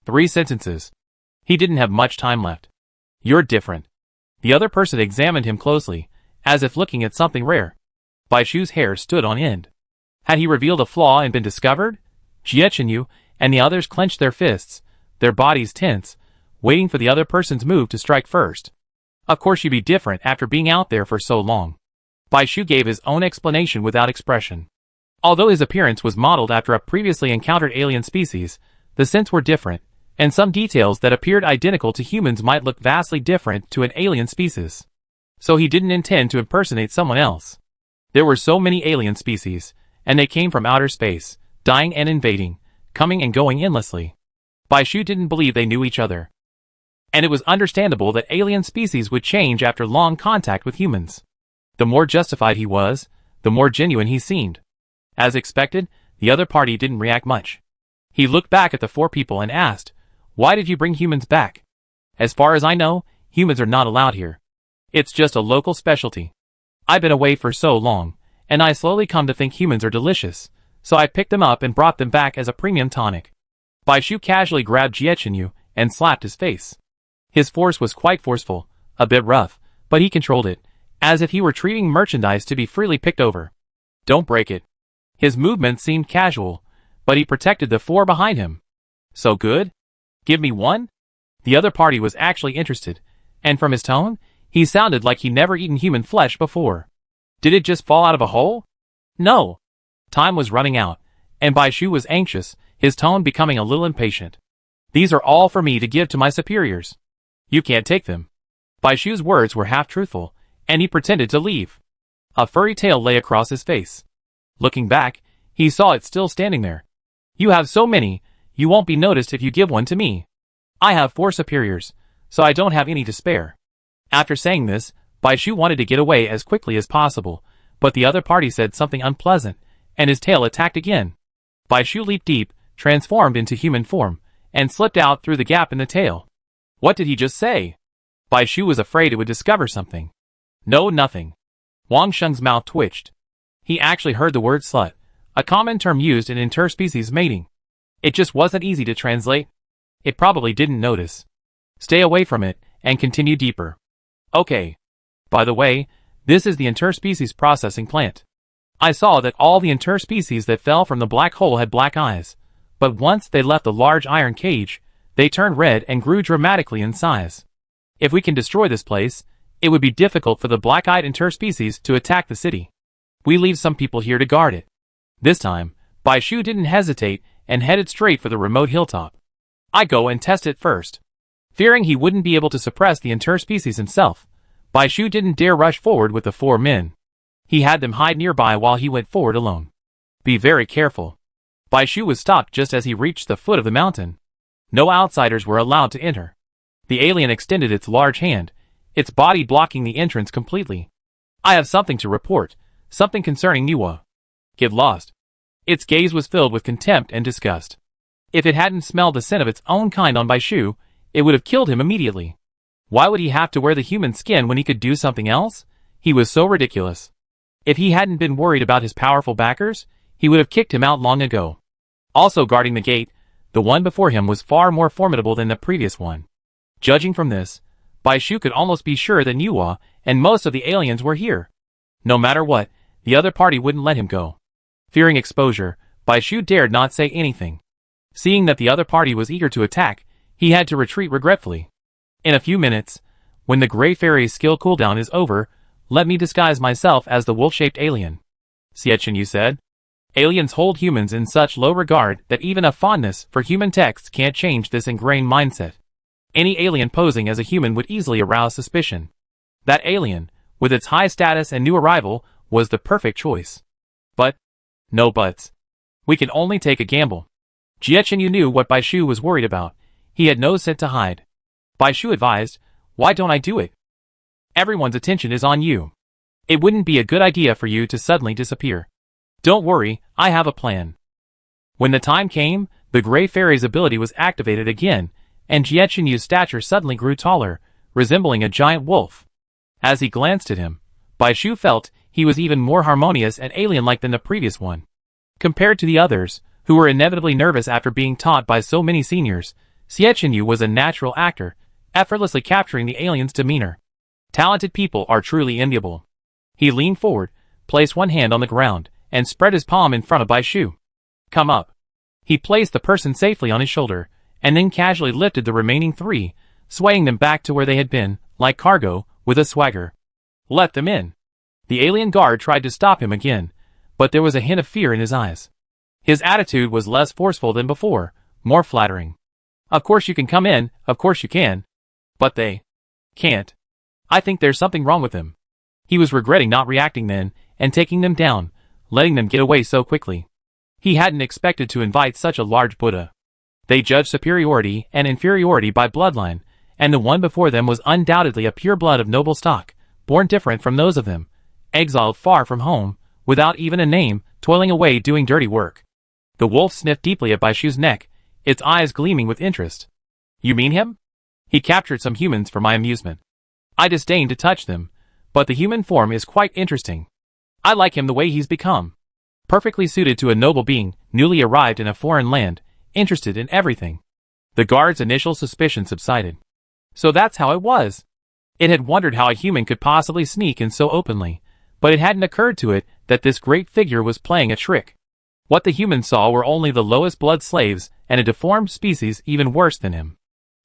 [SPEAKER 1] 3 sentences. He didn't have much time left. "You're different." The other person examined him closely, as if looking at something rare. Bai Shu's hair stood on end. Had he revealed a flaw and been discovered? Jiechenyu and the others clenched their fists, their bodies tense, waiting for the other person's move to strike first. Of course you'd be different after being out there for so long. Bai Shu gave his own explanation without expression. Although his appearance was modeled after a previously encountered alien species, the scents were different, and some details that appeared identical to humans might look vastly different to an alien species. So he didn't intend to impersonate someone else. There were so many alien species, and they came from outer space, dying and invading, coming and going endlessly. Bai Shu didn't believe they knew each other. And it was understandable that alien species would change after long contact with humans. The more justified he was, the more genuine he seemed. As expected, the other party didn't react much. He looked back at the 4 people and asked, "Why did you bring humans back?" "As far as I know, humans are not allowed here. It's just a local specialty. I've been away for so long, and I slowly come to think humans are delicious, so I picked them up and brought them back as a premium tonic." Bai Shu casually grabbed Jiechenyu and slapped his face. His force was quite forceful, a bit rough, but he controlled it, as if he were treating merchandise to be freely picked over. "Don't break it." His movements seemed casual, but he protected the 4 behind him. "So good? Give me one?" The other party was actually interested, and from his tone, he sounded like he'd never eaten human flesh before. Did it just fall out of a hole? No. Time was running out, and Bai Shu was anxious, his tone becoming a little impatient. "These are all for me to give to my superiors. You can't take them." Bai Shu's words were half-truthful, and he pretended to leave. A furry tail lay across his face. Looking back, he saw it still standing there. "You have so many, you won't be noticed if you give one to me. I have 4 superiors, so I don't have any to spare." After saying this, Bai Shu wanted to get away as quickly as possible, but the other party said something unpleasant, and his tail attacked again. Bai Shu leaped deep, transformed into human form, and slipped out through the gap in the tail. What did he just say? Bai Shu was afraid it would discover something. No, nothing. Wang Sheng's mouth twitched. He actually heard the word slut, a common term used in interspecies mating. It just wasn't easy to translate. It probably didn't notice. Stay away from it, and continue deeper. Okay. By the way, this is the interspecies processing plant. I saw that all the interspecies that fell from the black hole had black eyes, but once they left the large iron cage, they turned red and grew dramatically in size. If we can destroy this place, it would be difficult for the black-eyed interspecies to attack the city. We leave some people here to guard it. This time, Bai Shu didn't hesitate and headed straight for the remote hilltop. I go and test it first. Fearing he wouldn't be able to suppress the interspecies himself, Bai Shu didn't dare rush forward with the 4 men. He had them hide nearby while he went forward alone. Be very careful. Bai Shu was stopped just as he reached the foot of the mountain. No outsiders were allowed to enter. The alien extended its large hand, its body blocking the entrance completely. I have something to report, something concerning Niwa. Get lost. Its gaze was filled with contempt and disgust. If it hadn't smelled the scent of its own kind on Bai Shu, it would have killed him immediately. Why would he have to wear the human skin when he could do something else? He was so ridiculous. If he hadn't been worried about his powerful backers, he would have kicked him out long ago. Also guarding the gate, the one before him was far more formidable than the previous one. Judging from this, Bai Shu could almost be sure that Niwa and most of the aliens were here. No matter what, the other party wouldn't let him go. Fearing exposure, Bai Shu dared not say anything. Seeing that the other party was eager to attack, he had to retreat regretfully. In a few minutes, when the Gray Fairy's skill cooldown is over, let me disguise myself as the wolf-shaped alien. Xiechin, you said? Aliens hold humans in such low regard that even a fondness for human texts can't change this ingrained mindset. Any alien posing as a human would easily arouse suspicion. That alien, with its high status and new arrival, was the perfect choice. But, no buts. We can only take a gamble. Xiechin knew what Bai Shu was worried about. He had no scent to hide. Bai Shu advised, why don't I do it? Everyone's attention is on you. It wouldn't be a good idea for you to suddenly disappear. Don't worry, I have a plan. When the time came, the Gray Fairy's ability was activated again, and Xiechin's stature suddenly grew taller, resembling a giant wolf. As he glanced at him, Bai Shu felt he was even more harmonious and alien-like than the previous one. Compared to the others, who were inevitably nervous after being taught by so many seniors, Xiechin was a natural actor, effortlessly capturing the alien's demeanor. Talented people are truly enviable. He leaned forward, placed one hand on the ground, and spread his palm in front of Bai Shu. Come up. He placed the person safely on his shoulder, and then casually lifted the remaining 3, swaying them back to where they had been, like cargo, with a swagger. Let them in. The alien guard tried to stop him again, but there was a hint of fear in his eyes. His attitude was less forceful than before, more flattering. Of course you can come in, of course you can. But they can't. I think there's something wrong with them. He was regretting not reacting then, and taking them down, letting them get away so quickly. He hadn't expected to invite such a large Buddha. They judged superiority and inferiority by bloodline, and the one before them was undoubtedly a pure blood of noble stock, born different from those of them, exiled far from home, without even a name, toiling away doing dirty work. The wolf sniffed deeply at Bai Shu's neck, its eyes gleaming with interest. You mean him? He captured some humans for my amusement. I disdain to touch them, but the human form is quite interesting. I like him the way he's become. Perfectly suited to a noble being, newly arrived in a foreign land, interested in everything. The guard's initial suspicion subsided. So that's how it was. It had wondered how a human could possibly sneak in so openly, but it hadn't occurred to it that this great figure was playing a trick. What the humans saw were only the lowest blood slaves and a deformed species even worse than him.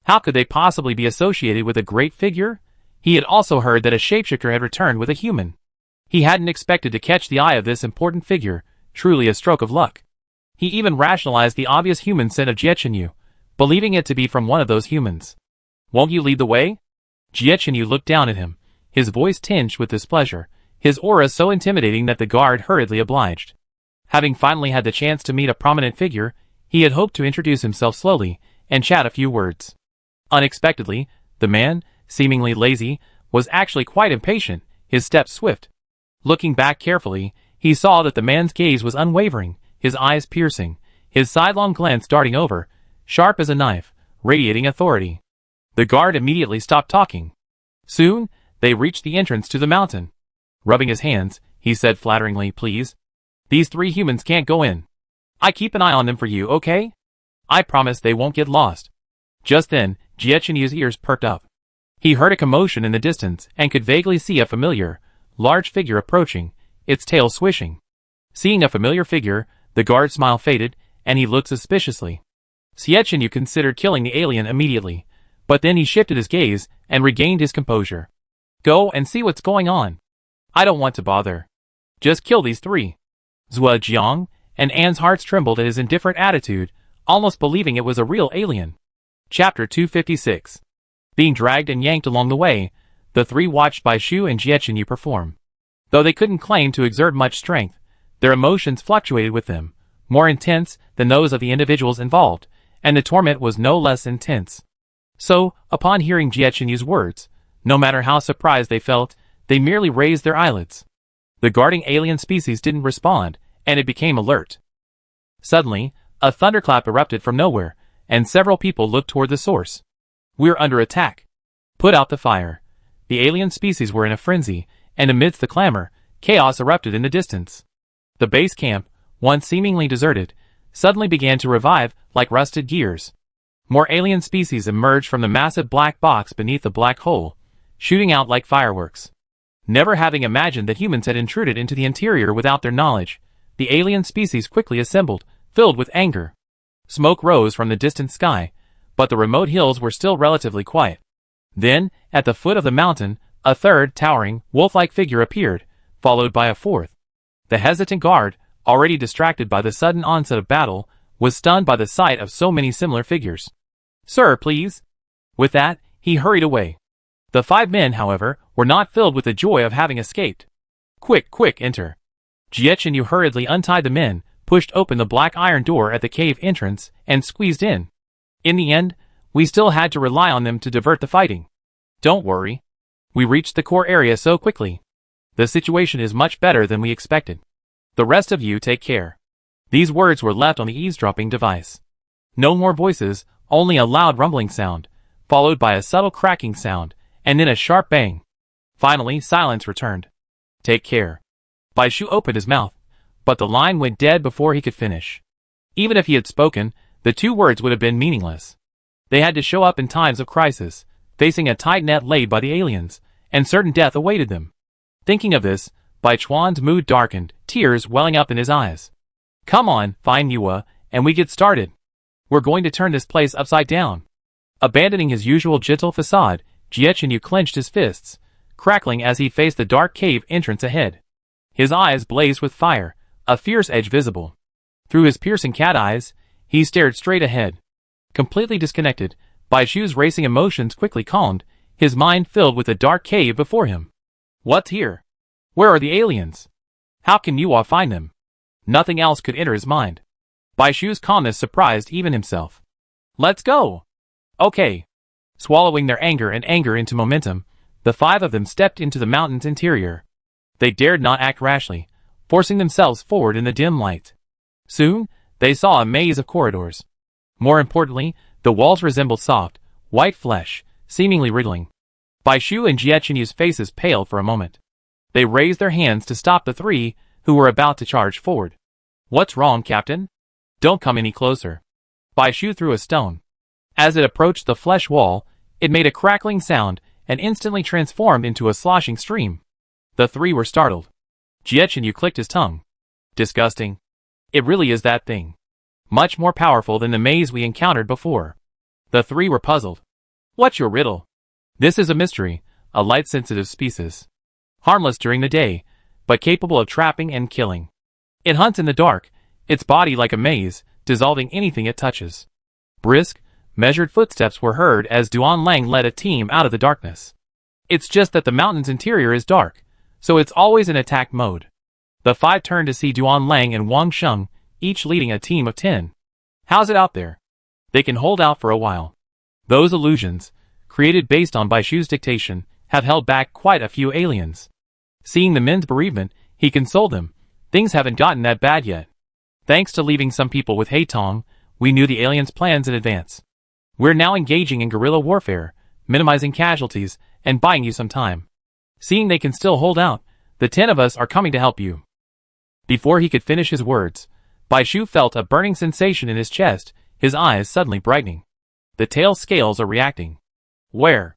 [SPEAKER 1] How could they possibly be associated with a great figure? He had also heard that a shapeshifter had returned with a human. He hadn't expected to catch the eye of this important figure, truly a stroke of luck. He even rationalized the obvious human scent of Jiechenyu, believing it to be from one of those humans. Won't you lead the way? Jiechenyu looked down at him, his voice tinged with displeasure, his aura so intimidating that the guard hurriedly obliged. Having finally had the chance to meet a prominent figure, he had hoped to introduce himself slowly and chat a few words. Unexpectedly, the man, seemingly lazy, was actually quite impatient, his steps swift. Looking back carefully, he saw that the man's gaze was unwavering, his eyes piercing, his sidelong glance darting over, sharp as a knife, radiating authority. The guard immediately stopped talking. Soon, they reached the entrance to the mountain. Rubbing his hands, he said flatteringly. Please. These 3 humans can't go in. I keep an eye on them for you, okay? I promise they won't get lost. Just then, Jie Chenyu's ears perked up. He heard a commotion in the distance and could vaguely see a familiar, large figure approaching, its tail swishing. Seeing a familiar figure, the guard's smile faded, and he looked suspiciously. Jie Chenyu considered killing the alien immediately, but then he shifted his gaze and regained his composure. Go and see what's going on. I don't want to bother. Just kill these 3. Zhua Jiang and Anne's hearts trembled at his indifferent attitude, almost believing it was a real alien. Chapter 256. Being dragged and yanked along the way, the 3 watched Bai Shu and Jie Chenyu perform. Though they couldn't claim to exert much strength, their emotions fluctuated with them, more intense than those of the individuals involved, and the torment was no less intense. So, upon hearing Jie Chenyu's words, no matter how surprised they felt, they merely raised their eyelids. The guarding alien species didn't respond, and it became alert. Suddenly, a thunderclap erupted from nowhere, and several people looked toward the source. We're under attack. Put out the fire. The alien species were in a frenzy, and amidst the clamor, chaos erupted in the distance. The base camp, once seemingly deserted, suddenly began to revive like rusted gears. More alien species emerged from the massive black box beneath the black hole, shooting out like fireworks. Never having imagined that humans had intruded into the interior without their knowledge, the alien species quickly assembled, filled with anger. Smoke rose from the distant sky, but the remote hills were still relatively quiet. Then, at the foot of the mountain, a third, towering, wolf-like figure appeared, followed by a fourth. The hesitant guard, already distracted by the sudden onset of battle, was stunned by the sight of so many similar figures. Sir, please. With that, he hurried away. The 5 men, however, were not filled with the joy of having escaped. Quick, quick, enter. Jie Chenyu hurriedly untied the men, pushed open the black iron door at the cave entrance, and squeezed in. In the end, we still had to rely on them to divert the fighting. Don't worry. We reached the core area so quickly. The situation is much better than we expected. The rest of you take care. These words were left on the eavesdropping device. No more voices, only a loud rumbling sound, followed by a subtle cracking sound, and then a sharp bang. Finally, silence returned. Take care. Bai Shu opened his mouth, but the line went dead before he could finish. Even if he had spoken, the 2 words would have been meaningless. They had to show up in times of crisis, facing a tight net laid by the aliens, and certain death awaited them. Thinking of this, Bai Chuan's mood darkened, tears welling up in his eyes. Come on, fine Yua, and we get started. We're going to turn this place upside down. Abandoning his usual gentle facade, Jie Chenyu clenched his fists, crackling as he faced the dark cave entrance ahead. His eyes blazed with fire, a fierce edge visible. Through his piercing cat eyes, he stared straight ahead. Completely disconnected, Bai Shu's racing emotions quickly calmed, his mind filled with the dark cave before him. What's here? Where are the aliens? How can Yua find them? Nothing else could enter his mind. Bai Shu's calmness surprised even himself. Let's go! Okay. Swallowing their anger and anger into momentum, the 5 of them stepped into the mountain's interior. They dared not act rashly, forcing themselves forward in the dim light. Soon, they saw a maze of corridors. More importantly, the walls resembled soft, white flesh, seemingly wriggling. Bai Shu and Jie Chenyu's faces paled for a moment. They raised their hands to stop the 3 who were about to charge forward. What's wrong, Captain? Don't come any closer. Bai Shu threw a stone. As it approached the flesh wall, it made a crackling sound and instantly transformed into a sloshing stream. The 3 were startled. Jie Chenyu clicked his tongue. Disgusting. It really is that thing. Much more powerful than the maze we encountered before. The 3 were puzzled. What's your riddle? This is a mystery, a light-sensitive species. Harmless during the day, but capable of trapping and killing. It hunts in the dark, its body like a maze, dissolving anything it touches. Brisk, measured footsteps were heard as Duan Lang led a team out of the darkness. It's just that the mountain's interior is dark, so it's always in attack mode. The 5 turned to see Duan Lang and Wang Sheng, each leading a team of 10. How's it out there? They can hold out for a while. Those illusions, created based on Bai Shu's dictation, have held back quite a few aliens. Seeing the men's bereavement, he consoled them. Things haven't gotten that bad yet. Thanks to leaving some people with Haitong, we knew the aliens' plans in advance. We're now engaging in guerrilla warfare, minimizing casualties, and buying you some time. Seeing they can still hold out, The 10 of us are coming to help you." Before he could finish his words, Baishu felt a burning sensation in his chest, his eyes suddenly brightening. The tail scales are reacting. Where?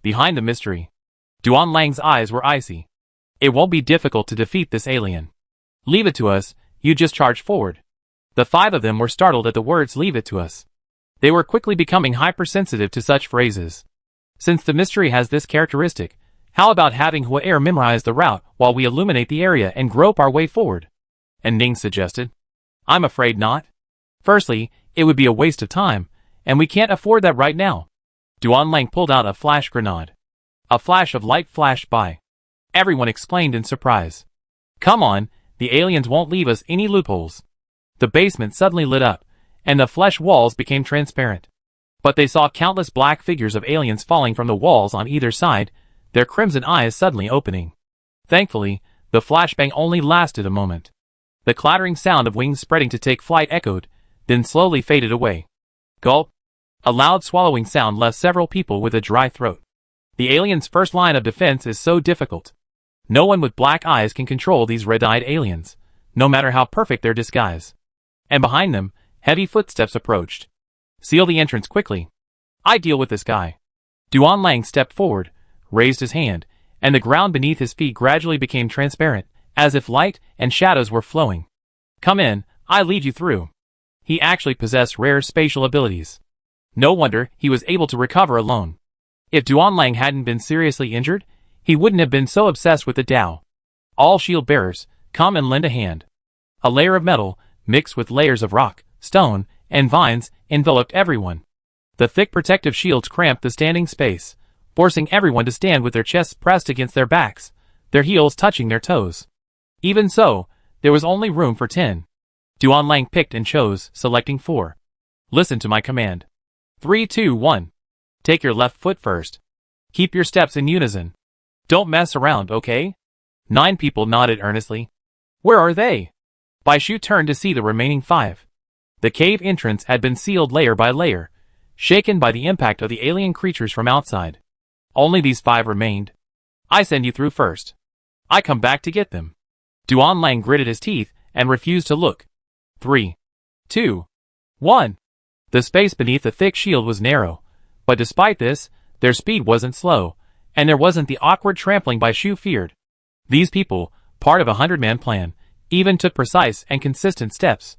[SPEAKER 1] Behind the mystery. Duan Lang's eyes were icy. "It won't be difficult to defeat this alien. Leave it to us, you just charge forward." The 5 of them were startled at the words "leave it to us." They were quickly becoming hypersensitive to such phrases. Since the mystery has this characteristic, how about having Huaer memorize the route while we illuminate the area and grope our way forward? And Ning suggested. "I'm afraid not. Firstly, it would be a waste of time, and we can't afford that right now." Duan Lang pulled out a flash grenade. A flash of light flashed by. Everyone exclaimed in surprise. "Come on, the aliens won't leave us any loopholes." The basement suddenly lit up, and the flesh walls became transparent. But they saw countless black figures of aliens falling from the walls on either side, their crimson eyes suddenly opening. Thankfully, the flashbang only lasted a moment. The clattering sound of wings spreading to take flight echoed, then slowly faded away. Gulp! A loud swallowing sound left several people with a dry throat. The aliens' first line of defense is so difficult. No one with black eyes can control these red-eyed aliens, no matter how perfect their disguise. And behind them, heavy footsteps approached. "Seal the entrance quickly. I deal with this guy." Duan Lang stepped forward, raised his hand, and the ground beneath his feet gradually became transparent, as if light and shadows were flowing. "Come in, I lead you through." He actually possessed rare spatial abilities. No wonder he was able to recover alone. If Duan Lang hadn't been seriously injured, he wouldn't have been so obsessed with the Tao. "All shield bearers, come and lend a hand." A layer of metal, mixed with layers of rock, stone, and vines, enveloped everyone. The thick protective shields cramped the standing space, forcing everyone to stand with their chests pressed against their backs, their heels touching their toes. Even so, there was only room for 10. Duan Lang picked and chose, selecting 4. "Listen to my command. 3, 2, 1. Take your left foot first. Keep your steps in unison. Don't mess around, okay?" 9 people nodded earnestly. "Where are they?" Baishu turned to see the remaining 5. The cave entrance had been sealed layer by layer, shaken by the impact of the alien creatures from outside. Only these 5 remained. "I send you through first. I come back to get them." Duan Lang gritted his teeth and refused to look. 3, 2, 1. The space beneath the thick shield was narrow, but despite this, their speed wasn't slow, and there wasn't the awkward trampling Baishu feared. These people, part of a 100-man plan, even took precise and consistent steps.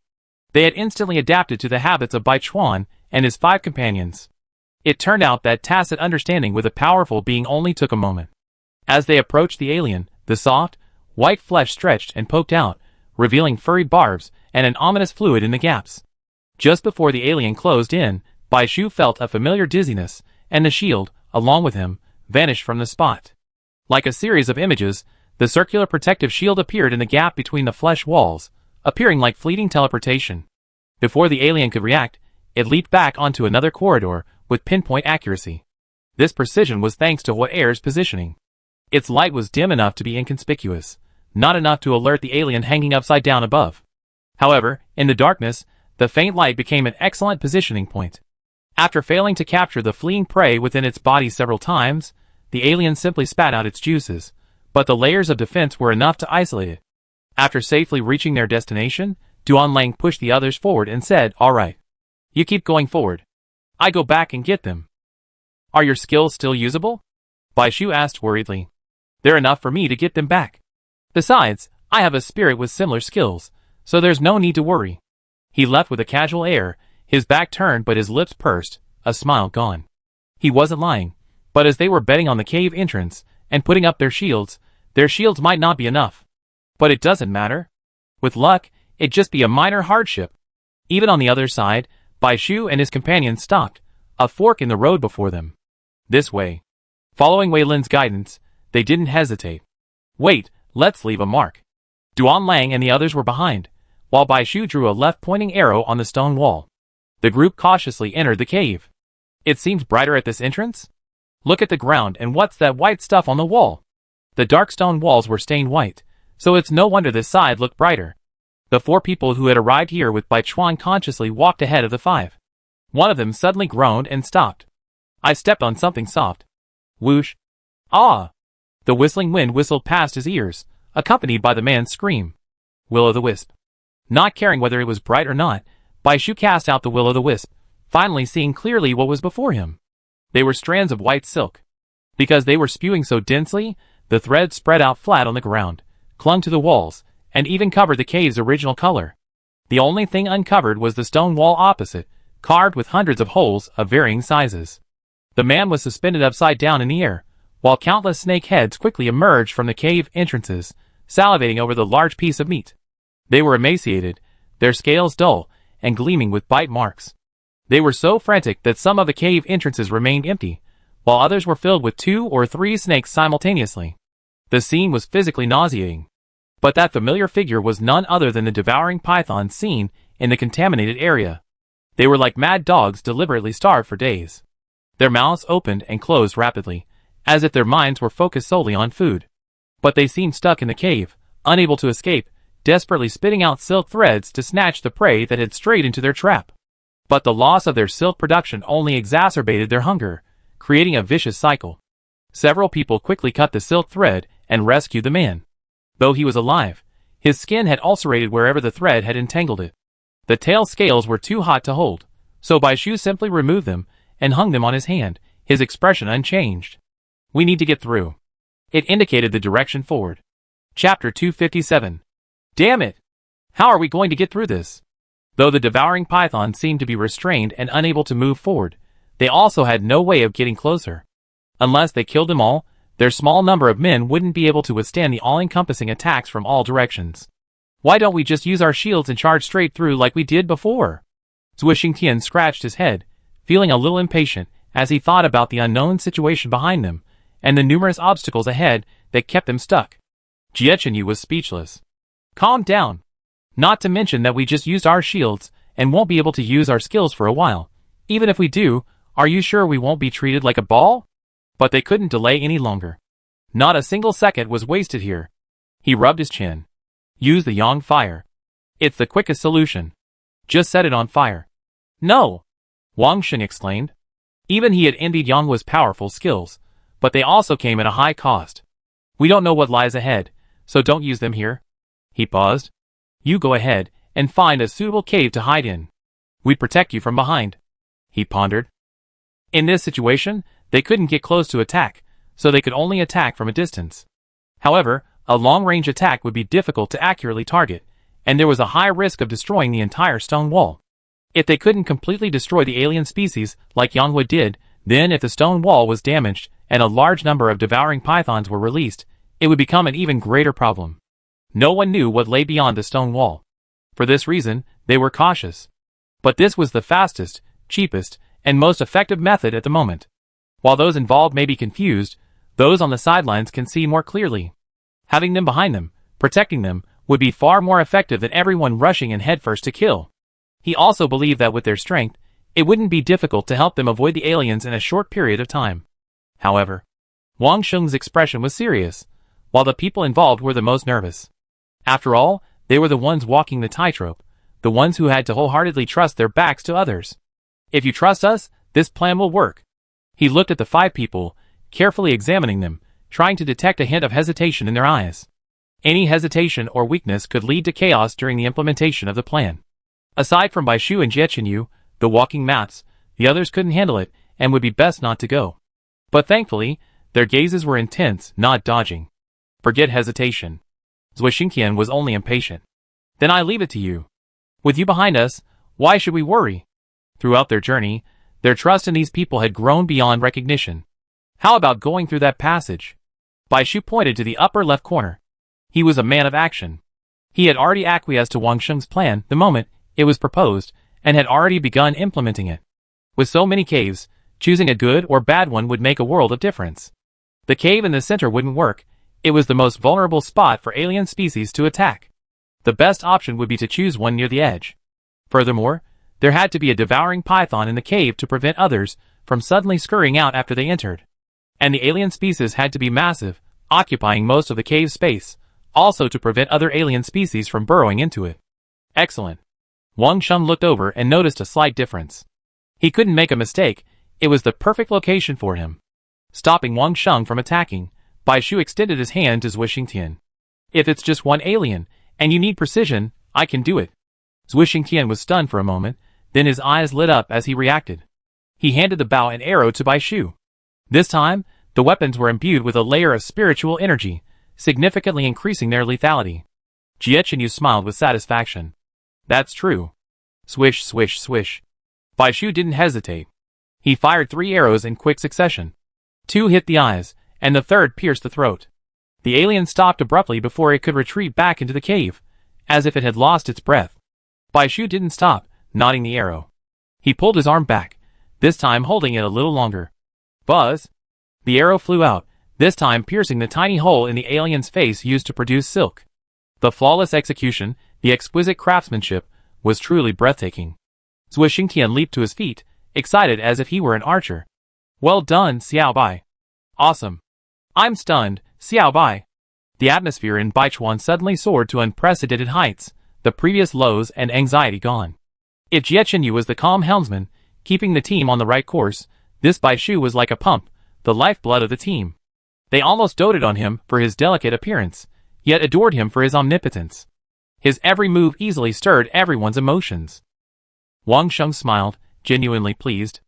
[SPEAKER 1] They had instantly adapted to the habits of Bai Chuan and his 5 companions. It turned out that tacit understanding with a powerful being only took a moment. As they approached the alien, the soft, white flesh stretched and poked out, revealing furry barbs and an ominous fluid in the gaps. Just before the alien closed in, Baishu felt a familiar dizziness, and the shield, along with him, vanished from the spot. Like a series of images, the circular protective shield appeared in the gap between the flesh walls, appearing like fleeting teleportation. Before the alien could react, it leaped back onto another corridor with pinpoint accuracy. This precision was thanks to Huaer's positioning. Its light was dim enough to be inconspicuous, not enough to alert the alien hanging upside down above. However, in the darkness, the faint light became an excellent positioning point. After failing to capture the fleeing prey within its body several times, the alien simply spat out its juices, but the layers of defense were enough to isolate it. After safely reaching their destination, Duan Lang pushed the others forward and said, "All right. You keep going forward. I go back and get them." "Are your skills still usable?" Baishu asked worriedly. "They're enough for me to get them back. Besides, I have a spirit with similar skills, so there's no need to worry." He left with a casual air, his back turned but his lips pursed, a smile gone. He wasn't lying, but as they were betting on the cave entrance and putting up their shields might not be enough. But it doesn't matter. With luck, it'd just be a minor hardship. Even on the other side, Baishu and his companions stopped, a fork in the road before them. "This way." Following Wei Lin's guidance, they didn't hesitate. "Wait, let's leave a mark." Duan Lang and the others were behind, while Baishu drew a left-pointing arrow on the stone wall. The group cautiously entered the cave. "It seems brighter at this entrance? Look at the ground and what's that white stuff on the wall?" The dark stone walls were stained white, so it's no wonder this side looked brighter. The 4 people who had arrived here with Bai Chuan consciously walked ahead of the 5. One of them suddenly groaned and stopped. "I stepped on something soft." Whoosh. "Ah!" The whistling wind whistled past his ears, accompanied by the man's scream. Will-o'-the-wisp. Not caring whether it was bright or not, Baishu cast out the will-o'-the-wisp, finally seeing clearly what was before him. They were strands of white silk. Because they were spewing so densely, the thread spread out flat on the ground, clung to the walls, and even covered the cave's original color. The only thing uncovered was the stone wall opposite, carved with hundreds of holes of varying sizes. The man was suspended upside down in the air, while countless snake heads quickly emerged from the cave entrances, salivating over the large piece of meat. They were emaciated, their scales dull, and gleaming with bite marks. They were so frantic that some of the cave entrances remained empty, while others were filled with 2 or 3 snakes simultaneously. The scene was physically nauseating. But that familiar figure was none other than the devouring python seen in the contaminated area. They were like mad dogs deliberately starved for days. Their mouths opened and closed rapidly, as if their minds were focused solely on food. But they seemed stuck in the cave, unable to escape, desperately spitting out silk threads to snatch the prey that had strayed into their trap. But the loss of their silk production only exacerbated their hunger, creating a vicious cycle. Several people quickly cut the silk thread and rescued the man. Though he was alive, his skin had ulcerated wherever the thread had entangled it. The tail scales were too hot to hold, so Baishu simply removed them and hung them on his hand, his expression unchanged. We need to get through. It indicated the direction forward. Chapter 257. Damn it! How are we going to get through this? Though the devouring python seemed to be restrained and unable to move forward, they also had no way of getting closer. Unless they killed them all, their small number of men wouldn't be able to withstand the all-encompassing attacks from all directions. Why don't we just use our shields and charge straight through like we did before? Zhuo Xingtian scratched his head, feeling a little impatient as he thought about the unknown situation behind them and the numerous obstacles ahead that kept them stuck. Jie Chenyu was speechless. Calm down. Not to mention that we just used our shields and won't be able to use our skills for a while. Even if we do, are you sure we won't be treated like a ball? But they couldn't delay any longer. Not a single second was wasted here. He rubbed his chin. Use the yang fire. It's the quickest solution. Just set it on fire. No! Wang Shen exclaimed. Even he had envied Yang Hua's powerful skills, but they also came at a high cost. We don't know what lies ahead, so don't use them here. He paused. You go ahead and find a suitable cave to hide in. We'd protect you from behind. He pondered. In this situation, they couldn't get close to attack, so they could only attack from a distance. However, a long-range attack would be difficult to accurately target, and there was a high risk of destroying the entire stone wall. If they couldn't completely destroy the alien species like Yang Hua did, then if the stone wall was damaged and a large number of devouring pythons were released, it would become an even greater problem. No one knew what lay beyond the stone wall. For this reason, they were cautious. But this was the fastest, cheapest, and most effective method at the moment. While those involved may be confused, those on the sidelines can see more clearly. Having them behind them, protecting them, would be far more effective than everyone rushing in headfirst to kill. He also believed that with their strength, it wouldn't be difficult to help them avoid the aliens in a short period of time. However, Wang Sheng's expression was serious, while the people involved were the most nervous. After all, they were the ones walking the tightrope, the ones who had to wholeheartedly trust their backs to others. If you trust us, this plan will work. He looked at the 5 people, carefully examining them, trying to detect a hint of hesitation in their eyes. Any hesitation or weakness could lead to chaos during the implementation of the plan. Aside from Baishu and Jie Chenyu, the walking mats, the others couldn't handle it and would be best not to go. But thankfully, their gazes were intense, not dodging. Forget hesitation. Zhuo Xingtian was only impatient. Then I leave it to you. With you behind us, why should we worry? Throughout their journey, their trust in these people had grown beyond recognition. How about going through that passage? Baishu pointed to the upper left corner. He was a man of action. He had already acquiesced to Wang Sheng's plan the moment it was proposed and had already begun implementing it. With so many caves, choosing a good or bad one would make a world of difference. The cave in the center wouldn't work. It was the most vulnerable spot for alien species to attack. The best option would be to choose one near the edge. Furthermore, there had to be a devouring python in the cave to prevent others from suddenly scurrying out after they entered. And the alien species had to be massive, occupying most of the cave space, also to prevent other alien species from burrowing into it. Excellent. Wang Sheng looked over and noticed a slight difference. He couldn't make a mistake. It was the perfect location for him. Stopping Wang Sheng from attacking, Baishu extended his hand to Zhuo Xingtian. If it's just one alien, and you need precision, I can do it. Zhuo Xingtian was stunned for a moment, then his eyes lit up as he reacted. He handed the bow and arrow to Bai Shu. This time, the weapons were imbued with a layer of spiritual energy, significantly increasing their lethality. Jie Chenyu smiled with satisfaction. That's true. Swish, swish, swish. Bai Shu didn't hesitate. He fired 3 arrows in quick succession. 2 hit the eyes, and the third pierced the throat. The alien stopped abruptly before it could retreat back into the cave, as if it had lost its breath. Bai Shu didn't stop, nodding the arrow. He pulled his arm back, this time holding it a little longer. Buzz! The arrow flew out, this time piercing the tiny hole in the alien's face used to produce silk. The flawless execution, the exquisite craftsmanship, was truly breathtaking. Zhuo Xingtian leaped to his feet, excited as if he were an archer. Well done, Xiao Bai. Awesome. I'm stunned, Xiao Bai. The atmosphere in Baichuan suddenly soared to unprecedented heights, the previous lows and anxiety gone. If Jie Chenyu was the calm helmsman, keeping the team on the right course, this Bai Shu was like a pump, the lifeblood of the team. They almost doted on him for his delicate appearance, yet adored him for his omnipotence. His every move easily stirred everyone's emotions. Wang Sheng smiled, genuinely pleased.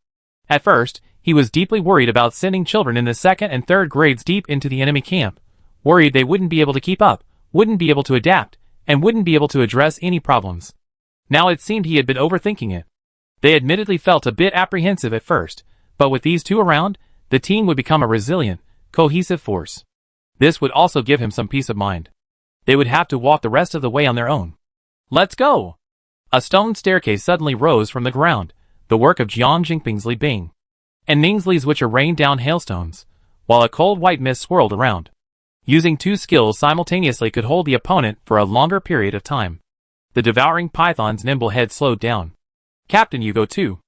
[SPEAKER 1] At first, he was deeply worried about sending children in the 2nd and 3rd grades deep into the enemy camp, worried they wouldn't be able to keep up, wouldn't be able to adapt, and wouldn't be able to address any problems. Now it seemed he had been overthinking it. They admittedly felt a bit apprehensive at first, but with these 2 around, the team would become a resilient, cohesive force. This would also give him some peace of mind. They would have to walk the rest of the way on their own. Let's go! A stone staircase suddenly rose from the ground, the work of Jiang Jingping's Li Bing. And Ning's Li's Witcher rained down hailstones, while a cold white mist swirled around. Using 2 skills simultaneously could hold the opponent for a longer period of time. The devouring python's nimble head slowed down. Captain, you go too.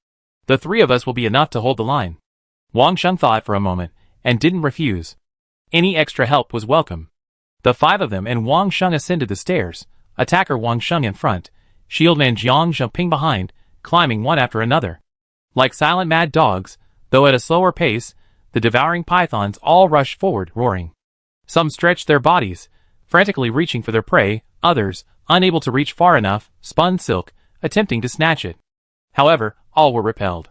[SPEAKER 1] The 3 of us will be enough to hold the line. Wang Sheng thought for a moment, and didn't refuse. Any extra help was welcome. The 5 of them and Wang Sheng ascended the stairs, attacker Wang Sheng in front, shieldman Jiang Zhengping behind, climbing one after another. Like silent mad dogs, though at a slower pace, the devouring pythons all rushed forward, roaring. Some stretched their bodies, frantically reaching for their prey, others, unable to reach far enough, spun silk, attempting to snatch it. However, all were repelled.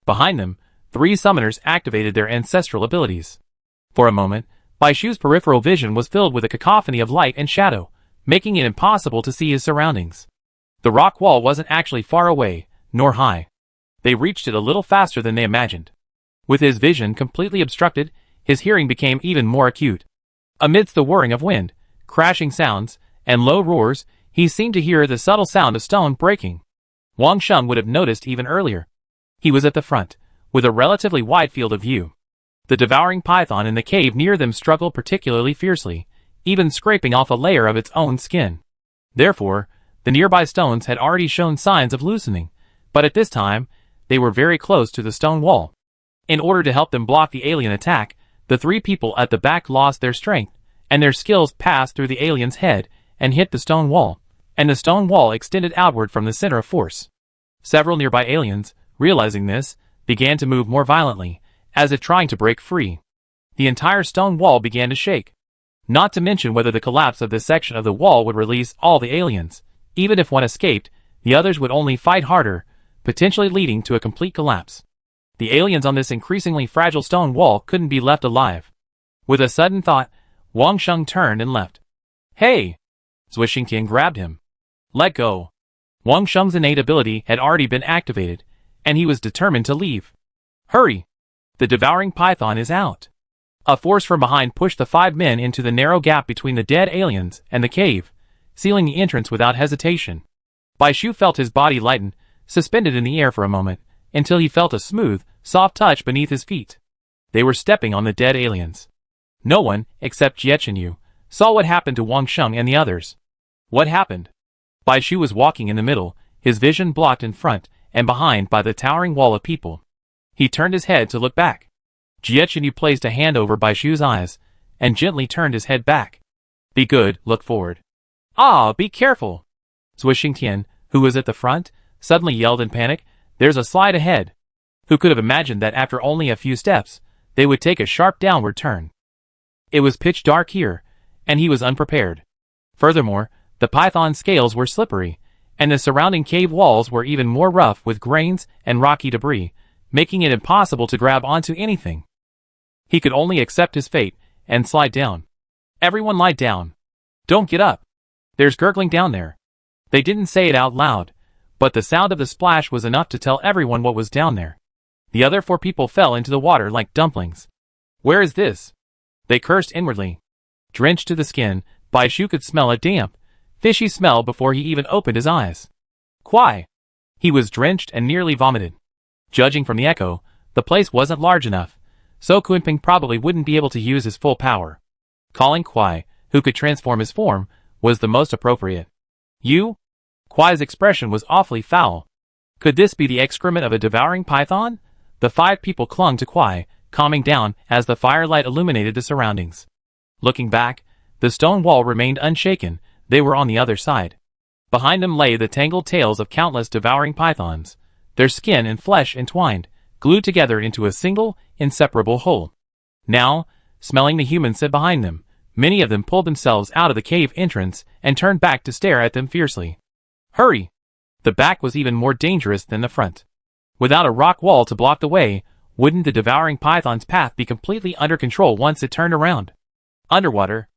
[SPEAKER 1] Behind them, 3 summoners activated their ancestral abilities. For a moment, Bai Shu's peripheral vision was filled with a cacophony of light and shadow, making it impossible to see his surroundings. The rock wall wasn't actually far away, nor high. They reached it a little faster than they imagined. With his vision completely obstructed, his hearing became even more acute. Amidst the whirring of wind, crashing sounds, and low roars, he seemed to hear the subtle sound of stone breaking. Wang Sheng would have noticed even earlier. He was at the front, with a relatively wide field of view. The devouring python in the cave near them struggled particularly fiercely, even scraping off a layer of its own skin. Therefore, the nearby stones had already shown signs of loosening, but at this time, they were very close to the stone wall. In order to help them block the alien attack, the 3 people at the back lost their strength, and their skills passed through the alien's head and hit the stone wall, and the stone wall extended outward from the center of force. Several nearby aliens, realizing this, began to move more violently, as if trying to break free. The entire stone wall began to shake. Not to mention whether the collapse of this section of the wall would release all the aliens. Even if one escaped, the others would only fight harder, potentially leading to a complete collapse. The aliens on this increasingly fragile stone wall couldn't be left alive. With a sudden thought, Wang Sheng turned and left. Hey! Zhuo Xingtian grabbed him. Let go. Wang Sheng's innate ability had already been activated, and he was determined to leave. Hurry! The devouring python is out. A force from behind pushed the 5 men into the narrow gap between the dead aliens and the cave, sealing the entrance without hesitation. Bai Shu felt his body lighten, suspended in the air for a moment, until he felt a smooth, soft touch beneath his feet. They were stepping on the dead aliens. No one, except Jie Chenyu, saw what happened to Wang Sheng and the others. What happened? Bai Shu was walking in the middle, his vision blocked in front and behind by the towering wall of people. He turned his head to look back. Jie Chenyu placed a hand over Bai Shu's eyes, and gently turned his head back. Be good, look forward. Ah, be careful! Zhuo Xingtian, who was at the front, suddenly yelled in panic, there's a slide ahead. Who could have imagined that after only a few steps, they would take a sharp downward turn? It was pitch dark here, and he was unprepared. Furthermore, the python's scales were slippery, and the surrounding cave walls were even more rough with grains and rocky debris, making it impossible to grab onto anything. He could only accept his fate and slide down. Everyone lie down. Don't get up. There's gurgling down there. They didn't say it out loud, but the sound of the splash was enough to tell everyone what was down there. The other 4 people fell into the water like dumplings. Where is this? They cursed inwardly. Drenched to the skin, Bai Shu could smell a damp, fishy smell before he even opened his eyes. Kwai! He was drenched and nearly vomited. Judging from the echo, the place wasn't large enough, so Kunping probably wouldn't be able to use his full power. Calling Kwai, who could transform his form, was the most appropriate. You? Kwai's expression was awfully foul. Could this be the excrement of a devouring python? The 5 people clung to Kwai, calming down as the firelight illuminated the surroundings. Looking back, the stone wall remained unshaken. They were on the other side. Behind them lay the tangled tails of countless devouring pythons, their skin and flesh entwined, glued together into a single, inseparable whole. Now, smelling the humans sit behind them, many of them pulled themselves out of the cave entrance and turned back to stare at them fiercely. Hurry! The back was even more dangerous than the front. Without a rock wall to block the way, wouldn't the devouring python's path be completely under control once it turned around? Underwater,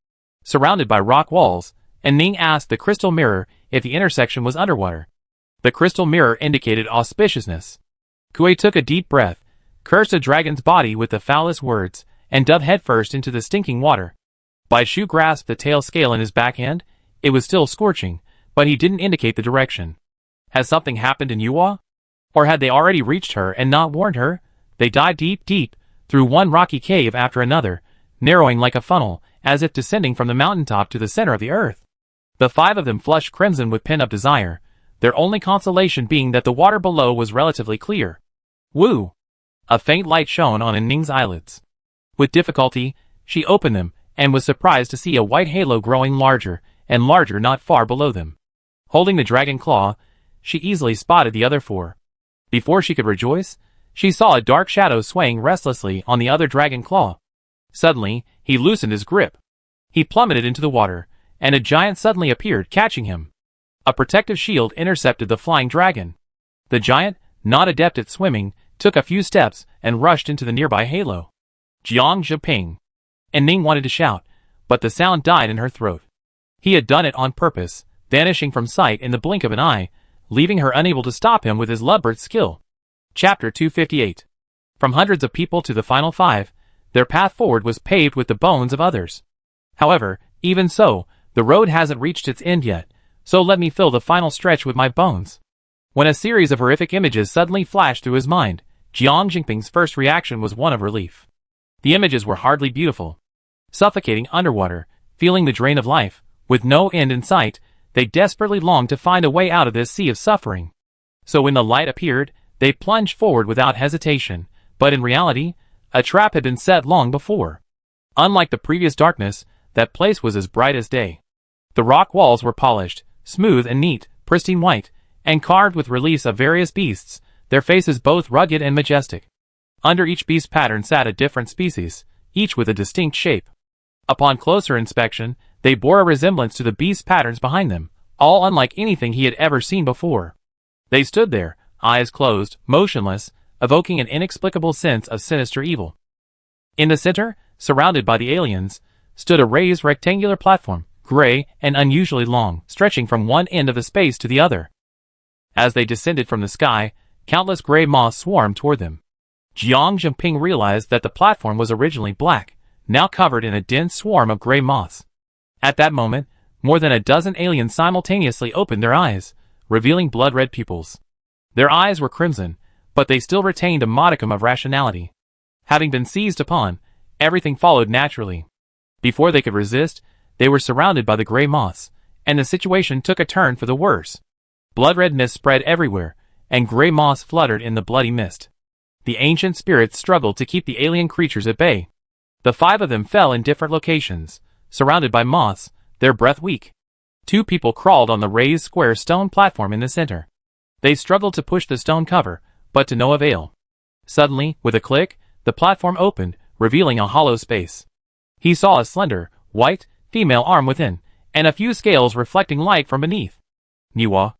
[SPEAKER 1] surrounded by rock walls, and Ning asked the crystal mirror if the intersection was underwater. The crystal mirror indicated auspiciousness. Kuei took a deep breath, cursed the dragon's body with the foulest words, and dove headfirst into the stinking water. Bai Shu grasped the tail scale in his backhand. It was still scorching, but he didn't indicate the direction. Had something happened in Yuhua? Or had they already reached her and not warned her? They dived deep, through one rocky cave after another, narrowing like a funnel, as if descending from the mountaintop to the center of the earth. The 5 of them flushed crimson with pent-up desire, their only consolation being that the water below was relatively clear. Woo! A faint light shone on Ning's eyelids. With difficulty, she opened them, and was surprised to see a white halo growing larger and larger not far below them. Holding the dragon claw, she easily spotted the other 4. Before she could rejoice, she saw a dark shadow swaying restlessly on the other dragon claw. Suddenly, he loosened his grip. He plummeted into the water, and a giant suddenly appeared, catching him. A protective shield intercepted the flying dragon. The giant, not adept at swimming, took a few steps and rushed into the nearby halo. Jiang Zheping. And Ning wanted to shout, but the sound died in her throat. He had done it on purpose, vanishing from sight in the blink of an eye, leaving her unable to stop him with his lovebird skill. Chapter 258. From hundreds of people to the final 5, their path forward was paved with the bones of others. However, even so, the road hasn't reached its end yet, so let me fill the final stretch with my bones. When a series of horrific images suddenly flashed through his mind, Jiang Jingping's first reaction was one of relief. The images were hardly beautiful. Suffocating underwater, feeling the drain of life, with no end in sight, they desperately longed to find a way out of this sea of suffering. So when the light appeared, they plunged forward without hesitation, but in reality, a trap had been set long before. Unlike the previous darkness, that place was as bright as day. The rock walls were polished, smooth and neat, pristine white, and carved with reliefs of various beasts, their faces both rugged and majestic. Under each beast pattern sat a different species, each with a distinct shape. Upon closer inspection, they bore a resemblance to the beast patterns behind them, all unlike anything he had ever seen before. They stood there, eyes closed, motionless, evoking an inexplicable sense of sinister evil. In the center, surrounded by the aliens, stood a raised rectangular platform, gray and unusually long, stretching from one end of the space to the other. As they descended from the sky, countless gray moths swarmed toward them. Jiang Zheping realized that the platform was originally black, now covered in a dense swarm of gray moths. At that moment, more than a dozen aliens simultaneously opened their eyes, revealing blood-red pupils. Their eyes were crimson, but they still retained a modicum of rationality. Having been seized upon, everything followed naturally. Before they could resist, they were surrounded by the gray moths, and the situation took a turn for the worse. Blood-red mist spread everywhere, and gray moths fluttered in the bloody mist. The ancient spirits struggled to keep the alien creatures at bay. The 5 of them fell in different locations, surrounded by moths, their breath weak. 2 people crawled on the raised square stone platform in the center. They struggled to push the stone cover, but to no avail. Suddenly, with a click, the platform opened, revealing a hollow space. He saw a slender, white, female arm within, and a few scales reflecting light from beneath. Niwa.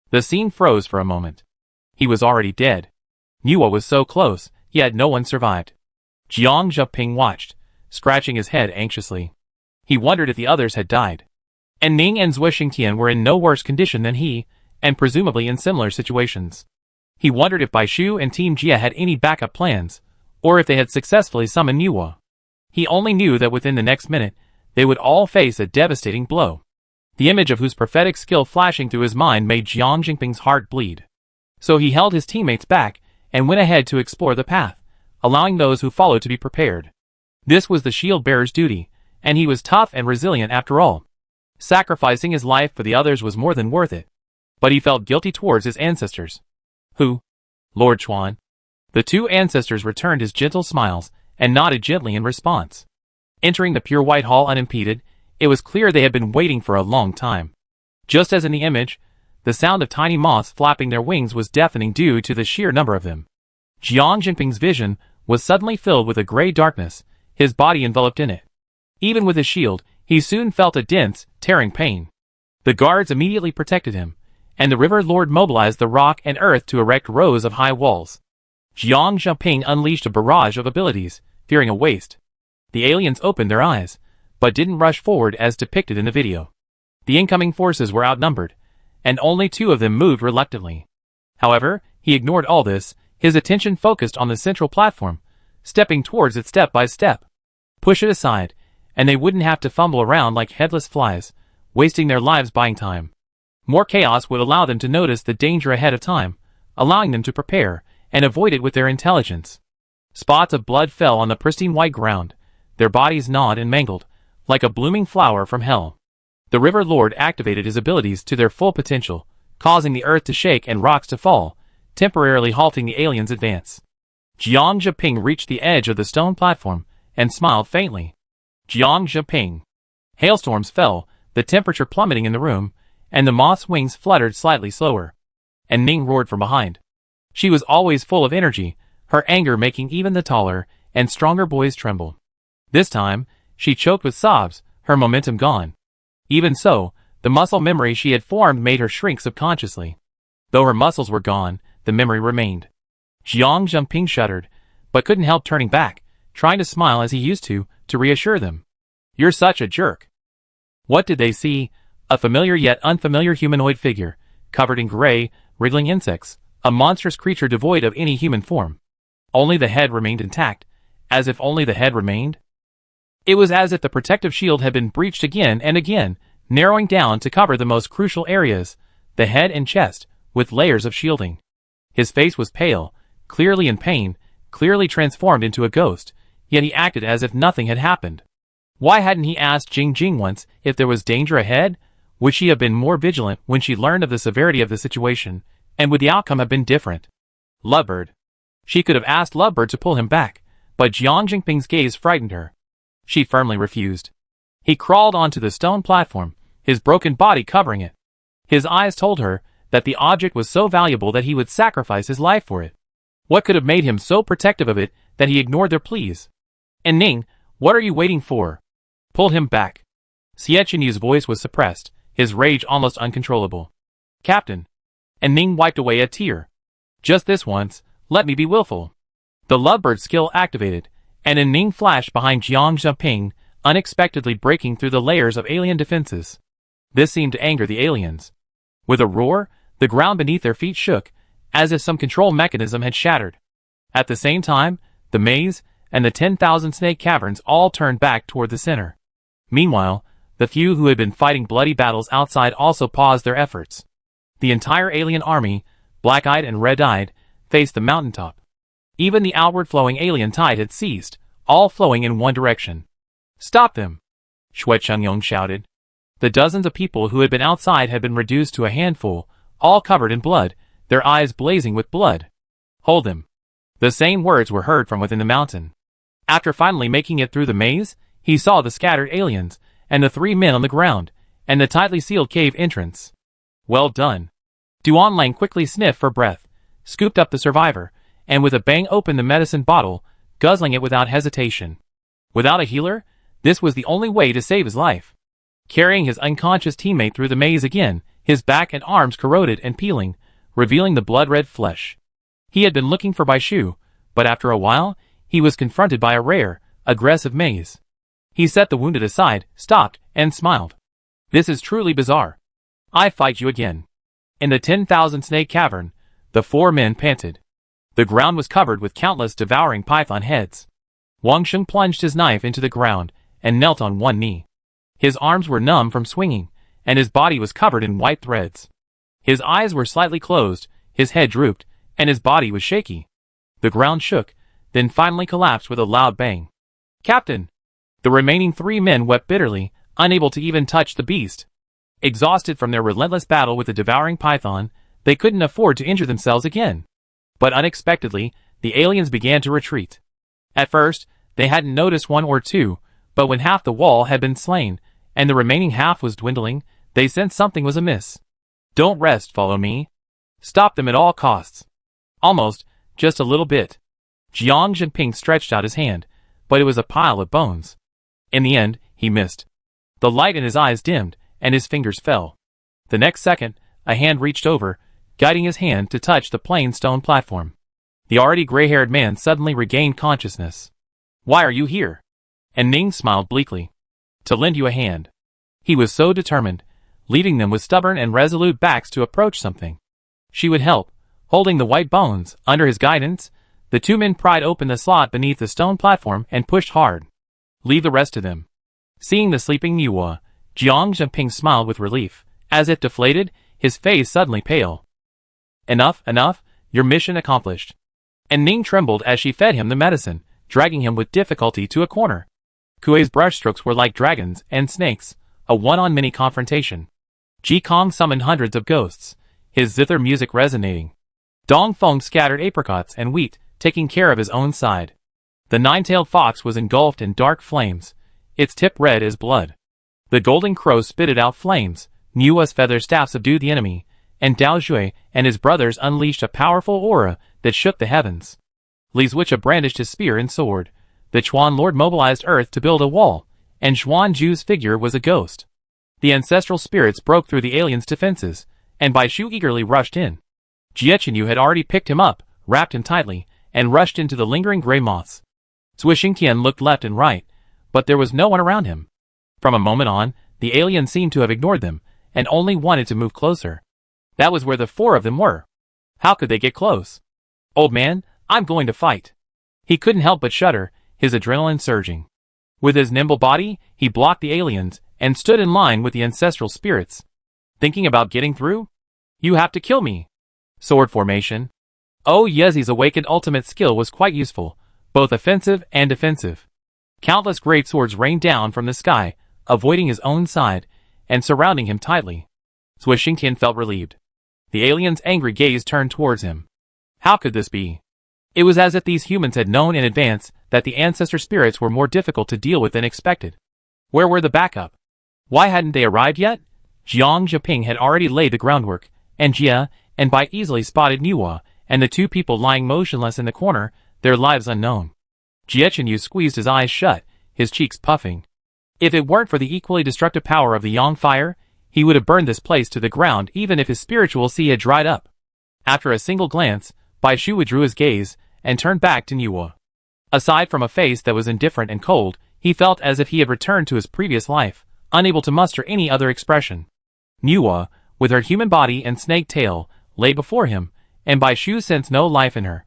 [SPEAKER 1] The scene froze for a moment. He was already dead. Niwa was so close, yet no one survived. Jiang Zheping watched, scratching his head anxiously. He wondered if the others had died. And Ning and Zui Xingtian were in no worse condition than he, and presumably in similar situations. He wondered if Bai Shu and Team Jia had any backup plans, or if they had successfully summoned Niwa. He only knew that within the next minute, they would all face a devastating blow. The image of whose prophetic skill flashing through his mind made Jiang Jingping's heart bleed. So he held his teammates back, and went ahead to explore the path, allowing those who followed to be prepared. This was the shield bearer's duty, and he was tough and resilient after all. Sacrificing his life for the others was more than worth it. But he felt guilty towards his ancestors. Who? Lord Chuan. The two ancestors returned his gentle smiles, and nodded gently in response. Entering the pure white hall unimpeded, it was clear they had been waiting for a long time. Just as in the image, the sound of tiny moths flapping their wings was deafening due to the sheer number of them. Jiang Jingping's vision was suddenly filled with a gray darkness, his body enveloped in it. Even with his shield, he soon felt a dense, tearing pain. The guards immediately protected him, and the River Lord mobilized the rock and earth to erect rows of high walls. Jiang Zheping unleashed a barrage of abilities, fearing a waste. The aliens opened their eyes, but didn't rush forward as depicted in the video. The incoming forces were outnumbered, and only 2 of them moved reluctantly. However, he ignored all this, his attention focused on the central platform, stepping towards it step by step. Push it aside, and they wouldn't have to fumble around like headless flies, wasting their lives buying time. More chaos would allow them to notice the danger ahead of time, allowing them to prepare, and avoid it with their intelligence. Spots of blood fell on the pristine white ground, their bodies gnawed and mangled, like a blooming flower from hell. The River Lord activated his abilities to their full potential, causing the earth to shake and rocks to fall, temporarily halting the aliens' advance. Jiang Zheping reached the edge of the stone platform, and smiled faintly. Jiang Zheping. Hailstorms fell, the temperature plummeting in the room, and the moth's wings fluttered slightly slower. And Ning roared from behind. She was always full of energy, her anger making even the taller and stronger boys tremble. This time, she choked with sobs, her momentum gone. Even so, the muscle memory she had formed made her shrink subconsciously. Though her muscles were gone, the memory remained. Jiang Zheping shuddered, but couldn't help turning back, trying to smile as he used to reassure them. "You're such a jerk." What did they see? A familiar yet unfamiliar humanoid figure, covered in gray, wriggling insects, a monstrous creature devoid of any human form. Only the head remained intact, as if only the head remained. It was as if the protective shield had been breached again and again, narrowing down to cover the most crucial areas, the head and chest, with layers of shielding. His face was pale, clearly in pain, clearly transformed into a ghost, yet he acted as if nothing had happened. Why hadn't he asked Jing Jing once if there was danger ahead? Would she have been more vigilant when she learned of the severity of the situation, and would the outcome have been different? Lovebird. She could have asked Lovebird to pull him back, but Jiang Jingping's gaze frightened her. She firmly refused. He crawled onto the stone platform, his broken body covering it. His eyes told her that the object was so valuable that he would sacrifice his life for it. What could have made him so protective of it that he ignored their pleas? "And Ning, what are you waiting for? Pull him back." Xie Chen유's voice was suppressed, his rage almost uncontrollable. "Captain." And Ning wiped away a tear. "Just this once, let me be willful." The Lovebird skill activated, and Ning flashed behind Jiang Zheping, unexpectedly breaking through the layers of alien defenses. This seemed to anger the aliens. With a roar, the ground beneath their feet shook, as if some control mechanism had shattered. At the same time, the maze and the 10,000 snake caverns all turned back toward the center. Meanwhile, the few who had been fighting bloody battles outside also paused their efforts. The entire alien army, black-eyed and red-eyed, faced the mountaintop. Even the outward-flowing alien tide had ceased, all flowing in one direction. "Stop them!" Xue Chengyong shouted. The dozens of people who had been outside had been reduced to a handful, all covered in blood, their eyes blazing with blood. "Hold them!" The same words were heard from within the mountain. After finally making it through the maze, he saw the scattered aliens, and the 3 men on the ground, and the tightly sealed cave entrance. Well done. Duanlang quickly sniffed for breath, scooped up the survivor, and with a bang opened the medicine bottle, guzzling it without hesitation. Without a healer, this was the only way to save his life. carrying his unconscious teammate through the maze again, his back and arms corroded and peeling, revealing the blood-red flesh. He had been looking for Baishu, but after a while, he was confronted by a rare, aggressive maze. He set the wounded aside, stopped, and smiled. This is truly bizarre. I fight you again. In the 10,000 snake cavern, the four men panted. The ground was covered with countless devouring python heads. Wang Sheng plunged his knife into the ground and knelt on one knee. His arms were numb from swinging, and his body was covered in white threads. His eyes were slightly closed, his head drooped, and his body was shaky. The ground shook, then finally collapsed with a loud bang. Captain! The remaining three men wept bitterly, unable to even touch the beast. Exhausted from their relentless battle with the devouring python, they couldn't afford to injure themselves again. But unexpectedly, the aliens began to retreat. At first, they hadn't noticed one or two, but when half the wall had been slain, and the remaining half was dwindling, they sensed something was amiss. Don't rest, follow me. Stop them at all costs. Almost, just a little bit. Jiang Jinping stretched out his hand, but it was a pile of bones. In the end, he missed. The light in his eyes dimmed, and his fingers fell. The next second, a hand reached over, guiding his hand to touch the plain stone platform. The already gray-haired man suddenly regained consciousness. Why are you here? And Ning smiled bleakly. To lend you a hand. He was so determined, leaving them with stubborn and resolute backs to approach something. She would help. Holding the white bones, under his guidance, the two men pried open the slot beneath the stone platform and pushed hard. Leave the rest to them. Seeing the sleeping Niwa, Jiang Jinping smiled with relief. As if deflated, his face suddenly pale. Enough, your mission accomplished. And Ning trembled as she fed him the medicine, dragging him with difficulty to a corner. Kuei's brushstrokes were like dragons and snakes, a one-on-many confrontation. Ji Kong summoned hundreds of ghosts, his zither music resonating. Dong Feng scattered apricots and wheat, taking care of his own side. The nine-tailed fox was engulfed in dark flames, its tip red as blood. The golden crow spitted out flames, Niua's feather staff subdued the enemy, and Dao Jue and his brothers unleashed a powerful aura that shook the heavens. Li Zwicha brandished his spear and sword. The Chuan Lord mobilized earth to build a wall, and Xuan Zhu's figure was a ghost. The ancestral spirits broke through the aliens' defenses, and Baishu eagerly rushed in. Jie Chenyu had already picked him up, wrapped him tightly, and rushed into the lingering gray moths. Cui Xingtian looked left and right, but there was no one around him. From a moment on, the aliens seemed to have ignored them, and only wanted to move closer. That was where the four of them were. How could they get close? Old man, I'm going to fight. He couldn't help but shudder, his adrenaline surging. With his nimble body, he blocked the aliens, and stood in line with the ancestral spirits. Thinking about getting through? You have to kill me. Sword formation. Oh, Yezi's awakened ultimate skill was quite useful, both offensive and defensive. Countless great swords rained down from the sky, avoiding his own side, and surrounding him tightly. Cui Xingtian felt relieved. The alien's angry gaze turned towards him. How could this be? It was as if these humans had known in advance that the ancestor spirits were more difficult to deal with than expected. Where were the backup? Why hadn't they arrived yet? Jiang Jinping had already laid the groundwork, and Jia and Bai easily spotted Niwa and the two people lying motionless in the corner, their lives unknown. Jie Chenyu squeezed his eyes shut, his cheeks puffing. If it weren't for the equally destructive power of the Yang fire, he would have burned this place to the ground even if his spiritual sea had dried up. After a single glance, Baishu withdrew his gaze and turned back to Niwa. Aside from a face that was indifferent and cold, he felt as if he had returned to his previous life, unable to muster any other expression. Niwa, with her human body and snake tail, lay before him, and Baishu sensed no life in her.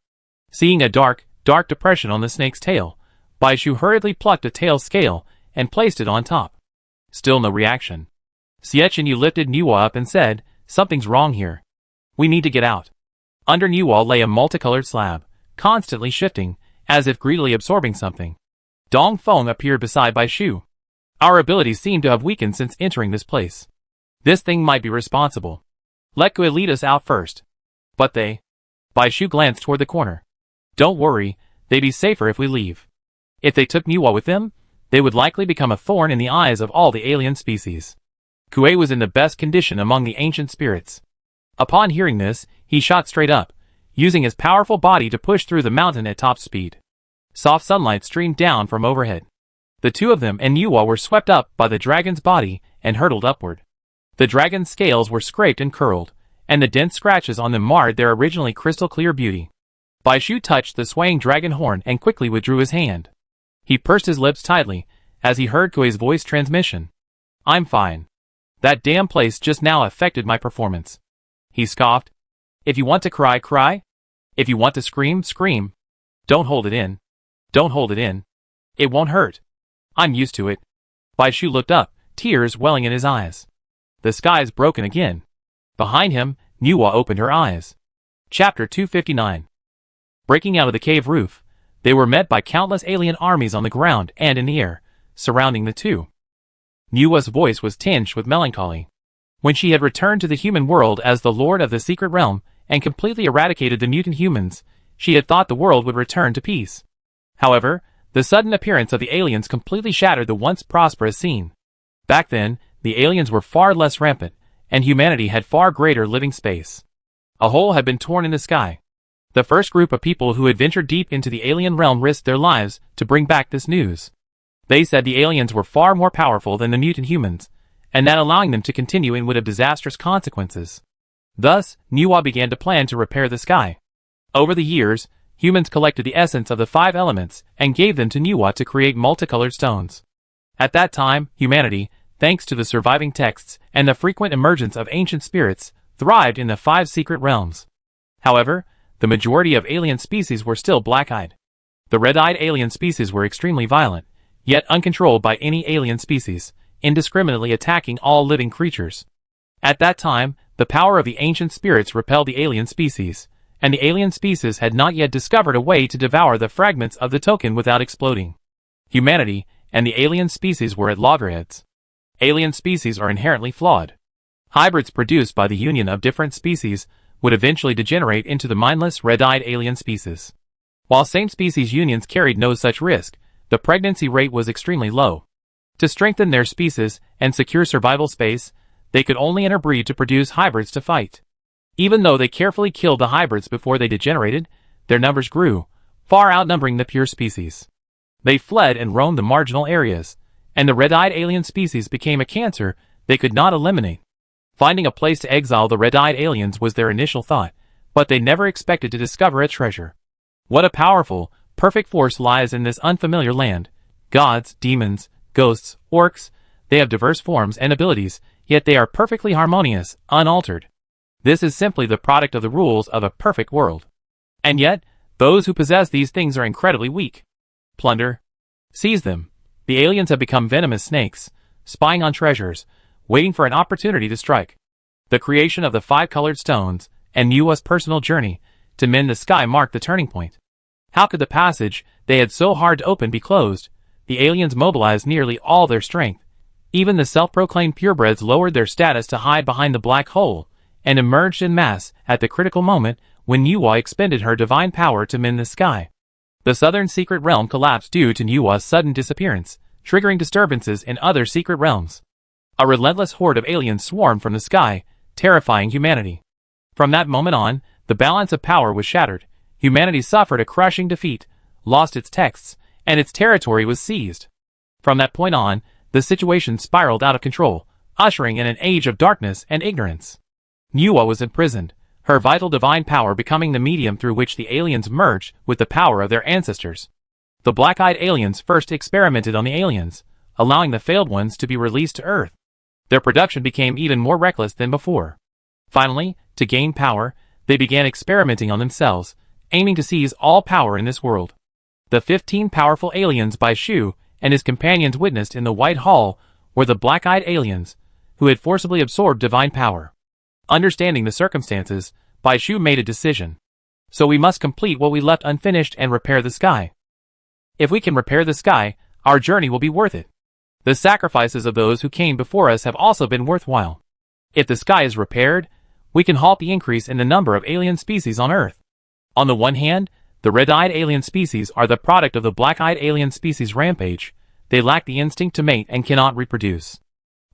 [SPEAKER 1] Seeing a dark depression on the snake's tail, Baishu hurriedly plucked a tail scale and placed it on top. Still no reaction. Xie Chenyu lifted Niwa up and said, "Something's wrong here. We need to get out." Under Niwa lay a multicolored slab, constantly shifting, as if greedily absorbing something. Dong Feng appeared beside Baishu. Our abilities seem to have weakened since entering this place. This thing might be responsible. Let Kui lead us out first. But they... Baishu glanced toward the corner. Don't worry, they'd be safer if we leave. If they took Niwa with them, they would likely become a thorn in the eyes of all the alien species. Kui was in the best condition among the ancient spirits. Upon hearing this, he shot straight up, using his powerful body to push through the mountain at top speed. Soft sunlight streamed down from overhead. The two of them and Niwa were swept up by the dragon's body and hurtled upward. The dragon's scales were scraped and curled, and the dense scratches on them marred their originally crystal-clear beauty. Bai Shu touched the swaying dragon horn and quickly withdrew his hand. He pursed his lips tightly as he heard Kuei's voice transmission. "I'm fine. That damn place just now affected my performance," he scoffed. "If you want to cry, cry. If you want to scream, scream. Don't hold it in. Don't hold it in. It won't hurt. I'm used to it." Bai Shu looked up, tears welling in his eyes. The skies broken again. Behind him, Nuwa opened her eyes. Chapter 259. Breaking out of the cave roof, they were met by countless alien armies on the ground and in the air, surrounding the two. Nuwa's voice was tinged with melancholy. When she had returned to the human world as the Lord of the Secret Realm and completely eradicated the mutant humans, she had thought the world would return to peace. However, the sudden appearance of the aliens completely shattered the once prosperous scene. Back then, the aliens were far less rampant, and humanity had far greater living space. A hole had been torn in the sky. The first group of people who had ventured deep into the alien realm risked their lives to bring back this news. They said the aliens were far more powerful than the mutant humans, and that allowing them to continue in would have disastrous consequences. Thus, Nuwa began to plan to repair the sky. Over the years, humans collected the essence of the 5 elements and gave them to Nuwa to create multicolored stones. At that time, humanity, thanks to the surviving texts and the frequent emergence of ancient spirits, thrived in the 5 secret realms. However, the majority of alien species were still black-eyed. The red-eyed alien species were extremely violent, yet uncontrolled by any alien species, indiscriminately attacking all living creatures. At that time, the power of the ancient spirits repelled the alien species, and the alien species had not yet discovered a way to devour the fragments of the token without exploding. Humanity and the alien species were at loggerheads. Alien species are inherently flawed. Hybrids produced by the union of different species would eventually degenerate into the mindless red-eyed alien species. While same-species unions carried no such risk, the pregnancy rate was extremely low. To strengthen their species and secure survival space, they could only interbreed to produce hybrids to fight. Even though they carefully killed the hybrids before they degenerated, their numbers grew, far outnumbering the pure species. They fled and roamed the marginal areas, and the red-eyed alien species became a cancer they could not eliminate. Finding a place to exile the red-eyed aliens was their initial thought, but they never expected to discover a treasure. What a powerful, perfect force lies in this unfamiliar land. Gods, demons, ghosts, orcs, they have diverse forms and abilities, yet they are perfectly harmonious, unaltered. This is simply the product of the rules of a perfect world. And yet, those who possess these things are incredibly weak. Plunder. Seize them. The aliens have become venomous snakes, spying on treasures, waiting for an opportunity to strike. The creation of the 5 colored stones, and Nuwa's personal journey to mend the sky marked the turning point. How could the passage they had so hard to open be closed? The aliens mobilized nearly all their strength. Even the self-proclaimed purebreds lowered their status to hide behind the black hole, and emerged en masse at the critical moment when Nuwa expended her divine power to mend the sky. The southern secret realm collapsed due to Nuwa's sudden disappearance, triggering disturbances in other secret realms. A relentless horde of aliens swarmed from the sky, terrifying humanity. From that moment on, the balance of power was shattered. Humanity suffered a crushing defeat, lost its texts, and its territory was seized. From that point on, the situation spiraled out of control, ushering in an age of darkness and ignorance. Nuwa was imprisoned, her vital divine power becoming the medium through which the aliens merged with the power of their ancestors. The black-eyed aliens first experimented on the aliens, allowing the failed ones to be released to Earth. Their production became even more reckless than before. Finally, to gain power, they began experimenting on themselves, aiming to seize all power in this world. The 15 powerful aliens Bai Shu and his companions witnessed in the White Hall were the black-eyed aliens, who had forcibly absorbed divine power. Understanding the circumstances, Bai Shu made a decision. So we must complete what we left unfinished and repair the sky. If we can repair the sky, our journey will be worth it. The sacrifices of those who came before us have also been worthwhile. If the sky is repaired, we can halt the increase in the number of alien species on Earth. On the one hand, the red-eyed alien species are the product of the black-eyed alien species rampage. They lack the instinct to mate and cannot reproduce.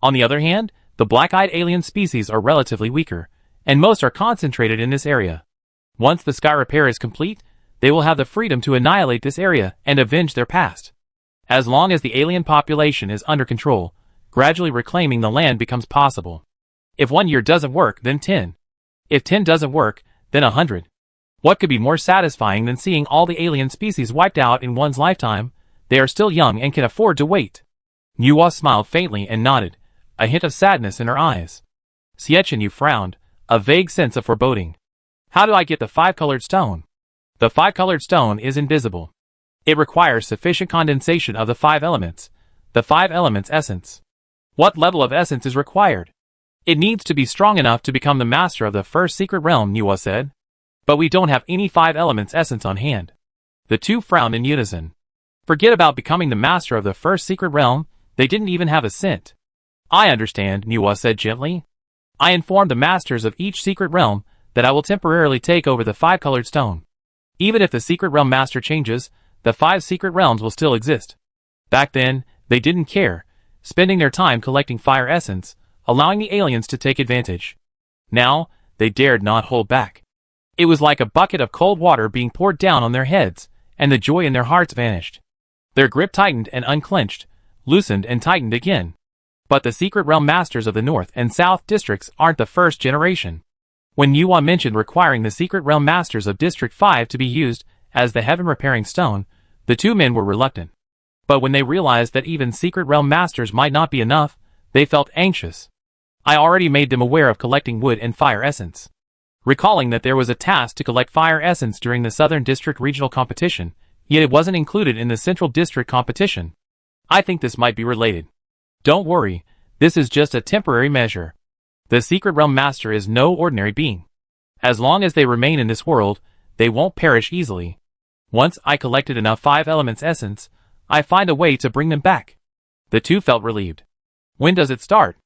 [SPEAKER 1] On the other hand, the black-eyed alien species are relatively weaker, and most are concentrated in this area. Once the sky repair is complete, they will have the freedom to annihilate this area and avenge their past. As long as the alien population is under control, Gradually reclaiming the land becomes possible. If 1 year doesn't work, then 10. If 10 doesn't work, then 100. What could be more satisfying than seeing all the alien species wiped out in one's lifetime? They are still young and can afford to wait. Nuwa smiled faintly and nodded, a hint of sadness in her eyes. Sietchenyu frowned, a vague sense of foreboding. How do I get the 5-colored stone? The 5-colored stone is invisible. It requires sufficient condensation of the 5 elements, the 5 elements essence. What level of essence is required? It needs to be strong enough to become the master of the first secret realm, Nuwa said. But we don't have any 5 elements essence on hand. The two frowned in unison. Forget about becoming the master of the first secret realm, they didn't even have a cent. I understand, Nuwa said gently. I informed the masters of each secret realm that I will temporarily take over the 5-colored stone. Even if the secret realm master changes, the 5 secret realms will still exist. Back then, they didn't care, spending their time collecting fire essence, allowing the aliens to take advantage. Now, they dared not hold back. It was like a bucket of cold water being poured down on their heads, and the joy in their hearts vanished. Their grip tightened and unclenched, loosened and tightened again. But the secret realm masters of the North and South districts aren't the first generation. When Nuwa mentioned requiring the secret realm masters of District 5 to be used as the heaven-repairing stone, the two men were reluctant. But when they realized that even secret realm masters might not be enough, they felt anxious. I already made them aware of collecting wood and fire essence. Recalling that there was a task to collect fire essence during the Southern District regional competition, yet it wasn't included in the Central District competition. I think this might be related. Don't worry, this is just a temporary measure. The secret realm master is no ordinary being. As long as they remain in this world, they won't perish easily. Once I collected enough 5 elements essence, I find a way to bring them back. The two felt relieved. When does it start?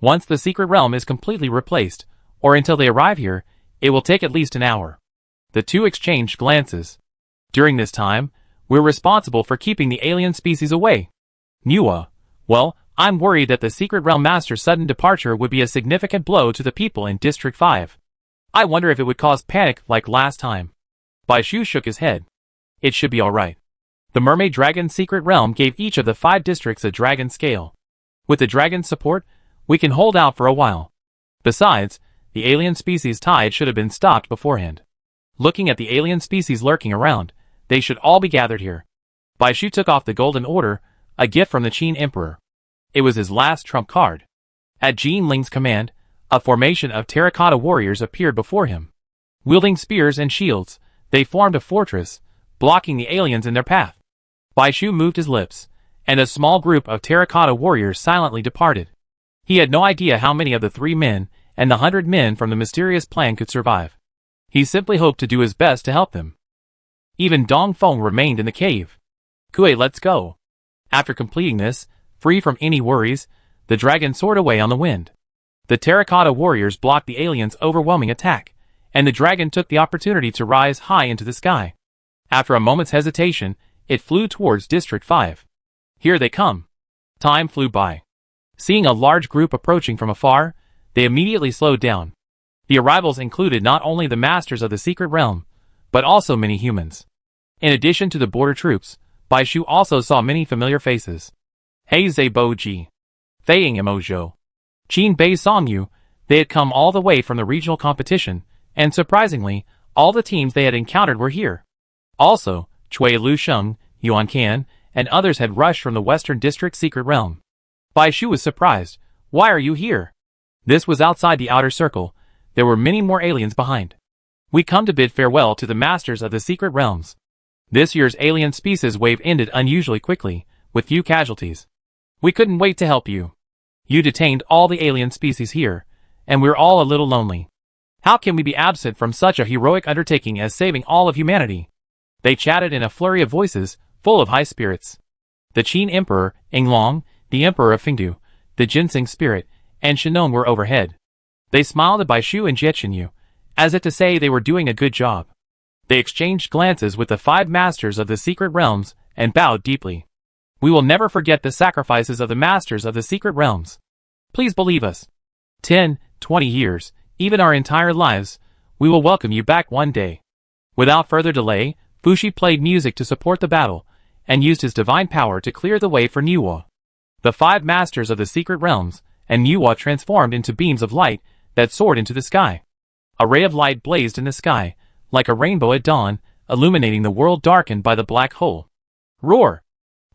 [SPEAKER 1] Once the secret realm is completely replaced, or until they arrive here, it will take at least an hour. The two exchanged glances. During this time, we're responsible for keeping the alien species away. Nuwa, well, I'm worried that the secret realm master's sudden departure would be a significant blow to the people in District 5. I wonder if it would cause panic like last time. Baishu shook his head. It should be alright. The Mermaid Dragon Secret Realm gave each of the 5 districts a dragon scale. With the dragon's support, we can hold out for a while. Besides, the alien species tide should have been stopped beforehand. Looking at the alien species lurking around, they should all be gathered here. Baishu took off the Golden Order, a gift from the Qin Emperor. It was his last trump card. At Jin Ling's command, a formation of terracotta warriors appeared before him. Wielding spears and shields, they formed a fortress, blocking the aliens in their path. Baishu moved his lips, and a small group of terracotta warriors silently departed. He had no idea how many of the 3 men and the 100 men from the mysterious plan could survive. He simply hoped to do his best to help them. Even Dong Feng remained in the cave. Kue, let's go. After completing this, free from any worries, the dragon soared away on the wind. The terracotta warriors blocked the aliens' overwhelming attack, and the dragon took the opportunity to rise high into the sky. After a moment's hesitation, it flew towards District 5. Here they come. Time flew by. Seeing a large group approaching from afar, they immediately slowed down. The arrivals included not only the masters of the secret realm, but also many humans. In addition to the border troops, Baishu also saw many familiar faces. Hei Bo Ji, Feiying Emojo, Qin Bei Songyu. They had come all the way from the regional competition, and surprisingly, all the teams they had encountered were here. Also, Cui Lu Sheng, Yuan Kan, and others had rushed from the Western District secret realm. Baishu was surprised. Why are you here? This was outside the outer circle. There were many more aliens behind. We come to bid farewell to the masters of the secret realms. This year's alien species wave ended unusually quickly, with few casualties. We couldn't wait to help you. You detained all the alien species here, and we're all a little lonely. How can we be absent from such a heroic undertaking as saving all of humanity? They chatted in a flurry of voices, full of high spirits. The Qin Emperor, Englong, the Emperor of Fengdu, the Ginseng Spirit, and Shinon were overhead. They smiled at Baishu and Jiechenyu, as if to say they were doing a good job. They exchanged glances with the 5 masters of the secret realms, and bowed deeply. We will never forget the sacrifices of the masters of the secret realms. Please believe us. 10, 20 years, even our entire lives, we will welcome you back one day. Without further delay, Fushi played music to support the battle, and used his divine power to clear the way for Nuwa. The 5 masters of the secret realms, and Niwa transformed into beams of light that soared into the sky. A ray of light blazed in the sky, like a rainbow at dawn, illuminating the world darkened by the black hole. Roar!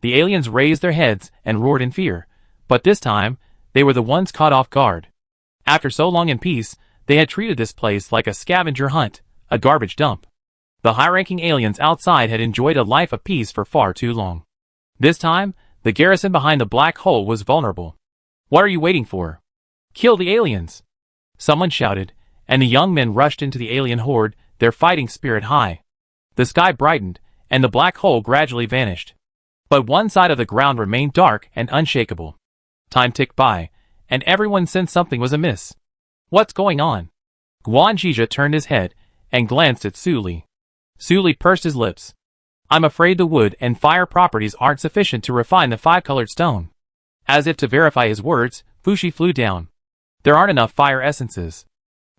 [SPEAKER 1] The aliens raised their heads and roared in fear, but this time, they were the ones caught off guard. After so long in peace, they had treated this place like a scavenger hunt, a garbage dump. The high-ranking aliens outside had enjoyed a life of peace for far too long. This time, the garrison behind the black hole was vulnerable. What are you waiting for? Kill the aliens! Someone shouted, and the young men rushed into the alien horde, their fighting spirit high. The sky brightened, and the black hole gradually vanished. But one side of the ground remained dark and unshakable. Time ticked by, and everyone sensed something was amiss. What's going on? Guan Zhizha turned his head and glanced at Su Li. Su Li pursed his lips. I'm afraid the wood and fire properties aren't sufficient to refine the 5-colored stone. As if to verify his words, Fushi flew down. There aren't enough fire essences.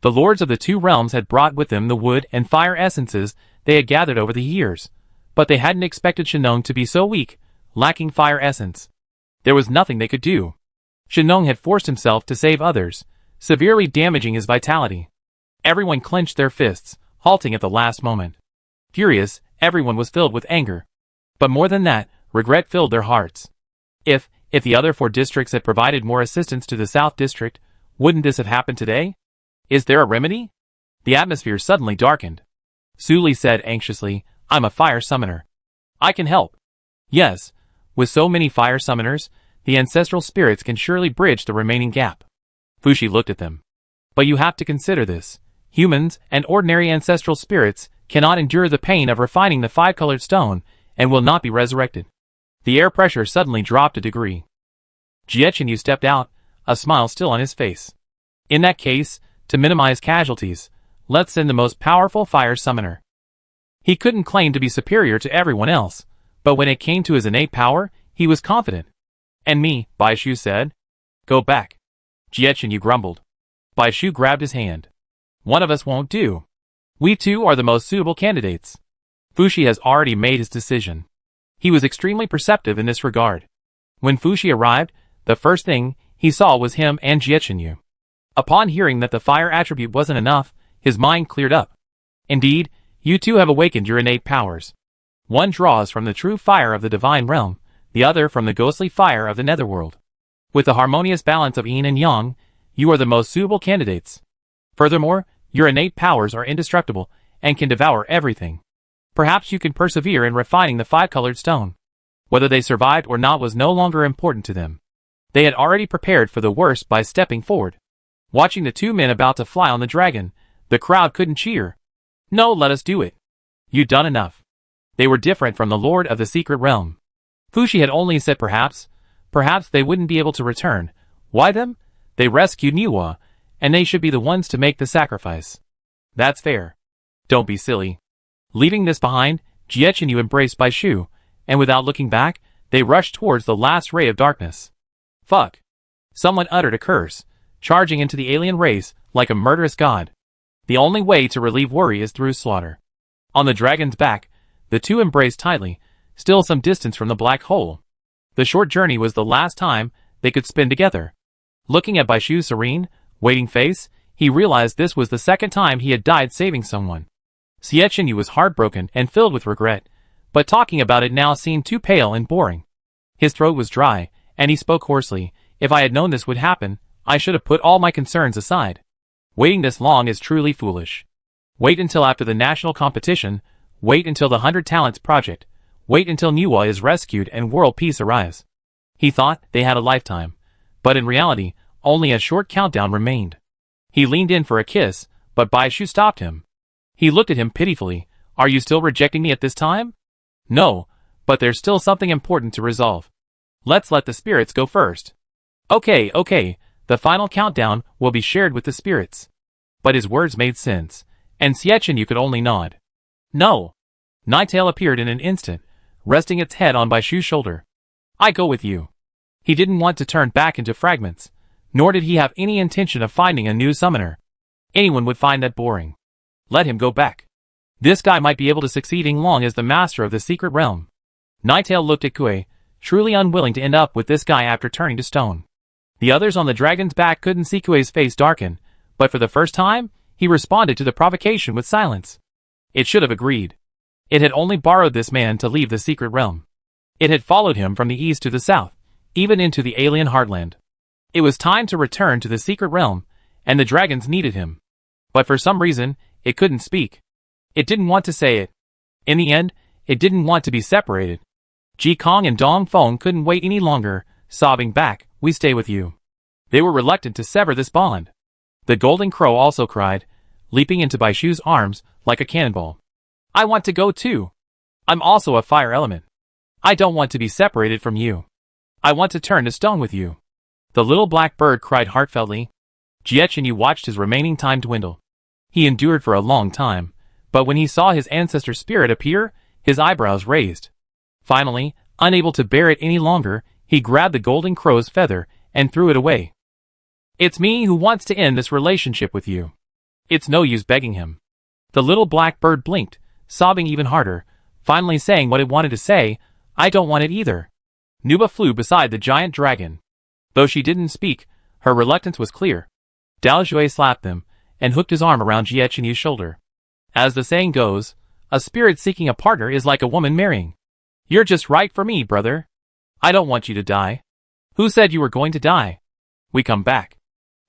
[SPEAKER 1] The lords of the 2 realms had brought with them the wood and fire essences they had gathered over the years, but they hadn't expected Shenong to be so weak, lacking fire essence. There was nothing they could do. Shenong had forced himself to save others, severely damaging his vitality. Everyone clenched their fists, halting at the last moment. Furious, everyone was filled with anger. But more than that, regret filled their hearts. If the other 4 districts had provided more assistance to the South District, wouldn't this have happened today? Is there a remedy? The atmosphere suddenly darkened. Su Li said anxiously, I'm a fire summoner. I can help. Yes, with so many fire summoners, the ancestral spirits can surely bridge the remaining gap. Fushi looked at them. But you have to consider this. Humans and ordinary ancestral spirits cannot endure the pain of refining the 5-colored stone and will not be resurrected. The air pressure suddenly dropped a degree. Jiechenyu stepped out, a smile still on his face. In that case, to minimize casualties, let's send the most powerful fire summoner. He couldn't claim to be superior to everyone else, but when it came to his innate power, he was confident. And me, Baishu said. Go back. Jiechenyu grumbled. Baishu grabbed his hand. One of us won't do. We 2 are the most suitable candidates. Fushi has already made his decision. He was extremely perceptive in this regard. When Fushi arrived, the first thing he saw was him and Jiechenyu. Upon hearing that the fire attribute wasn't enough, his mind cleared up. Indeed, you 2 have awakened your innate powers. One draws from the true fire of the divine realm, the other from the ghostly fire of the netherworld. With the harmonious balance of yin and yang, you are the most suitable candidates. Furthermore, your innate powers are indestructible and can devour everything. Perhaps you can persevere in refining the 5-colored stone. Whether they survived or not was no longer important to them. They had already prepared for the worst by stepping forward. Watching the 2 men about to fly on the dragon, the crowd couldn't cheer. No, let us do it. You've done enough. They were different from the Lord of the Secret Realm. Fushi had only said perhaps they wouldn't be able to return. Why them? They rescued Niwa, and they should be the ones to make the sacrifice. That's fair. Don't be silly. Leaving this behind, Jiechenyu embraced Baishu, and without looking back, they rushed towards the last ray of darkness. Fuck. Someone uttered a curse, charging into the alien race like a murderous god. The only way to relieve worry is through slaughter. On the dragon's back, the 2 embraced tightly, still some distance from the black hole. The short journey was the last time they could spend together. Looking at Baishu's serene, waiting face, he realized this was the second time he had died saving someone. Jiechenyu was heartbroken and filled with regret, but talking about it now seemed too pale and boring. His throat was dry, and he spoke hoarsely. If I had known this would happen, I should have put all my concerns aside. Waiting this long is truly foolish. Wait until after the national competition, wait until the 100 Talents project, wait until Niwa is rescued and world peace arrives. He thought they had a lifetime, but in reality, only a short countdown remained. He leaned in for a kiss, but Baishu stopped him. He looked at him pitifully. Are you still rejecting me at this time? No, but there's still something important to resolve. Let's let the spirits go first. Okay, the final countdown will be shared with the spirits. But his words made sense, and Jiechenyu could only nod. No. Nightale appeared in an instant, resting its head on Baishu's shoulder. I go with you. He didn't want to turn back into fragments, nor did he have any intention of finding a new summoner. Anyone would find that boring. Let him go back. This guy might be able to succeed long as the master of the secret realm. Nightale looked at Kue, truly unwilling to end up with this guy after turning to stone. The others on the dragon's back couldn't see Kuei's face darken, but for the first time, he responded to the provocation with silence. It should have agreed. It had only borrowed this man to leave the secret realm. It had followed him from the east to the south, even into the alien heartland. It was time to return to the secret realm, and the dragons needed him. But for some reason, it couldn't speak. It didn't want to say it. In the end, it didn't want to be separated. Ji Kong and Dong Feng couldn't wait any longer, sobbing back, "We stay with you." They were reluctant to sever this bond. The golden crow also cried, leaping into Bai Shu's arms like a cannonball. "I want to go too. I'm also a fire element. I don't want to be separated from you. I want to turn to stone with you." The little black bird cried heartfeltly. Jiechenyu watched his remaining time dwindle. He endured for a long time, but when he saw his ancestor's spirit appear, his eyebrows raised. Finally, unable to bear it any longer, he grabbed the golden crow's feather and threw it away. "It's me who wants to end this relationship with you. It's no use begging him." The little black bird blinked, sobbing even harder, finally saying what it wanted to say, "I don't want it either." Nuba flew beside the giant dragon. Though she didn't speak, her reluctance was clear. Dao Jue slapped them, and hooked his arm around Jiechenyu's shoulder. As the saying goes, a spirit seeking a partner is like a woman marrying. "You're just right for me, brother. I don't want you to die." "Who said you were going to die?" "We come back."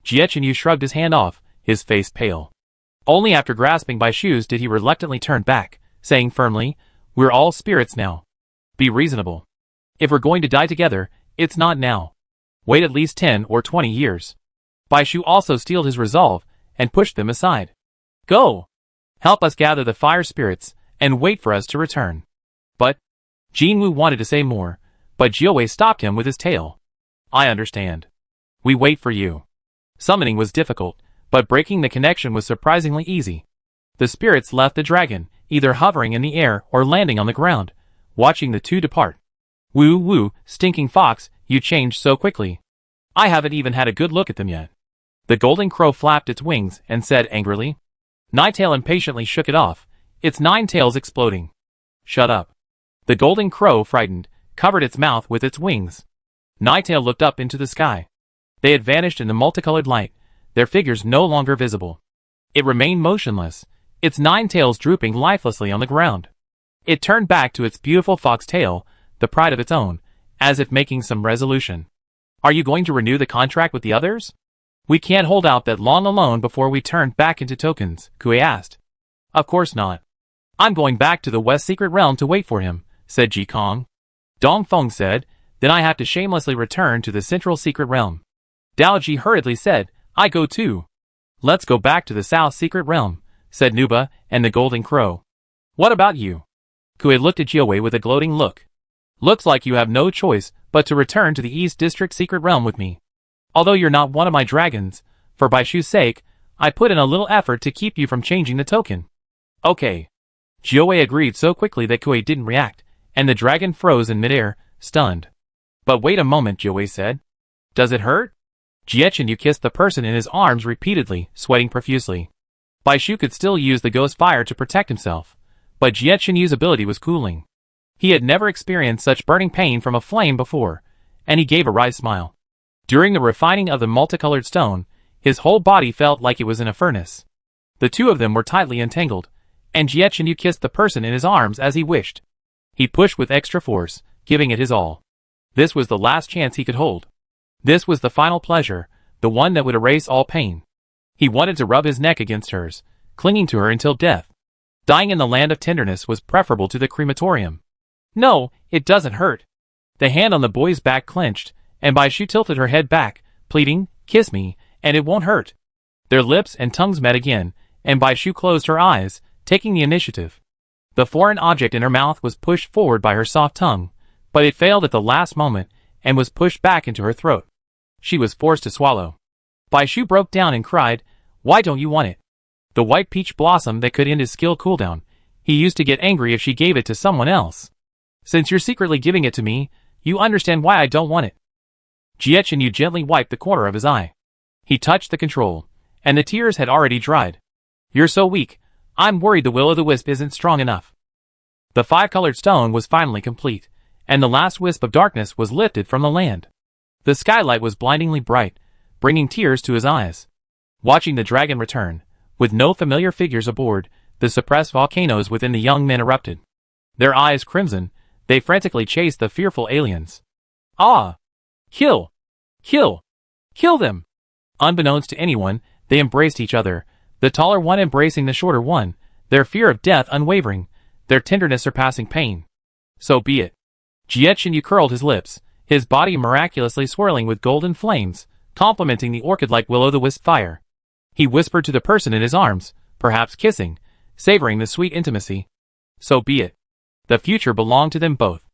[SPEAKER 1] Jiechenyu shrugged his hand off, his face pale. Only after grasping Bai Shu's did he reluctantly turn back, saying firmly, "We're all spirits now. Be reasonable. If we're going to die together, it's not now. Wait at least 10 or 20 years. Bai Shu also steeled his resolve, and pushed them aside. "Go! Help us gather the fire spirits, and wait for us to return." "But..." Jinwu wanted to say more, but Jiawei stopped him with his tail. "I understand. We wait for you." Summoning was difficult, but breaking the connection was surprisingly easy. The spirits left the dragon, either hovering in the air or landing on the ground, watching the two depart. "Woo woo, stinking fox, you changed so quickly. I haven't even had a good look at them yet." The golden crow flapped its wings and said angrily. Ninetail impatiently shook it off, its 9 tails exploding. "Shut up." The golden crow, frightened, covered its mouth with its wings. Ninetail looked up into the sky. They had vanished in the multicolored light, their figures no longer visible. It remained motionless, its 9 tails drooping lifelessly on the ground. It turned back to its beautiful fox tail, the pride of its own, as if making some resolution. "Are you going to renew the contract with the others?" "We can't hold out that long alone before we turn back into tokens," Kuei asked. "Of course not. I'm going back to the West Secret Realm to wait for him," said Ji Kong. Dong Feng said, "Then I have to shamelessly return to the Central Secret Realm." Dao Ji hurriedly said, "I go too." "Let's go back to the South Secret Realm," said Nuba and the Golden Crow. "What about you?" Kuei looked at Jiawei with a gloating look. "Looks like you have no choice but to return to the East District Secret Realm with me. Although you're not one of my dragons, for Bai Shu's sake, I put in a little effort to keep you from changing the token." "Okay." Jiawei agreed so quickly that Kuei didn't react, and the dragon froze in midair, stunned. "But wait a moment," Jiawei said. "Does it hurt?" Jiechenyu kissed the person in his arms repeatedly, sweating profusely. Bai Shu could still use the ghost fire to protect himself, but Jiechenyu's ability was cooling. He had never experienced such burning pain from a flame before, and he gave a wry smile. During the refining of the multicolored stone, his whole body felt like it was in a furnace. The two of them were tightly entangled, and Jiechenyu kissed the person in his arms as he wished. He pushed with extra force, giving it his all. This was the last chance he could hold. This was the final pleasure, the one that would erase all pain. He wanted to rub his neck against hers, clinging to her until death. Dying in the land of tenderness was preferable to the crematorium. "No, it doesn't hurt." The hand on the boy's back clenched, and Bai Shu tilted her head back, pleading, "Kiss me, and it won't hurt." Their lips and tongues met again, and Bai Shu closed her eyes, taking the initiative. The foreign object in her mouth was pushed forward by her soft tongue, but it failed at the last moment, and was pushed back into her throat. She was forced to swallow. Bai Shu broke down and cried, "Why don't you want it?" The white peach blossom that could end his skill cooldown. He used to get angry if she gave it to someone else. "Since you're secretly giving it to me, you understand why I don't want it." Jiechenyu gently wiped the corner of his eye. He touched the control, and the tears had already dried. "You're so weak, I'm worried the will-o'-the-wisp isn't strong enough." The 5-colored stone was finally complete, and the last wisp of darkness was lifted from the land. The skylight was blindingly bright, bringing tears to his eyes. Watching the dragon return, with no familiar figures aboard, the suppressed volcanoes within the young men erupted. Their eyes crimson, they frantically chased the fearful aliens. Ah! Kill! Kill! Kill them! Unbeknownst to anyone, they embraced each other, the taller one embracing the shorter one, their fear of death unwavering, their tenderness surpassing pain. So be it. Jiet Shinyu curled his lips, his body miraculously swirling with golden flames, complementing the orchid-like will-o'-the-wisp fire. He whispered to the person in his arms, perhaps kissing, savoring the sweet intimacy. So be it. The future belonged to them both.